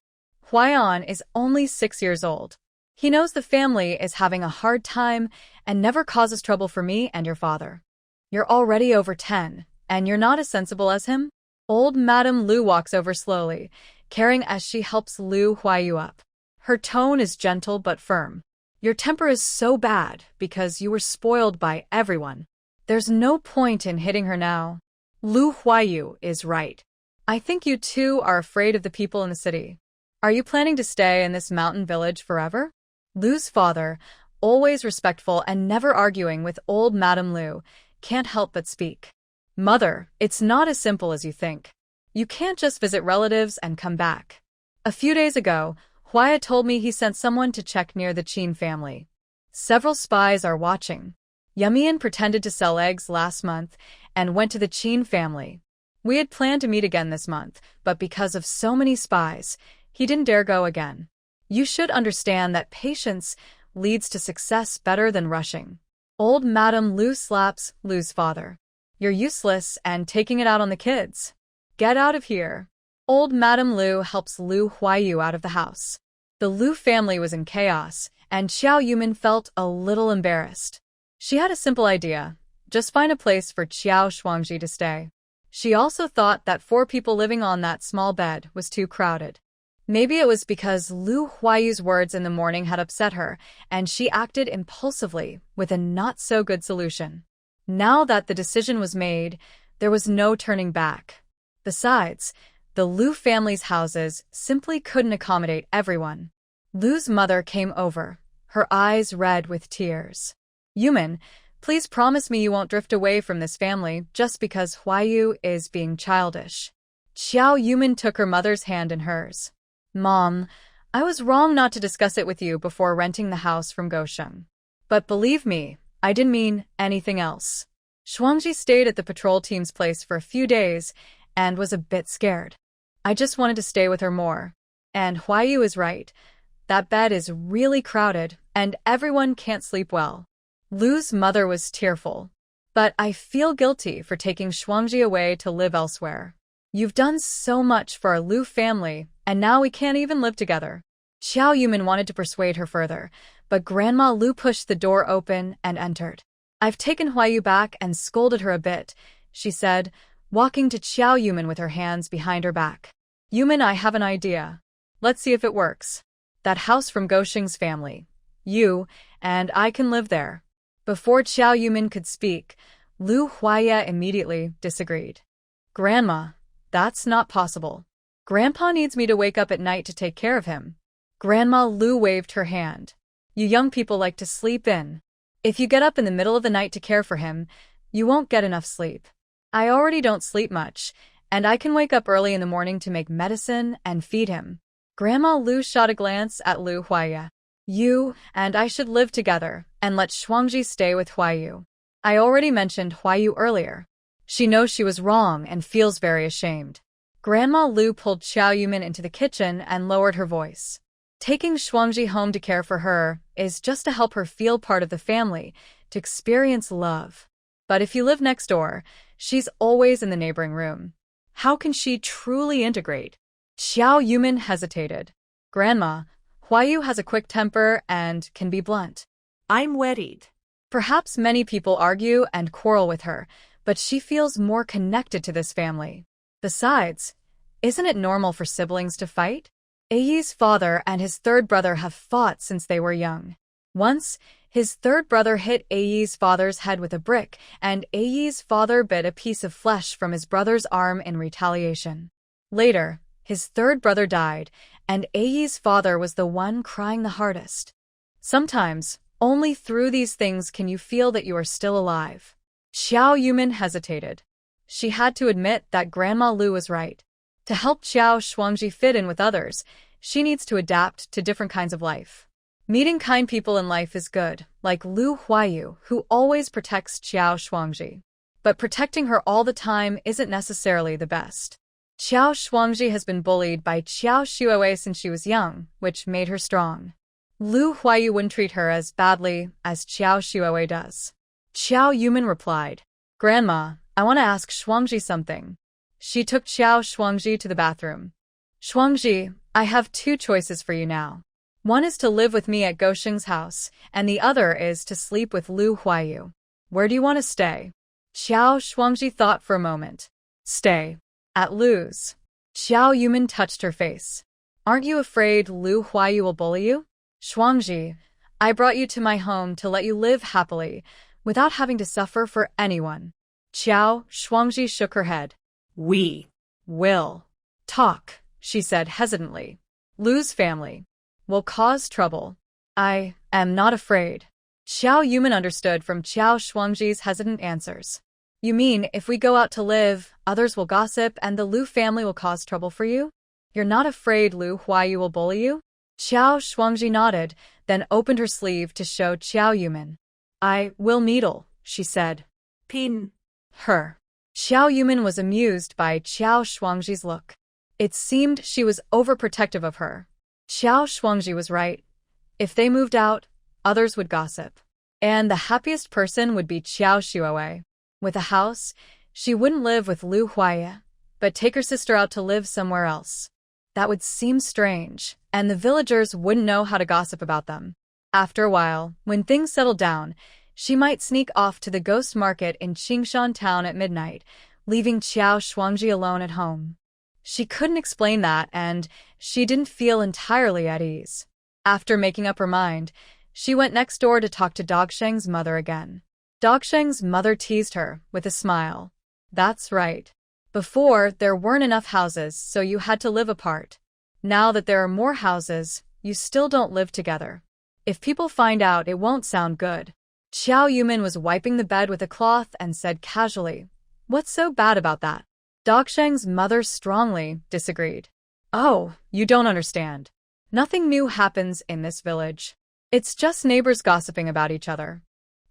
Huayan is only 6 years old. He knows the family is having a hard time and never causes trouble for me and your father. You're already over 10, and you're not as sensible as him? Old Madame Lu walks over slowly, caring as she helps Lu Huayu up. Her tone is gentle but firm. Your temper is so bad because you were spoiled by everyone. There's no point in hitting her now. Lu Huayu is right. I think you two are afraid of the people in the city. Are you planning to stay in this mountain village forever? Lu's father, always respectful and never arguing with old Madame Lu, can't help but speak. Mother, it's not as simple as you think. You can't just visit relatives and come back. A few days ago, Huaya told me he sent someone to check near the Qin family. Several spies are watching. Yamian pretended to sell eggs last month and went to the Qin family. We had planned to meet again this month, but because of so many spies, he didn't dare go again. You should understand that patience leads to success better than rushing. Old Madame Lu slaps Lu's father. You're useless and taking it out on the kids. Get out of here. Old Madame Lu helps Lu Huayu out of the house. The Lu family was in chaos, and Xiao Yumin felt a little embarrassed. She had a simple idea. Just find a place for Qiao Shuangji to stay. She also thought that 4 people living on that small bed was too crowded. Maybe it was because Lu Huayu's words in the morning had upset her, and she acted impulsively with a not-so-good solution. Now that the decision was made, there was no turning back. Besides, the Lu family's houses simply couldn't accommodate everyone. Lu's mother came over, her eyes red with tears. Yumin, please promise me you won't drift away from this family just because Huayu is being childish. Xiao Yumin took her mother's hand in hers. Mom, I was wrong not to discuss it with you before renting the house from Gosheng. But believe me, I didn't mean anything else. Shuangji stayed at the patrol team's place for a few days and was a bit scared. I just wanted to stay with her more. And Huayu is right. That bed is really crowded and everyone can't sleep well. Lu's mother was tearful. But I feel guilty for taking Shuangji away to live elsewhere. You've done so much for our Lu family, and now we can't even live together. Xiao Yumin wanted to persuade her further, but Grandma Lu pushed the door open and entered. I've taken Huayu back and scolded her a bit, she said, walking to Xiao Yumin with her hands behind her back. Yumin, I have an idea. Let's see if it works. That house from Gosheng's family. You and I can live there. Before Xiao Yumin could speak, Lu Huaya immediately disagreed. Grandma, that's not possible. Grandpa needs me to wake up at night to take care of him. Grandma Lu waved her hand. You young people like to sleep in. If you get up in the middle of the night to care for him, you won't get enough sleep. I already don't sleep much, and I can wake up early in the morning to make medicine and feed him. Grandma Lu shot a glance at Lu Huaya. You and I should live together and let Shuangji stay with Huayu. I already mentioned Huayu earlier. She knows she was wrong and feels very ashamed. Grandma Lu pulled Xiao Yumin into the kitchen and lowered her voice. Taking Shuangji home to care for her is just to help her feel part of the family, to experience love. But if you live next door, she's always in the neighboring room. How can she truly integrate? Xiao Yumin hesitated. Grandma, Huayu has a quick temper and can be blunt.
I'm worried.
Perhaps many people argue and quarrel with her, but she feels more connected to this family. Besides, isn't it normal for siblings to fight? Ai's father and his third brother have fought since they were young. Once, his third brother hit Ai's father's head with a brick, and Ai's father bit a piece of flesh from his brother's arm in retaliation. Later, his third brother died, and Ai's father was the one crying the hardest. Sometimes, only through these things can you feel that you are still alive. Xiao Yumin hesitated. She had to admit that Grandma Lu was right. To help Xiao Shuangji fit in with others, she needs to adapt to different kinds of life. Meeting kind people in life is good, like Lu Huayu, who always protects Xiao Shuangji. But protecting her all the time isn't necessarily the best. Xiao Shuangji has been bullied by Xiao Xuewei since she was young, which made her strong. Lu Huayu wouldn't treat her as badly as Xiao Xuewei does. Xiao Yumin replied, Grandma, I want to ask Shuangji something. She took Xiao Shuangji to the bathroom. Shuangji, I have two choices for you now. One is to live with me at Gosheng's house, and the other is to sleep with Lu Huayu. Where do you want to stay? Xiao Shuangji thought for a moment. Stay. At Lu's. Xiao Yumin touched her face. Aren't you afraid Lu Huayu will bully you? Shuangji, I brought you to my home to let you live happily, without having to suffer for anyone. Xiao Shuangji shook her head.
We
will talk, she said hesitantly. Lu's family will cause trouble. I am not afraid. Xiao Yumin understood from Xiao Shuangji's hesitant answers. You mean if we go out to live, others will gossip and the Lu family will cause trouble for you? You're not afraid Lu Huayu will bully you? Xiao Shuangji nodded, then opened her sleeve to show Xiao Yumin. I will needle, she said.
Pin
her. Xiao Yumin was amused by Xiao Shuangji's look. It seemed she was overprotective of her. Xiao Shuangji was right. If they moved out, others would gossip. And the happiest person would be Xiao Xuewei. With a house, she wouldn't live with Lu Huayu, but take her sister out to live somewhere else. That would seem strange, and the villagers wouldn't know how to gossip about them. After a while, when things settled down, she might sneak off to the ghost market in Qingshan town at midnight, leaving Xiao Shuangji alone at home. She couldn't explain that, and she didn't feel entirely at ease. After making up her mind, she went next door to talk to Dogsheng's mother again. Dogsheng's mother teased her with a smile. That's right. Before, there weren't enough houses, so you had to live apart. Now that there are more houses, you still don't live together. If people find out, it won't sound good. Xiao Yumin was wiping the bed with a cloth and said casually, What's so bad about that? Dogsheng's mother strongly disagreed. Oh, you don't understand. Nothing new happens in this village. It's just neighbors gossiping about each other.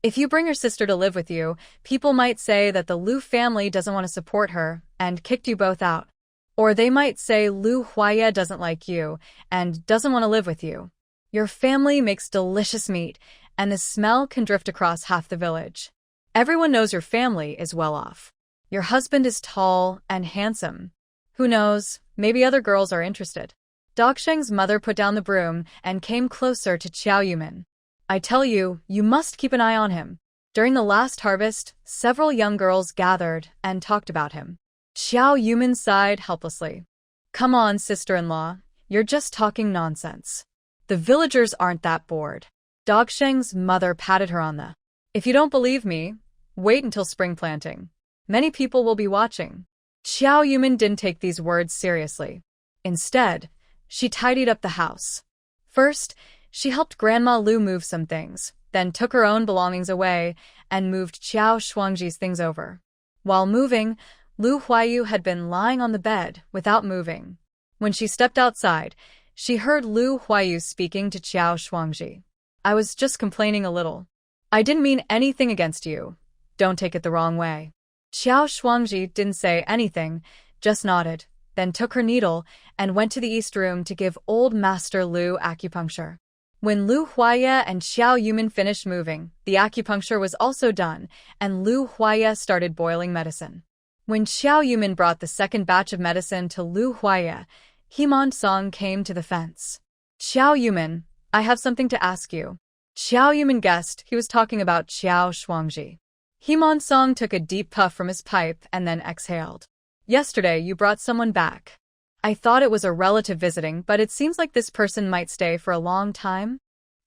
If you bring your sister to live with you, people might say that the Lu family doesn't want to support her and kicked you both out. Or they might say Lu Huayu doesn't like you and doesn't want to live with you. Your family makes delicious meat, and the smell can drift across half the village. Everyone knows your family is well off. Your husband is tall and handsome. Who knows, maybe other girls are interested. Dogsheng's mother put down the broom and came closer to Xiao Yumin. I tell you, you must keep an eye on him. During the last harvest, several young girls gathered and talked about him. Xiao Yumin sighed helplessly. Come on, sister-in-law, you're just talking nonsense. The villagers aren't that bored. Dogsheng's mother patted her on the. If you don't believe me, wait until spring planting. Many people will be watching. Xiao Yumin didn't take these words seriously. Instead, she tidied up the house. First, she helped Grandma Lu move some things, then took her own belongings away and moved Xiao Shuangji's things over. While moving, Lu Huayu had been lying on the bed without moving. When she stepped outside, she heard Lu Huayu speaking to Xiao Shuangji. I was just complaining a little. I didn't mean anything against you. Don't take it the wrong way. Xiao Shuangji didn't say anything, just nodded, then took her needle and went to the east room to give old Master Lu acupuncture. When Lu Huaya and Xiao Yumin finished moving, the acupuncture was also done, and Lu Huaya started boiling medicine. When Xiao Yumin brought the second batch of medicine to Lu Huaya, Himon Song came to the fence. Xiao Yumin, I have something to ask you. Xiao Yumin guessed he was talking about Xiao Shuangji. Himon Song took a deep puff from his pipe and then exhaled. Yesterday you brought someone back. I thought it was a relative visiting, but it seems like this person might stay for a long time.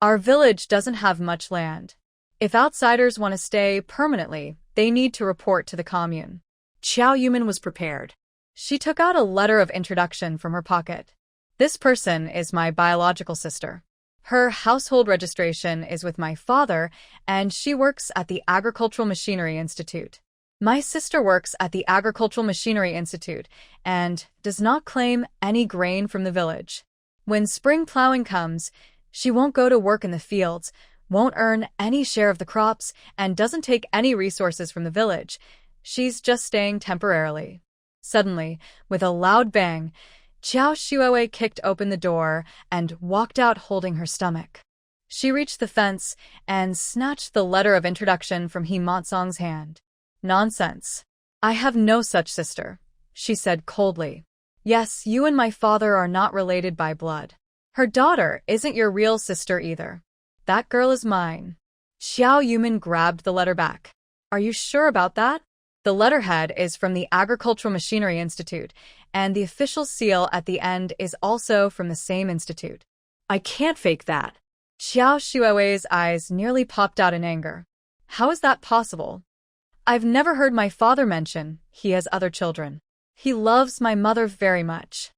Our village doesn't have much land. If outsiders want to stay permanently, they need to report to the commune.
Xiao Yumin was prepared.
She took out a letter of introduction from her pocket. This person is my biological sister. Her household registration is with my father, and she works at the Agricultural Machinery Institute. My sister works at the Agricultural Machinery Institute and does not claim any grain from the village. When spring plowing comes, she won't go to work in the fields, won't earn any share of the crops, and doesn't take any resources from the village. She's just staying temporarily. Suddenly, with a loud bang, Qiao Shuoei kicked open the door and walked out holding her stomach. She reached the fence and snatched the letter of introduction from He Montsong's hand. Nonsense. I have no such sister, she said coldly. Yes, you and my father are not related by blood. Her daughter isn't your real sister either. That girl is mine. Xiao Yumin grabbed the letter back. Are you sure about that? The letterhead is from the Agricultural Machinery Institute, and the official seal at the end is also from the same institute.
I can't fake that.
Xiao Shuoei's eyes nearly popped out in anger. How is that possible? I've never heard my father mention he has other children. He loves my mother very much.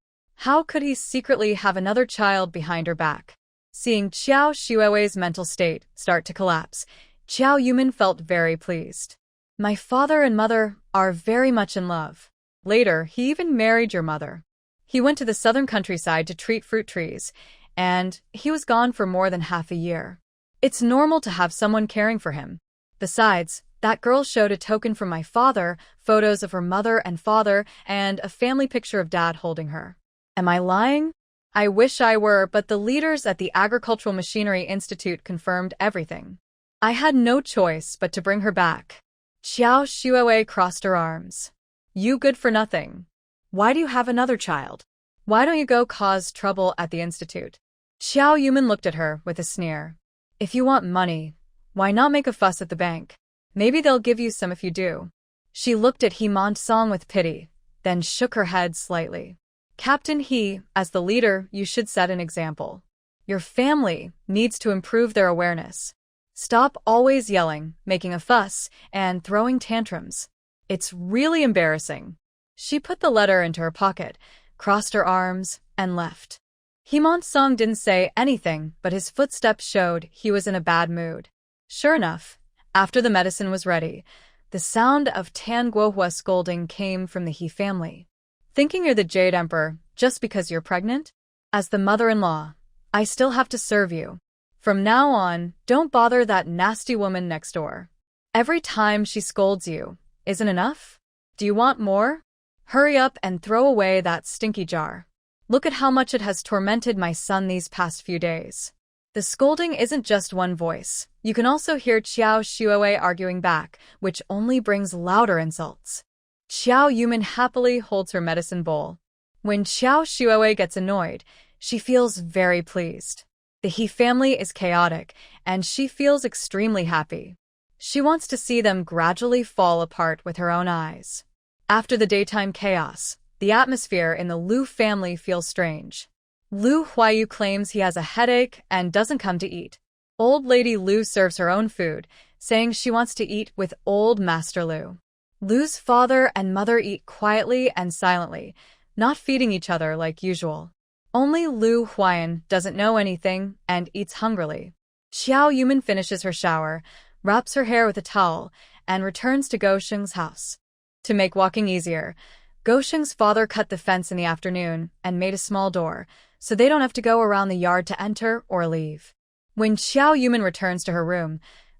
How could he secretly have another child behind her back? Seeing Xiao Shuoei's mental state start to collapse, Xiao Yumin felt very pleased. My father and mother are very much in love. Later, he even married your mother. He went to the southern countryside to treat fruit trees, and he was gone for more than half a year. It's normal to have someone caring for him. Besides, that girl showed a token from my father, photos of her mother and father, and a family picture of Dad holding her. Am I lying? I wish I were, but the leaders at the Agricultural Machinery Institute confirmed everything. I had no choice but to bring her back. Xiao Shuoei crossed her arms. You good for nothing. Why do you have another child? Why don't you go cause trouble at the institute? Xiao Yumin looked at her with a sneer. If you want money, why not make a fuss at the bank? Maybe they'll give you some if you do. She looked at He Montsong with pity, then shook her head slightly. Captain He, as the leader, you should set an example. Your family needs to improve their awareness. Stop always yelling, making a fuss, and throwing tantrums. It's really embarrassing. She put the letter into her pocket, crossed her arms, and left. He Montsong didn't say anything, but his footsteps showed he was in a bad mood. Sure enough, after the medicine was ready, the sound of Tan Guohua scolding came from the He family. Thinking you're the Jade Emperor just because you're pregnant? As the mother-in-law, I still have to serve you. From now on, don't bother that nasty woman next door. Every time she scolds you, isn't enough? Do you want more? Hurry up and throw away that stinky jar. Look at how much it has tormented my son these past few days. The scolding isn't just one voice. You can also hear Qiao Shuoei arguing back, which only brings louder insults. Xiao Yumin happily holds her medicine bowl. When Xiao Shuoei gets annoyed, she feels very pleased. The He family is chaotic, and she feels extremely happy. She wants to see them gradually fall apart with her own eyes. After the daytime chaos, the atmosphere in the Lu family feels strange. Lu Huayu claims he has a headache and doesn't come to eat. Old Lady Lu serves her own food, saying she wants to eat with old Master Lu. Lu's father and mother eat quietly and silently, not feeding each other like usual. Only Lu Huayan doesn't know anything and eats hungrily. Xiao Yumin finishes her shower, wraps her hair with a towel, and returns to Gosheng's house. To make walking easier, Gosheng's father cut the fence in the afternoon and made a small door, so they don't have to go around the yard to enter or leave. When Xiao Yumin returns to her room,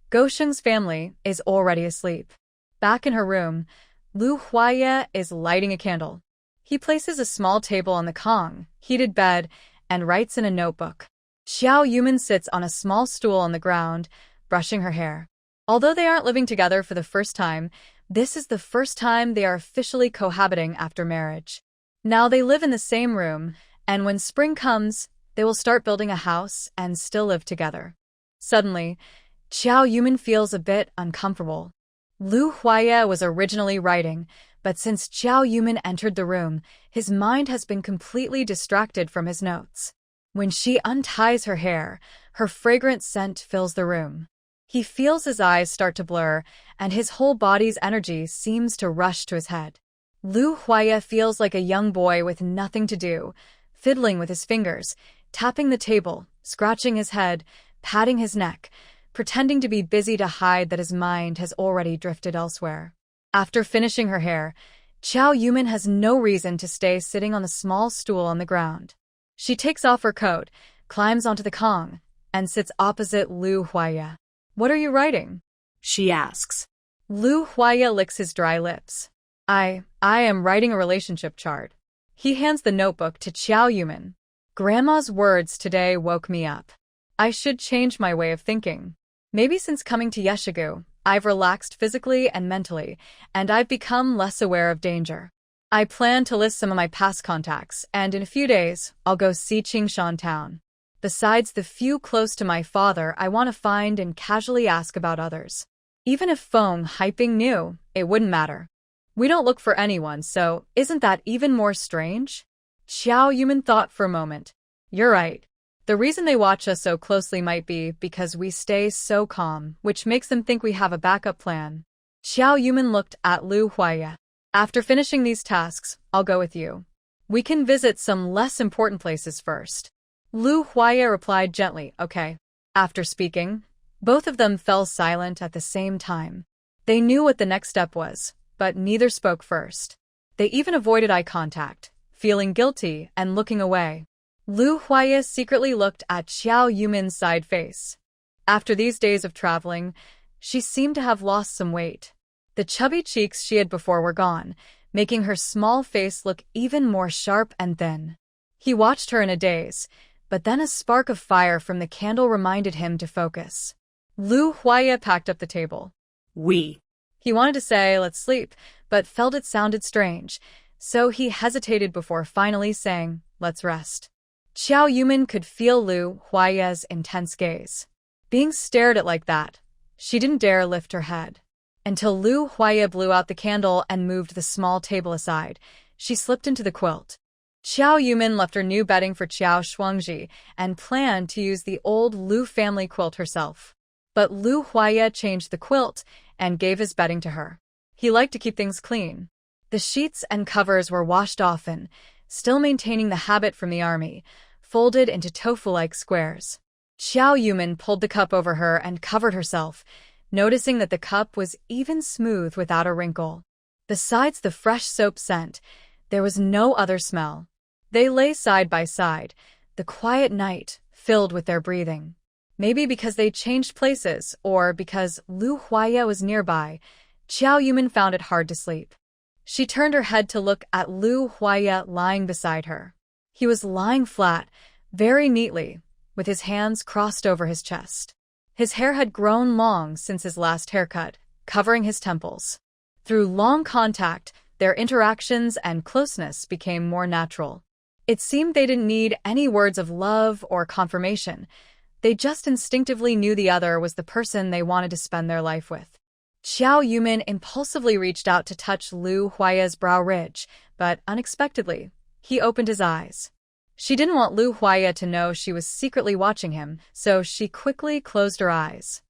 Gosheng's family is already asleep. Back in her room, Lu Huaya is lighting a candle. He places a small table on the Kong, heated bed, and writes in a notebook. Xiao Yumin sits on a small stool on the ground, brushing her hair. Although they aren't living together for the first time, this is the first time they are officially cohabiting after marriage. Now they live in the same room, and when spring comes, they will start building a house and still live together. Suddenly, Xiao Yumin feels a bit uncomfortable. Lu Huaya was originally writing, but since Xiao Yumin entered the room, his mind has been completely distracted from his notes. When she unties her hair, her fragrant scent fills the room. He feels his eyes start to blur, and his whole body's energy seems to rush to his head. Lu Huaya feels like a young boy with nothing to do, fiddling with his fingers, tapping the table, scratching his head, patting his neck, pretending to be busy to hide that his mind has already drifted elsewhere. After finishing her hair, Xiao Yumin has no reason to stay sitting on the small stool on the ground. She takes off her coat, climbs onto the Kong, and sits opposite Lu Huaya. "What are you writing?"
she asks.
Lu Huaya licks his dry lips. I am writing a relationship chart." He hands the notebook to Xiao Yumin. "Grandma's words today woke me up. I should change my way of thinking. Maybe since coming to Yeshigu, I've relaxed physically and mentally, and I've become less aware of danger. I plan to list some of my past contacts, and in a few days, I'll go see Qingshan Town. Besides the few close to my father, I want to find and casually ask about others. Even if Feng Haiping knew, it wouldn't matter. We don't look for anyone, so isn't that even more strange?" Xiao Yumin thought for a moment. "You're right. The reason they watch us so closely might be because we stay so calm, which makes them think we have a backup plan." Xiao Yumin looked at Lu Huaya. "After finishing these tasks, I'll go with you. We can visit some less important places first." Lu Huaya replied gently, "Okay." After speaking, both of them fell silent at the same time. They knew what the next step was, but neither spoke first. They even avoided eye contact, feeling guilty and looking away. Lu Huaya secretly looked at Xiao Yumin's side face. After these days of traveling, she seemed to have lost some weight. The chubby cheeks she had before were gone, making her small face look even more sharp and thin. He watched her in a daze, but then a spark of fire from the candle reminded him to focus. Lu Huaya packed up the table. He wanted to say, "Let's sleep," but felt it sounded strange, so he hesitated before finally saying, "Let's rest." Xiao Yumin could feel Lu Huaya's intense gaze. Being stared at like that, she didn't dare lift her head. Until Lu Huaya blew out the candle and moved the small table aside, she slipped into the quilt. Xiao Yumin left her new bedding for Xiao Shuangji and planned to use the old Lu family quilt herself. But Lu Huaya changed the quilt and gave his bedding to her. He liked to keep things clean. The sheets and covers were washed often, still maintaining the habit from the army, folded into tofu-like squares. Xiao Yumin pulled the cup over her and covered herself, noticing that the cup was even smooth without a wrinkle. Besides the fresh soap scent, there was no other smell. They lay side by side, the quiet night filled with their breathing. Maybe because they changed places, or because Lu Huaya was nearby, Xiao Yumin found it hard to sleep. She turned her head to look at Lu Huaya lying beside her. He was lying flat, very neatly, with his hands crossed over his chest. His hair had grown long since his last haircut, covering his temples. Through long contact, their interactions and closeness became more natural. It seemed they didn't need any words of love or confirmation. They just instinctively knew the other was the person they wanted to spend their life with. Xiao Yumin impulsively reached out to touch Lu Huaya's brow ridge, but unexpectedly, he opened his eyes. She didn't want Lu Huaya to know she was secretly watching him, so she quickly closed her eyes.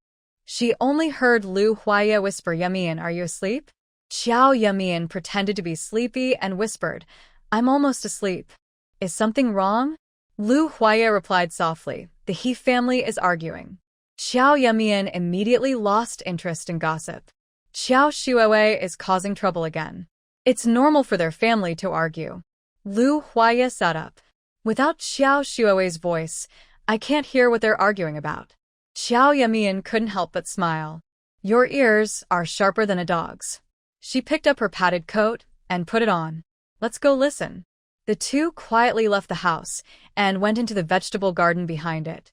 She only heard Lu Huaya whisper, "Yamian, are you asleep?" Xiao Yamian pretended to be sleepy and whispered, "I'm almost asleep. Is something wrong?" Lu Huaya replied softly, "The He family is arguing." Xiao Yamian immediately lost interest in gossip. Xiao Shuoei is causing trouble again. It's normal for their family to argue. Lu Huaya sat up. Without Xiao Shuoei's voice, I can't hear what they're arguing about. Xiao Yamian couldn't help but smile. Your ears are sharper than a dog's. She picked up her padded coat and put it on. Let's go listen. The two quietly left the house and went into the vegetable garden behind it.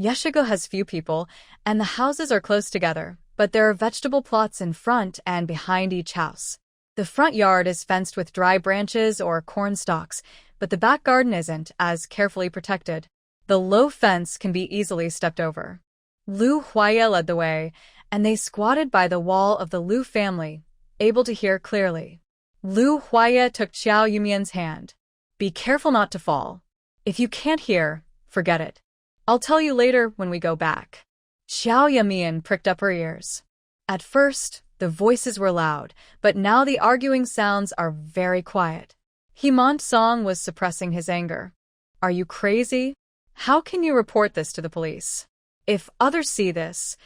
Yeshigo has few people, and the houses are close together, but there are vegetable plots in front and behind each house. The front yard is fenced with dry branches or corn stalks, but the back garden isn't as carefully protected. The low fence can be easily stepped over. Lu Huaya led the way, and they squatted by the wall of the Lu family, able to hear clearly. Lu Huaya took Xiao Yumian's hand. Be careful not to fall. If you can't hear, forget it. I'll tell you later when we go back. Xiao Yumian pricked up her ears. At first, the voices were loud, but now the arguing sounds are very quiet. Himant Song was suppressing his anger. Are you crazy? How can you report this to the police? If others see this,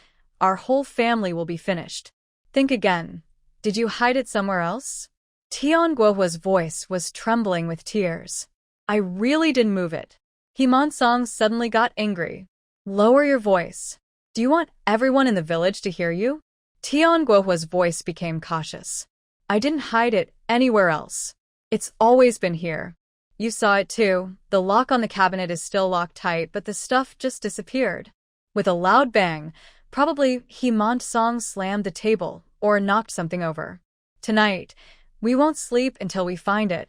our whole family will be finished. Think again. Did you hide it somewhere else? Tian Guohua's voice was trembling with tears. I really didn't move it. Himant Song suddenly got angry. Lower your voice. Do you want everyone in the village to hear you? Tian Guohua's voice became cautious. I didn't hide it anywhere else. It's always been here. You saw it too. The lock on the cabinet is still locked tight, but the stuff just disappeared. With a loud bang, probably Himant Song slammed the table or knocked something over. Tonight, we won't sleep until we find it.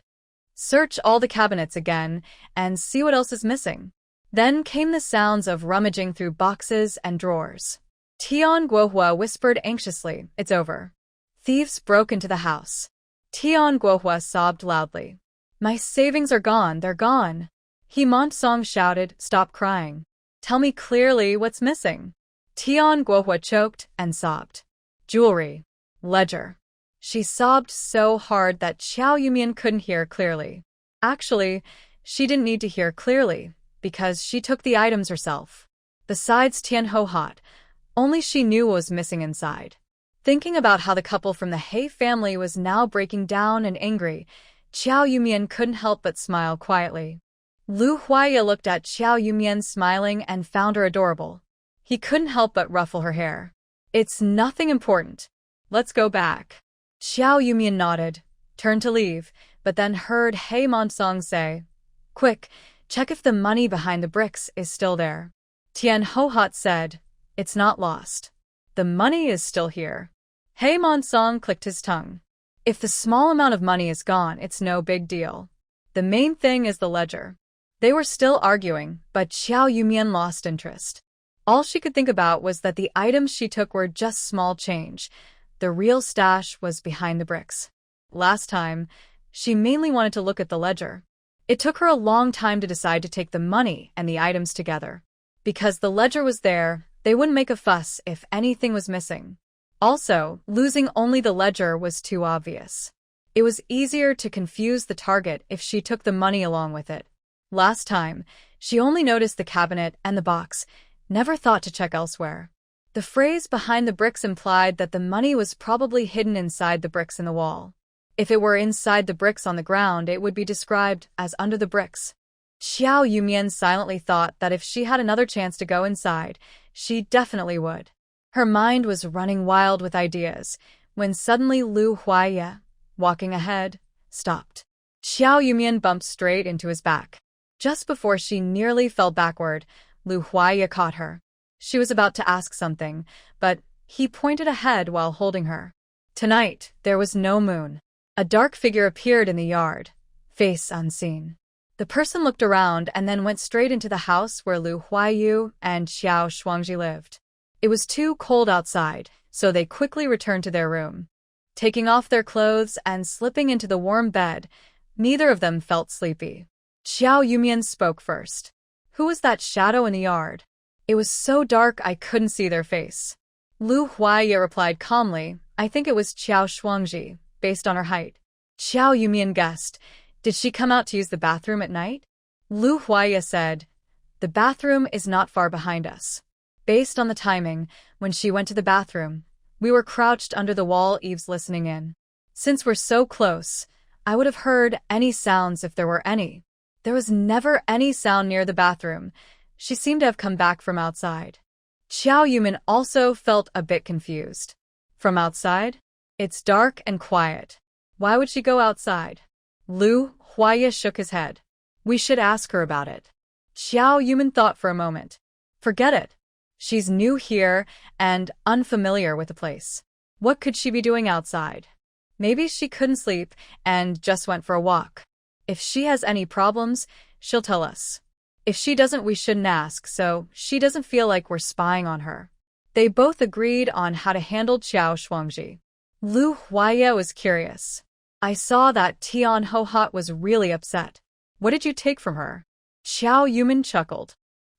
Search all the cabinets again and see what else is missing. Then came the sounds of rummaging through boxes and drawers. Tian Guohua whispered anxiously, it's over. Thieves broke into the house. Tian Guohua sobbed loudly. My savings are gone, they're gone. Himant Song shouted, stop crying. Tell me clearly what's missing. Tian Guohua choked and sobbed. Jewelry. Ledger. She sobbed so hard that Xiao Yumian couldn't hear clearly. Actually, she didn't need to hear clearly, because she took the items herself. Besides Tian Hohot, only she knew what was missing inside. Thinking about how the couple from the He family was now breaking down and angry, Xiao Yumian couldn't help but smile quietly. Lu Huaya looked at Xiao Yumian smiling and found her adorable. He couldn't help but ruffle her hair. It's nothing important. Let's go back. Xiao Yumian nodded, turned to leave, but then heard Himant Song say, quick, check if the money behind the bricks is still there. Tian Hohot said, it's not lost. The money is still here. Himant Song clicked his tongue. If the small amount of money is gone, it's no big deal. The main thing is the ledger. They were still arguing, but Xiao Yumian lost interest. All she could think about was that the items she took were just small change. The real stash was behind the bricks. Last time, she mainly wanted to look at the ledger. It took her a long time to decide to take the money and the items together. Because the ledger was there, they wouldn't make a fuss if anything was missing. Also, losing only the ledger was too obvious. It was easier to confuse the target if she took the money along with it. Last time, she only noticed the cabinet and the box, never thought to check elsewhere. The phrase behind the bricks implied that the money was probably hidden inside the bricks in the wall. If it were inside the bricks on the ground, it would be described as under the bricks. Xiao Yumian silently thought that if she had another chance to go inside, she definitely would. Her mind was running wild with ideas, when suddenly Lu Huaya, walking ahead, stopped. Xiao Yumian bumped straight into his back. Just before she nearly fell backward, Lu Huaya caught her. She was about to ask something, but he pointed ahead while holding her. Tonight, there was no moon. A dark figure appeared in the yard, face unseen. The person looked around and then went straight into the house where Lu Huayu and Xiao Shuangji lived. It was too cold outside, so they quickly returned to their room. Taking off their clothes and slipping into the warm bed, neither of them felt sleepy. Xiao Yumian spoke first. Who was that shadow in the yard? It was so dark I couldn't see their face. Lu Huaya replied calmly, I think it was Xiao Shuangji, based on her height. Xiao Yumian guessed, did she come out to use the bathroom at night? Lu Huaya said, the bathroom is not far behind us. Based on the timing, when she went to the bathroom, we were crouched under the wall eaves listening in. Since we're so close, I would have heard any sounds if there were any. There was never any sound near the bathroom. She seemed to have come back from outside. Xiao Yumian also felt a bit confused. From outside? It's dark and quiet. Why would she go outside? Lu Huaya shook his head. We should ask her about it. Xiao Yuman thought for a moment. Forget it. She's new here and unfamiliar with the place. What could she be doing outside? Maybe she couldn't sleep and just went for a walk. If she has any problems, she'll tell us. If she doesn't, we shouldn't ask, so she doesn't feel like we're spying on her. They both agreed on how to handle Qiao Shuangji. Lu Huaya was curious. I saw that Tian Hohot was really upset. What did you take from her? Xiao Yuman chuckled.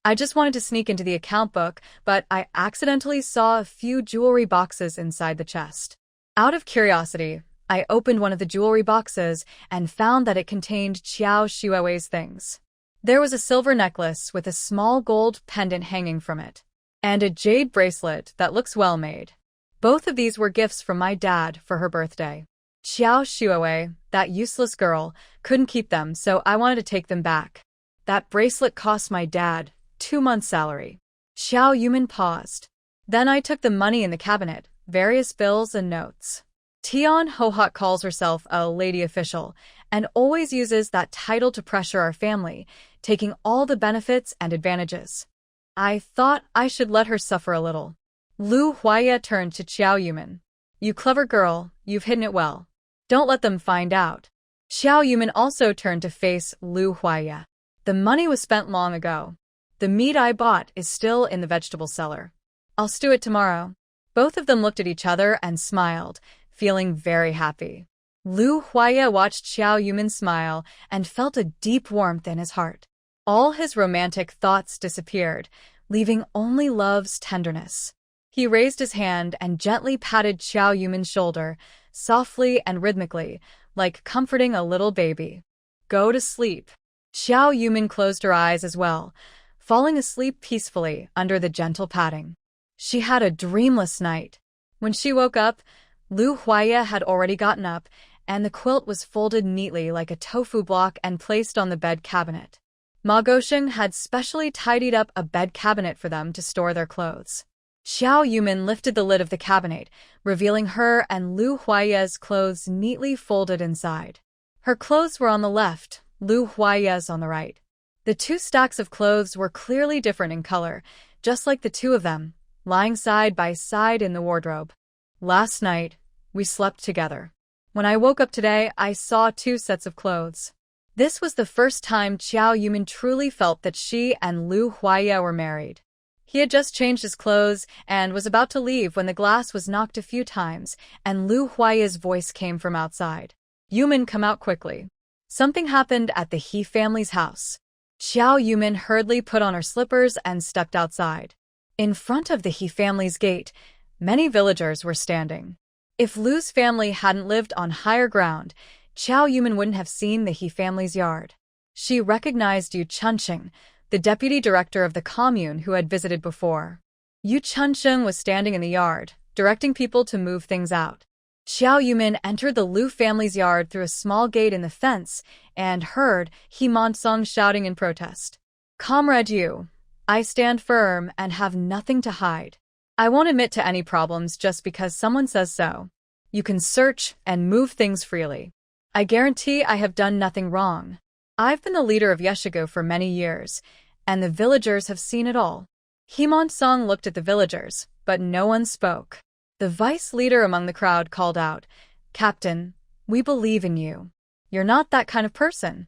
I just wanted to sneak into the account book, but I accidentally saw a few jewelry boxes inside the chest. Out of curiosity, I opened one of the jewelry boxes and found that it contained Qiao Shuiwei's things. There was a silver necklace with a small gold pendant hanging from it, and a jade bracelet that looks well made. Both of these were gifts from my dad for her birthday. Qiao Shuiwei, that useless girl, couldn't keep them, so I wanted to take them back. That bracelet cost my dad 2 months' salary. Xiao Yuman paused. Then I took the money in the cabinet, various bills and notes. Tian Hohot calls herself a lady official and always uses that title to pressure our family, taking all the benefits and advantages. I thought I should let her suffer a little. Lu Huaya turned to Xiao Yuman. You clever girl, you've hidden it well. Don't let them find out. Xiao Yuman also turned to face Lu Huaya. The money was spent long ago. The meat I bought is still in the vegetable cellar. I'll stew it tomorrow. Both of them looked at each other and smiled, feeling very happy. Lu Huaya watched Xiao Yuman smile and felt a deep warmth in his heart. All his romantic thoughts disappeared, leaving only love's tenderness. He raised his hand and gently patted Xiao Yuman's shoulder, softly and rhythmically, like comforting a little baby. Go to sleep. Xiao Yuman closed her eyes as well, falling asleep peacefully under the gentle patting. She had a dreamless night. When she woke up, Lu Huaya had already gotten up, and the quilt was folded neatly like a tofu block and placed on the bed cabinet. Ma Gosheng had specially tidied up a bed cabinet for them to store their clothes. Xiao Yuman lifted the lid of the cabinet, revealing her and Lu Huaya's clothes neatly folded inside. Her clothes were on the left, Lu Huaya's on the right. The 2 stacks of clothes were clearly different in color, just like the 2 of them, lying side by side in the wardrobe. Last night, we slept together. When I woke up today, I saw 2 sets of clothes. This was the first time Xiao Yuman truly felt that she and Lu Huaya were married. He had just changed his clothes and was about to leave when the glass was knocked a few times, and Lu Huaya's voice came from outside. Yuman, come out quickly. Something happened at the He family's house. Xiao Yuman hurriedly put on her slippers and stepped outside. In front of the He family's gate, many villagers were standing. If Lu's family hadn't lived on higher ground, Xiao Yuman wouldn't have seen the He family's yard. She recognized Yu Chunsheng, the deputy director of the commune who had visited before. Yu Chunsheng was standing in the yard, directing people to move things out. Xiao Yuman entered the Lu family's yard through a small gate in the fence and heard He Monsong shouting in protest. Comrade Yu, I stand firm and have nothing to hide. I won't admit to any problems just because someone says so. You can search and move things freely. I guarantee I have done nothing wrong. I've been the leader of Yeshigo for many years, and the villagers have seen it all. He Monsong looked at the villagers, but no one spoke. The vice leader among the crowd called out, Captain, we believe in you. You're not that kind of person.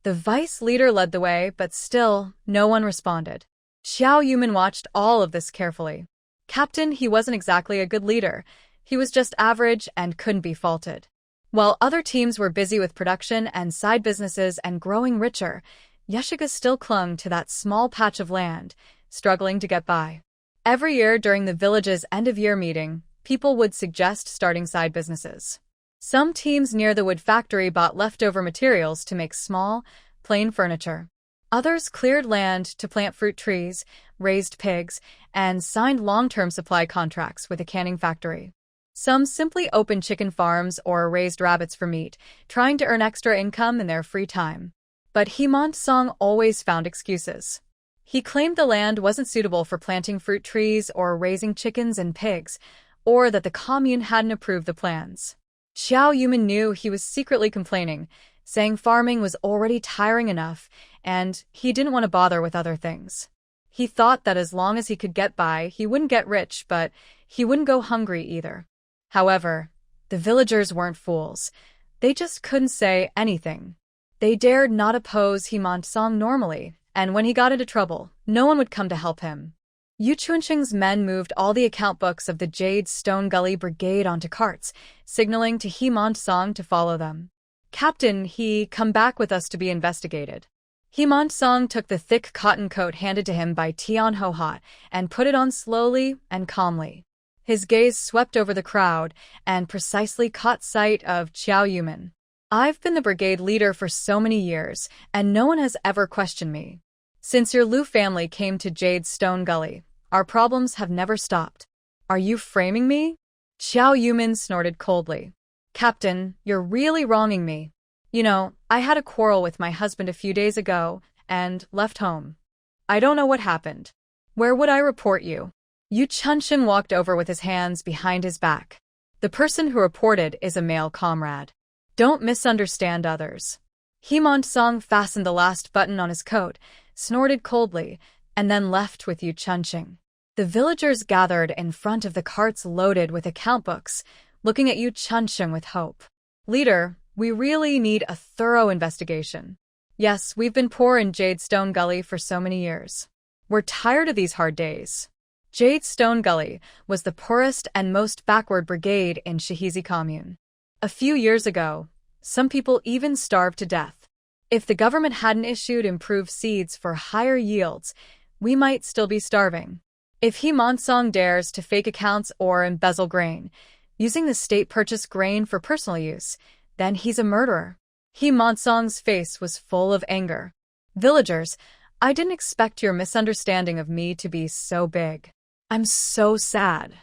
The vice leader led the way, but still, no one responded. Xiao Yuman watched all of this carefully. Captain, he wasn't exactly a good leader. He was just average and couldn't be faulted. While other teams were busy with production and side businesses and growing richer, Yeshiga still clung to that small patch of land, struggling to get by. Every year during the village's end-of-year meeting, people would suggest starting side businesses. Some teams near the wood factory bought leftover materials to make small, plain furniture. Others cleared land to plant fruit trees, raised pigs, and signed long-term supply contracts with a canning factory. Some simply opened chicken farms or raised rabbits for meat, trying to earn extra income in their free time. But He Monsong always found excuses. He claimed the land wasn't suitable for planting fruit trees or raising chickens and pigs, or that the commune hadn't approved the plans. Xiao Yuman knew he was secretly complaining, saying farming was already tiring enough, and he didn't want to bother with other things. He thought that as long as he could get by, he wouldn't get rich, but he wouldn't go hungry either. However, the villagers weren't fools. They just couldn't say anything. They dared not oppose Himansong normally, and when he got into trouble, no one would come to help him. Yu Chunqing's men moved all the account books of the Jade Stone Gully Brigade onto carts, signaling to Himansong to follow them. "Captain, come back with us to be investigated." Himansong took the thick cotton coat handed to him by Tian Hohat and put it on slowly and calmly. His gaze swept over the crowd and precisely caught sight of Xiao Yuman. "I've been the brigade leader for so many years, and no one has ever questioned me. Since your Lu family came to Jade Stone Gully, our problems have never stopped. Are you framing me?" Xiao Yuman snorted coldly. "Captain, you're really wronging me. You know, I had a quarrel with my husband a few days ago and left home. I don't know what happened. Where would I report you?" Yu Chunqing walked over with his hands behind his back. "The person who reported is a male comrade. Don't misunderstand others." Himansong fastened the last button on his coat, snorted coldly, and then left with Yu Chunqing. The villagers gathered in front of the carts loaded with account books, looking at Yu Chunqing with hope. "Leader, we really need a thorough investigation. Yes, we've been poor in Jade Stone Gully for so many years. We're tired of these hard days." Jade Stone Gully was the poorest and most backward brigade in Shihizi Commune. A few years ago, some people even starved to death. If the government hadn't issued improved seeds for higher yields, we might still be starving. If Himansong dares to fake accounts or embezzle grain, using the state-purchased grain for personal use, then he's a murderer. Himansong's face was full of anger. "Villagers, I didn't expect your misunderstanding of me to be so big. I'm so sad."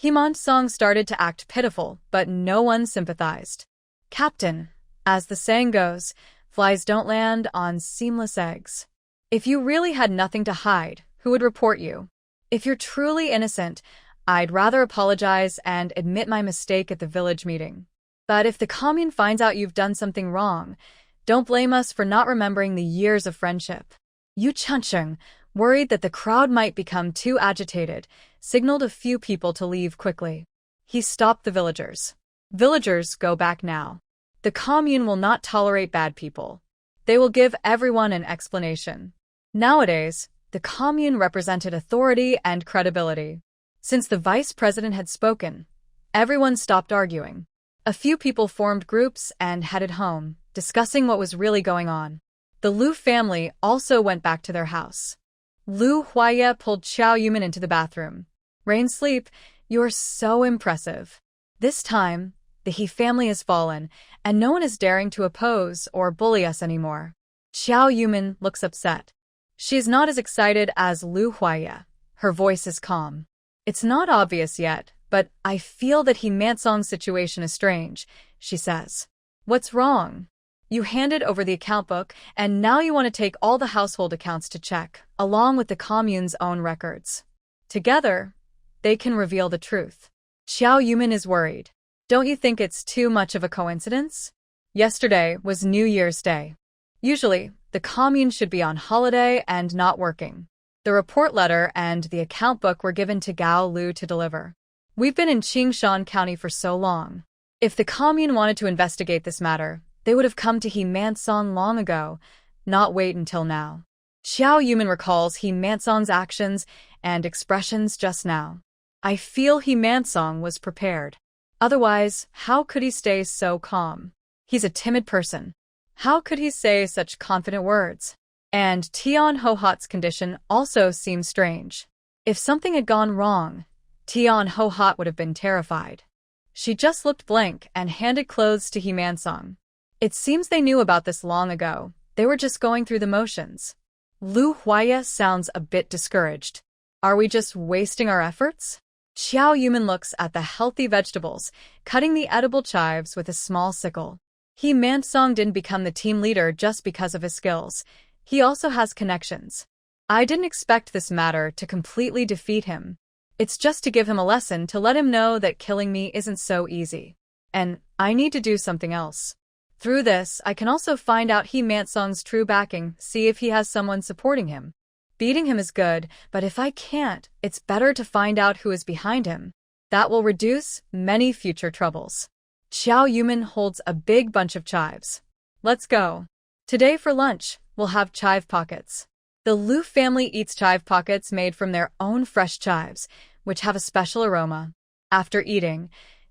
Himansong started to act pitiful, but no one sympathized. "Captain, as the saying goes, flies don't land on seamless eggs. If you really had nothing to hide, who would report you? If you're truly innocent, I'd rather apologize and admit my mistake at the village meeting. But if the commune finds out you've done something wrong, don't blame us for not remembering the years of friendship." Yu Chunqing, worried that the crowd might become too agitated, signaled a few people to leave quickly. He stopped the villagers. "Villagers, go back now. The commune will not tolerate bad people. They will give everyone an explanation." Nowadays, the commune represented authority and credibility. Since the vice president had spoken, everyone stopped arguing. A few people formed groups and headed home, discussing what was really going on. The Lu family also went back to their house. Lu Huaya pulled Xiao Yuman into the bathroom. "Rain Sleep, you're so impressive. This time, the He family has fallen, and no one is daring to oppose or bully us anymore." Xiao Yuman looks upset. She is not as excited as Lu Huaya. Her voice is calm. "It's not obvious yet, but I feel that Himansong's situation is strange," she says. "What's wrong? You handed over the account book, and now you want to take all the household accounts to check, along with the commune's own records. Together, they can reveal the truth." Xiao Yuman is worried. "Don't you think it's too much of a coincidence? Yesterday was New Year's Day. Usually, the commune should be on holiday and not working. The report letter and the account book were given to Gao Lu to deliver. We've been in Qingshan County for so long. If the commune wanted to investigate this matter, they would have come to Himansong long ago, not wait until now." Xiao Yuman recalls Himansong's actions and expressions just now. "I feel Himansong was prepared. Otherwise, how could he stay so calm? He's a timid person. How could he say such confident words? And Tian Hohat's condition also seems strange. If something had gone wrong, Tian Hohat would have been terrified." She just looked blank and handed clothes to Himansong. It seems they knew about this long ago. They were just going through the motions. Lu Huaya sounds a bit discouraged. "Are we just wasting our efforts?" Xiao Yuman looks at the healthy vegetables, cutting the edible chives with a small sickle. Himansong didn't become the team leader just because of his skills. He also has connections. "I didn't expect this matter to completely defeat him. It's just to give him a lesson to let him know that killing me isn't so easy. And I need to do something else. Through this, I can also find out He Mansong's true backing, see if he has someone supporting him. Beating him is good, but if I can't, it's better to find out who is behind him. That will reduce many future troubles. Xiao Yumin holds a big bunch of chives. Let's go. Today for lunch, we'll have chive pockets. The Lu family eats chive pockets made from their own fresh chives, which have a special aroma. After eating,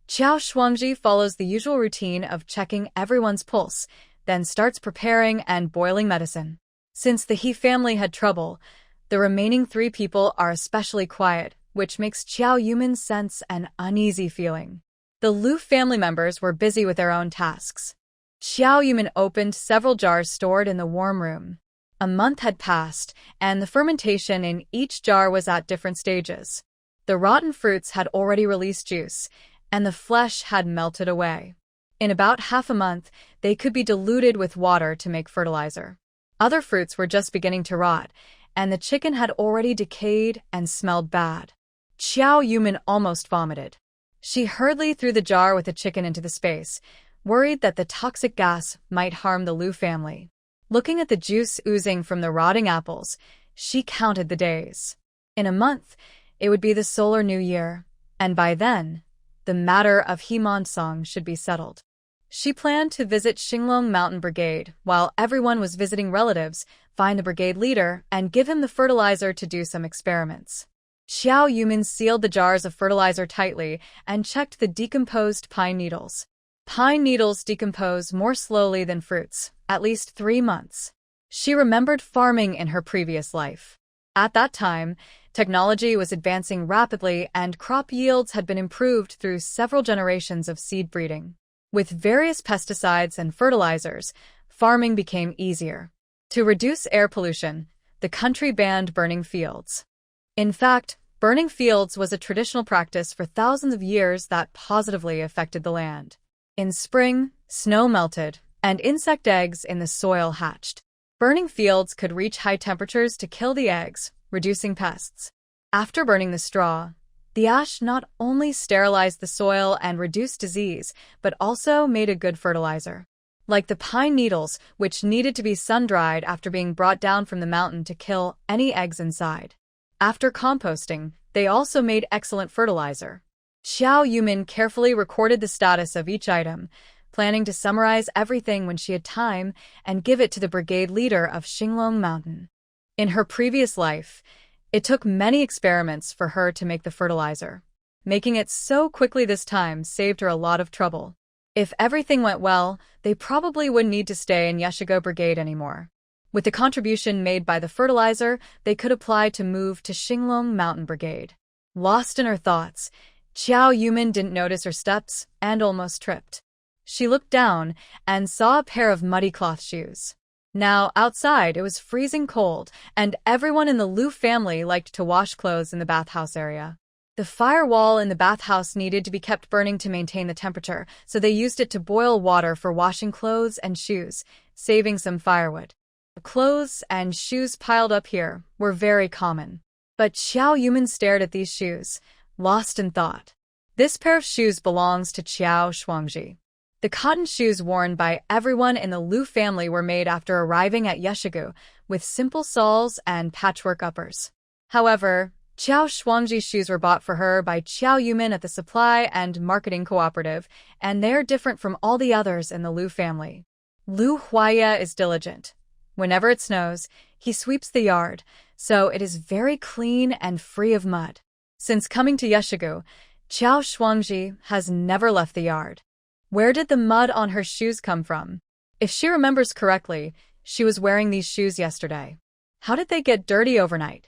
Qiao Shuangji follows the usual routine of checking everyone's pulse, then starts preparing and boiling medicine. Since the He family had trouble, the remaining 3 people are especially quiet, which makes Qiao Yumin sense an uneasy feeling. The Lu family members were busy with their own tasks. Qiao Yumin opened several jars stored in the warm room. A month had passed, and the fermentation in each jar was at different stages. The rotten fruits had already released juice, and the flesh had melted away. In about half a month, they could be diluted with water to make fertilizer. Other fruits were just beginning to rot, and the chicken had already decayed and smelled bad. Qiao Yumin almost vomited. She hurriedly threw the jar with the chicken into the space, worried that the toxic gas might harm the Lu family. Looking at the juice oozing from the rotting apples, she counted the days. In a month, it would be the solar new year, and by then, the matter of He Mansong should be settled. She planned to visit Xinglong Mountain Brigade while everyone was visiting relatives, find the brigade leader, and give him the fertilizer to do some experiments. Xiao Yumin sealed the jars of fertilizer tightly and checked the decomposed pine needles. Pine needles decompose more slowly than fruits, at least 3 months. She remembered farming in her previous life. At that time, technology was advancing rapidly and crop yields had been improved through several generations of seed breeding. With various pesticides and fertilizers, farming became easier. To reduce air pollution, the country banned burning fields. In fact, burning fields was a traditional practice for thousands of years that positively affected the land. In spring, snow melted, and insect eggs in the soil hatched. Burning fields could reach high temperatures to kill the eggs, reducing pests. After burning the straw, the ash not only sterilized the soil and reduced disease, but also made a good fertilizer. Like the pine needles, which needed to be sun-dried after being brought down from the mountain to kill any eggs inside. After composting, they also made excellent fertilizer. Xiao Yumin carefully recorded the status of each item, planning to summarize everything when she had time and give it to the brigade leader of Xinglong Mountain. In her previous life, it took many experiments for her to make the fertilizer. Making it so quickly this time saved her a lot of trouble. If everything went well, they probably wouldn't need to stay in Yeshigo Brigade anymore. With the contribution made by the fertilizer, they could apply to move to Xinglong Mountain Brigade. Lost in her thoughts, Qiao Yumin didn't notice her steps and almost tripped. She looked down and saw a pair of muddy cloth shoes. Now, outside, it was freezing cold, and everyone in the Lu family liked to wash clothes in the bathhouse area. The firewall in the bathhouse needed to be kept burning to maintain the temperature, so they used it to boil water for washing clothes and shoes, saving some firewood. The clothes and shoes piled up here were very common. But Xiao Yumin stared at these shoes, lost in thought. This pair of shoes belongs to Qiao Shuangji. The cotton shoes worn by everyone in the Lu family were made after arriving at Yeshigu, with simple soles and patchwork uppers. However, Qiao Shuangji's shoes were bought for her by Qiao Yumin at the Supply and Marketing Cooperative, and they are different from all the others in the Lu family. Lu Huaya is diligent. Whenever it snows, he sweeps the yard, so it is very clean and free of mud. Since coming to Yeshigu, Qiao Shuangji has never left the yard. Where did the mud on her shoes come from? If she remembers correctly, she was wearing these shoes yesterday. How did they get dirty overnight?